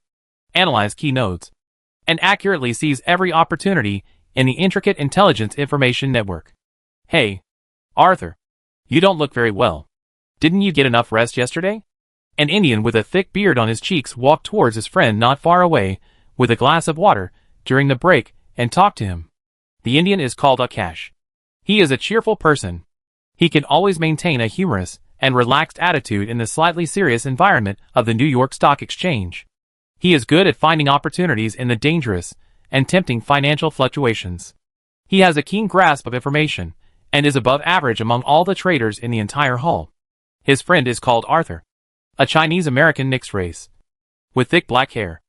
analyze key nodes, and accurately seize every opportunity in the intricate intelligence information network. Hey, Arthur, you don't look very well. Didn't you get enough rest yesterday? An Indian with a thick beard on his cheeks walked towards his friend not far away with a glass of water during the break and talked to him. The Indian is called Akash. He is a cheerful person. He can always maintain a humorous and relaxed attitude in the slightly serious environment of the New York Stock Exchange. He is good at finding opportunities in the dangerous and tempting financial fluctuations. He has a keen grasp of information and is above average among all the traders in the entire hall. His friend is called Arthur, a Chinese-American mixed race. with thick black hair,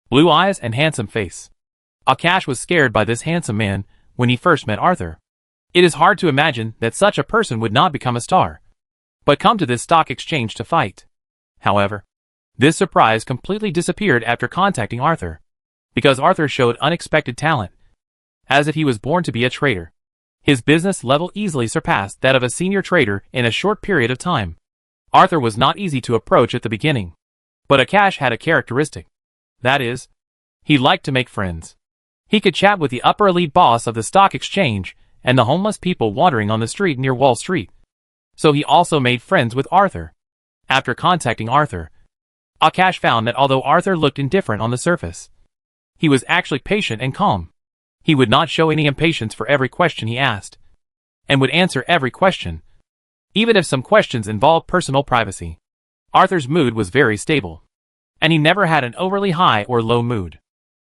blue eyes and handsome face. Akash was scared by this handsome man when he first met Arthur. It is hard to imagine that such a person would not become a star, but come to this stock exchange to fight. However, this surprise completely disappeared after contacting Arthur, because Arthur showed unexpected talent, as if he was born to be a trader. His business level easily surpassed that of a senior trader in a short period of time. Arthur was not easy to approach at the beginning, but Akash had a characteristic. That is, he liked to make friends. He could chat with the upper elite boss of the stock exchange and the homeless people wandering on the street near Wall Street. So he also made friends with Arthur. After contacting Arthur, Akash found that although Arthur looked indifferent on the surface, he was actually patient and calm. He would not show any impatience for every question he asked, and would answer every question, even if some questions involved personal privacy. Arthur's mood was very stable, and he never had an overly high or low mood.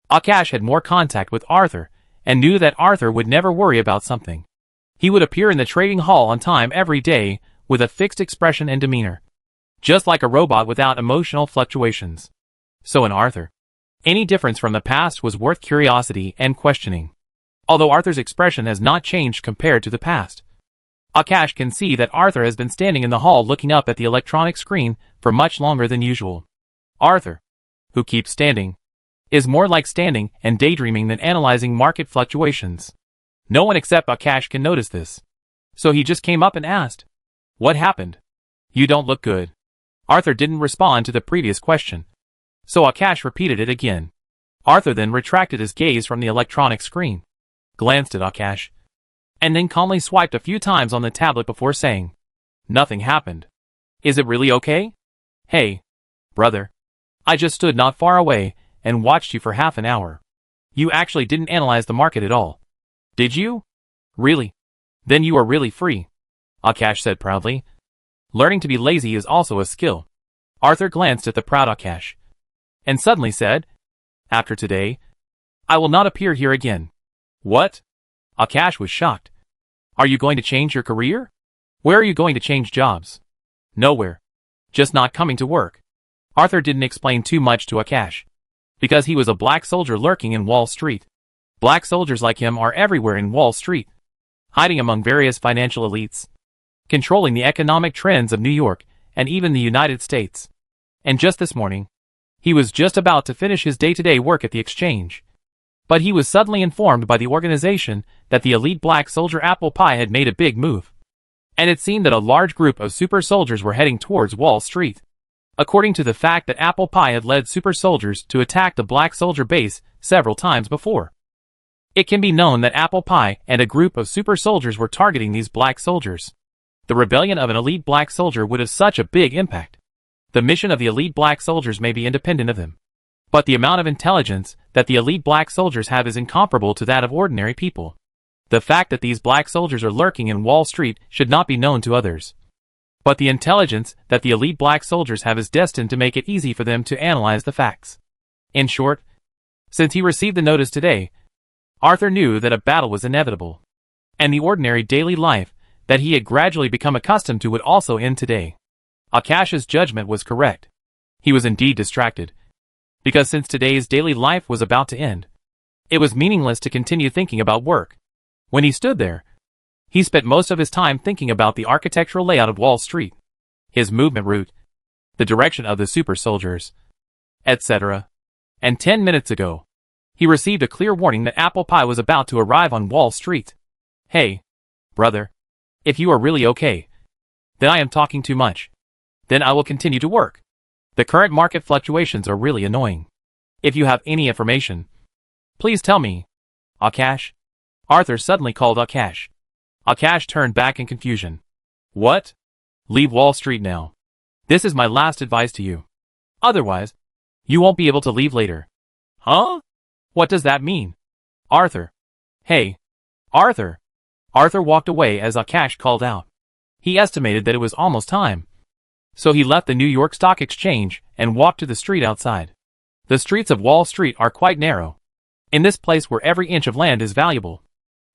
Akash had more contact with Arthur and knew that Arthur would never worry about something. He would appear in the trading hall on time every day with a fixed expression and demeanor, just like a robot without emotional fluctuations. So in Arthur, any difference from the past was worth curiosity and questioning. Although Arthur's expression has not changed compared to the past, Akash can see that Arthur has been standing in the hall looking up at the electronic screen for much longer than usual. Arthur, who keeps standing, is more like standing and daydreaming than analyzing market fluctuations. No one except Akash can notice this. So he just came up and asked, "What happened? You don't look good." Arthur didn't respond to the previous question, so Akash repeated it again. Arthur then retracted his gaze from the electronic screen, glanced at Akash, and then calmly swiped a few times on the tablet before saying, "Nothing happened. Is it really okay? Hey, brother. I just stood not far away and watched you for half an hour. You actually didn't analyze the market at all. Did you? Really? Then you are really free," Akash said proudly. Learning to be lazy is also a skill. Arthur glanced at the proud Akash, and suddenly said, "After today, I will not appear here again." "What?" Akash was shocked. "Are you going to change your career? Where are you going to change jobs?" "Nowhere. Just not coming to work." Arthur didn't explain too much to Akash, because he was a black soldier lurking in Wall Street. Black soldiers like him are everywhere in Wall Street, hiding among various financial elites, controlling the economic trends of New York and even the United States. And just this morning, he was just about to finish his day-to-day work at the exchange, but he was suddenly informed by the organization that the elite black soldier Apple Pie had made a big move, and it seemed that a large group of super soldiers were heading towards Wall Street. According to the fact that Apple Pie had led super soldiers to attack the black soldier base several times before, it can be known that Apple Pie and a group of super soldiers were targeting these black soldiers. The rebellion of an elite black soldier would have such a big impact. The mission of the elite black soldiers may be independent of them, but the amount of intelligence that the elite black soldiers have is incomparable to that of ordinary people. The fact that these black soldiers are lurking in Wall Street should not be known to others, but the intelligence that the elite black soldiers have is destined to make it easy for them to analyze the facts. In short, since he received the notice today, Arthur knew that a battle was inevitable, and the ordinary daily life that he had gradually become accustomed to would also end today. Akash's judgment was correct. He was indeed distracted, because since today's daily life was about to end, it was meaningless to continue thinking about work. When he stood there, he spent most of his time thinking about the architectural layout of Wall Street, his movement route, the direction of the super soldiers, etc. And 10 minutes ago, he received a clear warning that Apple Pie was about to arrive on Wall Street. "Hey, brother, if you are really okay, then I am talking too much. Then I will continue to work. The current market fluctuations are really annoying. If you have any information, please tell me." "Akash?" Arthur suddenly called Akash. Akash turned back in confusion. "What? Leave Wall Street now. This is my last advice to you. Otherwise, you won't be able to leave later." "Huh? What does that mean?" "Arthur. Hey, Arthur." Arthur walked away as Akash called out. He estimated that it was almost time, so he left the New York Stock Exchange and walked to the street outside. The streets of Wall Street are quite narrow. In this place where every inch of land is valuable,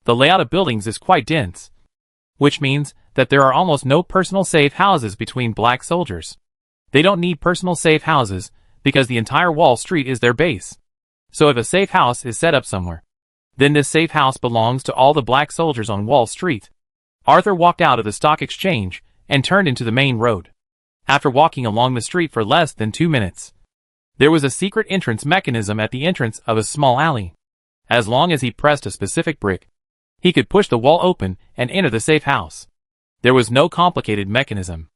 the layout of buildings is quite dense, which means that there are almost no personal safe houses between black soldiers. They don't need personal safe houses because the entire Wall Street is their base. So if a safe house is set up somewhere, then this safe house belongs to all the black soldiers on Wall Street. Arthur walked out of the stock exchange and turned into the main road. After walking along the street for less than 2 minutes, there was a secret entrance mechanism at the entrance of a small alley. As long as he pressed a specific brick, he could push the wall open and enter the safe house. There was no complicated mechanism.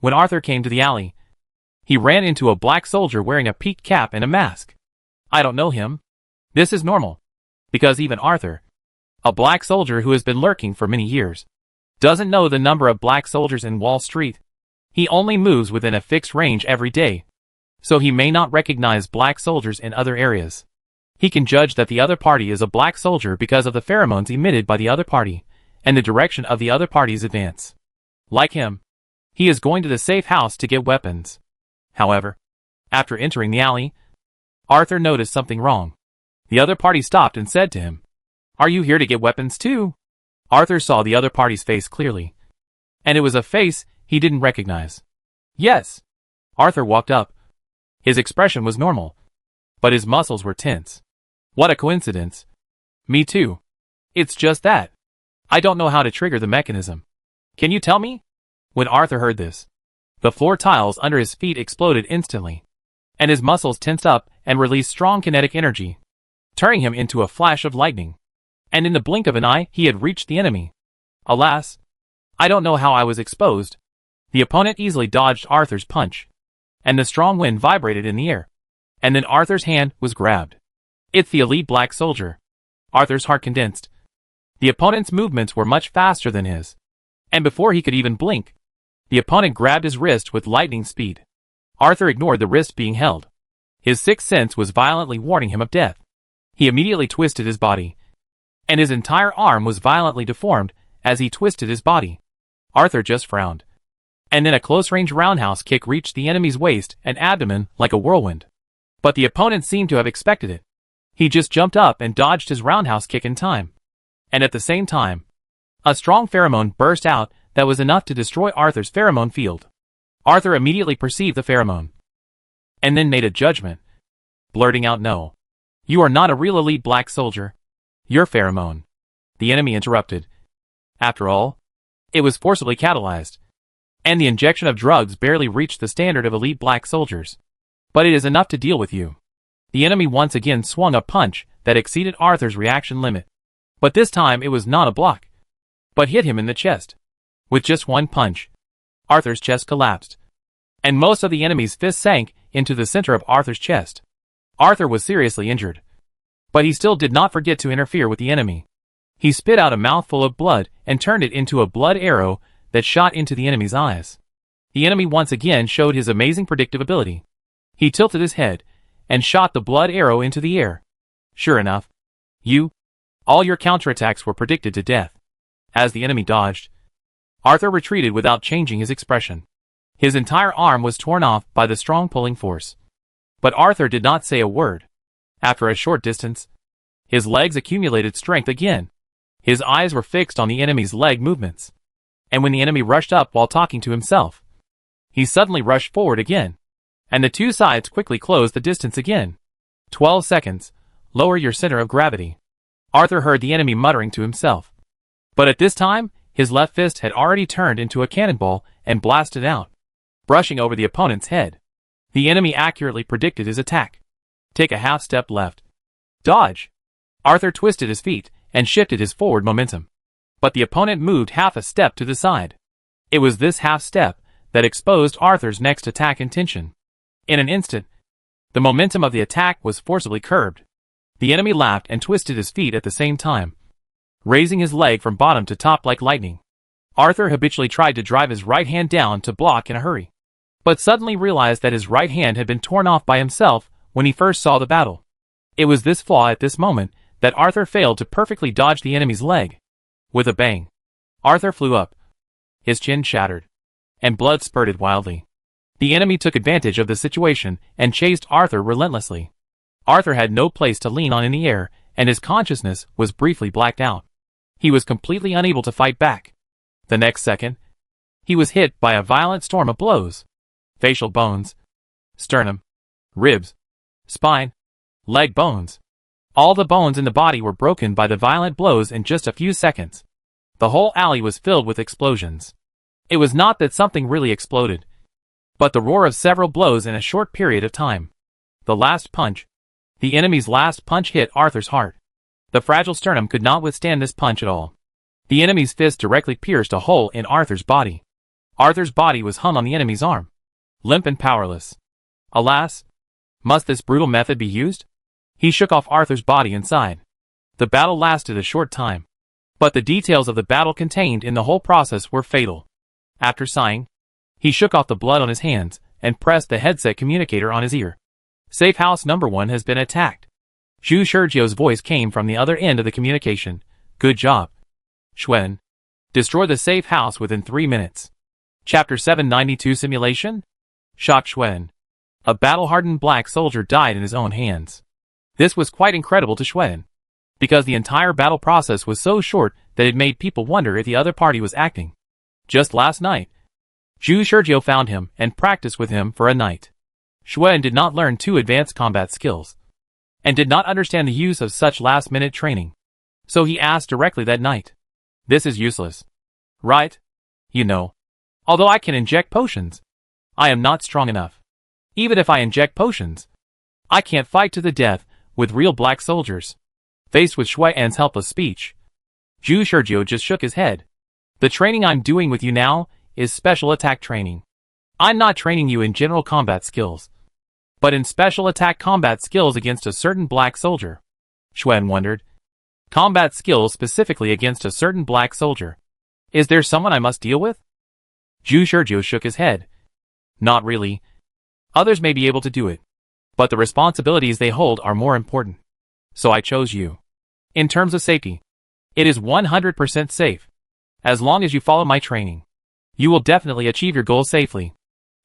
When Arthur came to the alley, he ran into a black soldier wearing a peaked cap and a mask. I don't know him. This is normal, because even Arthur, a black soldier who has been lurking for many years, doesn't know the number of black soldiers in Wall Street. He only moves within a fixed range every day, so he may not recognize black soldiers in other areas. He can judge that the other party is a black soldier because of the pheromones emitted by the other party and the direction of the other party's advance. Like him, he is going to the safe house to get weapons. However, after entering the alley, Arthur noticed something wrong. The other party stopped and said to him, "Are you here to get weapons too?" Arthur saw the other party's face clearly, and it was a face he didn't recognize. Yes. Arthur walked up. His expression was normal, but his muscles were tense. What a coincidence. Me too. It's just that I don't know how to trigger the mechanism. Can you tell me? When Arthur heard this, the floor tiles under his feet exploded instantly, and his muscles tensed up and released strong kinetic energy, turning him into a flash of lightning. And in the blink of an eye, he had reached the enemy. Alas, I don't know how I was exposed. The opponent easily dodged Arthur's punch, and the strong wind vibrated in the air. And then Arthur's hand was grabbed. It's the elite black soldier. Arthur's heart condensed. The opponent's movements were much faster than his, and before he could even blink, the opponent grabbed his wrist with lightning speed. Arthur ignored the wrist being held. His sixth sense was violently warning him of death. He immediately twisted his body, and his entire arm was violently deformed as he twisted his body. Arthur just frowned, and then a close-range roundhouse kick reached the enemy's waist and abdomen like a whirlwind. But the opponent seemed to have expected it. He just jumped up and dodged his roundhouse kick in time. And at the same time, a strong pheromone burst out that was enough to destroy Arthur's pheromone field. Arthur immediately perceived the pheromone, and then made a judgment, blurting out, "No. You are not a real elite black soldier. You're pheromone." The enemy interrupted. After all, it was forcibly catalyzed, and the injection of drugs barely reached the standard of elite black soldiers. But it is enough to deal with you. The enemy once again swung a punch that exceeded Arthur's reaction limit. But this time it was not a block, but hit him in the chest. With just one punch, Arthur's chest collapsed, and most of the enemy's fists sank into the center of Arthur's chest. Arthur was seriously injured, but he still did not forget to interfere with the enemy. He spit out a mouthful of blood and turned it into a blood arrow that shot into the enemy's eyes. The enemy once again showed his amazing predictive ability. He tilted his head and shot the blood arrow into the air. Sure enough, all your counterattacks were predicted to death. As the enemy dodged, Arthur retreated without changing his expression. His entire arm was torn off by the strong pulling force. But Arthur did not say a word. After a short distance, his legs accumulated strength again. His eyes were fixed on the enemy's leg movements. And when the enemy rushed up while talking to himself, he suddenly rushed forward again, and the two sides quickly closed the distance again. 12 seconds. Lower your center of gravity. Arthur heard the enemy muttering to himself. But at this time, his left fist had already turned into a cannonball and blasted out, brushing over the opponent's head. The enemy accurately predicted his attack. Take a half step left. Dodge. Arthur twisted his feet and shifted his forward momentum. But the opponent moved half a step to the side. It was this half step that exposed Arthur's next attack intention. In an instant, the momentum of the attack was forcibly curbed. The enemy laughed and twisted his feet at the same time, raising his leg from bottom to top like lightning. Arthur habitually tried to drive his right hand down to block in a hurry, but suddenly realized that his right hand had been torn off by himself when he first saw the battle. It was this flaw at this moment that Arthur failed to perfectly dodge the enemy's leg. With a bang, Arthur flew up. His chin shattered, and blood spurted wildly. The enemy took advantage of the situation and chased Arthur relentlessly. Arthur had no place to lean on in the air, and his consciousness was briefly blacked out. He was completely unable to fight back. The next second, he was hit by a violent storm of blows. Facial bones, sternum, ribs, spine, leg bones. All the bones in the body were broken by the violent blows in just a few seconds. The whole alley was filled with explosions. It was not that something really exploded, but the roar of several blows in a short period of time. The last punch. The enemy's last punch hit Arthur's heart. The fragile sternum could not withstand this punch at all. The enemy's fist directly pierced a hole in Arthur's body. Arthur's body was hung on the enemy's arm, limp and powerless. Alas! Must this brutal method be used? He shook off Arthur's body and sighed. The battle lasted a short time, but the details of the battle contained in the whole process were fatal. After sighing, he shook off the blood on his hands and pressed the headset communicator on his ear. Safe house number 1 has been attacked. Zhu Shurjio's voice came from the other end of the communication. Good job, Xuan. Destroy the safe house within 3 minutes. Chapter 792 Simulation? Shocked Xuan. A battle-hardened black soldier died in his own hands. This was quite incredible to Xuan, because the entire battle process was so short that it made people wonder if the other party was acting. Just last night, Zhu Shurjio found him and practiced with him for a night. Xuan did not learn 2 advanced combat skills, and did not understand the use of such last-minute training. So he asked directly that night. This is useless. Right? You know. Although I can inject potions, I am not strong enough. Even if I inject potions, I can't fight to the death with real black soldiers. Faced with Xuan's helpless speech, Zhu Shurjio just shook his head. The training I'm doing with you now is special attack training. I'm not training you in general combat skills, but in special attack combat skills against a certain black soldier. Xuan wondered. Combat skills specifically against a certain black soldier. Is there someone I must deal with? Zhu Shurjio shook his head. Not really. Others may be able to do it, but the responsibilities they hold are more important. So I chose you. In terms of safety, it is 100% safe. As long as you follow my training, you will definitely achieve your goals safely.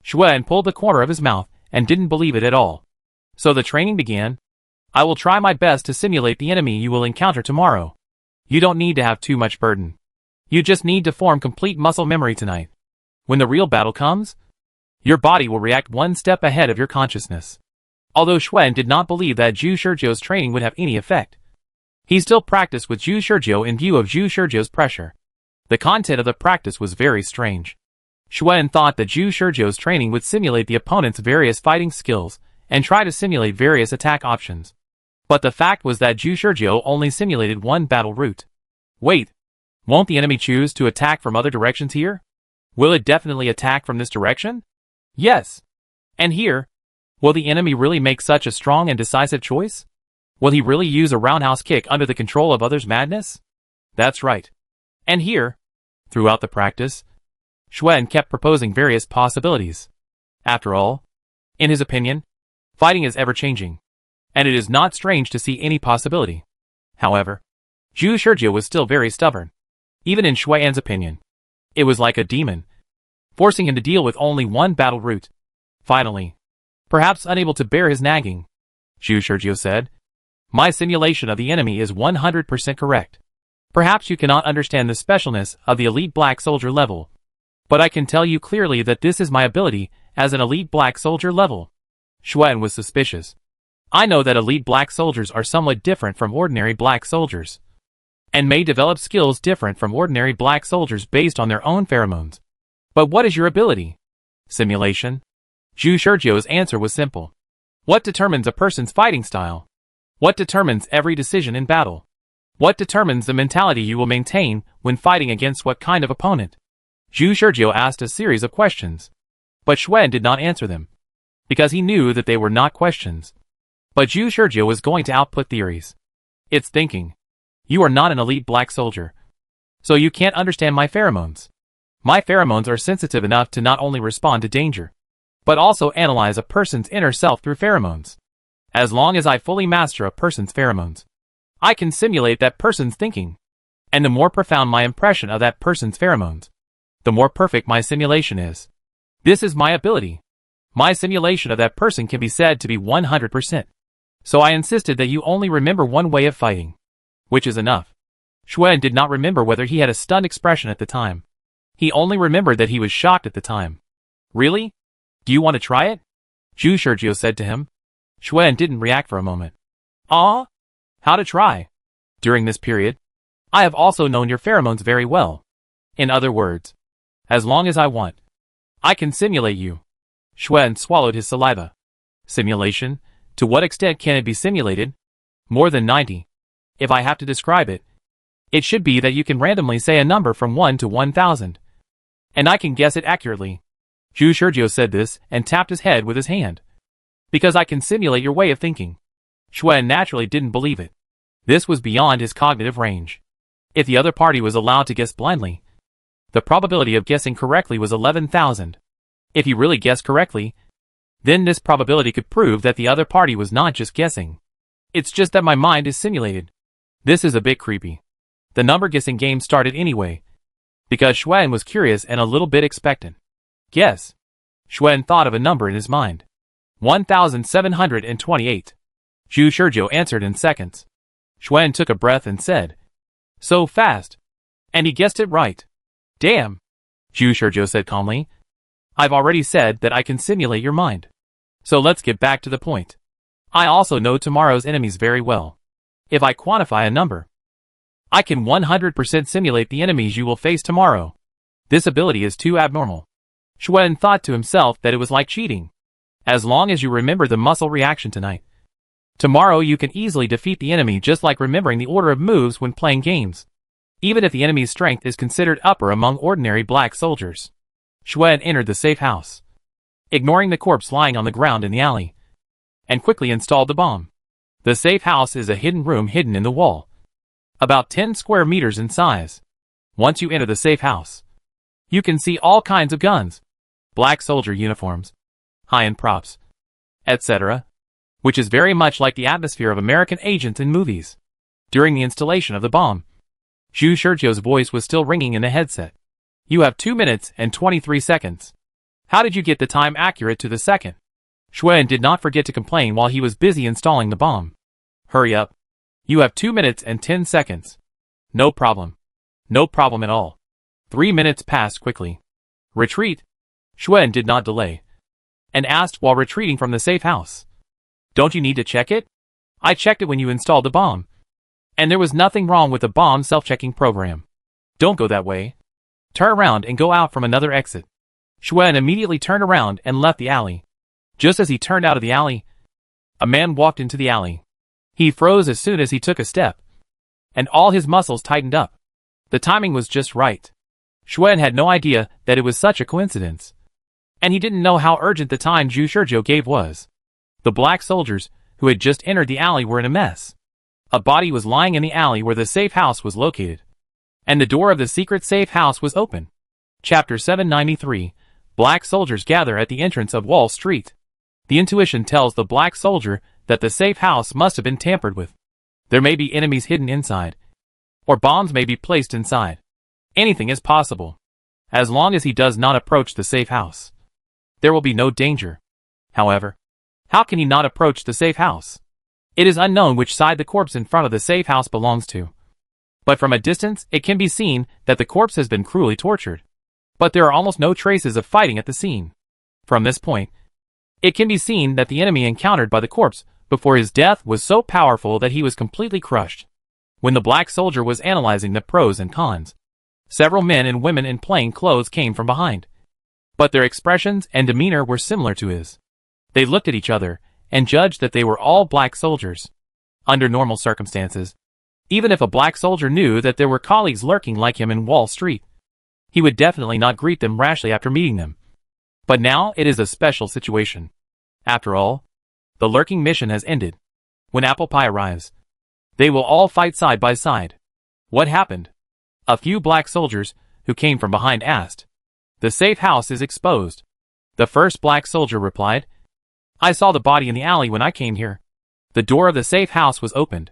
Xuan pulled the corner of his mouth and didn't believe it at all. So the training began. I will try my best to simulate the enemy you will encounter tomorrow. You don't need to have too much burden. You just need to form complete muscle memory tonight. When the real battle comes, your body will react one step ahead of your consciousness. Although Xuan did not believe that Zhu Shurjio's training would have any effect, he still practiced with Zhu Shurjio in view of Zhu Shurjio's pressure. The content of the practice was very strange. Xuan thought that Zhu Shurjio's training would simulate the opponent's various fighting skills and try to simulate various attack options. But the fact was that Zhu Shurjio only simulated one battle route. Wait, won't the enemy choose to attack from other directions here? Will it definitely attack from this direction? Yes. And here? Will the enemy really make such a strong and decisive choice? Will he really use a roundhouse kick under the control of others' madness? That's right. And here? Throughout the practice, Xuan kept proposing various possibilities. After all, in his opinion, fighting is ever-changing, and it is not strange to see any possibility. However, Zhu Shurjio was still very stubborn. Even in Xuan's opinion, it was like a demon, forcing him to deal with only one battle route. Finally, perhaps unable to bear his nagging, Zhu Shurjio said, my simulation of the enemy is 100% correct. Perhaps you cannot understand the specialness of the elite black soldier level, but I can tell you clearly that this is my ability as an elite black soldier level. Xuan was suspicious. I know that elite black soldiers are somewhat different from ordinary black soldiers, and may develop skills different from ordinary black soldiers based on their own pheromones. But what is your ability? Simulation? Zhu Shurjio's answer was simple. What determines a person's fighting style? What determines every decision in battle? What determines the mentality you will maintain when fighting against what kind of opponent? Zhu Shurjio asked a series of questions, but Xuan did not answer them, because he knew that they were not questions. But Zhu Shurjio was going to output theories. It's thinking. You are not an elite black soldier, so you can't understand my pheromones. My pheromones are sensitive enough to not only respond to danger, but also analyze a person's inner self through pheromones. As long as I fully master a person's pheromones, I can simulate that person's thinking. And the more profound my impression of that person's pheromones, the more perfect my simulation is. This is my ability. My simulation of that person can be said to be 100%. So I insisted that you only remember one way of fighting, which is enough. Xuan did not remember whether he had a stunned expression at the time. He only remembered that he was shocked at the time. Really? Do you want to try it? Zhu Shurjio said to him. Xuan didn't react for a moment. Ah? How to try? During this period, I have also known your pheromones very well. In other words, as long as I want, I can simulate you. Xuan swallowed his saliva. Simulation? To what extent can it be simulated? More than 90. If I have to describe it, it should be that you can randomly say a number from 1 to 1,000. And I can guess it accurately. Zhu Shizhou said this and tapped his head with his hand. Because I can simulate your way of thinking. Xuan naturally didn't believe it. This was beyond his cognitive range. If the other party was allowed to guess blindly, the probability of guessing correctly was 11,000. If he really guessed correctly, then this probability could prove that the other party was not just guessing. It's just that my mind is simulated. This is a bit creepy. The number guessing game started anyway, because Xuan was curious and a little bit expectant. Guess. Xuan thought of a number in his mind. 1,728. Zhu Shizhou answered in seconds. Xuan took a breath and said, "So fast." And he guessed it right. "Damn," Zhu Shizhou said calmly. "I've already said that I can simulate your mind. So let's get back to the point. I also know tomorrow's enemies very well. If I quantify a number, I can 100% simulate the enemies you will face tomorrow. This ability is too abnormal." Xuan thought to himself that it was like cheating. As long as you remember the muscle reaction tonight, tomorrow you can easily defeat the enemy just like remembering the order of moves when playing games. Even if the enemy's strength is considered upper among ordinary black soldiers. Xuan entered the safe house, ignoring the corpse lying on the ground in the alley, and quickly installed the bomb. The safe house is a hidden room hidden in the wall, about 10 square meters in size. Once you enter the safe house, you can see all kinds of guns, black soldier uniforms, high-end props, etc., which is very much like the atmosphere of American agents in movies. During the installation of the bomb, Zhu Shizhou's voice was still ringing in the headset. "You have 2 minutes and 23 seconds. How did you get the time accurate to the second?" Xuan did not forget to complain while he was busy installing the bomb. "Hurry up. You have 2 minutes and 10 seconds. "No problem. No problem at all." 3 minutes passed quickly. "Retreat." Xuan did not delay, and asked while retreating from the safe house. "Don't you need to check it? I checked it when you installed the bomb, and there was nothing wrong with the bomb self-checking program. Don't go that way. Turn around and go out from another exit." Xuan immediately turned around and left the alley. Just as he turned out of the alley, a man walked into the alley. He froze as soon as he took a step, and all his muscles tightened up. The timing was just right. Xuan had no idea that it was such a coincidence, and he didn't know how urgent the time Zhu Shizhou gave was. The black soldiers who had just entered the alley were in a mess. A body was lying in the alley where the safe house was located, and the door of the secret safe house was open. Chapter 793. Black soldiers gather at the entrance of Wall Street. The intuition tells the black soldier that the safe house must have been tampered with. There may be enemies hidden inside, or bombs may be placed inside. Anything is possible. As long as he does not approach the safe house, there will be no danger. However, how can he not approach the safe house? It is unknown which side the corpse in front of the safe house belongs to. But from a distance, it can be seen that the corpse has been cruelly tortured. But there are almost no traces of fighting at the scene. From this point, it can be seen that the enemy encountered by the corpse before his death was so powerful that he was completely crushed. When the black soldier was analyzing the pros and cons, several men and women in plain clothes came from behind. But their expressions and demeanor were similar to his. They looked at each other and judged that they were all black soldiers. Under normal circumstances, even if a black soldier knew that there were colleagues lurking like him in Wall Street, he would definitely not greet them rashly after meeting them. But now it is a special situation. After all, the lurking mission has ended. When apple pie arrives, they will all fight side by side. What happened? A few black soldiers who came from behind asked. The safe house is exposed. The first black soldier replied, I saw the body in the alley when I came here. The door of the safe house was opened,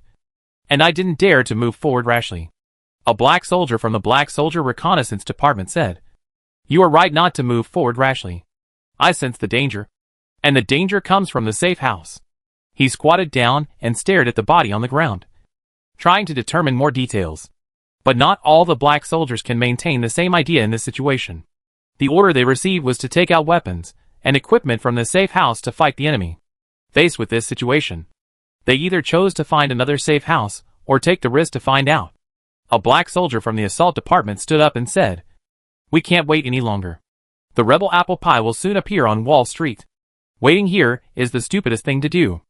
and I didn't dare to move forward rashly. A black soldier from the Black Soldier Reconnaissance Department said, You are right not to move forward rashly. I sense the danger, and the danger comes from the safe house. He squatted down and stared at the body on the ground, trying to determine more details. But not all the black soldiers can maintain the same idea in this situation. The order they received was to take out weapons and equipment from the safe house to fight the enemy. Faced with this situation, they either chose to find another safe house or take the risk to find out. A black soldier from the assault department stood up and said, "We can't wait any longer. The rebel apple pie will soon appear on Wall Street. Waiting here is the stupidest thing to do."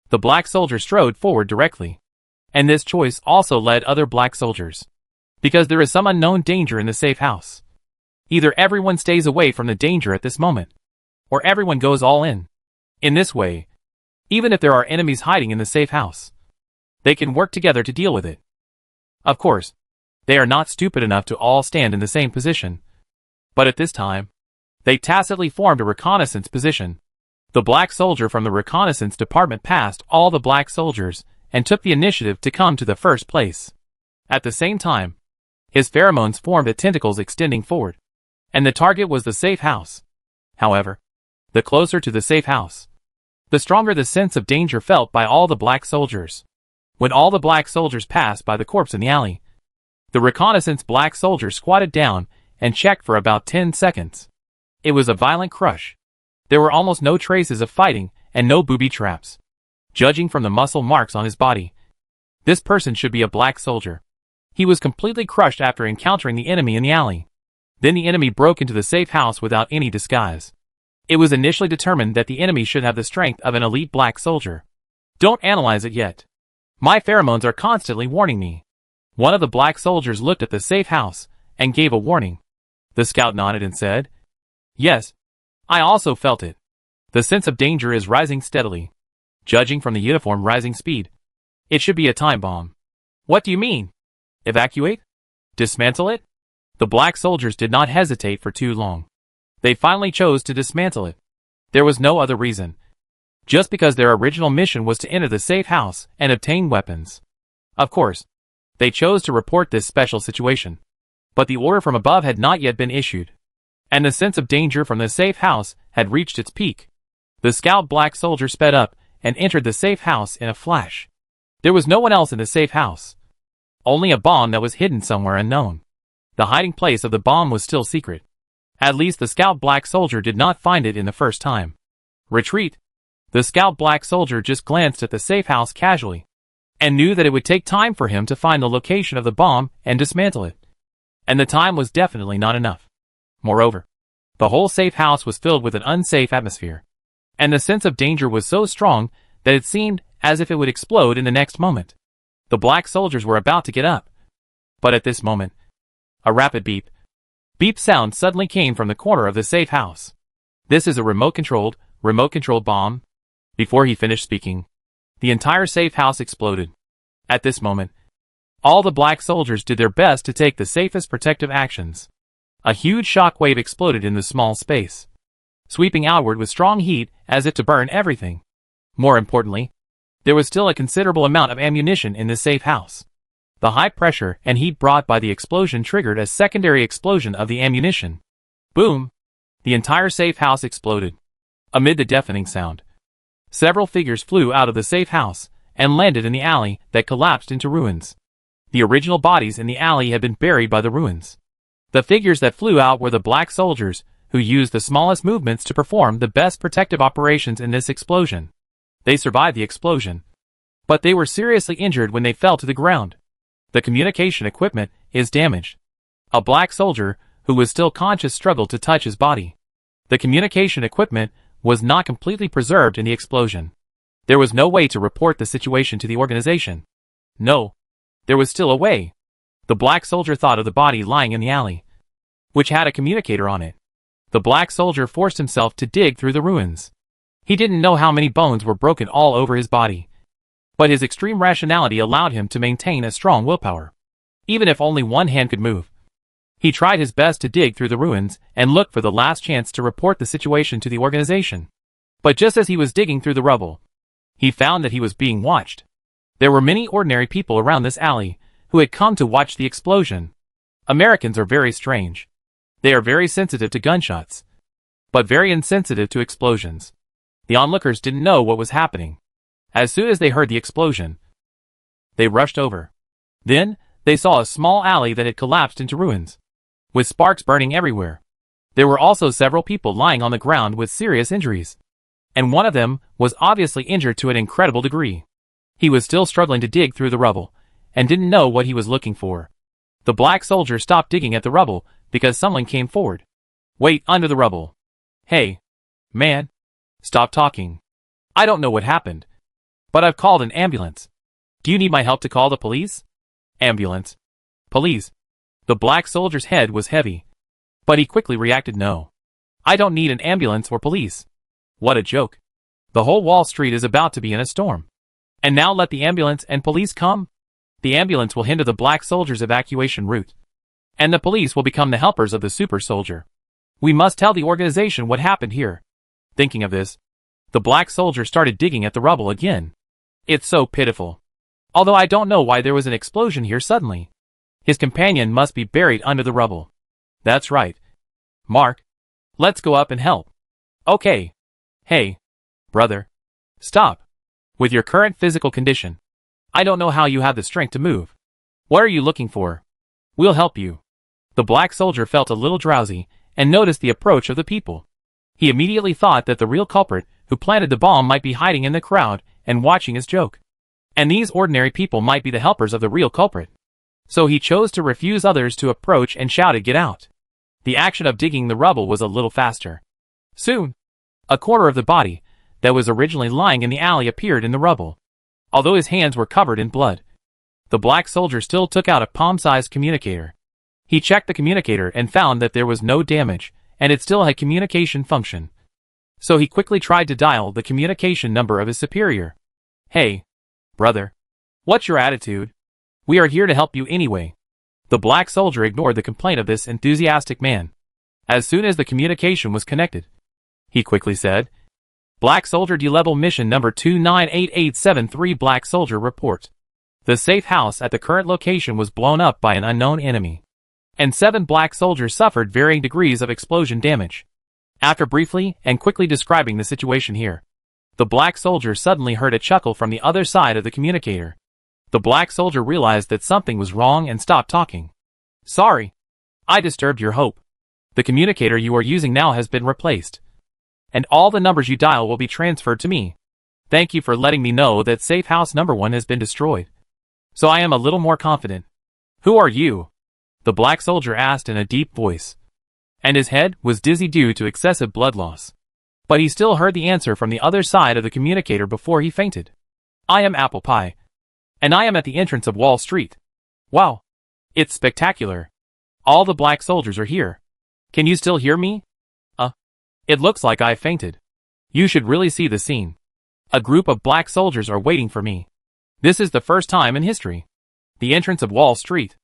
The black soldier strode forward directly. And this choice also led other black soldiers. Because there is some unknown danger in the safe house. Either everyone stays away from the danger at this moment, or everyone goes all in. In this way, even if there are enemies hiding in the safe house, they can work together to deal with it. Of course, they are not stupid enough to all stand in the same position. But at this time, they tacitly formed a reconnaissance position. The black soldier from the reconnaissance department passed all the black soldiers and took the initiative to come to the first place. At the same time, his pheromones formed a tentacles extending forward, and the target was the safe house. However, the closer to the safe house, the stronger the sense of danger felt by all the black soldiers. When all the black soldiers passed by the corpse in the alley, the reconnaissance black soldier squatted down and checked for about 10 seconds. It was a violent crush. There were almost no traces of fighting and no booby traps. Judging from the muscle marks on his body, this person should be a black soldier. He was completely crushed after encountering the enemy in the alley. Then the enemy broke into the safe house without any disguise. It was initially determined that the enemy should have the strength of an elite black soldier. Don't analyze it yet. My pheromones are constantly warning me. One of the black soldiers looked at the safe house and gave a warning. The scout nodded and said, "Yes, I also felt it. The sense of danger is rising steadily. Judging from the uniform rising speed, it should be a time bomb." "What do you mean? Evacuate? Dismantle it?" The black soldiers did not hesitate for too long. They finally chose to dismantle it. There was no other reason. Just because their original mission was to enter the safe house and obtain weapons. Of course, they chose to report this special situation. But the order from above had not yet been issued. And the sense of danger from the safe house had reached its peak. The scout black soldier sped up and entered the safe house in a flash. There was no one else in the safe house. Only a bomb that was hidden somewhere unknown. The hiding place of the bomb was still secret. At least the scout black soldier did not find it in the first time. Retreat. The scout black soldier just glanced at the safe house casually, and knew that it would take time for him to find the location of the bomb and dismantle it. And the time was definitely not enough. Moreover, the whole safe house was filled with an unsafe atmosphere. And the sense of danger was so strong that it seemed as if it would explode in the next moment. The black soldiers were about to get up. But at this moment, a rapid beep sound suddenly came from the corner of the safe house. "This is a remote-controlled bomb." Before he finished speaking, the entire safe house exploded. At this moment, all the black soldiers did their best to take the safest protective actions. A huge shock wave exploded in the small space, sweeping outward with strong heat as if to burn everything. More importantly, there was still a considerable amount of ammunition in the safe house. The high pressure and heat brought by the explosion triggered a secondary explosion of the ammunition. Boom! The entire safe house exploded. Amid the deafening sound, several figures flew out of the safe house and landed in the alley that collapsed into ruins. The original bodies in the alley had been buried by the ruins. The figures that flew out were the black soldiers, who used the smallest movements to perform the best protective operations in this explosion. They survived the explosion, but they were seriously injured when they fell to the ground. The communication equipment is damaged. A black soldier, who was still conscious, struggled to touch his body. The communication equipment was not completely preserved in the explosion. There was no way to report the situation to the organization. No, there was still a way. The black soldier thought of the body lying in the alley, which had a communicator on it. The black soldier forced himself to dig through the ruins. He didn't know how many bones were broken all over his body, but his extreme rationality allowed him to maintain a strong willpower, even if only one hand could move. He tried his best to dig through the ruins and look for the last chance to report the situation to the organization. But just as he was digging through the rubble, he found that he was being watched. There were many ordinary people around this alley who had come to watch the explosion. Americans are very strange. They are very sensitive to gunshots, but very insensitive to explosions. The onlookers didn't know what was happening. As soon as they heard the explosion, they rushed over. Then, they saw a small alley that had collapsed into ruins, with sparks burning everywhere. There were also several people lying on the ground with serious injuries. and one of them was obviously injured to an incredible degree. He was still struggling to dig through the rubble, and didn't know what he was looking for. The black soldier stopped digging at the rubble because someone came forward. Wait, under the rubble. Hey, man. Stop talking. I don't know what happened, but I've called an ambulance. Do you need my help to call the police? Ambulance. Police. The black soldier's head was heavy, but he quickly reacted no. I don't need an ambulance or police. What a joke. The whole Wall Street is about to be in a storm. And now let the ambulance and police come? The ambulance will hinder the black soldier's evacuation route, and the police will become the helpers of the super soldier. We must tell the organization what happened here. Thinking of this, the black soldier started digging at the rubble again. It's so pitiful. Although I don't know why there was an explosion here suddenly. His companion must be buried under the rubble. That's right. Mark, let's go up and help. Okay. Hey, brother. Stop. With your current physical condition, I don't know how you have the strength to move. What are you looking for? We'll help you. The black soldier felt a little drowsy and noticed the approach of the people. He immediately thought that the real culprit who planted the bomb might be hiding in the crowd and watching his joke. And these ordinary people might be the helpers of the real culprit. So he chose to refuse others to approach and shouted, "Get out!" The action of digging the rubble was a little faster. Soon, a quarter of the body that was originally lying in the alley appeared in the rubble. Although his hands were covered in blood, the black soldier still took out a palm-sized communicator. He checked the communicator and found that there was no damage, and it still had communication function. So he quickly tried to dial the communication number of his superior. Hey, brother. What's your attitude? We are here to help you anyway. The black soldier ignored the complaint of this enthusiastic man. As soon as the communication was connected, he quickly said, Black Soldier D-Level Mission Number 298873 Black Soldier Report. The safe house at the current location was blown up by an unknown enemy, and 7 black soldiers suffered varying degrees of explosion damage. After briefly and quickly describing the situation here, the black soldier suddenly heard a chuckle from the other side of the communicator. The black soldier realized that something was wrong and stopped talking. Sorry, I disturbed your hope. The communicator you are using now has been replaced, and all the numbers you dial will be transferred to me. Thank you for letting me know that safe house number 1 has been destroyed. So I am a little more confident. Who are you? The black soldier asked in a deep voice, and his head was dizzy due to excessive blood loss. But he still heard the answer from the other side of the communicator before he fainted. I am Apple Pie, and I am at the entrance of Wall Street. Wow, it's spectacular. All the black soldiers are here. Can you still hear me? It looks like I fainted. You should really see the scene. A group of black soldiers are waiting for me. This is the first time in history. The entrance of Wall Street.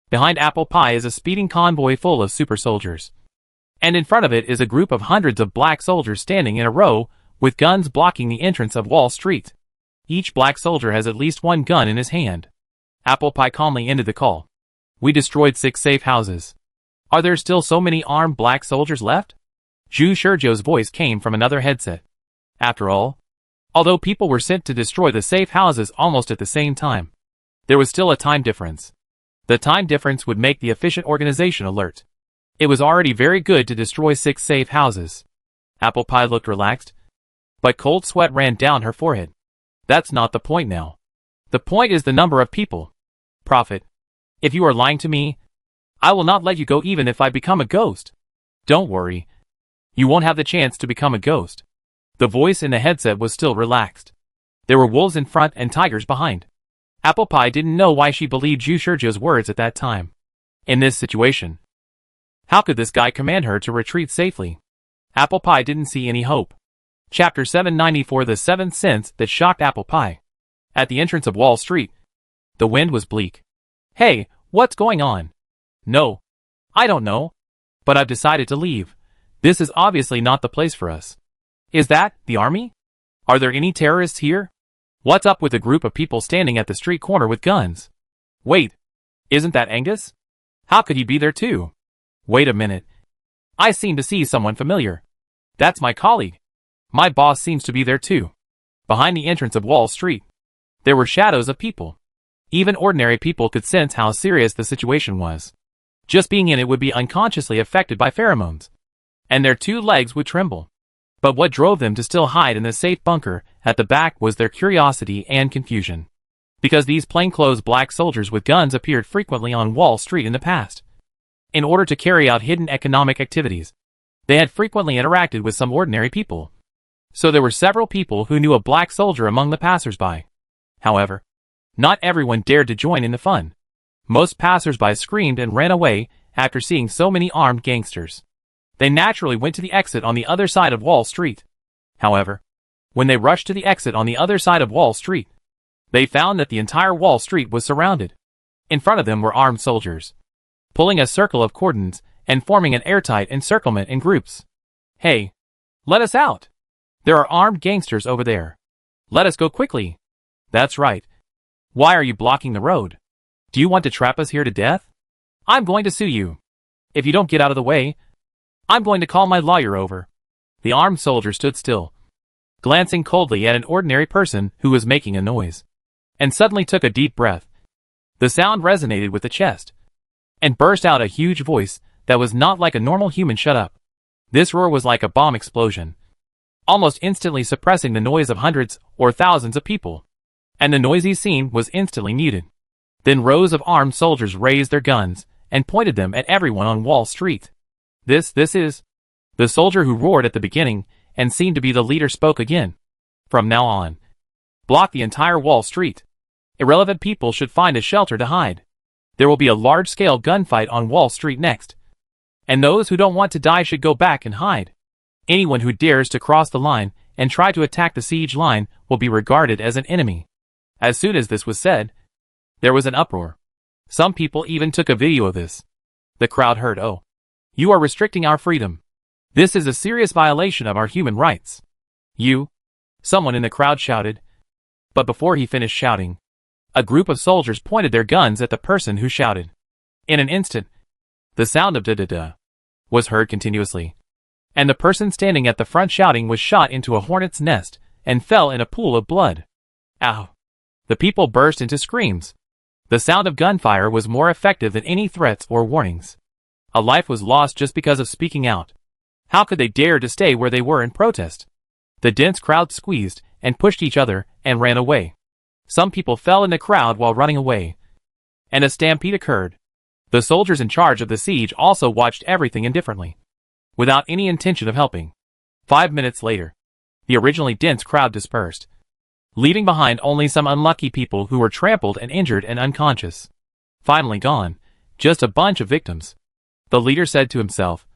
Behind Apple Pie is a speeding convoy full of super soldiers. And in front of it is a group of hundreds of black soldiers standing in a row, with guns blocking the entrance of Wall Street. Each black soldier has at least one gun in his hand. Apple Pie calmly ended the call. We destroyed 6 safe houses. Are there still so many armed black soldiers left? Zhu Shizhou's voice came from another headset. After all, although people were sent to destroy the safe houses almost at the same time, there was still a time difference. The time difference would make the efficient organization alert. It was already very good to destroy 6 safe houses. Apple Pie looked relaxed, but cold sweat ran down her forehead. That's not the point now. The point is the number of people. Prophet, if you are lying to me, I will not let you go even if I become a ghost. Don't worry. You won't have the chance to become a ghost. The voice in the headset was still relaxed. There were wolves in front and tigers behind. Apple Pie didn't know why she believed Zhu Shizhou's words at that time. In this situation, how could this guy command her to retreat safely? Apple Pie didn't see any hope. Chapter 794 The 7th Sense That Shocked Apple Pie. At the entrance of Wall Street, the wind was bleak. Hey, what's going on? No, I don't know. But I've decided to leave. This is obviously not the place for us. Is that the army? Are there any terrorists here? What's up with a group of people standing at the street corner with guns? Wait, isn't that Angus? How could he be there too? Wait a minute. I seem to see someone familiar. That's my colleague. My boss seems to be there too. Behind the entrance of Wall Street, there were shadows of people. Even ordinary people could sense how serious the situation was. Just being in it would be unconsciously affected by pheromones, and their 2 legs would tremble. But what drove them to still hide in the safe bunker at the back was their curiosity and confusion. Because these plainclothes black soldiers with guns appeared frequently on Wall Street in the past. In order to carry out hidden economic activities, they had frequently interacted with some ordinary people. So there were several people who knew a black soldier among the passers-by. However, not everyone dared to join in the fun. Most passers-by screamed and ran away after seeing so many armed gangsters. They naturally went to the exit on the other side of Wall Street. However, when they rushed to the exit on the other side of Wall Street, they found that the entire Wall Street was surrounded. In front of them were armed soldiers, pulling a circle of cordons and forming an airtight encirclement in groups. "Hey, let us out! There are armed gangsters over there. Let us go quickly." "That's right. Why are you blocking the road? Do you want to trap us here to death? I'm going to sue you. If you don't get out of the way, I'm going to call my lawyer over." The armed soldier stood still, glancing coldly at an ordinary person who was making a noise, and suddenly took a deep breath. The sound resonated with the chest, and burst out a huge voice that was not like a normal human shut up. This roar was like a bomb explosion, almost instantly suppressing the noise of hundreds or thousands of people. And the noisy scene was instantly muted. Then rows of armed soldiers raised their guns and pointed them at everyone on Wall Street. This is... The soldier who roared at the beginning and seemed to be the leader spoke again. "From now on, block the entire Wall Street. Irrelevant people should find a shelter to hide. There will be a large-scale gunfight on Wall Street next. And those who don't want to die should go back and hide. Anyone who dares to cross the line and try to attack the siege line will be regarded as an enemy." As soon as this was said, there was an uproar. Some people even took a video of this. The crowd heard, "Oh, you are restricting our freedom. This is a serious violation of our human rights. You," someone in the crowd shouted. But before he finished shouting, a group of soldiers pointed their guns at the person who shouted. In an instant, the sound of da-da-da was heard continuously, and the person standing at the front shouting was shot into a hornet's nest and fell in a pool of blood. Ow! The people burst into screams. The sound of gunfire was more effective than any threats or warnings. A life was lost just because of speaking out. How could they dare to stay where they were in protest? The dense crowd squeezed and pushed each other and ran away. Some people fell in the crowd while running away, and a stampede occurred. The soldiers in charge of the siege also watched everything indifferently, without any intention of helping. 5 minutes later, the originally dense crowd dispersed, leaving behind only some unlucky people who were trampled and injured and unconscious. Finally gone, just a bunch of victims. The leader said to himself,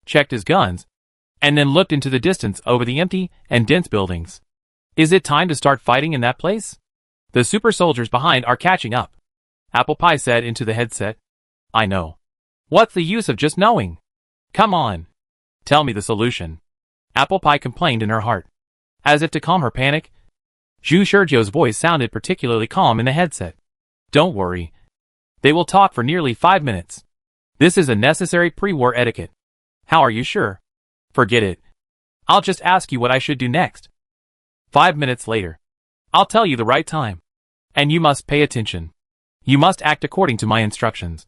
checked his guns, and then looked into the distance over the empty and dense buildings. Is it time to start fighting in that place? The super soldiers behind are catching up. Apple Pie said into the headset. I know. What's the use of just knowing? Come on. Tell me the solution. Apple Pie complained in her heart. As if to calm her panic, Zhu Shurjo's voice sounded particularly calm in the headset. Don't worry. They will talk for nearly 5 minutes. This is a necessary pre-war etiquette. How are you sure? Forget it. I'll just ask you what I should do next. 5 minutes later. I'll tell you the right time. And you must pay attention. You must act according to my instructions.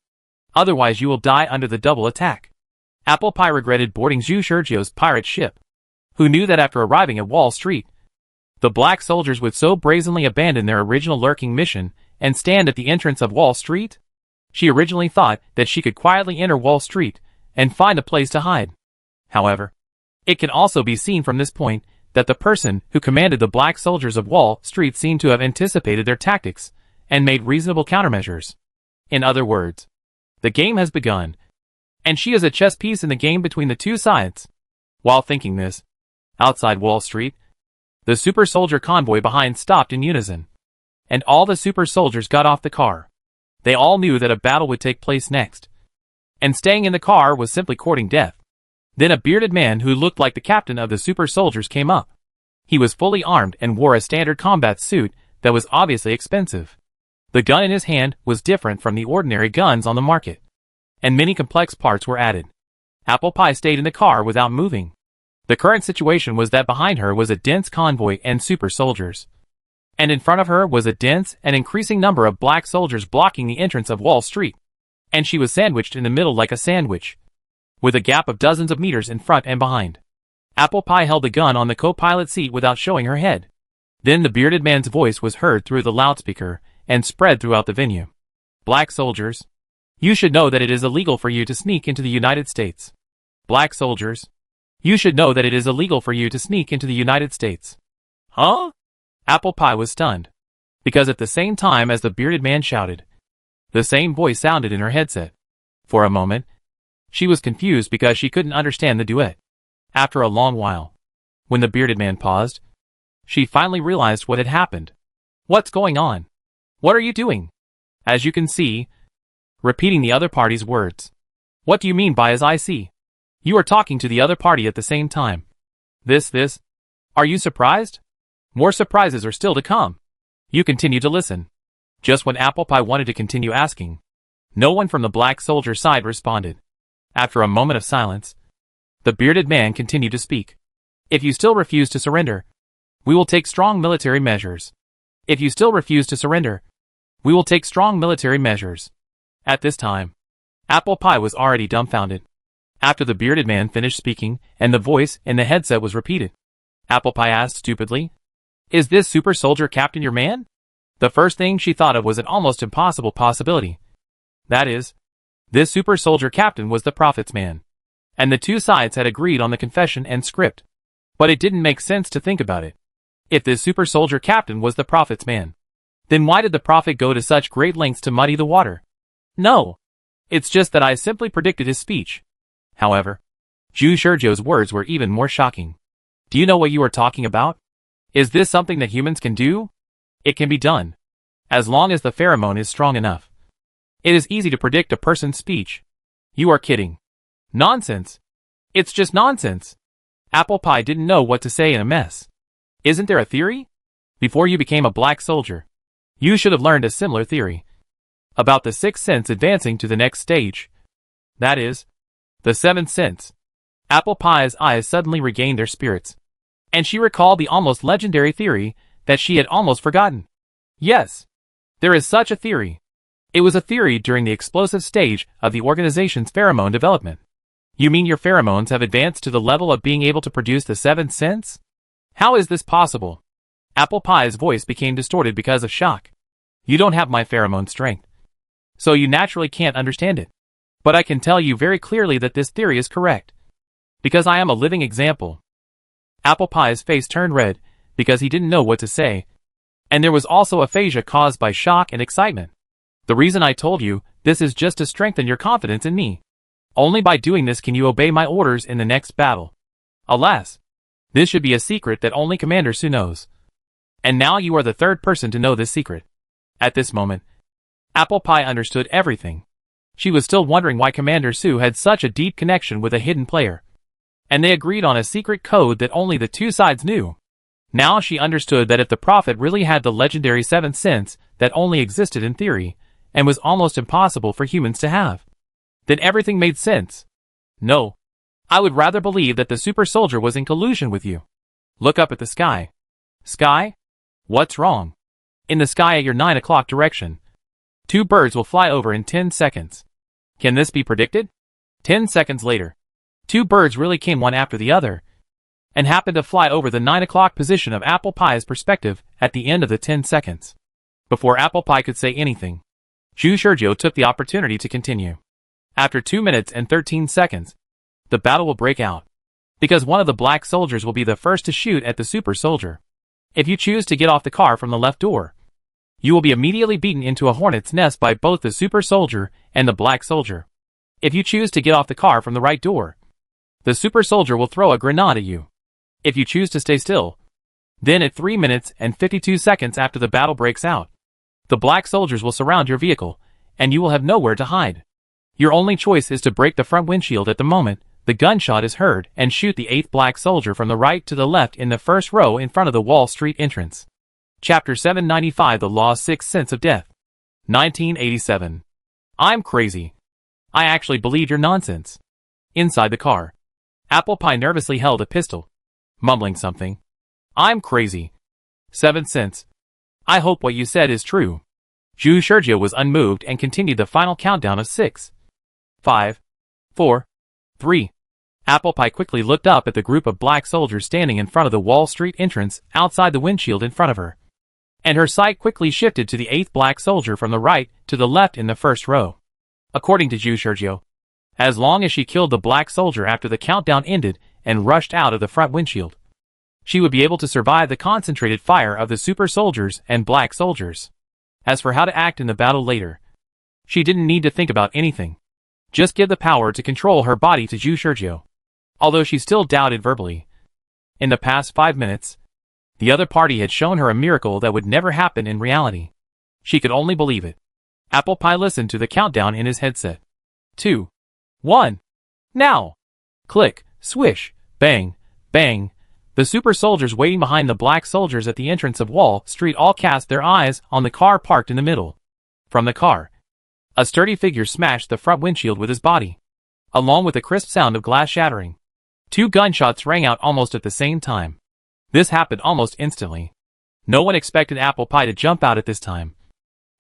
Otherwise you will die under the double attack. Apple Pie regretted boarding Zhu Shurjo's pirate ship, who knew that after arriving at Wall Street, the black soldiers would so brazenly abandon their original lurking mission and stand at the entrance of Wall Street. She originally thought that she could quietly enter Wall Street and find a place to hide. However, it can also be seen from this point that the person who commanded the black soldiers of Wall Street seemed to have anticipated their tactics and made reasonable countermeasures. In other words, the game has begun, and she is a chess piece in the game between the two sides. While thinking this, outside Wall Street, the super soldier convoy behind stopped in unison, and all the super soldiers got off the car. They all knew that a battle would take place next, and staying in the car was simply courting death. Then a bearded man who looked like the captain of the super soldiers came up. He was fully armed and wore a standard combat suit that was obviously expensive. The gun in his hand was different from the ordinary guns on the market, and many complex parts were added. Apple Pie stayed in the car without moving. The current situation was that behind her was a dense convoy and super soldiers, and in front of her was a dense and increasing number of black soldiers blocking the entrance of Wall Street, and she was sandwiched in the middle like a sandwich, with a gap of dozens of meters in front and behind. Apple Pie held the gun on the co-pilot seat without showing her head. Then the bearded man's voice was heard through the loudspeaker and spread throughout the venue. Black soldiers, you should know that it is illegal for you to sneak into the United States. Black soldiers, you should know that it is illegal for you to sneak into the United States. Huh? Apple Pie was stunned, because at the same time as the bearded man shouted, the same voice sounded in her headset. For a moment, she was confused because she couldn't understand the duet. After a long while, when the bearded man paused, she finally realized what had happened. What's going on? What are you doing? As you can see, repeating the other party's words. What do you mean by as I see? You are talking to the other party at the same time. This. Are you surprised? More surprises are still to come. You continue to listen. Just when Apple Pie wanted to continue asking, no one from the black soldier side responded. After a moment of silence, the bearded man continued to speak. If you still refuse to surrender, we will take strong military measures. If you still refuse to surrender, we will take strong military measures. At this time, Apple Pie was already dumbfounded. After the bearded man finished speaking and the voice in the headset was repeated, Apple Pie asked stupidly, "Is this super soldier captain your man?" The first thing she thought of was an almost impossible possibility. That is, this super soldier captain was the prophet's man, and the two sides had agreed on the confession and script. But it didn't make sense to think about it. If this super soldier captain was the prophet's man, then why did the prophet go to such great lengths to muddy the water? No. It's just that I simply predicted his speech. However, Zhu Shizhou's words were even more shocking. Do you know what you are talking about? Is this something that humans can do? It can be done, as long as the pheromone is strong enough. It is easy to predict a person's speech. You are kidding. Nonsense. It's just nonsense. Apple Pie didn't know what to say in a mess. Isn't there a theory? Before you became a black soldier, you should have learned a similar theory about the sixth sense advancing to the next stage. That is, the seventh sense. Apple Pie's eyes suddenly regained their spirits, and she recalled the almost legendary theory that she had almost forgotten. Yes, there is such a theory. It was a theory during the explosive stage of the organization's pheromone development. You mean your pheromones have advanced to the level of being able to produce the seventh sense? How is this possible? Apple Pie's voice became distorted because of shock. You don't have my pheromone strength, so you naturally can't understand it. But I can tell you very clearly that this theory is correct, because I am a living example. Apple Pie's face turned red because he didn't know what to say, and there was also aphasia caused by shock and excitement. The reason I told you this is just to strengthen your confidence in me. Only by doing this can you obey my orders in the next battle. Alas, this should be a secret that only Commander Su knows. And now you are the third person to know this secret. At this moment, Apple Pie understood everything. She was still wondering why Commander Su had such a deep connection with a hidden player, and they agreed on a secret code that only the two sides knew. Now she understood that if the prophet really had the legendary seventh sense that only existed in theory, and was almost impossible for humans to have, then everything made sense. No, I would rather believe that the super soldier was in collusion with you. Look up at the sky. Sky? What's wrong? In the sky at your 9 o'clock direction, 2 birds will fly over in 10 seconds. Can this be predicted? 10 seconds later, 2 birds really came one after the other, and happened to fly over the 9 o'clock position of Apple Pie's perspective at the end of the 10 seconds. Before Apple Pie could say anything, Zhu Shizhou took the opportunity to continue. After 2 minutes and 13 seconds, the battle will break out, because one of the black soldiers will be the first to shoot at the super soldier. If you choose to get off the car from the left door, you will be immediately beaten into a hornet's nest by both the super soldier and the black soldier. If you choose to get off the car from the right door, the super soldier will throw a grenade at you. If you choose to stay still, then at 3 minutes and 52 seconds after the battle breaks out, the black soldiers will surround your vehicle, and you will have nowhere to hide. Your only choice is to break the front windshield at the moment the gunshot is heard and shoot the 8th black soldier from the right to the left in the first row in front of the Wall Street entrance. Chapter 795 The Law's Sixth Sense of Death. 1987. I'm crazy. I actually believe your nonsense. Inside the car, Apple Pie nervously held a pistol, mumbling something. I'm crazy. 7th sense. I hope what you said is true. Zhu Shizhou was unmoved and continued the final countdown of 6, 5, 4, 3, Apple Pie quickly looked up at the group of black soldiers standing in front of the Wall Street entrance outside the windshield in front of her. And her sight quickly shifted to the 8th black soldier from the right to the left in the first row. According to Sergio, as long as she killed the black soldier after the countdown ended and rushed out of the front windshield, she would be able to survive the concentrated fire of the super soldiers and black soldiers. As for how to act in the battle later, she didn't need to think about anything. Just give the power to control her body to Sergio. Although she still doubted verbally. In the past 5 minutes, the other party had shown her a miracle that would never happen in reality. She could only believe it. Apple Pie listened to the countdown in his headset. 2, 1, now! Click, swish, bang, bang. The super soldiers waiting behind the black soldiers at the entrance of Wall Street all cast their eyes on the car parked in the middle. From the car, a sturdy figure smashed the front windshield with his body, along with a crisp sound of glass shattering. 2 gunshots rang out almost at the same time. This happened almost instantly. No one expected Apple Pie to jump out at this time.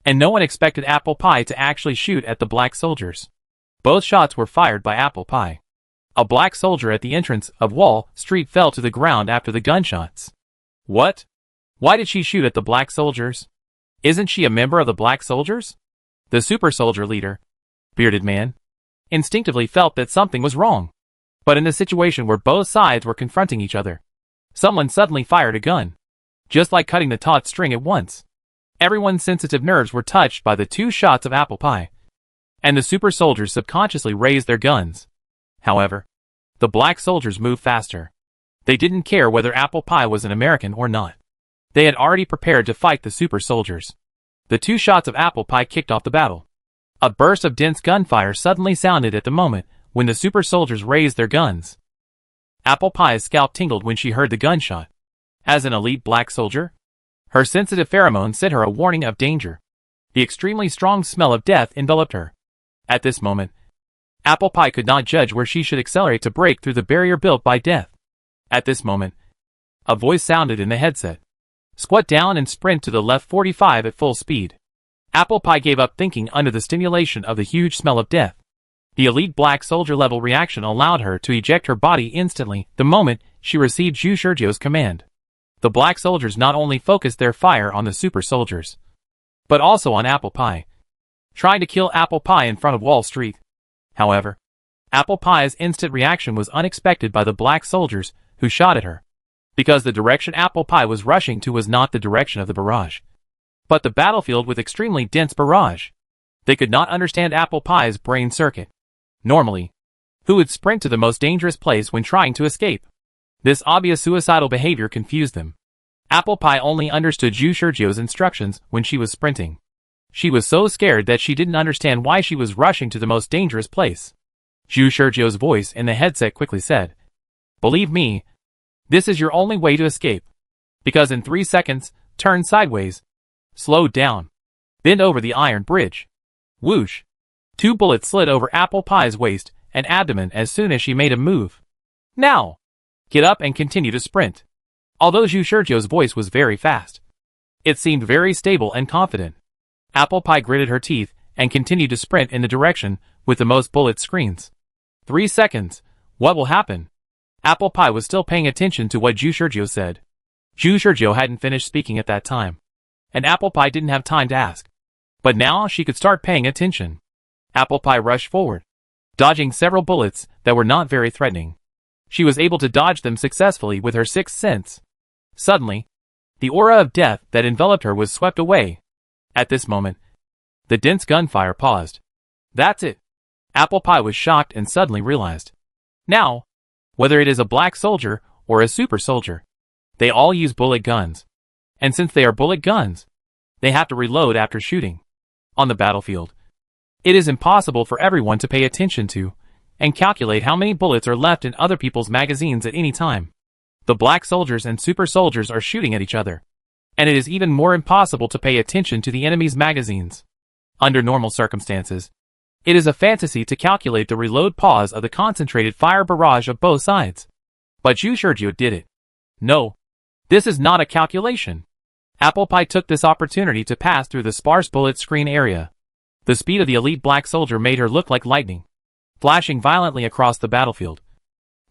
And no one expected Apple Pie to actually shoot at the black soldiers. Both shots were fired by Apple Pie. A black soldier at the entrance of Wall Street fell to the ground after the gunshots. What? Why did she shoot at the black soldiers? Isn't she a member of the black soldiers? The super soldier leader, bearded man, instinctively felt that something was wrong. But in a situation where both sides were confronting each other, someone suddenly fired a gun. Just like cutting the taut string at once. Everyone's sensitive nerves were touched by the 2 shots of Apple Pie. And the super soldiers subconsciously raised their guns. However, the black soldiers moved faster. They didn't care whether Apple Pie was an American or not. They had already prepared to fight the super soldiers. The 2 shots of Apple Pie kicked off the battle. A burst of dense gunfire suddenly sounded at the moment when the super soldiers raised their guns. Apple Pie's scalp tingled when she heard the gunshot. As an elite black soldier, her sensitive pheromone sent her a warning of danger. The extremely strong smell of death enveloped her. At this moment, Apple Pie could not judge where she should accelerate to break through the barrier built by death. At this moment, a voice sounded in the headset. Squat down and sprint to the left 45 at full speed. Apple Pie gave up thinking under the stimulation of the huge smell of death. The elite black soldier level reaction allowed her to eject her body instantly the moment she received Sergio's command. The black soldiers not only focused their fire on the super soldiers, but also on Apple Pie, trying to kill Apple Pie in front of Wall Street. However, Apple Pie's instant reaction was unexpected by the black soldiers who shot at her, because the direction Apple Pie was rushing to was not the direction of the barrage, but the battlefield with extremely dense barrage. They could not understand Apple Pie's brain circuit. Normally, who would sprint to the most dangerous place when trying to escape? This obvious suicidal behavior confused them. Apple Pie only understood Sergio's instructions when she was sprinting. She was so scared that she didn't understand why she was rushing to the most dangerous place. Sergio's voice in the headset quickly said, "Believe me, this is your only way to escape. Because in 3 seconds, turn sideways. Slow down. Bend over the iron bridge." Whoosh! 2 bullets slid over Apple Pie's waist and abdomen as soon as she made a move. "Now! Get up and continue to sprint." Although Sergio's voice was very fast, it seemed very stable and confident. Apple Pie gritted her teeth and continued to sprint in the direction with the most bullet screens. 3 seconds. What will happen? Apple Pie was still paying attention to what Sergio said. Sergio hadn't finished speaking at that time, and Apple Pie didn't have time to ask. But now she could start paying attention. Apple Pie rushed forward, dodging several bullets that were not very threatening. She was able to dodge them successfully with her 6th sense. Suddenly, the aura of death that enveloped her was swept away. At this moment, the dense gunfire paused. That's it. Apple Pie was shocked and suddenly realized. Now, whether it is a black soldier or a super soldier, they all use bullet guns. And since they are bullet guns, they have to reload after shooting. On the battlefield, it is impossible for everyone to pay attention to and calculate how many bullets are left in other people's magazines at any time. The black soldiers and super soldiers are shooting at each other, and it is even more impossible to pay attention to the enemy's magazines. Under normal circumstances, it is a fantasy to calculate the reload pause of the concentrated fire barrage of both sides. But Sergio did it. No, this is not a calculation. Apple Pie took this opportunity to pass through the sparse bullet screen area. The speed of the elite black soldier made her look like lightning, flashing violently across the battlefield.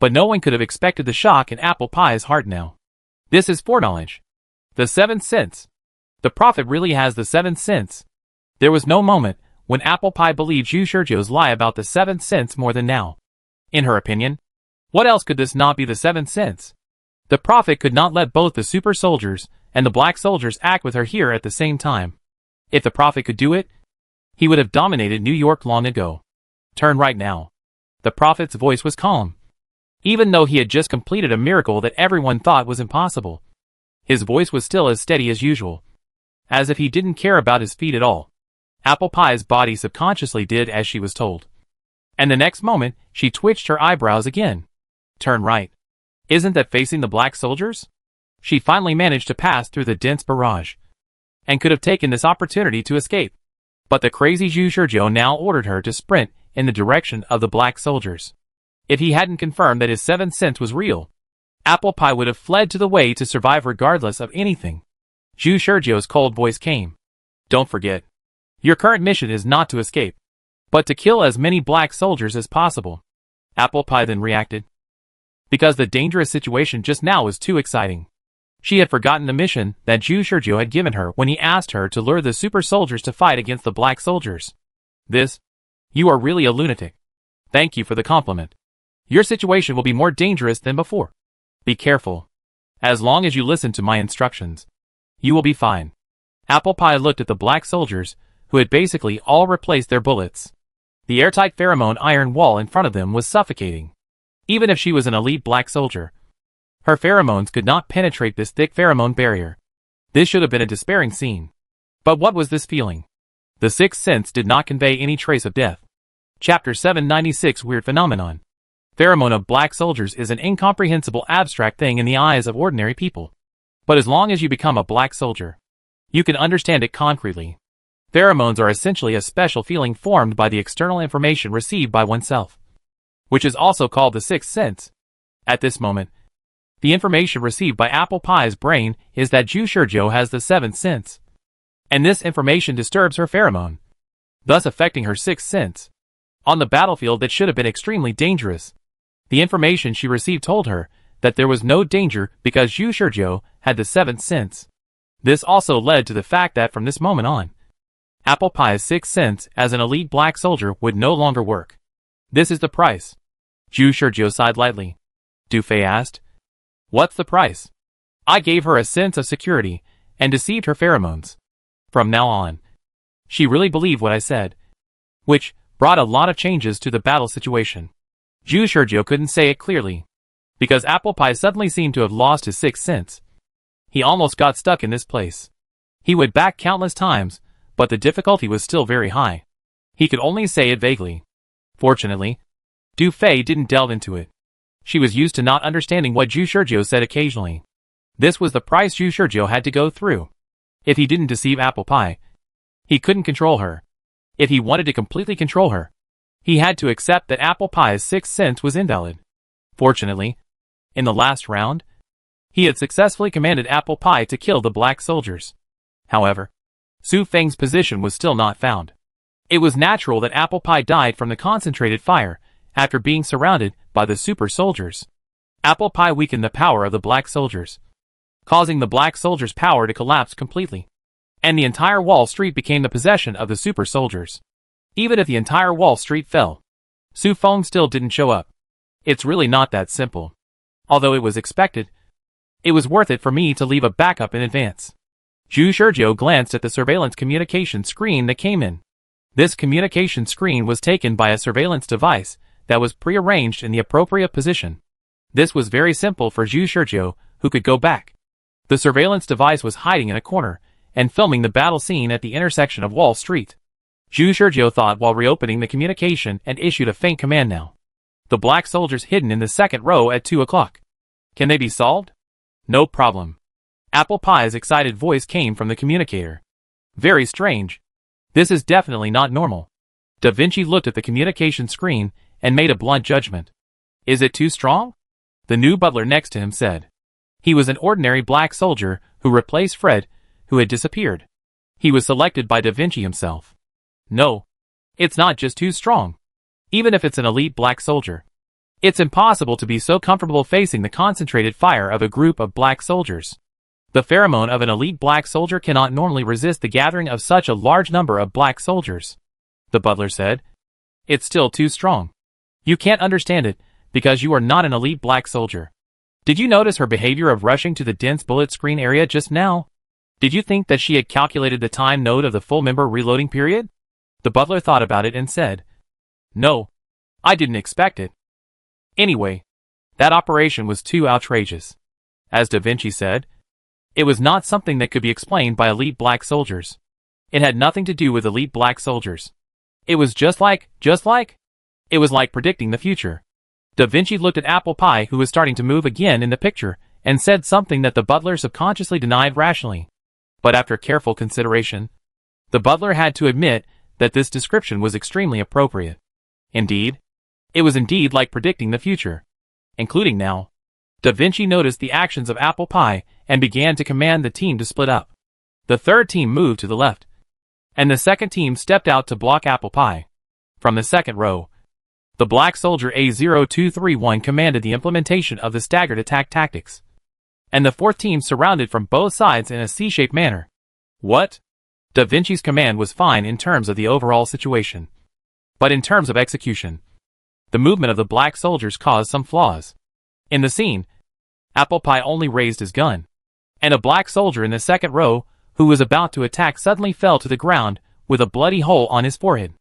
But no one could have expected the shock in Apple Pie's heart now. This is foreknowledge. The 7 cents. The prophet really has the 7 cents. There was no moment when Apple Pie believed Zhu Shizhou's lie about the 7 cents more than now. In her opinion, what else could this not be the 7 cents? The prophet could not let both the super soldiers and the black soldiers act with her here at the same time. If the prophet could do it, he would have dominated New York long ago. Turn right now. The prophet's voice was calm. Even though he had just completed a miracle that everyone thought was impossible, his voice was still as steady as usual. As if he didn't care about his feet at all. Apple Pie's body subconsciously did as she was told. And the next moment, she twitched her eyebrows again. Turn right. Isn't that facing the black soldiers? She finally managed to pass through the dense barrage, and could have taken this opportunity to escape. But the crazy Zhu Shizhou now ordered her to sprint in the direction of the black soldiers. If he hadn't confirmed that his 7 cents was real, Apple Pie would have fled to the way to survive regardless of anything. Zhu Shizhou's cold voice came. Don't forget. Your current mission is not to escape, but to kill as many black soldiers as possible. Apple Pie then reacted. Because the dangerous situation just now was too exciting. She had forgotten the mission that Zhu Shizhou had given her when he asked her to lure the super soldiers to fight against the black soldiers. You are really a lunatic. Thank you for the compliment. Your situation will be more dangerous than before. Be careful. As long as you listen to my instructions, you will be fine. Apple Pie looked at the black soldiers, who had basically all replaced their bullets. The airtight pheromone iron wall in front of them was suffocating. Even if she was an elite black soldier, her pheromones could not penetrate this thick pheromone barrier. This should have been a despairing scene. But what was this feeling? The 6th sense did not convey any trace of death. Chapter 796 Weird Phenomenon. Pheromone of black soldiers is an incomprehensible abstract thing in the eyes of ordinary people. But as long as you become a black soldier, you can understand it concretely. Pheromones are essentially a special feeling formed by the external information received by oneself, which is also called the 6th sense. At this moment, the information received by Apple Pie's brain is that Zhu Shizhou has the 7th sense. And this information disturbs her pheromone, thus affecting her 6th sense. On the battlefield that should have been extremely dangerous, the information she received told her that there was no danger because Zhu Shizhou had the 7th sense. This also led to the fact that from this moment on, Apple Pie's 6th sense as an elite black soldier would no longer work. This is the price. Zhu Shizhou sighed lightly. Du Fei asked. What's the price? I gave her a sense of security and deceived her pheromones. From now on, she really believed what I said, which brought a lot of changes to the battle situation. Zhu Shizhou couldn't say it clearly, because Apple Pie suddenly seemed to have lost his 6th sense. He almost got stuck in this place. He would back countless times, but the difficulty was still very high. He could only say it vaguely. Fortunately, Du Fei didn't delve into it. She was used to not understanding what Zhu Shizhou said occasionally. This was the price Zhu Shizhou had to go through. If he didn't deceive Apple Pie, he couldn't control her. If he wanted to completely control her, he had to accept that Apple Pie's 6th sense was invalid. Fortunately, in the last round, he had successfully commanded Apple Pie to kill the black soldiers. However, Su Feng's position was still not found. It was natural that Apple Pie died from the concentrated fire after being surrounded by the super soldiers. Apple Pie weakened the power of the black soldiers, causing the black soldiers' power to collapse completely. And the entire Wall Street became the possession of the super soldiers. Even if the entire Wall Street fell, Su Feng still didn't show up. It's really not that simple. Although it was expected, it was worth it for me to leave a backup in advance. Zhu Shizhou glanced at the surveillance communication screen that came in. This communication screen was taken by a surveillance device that was prearranged in the appropriate position. This was very simple for Zhu Shizhou, who could go back. The surveillance device was hiding in a corner and filming the battle scene at the intersection of Wall Street. Zhu Shizhou thought while reopening the communication and issued a faint command now. The black soldiers hidden in the second row at 2 o'clock. Can they be solved? No problem. Apple Pie's excited voice came from the communicator. Very strange. This is definitely not normal. Da Vinci looked at the communication screen and made a blunt judgment. Is it too strong? The new butler next to him said. He was an ordinary black soldier who replaced Fred, who had disappeared. He was selected by Da Vinci himself. No. It's not just too strong. Even if it's an elite black soldier, It's impossible to be so comfortable facing the concentrated fire of a group of black soldiers. The pheromone of an elite black soldier cannot normally resist the gathering of such a large number of black soldiers, the butler said. It's still too strong. You can't understand it, because you are not an elite black soldier. Did you notice her behavior of rushing to the dense bullet screen area just now? Did you think that she had calculated the time node of the full member reloading period? The butler thought about it and said, No, I didn't expect it. Anyway, that operation was too outrageous. As Da Vinci said, it was not something that could be explained by elite black soldiers. It had nothing to do with elite black soldiers. It was it was like predicting the future. Da Vinci looked at Apple Pie, who was starting to move again in the picture, and said something that the butler subconsciously denied rationally. But after careful consideration, the butler had to admit that this description was extremely appropriate. Indeed, it was indeed like predicting the future. Including now. Da Vinci noticed the actions of Apple Pie and began to command the team to split up. The third team moved to the left, and the second team stepped out to block Apple Pie. From the second row, the black soldier A0231 commanded the implementation of the staggered attack tactics, and the fourth team surrounded from both sides in a C-shaped manner. What? Da Vinci's command was fine in terms of the overall situation. But in terms of execution, the movement of the black soldiers caused some flaws. In the scene, Apple Pie only raised his gun, and a black soldier in the second row, who was about to attack, suddenly fell to the ground with a bloody hole on his forehead.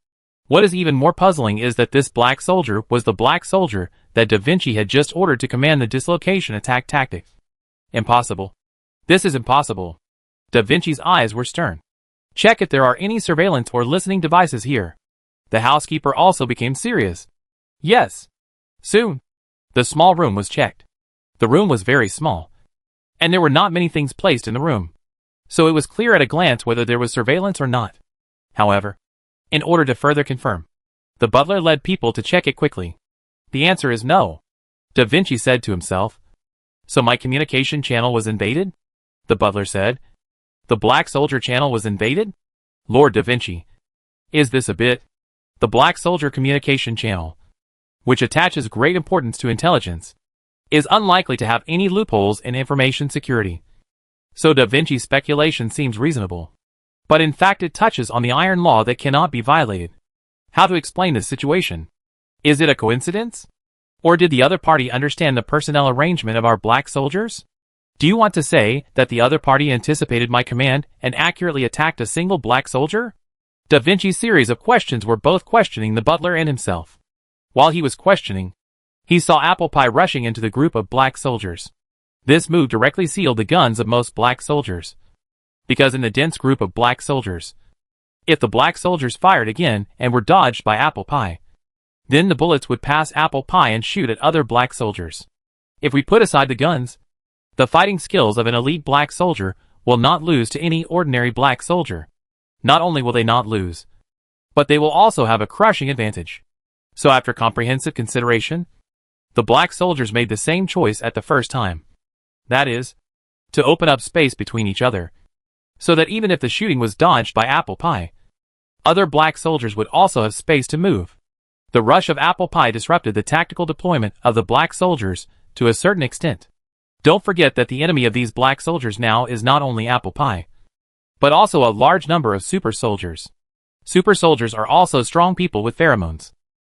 What is even more puzzling is that this black soldier was the black soldier that Da Vinci had just ordered to command the dislocation attack tactics. Impossible. This is impossible. Da Vinci's eyes were stern. Check if there are any surveillance or listening devices here. The housekeeper also became serious. Yes. Soon. The small room was checked. The room was very small, and there were not many things placed in the room, so it was clear at a glance whether there was surveillance or not. However, in order to further confirm, the butler led people to check it quickly. The answer is no, Da Vinci said to himself. So my communication channel was invaded? The butler said. The black soldier channel was invaded? Lord Da Vinci, is this a bit? The black soldier communication channel, which attaches great importance to intelligence, is unlikely to have any loopholes in information security. So Da Vinci's speculation seems reasonable. But in fact it touches on the iron law that cannot be violated. How to explain this situation? Is it a coincidence? Or did the other party understand the personnel arrangement of our black soldiers? Do you want to say that the other party anticipated my command and accurately attacked a single black soldier? Da Vinci's series of questions were both questioning the butler and himself. While he was questioning, he saw Apple Pie rushing into the group of black soldiers. This move directly sealed the guns of most black soldiers, because in the dense group of black soldiers, if the black soldiers fired again and were dodged by Apple Pie, then the bullets would pass Apple Pie and shoot at other black soldiers. If we put aside the guns, the fighting skills of an elite black soldier will not lose to any ordinary black soldier. Not only will they not lose, but they will also have a crushing advantage. So after comprehensive consideration, the black soldiers made the same choice at the first time. That is, to open up space between each other, so that even if the shooting was dodged by Apple Pie, other black soldiers would also have space to move. The rush of Apple Pie disrupted the tactical deployment of the black soldiers to a certain extent. Don't forget that the enemy of these black soldiers now is not only Apple Pie, but also a large number of super soldiers. Super soldiers are also strong people with pheromones.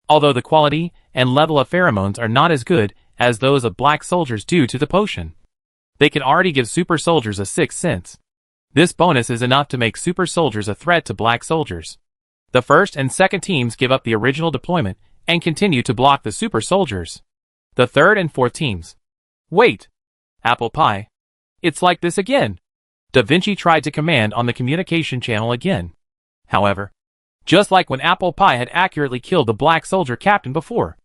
Although the quality and level of pheromones are not as good as those of black soldiers due to the potion, they can already give super soldiers a sixth sense. This bonus is enough to make super soldiers a threat to black soldiers. The first and second teams give up the original deployment and continue to block the super soldiers. The third and fourth teams. Wait! Apple Pie. It's like this again. Da Vinci tried to command on the communication channel again. However, just like when Apple Pie had accurately killed the black soldier captain before,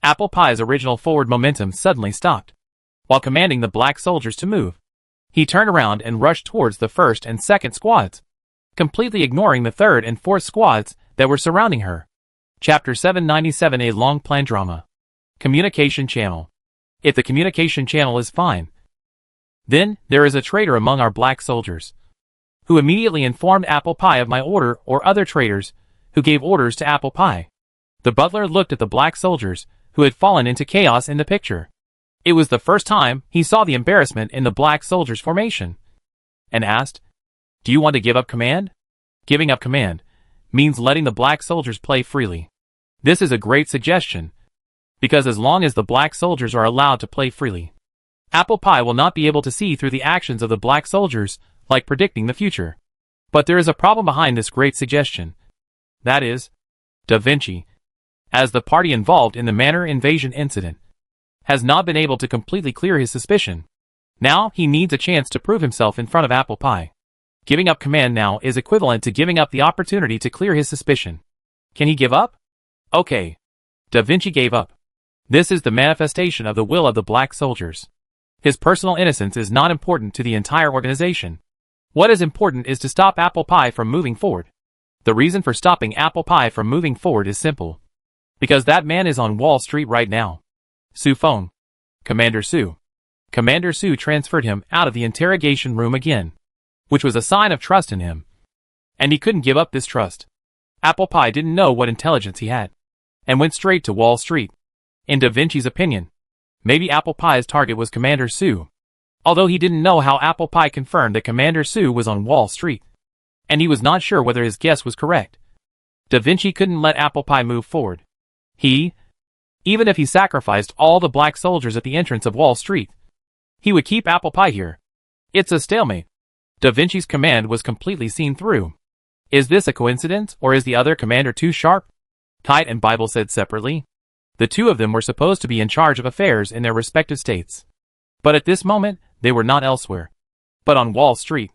Apple Pie's original forward momentum suddenly stopped. While commanding the black soldiers to move, he turned around and rushed towards the first and second squads, completely ignoring the third and fourth squads that were surrounding her. Chapter 797, a long-planned drama. Communication channel. If the communication channel is fine, then there is a traitor among our black soldiers, who immediately informed Apple Pie of my order, or other traitors who gave orders to Apple Pie. The butler looked at the black soldiers, who had fallen into chaos in the picture. It was the first time he saw the embarrassment in the black soldier's formation, and asked, "Do you want to give up command?" Giving up command means letting the black soldiers play freely. This is a great suggestion, because as long as the black soldiers are allowed to play freely, Apple Pie will not be able to see through the actions of the black soldiers, like predicting the future. But there is a problem behind this great suggestion. That is, Da Vinci, as the party involved in the Manor invasion incident, has not been able to completely clear his suspicion. Now he needs a chance to prove himself in front of Apple Pie. Giving up command now is equivalent to giving up the opportunity to clear his suspicion. Can he give up? Okay. Da Vinci gave up. This is the manifestation of the will of the black soldiers. His personal innocence is not important to the entire organization. What is important is to stop Apple Pie from moving forward. The reason for stopping Apple Pie from moving forward is simple. Because that man is on Wall Street right now. Su Feng. Commander Su. Commander Su transferred him out of the interrogation room again, which was a sign of trust in him. And he couldn't give up this trust. Apple Pie didn't know what intelligence he had, and went straight to Wall Street. In Da Vinci's opinion, maybe Apple Pie's target was Commander Su, although he didn't know how Apple Pie confirmed that Commander Su was on Wall Street, and he was not sure whether his guess was correct. Da Vinci couldn't let Apple Pie move forward. Even if he sacrificed all the black soldiers at the entrance of Wall Street, he would keep Apple Pie here. It's a stalemate. Da Vinci's command was completely seen through. Is this a coincidence, or is the other commander too sharp? Kite and Bible said separately. The two of them were supposed to be in charge of affairs in their respective states. But at this moment, they were not elsewhere, but on Wall Street.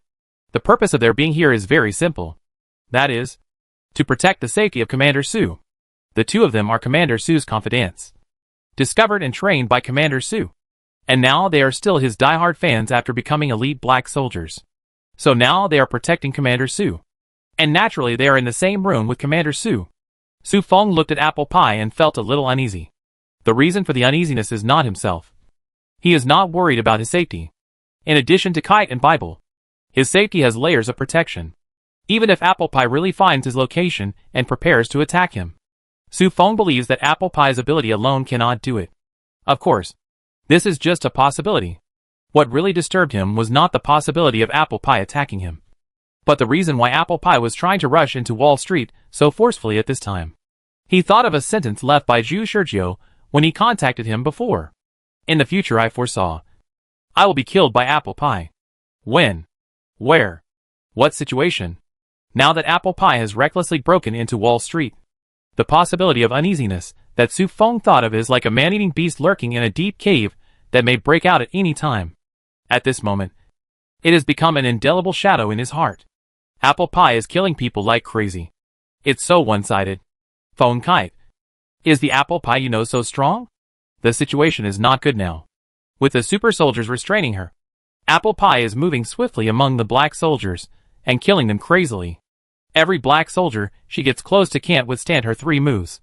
The purpose of their being here is very simple. That is, to protect the safety of Commander Su. The two of them are Commander Su's confidants, discovered and trained by Commander Su. And now they are still his diehard fans after becoming elite black soldiers. So now they are protecting Commander Su. And naturally they are in the same room with Commander Su. Su Feng looked at Apple Pie and felt a little uneasy. The reason for the uneasiness is not himself. He is not worried about his safety. In addition to Kite and Bible, his safety has layers of protection. Even if Apple Pie really finds his location and prepares to attack him, Su Feng believes that Apple Pie's ability alone cannot do it. Of course, this is just a possibility. What really disturbed him was not the possibility of Apple Pie attacking him, but the reason why Apple Pie was trying to rush into Wall Street so forcefully at this time. He thought of a sentence left by Zhu Shizhou when he contacted him before. In the future I foresaw, I will be killed by Apple Pie. When? Where? What situation? Now that Apple Pie has recklessly broken into Wall Street, the possibility of uneasiness that Su Feng thought of is like a man-eating beast lurking in a deep cave that may break out at any time. At this moment, it has become an indelible shadow in his heart. Apple Pie is killing people like crazy. It's so one-sided. Phone Kite. Is the Apple Pie you know so strong? The situation is not good now. With the super soldiers restraining her, Apple Pie is moving swiftly among the black soldiers and killing them crazily. Every black soldier she gets close to can't withstand her 3 moves.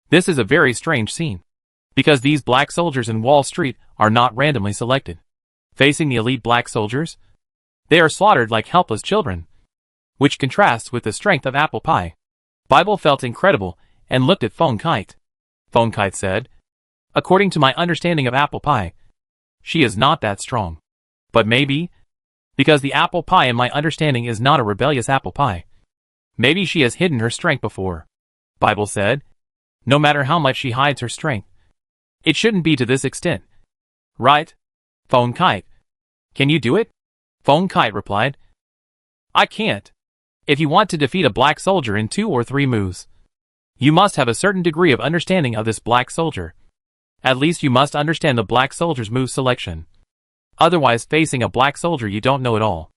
This is a very strange scene, because these black soldiers in Wall Street are not randomly selected. Facing the elite black soldiers, they are slaughtered like helpless children, which contrasts with the strength of Apple Pie. Bible felt incredible and looked at Phone Kite. Phone Kite said, "According to my understanding of Apple Pie, she is not that strong. But maybe, because the Apple Pie in my understanding is not a rebellious Apple Pie, maybe she has hidden her strength before." Bible said, "No matter how much she hides her strength, it shouldn't be to this extent. Right? Phone Kite. Can you do it?" Phone Kite replied, "I can't. If you want to defeat a black soldier in 2 or 3 moves, you must have a certain degree of understanding of this black soldier. At least you must understand the black soldier's move selection. Otherwise, facing a black soldier you don't know at all,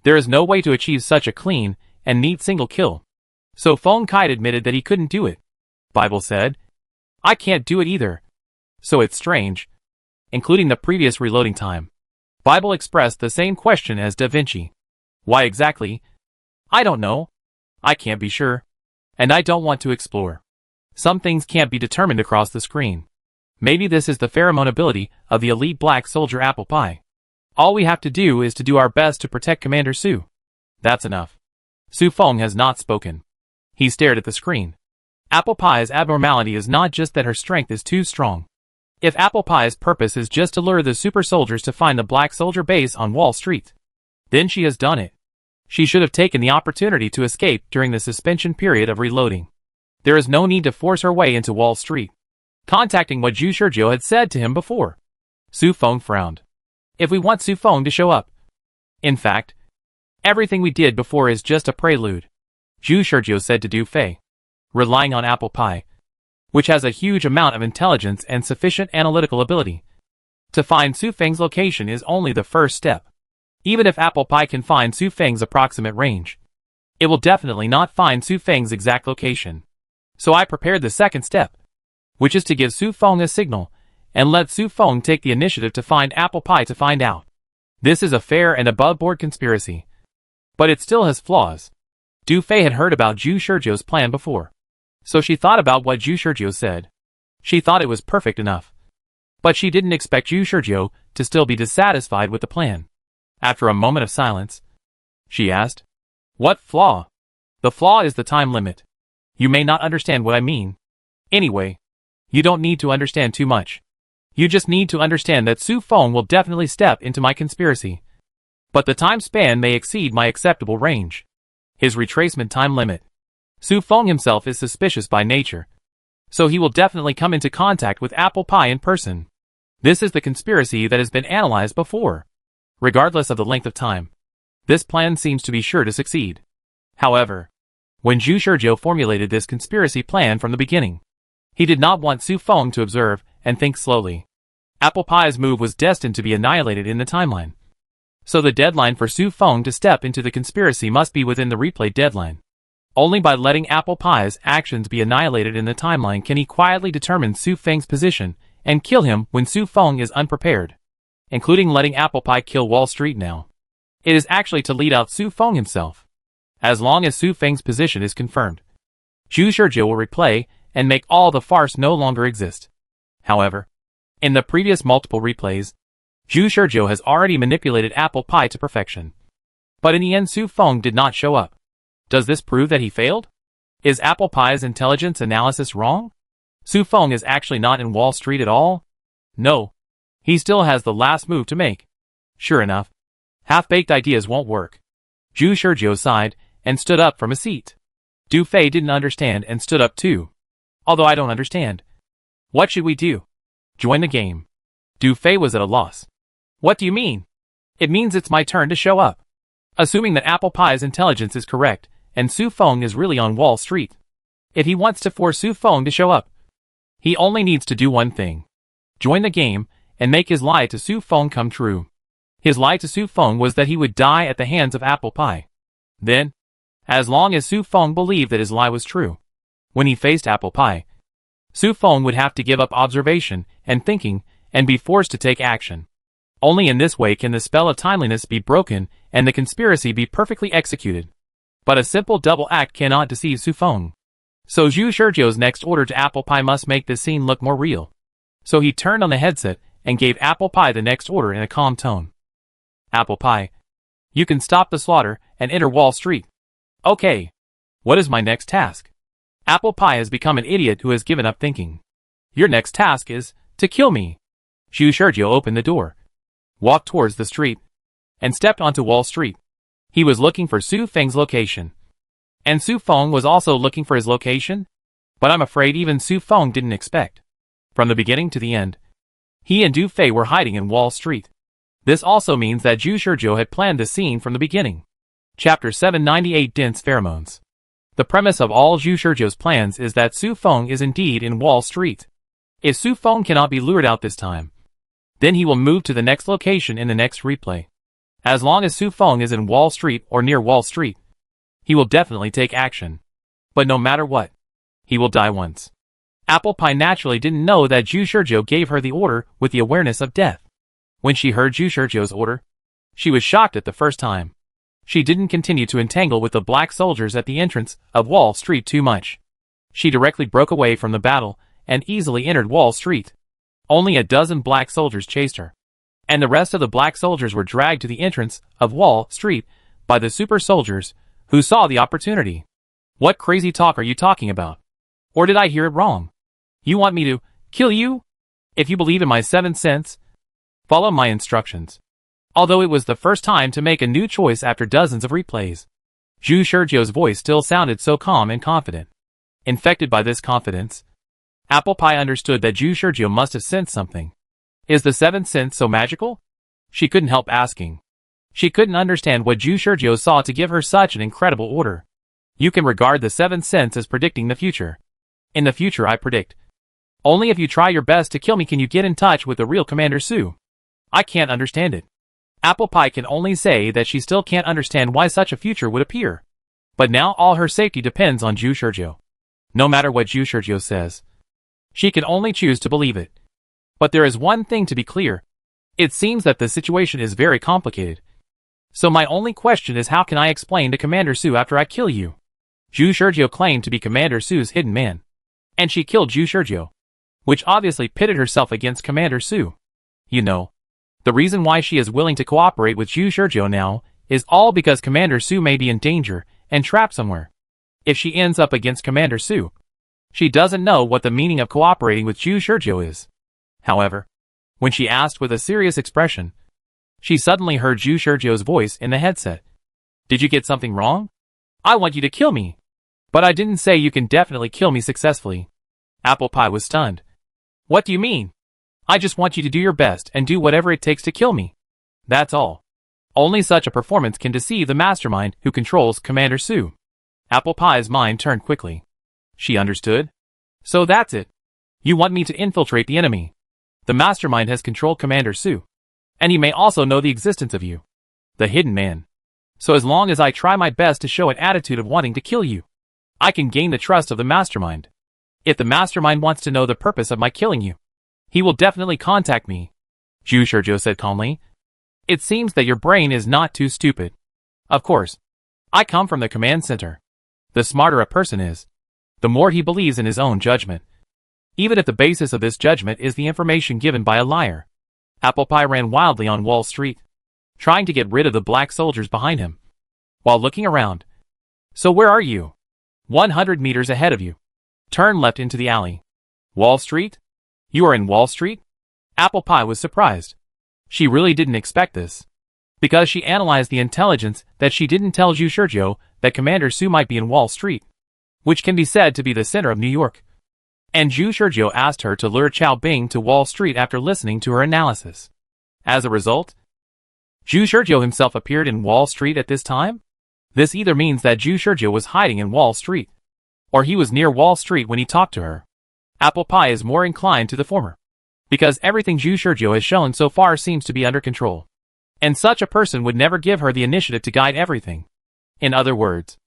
there is no way to achieve such a clean and neat single kill." So Phone Kite admitted that he couldn't do it. Bible said, "I can't do it either. So it's strange." Including the previous reloading time, Bible expressed the same question as Da Vinci. "Why exactly? I don't know. I can't be sure. And I don't want to explore. Some things can't be determined across the screen. Maybe this is the pheromone ability of the elite black soldier Apple Pie. All we have to do is to do our best to protect Commander Su. That's enough." Su Feng has not spoken. He stared at the screen. Apple Pie's abnormality is not just that her strength is too strong. If Apple Pie's purpose is just to lure the super soldiers to find the Black Soldier base on Wall Street, then she has done it. She should have taken the opportunity to escape during the suspension period of reloading. There is no need to force her way into Wall Street, contacting what Zhu Shizhou had said to him before. Su Feng frowned. If we want Su Feng to show up. In fact, everything we did before is just a prelude, Zhu Shizhou said to Du Fei. Relying on Apple Pie, which has a huge amount of intelligence and sufficient analytical ability, to find Su Feng's location is only the first step. Even if Apple Pie can find Su Feng's approximate range, it will definitely not find Su Feng's exact location. So I prepared the second step, which is to give Su Feng a signal, and let Su Feng take the initiative to find Apple Pie to find out. This is a fair and above-board conspiracy, but it still has flaws. Du Fei had heard about Zhu Shizhou's plan before, so she thought about what Zhu Shizhou said. She thought it was perfect enough, but she didn't expect Zhu Shizhou to still be dissatisfied with the plan. After a moment of silence, she asked, "What flaw?" "The flaw is the time limit. You may not understand what I mean. Anyway, you don't need to understand too much. You just need to understand that Su Feng will definitely step into my conspiracy. But the time span may exceed my acceptable range. His retracement time limit. Su Feng himself is suspicious by nature, so he will definitely come into contact with Apple Pie in person. This is the conspiracy that has been analyzed before. Regardless of the length of time, this plan seems to be sure to succeed. However, when Zhu Shizhou formulated this conspiracy plan from the beginning, he did not want Su Feng to observe and think slowly. Apple Pie's move was destined to be annihilated in the timeline. So the deadline for Su Feng to step into the conspiracy must be within the replay deadline. Only by letting Apple Pie's actions be annihilated in the timeline can he quietly determine Su Feng's position and kill him when Su Feng is unprepared, including letting Apple Pie kill Wall Street now. It is actually to lead out Su Feng himself. As long as Su Feng's position is confirmed, Zhu Shizhou will replay and make all the farce no longer exist. However, in the previous multiple replays, Zhu Shizhou has already manipulated Apple Pie to perfection. But in the end Su Feng did not show up. Does this prove that he failed? Is Apple Pie's intelligence analysis wrong? Su Feng is actually not in Wall Street at all? No. He still has the last move to make. Sure enough, half-baked ideas won't work. Zhu Shizhou sighed and stood up from his seat. Du Fei didn't understand and stood up too. Although I don't understand. What should we do? Join the game. Du Fei was at a loss. What do you mean? It means it's my turn to show up. Assuming that Apple Pie's intelligence is correct, and Su Feng is really on Wall Street. If he wants to force Su Feng to show up, he only needs to do one thing. Join the game, and make his lie to Su Feng come true. His lie to Su Feng was that he would die at the hands of Apple Pie. Then, as long as Su Feng believed that his lie was true, when he faced Apple Pie, Su Feng would have to give up observation and thinking and be forced to take action. Only in this way can the spell of timeliness be broken and the conspiracy be perfectly executed. But a simple double act cannot deceive Su Feng. So Zhu Shizhou's next order to Apple Pie must make this scene look more real. So he turned on the headset and gave Apple Pie the next order in a calm tone. Apple Pie, you can stop the slaughter and enter Wall Street. Okay. What is my next task? Apple Pie has become an idiot who has given up thinking. Your next task is to kill me. Zhu Shizhou opened the door, walked towards the street, and stepped onto Wall Street. He was looking for Su Feng's location. And Su Feng was also looking for his location? But I'm afraid even Su Feng didn't expect. From the beginning to the end, he and Du Fei were hiding in Wall Street. This also means that Zhu Shizhou had planned this scene from the beginning. Chapter 798 Dense Pheromones. The premise of all Zhu Shizhou's plans is that Su Feng is indeed in Wall Street. If Su Feng cannot be lured out this time, then he will move to the next location in the next replay. As long as Su Feng is in Wall Street or near Wall Street, he will definitely take action. But no matter what, he will die once. Apple Pie naturally didn't know that Zhu Shizhou gave her the order with the awareness of death. When she heard Zhu Shizhou's order, she was shocked at the first time. She didn't continue to entangle with the black soldiers at the entrance of Wall Street too much. She directly broke away from the battle and easily entered Wall Street. Only a dozen black soldiers chased her, and the rest of the black soldiers were dragged to the entrance of Wall Street by the super soldiers who saw the opportunity. What crazy talk are you talking about? Or did I hear it wrong? You want me to kill you? If you believe in my 7 cents, follow my instructions. Although it was the first time to make a new choice after dozens of replays, Zhu Shurjio's voice still sounded so calm and confident. Infected by this confidence, Apple Pie understood that Zhu Shurjio must have sensed something. Is the 7 cents so magical? She couldn't help asking. She couldn't understand what Zhu Shurjio saw to give her such an incredible order. You can regard the 7 cents as predicting the future. In the future I predict. Only if you try your best to kill me can you get in touch with the real Commander Su. I can't understand it. Apple Pie can only say that she still can't understand why such a future would appear. But now all her safety depends on Zhu Shurjio. No matter what Zhu Shurjio says, she can only choose to believe it. But there is one thing to be clear. It seems that the situation is very complicated. So my only question is, how can I explain to Commander Su after I kill you? Zhu Shurjio claimed to be Commander Su's hidden man. And she killed Zhu Shurjio, which obviously pitted herself against Commander Su. You know, the reason why she is willing to cooperate with Zhu Shurjio now is all because Commander Su may be in danger and trapped somewhere. If she ends up against Commander Su, she doesn't know what the meaning of cooperating with Zhu Shurjio is. However, when she asked with a serious expression, she suddenly heard Zhu Shurjio's voice in the headset. Did you get something wrong? I want you to kill me. But I didn't say you can definitely kill me successfully. Apple Pie was stunned. What do you mean? I just want you to do your best and do whatever it takes to kill me. That's all. Only such a performance can deceive the mastermind who controls Commander Su. Apple Pie's mind turned quickly. She understood. So that's it. You want me to infiltrate the enemy. The mastermind has controlled Commander Su. And he may also know the existence of you, the hidden man. So as long as I try my best to show an attitude of wanting to kill you, I can gain the trust of the mastermind. If the mastermind wants to know the purpose of my killing you, he will definitely contact me. Zhu Shurjio said calmly. It seems that your brain is not too stupid. Of course, I come from the command center. The smarter a person is, the more he believes in his own judgment. Even if the basis of this judgment is the information given by a liar. Apple Pie ran wildly on Wall Street, trying to get rid of the black soldiers behind him, while looking around. So where are you? 100 meters ahead of you. Turn left into the alley. Wall Street? You are in Wall Street? Apple Pie was surprised. She really didn't expect this. Because she analyzed the intelligence that she didn't tell Zhu Shurjio that Commander Su might be in Wall Street, which can be said to be the center of New York. And Zhu Shurjio asked her to lure Qiao Bing to Wall Street after listening to her analysis. As a result, Zhu Shurjio himself appeared in Wall Street at this time? This either means that Zhu Shurjio was hiding in Wall Street, or he was near Wall Street when he talked to her. Apple Pie is more inclined to the former, because everything Zhu Shurjio has shown so far seems to be under control. And such a person would never give her the initiative to guide everything. In other words,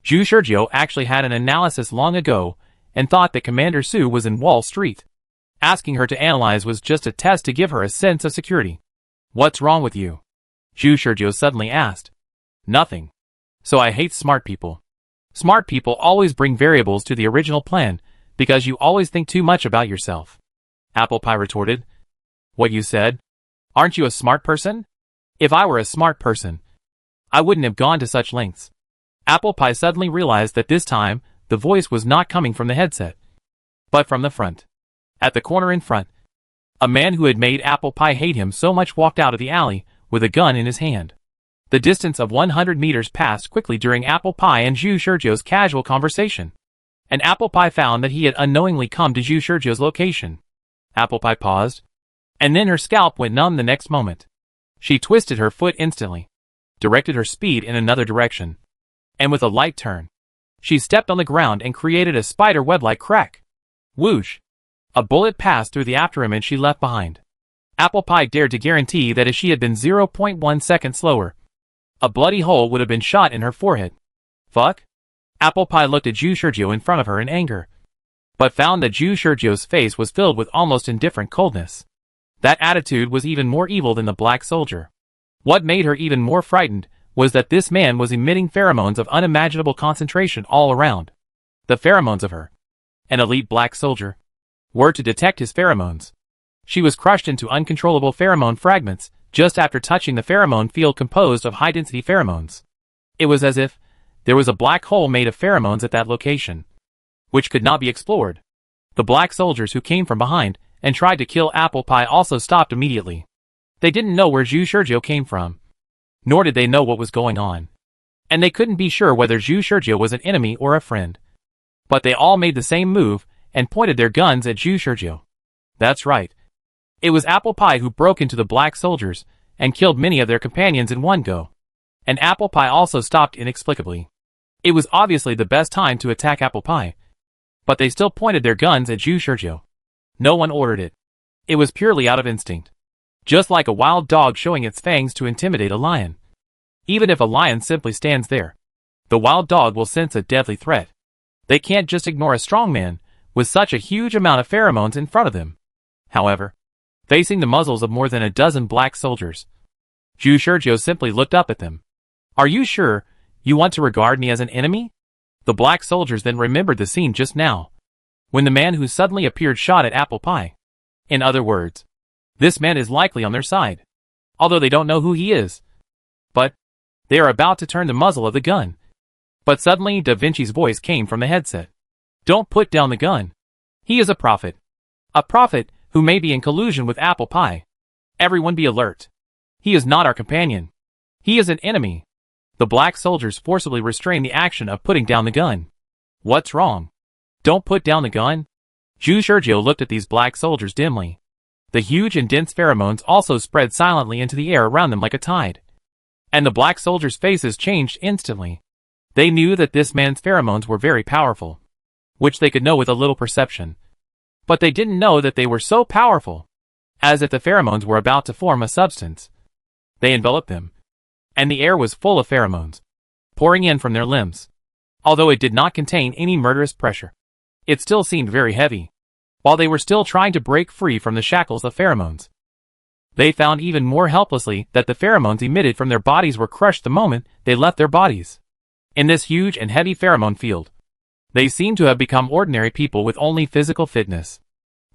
Zhu Shurjio actually had an analysis long ago and thought that Commander Su was in Wall Street. Asking her to analyze was just a test to give her a sense of security. What's wrong with you? Zhu Shurjio suddenly asked. Nothing. So I hate smart people. Smart people always bring variables to the original plan, because you always think too much about yourself. Apple Pie retorted. What you said? Aren't you a smart person? If I were a smart person, I wouldn't have gone to such lengths. Apple Pie suddenly realized that this time, the voice was not coming from the headset, but from the front. At the corner in front, a man who had made Apple Pie hate him so much walked out of the alley with a gun in his hand. The distance of 100 meters passed quickly during Apple Pie and Zhu Shurjio's casual conversation. And Apple Pie found that he had unknowingly come to Zhu Shurjio's location. Apple Pie paused, and then her scalp went numb the next moment. She twisted her foot instantly, directed her speed in another direction, and with a light turn, she stepped on the ground and created a spider web-like crack. Whoosh! A bullet passed through the afterimage she left behind. Apple Pie dared to guarantee that if she had been 0.1 second slower, a bloody hole would have been shot in her forehead. Fuck? Apple Pie looked at Zhu Shurjio in front of her in anger, but found that Zhu Shurjio's face was filled with almost indifferent coldness. That attitude was even more evil than the black soldier. What made her even more frightened was that this man was emitting pheromones of unimaginable concentration all around. The pheromones of her, an elite black soldier, were to detect his pheromones. She was crushed into uncontrollable pheromone fragments just after touching the pheromone field composed of high-density pheromones. It was as if there was a black hole made of pheromones at that location. which could not be explored. The black soldiers who came from behind and tried to kill Apple Pie also stopped immediately. They didn't know where Zhu Shizhou came from, nor did they know what was going on. And they couldn't be sure whether Zhu Shizhou was an enemy or a friend. But they all made the same move and pointed their guns at Zhu Shizhou. That's right. It was Apple Pie who broke into the black soldiers and killed many of their companions in one go. And Apple Pie also stopped inexplicably. It was obviously the best time to attack Apple Pie. But they still pointed their guns at Zhu Shizhou. No one ordered it. It was purely out of instinct. Just like a wild dog showing its fangs to intimidate a lion. Even if a lion simply stands there, the wild dog will sense a deadly threat. They can't just ignore a strong man with such a huge amount of pheromones in front of them. However, facing the muzzles of more than a dozen black soldiers, Zhu Shizhou simply looked up at them. Are you sure you want to regard me as an enemy? The black soldiers then remembered the scene just now, when the man who suddenly appeared shot at Apple Pie. In other words, this man is likely on their side, although they don't know who he is. But they are about to turn the muzzle of the gun. But suddenly Da Vinci's voice came from the headset. Don't put down the gun. He is a prophet. A prophet who may be in collusion with Apple Pie. Everyone be alert. He is not our companion. He is an enemy. The black soldiers forcibly restrained the action of putting down the gun. What's wrong? Don't put down the gun? Zhu Shizhou looked at these black soldiers dimly. The huge and dense pheromones also spread silently into the air around them like a tide. And the black soldiers' faces changed instantly. They knew that this man's pheromones were very powerful, which they could know with a little perception. But they didn't know that they were so powerful, as if the pheromones were about to form a substance. They enveloped them, and the air was full of pheromones, pouring in from their limbs. Although it did not contain any murderous pressure, it still seemed very heavy. While they were still trying to break free from the shackles of pheromones, they found even more helplessly that the pheromones emitted from their bodies were crushed the moment they left their bodies. In this huge and heavy pheromone field, they seemed to have become ordinary people with only physical fitness.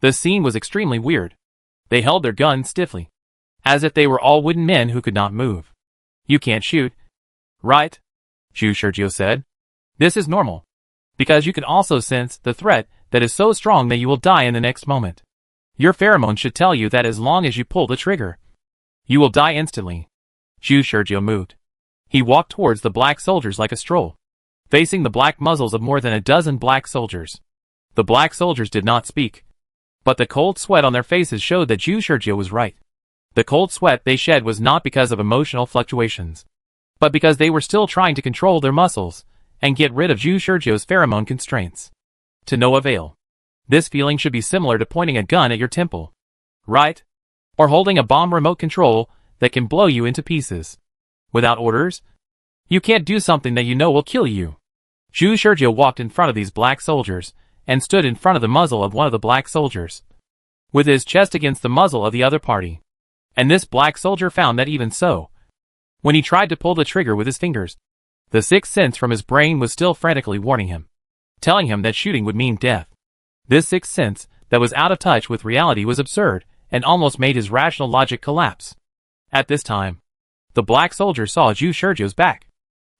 The scene was extremely weird. They held their guns stiffly, as if they were all wooden men who could not move. You can't shoot, right? Zhu Shizhou said. This is normal, because you can also sense the threat that is so strong that you will die in the next moment. Your pheromones should tell you that as long as you pull the trigger, you will die instantly. Zhu Shizhou moved. He walked towards the black soldiers like a stroll, facing the black muzzles of more than a dozen black soldiers. The black soldiers did not speak, but the cold sweat on their faces showed that Zhu Shizhou was right. The cold sweat they shed was not because of emotional fluctuations, but because they were still trying to control their muscles and get rid of Zhu Shizhou's pheromone constraints. To no avail. This feeling should be similar to pointing a gun at your temple, right? Or holding a bomb remote control that can blow you into pieces. Without orders, you can't do something that you know will kill you. Zhu Shizhou walked in front of these black soldiers and stood in front of the muzzle of one of the black soldiers, with his chest against the muzzle of the other party. And this black soldier found that even so, when he tried to pull the trigger with his fingers, the sixth sense from his brain was still frantically warning him, telling him that shooting would mean death. This sixth sense that was out of touch with reality was absurd and almost made his rational logic collapse. At this time, the black soldier saw Zhu Shizhou's back,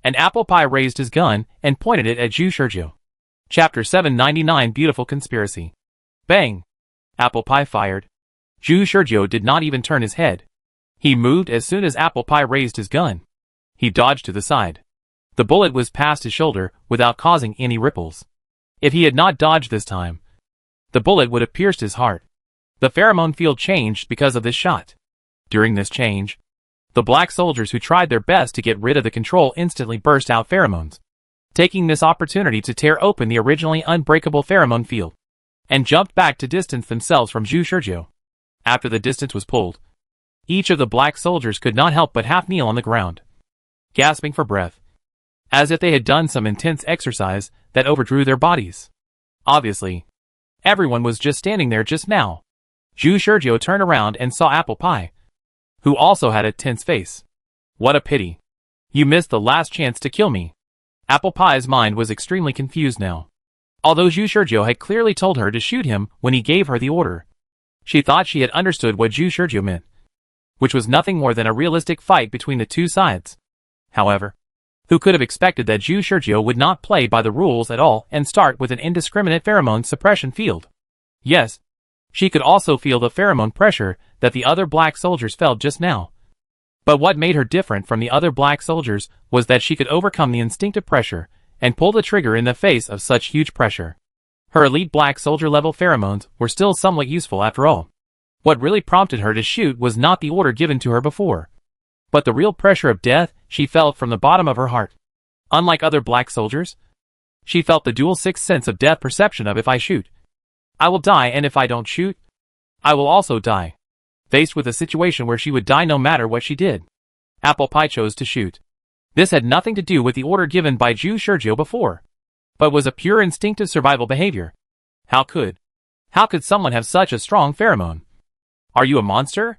and Apple Pie raised his gun and pointed it at Zhu Shizhou. Chapter 799 Beautiful Conspiracy. Bang! Apple Pie fired. Zhu Shizhou did not even turn his head. He moved as soon as Apple Pie raised his gun. He dodged to the side. The bullet was past his shoulder without causing any ripples. If he had not dodged this time, the bullet would have pierced his heart. The pheromone field changed because of this shot. During this change, the black soldiers who tried their best to get rid of the control instantly burst out pheromones, taking this opportunity to tear open the originally unbreakable pheromone field, and jumped back to distance themselves from Zhu Shizhou. After the distance was pulled, each of the black soldiers could not help but half kneel on the ground, gasping for breath, as if they had done some intense exercise that overdrew their bodies. Obviously, everyone was just standing there just now. Zhu Shizhou turned around and saw Apple Pie, who also had a tense face. What a pity. You missed the last chance to kill me. Apple Pie's mind was extremely confused now. Although Zhu Shizhou had clearly told her to shoot him when he gave her the order, she thought she had understood what Zhu Shizhou meant, which was nothing more than a realistic fight between the two sides. However, Who could have expected that Zhu Shizhou would not play by the rules at all and start with an indiscriminate pheromone suppression field? Yes. She could also feel the pheromone pressure that the other black soldiers felt just now. But what made her different from the other black soldiers was that she could overcome the instinctive pressure and pull the trigger in the face of such huge pressure. Her elite black soldier level pheromones were still somewhat useful after all. What really prompted her to shoot was not the order given to her before, but the real pressure of death she felt from the bottom of her heart. Unlike other black soldiers, she felt the dual sixth sense of death perception of if I shoot, I will die, and if I don't shoot, I will also die. Faced with a situation where she would die no matter what she did, Apple Pie chose to shoot. This had nothing to do with the order given by Zhu Shizhou before, but was a pure instinctive survival behavior. How could someone have such a strong pheromone? Are you a monster?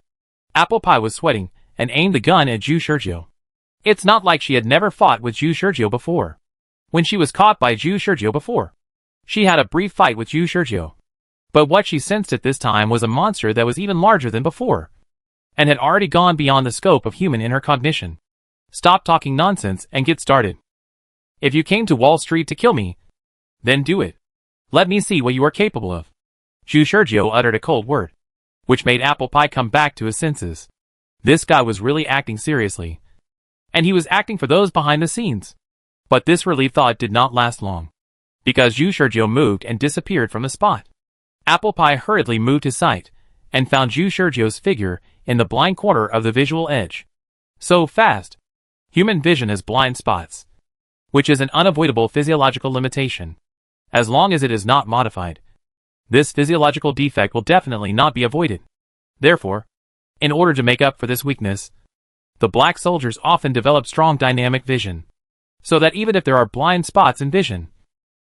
Apple Pie was sweating and aimed the gun at Zhu Shizhou. It's not like she had never fought with Zhu Shizhou before. When she was caught by Zhu Shizhou before, she had a brief fight with Zhu Shizhou. But what she sensed at this time was a monster that was even larger than before, and had already gone beyond the scope of human in her cognition. Stop talking nonsense and get started. If you came to Wall Street to kill me, then do it. Let me see what you are capable of. Zhu Shizhou uttered a cold word, which made Apple Pie come back to his senses. This guy was really acting seriously, and he was acting for those behind the scenes. But this relief thought did not last long, because Zhu Shizhou moved and disappeared from the spot. Apple Pie hurriedly moved his sight, and found Zhu Shizhou's figure in the blind corner of the visual edge. So fast! Human vision has blind spots, which is an unavoidable physiological limitation. As long as it is not modified, this physiological defect will definitely not be avoided. Therefore, in order to make up for this weakness, the black soldiers often develop strong dynamic vision, so that even if there are blind spots in vision,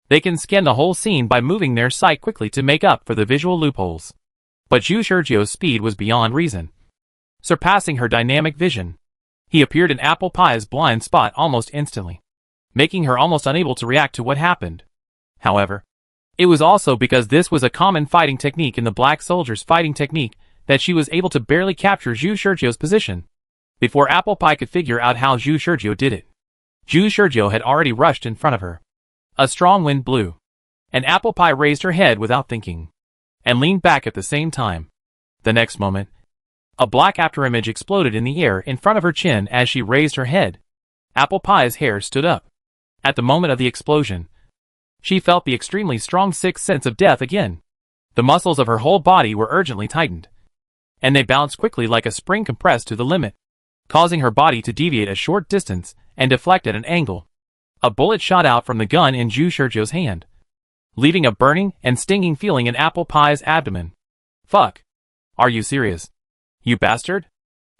they can scan the whole scene by moving their sight quickly to make up for the visual loopholes. But Zhu Shizhou's speed was beyond reason, surpassing her dynamic vision. He appeared in Apple Pie's blind spot almost instantly, making her almost unable to react to what happened. However, it was also because this was a common fighting technique in the black soldiers' fighting technique that she was able to barely capture Zhu Shizhou's position before Apple Pie could figure out how Zhu Shizhou did it. Zhu Shizhou had already rushed in front of her. A strong wind blew, and Apple Pie raised her head without thinking, and leaned back at the same time. The next moment, a black afterimage exploded in the air in front of her chin as she raised her head. Apple Pie's hair stood up. At the moment of the explosion, she felt the extremely strong sixth sense of death again. The muscles of her whole body were urgently tightened, and they bounced quickly like a spring compressed to the limit, causing her body to deviate a short distance and deflect at an angle. A bullet shot out from the gun in Zhu Shizhou's hand, leaving a burning and stinging feeling in Apple Pie's abdomen. Fuck. Are you serious? You bastard?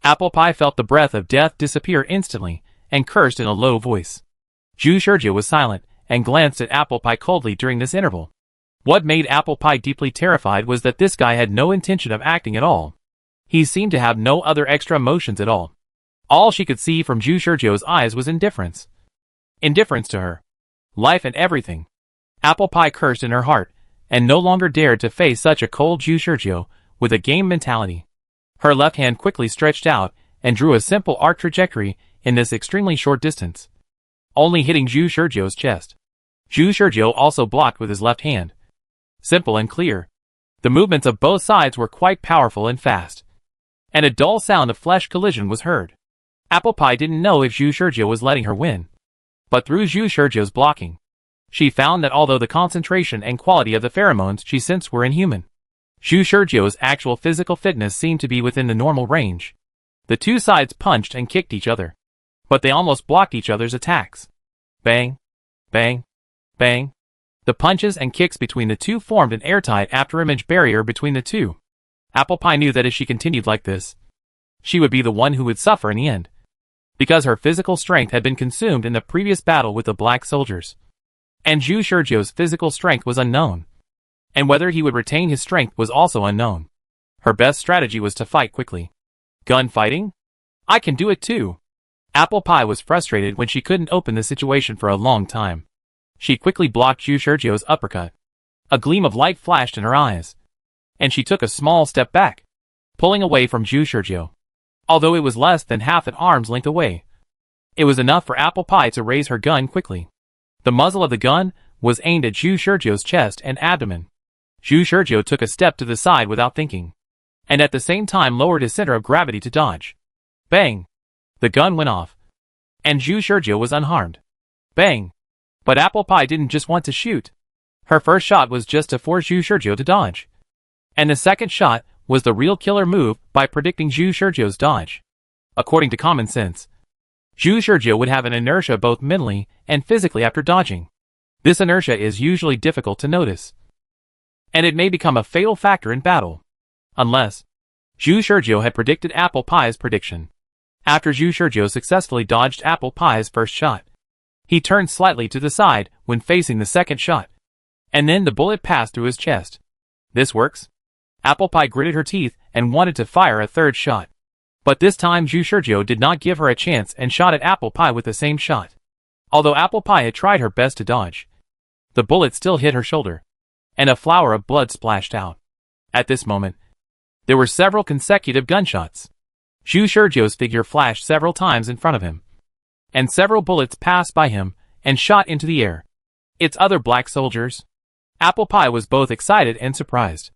Apple Pie felt the breath of death disappear instantly, and cursed in a low voice. Zhu Shizhou was silent, and glanced at Apple Pie coldly during this interval. What made Apple Pie deeply terrified was that this guy had no intention of acting at all. He seemed to have no other extra emotions at all. All she could see from Zhu Shizhou's eyes was indifference. Indifference to her life and everything. Apple Pie cursed in her heart, and no longer dared to face such a cold Zhu Shizhou with a game mentality. Her left hand quickly stretched out, and drew a simple arc trajectory in this extremely short distance, only hitting Zhu Shizhou's chest. Zhu Shizhou also blocked with his left hand. Simple and clear. The movements of both sides were quite powerful and fast, and a dull sound of flesh collision was heard. Apple Pie didn't know if Zhu Shizhou was letting her win, but through Zhu Shizhou's blocking, she found that although the concentration and quality of the pheromones she sensed were inhuman, Zhu Shizhou's actual physical fitness seemed to be within the normal range. The two sides punched and kicked each other, but they almost blocked each other's attacks. Bang, bang, bang. The punches and kicks between the two formed an airtight afterimage barrier between the two. Apple Pie knew that if she continued like this, she would be the one who would suffer in the end, because her physical strength had been consumed in the previous battle with the black soldiers, and Zhu Shizhou's physical strength was unknown, and whether he would retain his strength was also unknown. Her best strategy was to fight quickly. Gunfighting? I can do it too. Apple Pie was frustrated when she couldn't open the situation for a long time. She quickly blocked Zhu Shizhou's uppercut. A gleam of light flashed in her eyes, and she took a small step back, pulling away from Zhu Shizhou, although it was less than half an arm's length away. It was enough for Apple Pie to raise her gun quickly. The muzzle of the gun was aimed at Zhu Shizhou's chest and abdomen. Zhu Shizhou took a step to the side without thinking, and at the same time lowered his center of gravity to dodge. Bang! The gun went off, and Zhu Shizhou was unharmed. Bang! But Apple Pie didn't just want to shoot. Her first shot was just to force Zhu Shizhou to dodge. And the second shot was the real killer move by predicting Zhu Shizhou's dodge. According to common sense, Zhu Shizhou would have an inertia both mentally and physically after dodging. This inertia is usually difficult to notice, and it may become a fatal factor in battle, unless Zhu Shizhou had predicted Apple Pie's prediction. After Zhu Shizhou successfully dodged Apple Pie's first shot, he turned slightly to the side when facing the second shot, and then the bullet passed through his chest. This works. Apple Pie gritted her teeth and wanted to fire a third shot. But this time Zhu Shizhou did not give her a chance and shot at Apple Pie with the same shot. Although Apple Pie had tried her best to dodge, the bullet still hit her shoulder, and a flower of blood splashed out. At this moment, there were several consecutive gunshots. Zhu Shizhou's figure flashed several times in front of him, and several bullets passed by him and shot into the air. It's other black soldiers. Apple Pie was both excited and surprised.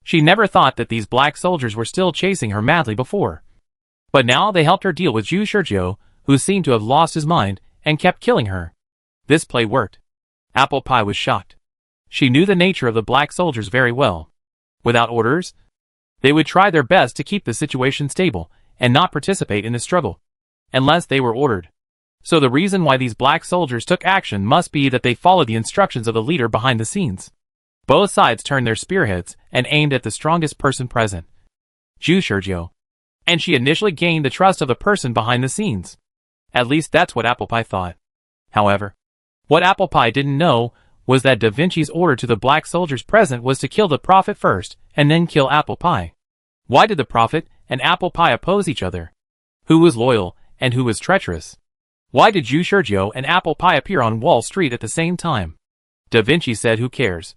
She never thought that these black soldiers were still chasing her madly before. But now they helped her deal with Zhu Shizhou, who seemed to have lost his mind and kept killing her. This play worked. Apple Pie was shocked. She knew the nature of the black soldiers very well. Without orders, they would try their best to keep the situation stable and not participate in the struggle, unless they were ordered. So the reason why these black soldiers took action must be that they followed the instructions of the leader behind the scenes. Both sides turned their spearheads and aimed at the strongest person present, Zhu Shizhou, and she initially gained the trust of the person behind the scenes. At least that's what Apple Pie thought. However, what Apple Pie didn't know was that Da Vinci's order to the black soldiers present was to kill the Prophet first and then kill Apple Pie. Why did the Prophet and Apple Pie oppose each other? Who was loyal and who was treacherous? Why did Zhu Shizhou and Apple Pie appear on Wall Street at the same time? Da Vinci said who cares?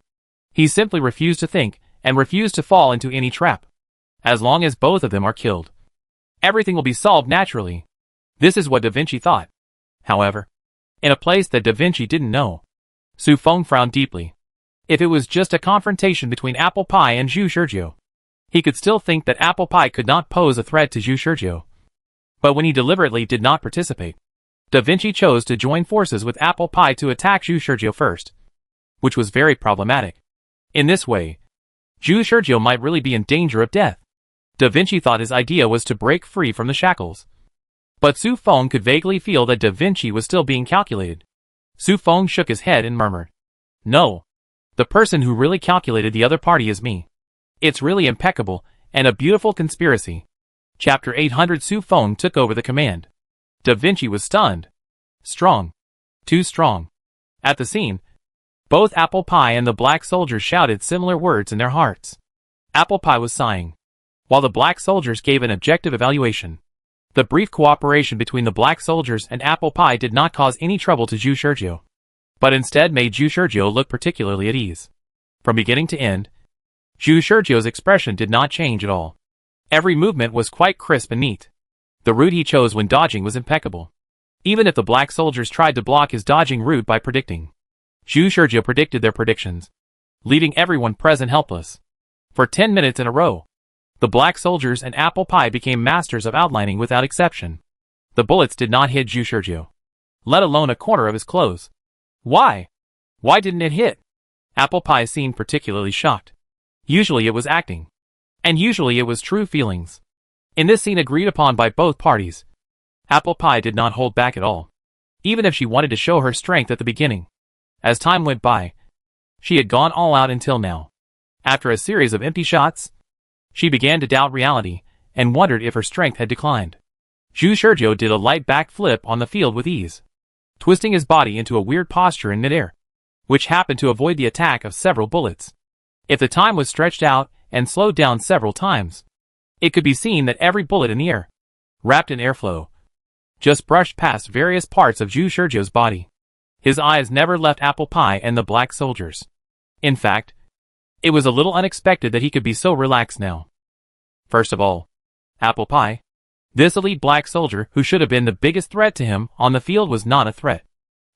He simply refused to think and refused to fall into any trap. As long as both of them are killed, everything will be solved naturally. This is what Da Vinci thought. However, in a place that Da Vinci didn't know, Su Feng frowned deeply. If it was just a confrontation between Apple Pie and Zhu Shizhou, he could still think that Apple Pie could not pose a threat to Zhu Shizhou. But when he deliberately did not participate, Da Vinci chose to join forces with Apple Pie to attack Zhu Shizhou first, which was very problematic. In this way, Zhu Shizhou might really be in danger of death. Da Vinci thought his idea was to break free from the shackles. But Su Feng could vaguely feel that Da Vinci was still being calculated. Su Feng shook his head and murmured, "No. The person who really calculated the other party is me. It's really impeccable, and a beautiful conspiracy." Chapter 800. Su Feng took over the command. Da Vinci was stunned. Strong. Too strong. At the scene, both Apple Pie and the black soldiers shouted similar words in their hearts. Apple Pie was sighing, while the black soldiers gave an objective evaluation. The brief cooperation between the black soldiers and Apple Pie did not cause any trouble to Zhu Shizhou, but instead made Zhu Shizhou look particularly at ease. From beginning to end, Zhu Shizhou's expression did not change at all. Every movement was quite crisp and neat. The route he chose when dodging was impeccable. Even if the black soldiers tried to block his dodging route by predicting, Zhu Shizhou predicted their predictions, leaving everyone present helpless. For 10 minutes in a row, the black soldiers and Apple Pie became masters of outlining without exception. The bullets did not hit Zhu Shizhou, let alone a corner of his clothes. Why? Why didn't it hit? Apple Pie seemed particularly shocked. Usually it was acting, and usually it was true feelings. In this scene agreed upon by both parties, Apple Pie did not hold back at all, even if she wanted to show her strength at the beginning. As time went by, she had gone all out until now. After a series of empty shots, she began to doubt reality and wondered if her strength had declined. Zhu Shizhou did a light back flip on the field with ease, twisting his body into a weird posture in midair, which happened to avoid the attack of several bullets. If the time was stretched out and slowed down several times, it could be seen that every bullet in the air, wrapped in airflow, just brushed past various parts of Zhu Shizhou's body. His eyes never left Apple Pie and the black soldiers. In fact, it was a little unexpected that he could be so relaxed now. First of all, Apple Pie, This elite black soldier, who should have been the biggest threat to him on the field, was not a threat.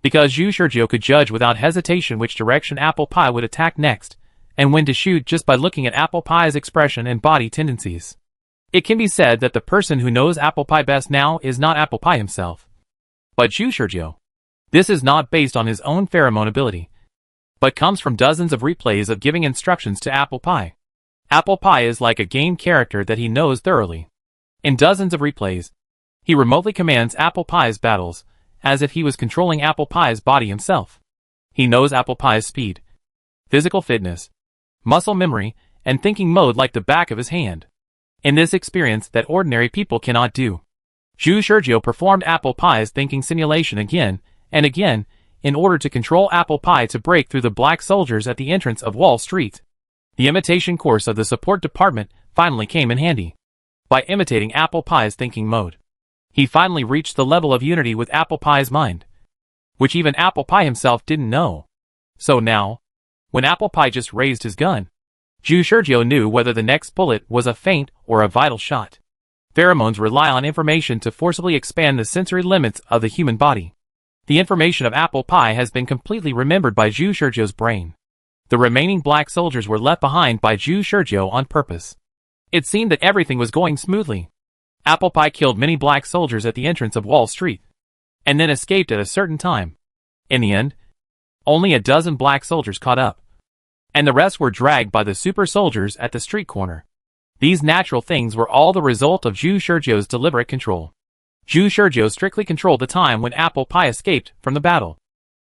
Because Zhu Shizhou could judge without hesitation which direction Apple Pie would attack next, and when to shoot just by looking at Apple Pie's expression and body tendencies. It can be said that the person who knows Apple Pie best now is not Apple Pie himself, but Zhu Shizhou. This is not based on his own pheromone ability, but comes from dozens of replays of giving instructions to Apple Pie. Apple Pie is like a game character that he knows thoroughly. In dozens of replays, he remotely commands Apple Pie's battles, as if he was controlling Apple Pie's body himself. He knows Apple Pie's speed, physical fitness, muscle memory, and thinking mode like the back of his hand. In this experience that ordinary people cannot do, Zhu Shizhou performed Apple Pie's thinking simulation again and again in order to control Apple Pie to break through the black soldiers at the entrance of Wall Street. The imitation course of the support department finally came in handy. By imitating Apple Pie's thinking mode, he finally reached the level of unity with Apple Pie's mind, which even Apple Pie himself didn't know. So now, when Apple Pie just raised his gun, Zhu Shizhou knew whether the next bullet was a feint or a vital shot. Pheromones rely on information to forcibly expand the sensory limits of the human body. The information of Apple Pie has been completely remembered by Zhu Shizhou's brain. The remaining black soldiers were left behind by Zhu Shizhou on purpose. It seemed that everything was going smoothly. Apple Pie killed many black soldiers at the entrance of Wall Street, and then escaped at a certain time. In the end, only a dozen black soldiers caught up, and the rest were dragged by the super soldiers at the street corner. These natural things were all the result of Zhu Shizhou's deliberate control. Zhu Shizhou strictly controlled the time when Apple Pie escaped from the battle.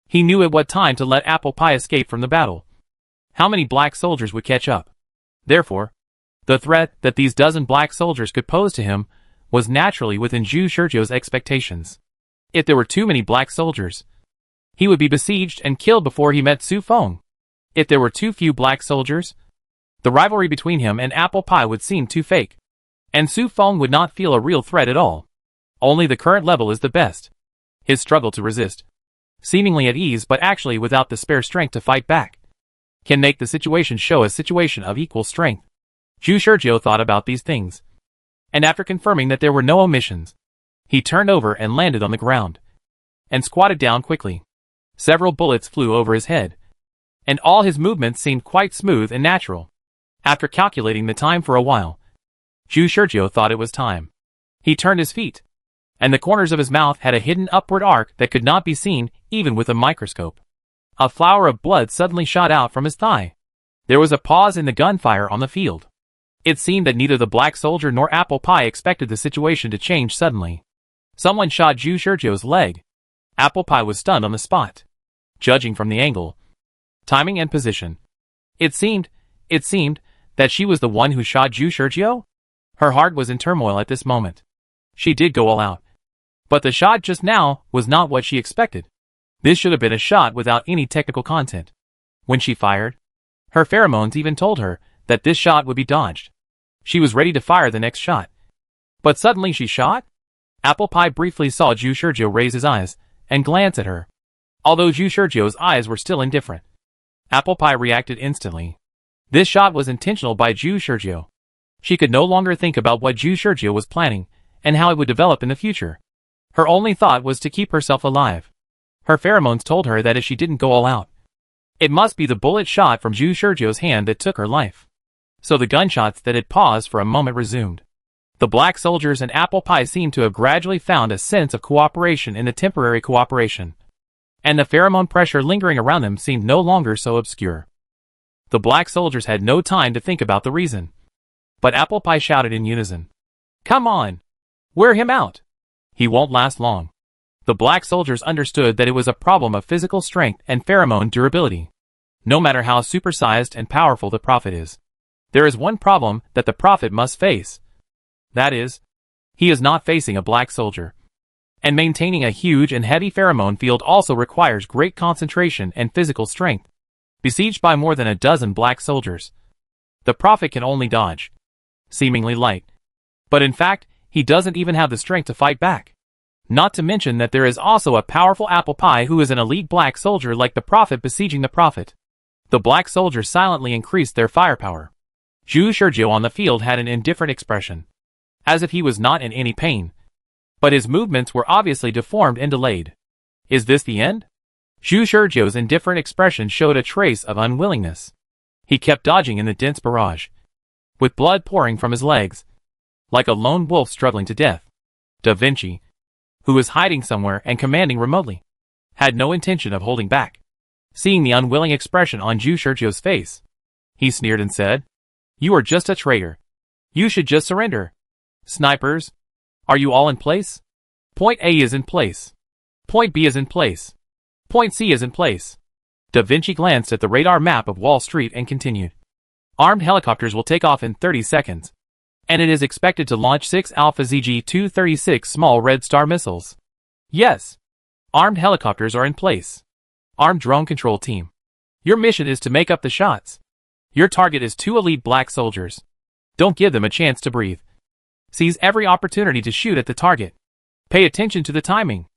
He knew at what time to let Apple Pie escape from the battle, how many black soldiers would catch up. Therefore, the threat that these dozen black soldiers could pose to him was naturally within Zhu Shizhou's expectations. If there were too many black soldiers, he would be besieged and killed before he met Su Feng. If there were too few black soldiers, the rivalry between him and Apple Pie would seem too fake, and Su Feng would not feel a real threat at all. Only the current level is the best. His struggle to resist, seemingly at ease but actually without the spare strength to fight back, can make the situation show a situation of equal strength. Zhu Shizhou thought about these things, and after confirming that there were no omissions, he turned over and landed on the ground, and squatted down quickly. Several bullets flew over his head, and all his movements seemed quite smooth and natural. After calculating the time for a while, Zhu Shizhou thought it was time. He turned his feet, and the corners of his mouth had a hidden upward arc that could not be seen even with a microscope. A flower of blood suddenly shot out from his thigh. There was a pause in the gunfire on the field. It seemed that neither the black soldier nor Apple Pie expected the situation to change suddenly. Someone shot Zhu Shizhou's leg. Apple Pie was stunned on the spot. Judging from the angle, timing and position, it seemed that she was the one who shot Zhu Shizhou. Her heart was in turmoil at this moment. She did go all out, but the shot just now was not what she expected. This should have been a shot without any technical content. When she fired, her pheromones even told her that this shot would be dodged. She was ready to fire the next shot. But suddenly she shot? Apple Pie briefly saw Zhu Shizhou raise his eyes and glance at her. Although Zhu Shizhou's eyes were still indifferent, Apple Pie reacted instantly. This shot was intentional by Zhu Shizhou. She could no longer think about what Zhu Shizhou was planning and how it would develop in the future. Her only thought was to keep herself alive. Her pheromones told her that if she didn't go all out, it must be the bullet shot from Zhu Shizhou's hand that took her life. So the gunshots that had paused for a moment resumed. The black soldiers and Apple Pie seemed to have gradually found a sense of cooperation in the temporary cooperation, and the pheromone pressure lingering around them seemed no longer so obscure. The black soldiers had no time to think about the reason, but Apple Pie shouted in unison, "Come on! Wear him out! He won't last long." The black soldiers understood that it was a problem of physical strength and pheromone durability. No matter how supersized and powerful the prophet is, there is one problem that the prophet must face. That is, he is not facing a black soldier. And maintaining a huge and heavy pheromone field also requires great concentration and physical strength. Besieged by more than a dozen black soldiers, the prophet can only dodge, seemingly light. But in fact, he doesn't even have the strength to fight back. Not to mention that there is also a powerful Apple Pie who is an elite black soldier like the prophet besieging the prophet. The black soldiers silently increased their firepower. Zhu Shizhou on the field had an indifferent expression. as if he was not in any pain. But his movements were obviously deformed and delayed. Is this the end? Zhu Shizhou's indifferent expression showed a trace of unwillingness. He kept dodging in the dense barrage, with blood pouring from his legs, like a lone wolf struggling to death. Da Vinci, who was hiding somewhere and commanding remotely, had no intention of holding back. Seeing the unwilling expression on Zhu Shizhou's face, he sneered and said, "You are just a traitor. You should just surrender. Snipers, are you all in place? Point A is in place. Point B is in place. Point C is in place." Da Vinci glanced at the radar map of Wall Street and continued. "Armed helicopters will take off in 30 seconds. And it is expected to launch 6 Alpha ZG-236 small Red Star missiles. Yes. Armed helicopters are in place. Armed drone control team. Your mission is to make up the shots. Your target is 2 elite black soldiers. Don't give them a chance to breathe. Seize every opportunity to shoot at the target. Pay attention to the timing.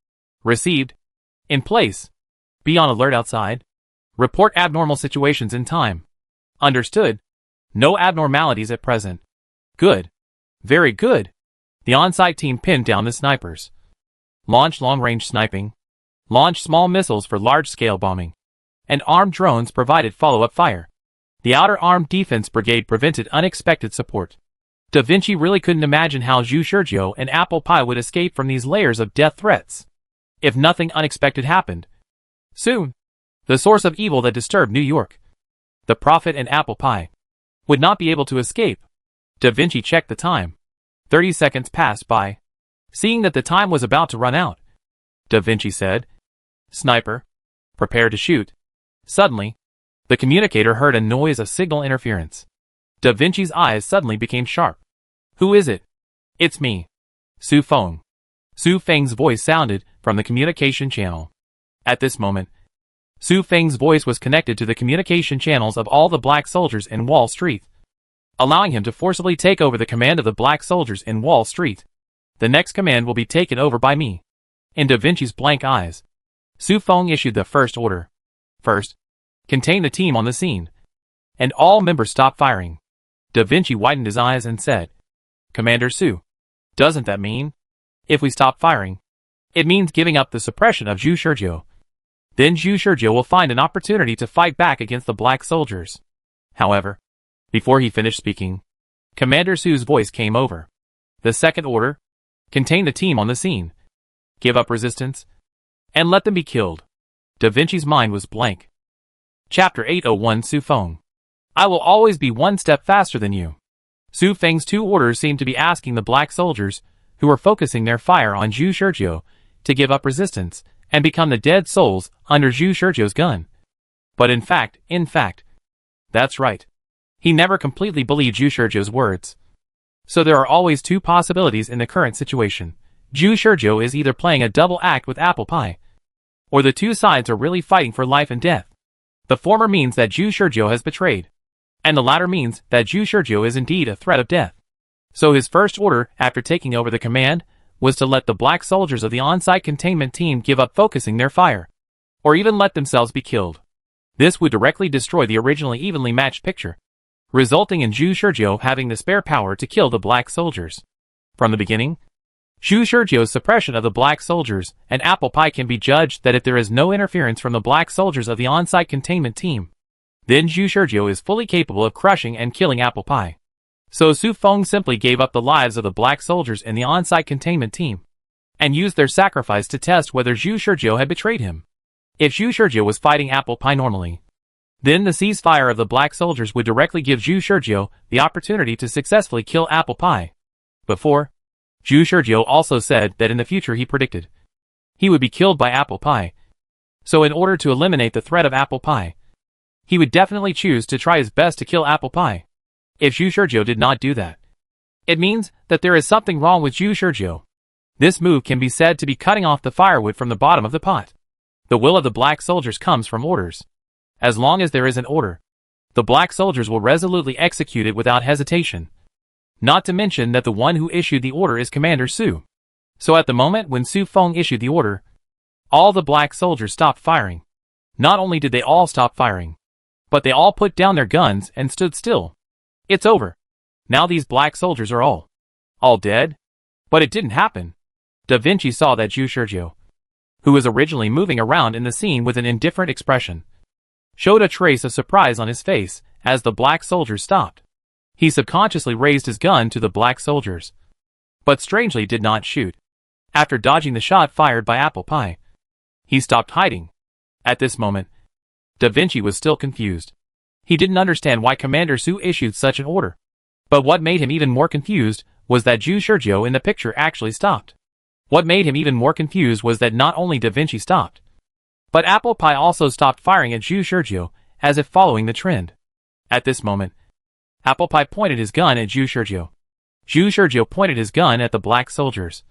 Received. In place. Be on alert outside. Report abnormal situations in time. Understood. No abnormalities at present. Good. Very good." The on-site team pinned down the snipers. Launch long-range sniping. Launch small missiles for large-scale bombing. And armed drones provided follow-up fire. The outer armed defense brigade prevented unexpected support. Da Vinci really couldn't imagine how Zhu Shizhou and Apple Pie would escape from these layers of death threats, if nothing unexpected happened. Soon, the source of evil that disturbed New York, the Prophet and Apple Pie, would not be able to escape. Da Vinci checked the time. 30 seconds passed by. Seeing that the time was about to run out, Da Vinci said, "Sniper, prepare to shoot." Suddenly, the communicator heard a noise of signal interference. Da Vinci's eyes suddenly became sharp. "Who is it?" "It's me. Su Feng." Su Feng's voice sounded from the communication channel. At this moment, Su Feng's voice was connected to the communication channels of all the black soldiers in Wall Street, allowing him to forcibly take over the command of the black soldiers in Wall Street. "The next command will be taken over by me." In Da Vinci's blank eyes, Su Feng issued the first order. "First, contain the team on the scene. And all members stop firing." Da Vinci widened his eyes and said, "Commander Su, doesn't that mean, if we stop firing, it means giving up the suppression of Zhu Shizhou? Then Zhu Shizhou will find an opportunity to fight back against the black soldiers." However, before he finished speaking, Commander Su's voice came over. "The second order, contain the team on the scene. Give up resistance, and let them be killed." Da Vinci's mind was blank. Chapter 801 Su Feng. "I will always be one step faster than you." Su Feng's 2 orders seemed to be asking the black soldiers, who were focusing their fire on Zhu Shizhou, to give up resistance and become the dead souls under Zhu Shizhou's gun. But in fact, that's right. He never completely believed Zhu Shizhou's words. So there are always 2 possibilities in the current situation. Zhu Shizhou is either playing a double act with Apple Pie, or the 2 sides are really fighting for life and death. The former means that Zhu Shizhou has betrayed, and the latter means that Zhu Shizhou is indeed a threat of death. So his first order, after taking over the command, was to let the black soldiers of the on-site containment team give up focusing their fire, or even let themselves be killed. This would directly destroy the originally evenly matched picture, resulting in Zhu Shizhou having the spare power to kill the black soldiers. From the beginning, Zhu Shizhou's suppression of the black soldiers and Apple Pie can be judged that if there is no interference from the black soldiers of the on-site containment team, then Zhu Shizhou is fully capable of crushing and killing Apple Pie. So Su Feng simply gave up the lives of the black soldiers in the on-site containment team, and used their sacrifice to test whether Zhu Shizhou had betrayed him. If Zhu Shizhou was fighting Apple Pie normally, then the ceasefire of the black soldiers would directly give Zhu Shizhou the opportunity to successfully kill Apple Pie. Before, Zhu Shizhou also said that in the future he predicted he would be killed by Apple Pie. So in order to eliminate the threat of Apple Pie, he would definitely choose to try his best to kill Apple Pie. If Zhu Shizhou did not do that, it means that there is something wrong with Zhu Shizhou. This move can be said to be cutting off the firewood from the bottom of the pot. The will of the black soldiers comes from orders. As long as there is an order, the black soldiers will resolutely execute it without hesitation. Not to mention that the one who issued the order is Commander Su. So at the moment when Su Feng issued the order, all the black soldiers stopped firing. Not only did they all stop firing, but they all put down their guns and stood still. It's over. Now these black soldiers are all All dead? But it didn't happen. Da Vinci saw that Zhu Shizhou, who was originally moving around in the scene with an indifferent expression, showed a trace of surprise on his face as the black soldiers stopped. He subconsciously raised his gun to the black soldiers, but strangely did not shoot. After dodging the shot fired by Apple Pie, he stopped hiding. At this moment, Da Vinci was still confused. He didn't understand why Commander Su issued such an order. But what made him even more confused was that Zhu Shizhou in the picture actually stopped. What made him even more confused was that not only Da Vinci stopped, but Apple Pie also stopped firing at Zhu Shizhou, as if following the trend. At this moment, Apple Pie pointed his gun at Zhu Shizhou. Zhu Shizhou pointed his gun at the black soldiers,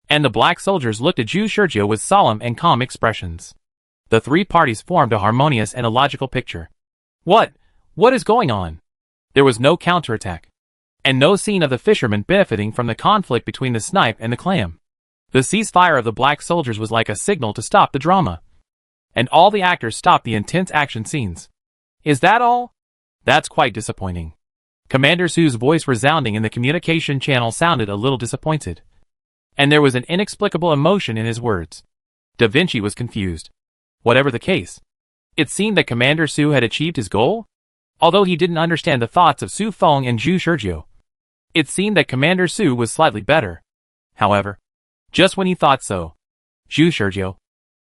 and the black soldiers looked at Zhu Shizhou with solemn and calm expressions. The three parties formed a harmonious and illogical picture. What is going on? There was no counterattack, and no scene of the fishermen benefiting from the conflict between the snipe and the clam. The ceasefire of the black soldiers was like a signal to stop the drama, and all the actors stopped the intense action scenes. Is that all? That's quite disappointing. Commander Su's voice resounding in the communication channel sounded a little disappointed, and there was an inexplicable emotion in his words. Da Vinci was confused. Whatever the case, it seemed that Commander Su had achieved his goal. Although he didn't understand the thoughts of Su Feng and Zhu Shizhou, it seemed that Commander Su was slightly better. However, just when he thought so, Zhu Shizhou,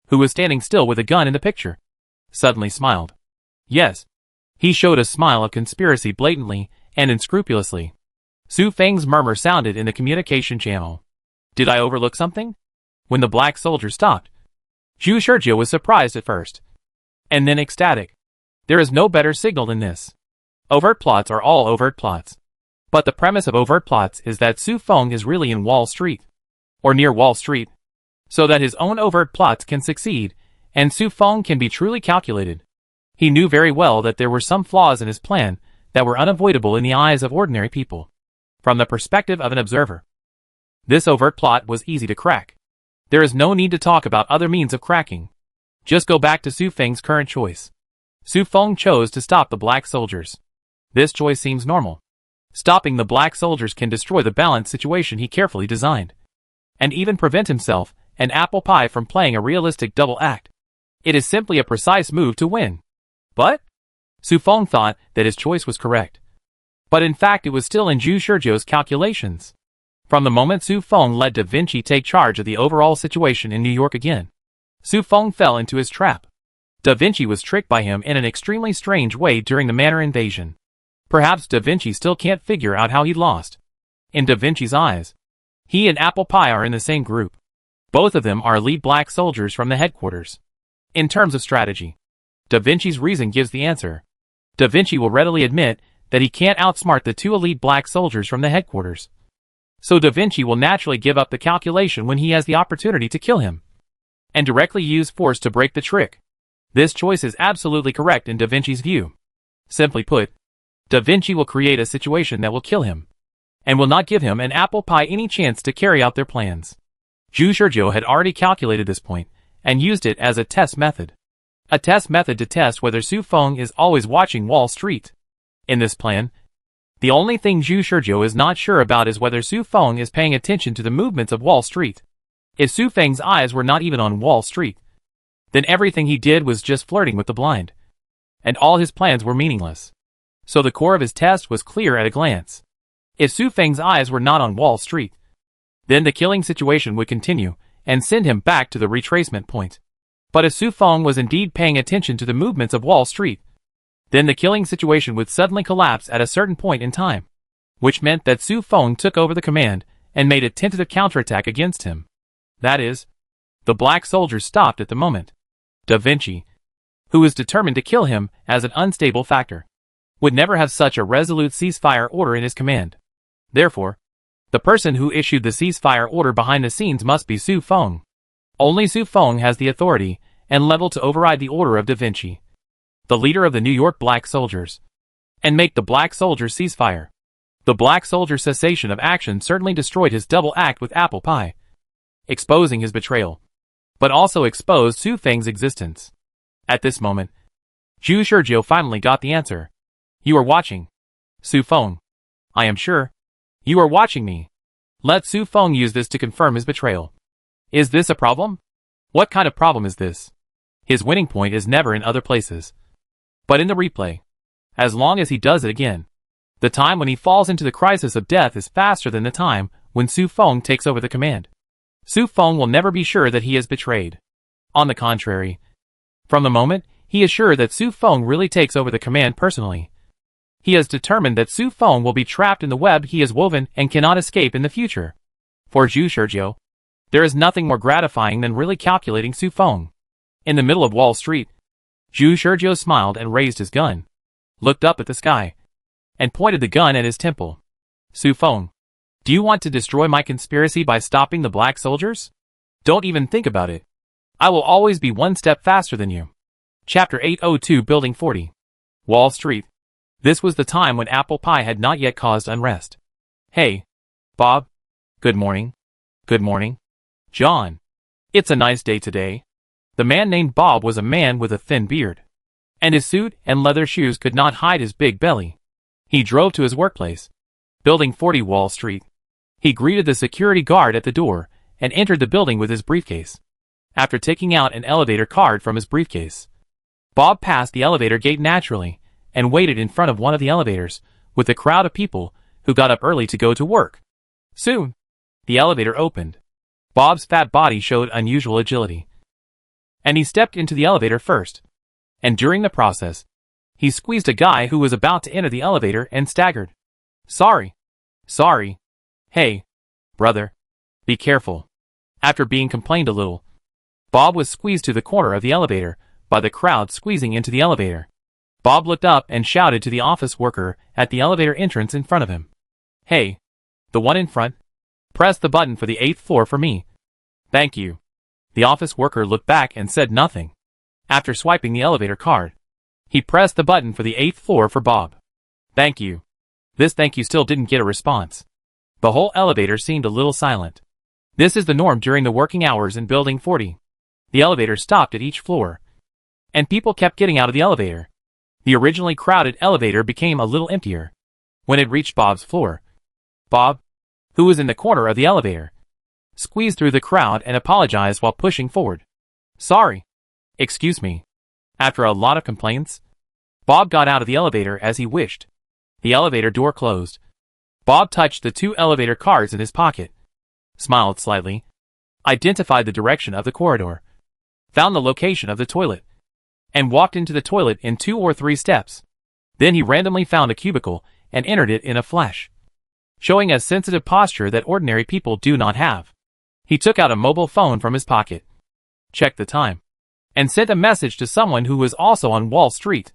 who was standing still with a gun in the picture, suddenly smiled. Yes, he showed a smile of conspiracy blatantly and unscrupulously. Su Feng's murmur sounded in the communication channel. Did I overlook something? When the black soldier stopped, Zhu Shizhou was surprised at first, and then ecstatic. There is no better signal than this. Overt plots are all overt plots. But the premise of overt plots is that Su Feng is really in Wall Street, or near Wall Street, so that his own overt plots can succeed, and Su Feng can be truly calculated. He knew very well that there were some flaws in his plan that were unavoidable in the eyes of ordinary people. From the perspective of an observer, this overt plot was easy to crack. There is no need to talk about other means of cracking. Just go back to Su Feng's current choice. Su Feng chose to stop the black soldiers. This choice seems normal. Stopping the black soldiers can destroy the balanced situation he carefully designed, and even prevent himself and Apple Pie from playing a realistic double act. It is simply a precise move to win. But Su Feng thought that his choice was correct. But in fact it was still in Zhu Shizhou's calculations. From the moment Su Feng let Da Vinci take charge of the overall situation in New York again, Su Feng fell into his trap. Da Vinci was tricked by him in an extremely strange way during the Manor invasion. Perhaps Da Vinci still can't figure out how he lost. In Da Vinci's eyes, he and Apple Pie are in the same group. Both of them are elite black soldiers from the headquarters. In terms of strategy, Da Vinci's reason gives the answer. Da Vinci will readily admit that he can't outsmart the two elite black soldiers from the headquarters. So Da Vinci will naturally give up the calculation when he has the opportunity to kill him, and directly use force to break the trick. This choice is absolutely correct in Da Vinci's view. Simply put, Da Vinci will create a situation that will kill him, and will not give him and Apple Pie any chance to carry out their plans. Zhu Shizhou had already calculated this point, and used it as a test method. A test method to test whether Su Feng is always watching Wall Street. In this plan, the only thing Zhu Shizhou is not sure about is whether Su Feng is paying attention to the movements of Wall Street. If Su Feng's eyes were not even on Wall Street, then everything he did was just flirting with the blind, and all his plans were meaningless. So the core of his test was clear at a glance. If Su Feng's eyes were not on Wall Street, then the killing situation would continue, and send him back to the retracement point. But if Su Feng was indeed paying attention to the movements of Wall Street, then the killing situation would suddenly collapse at a certain point in time, which meant that Su Feng took over the command and made a tentative counterattack against him. That is, the black soldiers stopped at the moment. Da Vinci, who was determined to kill him as an unstable factor, would never have such a resolute ceasefire order in his command. Therefore, the person who issued the ceasefire order behind the scenes must be Su Feng. Only Su Feng has the authority and level to override the order of Da Vinci, the leader of the New York black soldiers, and make the black soldiers ceasefire. The black soldier cessation of action certainly destroyed his double act with Apple Pie, exposing his betrayal, but also exposed Su Feng's existence. At this moment, Zhu Shizhou finally got the answer. You are watching. Su Feng. I am sure. You are watching me. Let Su Feng use this to confirm his betrayal. Is this a problem? What kind of problem is this? His winning point is never in other places, but in the replay. As long as he does it again. The time when he falls into the crisis of death is faster than the time when Su Feng takes over the command. Su Feng will never be sure that he is betrayed. On the contrary, from the moment, he is sure that Su Feng really takes over the command personally. He is determined that Su Feng will be trapped in the web he has woven and cannot escape in the future. For Zhu Shizhou, there is nothing more gratifying than really calculating Su Feng. In the middle of Wall Street, Zhu Shizhou smiled and raised his gun, looked up at the sky, and pointed the gun at his temple. Su Feng, do you want to destroy my conspiracy by stopping the black soldiers? Don't even think about it. I will always be one step faster than you. Chapter 802 Building 40. Wall Street. This was the time when apple pie had not yet caused unrest. Hey, Bob. Good morning. Good morning. John. It's a nice day today. The man named Bob was a man with a thin beard, and his suit and leather shoes could not hide his big belly. He drove to his workplace, Building 40 Wall Street. He greeted the security guard at the door and entered the building with his briefcase. After taking out an elevator card from his briefcase, Bob passed the elevator gate naturally and waited in front of one of the elevators with a crowd of people who got up early to go to work. Soon, the elevator opened. Bob's fat body showed unusual agility, and he stepped into the elevator first. And during the process, he squeezed a guy who was about to enter the elevator and staggered. Sorry. Hey, brother. Be careful. After being complained a little, Bob was squeezed to the corner of the elevator by the crowd squeezing into the elevator. Bob looked up and shouted to the office worker at the elevator entrance in front of him. Hey, the one in front. Press the button for the 8th floor for me. Thank you. The office worker looked back and said nothing. After swiping the elevator card, he pressed the button for the 8th floor for Bob. Thank you. This thank you still didn't get a response. The whole elevator seemed a little silent. This is the norm during the working hours in Building 40. The elevator stopped at each floor, and people kept getting out of the elevator. The originally crowded elevator became a little emptier when it reached Bob's floor. Bob, who was in the corner of the elevator, squeezed through the crowd and apologized while pushing forward. Sorry. Excuse me. After a lot of complaints, Bob got out of the elevator as he wished. The elevator door closed. Bob touched the 2 elevator cards in his pocket, smiled slightly, identified the direction of the corridor, found the location of the toilet, and walked into the toilet in 2 or 3 steps. Then he randomly found a cubicle and entered it in a flash, showing a sensitive posture that ordinary people do not have. He took out a mobile phone from his pocket, checked the time, and sent a message to someone who was also on Wall Street.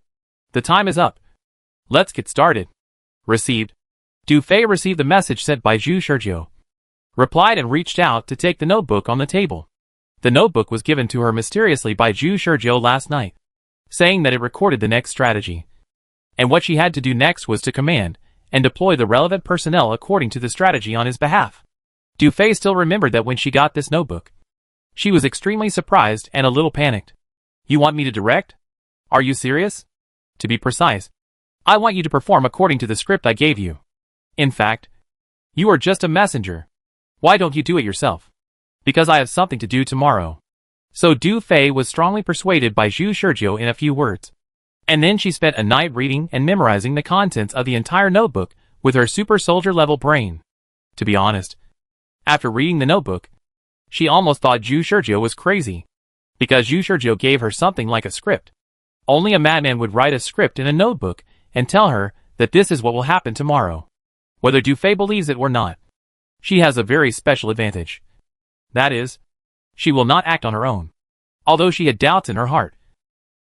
The time is up. Let's get started. Received. Du Fei received the message sent by Zhu Shizhou, replied and reached out to take the notebook on the table. The notebook was given to her mysteriously by Zhu Shizhou last night, saying that it recorded the next strategy, and what she had to do next was to command and deploy the relevant personnel according to the strategy on his behalf. Du Fei still remembered that when she got this notebook, she was extremely surprised and a little panicked. You want me to direct? Are you serious? To be precise, I want you to perform according to the script I gave you. In fact, you are just a messenger. Why don't you do it yourself? Because I have something to do tomorrow. So Du Fei was strongly persuaded by Zhu Shizhou in a few words. And then she spent a night reading and memorizing the contents of the entire notebook with her super soldier level brain. To be honest, after reading the notebook, she almost thought Zhu Shizhou was crazy, because Zhu Shizhou gave her something like a script. Only a madman would write a script in a notebook and tell her that this is what will happen tomorrow. Whether Du Fei believes it or not, she has a very special advantage. That is, she will not act on her own. Although she had doubts in her heart,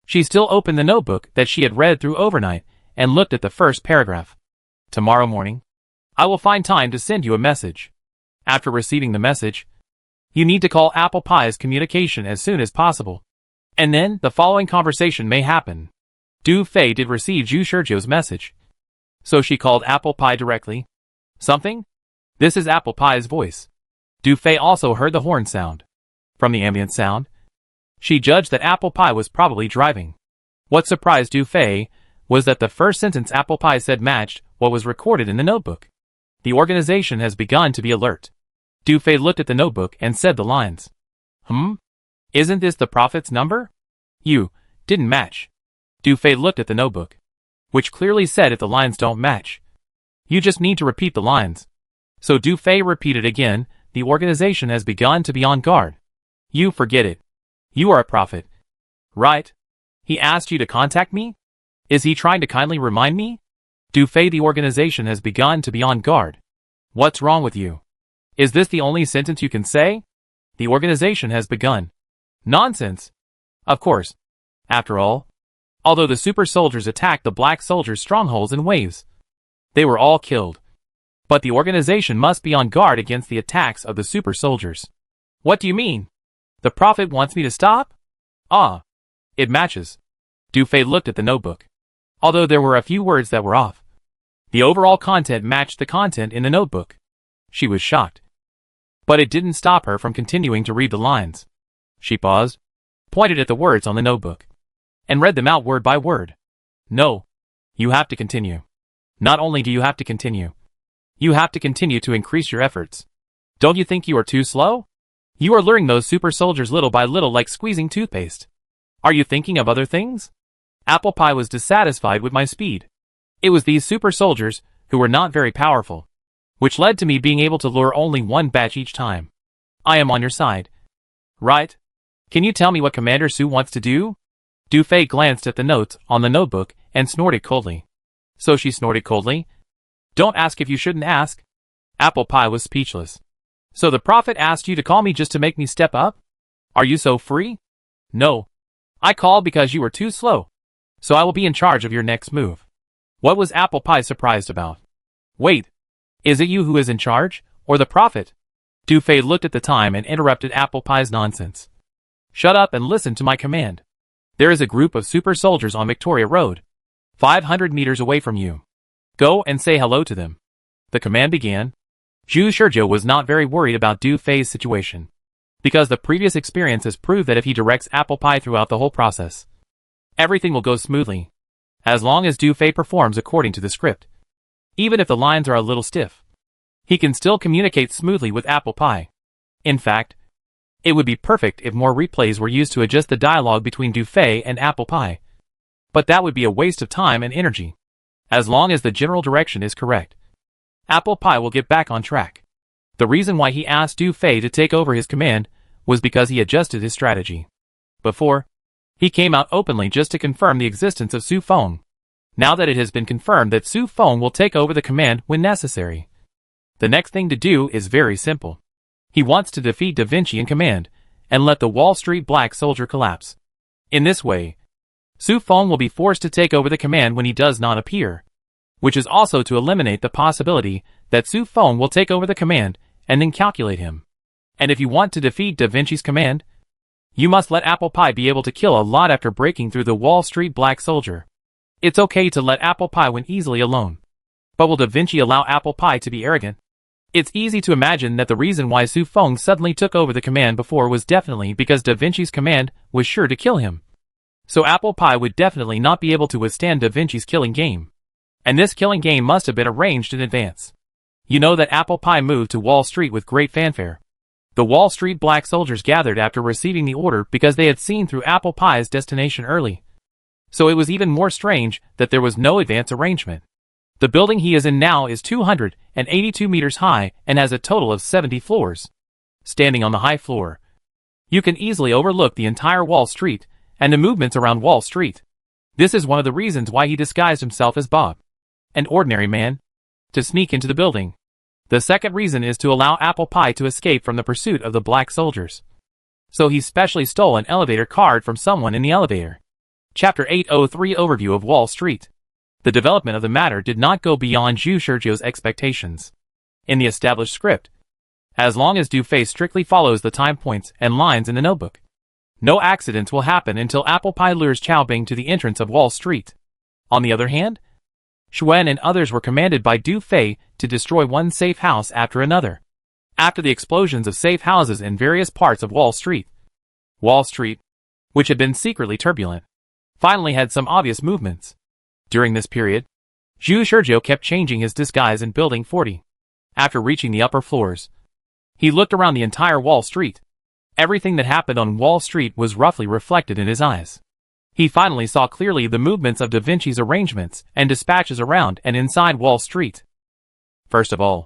she still opened the notebook that she had read through overnight and looked at the first paragraph. Tomorrow morning, I will find time to send you a message. After receiving the message, you need to call Apple Pie's communication as soon as possible. And then the following conversation may happen. Du Fei did receive Zhu Shizhou's message, so she called Apple Pie directly. Something? This is Apple Pie's voice. Du Fei also heard the horn sound. From the ambient sound, she judged that Apple Pie was probably driving. What surprised Du Fei was that the first sentence Apple Pie said matched what was recorded in the notebook. The organization has begun to be alert. Du Fei looked at the notebook and said the lines. Isn't this the prophet's number? You didn't match. Du Fei looked at the notebook, which clearly said if the lines don't match, you just need to repeat the lines. So Du Fei repeated again, the organization has begun to be on guard. You forget it. You are a prophet, right? He asked you to contact me? Is he trying to kindly remind me? Du Fei, the organization has begun to be on guard. What's wrong with you? Is this the only sentence you can say? The organization has begun. Nonsense. Of course. After all, although the super soldiers attacked the black soldiers' strongholds in waves, they were all killed. But the organization must be on guard against the attacks of the super soldiers. What do you mean? The prophet wants me to stop? Ah. It matches. Du Fei looked at the notebook. Although there were a few words that were off, the overall content matched the content in the notebook. She was shocked. But it didn't stop her from continuing to read the lines. She paused, pointed at the words on the notebook, and read them out word by word. No. You have to continue. Not only do you have to continue, you have to continue to increase your efforts. Don't you think you are too slow? You are luring those super soldiers little by little like squeezing toothpaste. Are you thinking of other things? Apple Pie was dissatisfied with my speed. It was these super soldiers, who were not very powerful, which led to me being able to lure only one batch each time. I am on your side. Right? Can you tell me what Commander Su wants to do? Du Fei glanced at the notes on the notebook and snorted coldly. So she snorted coldly? Don't ask if you shouldn't ask. Apple Pie was speechless. So the prophet asked you to call me just to make me step up? Are you so free? No. I called because you were too slow. So I will be in charge of your next move. What was Apple Pie surprised about? Wait. Is it you who is in charge, or the prophet? Du Fei looked at the time and interrupted Apple Pie's nonsense. Shut up and listen to my command. There is a group of super soldiers on Victoria Road, 500 meters away from you. Go and say hello to them. The command began. Zhu Shizhou was not very worried about Du Fei's situation, because the previous experience has proved that if he directs Apple Pie throughout the whole process, everything will go smoothly, as long as Du Fei performs according to the script. Even if the lines are a little stiff, he can still communicate smoothly with Apple Pie. In fact, it would be perfect if more replays were used to adjust the dialogue between Du Fei and Apple Pie. But that would be a waste of time and energy. As long as the general direction is correct, Apple Pie will get back on track. The reason why he asked Du Fei to take over his command was because he adjusted his strategy. Before, he came out openly just to confirm the existence of Su Feng. Now that it has been confirmed that Su Feng will take over the command when necessary, the next thing to do is very simple. He wants to defeat Da Vinci in command, and let the Wall Street Black Soldier collapse. In this way, Su Feng will be forced to take over the command when he does not appear, which is also to eliminate the possibility that Su Feng will take over the command and then calculate him. And if you want to defeat Da Vinci's command, you must let Apple Pie be able to kill a lot after breaking through the Wall Street Black Soldier. It's okay to let Apple Pie win easily alone. But will Da Vinci allow Apple Pie to be arrogant? It's easy to imagine that the reason why Su Feng suddenly took over the command before was definitely because Da Vinci's command was sure to kill him. So Apple Pie would definitely not be able to withstand Da Vinci's killing game. And this killing game must have been arranged in advance. You know that Apple Pie moved to Wall Street with great fanfare. The Wall Street Black Soldiers gathered after receiving the order because they had seen through Apple Pie's destination early. So it was even more strange that there was no advance arrangement. The building he is in now is 282 meters high and has a total of 70 floors. Standing on the high floor, you can easily overlook the entire Wall Street and the movements around Wall Street. This is one of the reasons why he disguised himself as Bob, an ordinary man, to sneak into the building. The second reason is to allow Apple Pie to escape from the pursuit of the black soldiers. So he specially stole an elevator card from someone in the elevator. Chapter 803 Overview of Wall Street. The development of the matter did not go beyond Zhu Shizhou's expectations. In the established script, as long as Du Fei strictly follows the time points and lines in the notebook, no accidents will happen until Apple Pie lures Chao Bing to the entrance of Wall Street. On the other hand, Xuan and others were commanded by Du Fei to destroy one safe house after another. After the explosions of safe houses in various parts of Wall Street, which had been secretly turbulent, finally had some obvious movements. During this period, Zhu Shizhou kept changing his disguise in Building 40. After reaching the upper floors, He looked around the entire Wall Street. Everything that happened on Wall Street was roughly reflected in his eyes. He finally saw clearly the movements of Da Vinci's arrangements and dispatches around and inside Wall Street. First of all,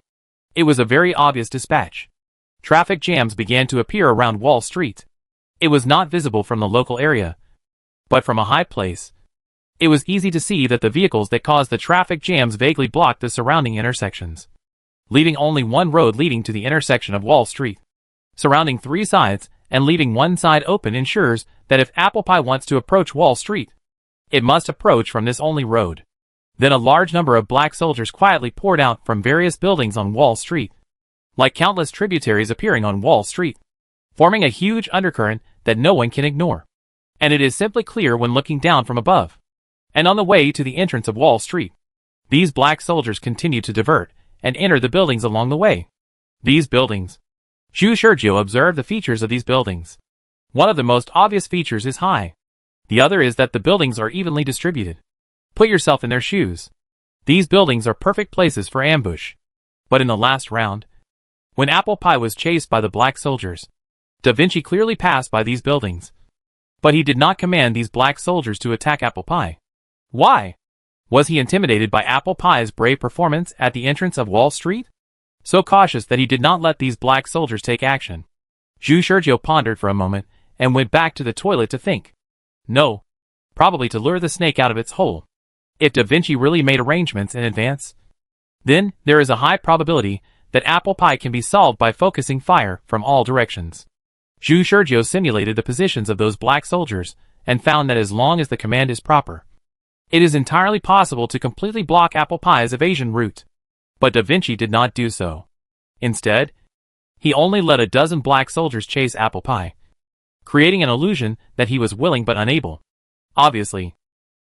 it was a very obvious dispatch. Traffic jams began to appear around Wall Street. It was not visible from the local area, but from a high place. It was easy to see that the vehicles that caused the traffic jams vaguely blocked the surrounding intersections, leaving only one road leading to the intersection of Wall Street. Surrounding three sides and leaving one side open ensures that if apple pie wants to approach Wall Street, it must approach from this only road. Then a large number of black soldiers quietly poured out from various buildings on Wall Street, like countless tributaries appearing on Wall Street, forming a huge undercurrent that no one can ignore. And it is simply clear when looking down from above. And on the way to the entrance of Wall Street, these black soldiers continue to divert and enter the buildings along the way. These buildings. Zhu Shurjiu observed the features of these buildings. One of the most obvious features is high. The other is that the buildings are evenly distributed. Put yourself in their shoes. These buildings are perfect places for ambush. But in the last round, when apple pie was chased by the black soldiers, Da Vinci clearly passed by these buildings. But he did not command these black soldiers to attack apple pie. Why? Was he intimidated by apple pie's brave performance at the entrance of Wall Street? So cautious that he did not let these black soldiers take action. Zhu Shurjiu pondered for a moment and went back to the toilet to think. No. Probably to lure the snake out of its hole. If Da Vinci really made arrangements in advance, then there is a high probability that apple pie can be solved by focusing fire from all directions. Zhu Shurjiu simulated the positions of those black soldiers and found that as long as the command is proper, it is entirely possible to completely block apple pie's evasion route. But Da Vinci did not do so. Instead, he only let a dozen black soldiers chase apple pie, creating an illusion that he was willing but unable. Obviously,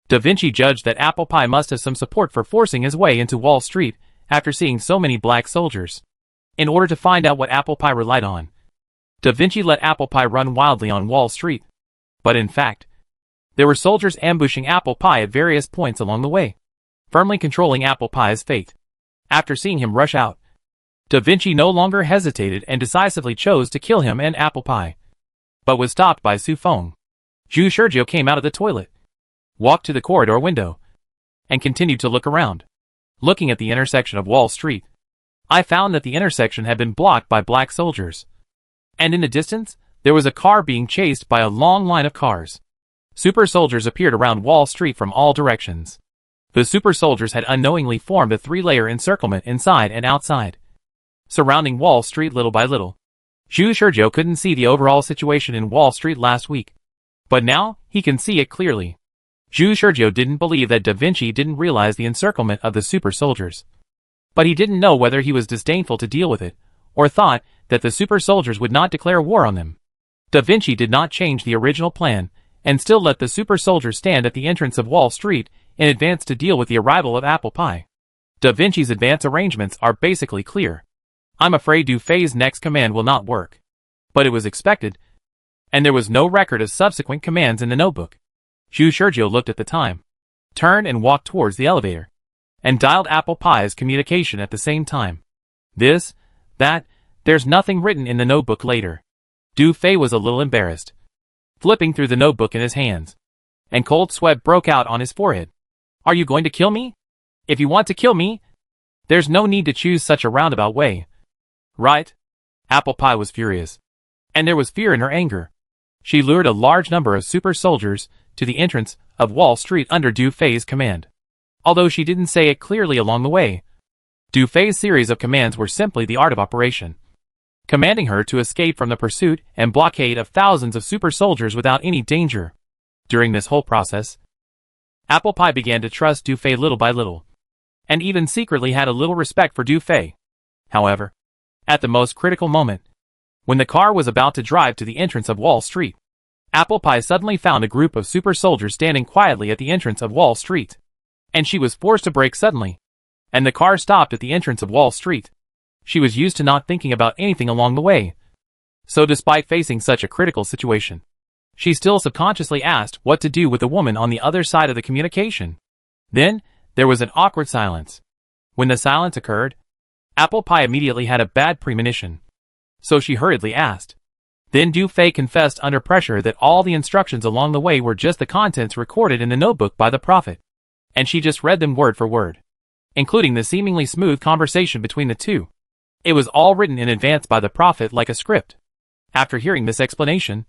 Da Vinci judged that apple pie must have some support for forcing his way into Wall Street after seeing so many black soldiers. In order to find out what apple pie relied on, Da Vinci let apple pie run wildly on Wall Street. But in fact, there were soldiers ambushing apple pie at various points along the way, firmly controlling apple pie's fate. After seeing him rush out, Da Vinci no longer hesitated and decisively chose to kill him and apple pie, but was stopped by Su Feng. Zhu Shurjiu came out of the toilet, walked to the corridor window, and continued to look around. Looking at the intersection of Wall Street, I found that the intersection had been blocked by black soldiers. And in the distance, there was a car being chased by a long line of cars. Super soldiers appeared around Wall Street from all directions. The super soldiers had unknowingly formed a three-layer encirclement inside and outside, surrounding Wall Street little by little. Zhu Shurjiu couldn't see the overall situation in Wall Street last week, but now he can see it clearly. Zhu Shurjiu didn't believe that Da Vinci didn't realize the encirclement of the super soldiers, but he didn't know whether he was disdainful to deal with it, or thought that the super soldiers would not declare war on them. Da Vinci did not change the original plan, and still let the super soldiers stand at the entrance of Wall Street in advance to deal with the arrival of apple pie. Da Vinci's advance arrangements are basically clear. I'm afraid Du Fei's next command will not work. But it was expected, and there was no record of subsequent commands in the notebook. Zhu Shurjiu looked at the time, turned and walked towards the elevator, and dialed apple pie's communication at the same time. This, that, there's nothing written in the notebook later. Du Fei was a little embarrassed, flipping through the notebook in his hands, and cold sweat broke out on his forehead. Are you going to kill me? If you want to kill me, there's no need to choose such a roundabout way. Right? Apple pie was furious, and there was fear in her anger. She lured a large number of super soldiers to the entrance of Wall Street under Du Fei's command. Although she didn't say it clearly along the way, Du Fei's series of commands were simply the art of operation, commanding her to escape from the pursuit and blockade of thousands of super soldiers without any danger. During this whole process, apple pie began to trust Du Fei little by little, and even secretly had a little respect for Du Fei. However, at the most critical moment, when the car was about to drive to the entrance of Wall Street, apple pie suddenly found a group of super soldiers standing quietly at the entrance of Wall Street, and she was forced to brake suddenly, and the car stopped at the entrance of Wall Street. She was used to not thinking about anything along the way, so despite facing such a critical situation, she still subconsciously asked what to do with the woman on the other side of the communication. Then, there was an awkward silence. When the silence occurred, apple pie immediately had a bad premonition. so she hurriedly asked. Then Du Fei confessed under pressure that all the instructions along the way were just the contents recorded in the notebook by the prophet, and she just read them word for word, including the seemingly smooth conversation between the two. It was all written in advance by the prophet like a script. After hearing this explanation,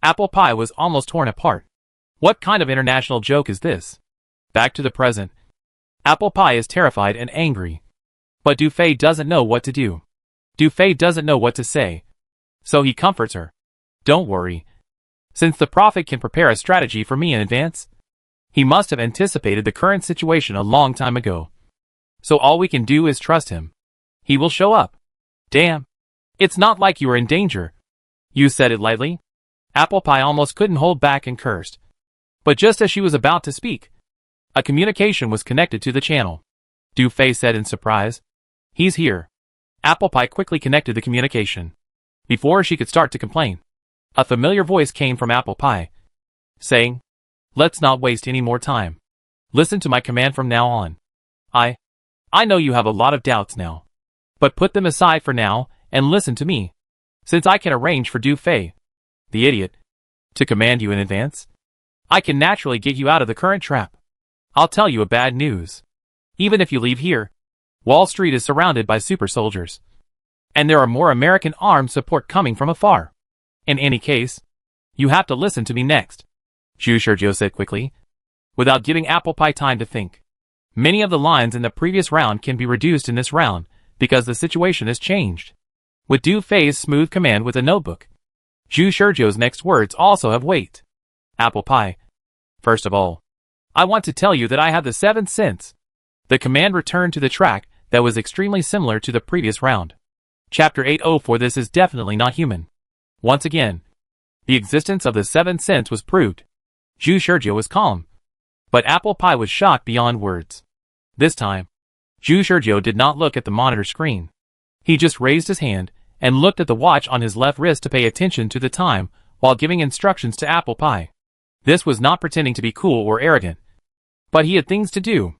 Apple Pie was almost torn apart. What kind of international joke is this? Back to the present. Apple Pie is terrified and angry. But Du Fei doesn't know what to do. Du Fei doesn't know what to say. So he comforts her. Don't worry. Since the prophet can prepare a strategy for me in advance, he must have anticipated the current situation a long time ago. So all we can do is trust him. He will show up. Damn. It's not like you are in danger. You said it lightly. Apple Pie almost couldn't hold back and cursed. But just as she was about to speak, a communication was connected to the channel. Du Fei said in surprise. He's here. Apple Pie quickly connected the communication. Before she could start to complain, a familiar voice came from Apple Pie, saying, Let's not waste any more time. Listen to my command from now on. I know you have a lot of doubts now, but put them aside for now and listen to me, since I can arrange for Du Fei, the idiot, to command you in advance. I can naturally get you out of the current trap. I'll tell you a bad news. Even if you leave here, Wall Street is surrounded by super soldiers, and there are more American armed support coming from afar. In any case, you have to listen to me next, Zhu Shizhou said quickly, without giving Apple Pie time to think. Many of the lines in the previous round can be reduced in this round, because the situation has changed. With Du Fei's smooth command with a notebook, Zhu Shizhou's next words also have weight. Apple Pie. First of all, I want to tell you that I have the seventh sense. The command returned to the track that was extremely similar to the previous round. Chapter 804. This is definitely not human. Once again, the existence of the seventh sense was proved. Zhu Shizhou was calm, but Apple Pie was shocked beyond words. This time, Zhu Shizhou did not look at the monitor screen. He just raised his hand and looked at the watch on his left wrist to pay attention to the time while giving instructions to Apple Pie. This was not pretending to be cool or arrogant, but he had things to do.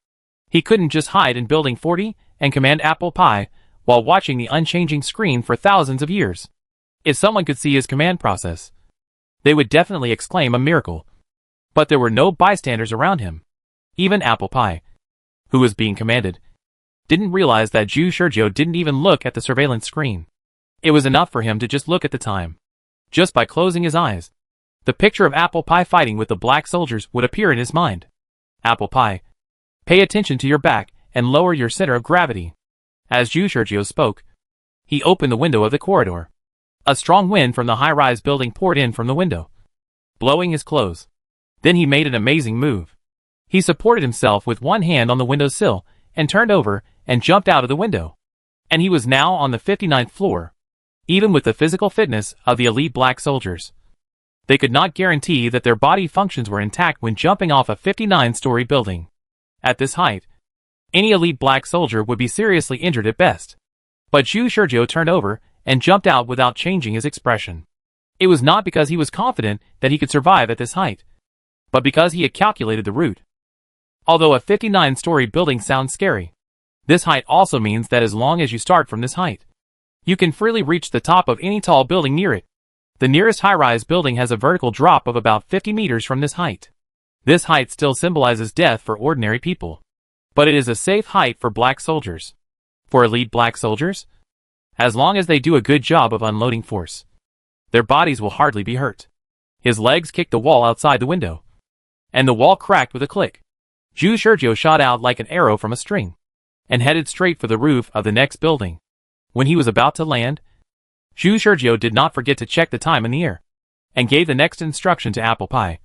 He couldn't just hide in Building 40 and command Apple Pie while watching the unchanging screen for thousands of years. If someone could see his command process, they would definitely exclaim a miracle. But there were no bystanders around him. Even Apple Pie, who was being commanded, didn't realize that Zhu Shizhou didn't even look at the surveillance screen. It was enough for him to just look at the time. Just by closing his eyes, the picture of Apple Pie fighting with the black soldiers would appear in his mind. Apple Pie, pay attention to your back and lower your center of gravity. As Zhu Shizhou spoke, he opened the window of the corridor. A strong wind from the high-rise building poured in from the window, blowing his clothes. Then he made an amazing move. He supported himself with one hand on the windowsill and turned over and jumped out of the window. And he was now on the 59th floor. Even with the physical fitness of the elite black soldiers, they could not guarantee that their body functions were intact when jumping off a 59-story building. At this height, any elite black soldier would be seriously injured at best. But Zhu Shizhou turned over and jumped out without changing his expression. It was not because he was confident that he could survive at this height, but because he had calculated the route. Although a 59-story building sounds scary, this height also means that as long as you start from this height, you can freely reach the top of any tall building near it. The nearest high-rise building has a vertical drop of about 50 meters from this height. This height still symbolizes death for ordinary people, but it is a safe height for black soldiers. For elite black soldiers, as long as they do a good job of unloading force, their bodies will hardly be hurt. His legs kicked the wall outside the window, and the wall cracked with a click. Zhu Shizhou shot out like an arrow from a string, and headed straight for the roof of the next building. When he was about to land, Zhu Shizhou did not forget to check the time in the air, and gave the next instruction to Apple Pie.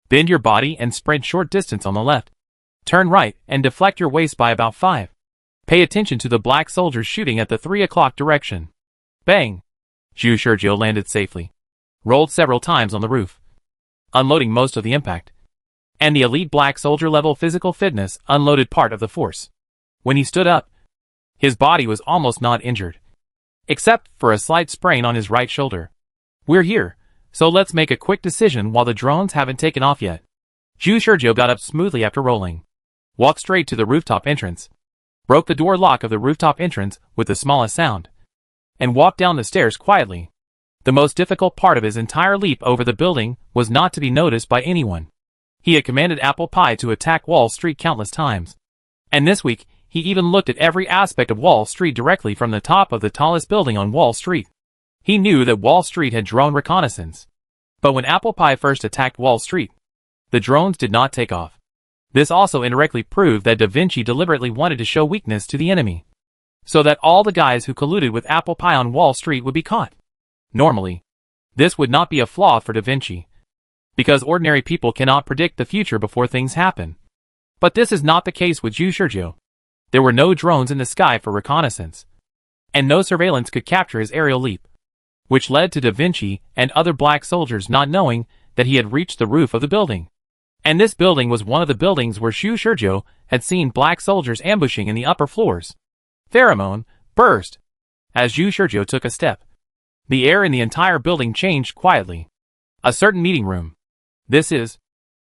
Bend your body and sprint short distance on the left. Turn right and deflect your waist by about 5. Pay attention to the black soldiers shooting at the 3 o'clock direction. Bang! Zhu Shizhou landed safely, rolled several times on the roof, unloading most of the impact, and the elite black soldier level physical fitness unloaded part of the force. When he stood up, his body was almost not injured, except for a slight sprain on his right shoulder. We're here, so let's make a quick decision while the drones haven't taken off yet. Zhu Shizhou got up smoothly after rolling, walked straight to the rooftop entrance, broke the door lock of the rooftop entrance with the smallest sound, and walked down the stairs quietly. The most difficult part of his entire leap over the building was not to be noticed by anyone. He had commanded Apple Pie to attack Wall Street countless times. And this week, he even looked at every aspect of Wall Street directly from the top of the tallest building on Wall Street. He knew that Wall Street had drone reconnaissance. But when Apple Pie first attacked Wall Street, the drones did not take off. This also indirectly proved that Da Vinci deliberately wanted to show weakness to the enemy, so that all the guys who colluded with Apple Pie on Wall Street would be caught. Normally, this would not be a flaw for Da Vinci, because ordinary people cannot predict the future before things happen. But this is not the case with Zhu Shizhou. There were no drones in the sky for reconnaissance, and no surveillance could capture his aerial leap, which led to Da Vinci and other black soldiers not knowing that he had reached the roof of the building. And this building was one of the buildings where Zhu Shizhou had seen black soldiers ambushing in the upper floors. Pheromone burst. As Zhu Shizhou took a step, the air in the entire building changed quietly. A certain meeting room. This is.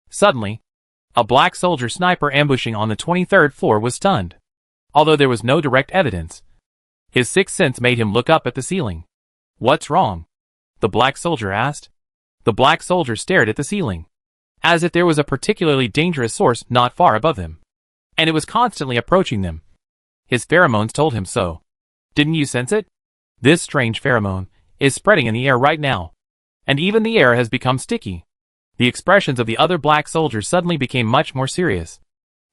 Suddenly, a black soldier sniper ambushing on the 23rd floor was stunned. Although there was no direct evidence, his sixth sense made him look up at the ceiling. "What's wrong?" the black soldier asked. The black soldier stared at the ceiling, as if there was a particularly dangerous source not far above them, and it was constantly approaching them. His pheromones told him so. Didn't you sense it? This strange pheromone is spreading in the air right now, and even the air has become sticky. The expressions of the other black soldiers suddenly became much more serious,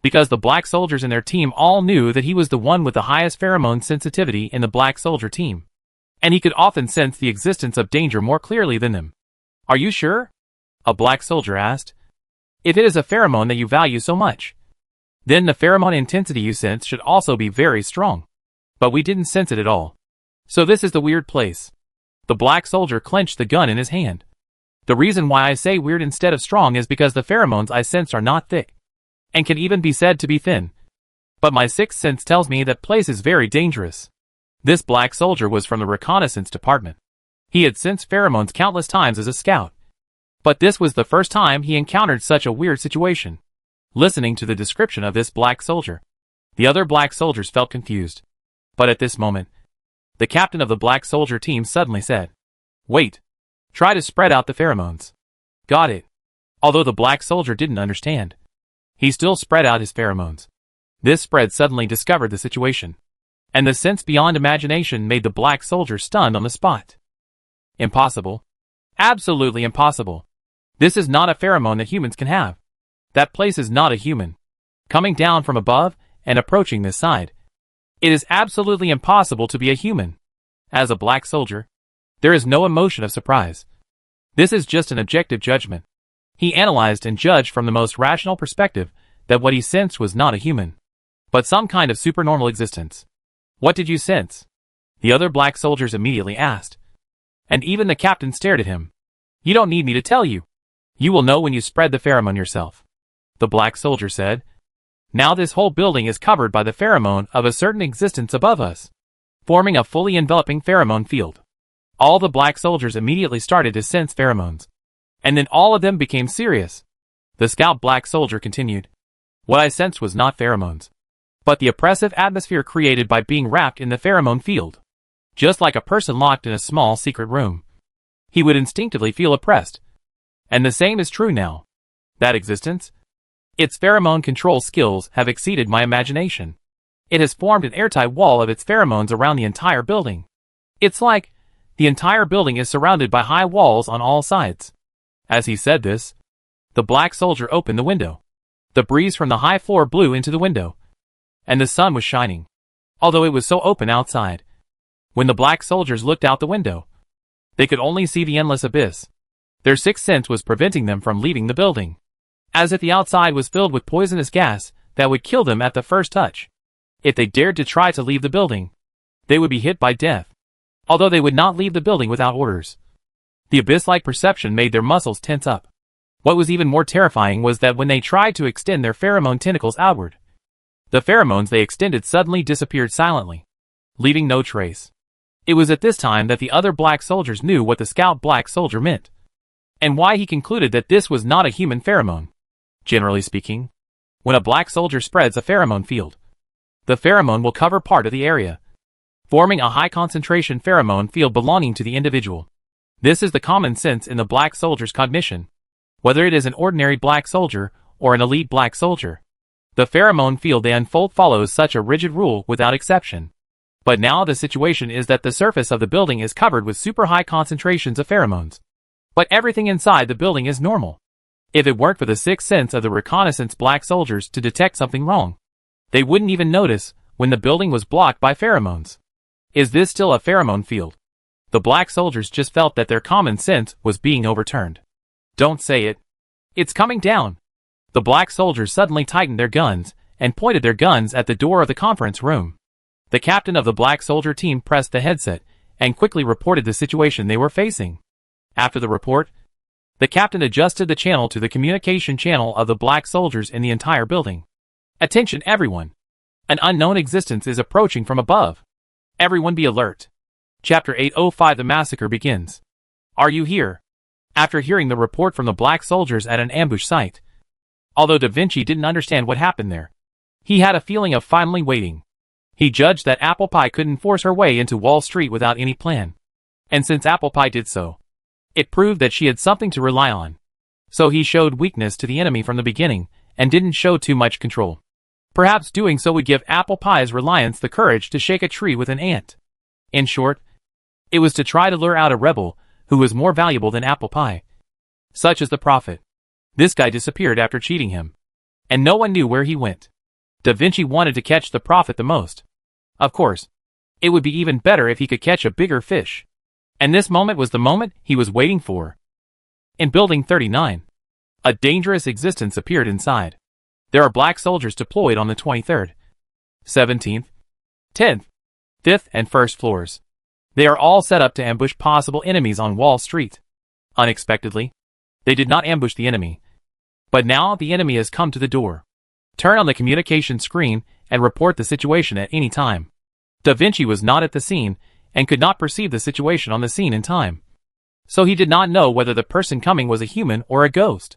because the black soldiers in their team all knew that he was the one with the highest pheromone sensitivity in the black soldier team, and he could often sense the existence of danger more clearly than them. "Are you sure?" a black soldier asked. "If it is a pheromone that you value so much, then the pheromone intensity you sense should also be very strong. But we didn't sense it at all. So this is the weird place." The black soldier clenched the gun in his hand. "The reason why I say weird instead of strong is because the pheromones I sense are not thick, and can even be said to be thin. But my sixth sense tells me that place is very dangerous." This black soldier was from the reconnaissance department. He had sensed pheromones countless times as a scout, but this was the first time he encountered such a weird situation. Listening to the description of this black soldier, the other black soldiers felt confused. But at this moment, the captain of the black soldier team suddenly said, "Wait. Try to spread out the pheromones." "Got it." Although the black soldier didn't understand, he still spread out his pheromones. This spread suddenly discovered the situation, and the sense beyond imagination made the black soldier stunned on the spot. "Impossible. Absolutely impossible. This is not a pheromone that humans can have. That place is not a human. Coming down from above and approaching this side. It is absolutely impossible to be a human." As a black soldier, there is no emotion of surprise. This is just an objective judgment. He analyzed and judged from the most rational perspective that what he sensed was not a human, but some kind of supernormal existence. "What did you sense?" the other black soldiers immediately asked. And even the captain stared at him. "You don't need me to tell you. You will know when you spread the pheromone yourself," the black soldier said. "Now this whole building is covered by the pheromone of a certain existence above us, forming a fully enveloping pheromone field." All the black soldiers immediately started to sense pheromones, and then all of them became serious. The scout black soldier continued. "What I sensed was not pheromones, but the oppressive atmosphere created by being wrapped in the pheromone field. Just like a person locked in a small secret room, he would instinctively feel oppressed. And the same is true now. That existence, its pheromone control skills have exceeded my imagination. It has formed an airtight wall of its pheromones around the entire building. It's like the entire building is surrounded by high walls on all sides." As he said this, the black soldier opened the window. The breeze from the high floor blew into the window, and the sun was shining, although it was so open outside. When the black soldiers looked out the window, they could only see the endless abyss. Their sixth sense was preventing them from leaving the building, as if the outside was filled with poisonous gas that would kill them at the first touch. If they dared to try to leave the building, they would be hit by death, although they would not leave the building without orders. The abyss-like perception made their muscles tense up. What was even more terrifying was that when they tried to extend their pheromone tentacles outward, the pheromones they extended suddenly disappeared silently, leaving no trace. It was at this time that the other black soldiers knew what the scout black soldier meant, and why he concluded that this was not a human pheromone. Generally speaking, when a black soldier spreads a pheromone field, the pheromone will cover part of the area, forming a high-concentration pheromone field belonging to the individual. This is the common sense in the black soldier's cognition. Whether it is an ordinary black soldier or an elite black soldier, the pheromone field they unfold follows such a rigid rule without exception. But now the situation is that the surface of the building is covered with super high concentrations of pheromones. But everything inside the building is normal. If it weren't for the sixth sense of the reconnaissance black soldiers to detect something wrong, they wouldn't even notice when the building was blocked by pheromones. Is this still a pheromone field? The black soldiers just felt that their common sense was being overturned. Don't say it. It's coming down. The black soldiers suddenly tightened their guns and pointed their guns at the door of the conference room. The captain of the black soldier team pressed the headset and quickly reported the situation they were facing. After the report, the captain adjusted the channel to the communication channel of the black soldiers in the entire building. Attention everyone! An unknown existence is approaching from above. Everyone be alert. Chapter 805 The Massacre begins. Are you here? After hearing the report from the black soldiers at an ambush site, although Da Vinci didn't understand what happened there, he had a feeling of finally waiting. He judged that Apple Pie couldn't force her way into Wall Street without any plan. And since Apple Pie did so, it proved that she had something to rely on. So he showed weakness to the enemy from the beginning, and didn't show too much control. Perhaps doing so would give Apple Pie's reliance the courage to shake a tree with an ant. In short, it was to try to lure out a rebel who was more valuable than Apple Pie. Such as the Prophet. This guy disappeared after cheating him, and no one knew where he went. Da Vinci wanted to catch the Prophet the most. Of course, it would be even better if he could catch a bigger fish. And this moment was the moment he was waiting for. In Building 39, a dangerous existence appeared inside. There are black soldiers deployed on the 23rd, 17th, 10th, 5th, and 1st floors. They are all set up to ambush possible enemies on Wall Street. Unexpectedly, they did not ambush the enemy. But now the enemy has come to the door. Turn on the communication screen and report the situation at any time. Da Vinci was not at the scene and could not perceive the situation on the scene in time. So he did not know whether the person coming was a human or a ghost.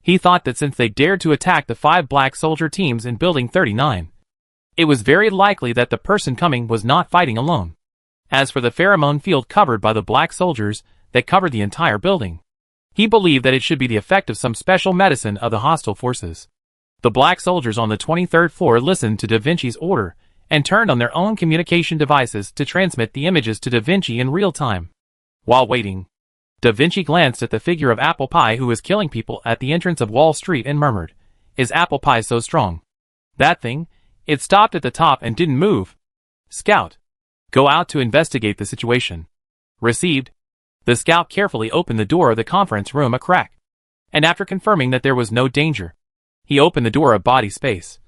He thought that since they dared to attack the 5 black soldier teams in Building 39, it was very likely that the person coming was not fighting alone. As for the pheromone field covered by the black soldiers that covered the entire building, he believed that it should be the effect of some special medicine of the hostile forces. The black soldiers on the 23rd floor listened to Da Vinci's order and turned on their own communication devices to transmit the images to Da Vinci in real time. While waiting, Da Vinci glanced at the figure of Apple Pie who was killing people at the entrance of Wall Street and murmured, "Is Apple Pie so strong? That thing, it stopped at the top and didn't move. Scout, go out to investigate the situation." Received. The scout carefully opened the door of the conference room a crack, and after confirming that there was no danger, he opened the door of body space,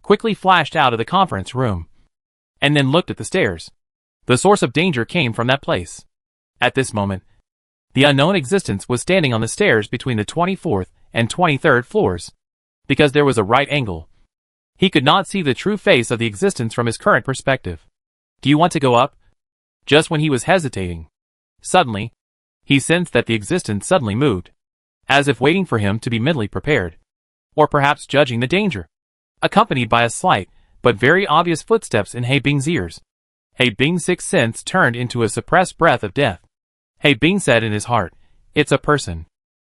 quickly flashed out of the conference room, and then looked at the stairs. The source of danger came from that place. At this moment, the unknown existence was standing on the stairs between the 24th and 23rd floors. Because there was a right angle, he could not see the true face of the existence from his current perspective. "Do you want to go up?" Just when he was hesitating, suddenly, he sensed that the existence suddenly moved, as if waiting for him to be mentally prepared, or perhaps judging the danger, accompanied by a slight, but very obvious footsteps in He Bing's ears. He Bing's sixth sense turned into a suppressed breath of death. He Bing said in his heart, "It's a person."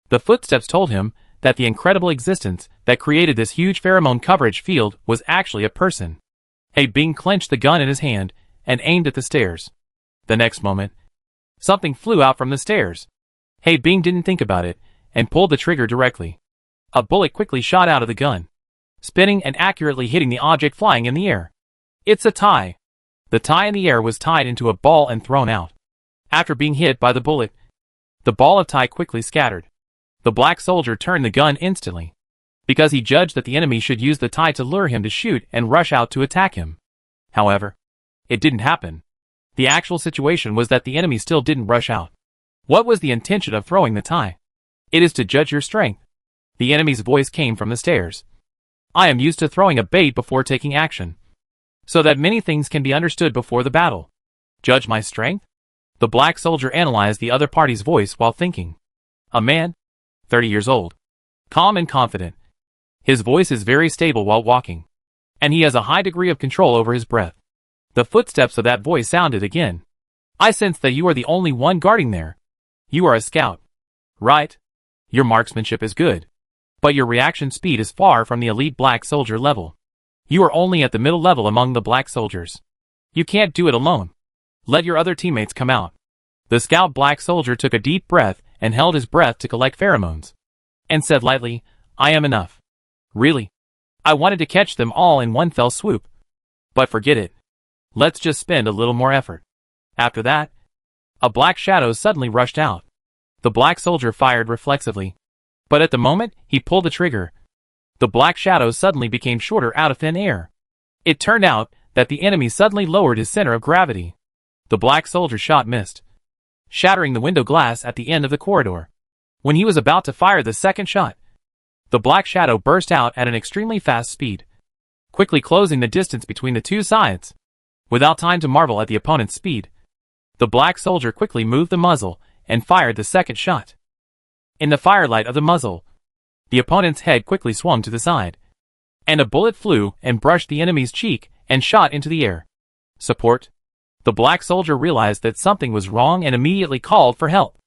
The footsteps told him that the incredible existence that created this huge pheromone coverage field was actually a person. He Bing clenched the gun in his hand and aimed at the stairs. The next moment, something flew out from the stairs. He Bing didn't think about it and pulled the trigger directly. A bullet quickly shot out of the gun, spinning and accurately hitting the object flying in the air. It's a tie. The tie in the air was tied into a ball and thrown out. After being hit by the bullet, the ball of tie quickly scattered. The black soldier turned the gun instantly, because he judged that the enemy should use the tie to lure him to shoot and rush out to attack him. However, it didn't happen. The actual situation was that the enemy still didn't rush out. What was the intention of throwing the tie? It is to judge your strength. The enemy's voice came from the stairs. "I am used to throwing a bait before taking action, so that many things can be understood before the battle. Judge my strength?" The black soldier analyzed the other party's voice while thinking. A man, 30 years old, calm and confident. His voice is very stable while walking, and he has a high degree of control over his breath. The footsteps of that voice sounded again. I sense that you are the only one guarding there. You are a scout. Right? Your marksmanship is good. But your reaction speed is far from the elite black soldier level. You are only at the middle level among the black soldiers. You can't do it alone. Let your other teammates come out. The scout black soldier took a deep breath and held his breath to collect pheromones. And said lightly, I am enough. Really? I wanted to catch them all in one fell swoop. But forget it. Let's just spend a little more effort. After that, a black shadow suddenly rushed out. The black soldier fired reflexively. But at the moment he pulled the trigger, the black shadow suddenly became shorter out of thin air. It turned out that the enemy suddenly lowered his center of gravity. The black soldier's shot missed, shattering the window glass at the end of the corridor. When he was about to fire the second shot, the black shadow burst out at an extremely fast speed, quickly closing the distance between the two sides. Without time to marvel at the opponent's speed, the black soldier quickly moved the muzzle and fired the second shot. In the firelight of the muzzle, the opponent's head quickly swung to the side, and a bullet flew and brushed the enemy's cheek and shot into the air. Support. The black soldier realized that something was wrong and immediately called for help.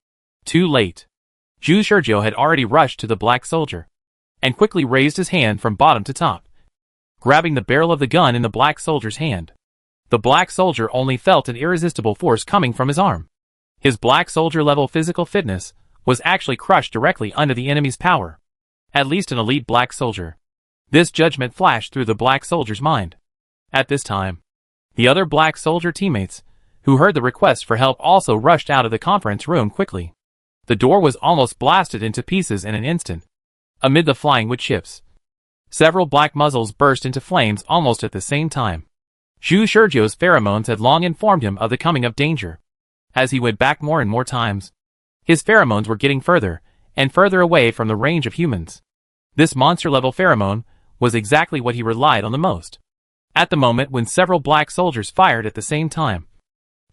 Too late. Ju Sergio had already rushed to the black soldier, and quickly raised his hand from bottom to top, grabbing the barrel of the gun in the black soldier's hand. The black soldier only felt an irresistible force coming from his arm. His black soldier-level physical fitness was actually crushed directly under the enemy's power. At least an elite black soldier. This judgment flashed through the black soldier's mind. At this time, the other black soldier teammates, who heard the request for help, also rushed out of the conference room quickly. The door was almost blasted into pieces in an instant. Amid the flying wood chips, several black muzzles burst into flames almost at the same time. Ju Sergio's pheromones had long informed him of the coming of danger. As he went back more and more times, his pheromones were getting further and further away from the range of humans. This monster-level pheromone was exactly what he relied on the most. At the moment when several black soldiers fired at the same time,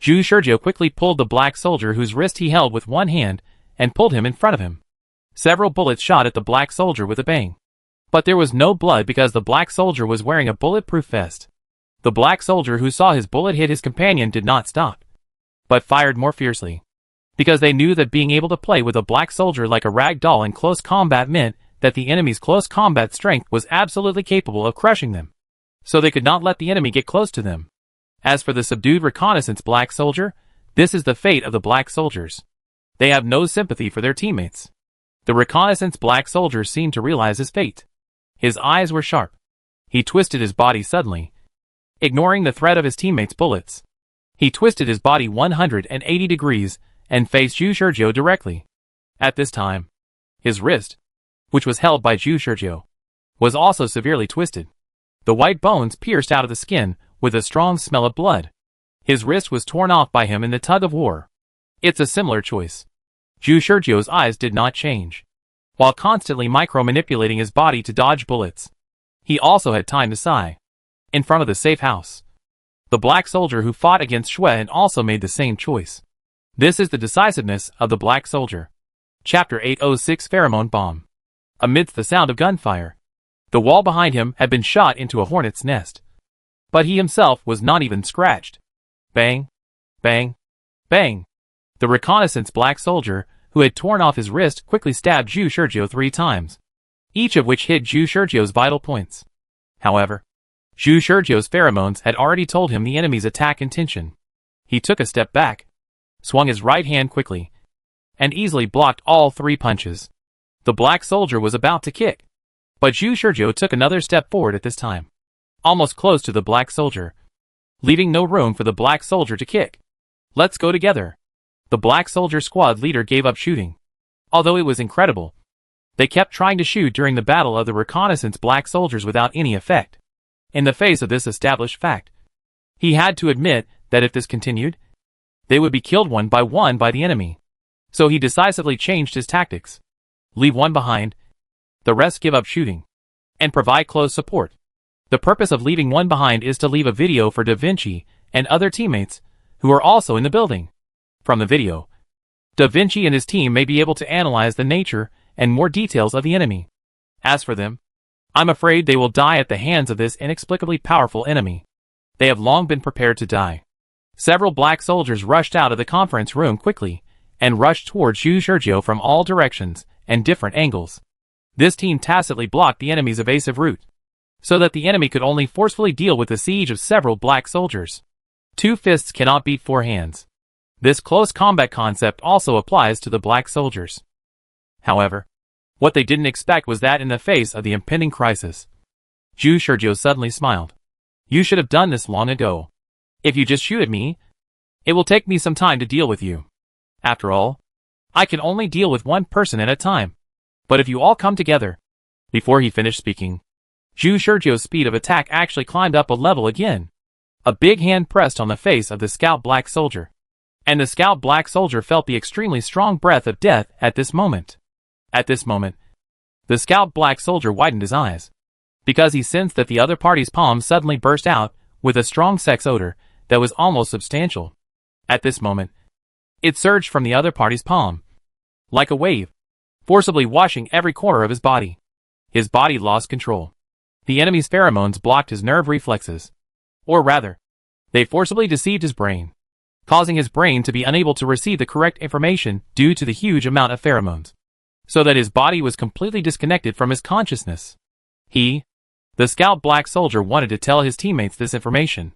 Ju Sergio quickly pulled the black soldier whose wrist he held with one hand and pulled him in front of him. Several bullets shot at the black soldier with a bang. But there was no blood because the black soldier was wearing a bulletproof vest. The black soldier who saw his bullet hit his companion did not stop, but fired more fiercely, because they knew that being able to play with a black soldier like a rag doll in close combat meant that the enemy's close combat strength was absolutely capable of crushing them. So they could not let the enemy get close to them. As for the subdued reconnaissance black soldier, this is the fate of the black soldiers. They have no sympathy for their teammates. The reconnaissance black soldier seemed to realize his fate. His eyes were sharp. He twisted his body suddenly, ignoring the threat of his teammates' bullets. He twisted his body 180 degrees and faced Ju Sergio directly. At this time, his wrist, which was held by Ju Sergio, was also severely twisted. The white bones pierced out of the skin with a strong smell of blood. His wrist was torn off by him in the tug of war. It's a similar choice. Ju Sergio's eyes did not change. While constantly micro-manipulating his body to dodge bullets, he also had time to sigh. In front of the safe house, the black soldier who fought against Xue also made the same choice. This is the decisiveness of the black soldier. Chapter 806 Pheromone Bomb. Amidst the sound of gunfire, the wall behind him had been shot into a hornet's nest. But he himself was not even scratched. Bang, bang, bang. The reconnaissance black soldier, who had torn off his wrist, quickly stabbed Ju Sergio 3 times, each of which hit Ju Sergio's vital points. However, Ju Sergio's pheromones had already told him the enemy's attack intention. He took a step back, swung his right hand quickly, and easily blocked all 3 punches. The black soldier was about to kick, but Ju Sergio took another step forward at this time, almost close to the black soldier, leaving no room for the black soldier to kick. Let's go together. The black soldier squad leader gave up shooting. Although it was incredible, they kept trying to shoot during the battle of the reconnaissance black soldiers without any effect. In the face of this established fact, he had to admit that if this continued, they would be killed one by the enemy. So he decisively changed his tactics. Leave one behind, the rest give up shooting, and provide close support. The purpose of leaving one behind is to leave a video for Da Vinci and other teammates who are also in the building. From the video, Da Vinci and his team may be able to analyze the nature and more details of the enemy. As for them, I'm afraid they will die at the hands of this inexplicably powerful enemy. They have long been prepared to die. Several black soldiers rushed out of the conference room quickly, and rushed towards Zhu Shurjiu from all directions and different angles. This team tacitly blocked the enemy's evasive route, so that the enemy could only forcefully deal with the siege of several black soldiers. 2 fists cannot beat 4 hands. This close combat concept also applies to the black soldiers. However, what they didn't expect was that in the face of the impending crisis, Zhu Shurjiu suddenly smiled. You should have done this long ago. If you just shoot at me, it will take me some time to deal with you. After all, I can only deal with one person at a time. But if you all come together. Before he finished speaking, Zhu Shurjiu's speed of attack actually climbed up a level again. A big hand pressed on the face of the scout black soldier. And the scout black soldier felt the extremely strong breath of death at this moment. At this moment, the scout black soldier widened his eyes, because he sensed that the other party's palm suddenly burst out with a strong sex odor that was almost substantial. At this moment, it surged from the other party's palm, like a wave, forcibly washing every corner of his body. His body lost control. The enemy's pheromones blocked his nerve reflexes. Or rather, they forcibly deceived his brain, causing his brain to be unable to receive the correct information due to the huge amount of pheromones, so that his body was completely disconnected from his consciousness. He, the scout black soldier, wanted to tell his teammates this information.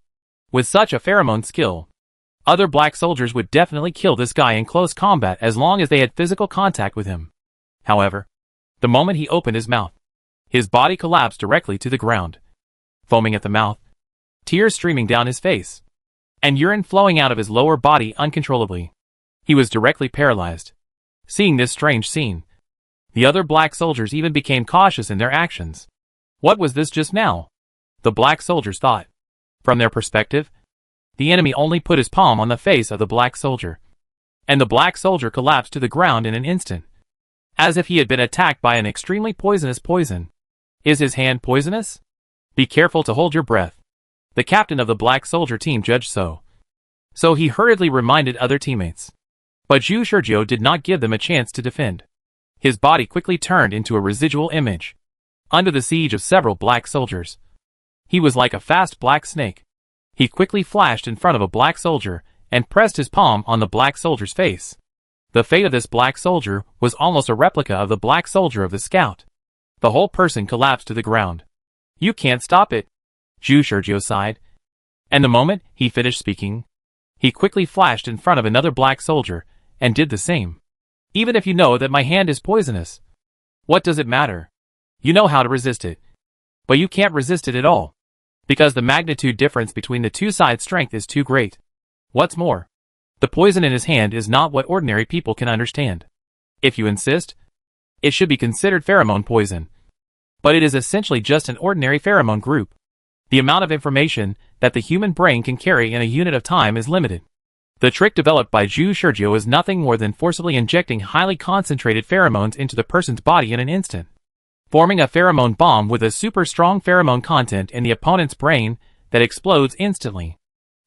With such a pheromone skill, other black soldiers would definitely kill this guy in close combat as long as they had physical contact with him. However, the moment he opened his mouth, his body collapsed directly to the ground, foaming at the mouth, tears streaming down his face, and urine flowing out of his lower body uncontrollably. He was directly paralyzed. Seeing this strange scene, the other black soldiers even became cautious in their actions. What was this just now? The black soldiers thought. From their perspective, the enemy only put his palm on the face of the black soldier, and the black soldier collapsed to the ground in an instant, as if he had been attacked by an extremely poisonous poison. Is his hand poisonous? Be careful to hold your breath. The captain of the black soldier team judged so. So he hurriedly reminded other teammates. But Zhu Shurjiu did not give them a chance to defend. His body quickly turned into a residual image. Under the siege of several black soldiers, he was like a fast black snake. He quickly flashed in front of a black soldier and pressed his palm on the black soldier's face. The fate of this black soldier was almost a replica of the black soldier of the scout. The whole person collapsed to the ground. You can't stop it, Zhu Shurjiu sighed. And the moment he finished speaking, he quickly flashed in front of another black soldier and did the same. Even if you know that my hand is poisonous, what does it matter? You know how to resist it. But you can't resist it at all, because the magnitude difference between the two sides' strength is too great. What's more, the poison in his hand is not what ordinary people can understand. If you insist, it should be considered pheromone poison. But it is essentially just an ordinary pheromone group. The amount of information that the human brain can carry in a unit of time is limited. The trick developed by Zhu Shurjiu is nothing more than forcibly injecting highly concentrated pheromones into the person's body in an instant, forming a pheromone bomb with a super strong pheromone content in the opponent's brain that explodes instantly.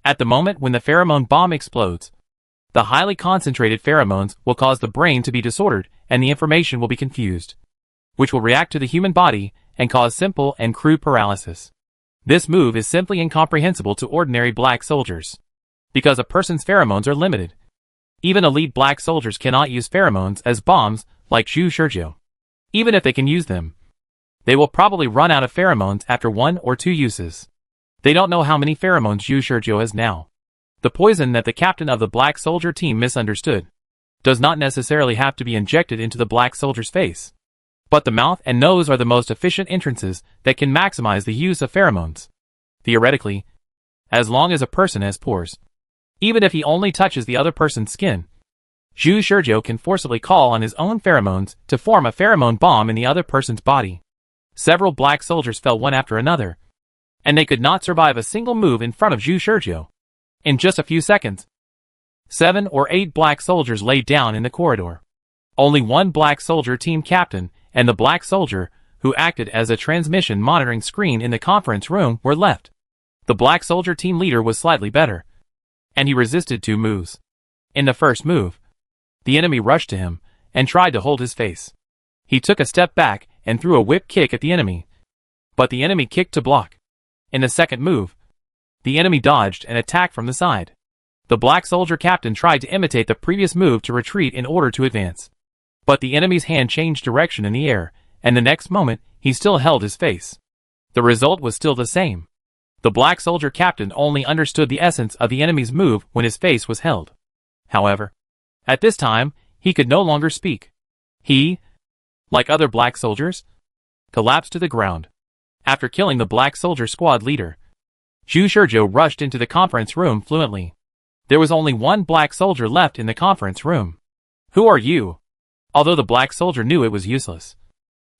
At the moment when the pheromone bomb explodes, the highly concentrated pheromones will cause the brain to be disordered and the information will be confused, which will react to the human body and cause simple and crude paralysis. This move is simply incomprehensible to ordinary black soldiers, because a person's pheromones are limited. Even elite black soldiers cannot use pheromones as bombs like Zhu Shurjiu. Even if they can use them, they will probably run out of pheromones after 1 or 2 uses. They don't know how many pheromones Zhu Shurjiu has now. The poison that the captain of the black soldier team misunderstood does not necessarily have to be injected into the black soldier's face. But the mouth and nose are the most efficient entrances that can maximize the use of pheromones. Theoretically, as long as a person has pores, even if he only touches the other person's skin, Zhu Shurjiu can forcibly call on his own pheromones to form a pheromone bomb in the other person's body. Several black soldiers fell one after another, and they could not survive a single move in front of Zhu Shurjiu. In just a few seconds, 7 or 8 black soldiers lay down in the corridor. Only one black soldier team captain and the black soldier who acted as a transmission monitoring screen in the conference room were left. The black soldier team leader was slightly better, and he resisted 2 moves. In the first move, the enemy rushed to him and tried to hold his face. He took a step back and threw a whip kick at the enemy, but the enemy kicked to block. In the second move, The enemy dodged and attacked from the side. The black soldier captain tried to imitate the previous move to retreat in order to advance. But the enemy's hand changed direction in the air, and the next moment, he still held his face. The result was still the same. The black soldier captain only understood the essence of the enemy's move when his face was held. However, at this time, he could no longer speak. He, like other black soldiers, collapsed to the ground. After killing the black soldier squad leader, Zhu Shizhou rushed into the conference room fluently. There was only one black soldier left in the conference room. Who are you? Although the black soldier knew it was useless,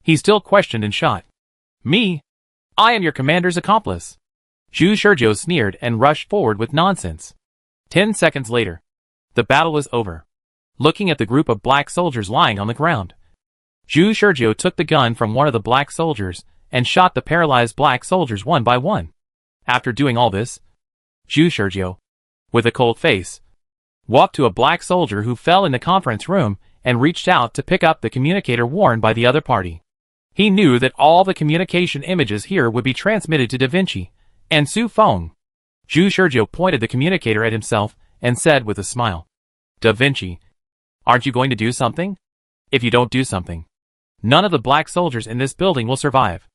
he still questioned and shot. Me? I am your commander's accomplice. Zhu Shizhou sneered and rushed forward with nonsense. 10 seconds later, the battle was over. Looking at the group of black soldiers lying on the ground, Zhu Shizhou took the gun from one of the black soldiers and shot the paralyzed black soldiers one by one. After doing all this, Zhu Shizhou, with a cold face, walked to a black soldier who fell in the conference room and reached out to pick up the communicator worn by the other party. He knew that all the communication images here would be transmitted to Da Vinci and Su Feng. Zhu Shizhou pointed the communicator at himself and said with a smile, Da Vinci, aren't you going to do something? If you don't do something, none of the black soldiers in this building will survive.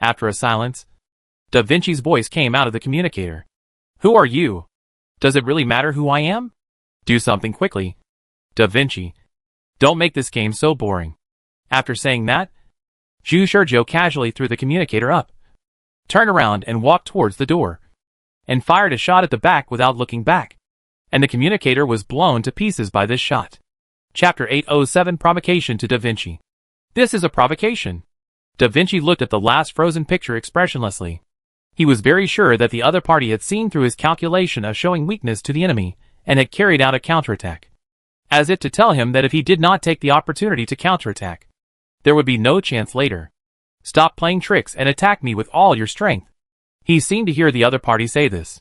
After a silence, Da Vinci's voice came out of the communicator. Who are you? Does it really matter who I am? Do something quickly. Da Vinci, don't make this game so boring. After saying that, Zhu Shizhou casually threw the communicator up, turned around and walked towards the door, and fired a shot at the back without looking back. And the communicator was blown to pieces by this shot. Chapter 807 Provocation to Da Vinci. This is a provocation. Da Vinci looked at the last frozen picture expressionlessly. He was very sure that the other party had seen through his calculation of showing weakness to the enemy, and had carried out a counterattack. As if to tell him that if he did not take the opportunity to counterattack, there would be no chance later. Stop playing tricks and attack me with all your strength. He seemed to hear the other party say this.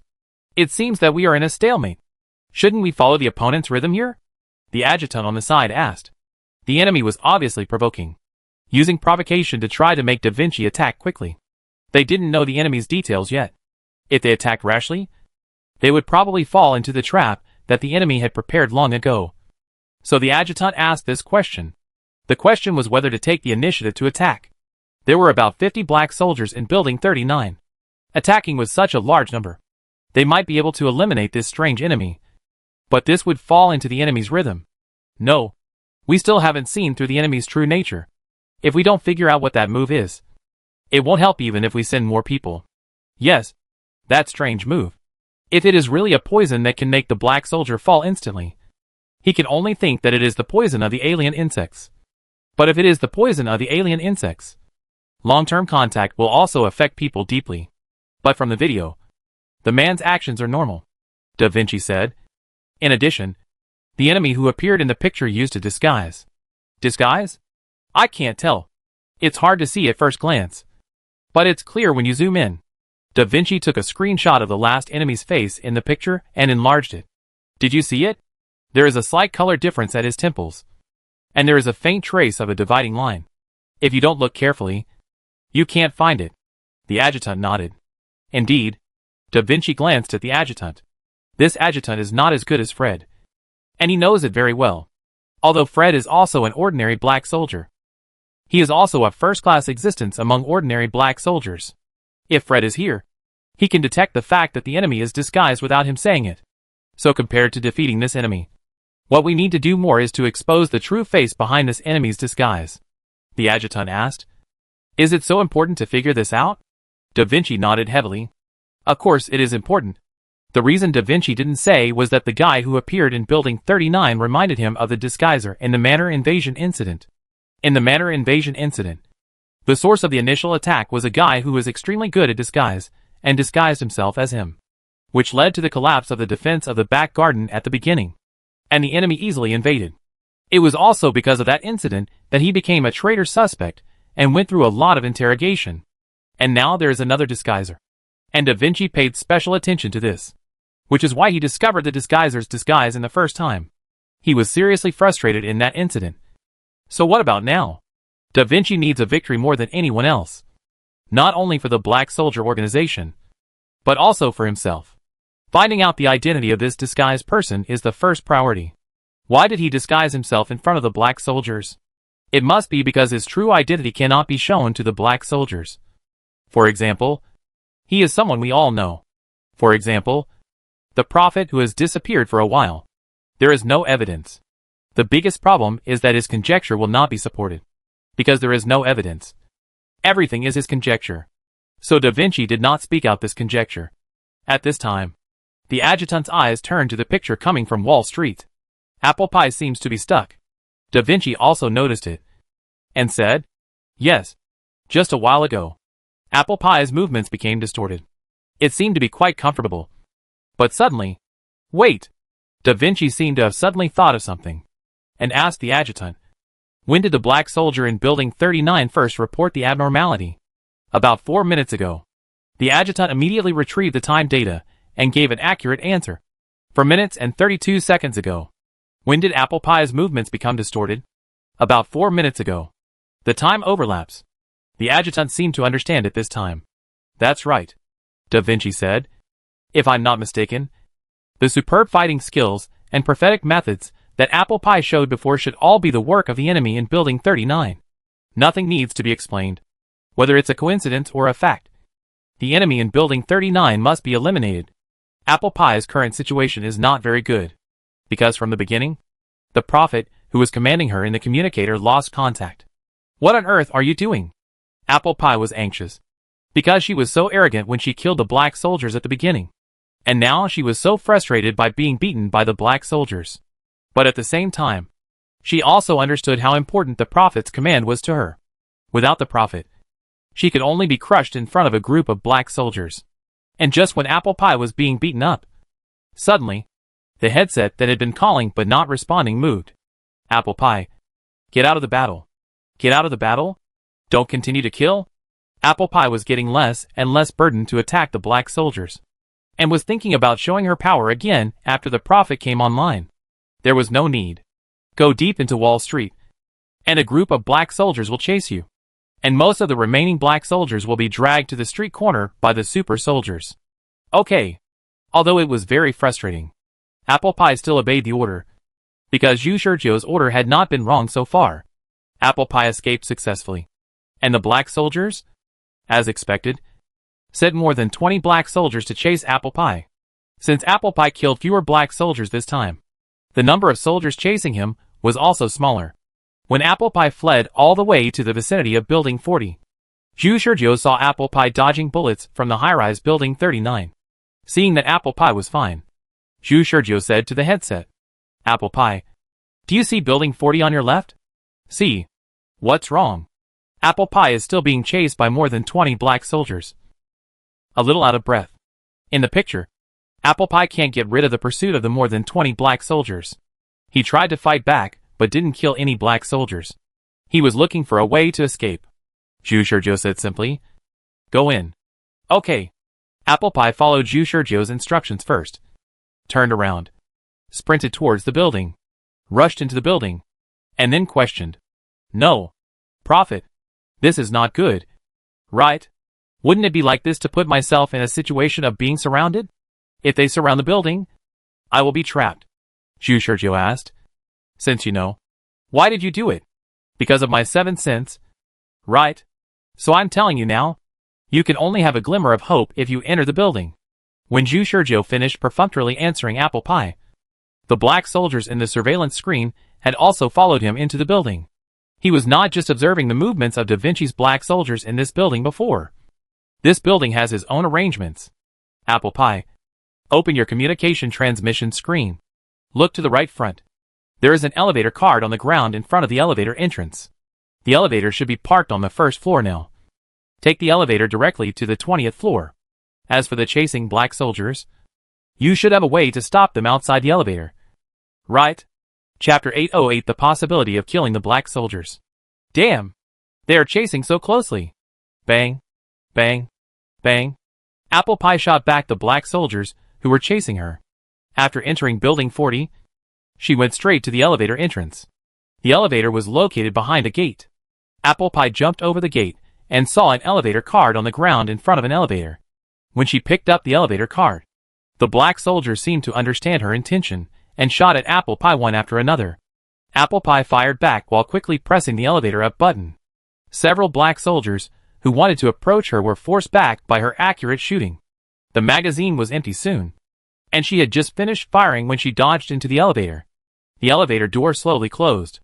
It seems that we are in a stalemate. Shouldn't we follow the opponent's rhythm here? The adjutant on the side asked. The enemy was obviously provoking, using provocation to try to make Da Vinci attack quickly. They didn't know the enemy's details yet. If they attacked rashly, they would probably fall into the trap that the enemy had prepared long ago. So the adjutant asked this question. The question was whether to take the initiative to attack. There were about 50 black soldiers in Building 39. Attacking with such a large number, they might be able to eliminate this strange enemy. But this would fall into the enemy's rhythm. No, we still haven't seen through the enemy's true nature. If we don't figure out what that move is, it won't help even if we send more people. Yes, that strange move. If it is really a poison that can make the black soldier fall instantly, he can only think that it is the poison of the alien insects. But if it is the poison of the alien insects, long-term contact will also affect people deeply. But from the video, the man's actions are normal, Da Vinci said. In addition, the enemy who appeared in the picture used a disguise. Disguise? I can't tell. It's hard to see at first glance, but it's clear when you zoom in. Da Vinci took a screenshot of the last enemy's face in the picture and enlarged it. Did you see it? There is a slight color difference at his temples, and there is a faint trace of a dividing line. If you don't look carefully, you can't find it. The adjutant nodded. Indeed, Da Vinci glanced at the adjutant. This adjutant is not as good as Fred, and he knows it very well. Although Fred is also an ordinary black soldier, he is also a first-class existence among ordinary black soldiers. If Fred is here, he can detect the fact that the enemy is disguised without him saying it. So compared to defeating this enemy, what we need to do more is to expose the true face behind this enemy's disguise. The adjutant asked. Is it so important to figure this out? Da Vinci nodded heavily. Of course it is important. The reason Da Vinci didn't say was that the guy who appeared in Building 39 reminded him of the disguiser in the Manor Invasion incident. In the Manor Invasion incident, the source of the initial attack was a guy who was extremely good at disguise, and disguised himself as him, which led to the collapse of the defense of the back garden at the beginning, and the enemy easily invaded. It was also because of that incident that he became a traitor suspect, and went through a lot of interrogation. And now there is another disguiser. And Da Vinci paid special attention to this, which is why he discovered the disguiser's disguise in the first time. He was seriously frustrated in that incident. So what about now? Da Vinci needs a victory more than anyone else. Not only for the Black Soldier organization, but also for himself. Finding out the identity of this disguised person is the first priority. Why did he disguise himself in front of the black soldiers? It must be because his true identity cannot be shown to the black soldiers. For example, he is someone we all know. For example, the prophet who has disappeared for a while. There is no evidence. The biggest problem is that his conjecture will not be supported. Because there is no evidence. Everything is his conjecture. So Da Vinci did not speak out this conjecture. At this time, the adjutant's eyes turned to the picture coming from Wall Street. Apple pie seems to be stuck. Da Vinci also noticed it. And said, "Yes. Just a while ago. Apple pie's movements became distorted. It seemed to be quite comfortable. But suddenly, wait." Da Vinci seemed to have suddenly thought of something. And asked the adjutant, "When did the black soldier in building 39 first report the abnormality?" "About 4 minutes ago." The adjutant immediately retrieved the time data and gave an accurate answer. 4 minutes and 32 seconds ago." "When did apple pie's movements become distorted?" "About 4 minutes ago." The time overlaps. The adjutant seemed to understand it this time. "That's right," Da Vinci said. "If I'm not mistaken, the superb fighting skills and prophetic methods that apple pie showed before should all be the work of the enemy in building 39. Nothing needs to be explained. Whether it's a coincidence or a fact. The enemy in building 39 must be eliminated. Apple pie's current situation is not very good. Because from the beginning, the prophet who was commanding her in the communicator lost contact. What on earth are you doing?" Apple pie was anxious. Because she was so arrogant when she killed the black soldiers at the beginning. And now she was so frustrated by being beaten by the black soldiers. But at the same time, she also understood how important the prophet's command was to her. Without the prophet, she could only be crushed in front of a group of black soldiers. And just when apple pie was being beaten up, suddenly, the headset that had been calling but not responding moved. "Apple pie, get out of the battle. Get out of the battle? Don't continue to kill?" Apple pie was getting less and less burdened to attack the black soldiers. And was thinking about showing her power again after the prophet came online. There was no need. Go deep into Wall Street, and a group of black soldiers will chase you. And most of the remaining black soldiers will be dragged to the street corner by the super soldiers. Okay. Although it was very frustrating, apple pie still obeyed the order. Because Yu Shurjio's order had not been wrong so far. Apple pie escaped successfully. And the black soldiers? As expected, sent more than 20 black soldiers to chase apple pie. Since apple pie killed fewer black soldiers this time, the number of soldiers chasing him was also smaller. When apple pie fled all the way to the vicinity of building 40, Yu Shurjio saw apple pie dodging bullets from the high-rise building 39. Seeing that apple pie was fine, Yu Shurjio said to the headset, "Apple pie, do you see building 40 on your left?" "See. What's wrong?" Apple pie is still being chased by more than 20 black soldiers. A little out of breath. In the picture, apple pie can't get rid of the pursuit of the more than 20 black soldiers. He tried to fight back, but didn't kill any black soldiers. He was looking for a way to escape. Yu Shurjio said simply, "Go in." Okay. Apple pie followed Yu Shurjio's instructions first. Turned around. Sprinted towards the building. Rushed into the building. And then questioned. "No. Prophet. This is not good. Right? Wouldn't it be like this to put myself in a situation of being surrounded? If they surround the building, I will be trapped." Yu Shurjio asked. "Since you know, why did you do it? Because of my 7th sense? Right? So I'm telling you now, you can only have a glimmer of hope if you enter the building." When Yu Shurjio finished perfunctorily answering apple pie, the black soldiers in the surveillance screen had also followed him into the building. He was not just observing the movements of Da Vinci's black soldiers in this building before. This building has his own arrangements. Apple pie, open your communication transmission screen. Look to the right front. There is an elevator card on the ground in front of the elevator entrance. The elevator should be parked on the 1st floor now. Take the elevator directly to the 20th floor. As for the chasing black soldiers, you should have a way to stop them outside the elevator. Right? Chapter 808, the possibility of killing the black soldiers. Damn! They are chasing so closely. Bang. Bang. Bang. Apple pie shot back the black soldiers who were chasing her. After entering building 40, she went straight to the elevator entrance. The elevator was located behind a gate. Apple pie jumped over the gate and saw an elevator card on the ground in front of an elevator. when she picked up the elevator card. The black soldiers seemed to understand her intention, and shot at Apple Pie one after another. Apple Pie fired back while quickly pressing the elevator up button. Several black soldiers, who wanted to approach her, were forced back by her accurate shooting. The magazine was empty soon, and she had just finished firing when she dodged into the elevator. The elevator door slowly closed.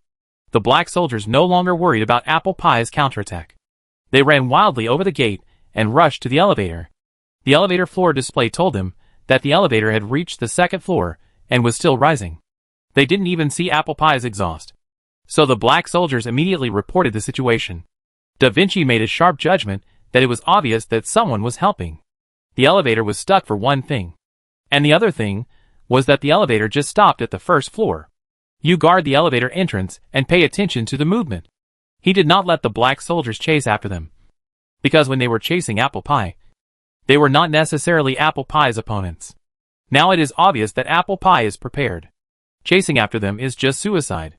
The black soldiers no longer worried about Apple Pie's counterattack. They ran wildly over the gate and rushed to the elevator. The elevator floor display told them that the elevator had reached the second floor and was still rising. They didn't even see Apple Pie's exhaust. So the black soldiers immediately reported the situation. Da Vinci made a sharp judgment that it was obvious that someone was helping. The elevator was stuck for one thing. And the other thing was that the elevator just stopped at the first floor. You guard the elevator entrance and pay attention to the movement. He did not let the black soldiers chase after them. Because when they were chasing Apple Pie, they were not necessarily Apple Pie's opponents. Now it is obvious that Apple Pie is prepared. Chasing after them is just suicide.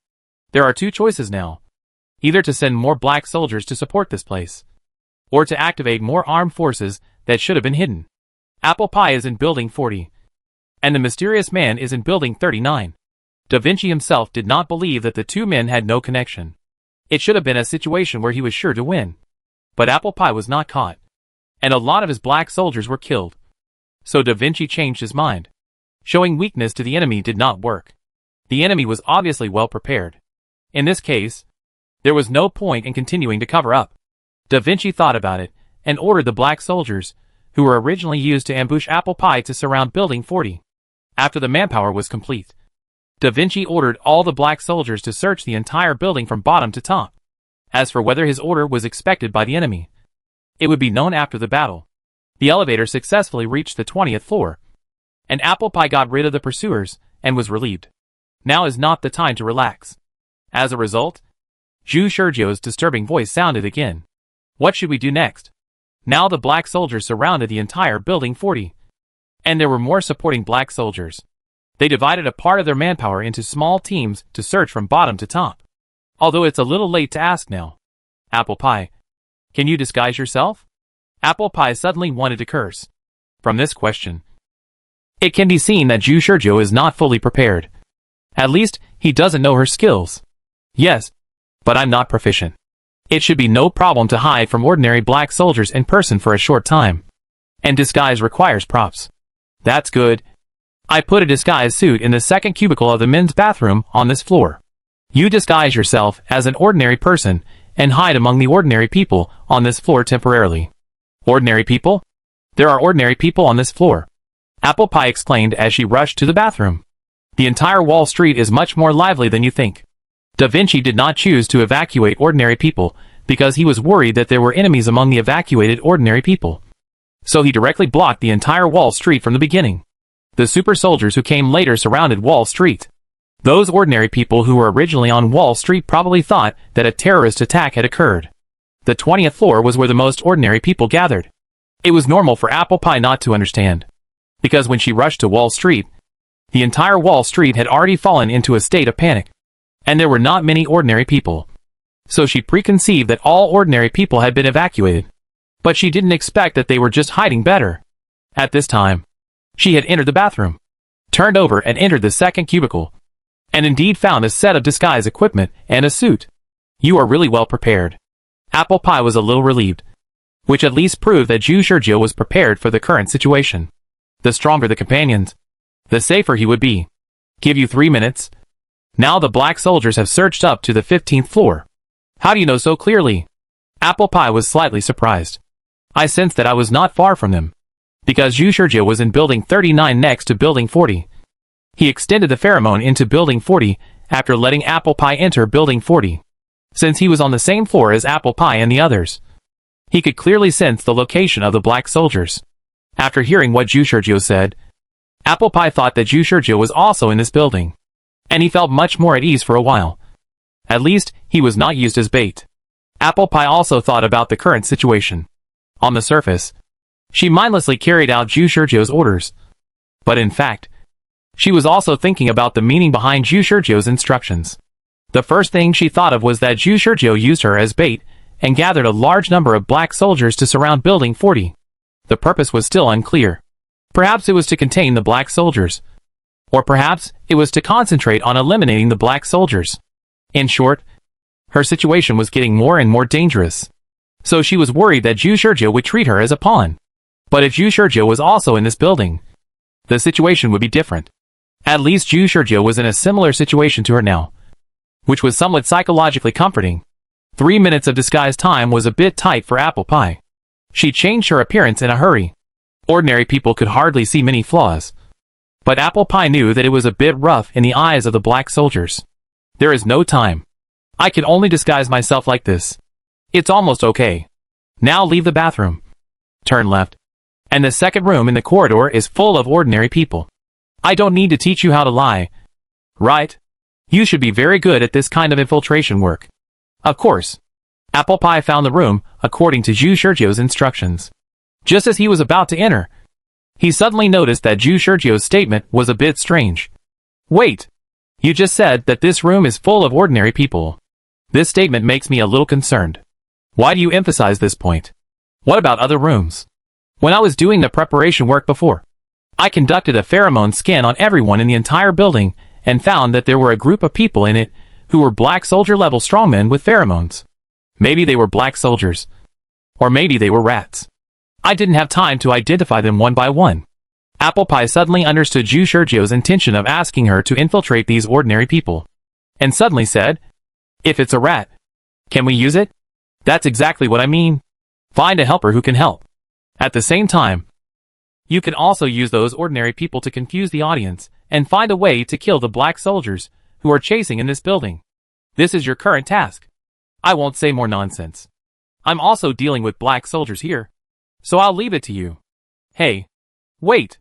There are two choices now. Either to send more black soldiers to support this place, or to activate more armed forces that should have been hidden. Apple Pie is in Building 40, and the mysterious man is in Building 39. Da Vinci himself did not believe that the two men had no connection. It should have been a situation where he was sure to win. But Apple Pie was not caught, and a lot of his black soldiers were killed. So Da Vinci changed his mind. Showing weakness to the enemy did not work. The enemy was obviously well prepared. In this case, there was no point in continuing to cover up. Da Vinci thought about it, and ordered the black soldiers, who were originally used to ambush Apple Pie, to surround Building 40. After the manpower was complete, Da Vinci ordered all the black soldiers to search the entire building from bottom to top. As for whether his order was expected by the enemy, it would be known after the battle. The elevator successfully reached the 20th floor, and Apple Pie got rid of the pursuers and was relieved. Now is not the time to relax. As a result, Zhu Shizhou's disturbing voice sounded again. What should we do next? Now the black soldiers surrounded the entire Building 40, and there were more supporting black soldiers. They divided a part of their manpower into small teams to search from bottom to top. Although it's a little late to ask now. Apple Pie, can you disguise yourself? Apple Pie suddenly wanted to curse. From this question, it can be seen that Zhu Shizhou is not fully prepared. At least, he doesn't know her skills. Yes, but I'm not proficient. It should be no problem to hide from ordinary black soldiers in person for a short time. And disguise requires props. That's good. I put a disguise suit in the second cubicle of the men's bathroom on this floor. You disguise yourself as an ordinary person and hide among the ordinary people on this floor temporarily. Ordinary people? There are ordinary people on this floor. Apple Pie exclaimed as she rushed to the bathroom. The entire Wall Street is much more lively than you think. Da Vinci did not choose to evacuate ordinary people because he was worried that there were enemies among the evacuated ordinary people. So he directly blocked the entire Wall Street from the beginning. The super soldiers who came later surrounded Wall Street. Those ordinary people who were originally on Wall Street probably thought that a terrorist attack had occurred. The 20th floor was where the most ordinary people gathered. It was normal for Apple Pie not to understand, because when she rushed to Wall Street, the entire Wall Street had already fallen into a state of panic, and there were not many ordinary people. So she preconceived that all ordinary people had been evacuated. But she didn't expect that they were just hiding better. At this time, she had entered the bathroom, turned over and entered the second cubicle, and indeed found a set of disguise equipment and a suit. You are really well prepared. Apple Pie was a little relieved, which at least proved that Zhu Shizhou was prepared for the current situation. The stronger the companions, the safer he would be. Give you 3 minutes. Now the black soldiers have searched up to the 15th floor. How do you know so clearly? Apple Pie was slightly surprised. I sensed that I was not far from them, because Zhu Shizhou was in Building 39 next to Building 40. He extended the pheromone into Building 40 after letting Apple Pie enter Building 40. Since he was on the same floor as Apple Pie and the others, he could clearly sense the location of the black soldiers. After hearing what Zhu Shizhou said, Apple Pie thought that Zhu Shizhou was also in this building, and he felt much more at ease for a while. At least, he was not used as bait. Apple Pie also thought about the current situation. On the surface, she mindlessly carried out Zhu Shizhou's orders. But in fact, she was also thinking about the meaning behind Zhu Shizhou's instructions. The first thing she thought of was that Zhu Shizhou used her as bait and gathered a large number of black soldiers to surround Building 40. The purpose was still unclear. Perhaps it was to contain the black soldiers. Or perhaps it was to concentrate on eliminating the black soldiers. In short, her situation was getting more and more dangerous. So she was worried that Zhu Shizhou would treat her as a pawn. But if Zhu Shizhou was also in this building, the situation would be different. At least Zhu Shizhou was in a similar situation to her now, which was somewhat psychologically comforting. 3 minutes of disguise time was a bit tight for Apple Pie. She changed her appearance in a hurry. Ordinary people could hardly see many flaws. But Apple Pie knew that it was a bit rough in the eyes of the black soldiers. There is no time. I can only disguise myself like this. It's almost okay. Now leave the bathroom. Turn left. And the second room in the corridor is full of ordinary people. I don't need to teach you how to lie. Right? You should be very good at this kind of infiltration work. Of course. Apple Pie found the room according to Zhu Shizhou's instructions. Just as he was about to enter, he suddenly noticed that Zhu Shizhou's statement was a bit strange. Wait. You just said that this room is full of ordinary people. This statement makes me a little concerned. Why do you emphasize this point? What about other rooms? When I was doing the preparation work before, I conducted a pheromone scan on everyone in the entire building and found that there were a group of people in it who were black soldier level strongmen with pheromones. Maybe they were black soldiers. Or maybe they were rats. I didn't have time to identify them one by one. Apple Pie suddenly understood Zhu Shizhou's intention of asking her to infiltrate these ordinary people, and suddenly said, "If it's a rat, can we use it?" That's exactly what I mean. Find a helper who can help. At the same time, you can also use those ordinary people to confuse the audience and find a way to kill the black soldiers who are chasing in this building. This is your current task. I won't say more nonsense. I'm also dealing with black soldiers here, so I'll leave it to you. Hey, wait.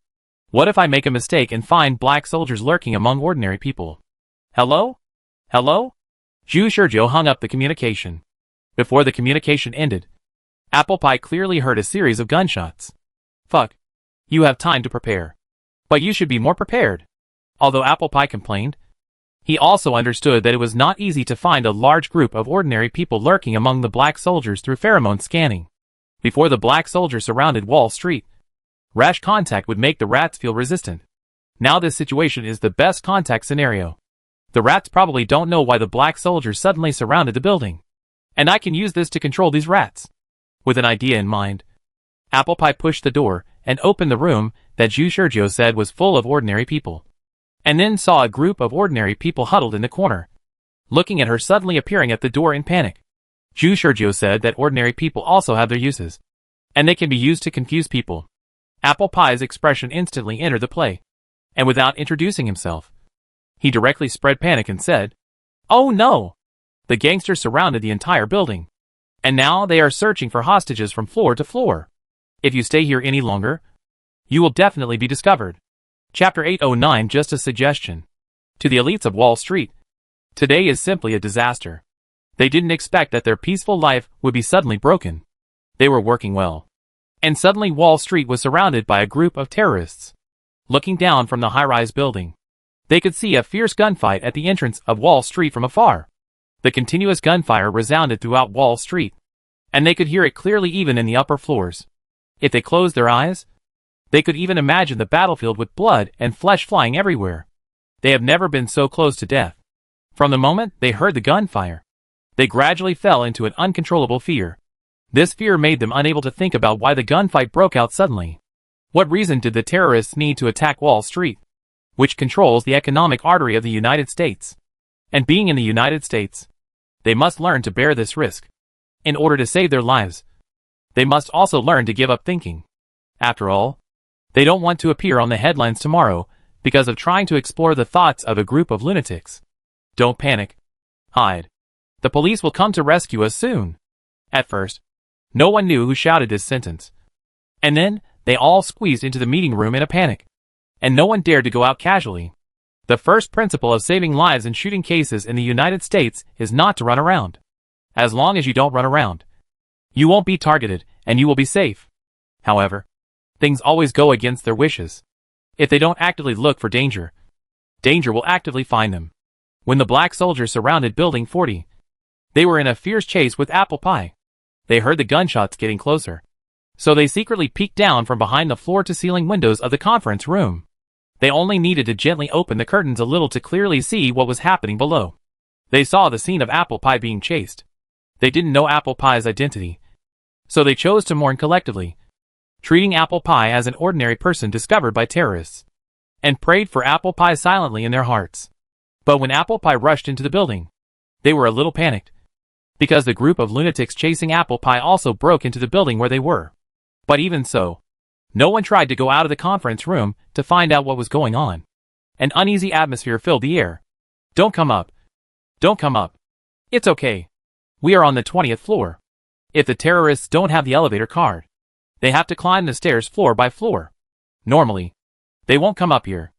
What if I make a mistake and find black soldiers lurking among ordinary people? Hello? Hello? Zhu Shizhou hung up the communication. Before the communication ended, Apple Pie clearly heard a series of gunshots. Fuck. You have time to prepare. But you should be more prepared. Although Apple Pie complained, he also understood that it was not easy to find a large group of ordinary people lurking among the black soldiers through pheromone scanning. Before the black soldiers surrounded Wall Street, rash contact would make the rats feel resistant. Now this situation is the best contact scenario. The rats probably don't know why the black soldiers suddenly surrounded the building. And I can use this to control these rats. With an idea in mind, Apple Pie pushed the door and opened the room that Zhu Shizhou said was full of ordinary people. And then saw a group of ordinary people huddled in the corner, looking at her suddenly appearing at the door in panic. Zhu Shizhou said that ordinary people also have their uses, and they can be used to confuse people. Apple Pie's expression instantly entered the play, and without introducing himself, he directly spread panic and said, "Oh no! The gangsters surrounded the entire building, and now they are searching for hostages from floor to floor. If you stay here any longer, you will definitely be discovered." Chapter 809. Just a suggestion. To the elites of Wall Street, today is simply a disaster. They didn't expect that their peaceful life would be suddenly broken. They were working well. And suddenly Wall Street was surrounded by a group of terrorists. Looking down from the high-rise building, they could see a fierce gunfight at the entrance of Wall Street from afar. The continuous gunfire resounded throughout Wall Street, and they could hear it clearly even in the upper floors. If they closed their eyes, they could even imagine the battlefield with blood and flesh flying everywhere. They have never been so close to death. From the moment they heard the gunfire, they gradually fell into an uncontrollable fear. This fear made them unable to think about why the gunfight broke out suddenly. What reason did the terrorists need to attack Wall Street, which controls the economic artery of the United States? And being in the United States, they must learn to bear this risk. In order to save their lives, they must also learn to give up thinking. After all, they don't want to appear on the headlines tomorrow because of trying to explore the thoughts of a group of lunatics. Don't panic. Hide. The police will come to rescue us soon. At first, no one knew who shouted this sentence. And then, they all squeezed into the meeting room in a panic. And no one dared to go out casually. The first principle of saving lives in shooting cases in the United States is not to run around. As long as you don't run around, you won't be targeted, and you will be safe. However, things always go against their wishes. If they don't actively look for danger, danger will actively find them. When the black soldiers surrounded Building 40, they were in a fierce chase with Apple Pie. They heard the gunshots getting closer. So they secretly peeked down from behind the floor-to-ceiling windows of the conference room. They only needed to gently open the curtains a little to clearly see what was happening below. They saw the scene of Apple Pie being chased. They didn't know Apple Pie's identity, so they chose to mourn collectively, treating Apple Pie as an ordinary person discovered by terrorists, and prayed for Apple Pie silently in their hearts. But when Apple Pie rushed into the building, they were a little panicked, because the group of lunatics chasing Apple Pie also broke into the building where they were. But even so, no one tried to go out of the conference room to find out what was going on. An uneasy atmosphere filled the air. "Don't come up. Don't come up. It's okay. We are on the 20th floor. If the terrorists don't have the elevator card, they have to climb the stairs floor by floor. Normally, they won't come up here.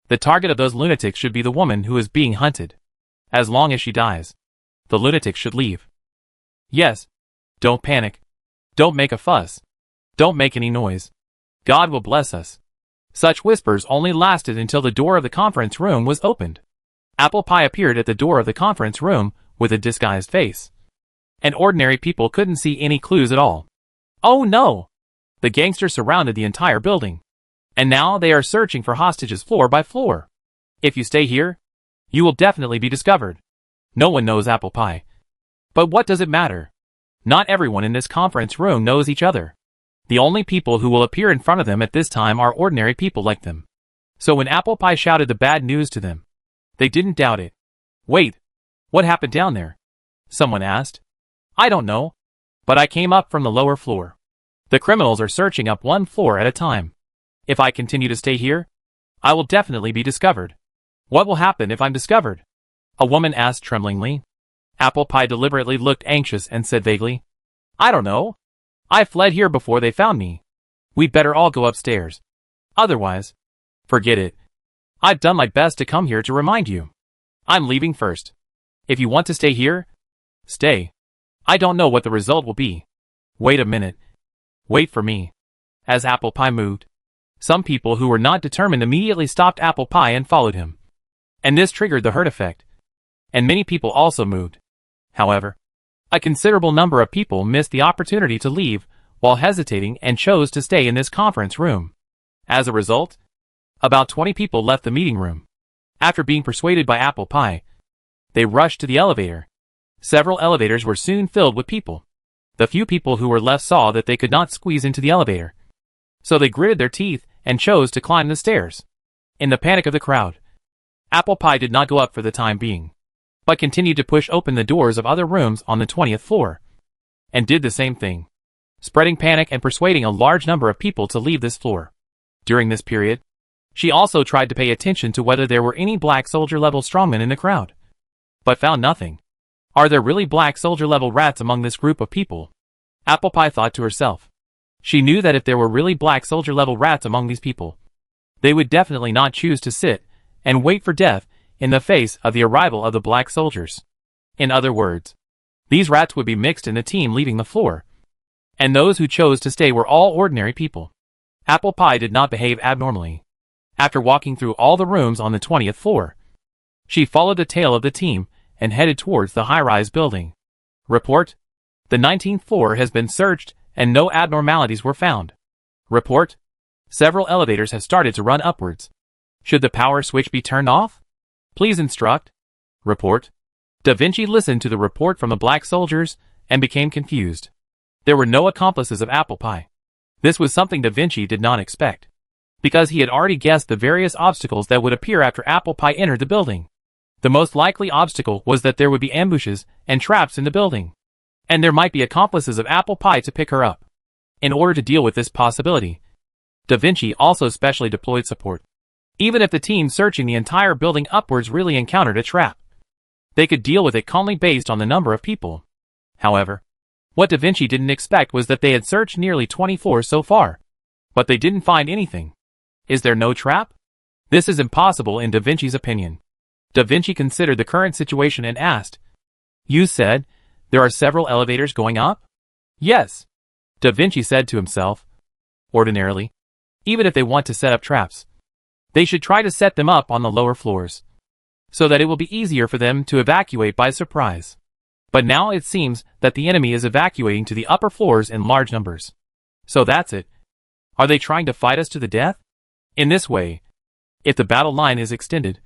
The target of those lunatics should be the woman who is being hunted. As long as she dies, the lunatics should leave. Yes. Don't panic. Don't make a fuss. Don't make any noise. God will bless us." Such whispers only lasted until the door of the conference room was opened. Apple Pie appeared at the door of the conference room with a disguised face, and ordinary people couldn't see any clues at all. Oh no! The gangsters surrounded the entire building, and now they are searching for hostages floor by floor. If you stay here, you will definitely be discovered. No one knows Apple Pie. But what does it matter? Not everyone in this conference room knows each other. The only people who will appear in front of them at this time are ordinary people like them. So when Apple Pie shouted the bad news to them, they didn't doubt it. "Wait, what happened down there?" someone asked. "I don't know, but I came up from the lower floor. The criminals are searching up one floor at a time. If I continue to stay here, I will definitely be discovered." "What will happen if I'm discovered?" a woman asked tremblingly. Apple Pie deliberately looked anxious and said vaguely, "I don't know. I fled here before they found me. We'd better all go upstairs. Otherwise, forget it. I've done my best to come here to remind you. I'm leaving first. If you want to stay here, stay. I don't know what the result will be. Wait a minute. Wait for me." As Apple Pie moved, some people who were not determined immediately stopped Apple Pie and followed him. And this triggered the herd effect. And many people also moved. However, a considerable number of people missed the opportunity to leave while hesitating and chose to stay in this conference room. As a result, about 20 people left the meeting room. After being persuaded by Apple Pie, they rushed to the elevator. Several elevators were soon filled with people. The few people who were left saw that they could not squeeze into the elevator, so they gritted their teeth and chose to climb the stairs. In the panic of the crowd, Apple Pie did not go up for the time being, but continued to push open the doors of other rooms on the 20th floor, and did the same thing, spreading panic and persuading a large number of people to leave this floor. During this period, she also tried to pay attention to whether there were any black soldier-level strongmen in the crowd, but found nothing. Are there really black soldier-level rats among this group of people? Apple Pie thought to herself. She knew that if there were really black soldier-level rats among these people, they would definitely not choose to sit and wait for death in the face of the arrival of the black soldiers. In other words, these rats would be mixed in the team leaving the floor, and those who chose to stay were all ordinary people. Apple Pie did not behave abnormally. After walking through all the rooms on the 20th floor, she followed the tail of the team and headed towards the high-rise building. Report: the 19th floor has been searched and no abnormalities were found. Report: several elevators have started to run upwards. Should the power switch be turned off? Please instruct. Report: Da Vinci listened to the report from the black soldiers and became confused. There were no accomplices of Apple Pie. This was something Da Vinci did not expect, because he had already guessed the various obstacles that would appear after Apple Pie entered the building. The most likely obstacle was that there would be ambushes and traps in the building, and there might be accomplices of Apple Pie to pick her up. In order to deal with this possibility, Da Vinci also specially deployed support. Even if the team searching the entire building upwards really encountered a trap, they could deal with it calmly based on the number of people. However, what Da Vinci didn't expect was that they had searched nearly 20 floors so far, but they didn't find anything. Is there no trap? This is impossible in Da Vinci's opinion. Da Vinci considered the current situation and asked, "You said there are several elevators going up?" "Yes," Da Vinci said to himself. Ordinarily, even if they want to set up traps, they should try to set them up on the lower floors, so that it will be easier for them to evacuate by surprise. But now it seems that the enemy is evacuating to the upper floors in large numbers. So that's it. Are they trying to fight us to the death? In this way, if the battle line is extended,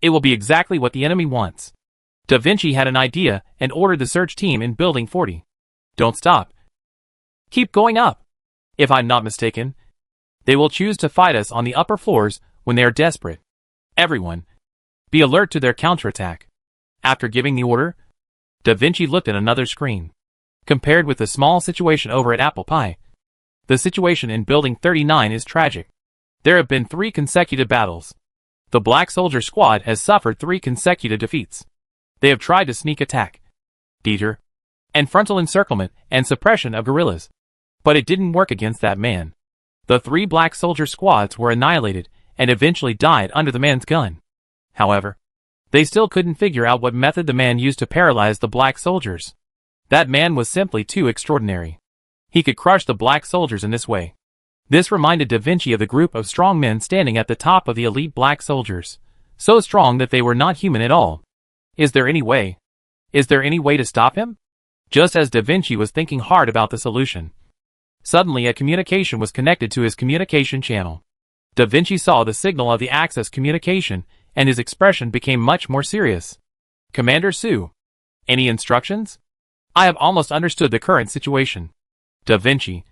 it will be exactly what the enemy wants. Da Vinci had an idea and ordered the search team in Building 40. Don't stop. Keep going up. If I'm not mistaken, they will choose to fight us on the upper floors when they are desperate. Everyone, be alert to their counterattack. After giving the order, Da Vinci looked at another screen. Compared with the small situation over at Apple Pie, the situation in Building 39 is tragic. There have been 3 consecutive battles. The Black Soldier Squad has suffered 3 consecutive defeats. They have tried to sneak attack, deter, and frontal encirclement and suppression of guerrillas. But it didn't work against that man. The 3 Black Soldier Squads were annihilated and eventually died under the man's gun. However, they still couldn't figure out what method the man used to paralyze the Black Soldiers. That man was simply too extraordinary. He could crush the Black Soldiers in this way. This reminded Da Vinci of the group of strong men standing at the top of the elite Black Soldiers, so strong that they were not human at all. Is there any way? Is there any way to stop him? Just as Da Vinci was thinking hard about the solution, suddenly a communication was connected to his communication channel. Da Vinci saw the signal of the access communication, and his expression became much more serious. Commander Sue, any instructions? I have almost understood the current situation. Da Vinci,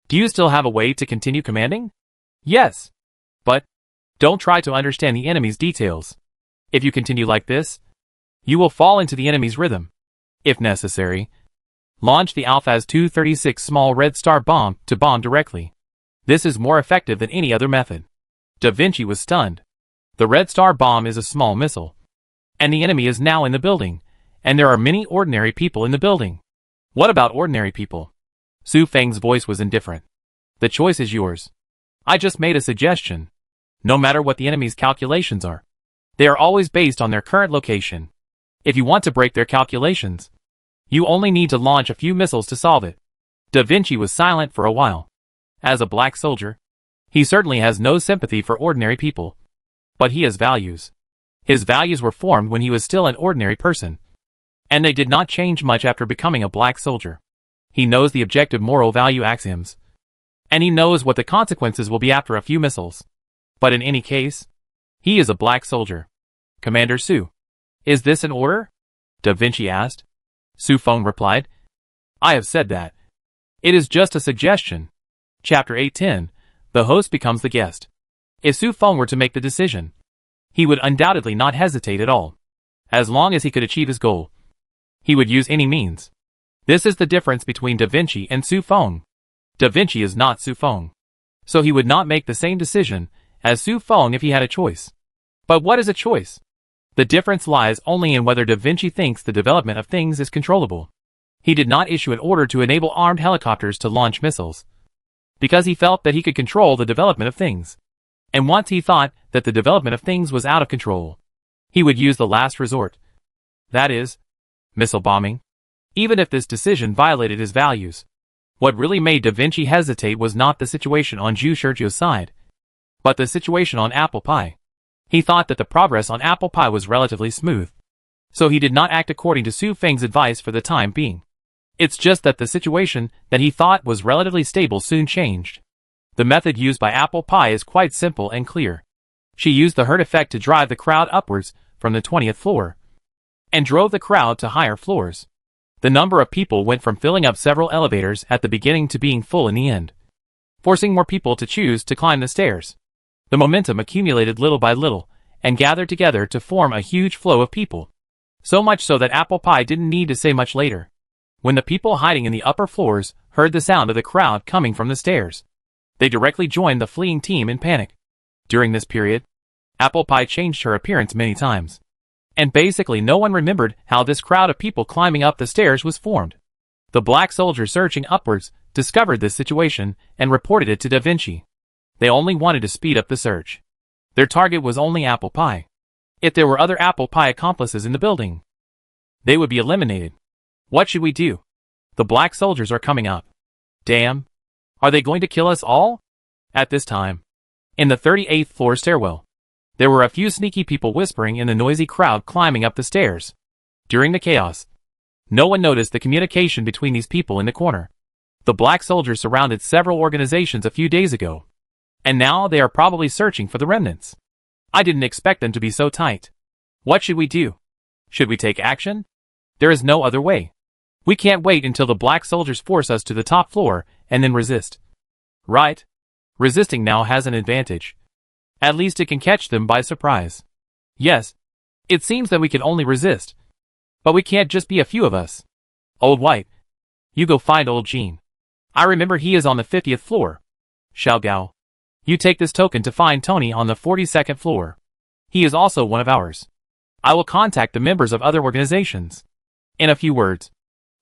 do you still have a way to continue commanding? Yes. But don't try to understand the enemy's details. If you continue like this, you will fall into the enemy's rhythm. If necessary, launch the Alphaz 236 small red star bomb to bomb directly. This is more effective than any other method. Da Vinci was stunned. The red star bomb is a small missile, and the enemy is now in the building, and there are many ordinary people in the building. What about ordinary people? Su Feng's voice was indifferent. The choice is yours. I just made a suggestion. No matter what the enemy's calculations are, they are always based on their current location. If you want to break their calculations, you only need to launch a few missiles to solve it. Da Vinci was silent for a while. As a Black Soldier, he certainly has no sympathy for ordinary people. But he has values. His values were formed when he was still an ordinary person, and they did not change much after becoming a Black Soldier. He knows the objective moral value axioms, and he knows what the consequences will be after a few missiles. But in any case, he is a Black Soldier. Commander Su, is this an order? Da Vinci asked. Su Feng replied, I have said that. It is just a suggestion. Chapter 810, the host becomes the guest. If Su Feng were to make the decision, he would undoubtedly not hesitate at all. As long as he could achieve his goal, he would use any means. This is the difference between Da Vinci and Su Feng. Da Vinci is not Su Feng, so he would not make the same decision as Su Feng if he had a choice. But what is a choice? The difference lies only in whether Da Vinci thinks the development of things is controllable. He did not issue an order to enable armed helicopters to launch missiles, because he felt that he could control the development of things. And once he thought that the development of things was out of control, he would use the last resort. That is, missile bombing. Even if this decision violated his values. What really made Da Vinci hesitate was not the situation on Zhu Shizhu's side, but the situation on Apple Pie. He thought that the progress on Apple Pie was relatively smooth, so he did not act according to Su Feng's advice for the time being. It's just that the situation that he thought was relatively stable soon changed. The method used by Apple Pie is quite simple and clear. She used the herd effect to drive the crowd upwards from the 20th floor, and drove the crowd to higher floors. The number of people went from filling up several elevators at the beginning to being full in the end, forcing more people to choose to climb the stairs. The momentum accumulated little by little, and gathered together to form a huge flow of people. So much so that Apple Pie didn't need to say much later. When the people hiding in the upper floors heard the sound of the crowd coming from the stairs, they directly joined the fleeing team in panic. During this period, Apple Pie changed her appearance many times, and basically no one remembered how this crowd of people climbing up the stairs was formed. The Black Soldiers searching upwards discovered this situation and reported it to Da Vinci. They only wanted to speed up the search. Their target was only Apple Pie. If there were other Apple Pie accomplices in the building, they would be eliminated. What should we do? The Black Soldiers are coming up. Damn. Are they going to kill us all? At this time, in the 38th floor stairwell, there were a few sneaky people whispering in the noisy crowd climbing up the stairs. During the chaos, no one noticed the communication between these people in the corner. The black soldiers surrounded several organizations a few days ago, and now they are probably searching for the remnants. I didn't expect them to be so tight. What should we do? Should we take action? There is no other way. We can't wait until the black soldiers force us to the top floor and then resist. Right? Resisting now has an advantage. At least it can catch them by surprise. Yes, it seems that we can only resist. But we can't just be a few of us. Old White, you go find old Jean. I remember he is on the 50th floor. Xiao Gao, you take this token to find Tony on the 42nd floor. He is also one of ours. I will contact the members of other organizations. In a few words,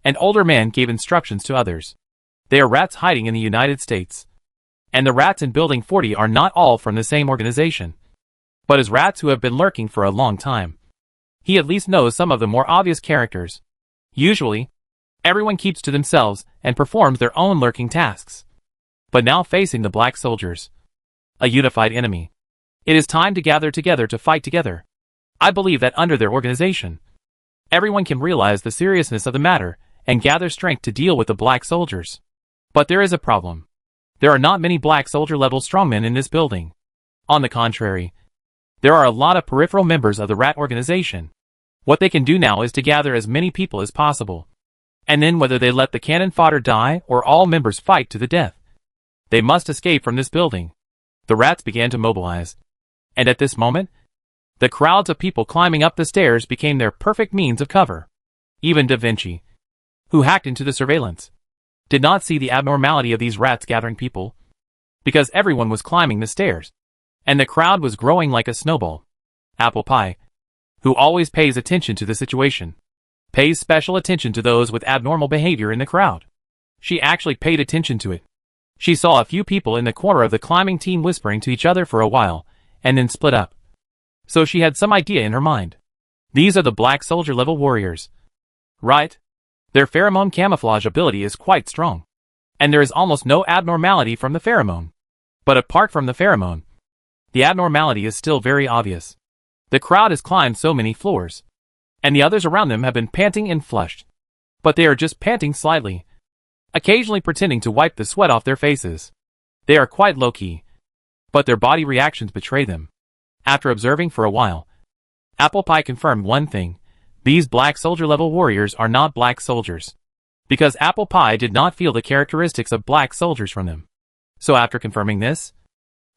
an older man gave instructions to others. They are rats hiding in the United States. And the rats in Building 40 are not all from the same organization, but as rats who have been lurking for a long time. He at least knows some of the more obvious characters. Usually, everyone keeps to themselves and performs their own lurking tasks. But now facing the black soldiers, a unified enemy, it is time to gather together to fight together. I believe that under their organization, everyone can realize the seriousness of the matter and gather strength to deal with the black soldiers. But there is a problem. There are not many black soldier-level strongmen in this building. On the contrary, there are a lot of peripheral members of the rat organization. What they can do now is to gather as many people as possible. And then whether they let the cannon fodder die or all members fight to the death, they must escape from this building. The rats began to mobilize. And at this moment, the crowds of people climbing up the stairs became their perfect means of cover. Even Da Vinci, who hacked into the surveillance, did not see the abnormality of these rats gathering people, because everyone was climbing the stairs, and the crowd was growing like a snowball. Apple Pie, who always pays attention to the situation, pays special attention to those with abnormal behavior in the crowd. She actually paid attention to it. She saw a few people in the corner of the climbing team whispering to each other for a while, and then split up. So she had some idea in her mind. These are the black soldier-level warriors. Right? Their pheromone camouflage ability is quite strong. And there is almost no abnormality from the pheromone. But apart from the pheromone, the abnormality is still very obvious. The crowd has climbed so many floors, and the others around them have been panting and flushed. But they are just panting slightly, occasionally pretending to wipe the sweat off their faces. They are quite low-key, but their body reactions betray them. After observing for a while, Apple Pie confirmed one thing. These black soldier-level warriors are not black soldiers, because Apple Pie did not feel the characteristics of black soldiers from them. So after confirming this,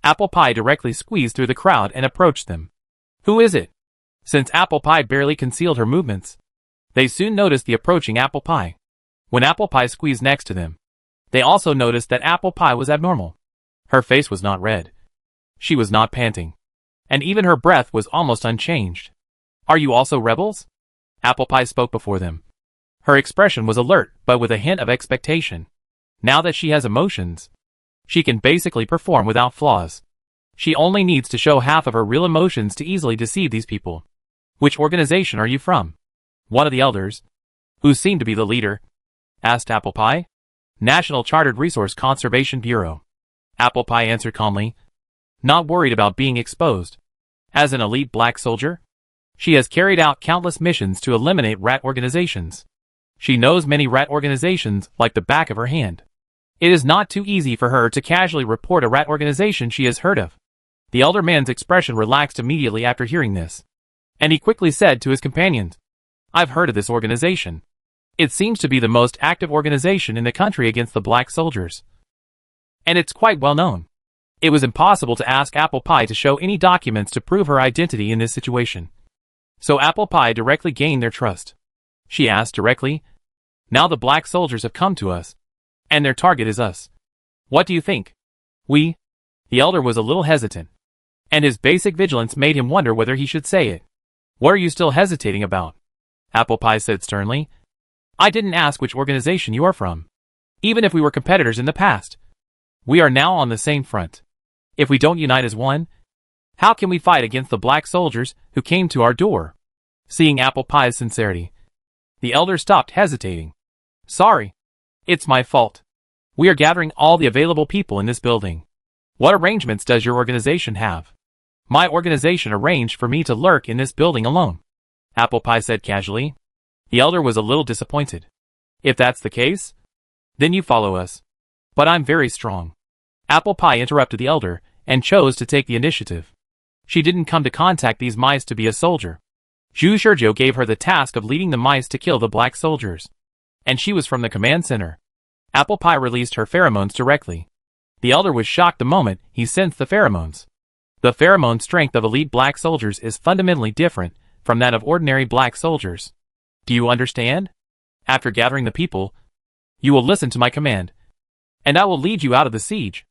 Apple Pie directly squeezed through the crowd and approached them. Who is it? Since Apple Pie barely concealed her movements, they soon noticed the approaching Apple Pie. When Apple Pie squeezed next to them, they also noticed that Apple Pie was abnormal. Her face was not red. She was not panting. And even her breath was almost unchanged. Are you also rebels? Apple Pie spoke before them. Her expression was alert, but with a hint of expectation. Now that she has emotions, she can basically perform without flaws. She only needs to show half of her real emotions to easily deceive these people. Which organization are you from? One of the elders, who seemed to be the leader, asked Apple Pie. National Chartered Resource Conservation Bureau. Apple Pie answered calmly, not worried about being exposed. As an elite black soldier, she has carried out countless missions to eliminate rat organizations. She knows many rat organizations like the back of her hand. It is not too easy for her to casually report a rat organization she has heard of. The elder man's expression relaxed immediately after hearing this, and he quickly said to his companions, I've heard of this organization. It seems to be the most active organization in the country against the black soldiers. And it's quite well known. It was impossible to ask Apple Pie to show any documents to prove her identity in this situation. So Apple Pie directly gained their trust. She asked directly, now the black soldiers have come to us, and their target is us. What do you think? We? The elder was a little hesitant, and his basic vigilance made him wonder whether he should say it. What are you still hesitating about? Apple Pie said sternly. I didn't ask which organization you are from. Even if we were competitors in the past, we are now on the same front. If we don't unite as one, how can we fight against the black soldiers who came to our door? Seeing Apple Pie's sincerity, the elder stopped hesitating. Sorry. It's my fault. We are gathering all the available people in this building. What arrangements does your organization have? My organization arranged for me to lurk in this building alone, Apple Pie said casually. The elder was a little disappointed. If that's the case, Then you follow us. But I'm very strong. Apple Pie interrupted the elder, and chose to take the initiative. She didn't come to contact these mice to be a soldier. Zhu Shizhou gave her the task of leading the mice to kill the black soldiers. And she was from the command center. Apple Pie released her pheromones directly. The elder was shocked the moment he sensed the pheromones. The pheromone strength of elite black soldiers is fundamentally different from that of ordinary black soldiers. Do you understand? After gathering the people, you will listen to my command, and I will lead you out of the siege.